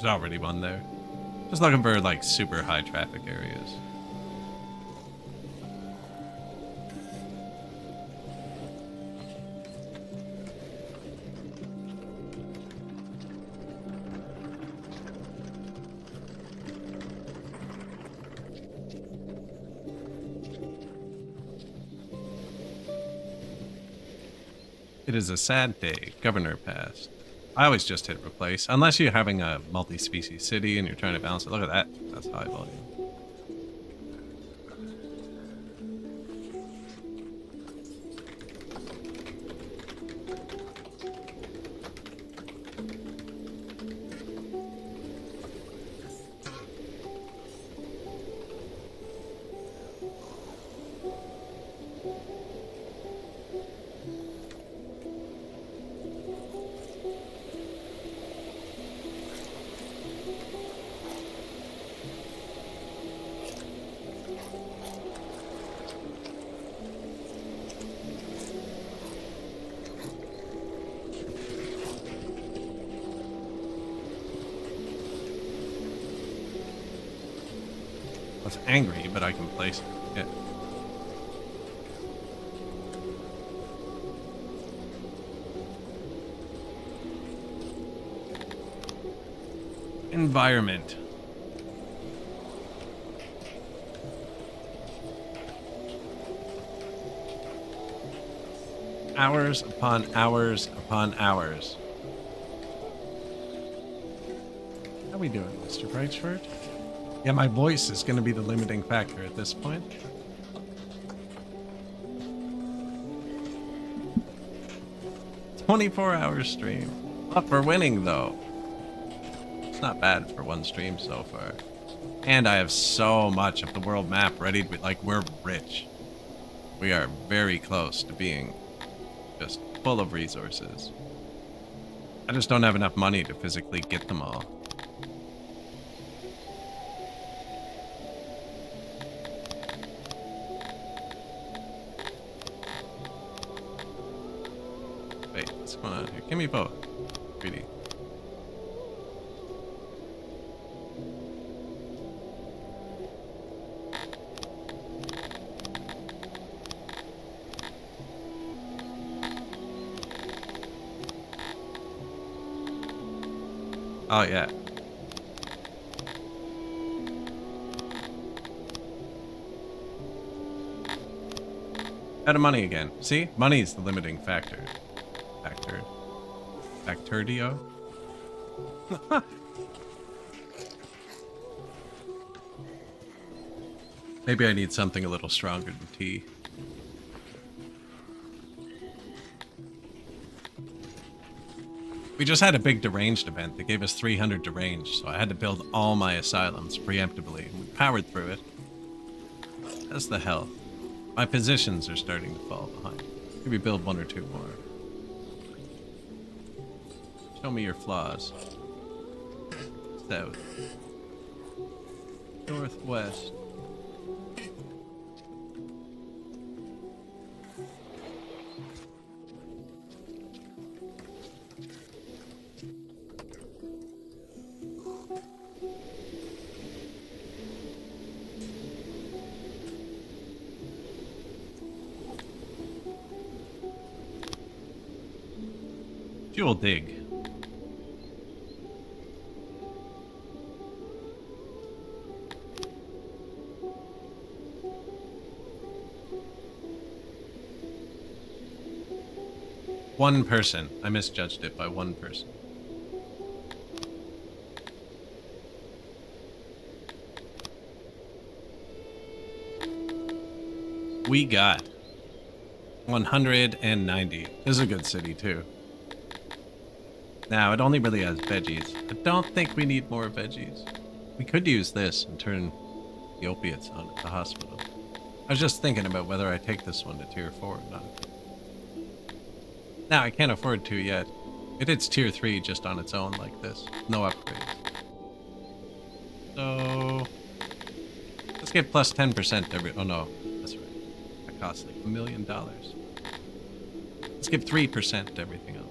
There's already one there. Just looking for, like, super high traffic areas. It is a sad day. Governor passed. I always just hit replace, unless you're having a multi-species city and you're trying to balance it. Look at that. That's high volume. I was angry, but I can place it. Yeah. Environment. Hours upon hours upon hours. How we doing, Mr. Brightsford? Yeah, my voice is going to be the limiting factor at this point. "24-hour stream. Up for winning, though. It's not bad for one stream so far. And I have so much of the world map ready to be, like, we're rich. We are very close to being just full of resources. I just don't have enough money to physically get them all. Wait, what's going on here? Give me both. Greedy. Oh, yeah. Out of money again. See? Money is the limiting factor. Factordio? Maybe I need something a little stronger than tea. We just had a big deranged event that gave us 300 deranged, so I had to build all my asylums preemptively. We powered through it. That's the health. My positions are starting to fall behind. Maybe build one or two more. Show me your flaws. South. Northwest. Fuel dig. One person. I misjudged it by one person. We got 190. This is a good city, too. Now, it only really has veggies. I don't think we need more veggies. We could use this and turn the opiates on at the hospital. I was just thinking about whether I take this one to tier 4 or not. Now, I can't afford to yet. It's tier 3 just on its own like this. No upgrades. So... let's get plus 10% every... oh no, that's right. That costs like $1 million. Let's give 3% to everything else.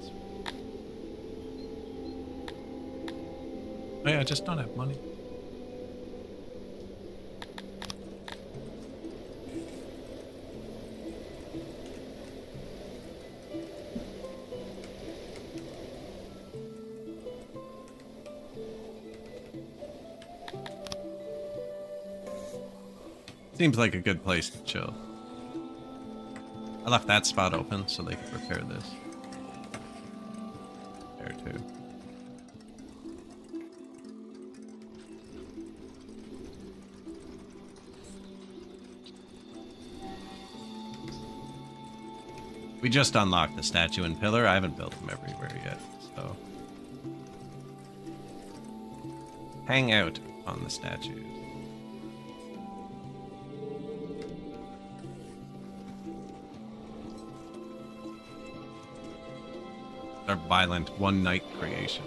Oh yeah, I just don't have money. Seems like a good place to chill. I left that spot open so they could repair this. There too. We just unlocked the statue and pillar. I haven't built them everywhere yet, so... hang out on the statues. Our violent one-night creation.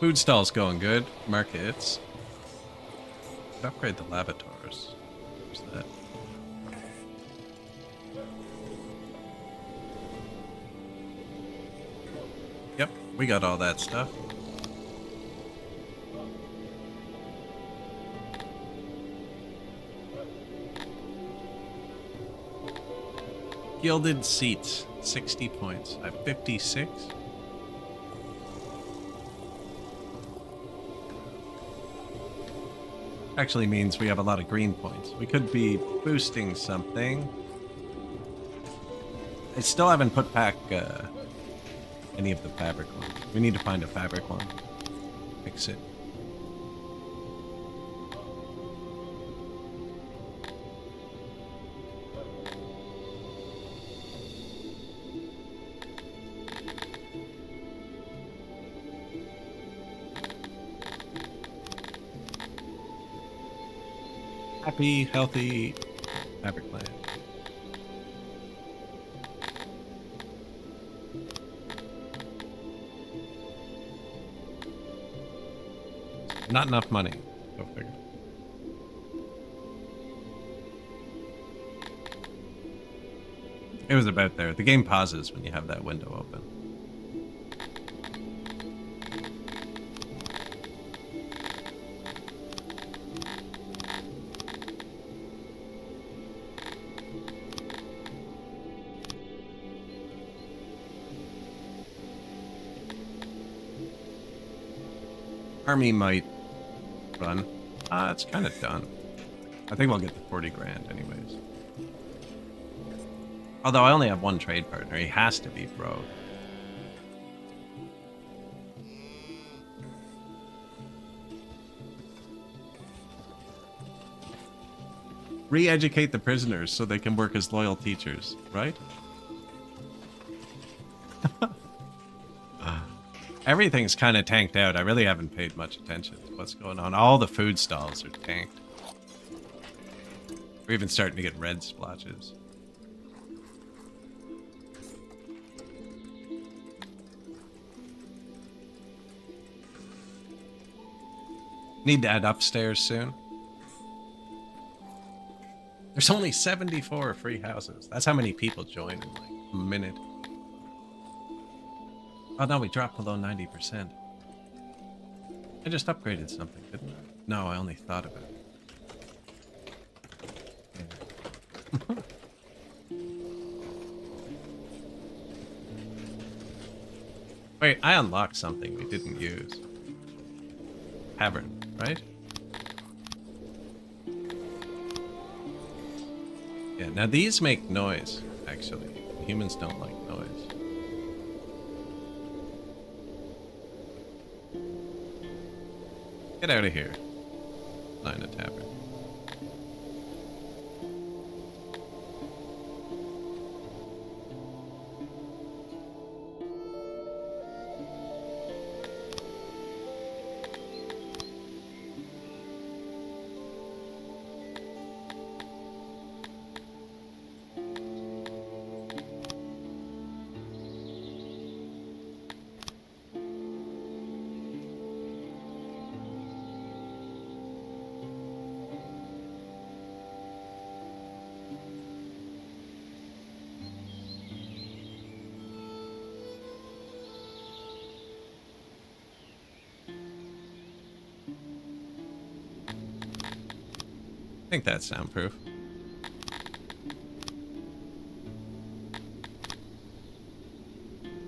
Food stall's going good. Markets. Upgrade the lavatories. Where's that? Yep, we got all that stuff. Gilded seats, 60 points. I have 56. Actually means we have a lot of green points. We could be boosting something. I still haven't put back any of the fabric ones. We need to find a fabric one. Fix it. Happy, healthy fabric land. Not enough money. Go figure. It was about there. The game pauses when you have that window open. Army might run. It's kind of done. I think we'll get the 40 grand anyways. Although I only have one trade partner. He has to be broke. Re-educate the prisoners so they can work as loyal teachers, right? Everything's kind of tanked out. I really haven't paid much attention to what's going on. All the food stalls are tanked. We're even starting to get red splotches. Need to add upstairs soon. There's only 74 free houses. That's how many people join in like a minute. Oh no, we dropped below 90%. I just upgraded something, didn't I? No, I only thought about it. Yeah. Wait, I unlocked something we didn't use. Tavern, right? Yeah, now these make noise, actually. Humans don't like noise. Get out of here. Find a tavern. I think that's soundproof.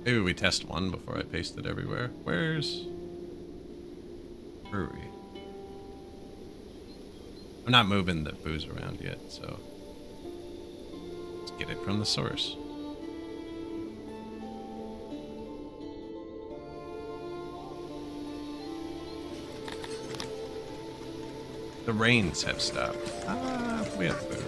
Maybe we test one before I paste it everywhere. Where's brewery? I'm not moving the booze around yet, so let's get it from the source. The rains have stopped. Ah, we have food.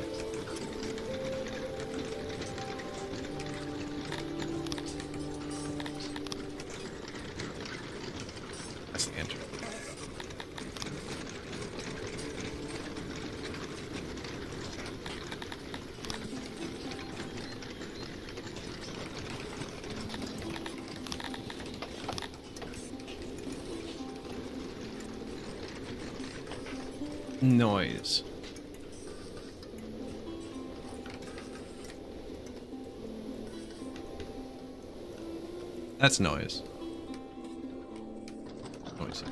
That's the entrance. Noise. That's noise. Noisy.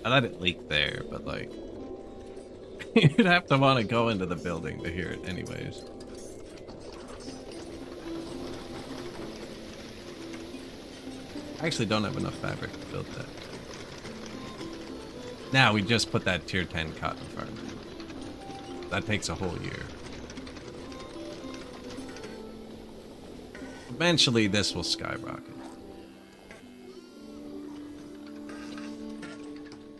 I let it leak there, but like you'd have to want to go into the building to hear it anyways. I actually don't have enough fabric to build that. Now we just put that tier 10 cotton farm. That takes a whole year. Eventually this will skyrocket.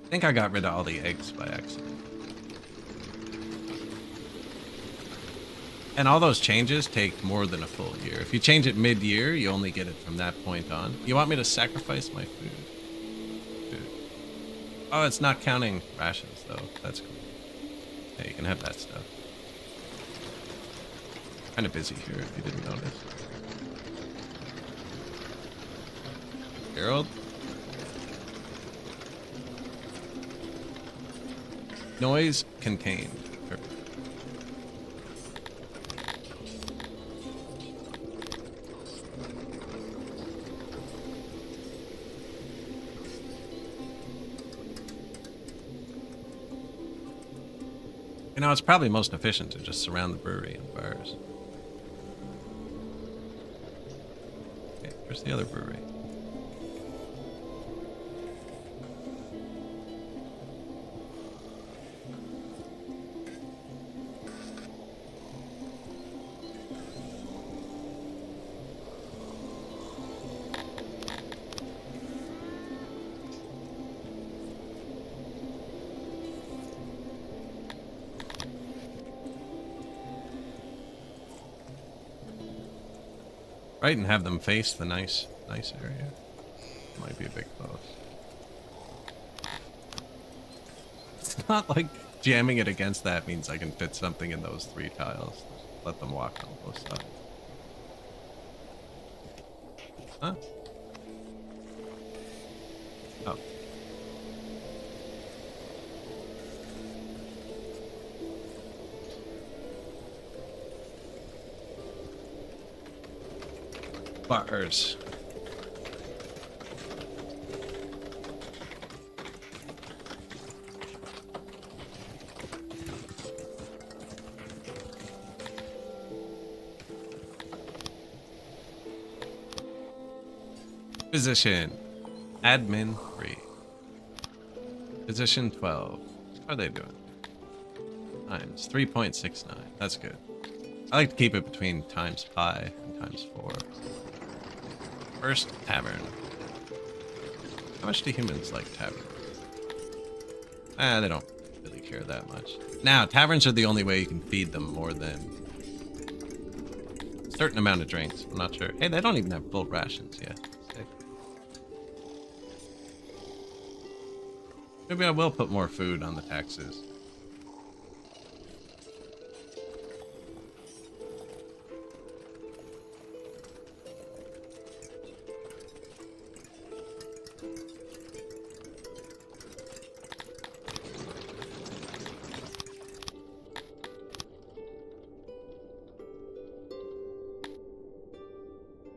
I think I got rid of all the eggs by accident. And all those changes take more than a full year. If you change it mid-year, you only get it from that point on. You want me to sacrifice my food? Oh, it's not counting rations, though. That's cool. Yeah, you can have that stuff. Kind of busy here, if you didn't notice. Harold? Noise contained. Perfect. You know, it's probably most efficient to just surround the brewery and bars. Okay, where's the other brewery? Right, and have them face the nice area. Might be a bit close. It's not like jamming it against that means I can fit something in those 3 tiles. Let them walk on both sides. Huh? Oh. Bars. Position. Admin 3. Position 12. How are they doing? Times 3.69. That's good. I like to keep it between times pi and times 4. First tavern. How much do humans like taverns? They don't really care that much. Now, taverns are the only way you can feed them more than a certain amount of drinks. I'm not sure. Hey, they don't even have full rations yet. Sick. Maybe I will put more food on the taxes.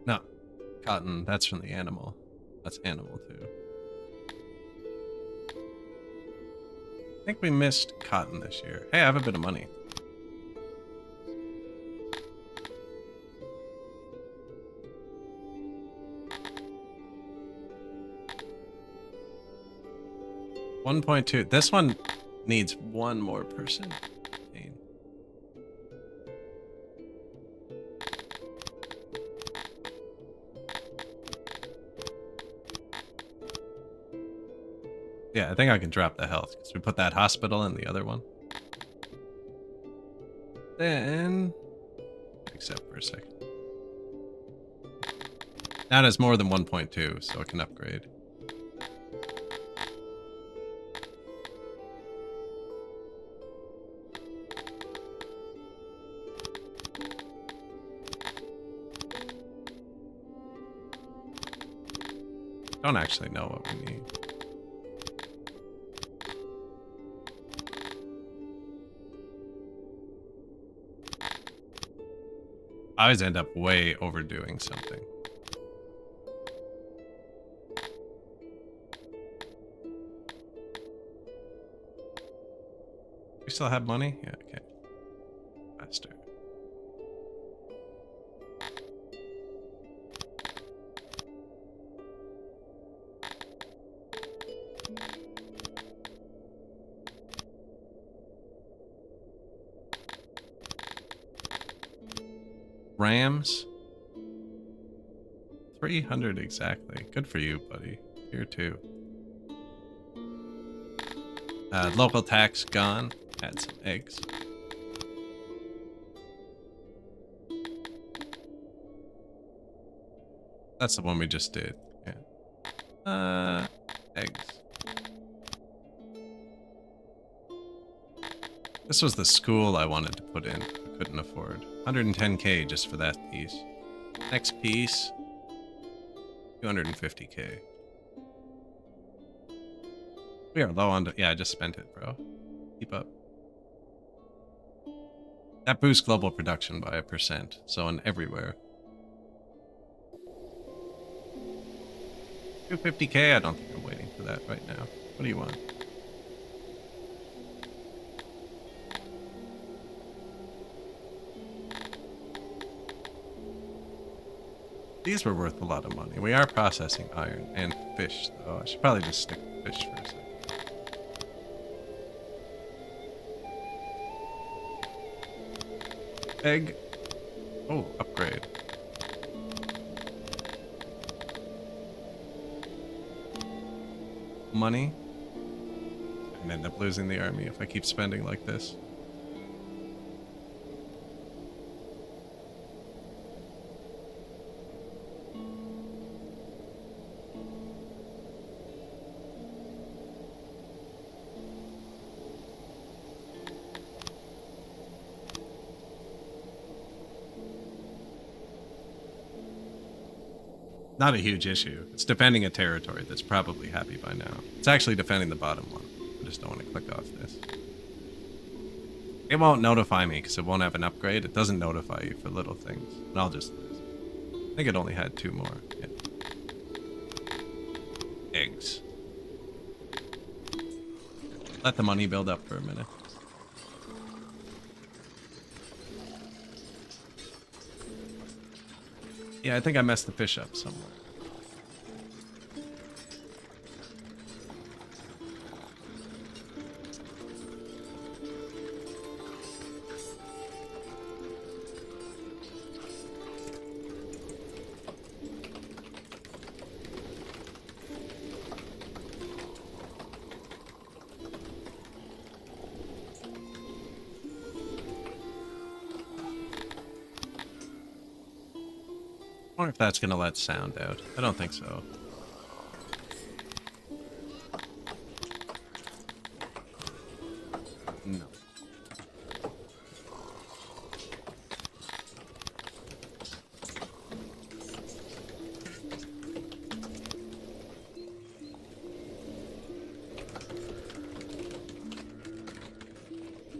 No, cotton, that's from the animal. That's animal too. I think we missed cotton this year. Hey, I have a bit of money. $1.2. This one needs one more person. Yeah, I think I can drop the health because we put that hospital in the other one. Then, except for a second. Now it's more than 1.2, so it can upgrade. Don't actually know what we need. I always end up way overdoing something. We still have money? Yeah, okay. Faster. Rams. 300 exactly. Good for you, buddy. Here too. Local tax gone. Add some eggs. That's the one we just did. Yeah. Eggs. This was the school I wanted to put in. I couldn't afford. 110k just for that piece. Next piece. 250k. We are low on... Yeah, I just spent it, bro. Keep up. That boosts global production by 1%, so in everywhere. 250k? I don't think I'm waiting for that right now. What do you want? These were worth a lot of money. We are processing iron and fish, though. I should probably just stick to fish for a second. Egg. Oh, upgrade. Money. I'm gonna end up losing the army if I keep spending like this. Not a huge issue. It's defending a territory that's probably happy by now. It's actually defending the bottom one. I just don't want to click off this. It won't notify me because it won't have an upgrade. It doesn't notify you for little things. And I'll just lose. I think it only had 2 more. Yeah. Eggs. Let the money build up for a minute. Yeah, I think I messed the fish up somewhere. I wonder if that's gonna let sound out. I don't think so. No.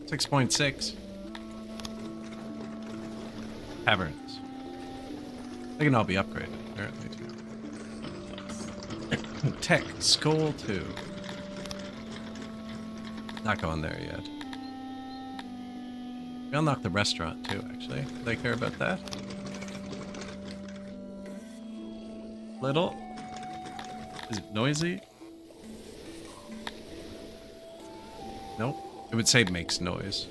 .6. Caverns. They can all be upgraded, apparently, too. Tech, Skull 2. Not going there yet. We unlocked the restaurant, too, actually. Do they care about that? Little? Is it noisy? Nope. It would say makes noise.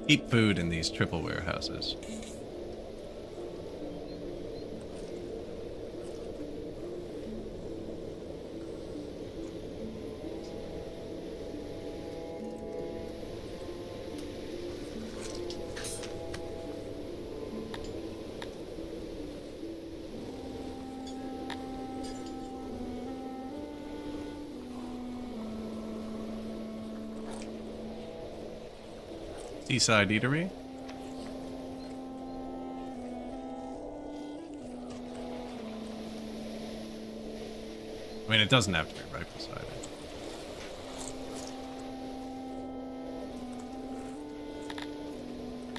Keep food in these triple warehouses. Seaside Eatery. I mean, it doesn't have to be right beside it.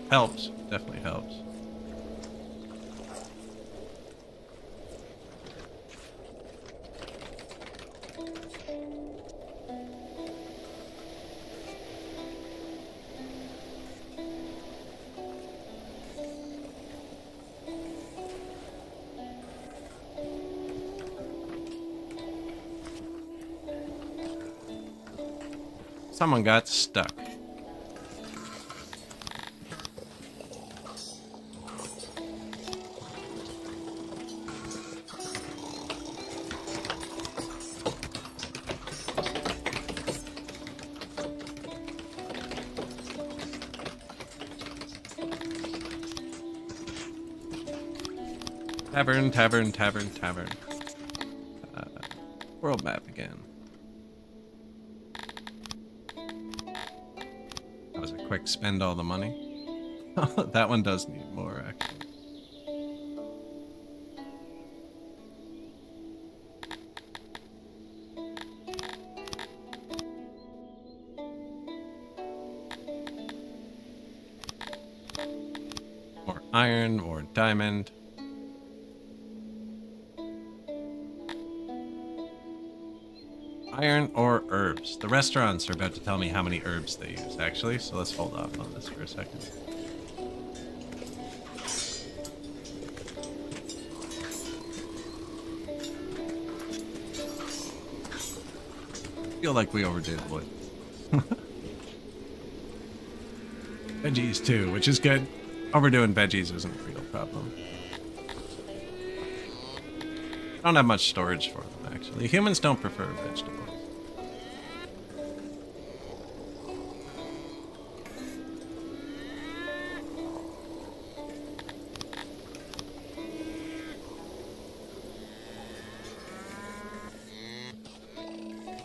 Helps. Definitely helps. Someone got stuck. Tavern, tavern, tavern, tavern. World map again. That was a quick spend all the money. That one does need more, actually. More iron, more diamond. Iron or herbs. The restaurants are about to tell me how many herbs they use, actually, so let's hold off on this for a second. I feel like we overdid wood. Veggies too, which is good. Overdoing veggies isn't a real problem. I don't have much storage for them, actually. Humans don't prefer vegetables.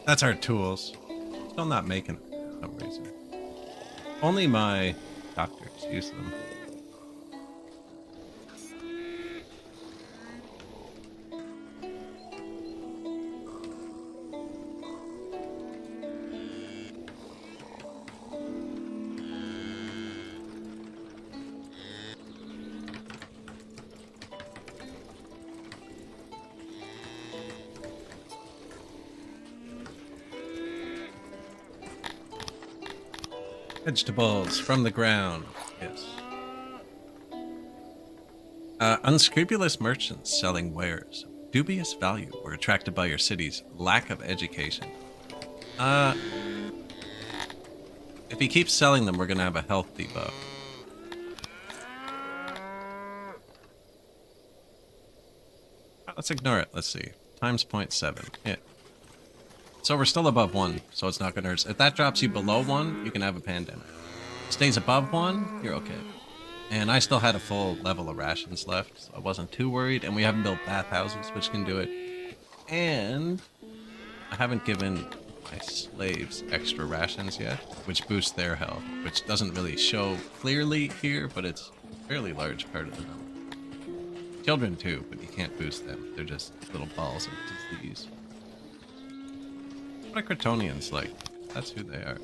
That's our tools. Still not making it for some reason. Only my doctors use them. Vegetables from the ground. Yes. Unscrupulous merchants selling wares of dubious value were attracted by your city's lack of education. If he keeps selling them, we're gonna have a health debuff. Let's ignore it. Let's see. Times 0.7. Yeah. So we're still above 1, so it's not gonna hurt. If that drops you below 1, you can have a pandemic. Stays above 1, you're okay. And I still had a full level of rations left, so I wasn't too worried. And we haven't built bathhouses, which can do it. And I haven't given my slaves extra rations yet, which boosts their health, which doesn't really show clearly here, but it's a fairly large part of the number. Children too, but you can't boost them. They're just little balls of disease. What are Kryptonians like? That's who they are.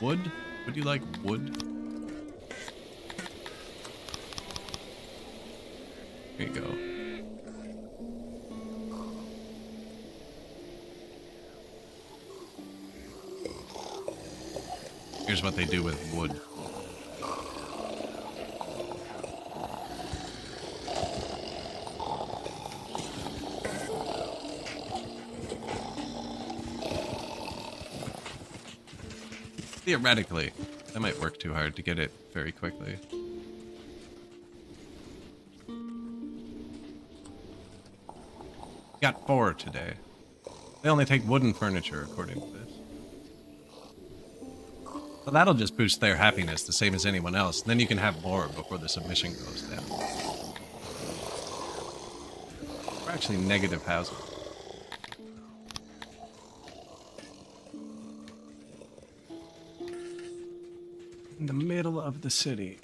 Wood? Would you like wood? Here you go. Here's what they do with wood. Theoretically, that might work too hard to get it very quickly. Got 4 today. They only take wooden furniture, according to this. So that'll just boost their happiness the same as anyone else. Then you can have more before the submission goes down. We're actually negative housing. In the middle of the city.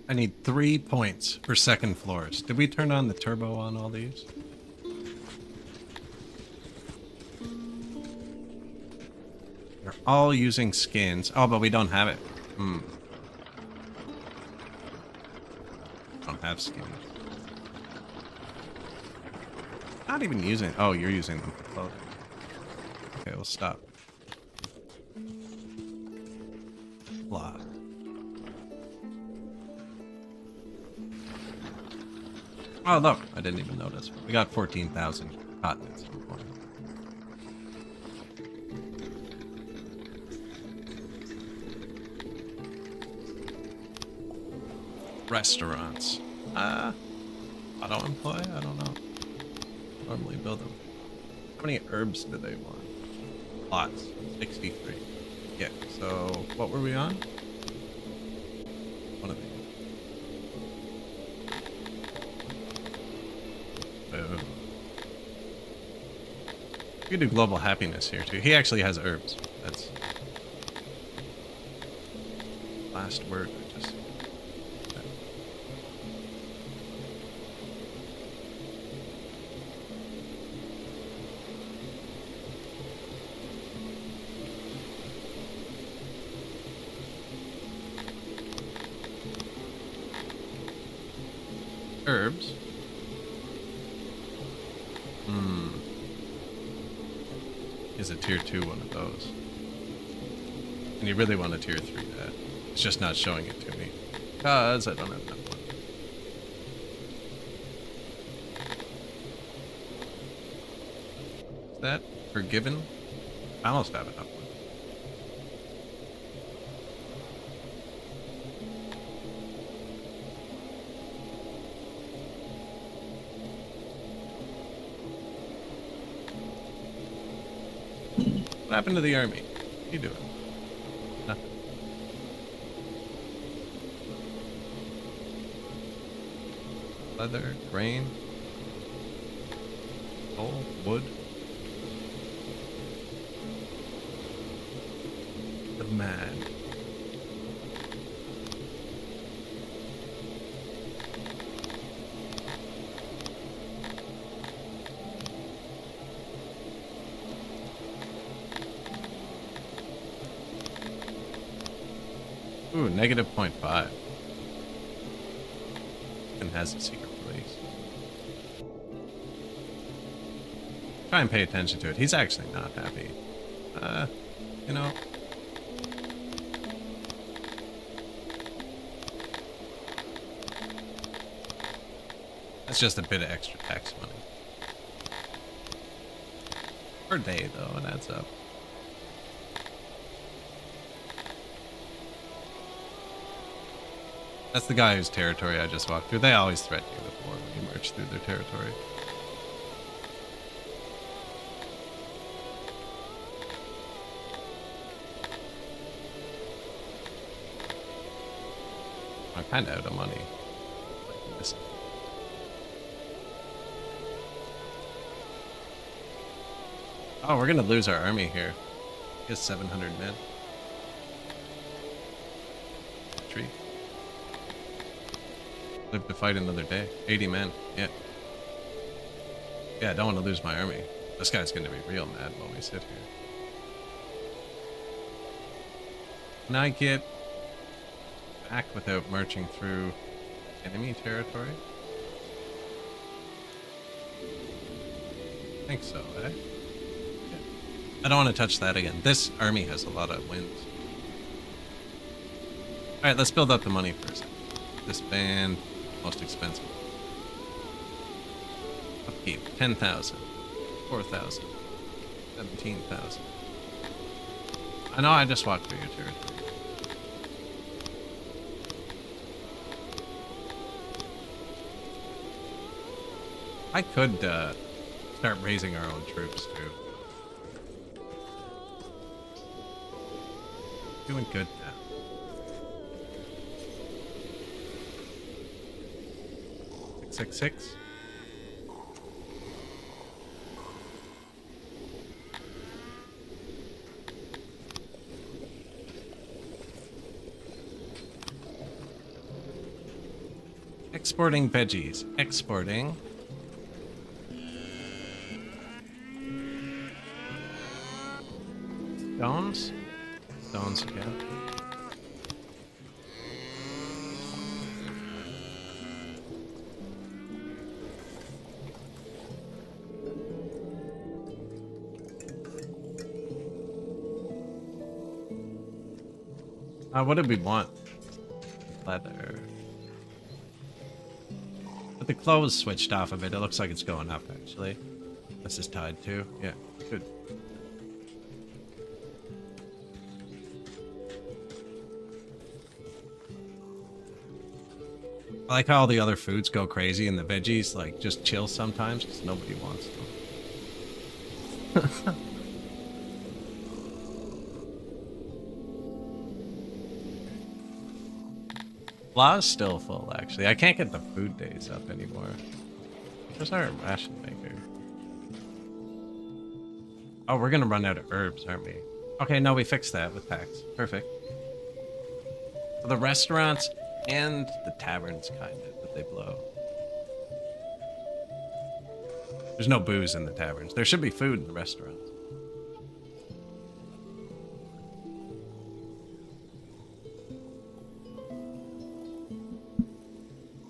I need 3 points for second floors. Did we turn on the turbo on all these? They're all using skins. Oh, but we don't have it. Don't have skins. Not even using. Oh, you're using them for clothing. Okay, we'll stop. Blah. Oh, look. I didn't even notice. We got 14,000 cotton at some point. Restaurants. Auto employ? I don't know. Normally build them. How many herbs do they want? Lots. 63. Yeah, so what were we on? One of these. We could do global happiness here too. He actually has herbs. That's last word. Just herbs. Is a tier 2 one of those. And you really want a tier 3 that. It's just not showing it to me. Because I don't have enough one. that forgiven. I almost have enough wood. What happened to the army? What are you doing? Nothing. Leather, grain, coal, wood. The man. Ooh, negative 0.5. And has a secret place. Try and pay attention to it. He's actually not happy. You know. That's just a bit of extra tax money. Per day, though, it adds up. That's the guy whose territory I just walked through. They always threaten you with war when you march through their territory. I'm kind of out of money. Like this. Oh, we're gonna lose our army here. I guess 700 men. Retreat. Live to fight another day. 80 men. Yeah. Yeah, I don't want to lose my army. This guy's gonna be real mad when we sit here. Can I get back without marching through enemy territory? I think so, eh? Yeah. I don't want to touch that again. This army has a lot of wins. Alright, let's build up the money first. This band, most expensive. Upkeep, 10,000. 4,000. 17,000. I know I just walked through your territory. I could start raising our own troops too. Doing good now. Six. Exporting veggies. Exporting. Stones? Stones again. What did we want? Leather. But the clothes switched off of it. It looks like it's going up, actually. This is tied too. Yeah, good. I like how all the other foods go crazy and the veggies like just chill sometimes because nobody wants them. Law's still full, actually. I can't get the food days up anymore. Where's our ration maker? Oh, we're gonna run out of herbs, aren't we? Okay, no, we fixed that with packs. Perfect. So the restaurants and the taverns, kind of, but they blow. There's no booze in the taverns. There should be food in the restaurants.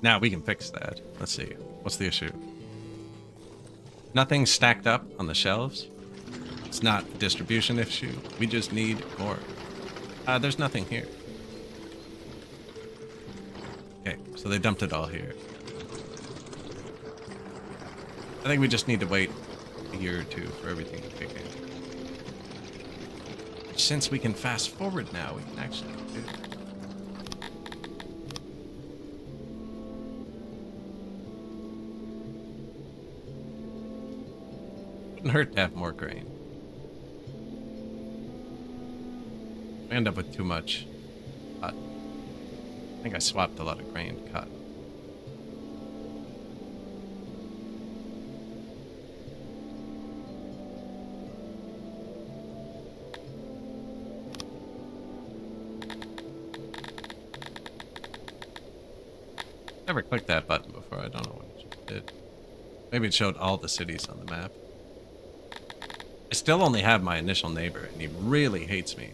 Now we can fix that. Let's see. What's the issue? Nothing's stacked up on the shelves. It's not a distribution issue. We just need more. There's nothing here. Okay, so they dumped it all here. I think we just need to wait a year or two for everything to kick in. Since we can fast forward now, we can actually do that. Wouldn't hurt to have more grain. We end up with too much cotton. I think I swapped a lot of grain to cotton. Never clicked that button before. I don't know what it just did. Maybe it showed all the cities on the map. I still only have my initial neighbor, and he really hates me.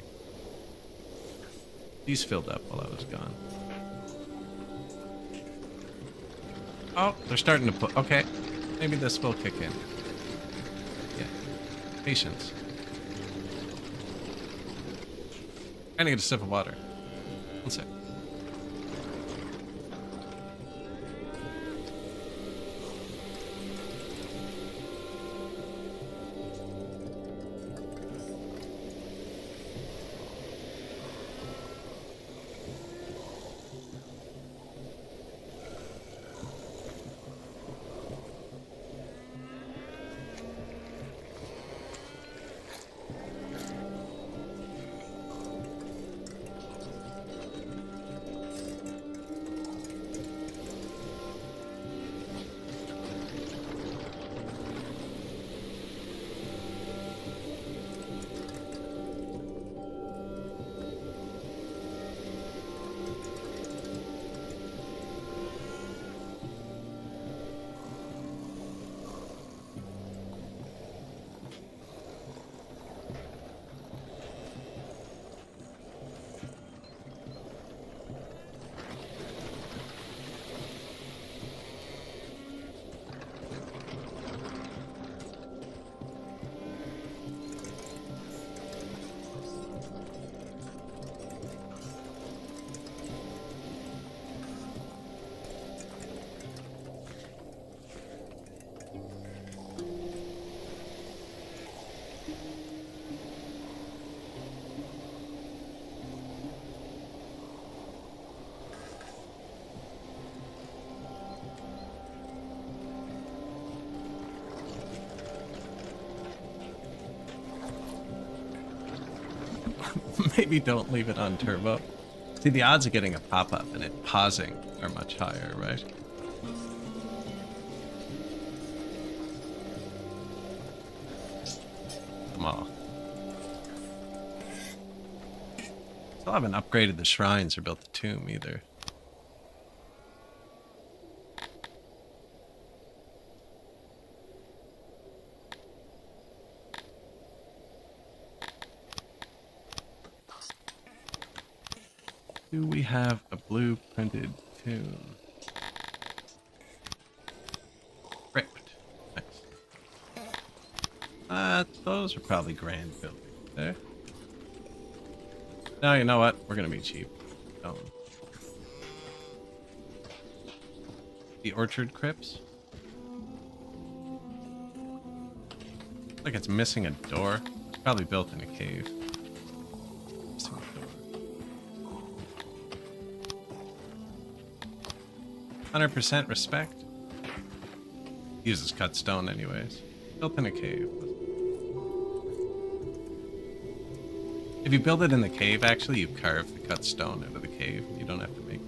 He's filled up while I was gone. Oh, they're starting to put... Okay, maybe this will kick in. Yeah. Patience. I need a sip of water. One sec. Maybe don't leave it on turbo. See, the odds of getting a pop-up and it pausing are much higher, right? Come on. Still haven't upgraded the shrines or built the tomb either. Do we have a blue-printed tomb? Crypt. Nice. Those are probably grand buildings there. No, you know what? We're gonna be cheap. The orchard crypts? Like it's missing a door. It's probably built in a cave. Missing a door. 100% respect. Uses cut stone anyways. Built in a cave. If you build it in the cave, actually, you carve the cut stone out of the cave. You don't have to make it.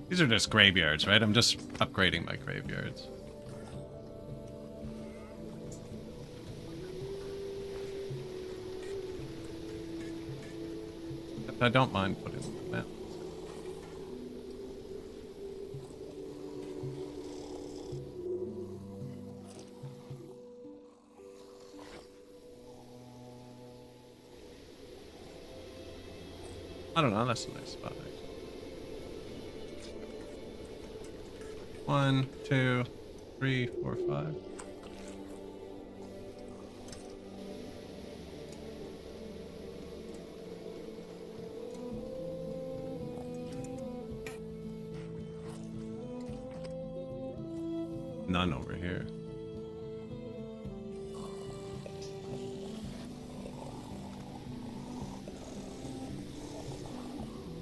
These are just graveyards, right? I'm just upgrading my graveyards. I don't mind putting them in that. I don't know, that's a nice spot, actually. 1, 2, 3, 4, 5. None over here.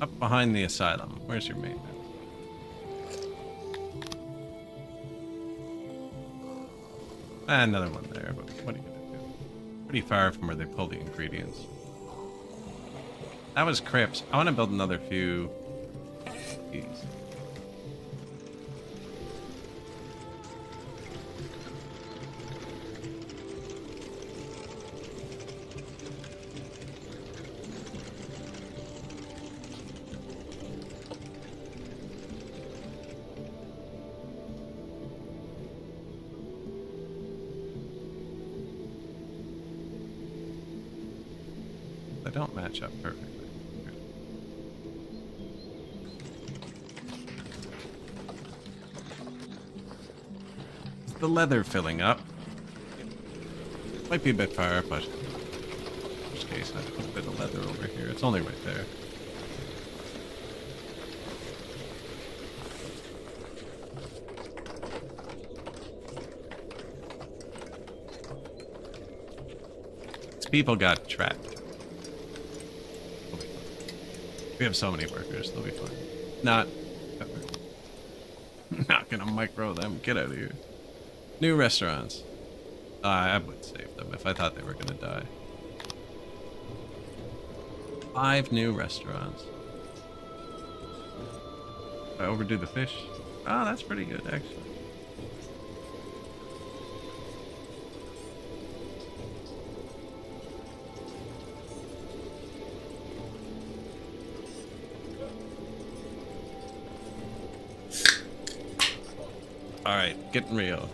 Up behind the asylum. Where's your maintenance? Another one there, but what are you gonna do? Pretty far from where they pull the ingredients. That was crypts. I want to build another few. These. They don't match up perfectly. Is the leather filling up? Might be a bit far, but in which case I'd put a bit of leather over here. It's only right there. These people got trapped. We have so many workers, they'll be fine. Not gonna micro them. Get out of here. New restaurants. I would save them if I thought they were gonna die. 5 new restaurants. Did I overdo the fish? Oh, that's pretty good, actually. Alright, getting real.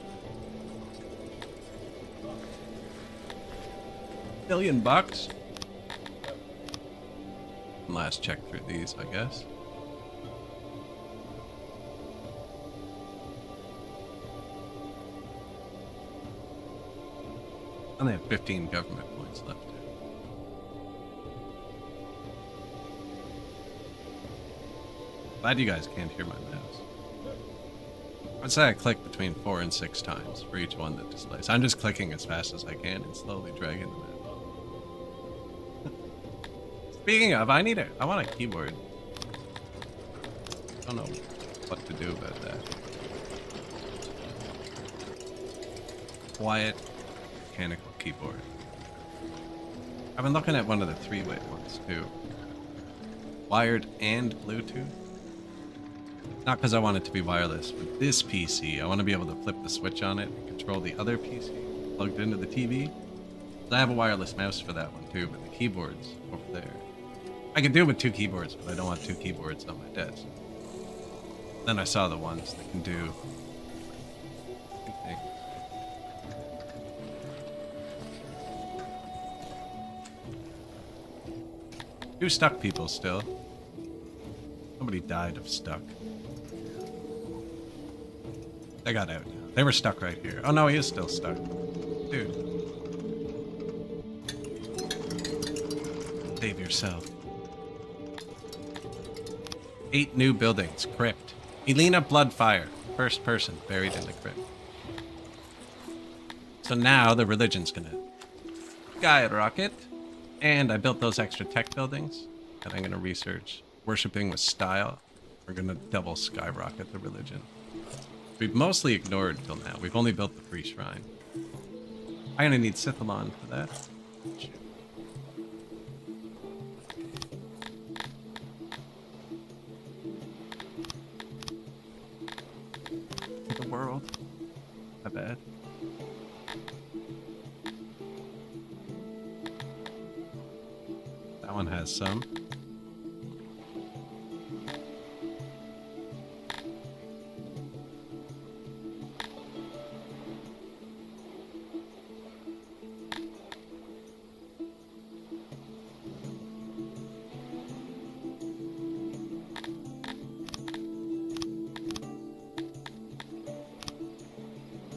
$1,000,000? Last check through these, I guess. I only have 15 government points left. Glad you guys can't hear my mouse. I'd say I click between 4 and 6 times for each one that displays. I'm just clicking as fast as I can and slowly dragging them out. Speaking of, I want a keyboard. I don't know what to do about that. Quiet, mechanical keyboard. I've been looking at one of the 3-way ones too. Wired and Bluetooth. Not because I want it to be wireless, but this PC, I want to be able to flip the switch on it and control the other PC plugged into the TV. I have a wireless mouse for that one too, but the keyboard's over there. I could do it with 2 keyboards, but I don't want 2 keyboards on my desk. Then I saw the ones that can do 2 things. Two stuck people still. Somebody died of stuck. They got out now. They were stuck right here. Oh no, he is still stuck. Dude. Save yourself. 8 new buildings. Crypt. Elena Bloodfire. First person buried in the crypt. So now the religion's gonna skyrocket. And I built those extra tech buildings that I'm gonna research. Worshipping with style. We're gonna double skyrocket the religion. We've mostly ignored till now. We've only built the free shrine. I'm gonna need Sithalon for that. Shoot. The world. My bad. That one has some.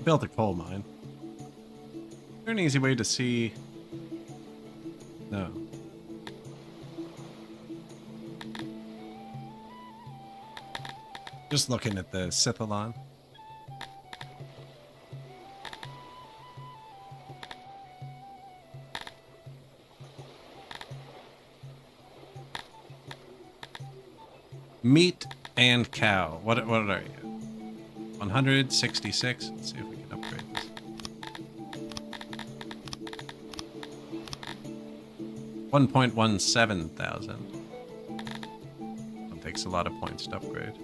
Built a coal mine. Is there an easy way to see? No. Just looking at the Scythalon. Meat and cow. What are you? 166. Let's see if we can upgrade this. 1.17 thousand. It takes a lot of points to upgrade.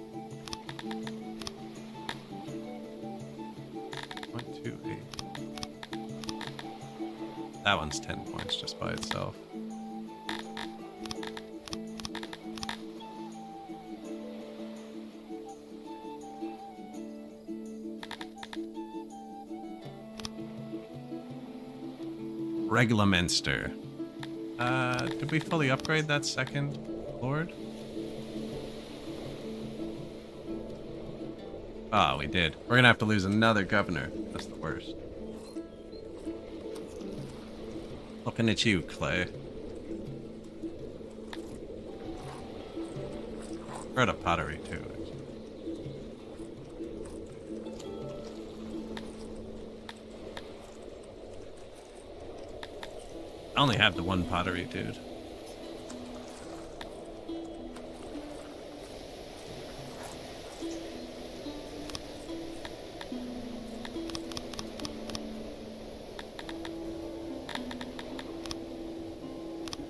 0.28. That one's 10 points just by itself. Reglemenster. Did we fully upgrade that second lord? Ah, we did. We're gonna have to lose another governor. That's the worst. Looking at you, Clay. We're at a pottery too, actually. I only have the one pottery, dude.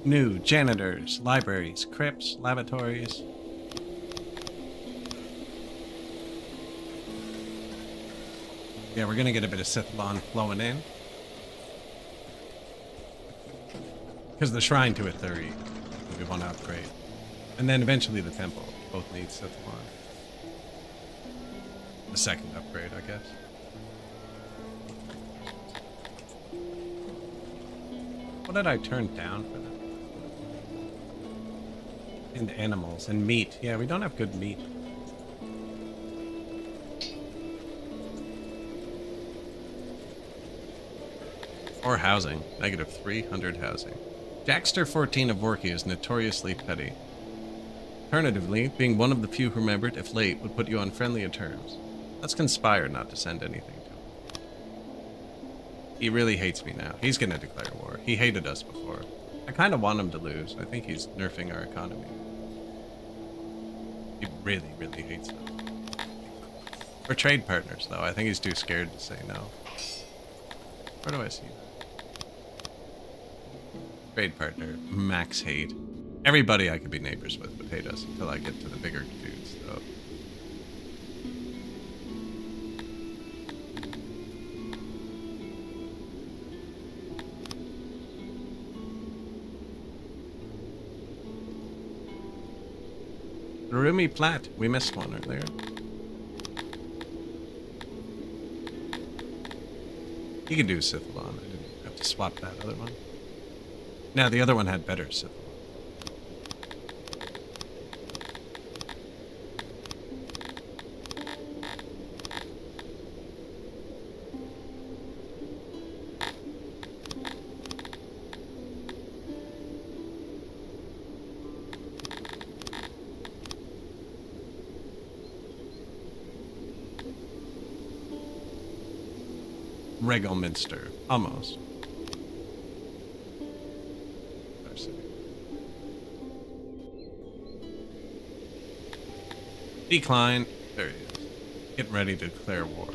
New janitors, libraries, crypts, lavatories. Yeah, we're gonna get a bit of Scythalon flowing in. Because the shrine to Ithuri, we want to upgrade. And then eventually the temple. Both need Scythalon. The second upgrade, I guess. What did I turn down for that? And animals and meat. Yeah, we don't have good meat. Or housing. Negative 300 housing. Jackster 14 of Vorki is notoriously petty. Alternatively, being one of the few who remembered, if late, would put you on friendlier terms. Let's conspire not to send anything to him. He really hates me now. He's gonna declare war. He hated us before. I kind of want him to lose. I think he's nerfing our economy. He really, really hates us. We're trade partners, though. I think he's too scared to say no. Where do I see that? Trade partner, max hate. Everybody I could be neighbors with would hate us until I get to the bigger dudes, though. Rumi Plat, we missed one earlier. You can do Scythalon. I didn't have to swap that other one. Now, the other one had better Scythalon. Regelminster. Almost. Decline. There he is. Get ready to declare war.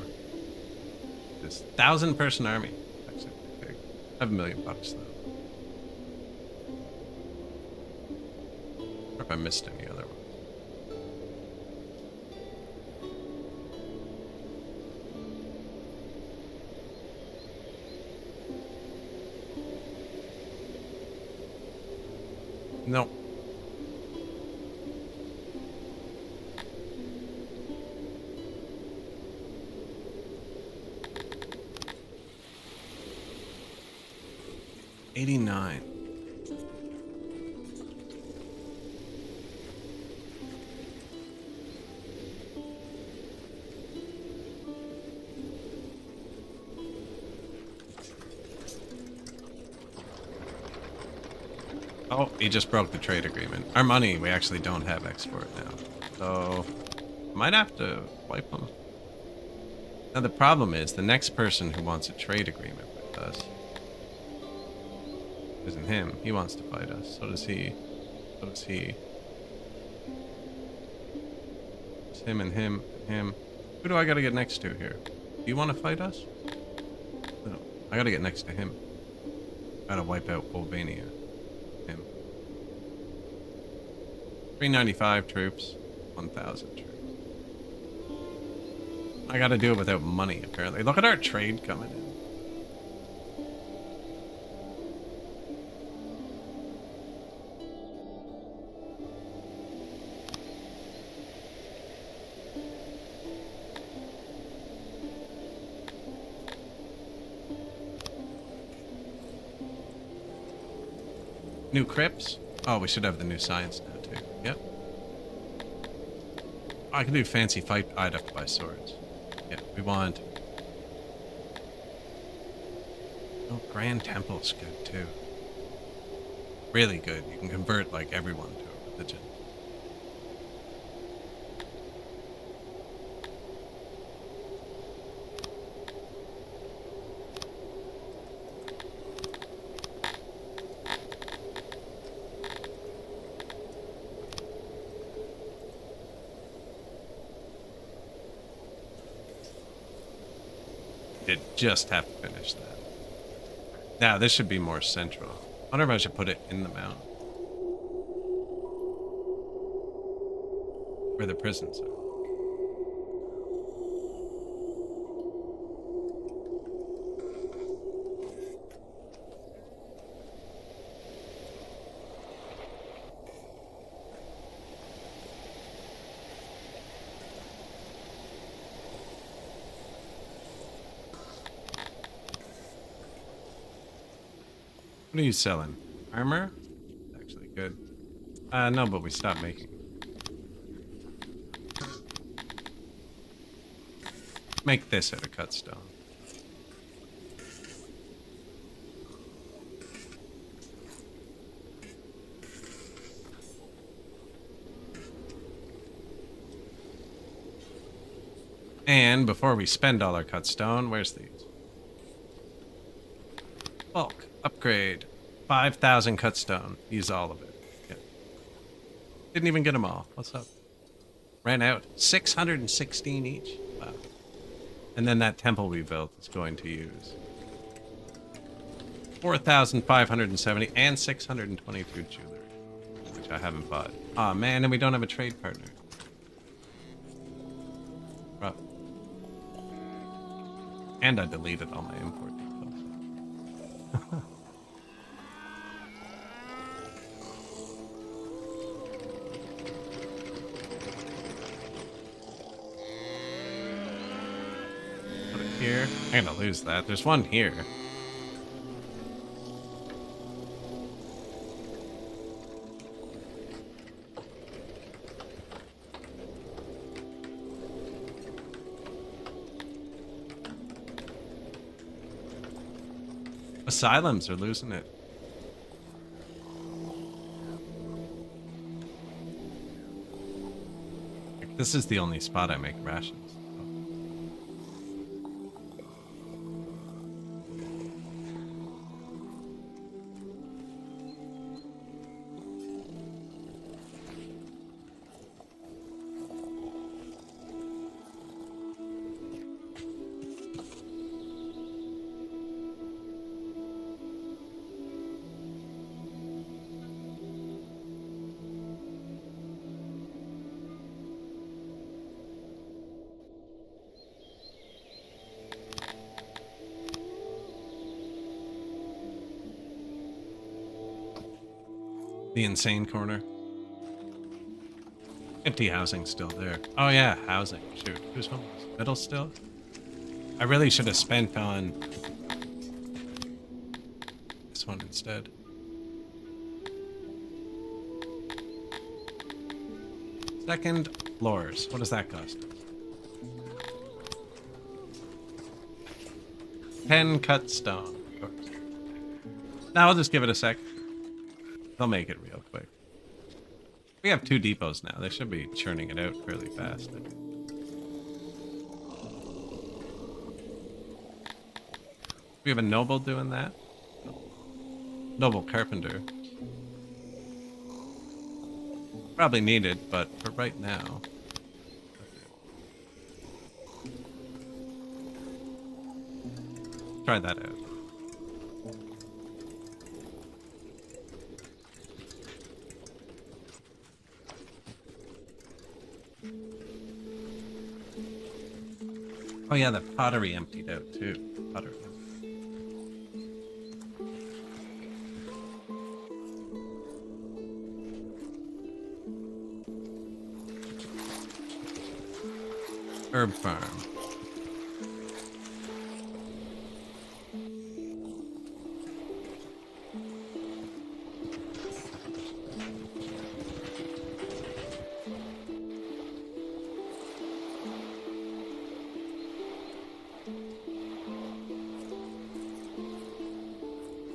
This 1,000-person army. Actually, big. I have $1 million bucks, though. Or if I missed any other ones. No. $89. Oh, he just broke the trade agreement. Our money, we actually don't have export now. So, might have to wipe them. Now the problem is, the next person who wants a trade agreement with us isn't him. He wants to fight us. So does he. So does he. It's him and him and him. Who do I gotta get next to here? Do you want to fight us? No. I gotta get next to him. Gotta wipe out Albania. Him. 395 troops. 1,000 troops. I gotta do it without money, apparently. Look at our trade coming in. New crypts? Oh, we should have the new science now, too. Yep. I can do fancy fight. I'd have to buy swords. Yeah, we want... Oh, Grand Temple's good, too. Really good. You can convert, like, everyone to a religion. Did just have to finish that. Now, this should be more central. I wonder if I should put it in the mountain. Where the prisons are. What are you selling? Armor? Actually good. No, but we stopped making. Make this out of cut stone. And before we spend all our cut stone, where's these? Bulk. Upgrade. 5,000 cut stone. Use all of it. Yeah. Didn't even get them all. What's up? Ran out. 616 each. Wow. And then that temple we built is going to use 4,570 and 622 jewelry, which I haven't bought. Aw, oh, man, and we don't have a trade partner. Rough. And I deleted all my import details. Put it here. I'm gonna lose that. There's one here. Asylums are losing it. This is the only spot I make rations. The insane corner. Empty housing still there. Oh yeah, housing. Shoot, who's homeless? Middle still? I really should have spent on this one instead. Second floors. What does that cost? 10 cut stone. Of course. Now I'll just give it a sec. They'll make it real quick. We have 2 depots now. They should be churning it out fairly fast. We have a noble doing that. Noble carpenter. Probably needed, but for right now. Try that out. Oh yeah, the pottery emptied out too. Pottery. Herb farm.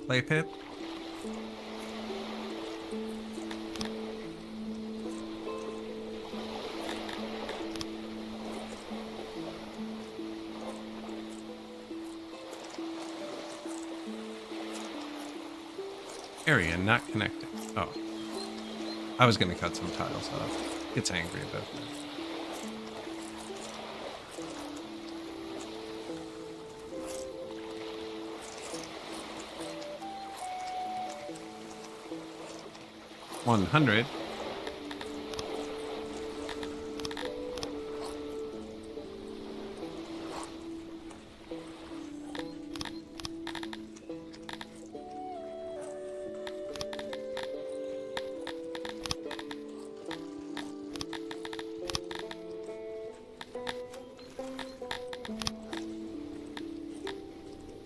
Play pit. Area not connected. Oh. I was gonna cut some tiles off. Gets angry about that. $100.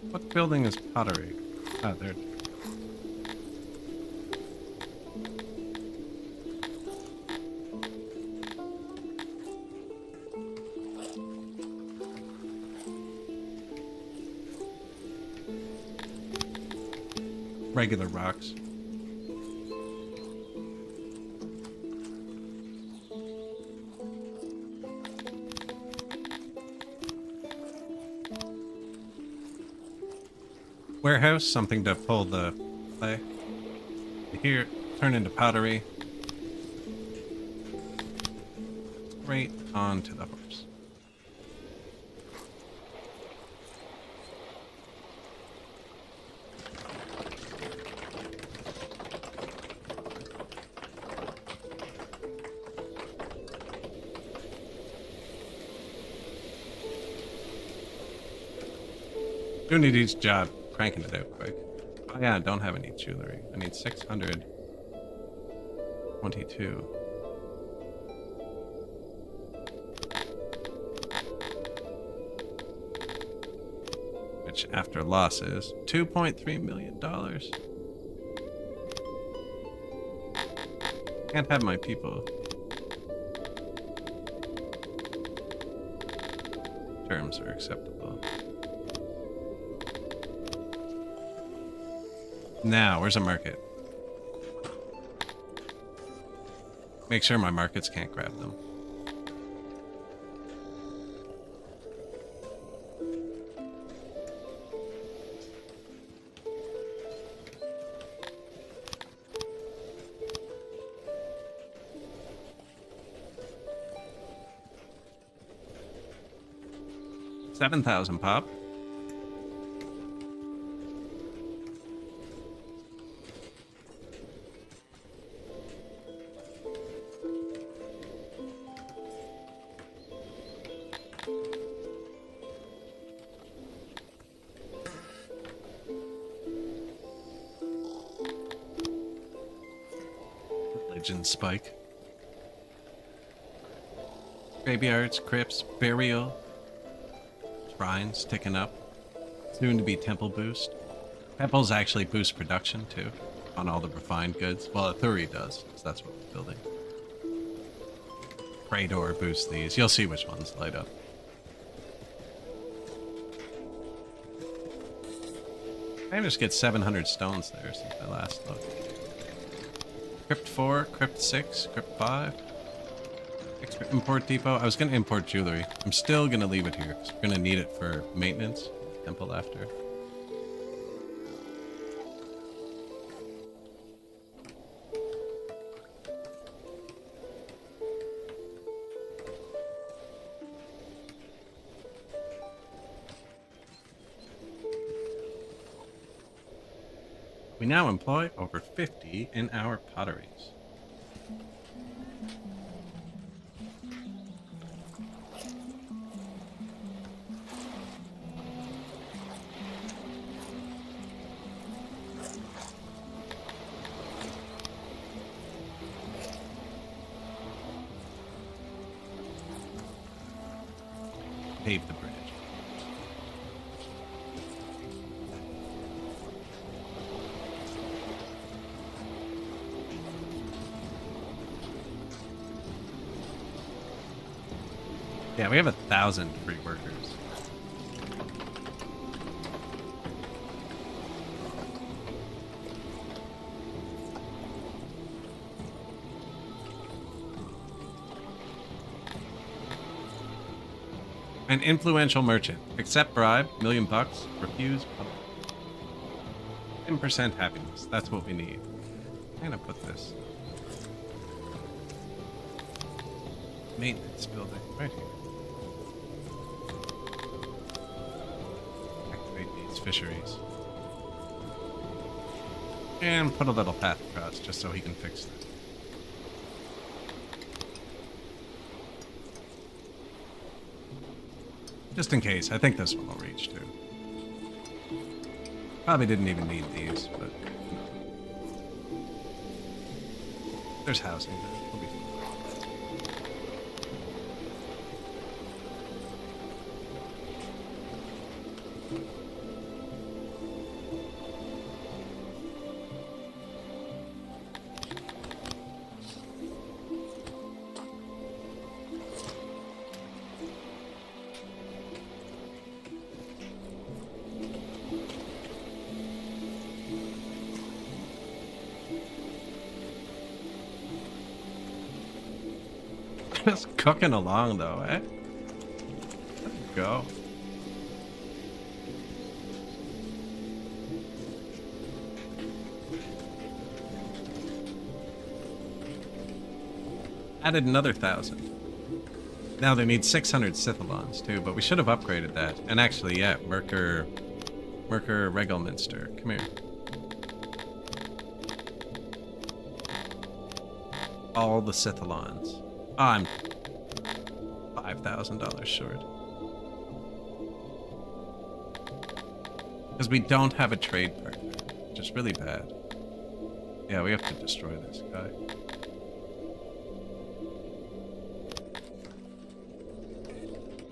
What building is pottery? Ah, there. Regular rocks. Warehouse, something to pull the clay. Here, turn into pottery. Right onto the horse. Doing each job, cranking it out quick. Oh yeah, I don't have any jewelry. I need 622. Which, after losses, $2.3 million. Can't have my people. Terms are acceptable. Now, where's a market? Make sure my markets can't grab them. $7,000 pop. Religion spike. Graveyards, crypts, burial. Shrines ticking up. Soon to be temple boost. Temples actually boost production too on all the refined goods. Well, Athuri does, because that's what we're building. Krator boosts these. You'll see which ones light up. I managed to get 700 stones there since I last looked. Crypt 4, Crypt 6, Crypt 5. Extra import depot. I was going to import jewelry. I'm still going to leave it here because we're going to need it for maintenance. Temple after. We now employ over 50 in our potteries. Pave the bridge. Yeah, we have 1,000 free workers. An influential merchant. Accept bribe, $1,000,000 bucks, refuse public. 10% happiness. That's what we need. I'm gonna put this. Maintenance building right here. Activate these fisheries. And put a little path across just so he can fix this. Just in case. I think this one will reach too. Probably didn't even need these, but there's housing there. We'll be fine. Just cooking along though, eh? Let's go. Added another 1,000. Now they need 600 Sithalons too, but we should have upgraded that. And actually, yeah, Merker Regelminster. Come here. All the Sithalons. Oh, I'm $5,000 short. Because we don't have a trade partner, which is really bad. Yeah, we have to destroy this guy.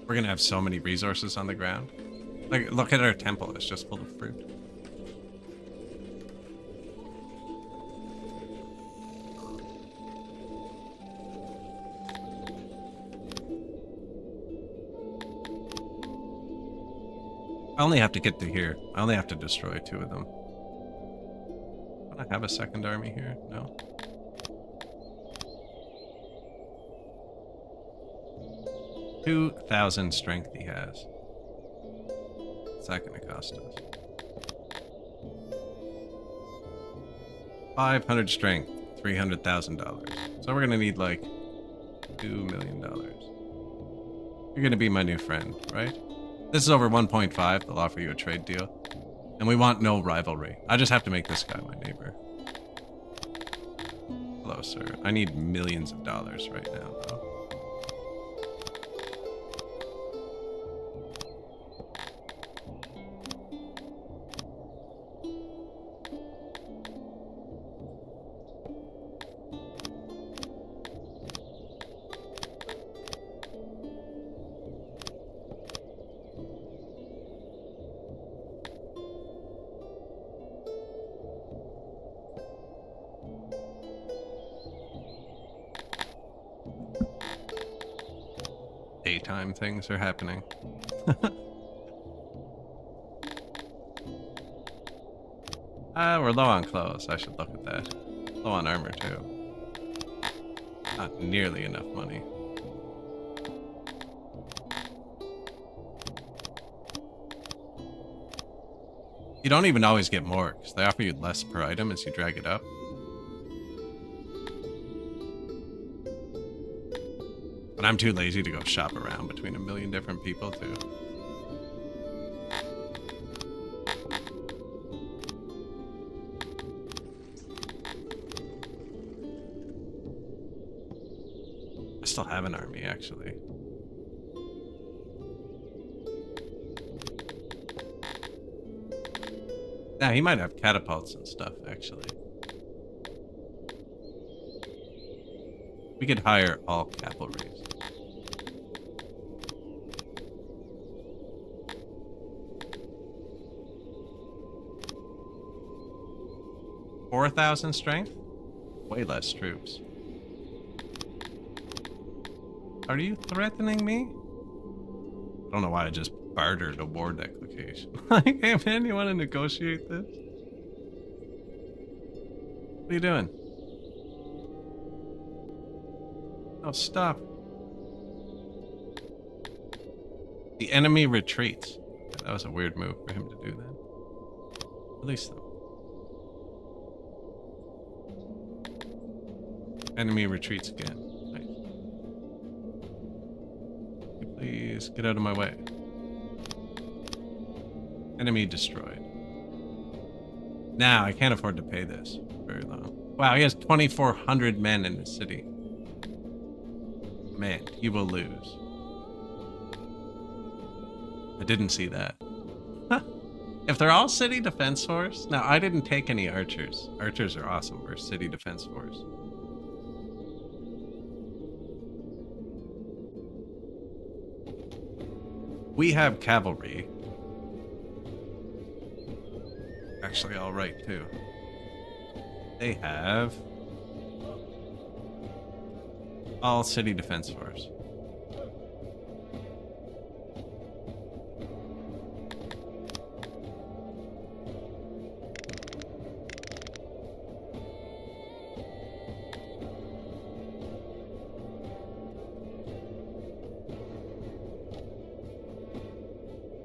We're gonna have so many resources on the ground. Like, look at our temple, it's just full of fruit. I only have to get to here. I only have to destroy 2 of them. Don't I have a second army here? No. $2,000 strength he has. What's that gonna cost us? 500 strength, $300,000. So we're gonna need like $2 million. You're gonna be my new friend, right? This is over 1.5. They'll offer you a trade deal. And we want no rivalry. I just have to make this guy my neighbor. Hello, sir. I need millions of dollars right now, though. Daytime things are happening. We're low on clothes. I should look at that. Low on armor, too. Not nearly enough money. You don't even always get more, because they offer you less per item as you drag it up. But I'm too lazy to go shop around between a million different people, too. I still have an army, actually. Yeah, he might have catapults and stuff, actually. We could hire all cavalry. 4,000 strength? Way less troops. Are you threatening me? I don't know why I just bartered a war declaration. Like, hey man, you want to negotiate this? What are you doing? Oh, stop. The enemy retreats. Yeah, that was a weird move for him to do that. Release them. Enemy retreats again. Nice. Please get out of my way. Enemy destroyed. Now, I can't afford to pay this very long. Wow, he has 2,400 men in his city. Man, he will lose. I didn't see that. If they're all city defense force... Now, I didn't take any archers. Archers are awesome for city defense force. We have cavalry. Actually, all right, too. They have... all city defense force.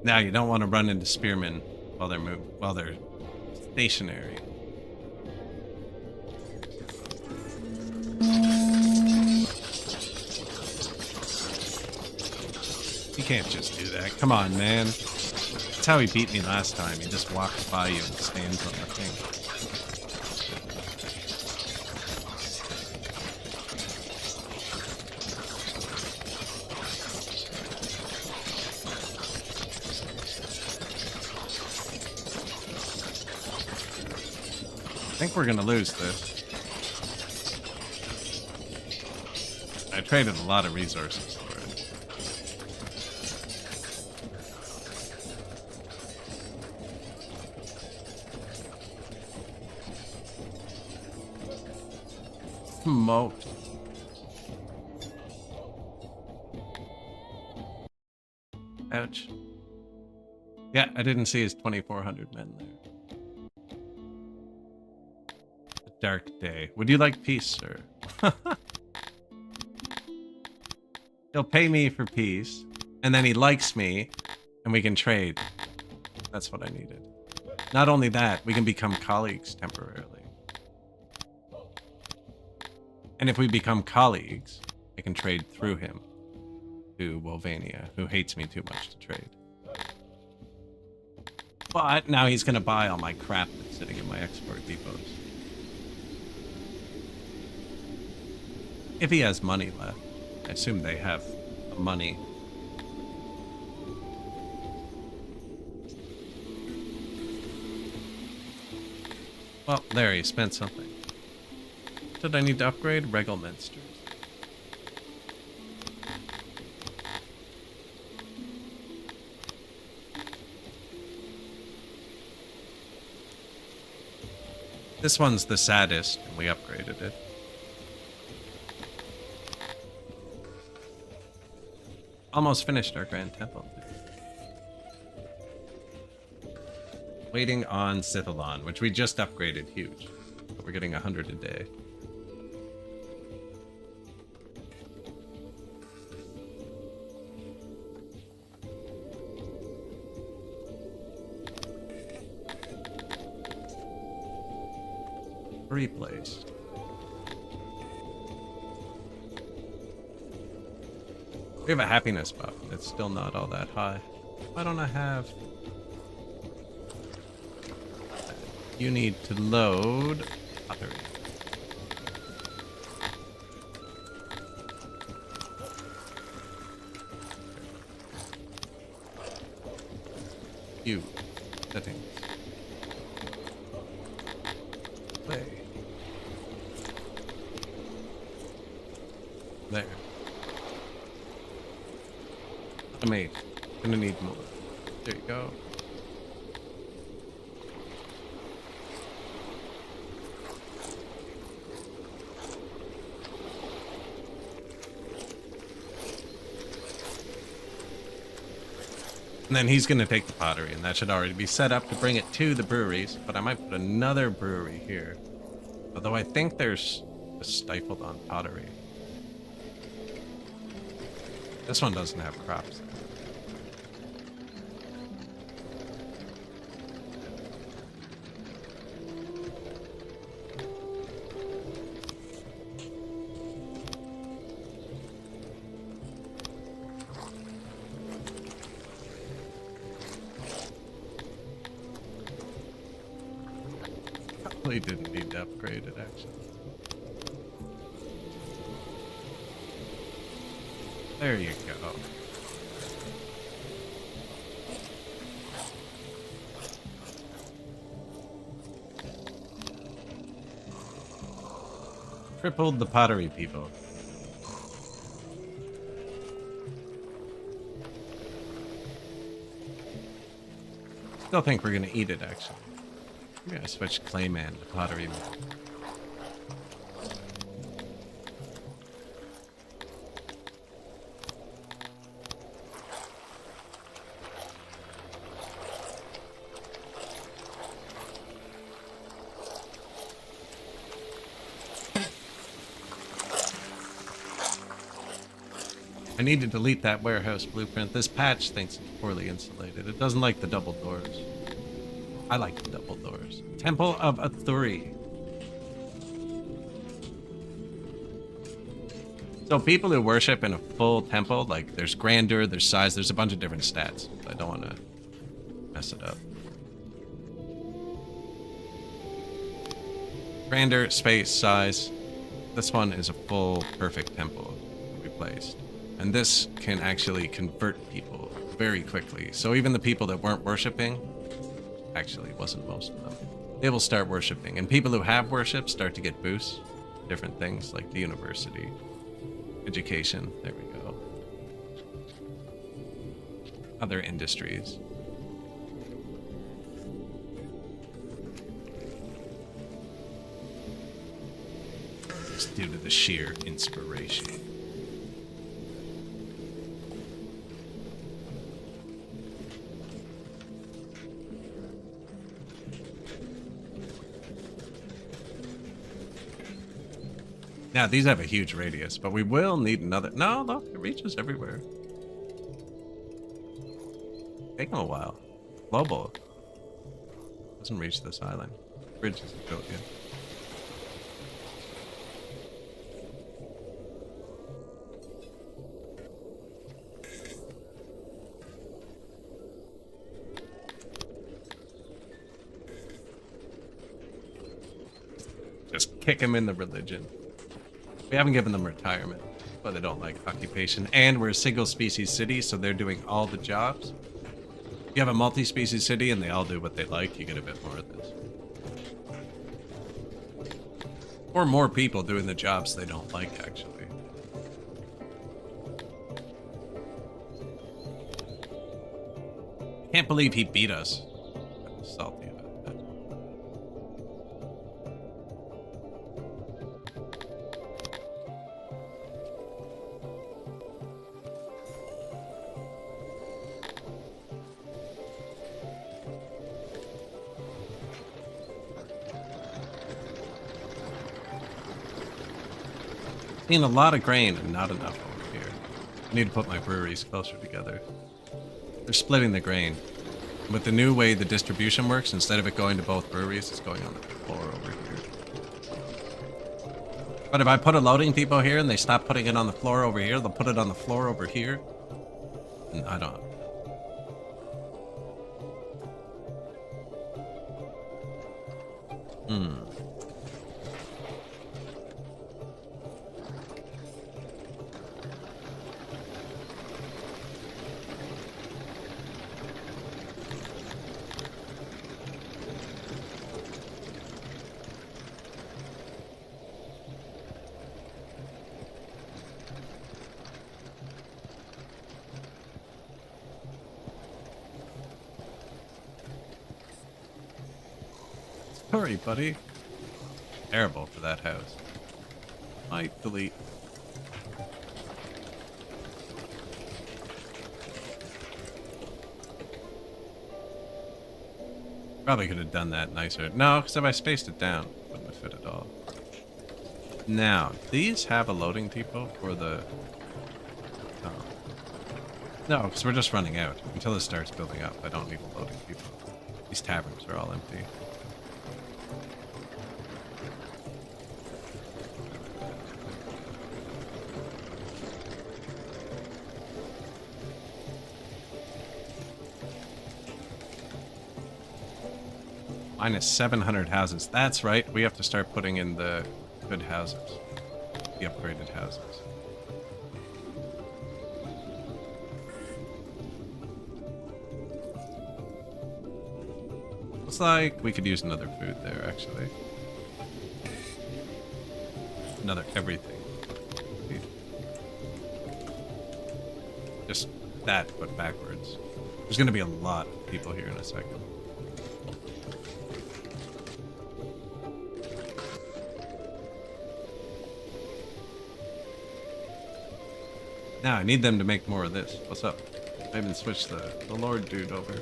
Now you don't want to run into spearmen while they're stationary. You can't just do that. Come on, man. That's how he beat me last time. He just walks by you and stands on the thing. I think we're gonna lose this. I traded a lot of resources for it. Smoked. Ouch. Yeah, I didn't see his 2,400 men there. Dark day. Would you like peace, sir? He'll pay me for peace, and then he likes me, and we can trade. That's what I needed. Not only that, we can become colleagues temporarily. And if we become colleagues, I can trade through him to Wolvania, who hates me too much to trade. But now he's going to buy all my crap that's sitting in my export depots. If he has money left. I assume they have money. Well, there, he spent something. Did I need to upgrade? Regelminsters. This one's the saddest, and we upgraded it. Almost finished our Grand Temple. Waiting on Sithalon, which we just upgraded huge. we're getting 100 a day. Replaced. We have a happiness buff. It's still not all that high. Why don't I have... You need to load pottery. You. Settings. Play. There. Automate. Gonna need more. There you go. And then he's going to take the pottery, and that should already be set up to bring it to the breweries. But I might put another brewery here. Although I think there's a stifled on pottery. This one doesn't have crops. Probably didn't need to upgrade it, actually. There you go. Tripled the pottery people. Still think we're gonna eat it, actually. I'm gonna switch Clayman to Pottery Man. I need to delete that warehouse blueprint. This patch thinks it's poorly insulated. It doesn't like the double doors. I like the double doors. Temple of Athuri. So people who worship in a full temple, like there's grandeur, there's size, there's a bunch of different stats. I don't want to mess it up. Grandeur, space, size. This one is a full perfect temple we placed. And this can actually convert people very quickly. So even the people that weren't worshiping, actually wasn't most of them, they will start worshiping. And people who have worship start to get boosts. Different things like the university, education, there we go. Other industries. Just due to the sheer inspiration. Now, these have a huge radius, but we will need another... No, look, it reaches everywhere. Taking a while. Global. Doesn't reach this island. Bridge isn't built yet. Just kick him in the religion. We haven't given them retirement, but they don't like occupation. And we're a single species city, so they're doing all the jobs. If you have a multi-species city and they all do what they like, you get a bit more of this. Or more people doing the jobs they don't like, actually. Can't believe he beat us. I'm salty about that. Seen a lot of grain and not enough over here. I need to put my breweries closer together. They're splitting the grain. With the new way the distribution works, instead of it going to both breweries, it's going on the floor over here. But if I put a loading depot here and they stop putting it on the floor over here, they'll put it on the floor over here. And I don't. Sorry, buddy. Terrible for that house. Might delete. Probably could have done that nicer. No, because if I spaced it down, it wouldn't have fit at all. Now, these have a loading depot for the... Oh. No, because we're just running out. Until it starts building up, I don't need a loading depot. These taverns are all empty. Minus 700 houses. That's right. We have to start putting in the good houses. The upgraded houses. Looks like we could use another food there, actually. Another everything. Just that, but backwards. There's going to be a lot of people here in a second. Now, I need them to make more of this. What's up? I even switched the Lord dude over.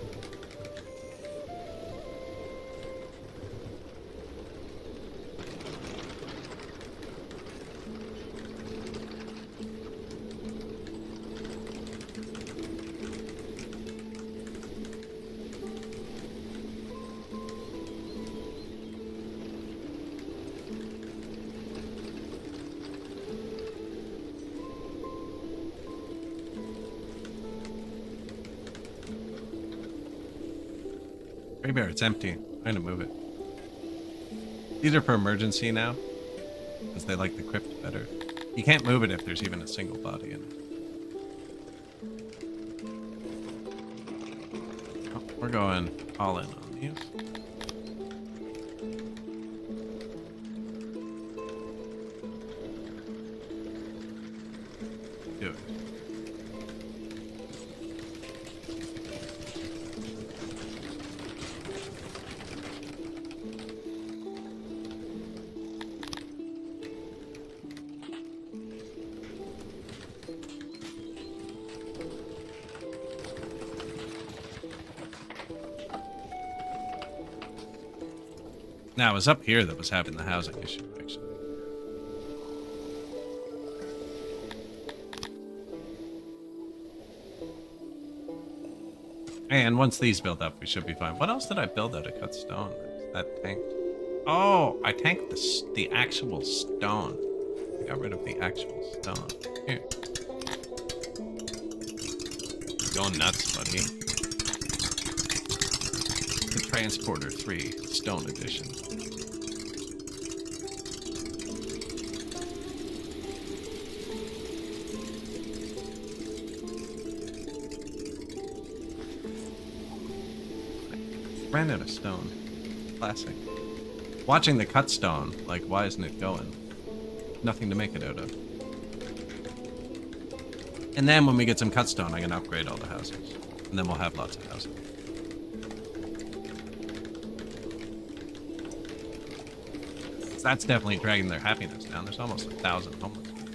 Graveyard, it's empty. I'm trying to move it. These are for emergency now, because they like the crypt better. You can't move it if there's even a single body in it. Oh, we're going all in on these. Do it. Now, it was up here that was having the housing issue, actually. And once these build up, we should be fine. What else did I build out of cut stone? That tanked. Oh, I tanked the actual stone. I got rid of the actual stone. Here. Going nuts, buddy. The Transporter 3 Stone Edition. Ran out of stone. Classic. Watching the cut stone, like, why isn't it going? Nothing to make it out of. And then when we get some cut stone, I'm gonna upgrade all the houses. And then we'll have lots of houses. That's definitely dragging their happiness down. There's almost 1,000 homeless people.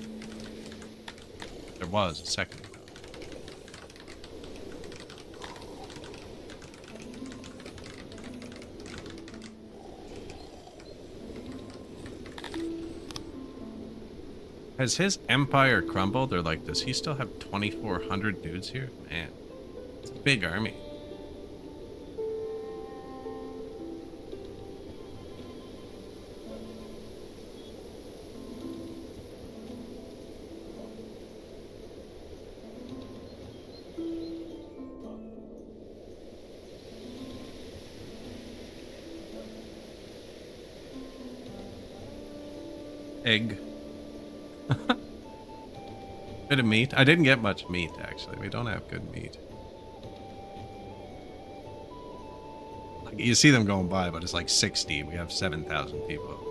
There was a second ago. Has his empire crumbled, or like, does he still have 2,400 dudes here? Man, it's a big army. Egg. Bit of meat. I didn't get much meat, actually. We don't have good meat. Like, you see them going by, but it's like 60. We have 7,000 people.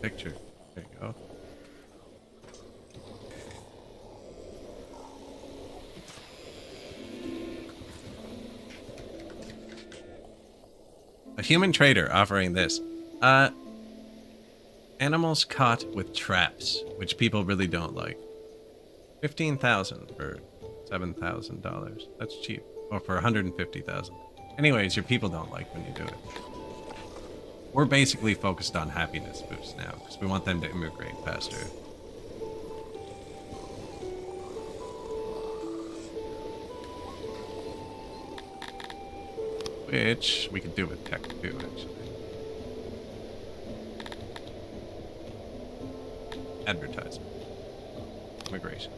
Picture. There you go. A human trader offering this. Animals caught with traps, which people really don't like. 15,000 for $7,000. That's cheap. Or for 150,000. Anyways, your people don't like when you do it. We're basically focused on happiness boosts now, because we want them to immigrate faster. Which we could do with tech too, actually. Advertisement. Immigration.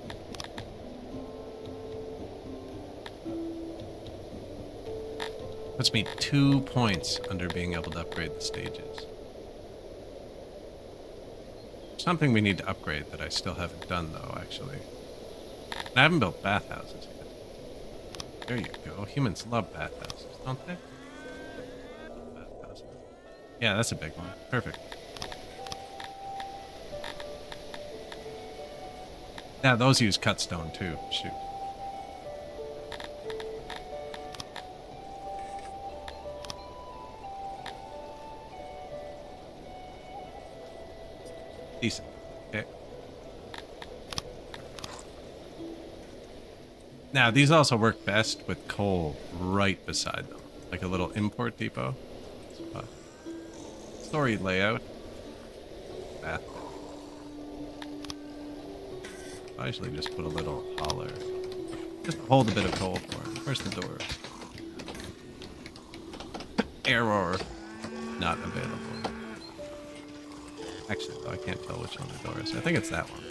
Puts me 2 points under being able to upgrade the stages. Something we need to upgrade that I still haven't done, though, actually. And I haven't built bathhouses yet. There you go. Humans love bathhouses, don't they? Bathhouses. Yeah, that's a big one. Perfect. Yeah, those use cut stone, too. Shoot. Decent. Okay. Now, these also work best with coal right beside them. Like a little import depot. Story layout. Bath. I usually just put a little holler. Just hold a bit of coal for him. Where's the door? Error. Not available. Actually, though, I can't tell which one the door is. I think it's that one.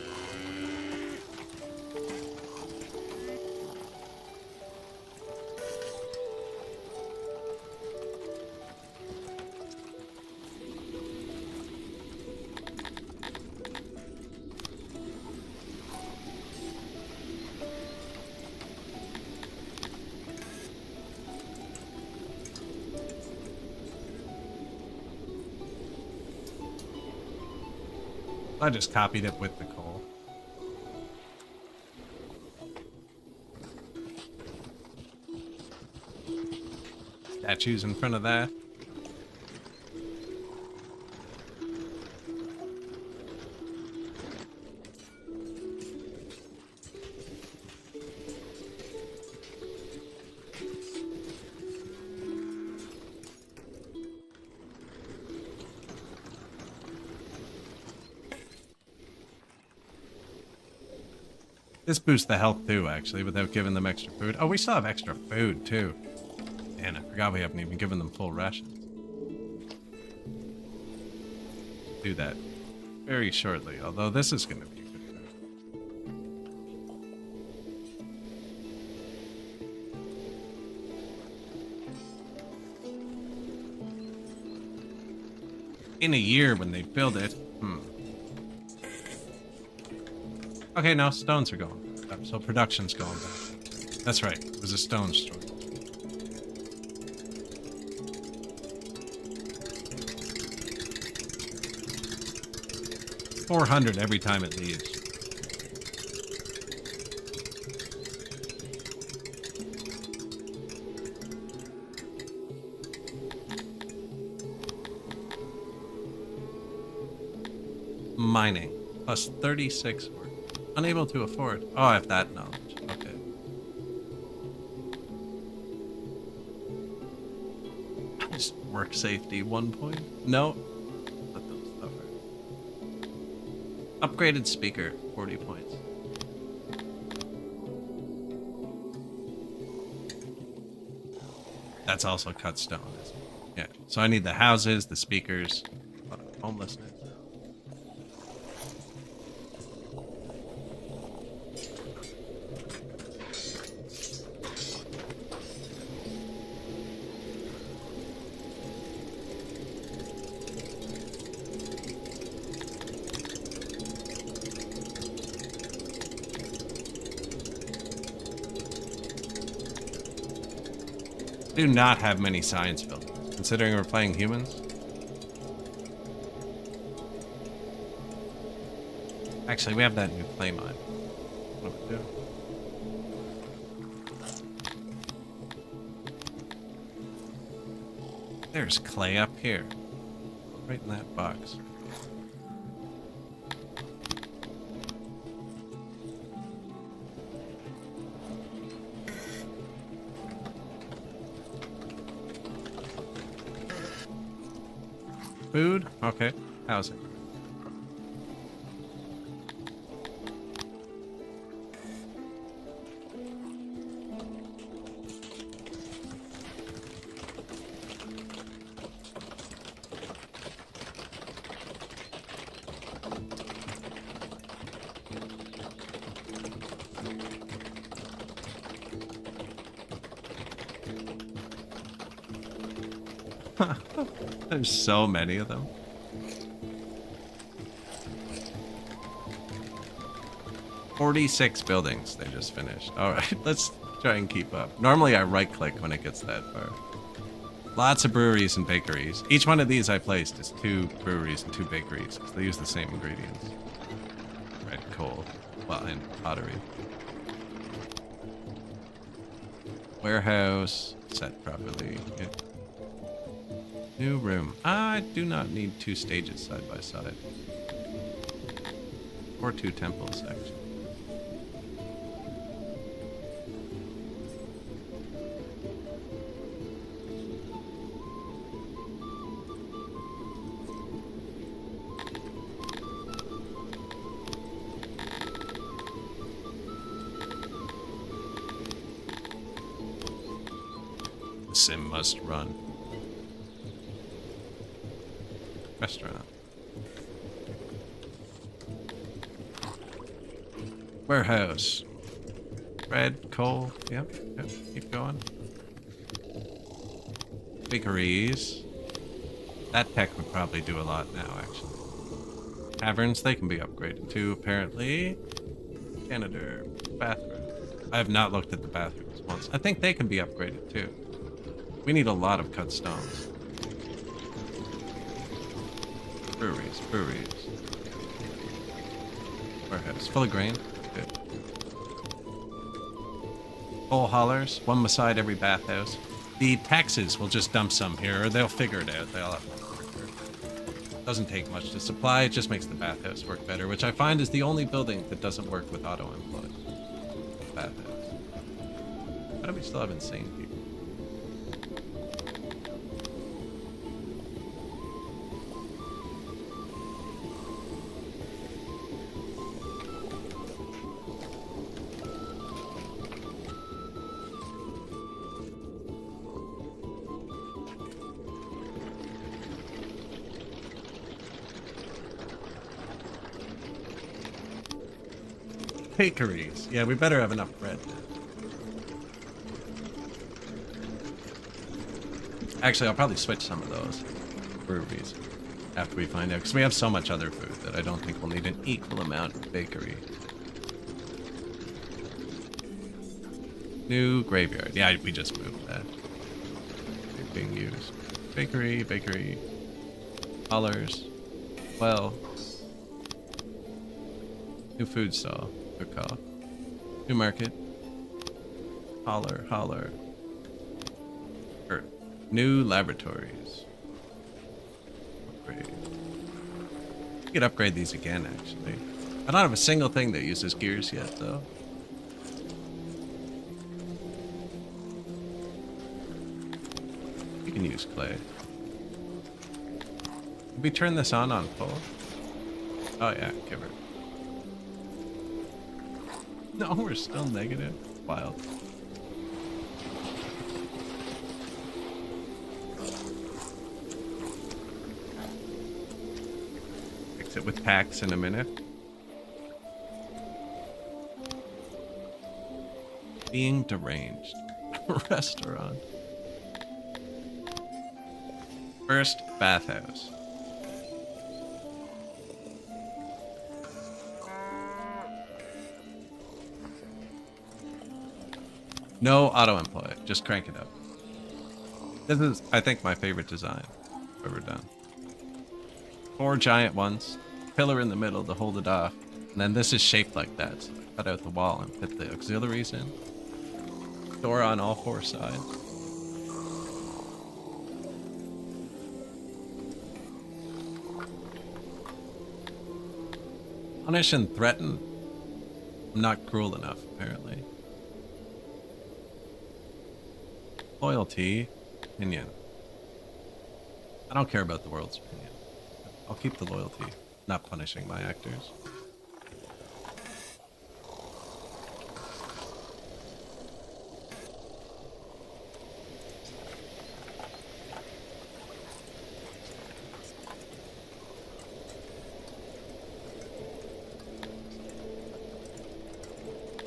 I just copied it with the coal. Statues in front of that. This boosts the health too, actually, without giving them extra food. Oh, we still have extra food too. Man, I forgot we haven't even given them full rations. Do that very shortly, although this is going to be a good food. In a year when they build it. Okay, now stones are going up, so production's going back. That's right, it was a stone store. $400 every time it leaves. Mining. Plus 36 work. Unable to afford. Oh, I have that knowledge. Okay. Just work safety 1 point. No. Let them suffer. Upgraded speaker 40 points. That's also cut stone, isn't it? Yeah. So I need the houses, the speakers, homelessness. Do not have many science buildings, considering we're playing humans. Actually, we have that new clay mine. What do we do? There's clay up here. Right in that box. Food? Okay. Housing. There's so many of them. "46 buildings they just finished. All right, let's try and keep up. Normally I right click when it gets that far. Lots of breweries and bakeries. Each one of these I placed is 2 breweries and 2 bakeries because they use the same ingredients. Red coal, well, and pottery. Warehouse, set properly. Yeah. New room. I do not need 2 stages side by side. Or 2 temples, actually. The sim must run. Restaurant. Warehouse. Red coal. Yep. Keep going. Bakeries. That tech would probably do a lot now, actually. Taverns, they can be upgraded too, apparently. Janitor. Bathroom. I have not looked at the bathrooms once. I think they can be upgraded too. We need a lot of cut stones. Breweries. Warehouse. Full of grain. Good. Coal haulers. 1 beside every bathhouse. The taxes will just dump some here, or they'll figure it out. They'll have to work. Doesn't take much to supply, it just makes the bathhouse work better, which I find is the only building that doesn't work with auto-employ. Bathhouse. How do we still have insane people? Bakeries. Yeah, we better have enough bread. Actually, I'll probably switch some of those breweries after we find out, because we have so much other food that I don't think we'll need an equal amount of bakery. New graveyard. Yeah, we just moved that. They're being used. Bakery. Haulers. Well. New food stall. Good call. New market. Holler. New laboratories. Upgrade. could upgrade these again, actually. I don't have a single thing that uses gears yet, though. You can use clay. Did we turn this on full? Oh yeah, give her. No, we're still negative. Wild. Fix it with packs in a minute. Being deranged. Restaurant. First bathhouse. No auto-employ, just crank it up. This is, I think, my favorite design I've ever done. 4 giant ones, pillar in the middle to hold it off, and then this is shaped like that, so I cut out the wall and put the auxiliaries in. Door on all 4 sides. Punish and threaten. I'm not cruel enough, apparently. Loyalty, opinion. I don't care about the world's opinion. I'll keep the loyalty, not punishing my actors.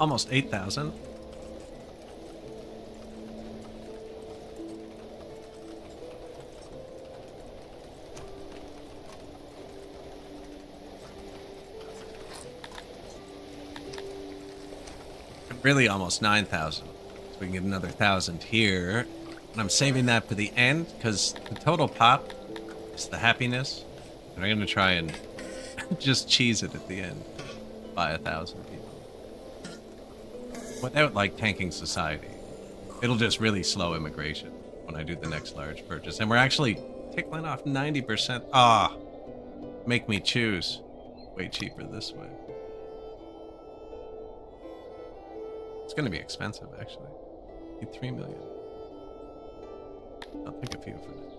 Almost 8,000. Really almost 9,000. So we can get another 1,000 here. And I'm saving that for the end because the total pop is the happiness. And I'm going to try and just cheese it at the end by 1,000 people. Without like tanking society. It'll just really slow immigration when I do the next large purchase. And we're actually tickling off 90%. Ah, make me choose. Way cheaper this way. It's going to be expensive, actually. Need 3 million. I'll take a few for this.